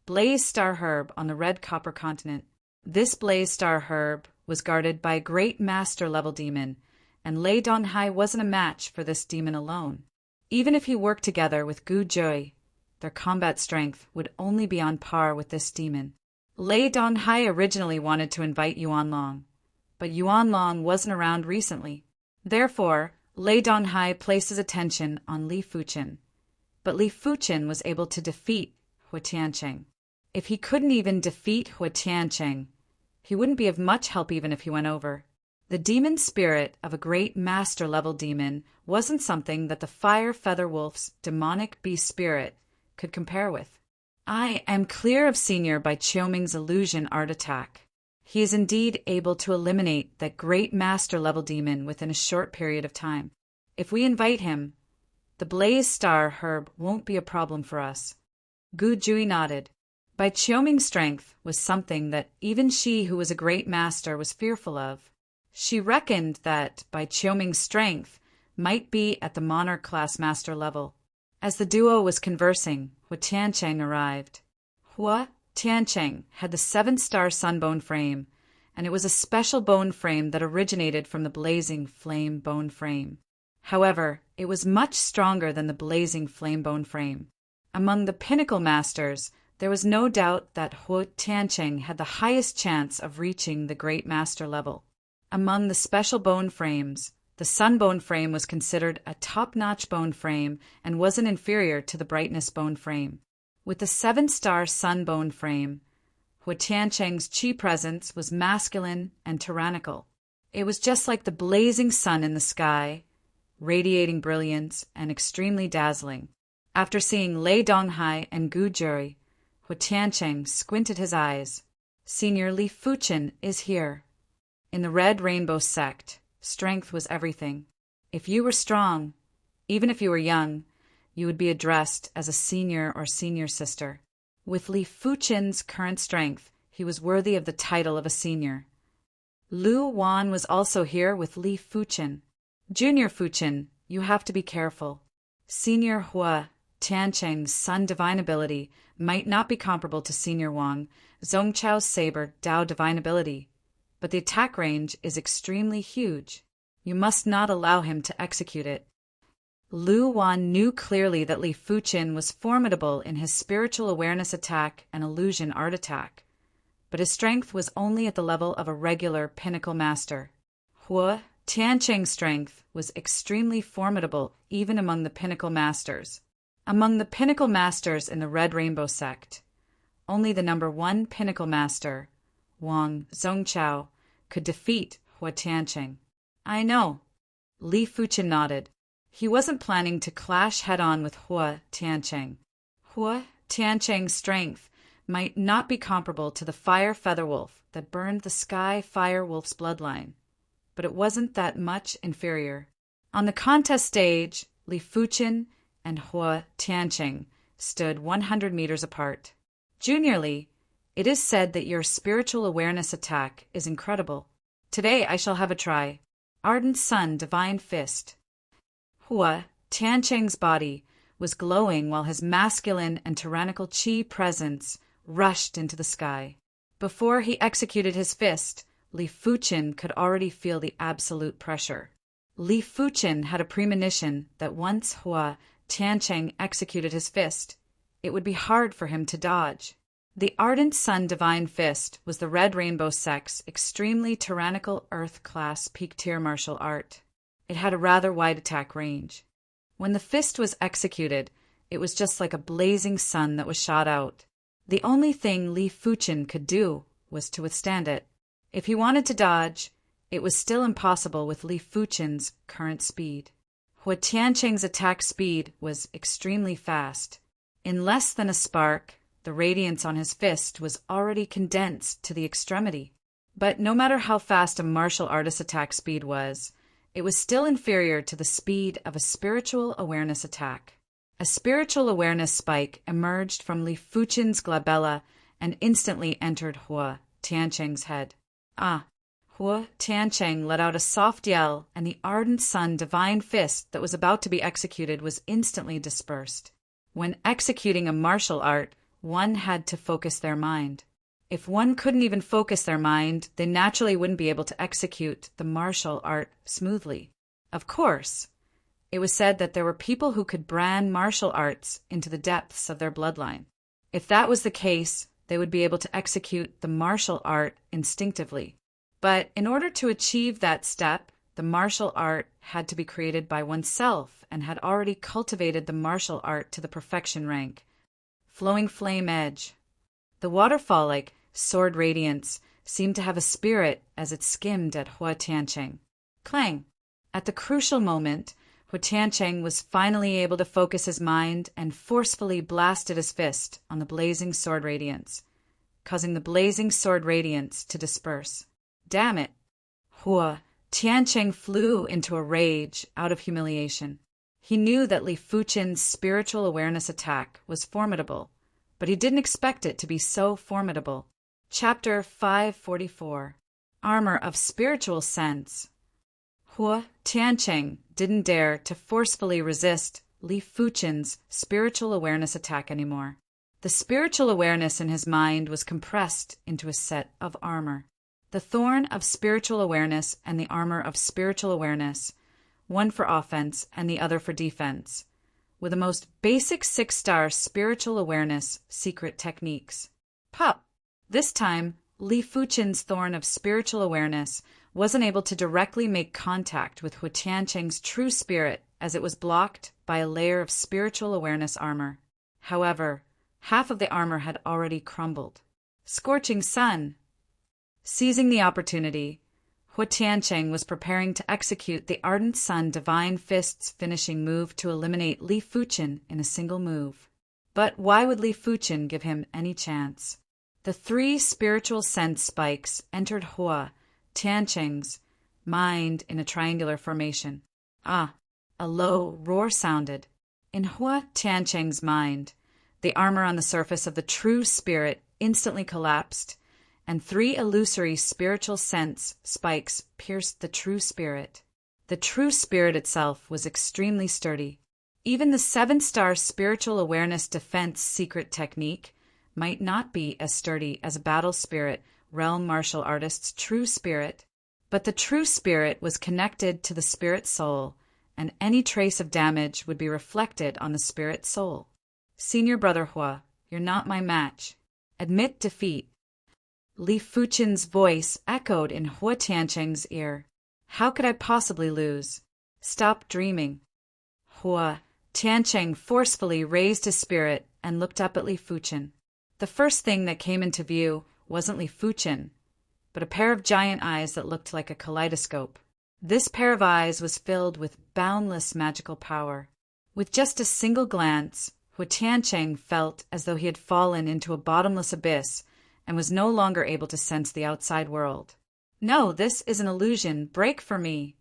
Blaze Star Herb, on the Red Copper Continent. This Blaze Star Herb was guarded by a great master-level demon, and Lei Donghai wasn't a match for this demon alone. Even if he worked together with Gu Jui, their combat strength would only be on par with this demon. Lei Donghai originally wanted to invite Yuan Long, but Yuan Long wasn't around recently. Therefore, Lei Donghai placed his attention on Li Fuchin, but Li Fuchin was able to defeat Hua Tiancheng. If he couldn't even defeat Hua Tiancheng, he wouldn't be of much help even if he went over. The demon spirit of a great master-level demon wasn't something that the Fire Feather Wolf's demonic beast spirit could compare with. I am clear of Senior Bai Qiuming's illusion art attack. He is indeed able to eliminate that great master-level demon within a short period of time. If we invite him, the Blaze Star Herb won't be a problem for us. Gu Jui nodded. Bai Qiuming's strength was something that even she who was a great master was fearful of. She reckoned that Bai Qiuming's strength might be at the monarch class master level. As the duo was conversing, Hua Tiancheng arrived. Hua Tiancheng had the 7-star sunbone frame, and it was a special bone frame that originated from the blazing flame bone frame. However, it was much stronger than the blazing flame bone frame. Among the pinnacle masters, there was no doubt that Hua Tiancheng had the highest chance of reaching the great master level. Among the special bone frames, the sunbone frame was considered a top-notch bone frame and wasn't inferior to the brightness bone frame. With the 7-star sunbone frame, Hua Tiancheng's chi presence was masculine and tyrannical. It was just like the blazing sun in the sky, radiating brilliance and extremely dazzling. After seeing Lei Donghai and Gu Juri, Hua Tiancheng squinted his eyes. Senior Li Fuchin is here. In the Red Rainbow sect, strength was everything. If you were strong, even if you were young, you would be addressed as a senior or senior sister. With Li Fuchin's current strength, he was worthy of the title of a senior. Lu Wan was also here with Li Fuchin. Junior Fuchin, you have to be careful. Senior Hua Tiancheng's Sun Divine ability might not be comparable to Senior Wang Zhongchao's Saber Dao Divine ability, but the attack range is extremely huge. You must not allow him to execute it. Lu Wan knew clearly that Li Fuchin was formidable in his spiritual awareness attack and illusion art attack, but his strength was only at the level of a regular pinnacle master. Hua Tiancheng's strength was extremely formidable even among the pinnacle masters. Among the pinnacle masters in the Red Rainbow sect, only the number 1 pinnacle master, Wang Zhongchao, could defeat Hua Tiancheng. I know. Li Fuchin nodded. He wasn't planning to clash head-on with Hua Tiancheng. Hua Tiancheng's strength might not be comparable to the Fire Feather Wolf that burned the Sky Fire Wolf's bloodline, but it wasn't that much inferior. On the contest stage, Li Fuchin and Hua Tiancheng stood 100 meters apart. Junior Li, it is said that your spiritual awareness attack is incredible. Today I shall have a try. Ardent Sun Divine Fist. Hua Tiancheng's body was glowing while his masculine and tyrannical chi presence rushed into the sky. Before he executed his fist, Li Fuchin could already feel the absolute pressure. Li Fuchin had a premonition that once Hua Tiancheng executed his fist, it would be hard for him to dodge. The Ardent Sun Divine Fist was the Red Rainbow sect's extremely tyrannical Earth-class peak-tier martial art. It had a rather wide attack range. When the fist was executed, it was just like a blazing sun that was shot out. The only thing Li Fuchen could do was to withstand it. If he wanted to dodge, it was still impossible with Li Fuchen's current speed. Hua Tiancheng's attack speed was extremely fast. In less than a spark, the radiance on his fist was already condensed to the extremity. But no matter how fast a martial artist's attack speed was, it was still inferior to the speed of a spiritual awareness attack. A spiritual awareness spike emerged from Li Fuchen's glabella and instantly entered Hua Tiancheng's head. Ah! Hua Tiancheng let out a soft yell, and the ardent sun divine fist that was about to be executed was instantly dispersed. When executing a martial art, one had to focus their mind. If one couldn't even focus their mind, they naturally wouldn't be able to execute the martial art smoothly. Of course, it was said that there were people who could brand martial arts into the depths of their bloodline. If that was the case, they would be able to execute the martial art instinctively. But in order to achieve that step, the martial art had to be created by oneself and had already cultivated the martial art to the perfection rank. Flowing flame edge. The waterfall-like sword radiance seemed to have a spirit as it skimmed at Hua Tiancheng. Clang! At the crucial moment, Hua Tiancheng was finally able to focus his mind and forcefully blasted his fist on the blazing sword radiance, causing the blazing sword radiance to disperse. Damn it! Hua Tiancheng flew into a rage out of humiliation. He knew that Li Fuchen's spiritual awareness attack was formidable, but he didn't expect it to be so formidable. Chapter 544. Armor of Spiritual Sense. Hua Tiancheng didn't dare to forcefully resist Li Fuchen's spiritual awareness attack anymore. The spiritual awareness in his mind was compressed into a set of armor. The thorn of spiritual awareness and the armor of spiritual awareness, one for offense and the other for defense, with the most basic 6-star spiritual awareness secret techniques. Pop! This time, Li Fuchen's thorn of spiritual awareness wasn't able to directly make contact with Hua Tiancheng's true spirit as it was blocked by a layer of spiritual awareness armor. However, half of the armor had already crumbled. Scorching sun! Seizing the opportunity, Hua Tiancheng was preparing to execute the Ardent Sun Divine Fist's finishing move to eliminate Li Fuchen in a single move. But why would Li Fuchen give him any chance? The 3 spiritual sense spikes entered Hua Tiancheng's mind in a triangular formation. Ah! A low roar sounded. In Hua Tiancheng's mind, the armor on the surface of the true spirit instantly collapsed, and 3 illusory spiritual sense spikes pierced the true spirit. The true spirit itself was extremely sturdy. Even the 7-star spiritual awareness defense secret technique might not be as sturdy as a battle spirit realm martial artist's true spirit, but the true spirit was connected to the spirit soul, and any trace of damage would be reflected on the spirit soul. Senior Brother Hua, you're not my match. Admit defeat. Li Fuchen's voice echoed in Hua Tiancheng's ear. How could I possibly lose? Stop dreaming. Hua Tiancheng forcefully raised his spirit and looked up at Li Fuchen. The first thing that came into view wasn't Li Fuchen, but a pair of giant eyes that looked like a kaleidoscope. This pair of eyes was filled with boundless magical power. With just a single glance, Hua Tiancheng felt as though he had fallen into a bottomless abyss and was no longer able to sense the outside world. No, this is an illusion. Break for me.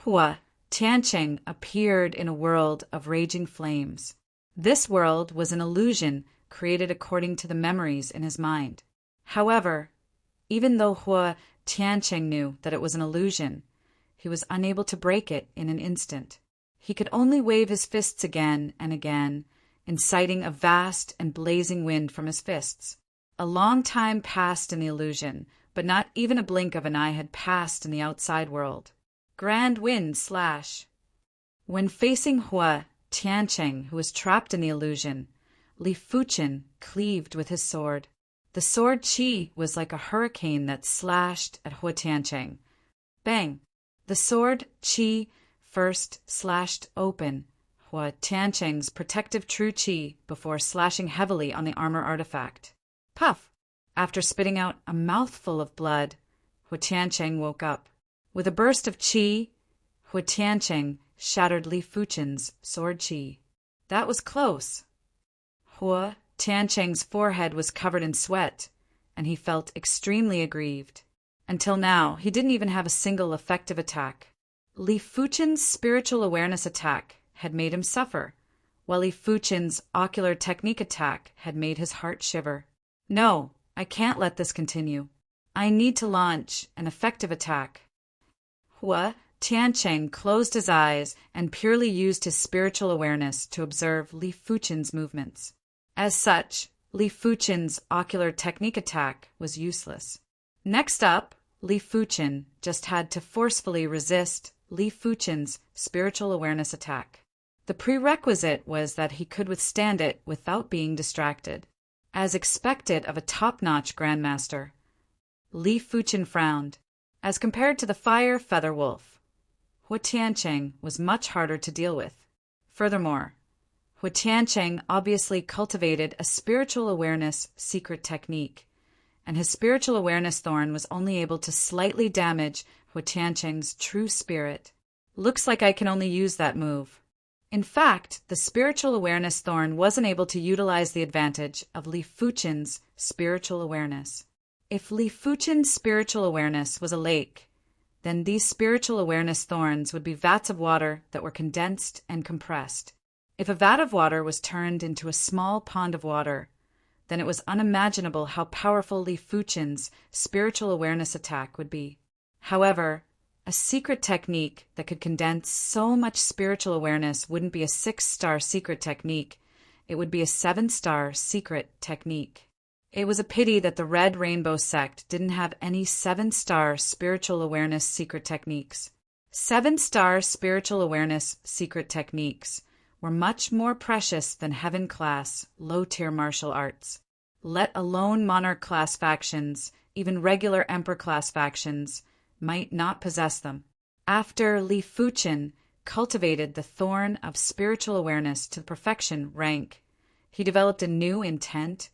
Hua Tiancheng appeared in a world of raging flames. This world was an illusion created according to the memories in his mind. However, even though Hua Tiancheng knew that it was an illusion, he was unable to break it in an instant. He could only wave his fists again and again, inciting a vast and blazing wind from his fists. A long time passed in the illusion, but not even a blink of an eye had passed in the outside world. Grand wind slash. When facing Hua Tiancheng, who was trapped in the illusion, Li Fuchen cleaved with his sword. The sword chi was like a hurricane that slashed at Hua Tiancheng. Bang! The sword chi first slashed open Hua Tiancheng's protective true qi before slashing heavily on the armor artifact. Puff! After spitting out a mouthful of blood, Hua Tiancheng woke up. With a burst of qi, Hua Tiancheng shattered Li Fuchen's sword qi. That was close. Hua Tiancheng's forehead was covered in sweat, and he felt extremely aggrieved. Until now, he didn't even have a single effective attack. Li Fuchen's spiritual awareness attack had made him suffer, while Li Fuchen's ocular technique attack had made his heart shiver. No, I can't let this continue. I need to launch an effective attack. Hua Tiancheng closed his eyes and purely used his spiritual awareness to observe Li Fuchen's movements. As such, Li Fuchen's ocular technique attack was useless. Next up, Li Fuchen just had to forcefully resist Li Fuchen's spiritual awareness attack. The prerequisite was that he could withstand it without being distracted. As expected of a top-notch grandmaster, Li Fuchen frowned. As compared to the fire feather wolf, Hua Tiancheng was much harder to deal with. Furthermore, Hua Tiancheng obviously cultivated a spiritual awareness secret technique, and his spiritual awareness thorn was only able to slightly damage Hua Tiancheng's true spirit. Looks like I can only use that move. In fact, the spiritual awareness thorn wasn't able to utilize the advantage of Li Fuchen's spiritual awareness. If Li Fuchen's spiritual awareness was a lake, then these spiritual awareness thorns would be vats of water that were condensed and compressed. If a vat of water was turned into a small pond of water, then it was unimaginable how powerful Li Fuchen's spiritual awareness attack would be. However, a secret technique that could condense so much spiritual awareness wouldn't be a 6-star secret technique, it would be a 7-star secret technique. It was a pity that the Red Rainbow sect didn't have any 7-star spiritual awareness secret techniques. 7-star spiritual awareness secret techniques were much more precious than heaven-class, low-tier martial arts. Let alone monarch-class factions, even regular emperor-class factions, might not possess them. After Li Fuchen cultivated the thorn of spiritual awareness to perfection rank, he developed a new intent,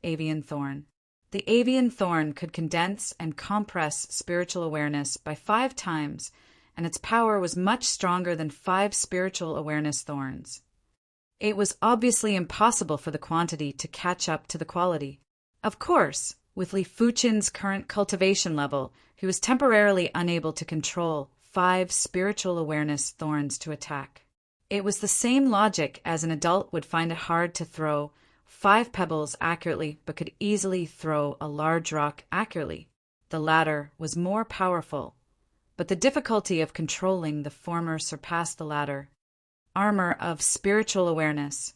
Avian Thorn. The Avian Thorn could condense and compress spiritual awareness by 5 times, and its power was much stronger than 5 spiritual awareness thorns. It was obviously impossible for the quantity to catch up to the quality. Of course, with Li Fuchen's current cultivation level, he was temporarily unable to control 5 spiritual awareness thorns to attack. It was the same logic as an adult would find it hard to throw 5 pebbles accurately but could easily throw a large rock accurately. The latter was more powerful, but the difficulty of controlling the former surpassed the latter. Armor of spiritual awareness.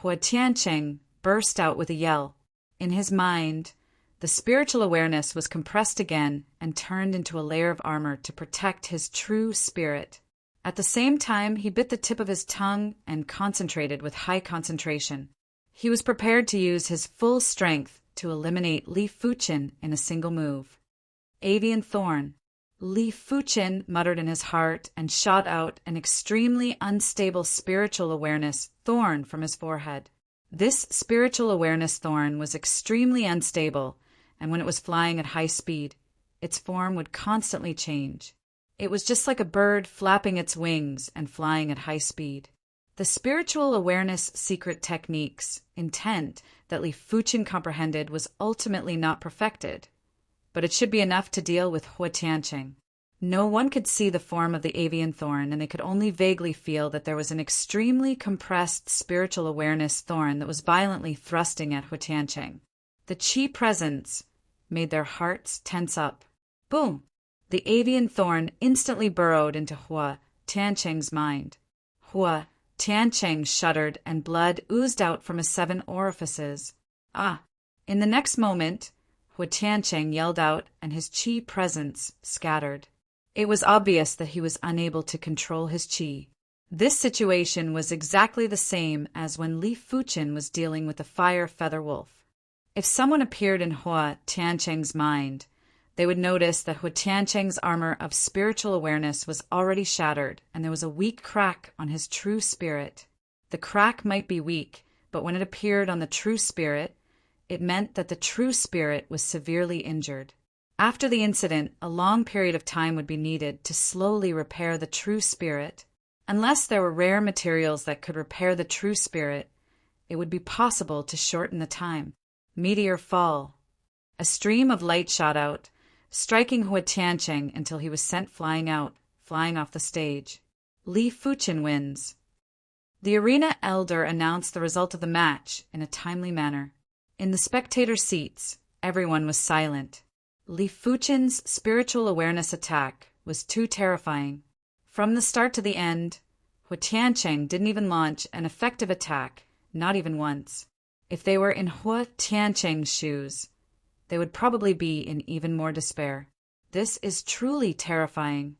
Hua Tiancheng burst out with a yell. In his mind, the spiritual awareness was compressed again and turned into a layer of armor to protect his true spirit. At the same time, he bit the tip of his tongue and concentrated with high concentration. He was prepared to use his full strength to eliminate Li Fuchen in a single move. Avian Thorn. Li Fuchen muttered in his heart and shot out an extremely unstable spiritual awareness thorn from his forehead. This spiritual awareness thorn was extremely unstable, and when it was flying at high speed, its form would constantly change. It was just like a bird flapping its wings and flying at high speed. The spiritual awareness secret technique's intent that Li Fuchen comprehended was ultimately not perfected, but it should be enough to deal with Hua Tiancheng. No one could see the form of the avian thorn, and they could only vaguely feel that there was an extremely compressed spiritual awareness thorn that was violently thrusting at Hua Tiancheng. The qi presence made their hearts tense up. Boom! The avian thorn instantly burrowed into Hua Tiancheng's mind. Hua Tiancheng shuddered and blood oozed out from his 7 orifices. Ah! In the next moment, Hua Tiancheng yelled out and his qi presence scattered. It was obvious that he was unable to control his qi. This situation was exactly the same as when Li Fuchen was dealing with the fire feather wolf. If someone appeared in Hua Tiancheng's mind, they would notice that Hua Tiancheng's armor of spiritual awareness was already shattered, and there was a weak crack on his true spirit. The crack might be weak, but when it appeared on the true spirit, it meant that the true spirit was severely injured. After the incident, a long period of time would be needed to slowly repair the true spirit. Unless there were rare materials that could repair the true spirit, it would be possible to shorten the time. Meteor fall. A stream of light shot out, striking Hua Tiancheng until he was sent flying off the stage. Li Fuqin wins. The arena elder announced the result of the match in a timely manner. In the spectator seats, everyone was silent. Li Fuqin's spiritual awareness attack was too terrifying. From the start to the end, Hua Tiancheng didn't even launch an effective attack, not even once. If they were in Hua Tiancheng's shoes, they would probably be in even more despair. This is truly terrifying.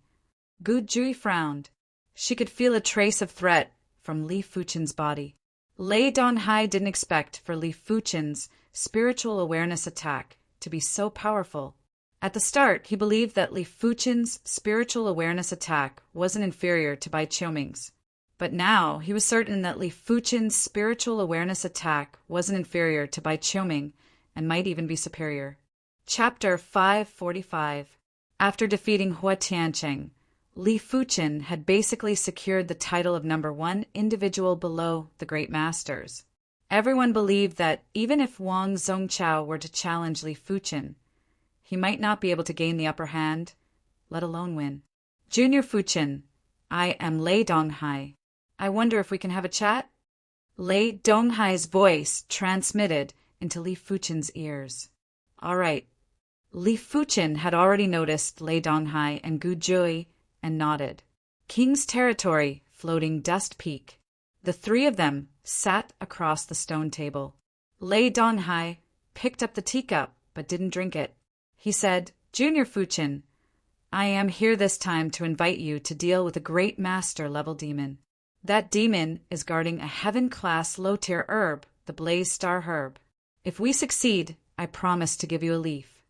Gu Jui frowned. She could feel a trace of threat from Li Fuqin's body. Lei Donghai didn't expect for Li Fuqin's spiritual awareness attack to be so powerful. At the start, he believed that Li Fuqin's spiritual awareness attack wasn't inferior to Bai Qiuming's. But now, he was certain that Li Fuqin's spiritual awareness attack wasn't inferior to Bai Qiuming and might even be superior. Chapter 545. After defeating Hua Tiancheng, Li Fuqin had basically secured the title of #1 individual below the great masters. Everyone believed that even if Wang Zhongqiao were to challenge Li Fuqin, he might not be able to gain the upper hand, let alone win. Junior Fuqin, I am Lei Donghai. I wonder if we can have a chat? Lei Donghai's voice transmitted into Li Fuqin's ears. All right. Li Fuqin had already noticed Lei Donghai and Gu Jui and nodded. King's territory, floating dust peak. The three of them sat across the stone table. Lei Donghai picked up the teacup but didn't drink it. He said, Junior Fuqin, I am here this time to invite you to deal with a great master-level demon. That demon is guarding a heaven-class low-tier herb, the Blaze Star Herb. If we succeed, I promise to give you a leaf.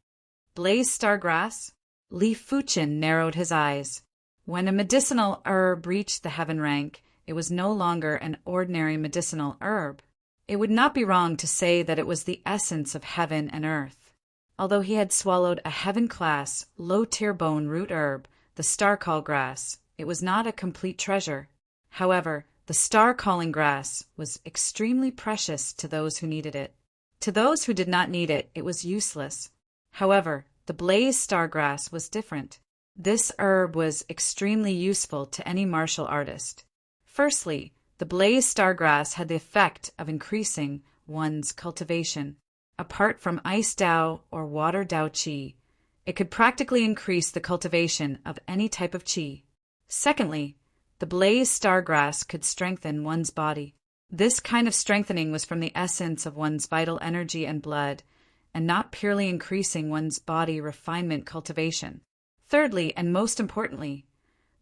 Blaze Star Grass? Li Fuqin narrowed his eyes. When a medicinal herb reached the heaven rank, it was no longer an ordinary medicinal herb. It would not be wrong to say that it was the essence of heaven and earth. Although he had swallowed a heaven-class, low-tier bone root herb, the star-call grass, it was not a complete treasure. However, the star-calling grass was extremely precious to those who needed it. To those who did not need it, it was useless. However, the blaze star grass was different. This herb was extremely useful to any martial artist. Firstly, the blaze star grass had the effect of increasing one's cultivation. Apart from ice Dao or water Dao Qi, it could practically increase the cultivation of any type of Qi. Secondly, the blaze star grass could strengthen one's body. This kind of strengthening was from the essence of one's vital energy and blood, and not purely increasing one's body refinement cultivation. Thirdly, and most importantly,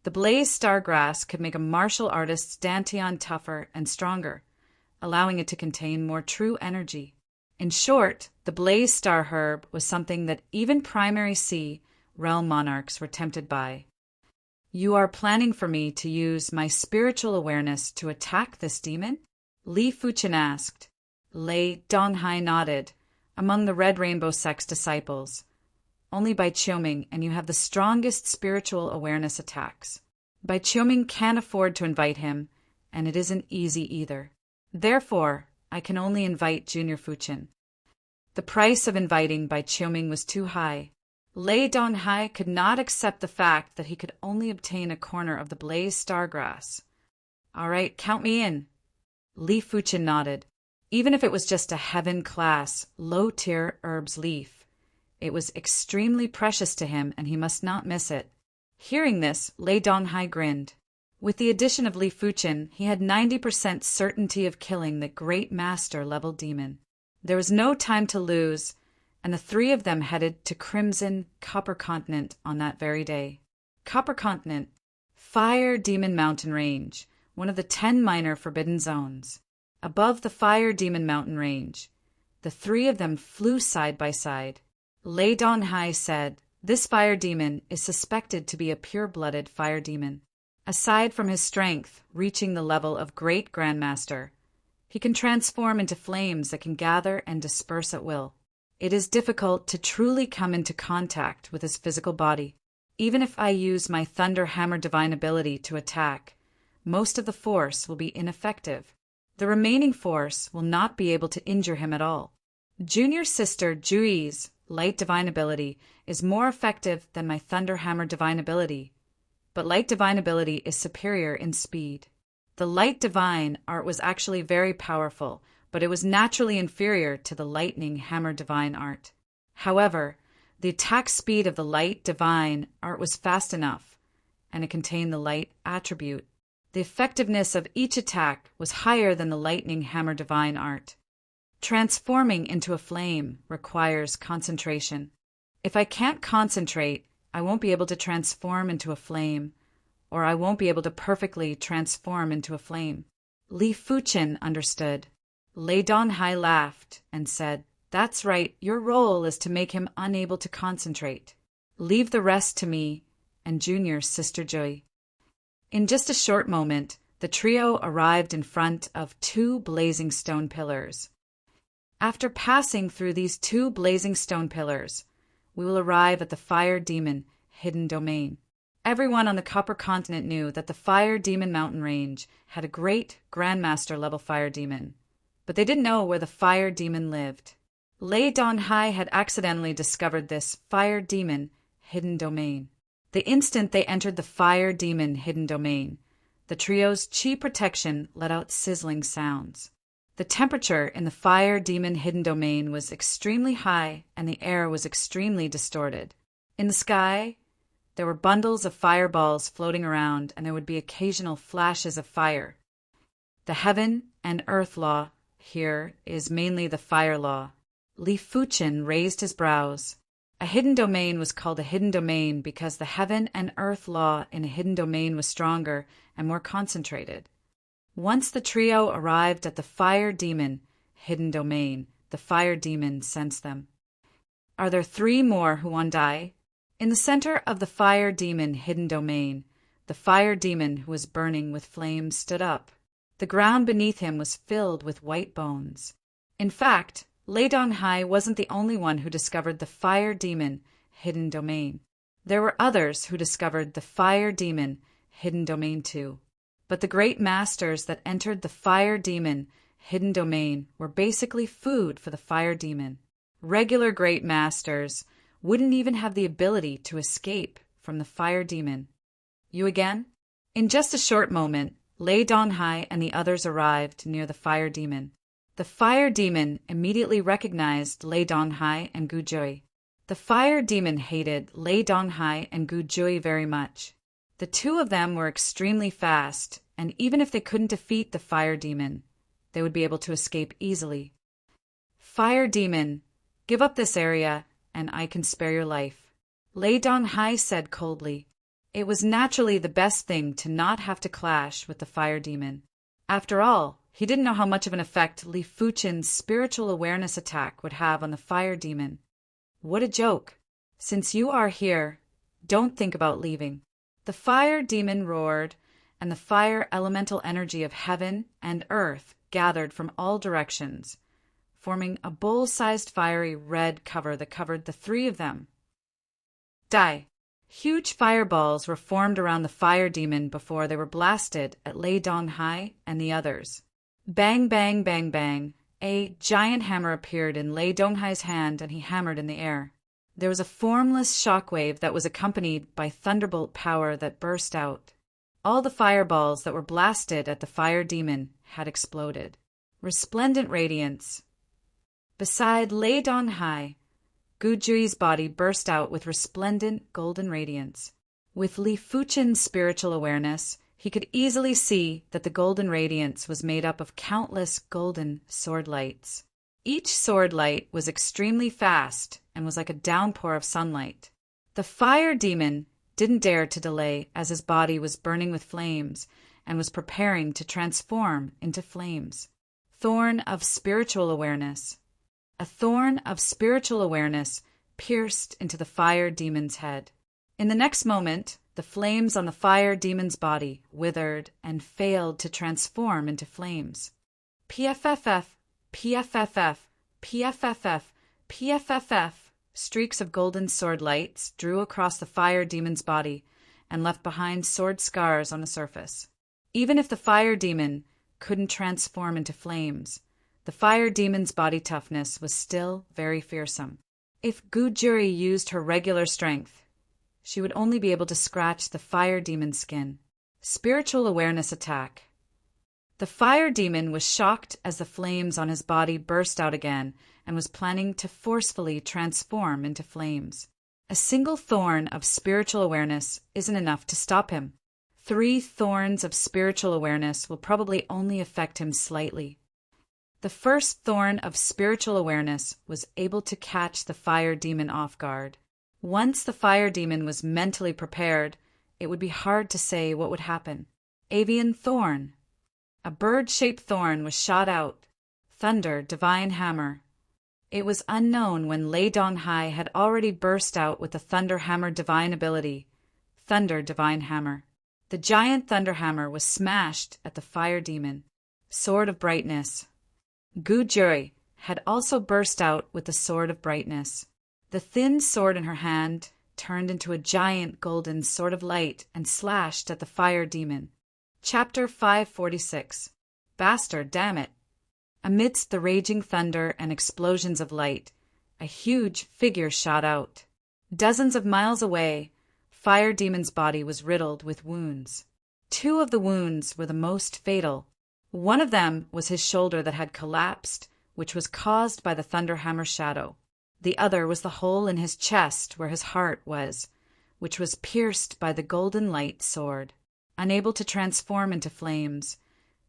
the blaze star grass could make a martial artist's dantian tougher and stronger, allowing it to contain more true energy. In short, the blaze star herb was something that even primary sea realm monarchs were tempted by. You are planning for me to use my spiritual awareness to attack this demon? Li Fuqin asked. Lei Donghai nodded. Among the Red Rainbow Sect's disciples, only Bai Qiuming and you have the strongest spiritual awareness attacks. Bai Qiuming can't afford to invite him, and it isn't easy either. Therefore, I can only invite Junior Fuqin. The price of inviting Bai Qiuming was too high. Lei Donghai could not accept the fact that he could only obtain a corner of the blaze star grass. All right, count me in. Li Fuqin nodded. Even if it was just a heaven-class, low-tier herb's leaf, it was extremely precious to him and he must not miss it. Hearing this, Lei Donghai grinned. With the addition of Li Fuqin, he had 90% certainty of killing the great master-level demon. There was no time to lose, and the three of them headed to Crimson Copper Continent on that very day. Copper Continent, Fire Demon Mountain Range, one of the 10 minor forbidden zones. Above the Fire Demon Mountain Range, the three of them flew side by side. Lei Donghai said, This fire demon is suspected to be a pure-blooded fire demon. Aside from his strength reaching the level of Great Grandmaster, he can transform into flames that can gather and disperse at will. It is difficult to truly come into contact with his physical body. Even if I use my Thunder Hammer divine ability to attack, most of the force will be ineffective. The remaining force will not be able to injure him at all. Junior sister Jui's light divine ability is more effective than my Thunder Hammer divine ability, but light divine ability is superior in speed. The light divine art was actually very powerful, but it was naturally inferior to the lightning hammer divine art. However, the attack speed of the light divine art was fast enough, and it contained the light attribute. The effectiveness of each attack was higher than the lightning hammer divine art. Transforming into a flame requires concentration. If I can't concentrate, I won't be able to transform into a flame, or I won't be able to perfectly transform into a flame. Li Fuchen understood. Lei Donghai laughed and said, "That's right, your role is to make him unable to concentrate. Leave the rest to me and Junior Sister Joy." In just a short moment, the trio arrived in front of two blazing stone pillars. After passing through these two blazing stone pillars, we will arrive at the Fire Demon Hidden Domain. Everyone on the Copper Continent knew that the Fire Demon mountain range had a great Grandmaster level Fire Demon, but they didn't know where the Fire Demon lived. Lei Donghai had accidentally discovered this Fire Demon Hidden Domain. The instant they entered the Fire Demon Hidden Domain, the trio's chi protection let out sizzling sounds. The temperature in the Fire Demon Hidden Domain was extremely high, and the air was extremely distorted. In the sky, there were bundles of fireballs floating around, and there would be occasional flashes of fire. The heaven and earth law here is mainly the fire law. Li Fuchen raised his brows. A hidden domain was called a hidden domain because the heaven and earth law in a hidden domain was stronger and more concentrated. Once the trio arrived at the Fire Demon Hidden Domain, the Fire Demon sensed them. "Are there 3 more Huandai?" In the center of the Fire Demon Hidden Domain, the Fire Demon who was burning with flames stood up. The ground beneath him was filled with white bones. In fact, Lei Donghai wasn't the only one who discovered the Fire Demon Hidden Domain. There were others who discovered the Fire Demon Hidden Domain too. But the great masters that entered the Fire Demon Hidden Domain were basically food for the Fire Demon. Regular great masters wouldn't even have the ability to escape from the Fire Demon. "You again?" In just a short moment, Lei Donghai and the others arrived near the Fire Demon. The Fire Demon immediately recognized Lei Donghai and Gu Jui. The Fire Demon hated Lei Donghai and Gu Jui very much. The two of them were extremely fast, and even if they couldn't defeat the Fire Demon, they would be able to escape easily. "Fire Demon, give up this area, and I can spare your life," Lei Donghai said coldly. It was naturally the best thing to not have to clash with the Fire Demon. After all, he didn't know how much of an effect Li Fuchen's spiritual awareness attack would have on the Fire Demon. What a joke. Since you are here, don't think about leaving. The Fire Demon roared, and the fire elemental energy of heaven and earth gathered from all directions, forming a bowl-sized fiery red cover that covered the 3 of them. Die! Huge fireballs were formed around the Fire Demon before they were blasted at Lei Donghai and the others. Bang, bang, bang, bang. A giant hammer appeared in Lei Donghai's hand, and he hammered in the air. There was a formless shockwave that was accompanied by thunderbolt power that burst out. All the fireballs that were blasted at the Fire Demon had exploded. Resplendent radiance. Beside Lei Donghai, Gu Jui's body burst out with resplendent golden radiance. With Li Fuchen's spiritual awareness, he could easily see that the golden radiance was made up of countless golden sword lights. Each sword light was extremely fast and was like a downpour of sunlight. The Fire Demon didn't dare to delay as his body was burning with flames and was preparing to transform into flames. Thorn of spiritual awareness. A thorn of spiritual awareness pierced into the Fire Demon's head. In the next moment, the flames on the fire demon's body withered and failed to transform into flames. PFFF, PFFF, PFFF, PFFF. Streaks of golden sword lights drew across the fire demon's body and left behind sword scars on the surface. Even if the fire demon couldn't transform into flames, the fire demon's body toughness was still very fearsome. If Gujuri used her regular strength, she would only be able to scratch the fire demon's skin. Spiritual awareness attack. The fire demon was shocked as the flames on his body burst out again and was planning to forcefully transform into flames. A single thorn of spiritual awareness isn't enough to stop him. 3 thorns of spiritual awareness will probably only affect him slightly. The first thorn of spiritual awareness was able to catch the fire demon off guard. Once the fire demon was mentally prepared, it would be hard to say what would happen. Avian thorn. A bird-shaped thorn was shot out. Thunder, divine hammer. It was unknown when Lei Donghai had already burst out with the Thunder Hammer divine ability. Thunder divine hammer. The giant thunder hammer was smashed at the fire demon. Sword of brightness. Gujuri had also burst out with the sword of brightness. The thin sword in her hand turned into a giant golden sword of light and slashed at the fire demon. Chapter 546. Bastard, damn it! Amidst the raging thunder and explosions of light, a huge figure shot out. Dozens of miles away, Fire Demon's body was riddled with wounds. 2 of the wounds were the most fatal. One of them was his shoulder that had collapsed, which was caused by the Thunderhammer shadow. The other was the hole in his chest where his heart was, which was pierced by the golden light sword. Unable to transform into flames,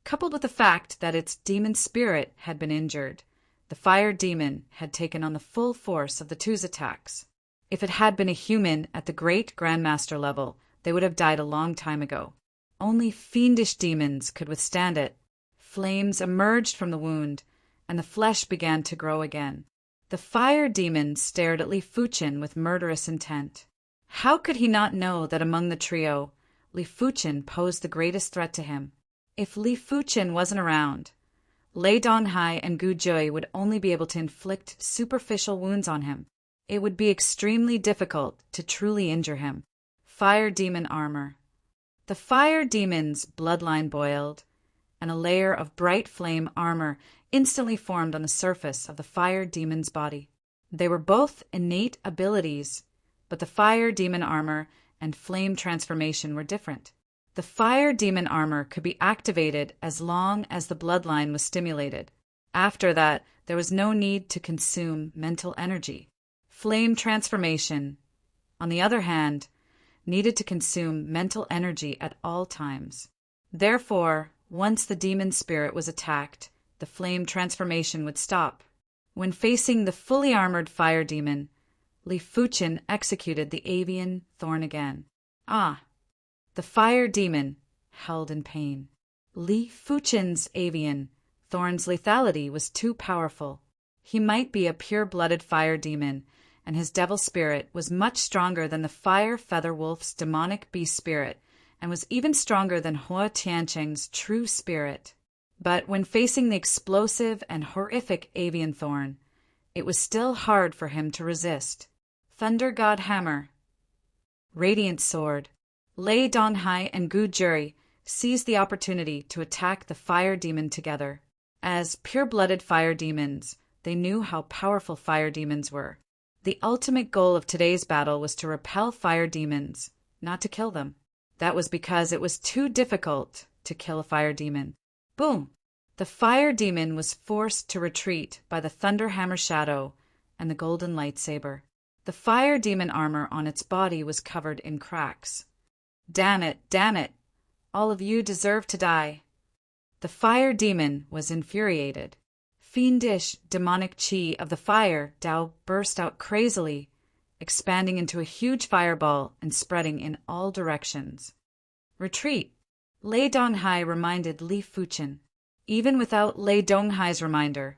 coupled with the fact that its demon spirit had been injured, the fire demon had taken on the full force of the 2's attacks. If it had been a human at the great Grandmaster level, they would have died a long time ago. Only fiendish demons could withstand it. Flames emerged from the wound, and the flesh began to grow again. The fire demon stared at Li Fuchen with murderous intent. How could he not know that among the trio, Li Fuchen posed the greatest threat to him? If Li Fuchen wasn't around, Lei Donghai and Gujui would only be able to inflict superficial wounds on him. It would be extremely difficult to truly injure him. Fire demon armor. The fire demon's bloodline boiled, and a layer of bright flame armor instantly formed on the surface of the fire demon's body. They were both innate abilities, but the fire demon armor and flame transformation were different. The fire demon armor could be activated as long as the bloodline was stimulated. After that, there was no need to consume mental energy. Flame transformation, on the other hand, needed to consume mental energy at all times. Therefore, once the demon spirit was attacked, the flame transformation would stop. When facing the fully armored fire demon, Li Fuchen executed the avian thorn again. The fire demon held in pain. Li Fuchen's avian thorn's lethality was too powerful. He might be a pure-blooded fire demon, and his devil spirit was much stronger than the fire feather wolf's demonic beast spirit, and was even stronger than Hua Tiancheng's true spirit. But when facing the explosive and horrific avian thorn, it was still hard for him to resist. Thunder God Hammer. Radiant Sword. Lei Donghai and Gujuri seized the opportunity to attack the fire demon together. As pure-blooded fire demons, they knew how powerful fire demons were. The ultimate goal of today's battle was to repel fire demons, not to kill them. That was because it was too difficult to kill a fire demon. Boom! The fire demon was forced to retreat by the Thunderhammer shadow and the golden lightsaber. The fire demon armor on its body was covered in cracks. Damn it, damn it! All of you deserve to die. The fire demon was infuriated. Fiendish, demonic chi of the fire Dao burst out crazily, expanding into a huge fireball and spreading in all directions. Retreat! Lei Donghai reminded Li Fuchen. Even without Lei Donghai's reminder,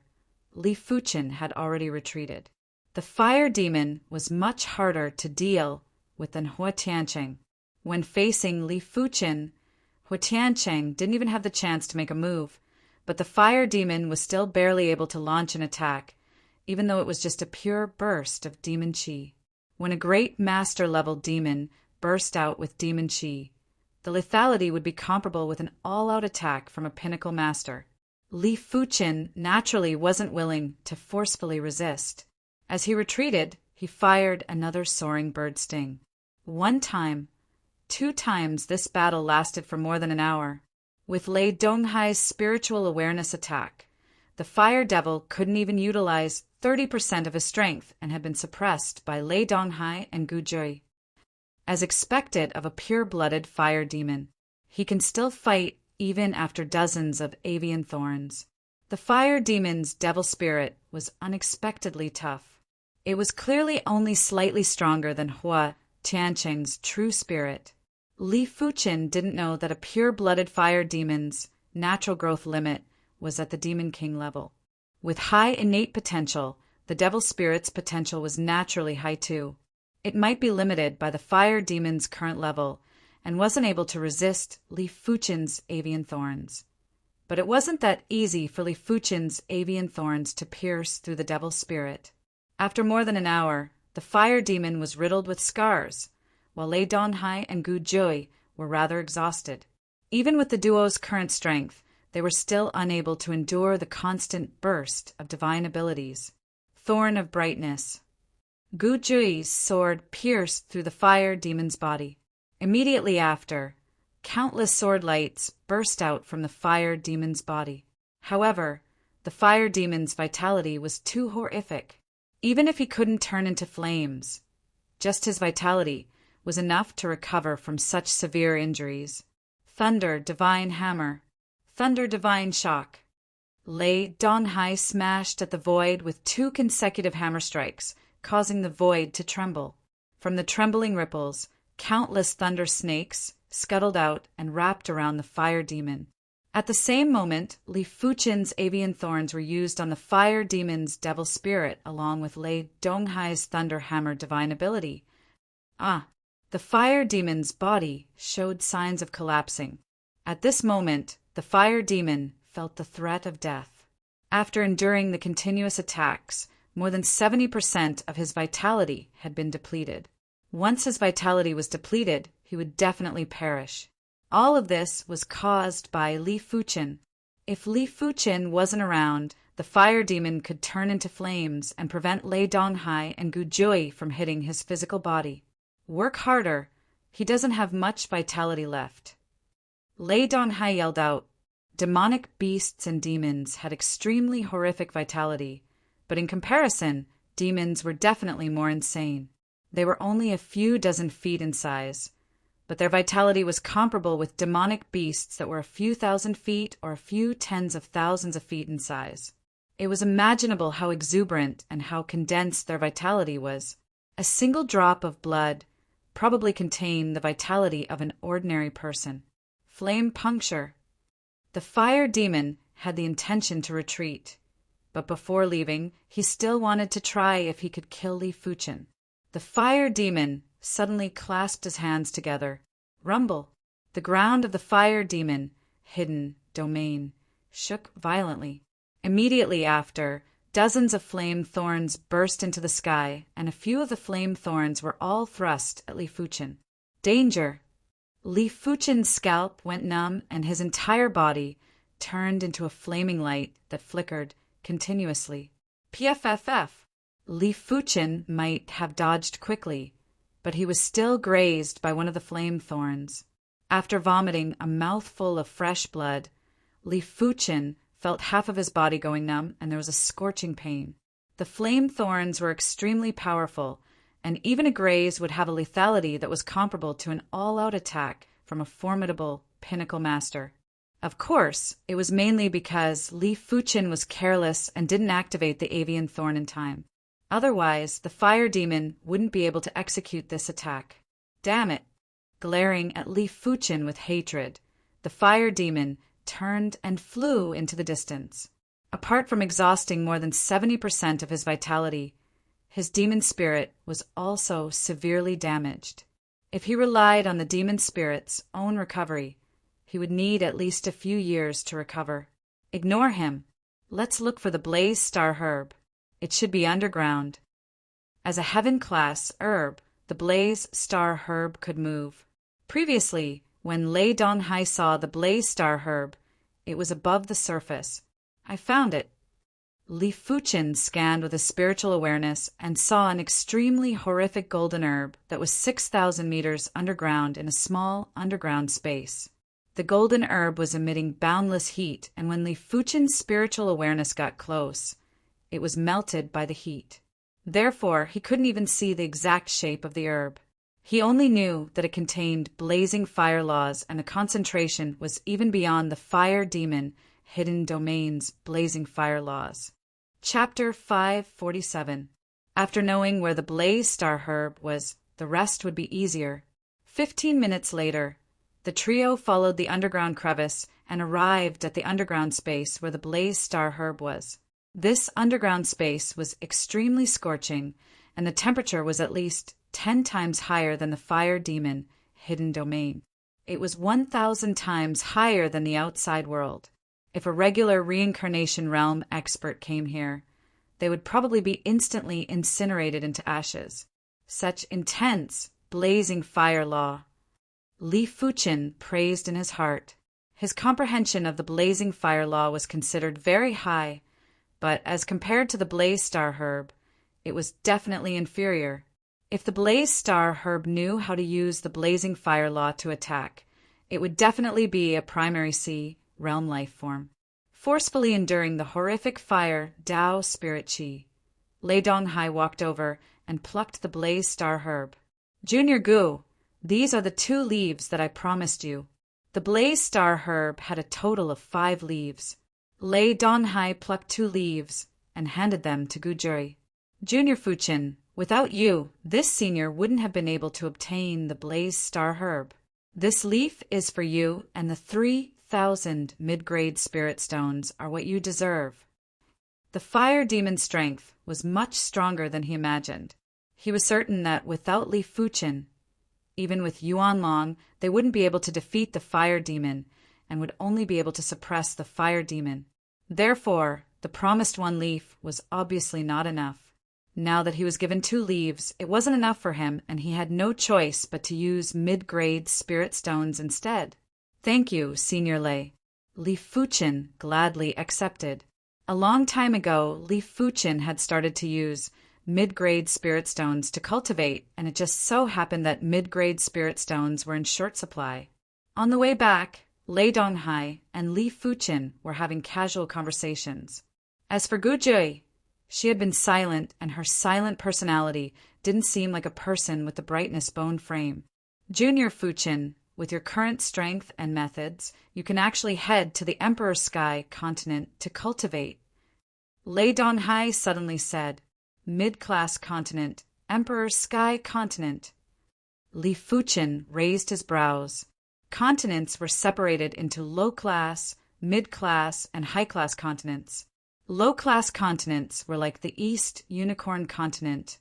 Li Fuchen had already retreated. The fire demon was much harder to deal within Hua Tiancheng. When facing Li Fuchen, Hua Tiancheng didn't even have the chance to make a move, but the fire demon was still barely able to launch an attack, even though it was just a pure burst of demon qi. When a great master-level demon burst out with demon qi, the lethality would be comparable with an all-out attack from a pinnacle master. Li Fuchen naturally wasn't willing to forcefully resist. As he retreated, he fired another soaring bird sting. 1 time, 2 times this battle lasted for more than an hour. With Lei Donghai's spiritual awareness attack, the fire devil couldn't even utilize 30% of his strength and had been suppressed by Lei Donghai and Gu Jui. As expected of a pure-blooded fire demon, he can still fight even after dozens of avian thorns. The fire demon's devil spirit was unexpectedly tough. It was clearly only slightly stronger than Hua Tiancheng's true spirit. Li Fuchen didn't know that a pure-blooded fire demon's natural growth limit was at the Demon King level. With high innate potential, the devil spirit's potential was naturally high too. It might be limited by the fire demon's current level and wasn't able to resist Li Fuchen's avian thorns. But it wasn't that easy for Li Fuchen's avian thorns to pierce through the devil spirit. After more than an hour, the fire demon was riddled with scars, while Lei Donghai and Gu Jui were rather exhausted. Even with the duo's current strength, they were still unable to endure the constant burst of divine abilities. Thorn of Brightness. Gu Jui's sword pierced through the fire demon's body. Immediately after, countless sword lights burst out from the fire demon's body. However, the fire demon's vitality was too horrific. Even if he couldn't turn into flames, just his vitality was enough to recover from such severe injuries. Thunder Divine Hammer. Thunder Divine Shock. Lei Donghai smashed at the void with 2 consecutive hammer strikes, causing the void to tremble. From the trembling ripples, countless thunder snakes scuttled out and wrapped around the fire demon. At the same moment, Li Fuchen's avian thorns were used on the fire demon's devil spirit along with Lei Donghai's thunder hammer divine ability. The fire demon's body showed signs of collapsing. At this moment, the fire demon felt the threat of death. After enduring the continuous attacks, more than 70% of his vitality had been depleted. Once his vitality was depleted, he would definitely perish. All of this was caused by Li Fuchen. If Li Fuchen wasn't around, the fire demon could turn into flames and prevent Lei Donghai and Gu Jui from hitting his physical body. Work harder. He doesn't have much vitality left. Lei Donghai yelled out. Demonic beasts and demons had extremely horrific vitality, but in comparison, demons were definitely more insane. They were only a few dozen feet in size, but their vitality was comparable with demonic beasts that were a few thousand feet or a few tens of thousands of feet in size. It was imaginable how exuberant and how condensed their vitality was. A single drop of blood probably contained the vitality of an ordinary person. Flame puncture. The fire demon had the intention to retreat, but before leaving, he still wanted to try if he could kill Li Fuchen. The fire demon suddenly clasped his hands together. Rumble. The ground of the fire demon, hidden domain, shook violently. Immediately after, dozens of flame thorns burst into the sky, and a few of the flame thorns were all thrust at Li Fuchen. Danger! Li Fuchen's scalp went numb, and his entire body turned into a flaming light that flickered continuously. PFFF! Li Fuchen might have dodged quickly, but he was still grazed by one of the flame thorns. After vomiting a mouthful of fresh blood, Li Fuchen felt half of his body going numb, and there was a scorching pain. The flame thorns were extremely powerful, and even a graze would have a lethality that was comparable to an all-out attack from a formidable pinnacle master. Of course, it was mainly because Li Fuchen was careless and didn't activate the avian thorn in time. Otherwise, the fire demon wouldn't be able to execute this attack. Damn it! Glaring at Li Fuchen with hatred, the fire demon turned and flew into the distance. Apart from exhausting more than 70% of his vitality, his demon spirit was also severely damaged. If he relied on the demon spirit's own recovery, he would need at least a few years to recover. Ignore him. Let's look for the blaze star herb. It should be underground. As a heaven-class herb, the blaze star herb could move. Previously, when Lei Donghai saw the blaze star herb, it was above the surface. I found it. Li Fuchen scanned with a spiritual awareness and saw an extremely horrific golden herb that was 6,000 meters underground in a small underground space. The golden herb was emitting boundless heat, and when Li Fuchen's spiritual awareness got close, it was melted by the heat. Therefore, he couldn't even see the exact shape of the herb. He only knew that it contained blazing fire laws, and the concentration was even beyond the fire demon hidden domain's blazing fire laws. Chapter 547. After knowing where the blaze star herb was, the rest would be easier. 15 minutes later, the trio followed the underground crevice and arrived at the underground space where the blaze star herb was. This underground space was extremely scorching, and the temperature was at least 10 times higher than the fire demon hidden domain. It was 1,000 times higher than the outside world. If a regular reincarnation realm expert came here, they would probably be instantly incinerated into ashes. Such intense, blazing fire law. Li Fuchen praised in his heart. His comprehension of the blazing fire law was considered very high, but as compared to the blaze star herb, it was definitely inferior. If the blaze star herb knew how to use the blazing fire law to attack, it would definitely be a primary C realm life form. Forcefully enduring the horrific fire Tao spirit chi, Lei Donghai walked over and plucked the blaze star herb. Junior Gu, these are the 2 leaves that I promised you. The blaze star herb had a total of 5 leaves. Lei Donghai plucked 2 leaves and handed them to Gujuri. Junior Fuchen, without you, this senior wouldn't have been able to obtain the blaze star herb. This leaf is for you, and the 3,000 mid-grade spirit stones are what you deserve. The fire demon's strength was much stronger than he imagined. He was certain that without Li Fuchen, even with Yuan Long, they wouldn't be able to defeat the fire demon and would only be able to suppress the fire demon. Therefore, the promised 1 leaf was obviously not enough. Now that he was given 2 leaves, it wasn't enough for him, and he had no choice but to use mid-grade spirit stones instead. Thank you, Senior Lei. Li Fuchen gladly accepted. A long time ago, Li Fuchen had started to use mid-grade spirit stones to cultivate, and it just so happened that mid-grade spirit stones were in short supply. On the way back, Lei Donghai and Li Fuchen were having casual conversations. As for Gujui, she had been silent, and her silent personality didn't seem like a person with the brightness bone frame. Junior Fuchen, with your current strength and methods, you can actually head to the Emperor Sky continent to cultivate. Lei Donghai suddenly said, Mid-class continent, Emperor Sky continent. Li Fuchen raised his brows. Continents were separated into low-class, mid-class, and high-class continents. Low-class continents were like the East Unicorn Continent,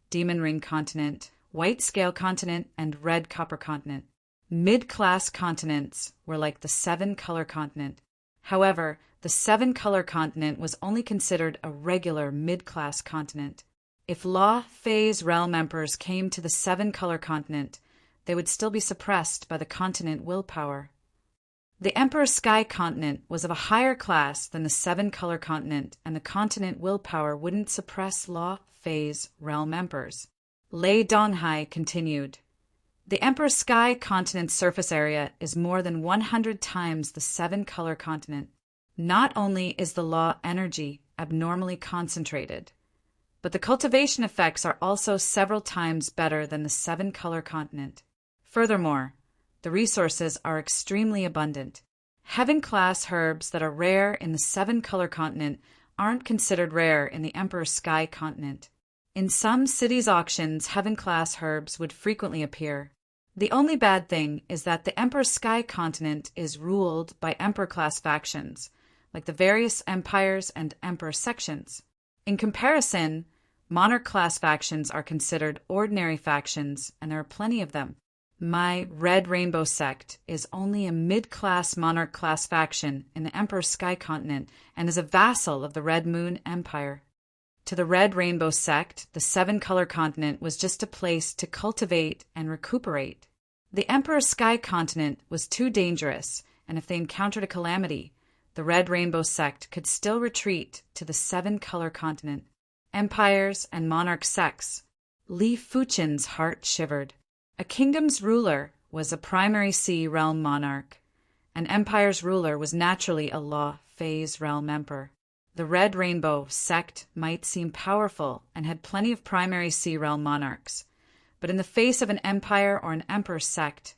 Demon Ring Continent, White Scale Continent, and Red Copper Continent. Mid-class continents were like the 7-color continent. However, the 7-color continent was only considered a regular mid-class continent. If Law Phase realm emperors came to the 7-color continent, they would still be suppressed by the continent willpower. The Emperor Sky continent was of a higher class than the 7-color continent, and the continent willpower wouldn't suppress Law Phase realm emperors. Lei Donghai continued. The Emperor Sky continent's surface area is more than 100 times the 7-color continent. Not only is the law energy abnormally concentrated, but the cultivation effects are also several times better than the 7-color continent. Furthermore, the resources are extremely abundant. Heaven-class herbs that are rare in the 7-color continent aren't considered rare in the Emperor Sky continent. In some cities' auctions, heaven-class herbs would frequently appear. The only bad thing is that the Emperor Sky continent is ruled by Emperor-class factions, like the various empires and emperor sections. In comparison, Monarch-class factions are considered ordinary factions, and there are plenty of them. My Red Rainbow sect is only a mid-class Monarch-class faction in the Emperor's Sky Continent and is a vassal of the Red Moon Empire. To the Red Rainbow sect, the Seven-Color Continent was just a place to cultivate and recuperate. The Emperor's Sky Continent was too dangerous, and if they encountered a calamity, the Red Rainbow sect could still retreat to the Seven-Color Continent. Empires and monarch sects. Li Fuchen's heart shivered. A kingdom's ruler was a primary sea realm monarch. An empire's ruler was naturally a law phase realm emperor. The Red Rainbow sect might seem powerful and had plenty of primary sea realm monarchs, but in the face of an empire or an emperor sect,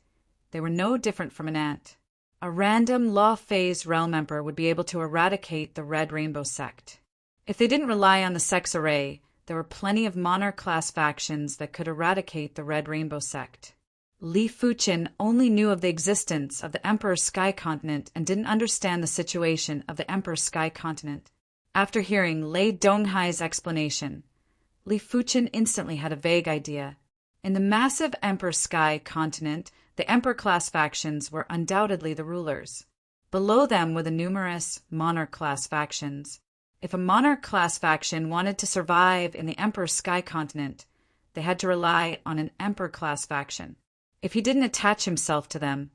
they were no different from an ant. A random law phase realm emperor would be able to eradicate the Red Rainbow sect. If they didn't rely on the sex array, there were plenty of monarch-class factions that could eradicate the Red Rainbow sect. Li Fuchen only knew of the existence of the Emperor's Sky Continent and didn't understand the situation of the Emperor's Sky Continent. After hearing Lei Donghai's explanation, Li Fuchen instantly had a vague idea. In the massive Emperor's Sky Continent, the Emperor-class factions were undoubtedly the rulers. Below them were the numerous Monarch-class factions. If a Monarch-class faction wanted to survive in the Emperor's Sky Continent, they had to rely on an Emperor-class faction. If he didn't attach himself to them,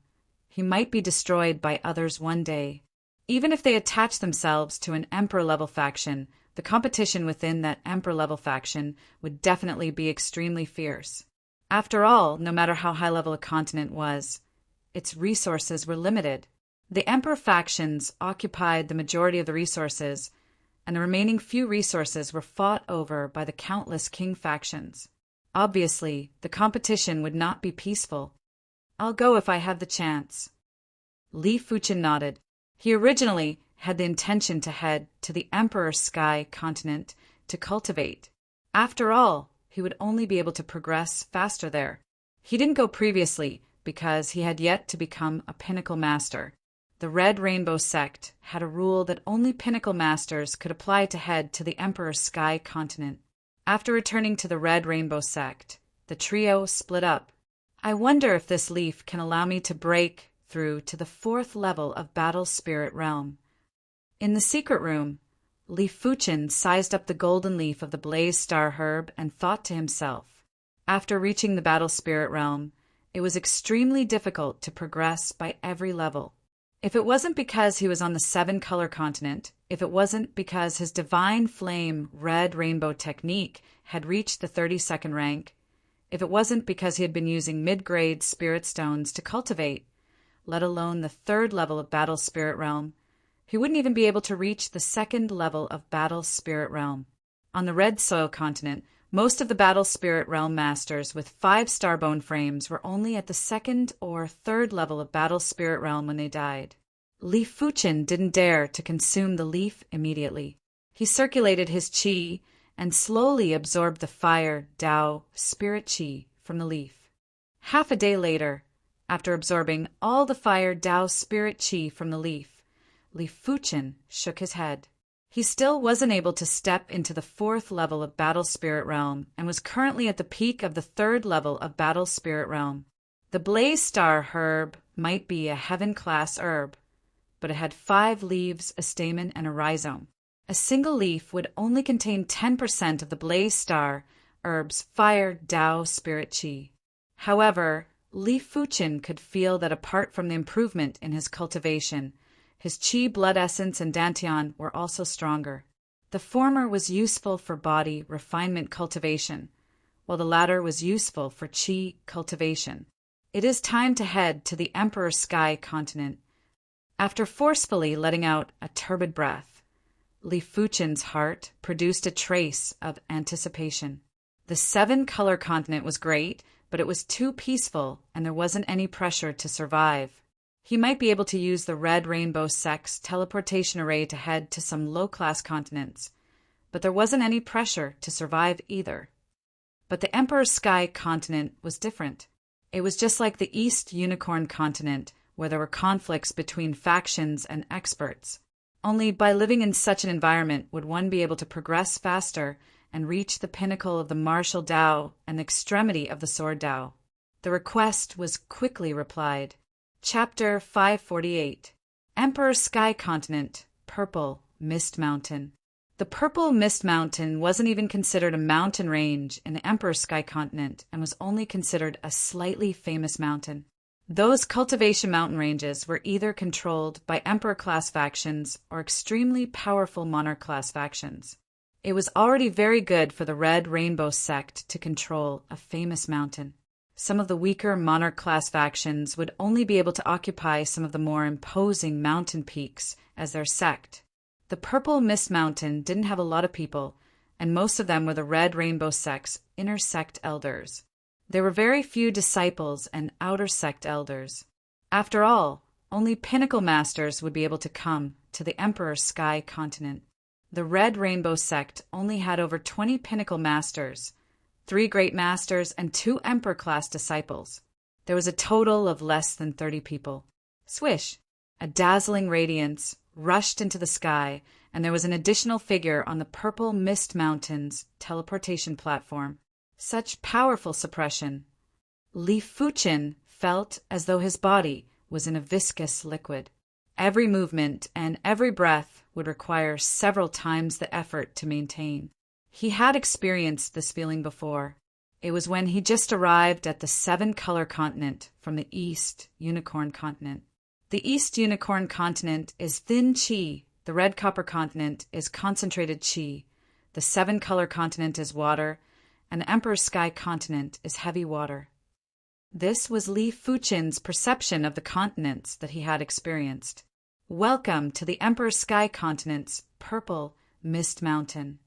he might be destroyed by others one day. Even if they attached themselves to an Emperor-level faction, the competition within that Emperor-level faction would definitely be extremely fierce. After all, no matter how high-level a continent was, its resources were limited. The Emperor factions occupied the majority of the resources, and the remaining few resources were fought over by the countless king factions. Obviously, the competition would not be peaceful. I'll go if I have the chance. Li Fuchen nodded. He originally had the intention to head to the Emperor's Sky Continent to cultivate. After all, he would only be able to progress faster there. He didn't go previously because he had yet to become a pinnacle master. The Red Rainbow sect had a rule that only pinnacle masters could apply to head to the Emperor's Sky Continent. After returning to the Red Rainbow sect, the trio split up. I wonder if this leaf can allow me to break through to the 4th level of Battle Spirit Realm. In the secret room, Li Fuchen sized up the golden leaf of the Blaze Star herb and thought to himself. After reaching the Battle Spirit Realm, it was extremely difficult to progress by every level. If it wasn't because he was on the 7-color continent, if it wasn't because his Divine Flame Red Rainbow technique had reached the 32nd rank, if it wasn't because he had been using mid-grade spirit stones to cultivate, let alone the 3rd level of Battle Spirit Realm, he wouldn't even be able to reach the 2nd level of Battle Spirit Realm. On the Red Soil Continent, most of the Battle Spirit Realm masters with 5 Starbone frames were only at the 2nd or 3rd level of Battle Spirit Realm when they died. Li Fuchen didn't dare to consume the leaf immediately. He circulated his qi and slowly absorbed the fire Dao spirit qi from the leaf. Half a day later, after absorbing all the fire Dao spirit qi from the leaf, Li Fuchen shook his head. He still wasn't able to step into the 4th level of Battle Spirit Realm and was currently at the peak of the 3rd level of Battle Spirit Realm. The Blaze Star herb might be a heaven-class herb, but it had 5 leaves, a stamen, and a rhizome. A single leaf would only contain 10% of the Blaze Star herb's fire Dao spirit qi. However, Li Fuchen could feel that apart from the improvement in his cultivation, his qi blood essence and dantian were also stronger. The former was useful for body refinement cultivation, while the latter was useful for qi cultivation. It is time to head to the Emperor's Sky Continent. After forcefully letting out a turbid breath, Li Fuchen's heart produced a trace of anticipation. The 7-color continent was great, but it was too peaceful and there wasn't any pressure to survive. He might be able to use the Red Rainbow sect's teleportation array to head to some low-class continents, but there wasn't any pressure to survive either. But the Emperor's Sky Continent was different. It was just like the East Unicorn Continent, where there were conflicts between factions and experts. Only by living in such an environment would one be able to progress faster and reach the pinnacle of the martial Tao and the extremity of the sword Tao. The request was quickly replied. Chapter 548. Emperor Sky Continent, Purple Mist Mountain. The Purple Mist Mountain wasn't even considered a mountain range in the Emperor Sky Continent and was only considered a slightly famous mountain. Those cultivation mountain ranges were either controlled by Emperor-class factions or extremely powerful Monarch-class factions. It was already very good for the Red Rainbow sect to control a famous mountain. Some of the weaker Monarch-class factions would only be able to occupy some of the more imposing mountain peaks as their sect. The Purple Mist Mountain didn't have a lot of people, and most of them were the Red Rainbow sect's inner sect elders. There were very few disciples and outer sect elders. After all, only pinnacle masters would be able to come to the Emperor Sky Continent. The Red Rainbow sect only had over 20 pinnacle masters, 3 great masters, and 2 emperor-class disciples. There was a total of less than 30 people. Swish! A dazzling radiance rushed into the sky, and there was an additional figure on the Purple Mist Mountain's teleportation platform. Such powerful suppression. Li Fuchin felt as though his body was in a viscous liquid. Every movement and every breath would require several times the effort to maintain. He had experienced this feeling before. It was when he just arrived at the 7-color continent from the East Unicorn Continent. The East Unicorn Continent is thin Qi, the Red Copper Continent is concentrated Qi, the 7-color continent is water, and the Emperor Sky Continent is heavy water. This was Li Fuchin's perception of the continents that he had experienced. Welcome to the Emperor Sky Continent's Purple Mist Mountain.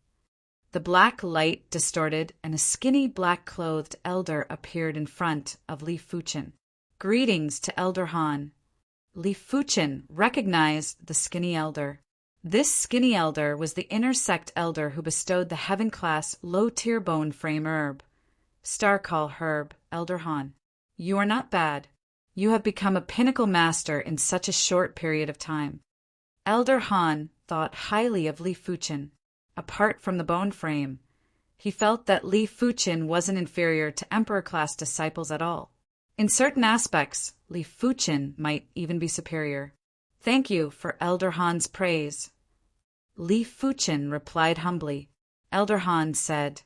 The black light distorted, and a skinny black-clothed elder appeared in front of Li Fuchin. Greetings to Elder Han. Li Fuchin recognized the skinny elder. This skinny elder was the inner sect elder who bestowed the heaven-class low-tier bone frame herb. Star Call Herb, Elder Han. You are not bad. You have become a pinnacle master in such a short period of time. Elder Han thought highly of Li Fuchin. Apart from the bone frame, he felt that Li Fuchin wasn't inferior to Emperor-class disciples at all. In certain aspects, Li Fuchin might even be superior. Thank you for Elder Han's praise. Li Fuchin replied humbly. Elder Han said,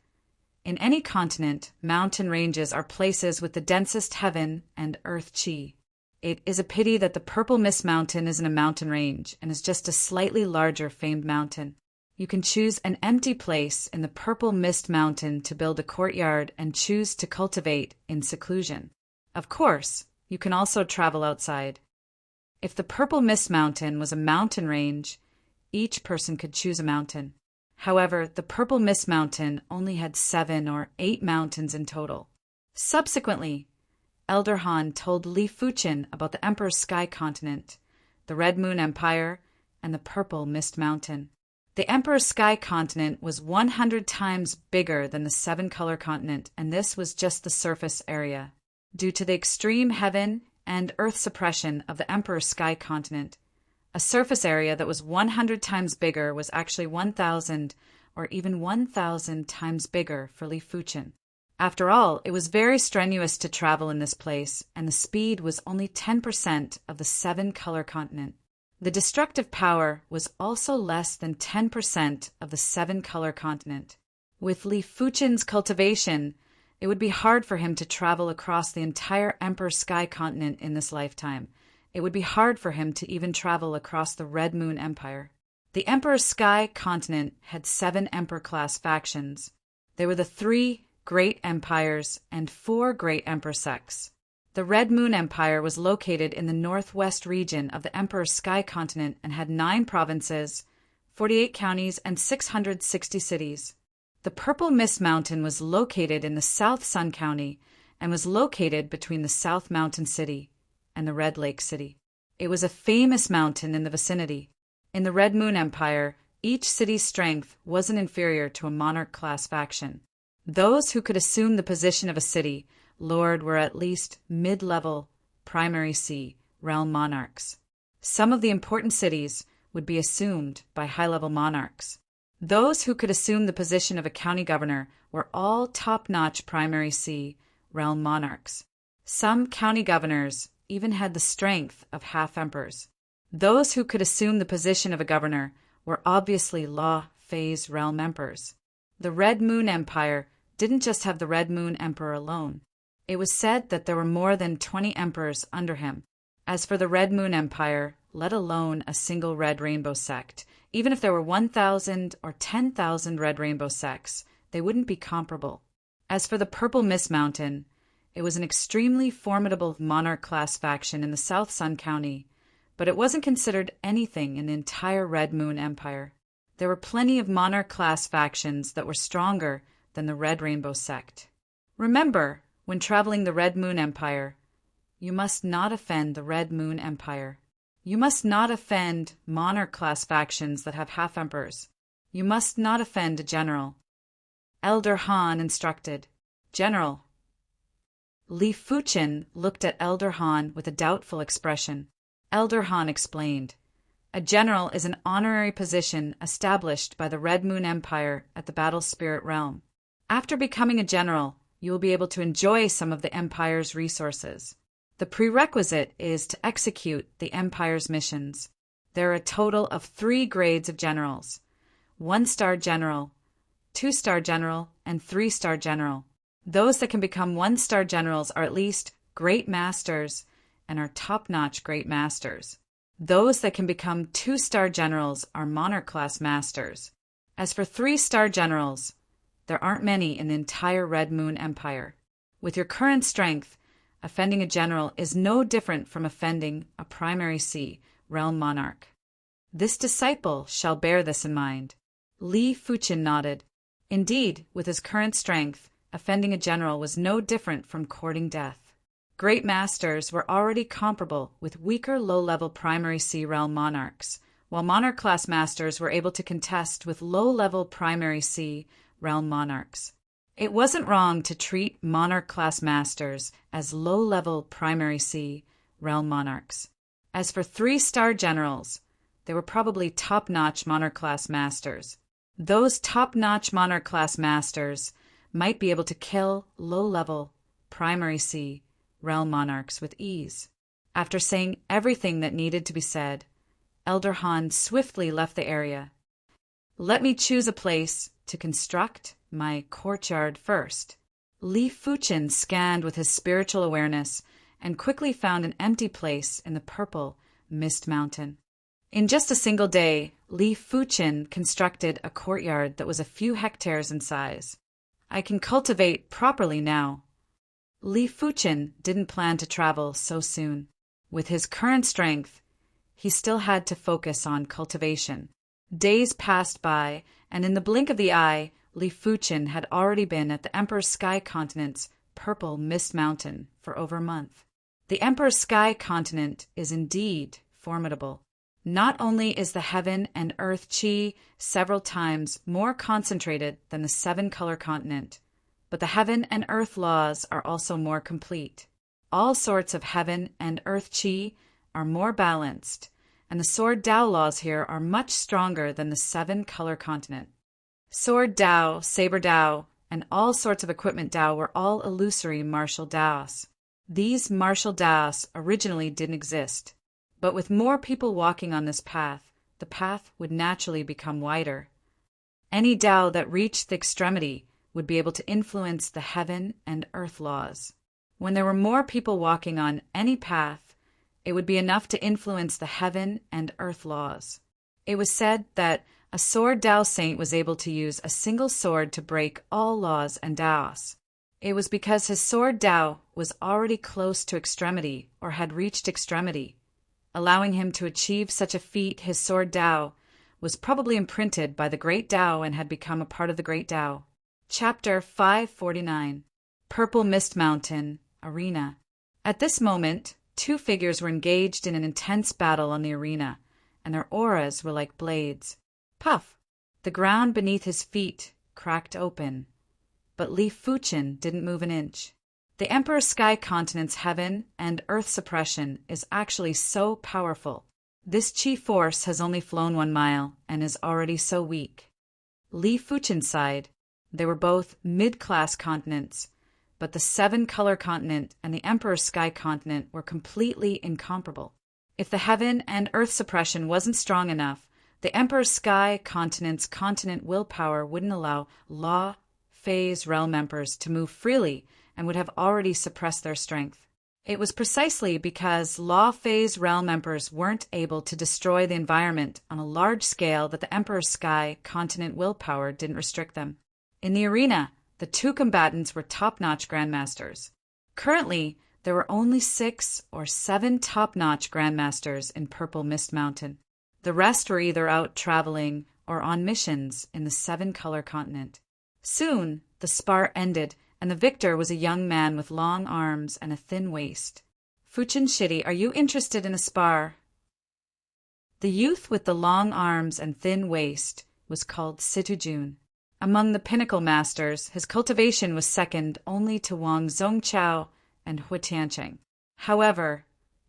in any continent, mountain ranges are places with the densest heaven and earth qi. It is a pity that the Purple Mist Mountain isn't a mountain range and is just a slightly larger famed mountain. You can choose an empty place in the Purple Mist Mountain to build a courtyard and choose to cultivate in seclusion. Of course, you can also travel outside. If the Purple Mist Mountain was a mountain range, each person could choose a mountain. However, the Purple Mist Mountain only had 7 or 8 mountains in total. Subsequently, Elder Han told Li Fuchin about the Emperor's Sky Continent, the Red Moon Empire, and the Purple Mist Mountain. The Emperor's Sky Continent was 100 times bigger than the 7-color continent, and this was just the surface area. Due to the extreme heaven and earth suppression of the Emperor's Sky Continent, a surface area that was 100 times bigger was actually 1,000 or even 1,000 times bigger for Li Fuchin. After all, it was very strenuous to travel in this place, and the speed was only 10% of the 7-color continent. The destructive power was also less than 10% of the 7-color continent. With Li Fuchin's cultivation, it would be hard for him to travel across the entire Emperor Sky Continent in this lifetime. It would be hard for him to even travel across the Red Moon Empire. The Emperor Sky Continent had 7 Emperor-class factions. They were the 3 Great Empires and 4 Great Emperor sects. The Red Moon Empire was located in the northwest region of the Emperor Sky Continent and had 9 provinces, 48 counties, and 660 cities. The Purple Mist Mountain was located in the South Sun County and was located between the South Mountain City and the Red Lake City. It was a famous mountain in the vicinity. In the Red Moon Empire, each city's strength wasn't inferior to a monarch-class faction. Those who could assume the position of a city lord were at least mid-level primary C realm monarchs. Some of the important cities would be assumed by high-level monarchs. Those who could assume the position of a county governor were all top-notch primary C realm monarchs. Some county governors even had the strength of half-emperors. Those who could assume the position of a governor were obviously law phase realm emperors. The Red Moon Empire didn't just have the Red Moon Emperor alone. It was said that there were more than 20 emperors under him. As for the Red Moon Empire, let alone a single Red Rainbow sect, even if there were 1,000 or 10,000 Red Rainbow sects, they wouldn't be comparable. As for the Purple Mist Mountain, it was an extremely formidable monarch-class faction in the South Sun County, but it wasn't considered anything in the entire Red Moon Empire. There were plenty of monarch-class factions that were stronger than the Red Rainbow sect. Remember, when traveling the Red Moon Empire, you must not offend the Red Moon Empire. You must not offend monarch-class factions that have half-emperors. You must not offend a general. Elder Han instructed, "General." Li Fuchen looked at Elder Han with a doubtful expression. Elder Han explained, "A general is an honorary position established by the Red Moon Empire at the Battle Spirit Realm. After becoming a general, you will be able to enjoy some of the Empire's resources. The prerequisite is to execute the Empire's missions. There are a total of 3 grades of generals: 1-star general, 2-star general, and 3-star general. Those that can become 1-star generals are at least great masters and are top-notch great masters. Those that can become 2-star generals are monarch-class masters. As for 3-star generals, there aren't many in the entire Red Moon Empire. With your current strength, offending a general is no different from offending a primary C realm monarch. This disciple shall bear this in mind." Li Fuchen nodded. Indeed, with his current strength, offending a general was no different from courting death. Great masters were already comparable with weaker low-level primary C realm monarchs, while monarch-class masters were able to contest with low-level primary C realm monarchs. It wasn't wrong to treat monarch-class masters as low-level primary C realm monarchs. As for 3-star generals, they were probably top-notch monarch-class masters. Those top-notch monarch-class masters might be able to kill low-level primary C realm monarchs with ease. After saying everything that needed to be said, Elder Han swiftly left the area. "Let me choose a place to construct my courtyard first." Li Fuchen scanned with his spiritual awareness and quickly found an empty place in the Purple Mist Mountain. In just a single day, Li Fuchen constructed a courtyard that was a few hectares in size. "I can cultivate properly now." Li Fuchen didn't plan to travel so soon. With his current strength, he still had to focus on cultivation. Days passed by, and in the blink of the eye, Li Fuchen had already been at the Emperor's Sky Continent's Purple Mist Mountain for over a month. The Emperor's Sky Continent is indeed formidable. Not only is the heaven and earth chi several times more concentrated than the 7-color continent, but the heaven and earth laws are also more complete. All sorts of heaven and earth chi are more balanced, and the Sword Dao laws here are much stronger than the 7-color continent. Sword Dao, Saber Dao, and all sorts of equipment Dao were all illusory martial Daos. These martial Daos originally didn't exist, but with more people walking on this path, the path would naturally become wider. Any Dao that reached the extremity would be able to influence the heaven and earth laws. When there were more people walking on any path, it would be enough to influence the heaven and earth laws. It was said that a Sword Dao saint was able to use a single sword to break all laws and Daos. It was because his Sword Dao was already close to extremity or had reached extremity. Allowing him to achieve such a feat, his Sword Dao was probably imprinted by the Great Dao and had become a part of the Great Dao. Chapter 549. Purple Mist Mountain Arena. At this moment, 2 figures were engaged in an intense battle on the arena, and their auras were like blades. Puff! The ground beneath his feet cracked open, but Li Fuchen didn't move an inch. The Emperor's Sky Continent's heaven and earth suppression is actually so powerful. This chi force has only flown 1 mile and is already so weak. Li Fuchen sighed. They were both mid-class continents, but the seven-color continent and the Emperor's Sky continent were completely incomparable. If the heaven and earth suppression wasn't strong enough, the Emperor's Sky continent's continent willpower wouldn't allow law phase realm emperors to move freely and would have already suppressed their strength. It was precisely because law phase realm emperors weren't able to destroy the environment on a large scale that the Emperor's Sky continent willpower didn't restrict them. In the arena, the two combatants were top-notch grandmasters. Currently, there were only 6 or 7 top-notch grandmasters in Purple Mist Mountain. The rest were either out traveling or on missions in the seven-color continent. Soon, the spar ended, and the victor was a young man with long arms and a thin waist. Fuchen Shitty, are you interested in a spar? The youth with the long arms and thin waist was called Situ Jun. Among the pinnacle masters, his cultivation was second only to Wang Zhongqiao and Hu Tiancheng. However,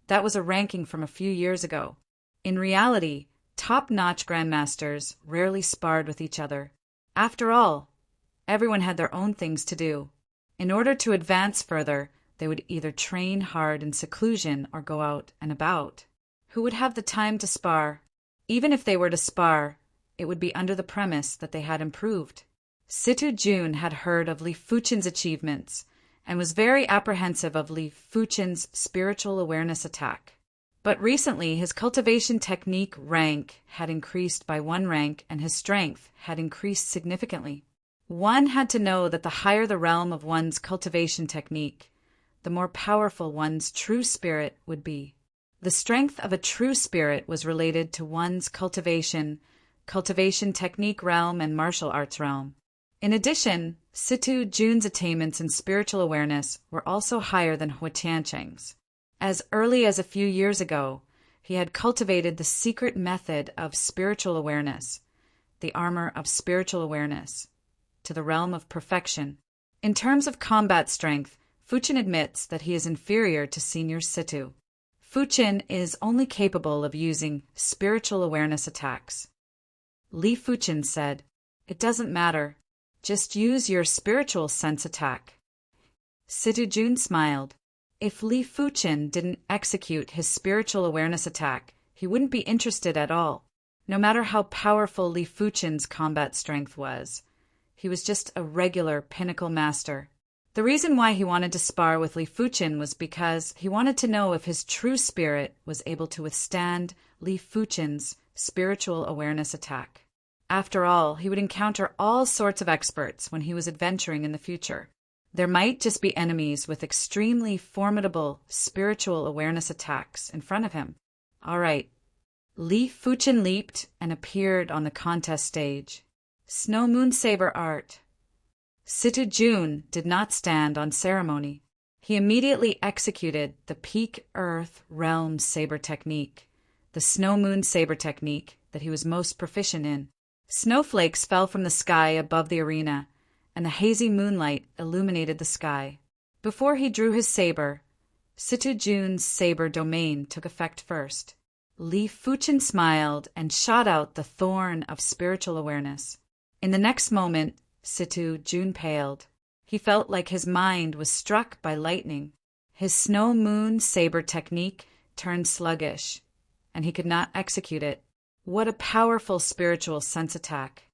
that was a ranking from a few years ago. In reality, top-notch grandmasters rarely sparred with each other. After all, everyone had their own things to do. In order to advance further, they would either train hard in seclusion or go out and about. Who would have the time to spar? Even if they were to spar, it would be under the premise that they had improved. Situ Jun had heard of Li Fuchen's achievements and was very apprehensive of Li Fuchen's spiritual awareness attack. But recently his cultivation technique rank had increased by 1 rank and his strength had increased significantly. One had to know that the higher the realm of one's cultivation technique, the more powerful one's true spirit would be. The strength of a true spirit was related to one's cultivation technique realm and martial arts realm. In addition, Situ Jun's attainments in spiritual awareness were also higher than Hu Tiancheng's. As early as a few years ago, he had cultivated the secret method of spiritual awareness, the armor of spiritual awareness, to the realm of perfection. In terms of combat strength, Fuchen admits that he is inferior to Senior Situ. Fuchen is only capable of using spiritual awareness attacks. Li Fuchen said, "It doesn't matter. Just use your spiritual sense attack." Situ Jun smiled. If Li Fuchen didn't execute his spiritual awareness attack, he wouldn't be interested at all. No matter how powerful Li Fuchen's combat strength was, he was just a regular pinnacle master. The reason why he wanted to spar with Li Fuchen was because he wanted to know if his true spirit was able to withstand Li Fuchen's spiritual awareness attack. After all, he would encounter all sorts of experts when he was adventuring in the future. There might just be enemies with extremely formidable spiritual awareness attacks in front of him. All right. Li Fuchen leaped and appeared on the contest stage. Snow Moon Saber Art. Situ Jun did not stand on ceremony. He immediately executed the Peak Earth Realm Saber technique, the Snow Moon Saber technique that he was most proficient in. Snowflakes fell from the sky above the arena, and the hazy moonlight illuminated the sky. Before he drew his saber, Situ Jun's saber domain took effect first. Li Fuchen smiled and shot out the thorn of spiritual awareness. In the next moment, Situ Jun paled. He felt like his mind was struck by lightning. His Snow Moon Saber technique turned sluggish, and he could not execute it. What a powerful spiritual sense attack.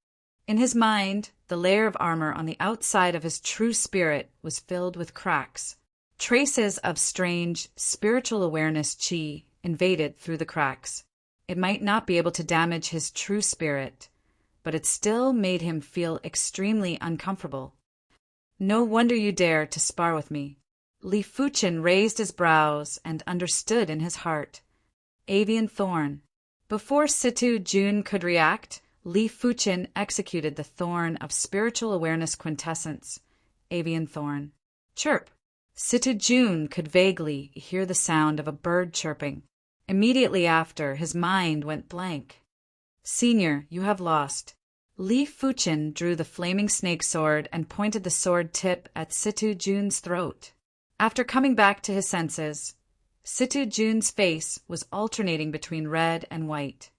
In his mind, the layer of armor on the outside of his true spirit was filled with cracks. Traces of strange spiritual awareness chi invaded through the cracks. It might not be able to damage his true spirit, but it still made him feel extremely uncomfortable. No wonder you dare to spar with me. Li Fuchen raised his brows and understood in his heart. Avian Thorn. Before Situ Jun could react, Li Fuchen executed the Thorn of Spiritual Awareness Quintessence, Avian Thorn. Chirp. Situ Jun could vaguely hear the sound of a bird chirping. Immediately after, his mind went blank. Senior, you have lost. Li Fuchen drew the flaming snake sword and pointed the sword tip at Situ Jun's throat. After coming back to his senses, Situ Jun's face was alternating between red and white.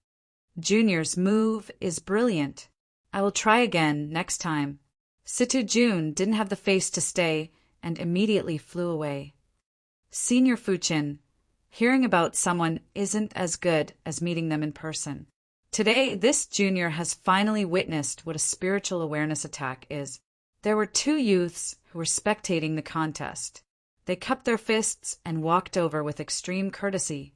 Junior's move is brilliant. I will try again next time. Situ Jun didn't have the face to stay and immediately flew away. Senior Fuchin, hearing about someone isn't as good as meeting them in person. Today, this junior has finally witnessed what a spiritual awareness attack is. There were two youths who were spectating the contest. They cupped their fists and walked over with extreme courtesy.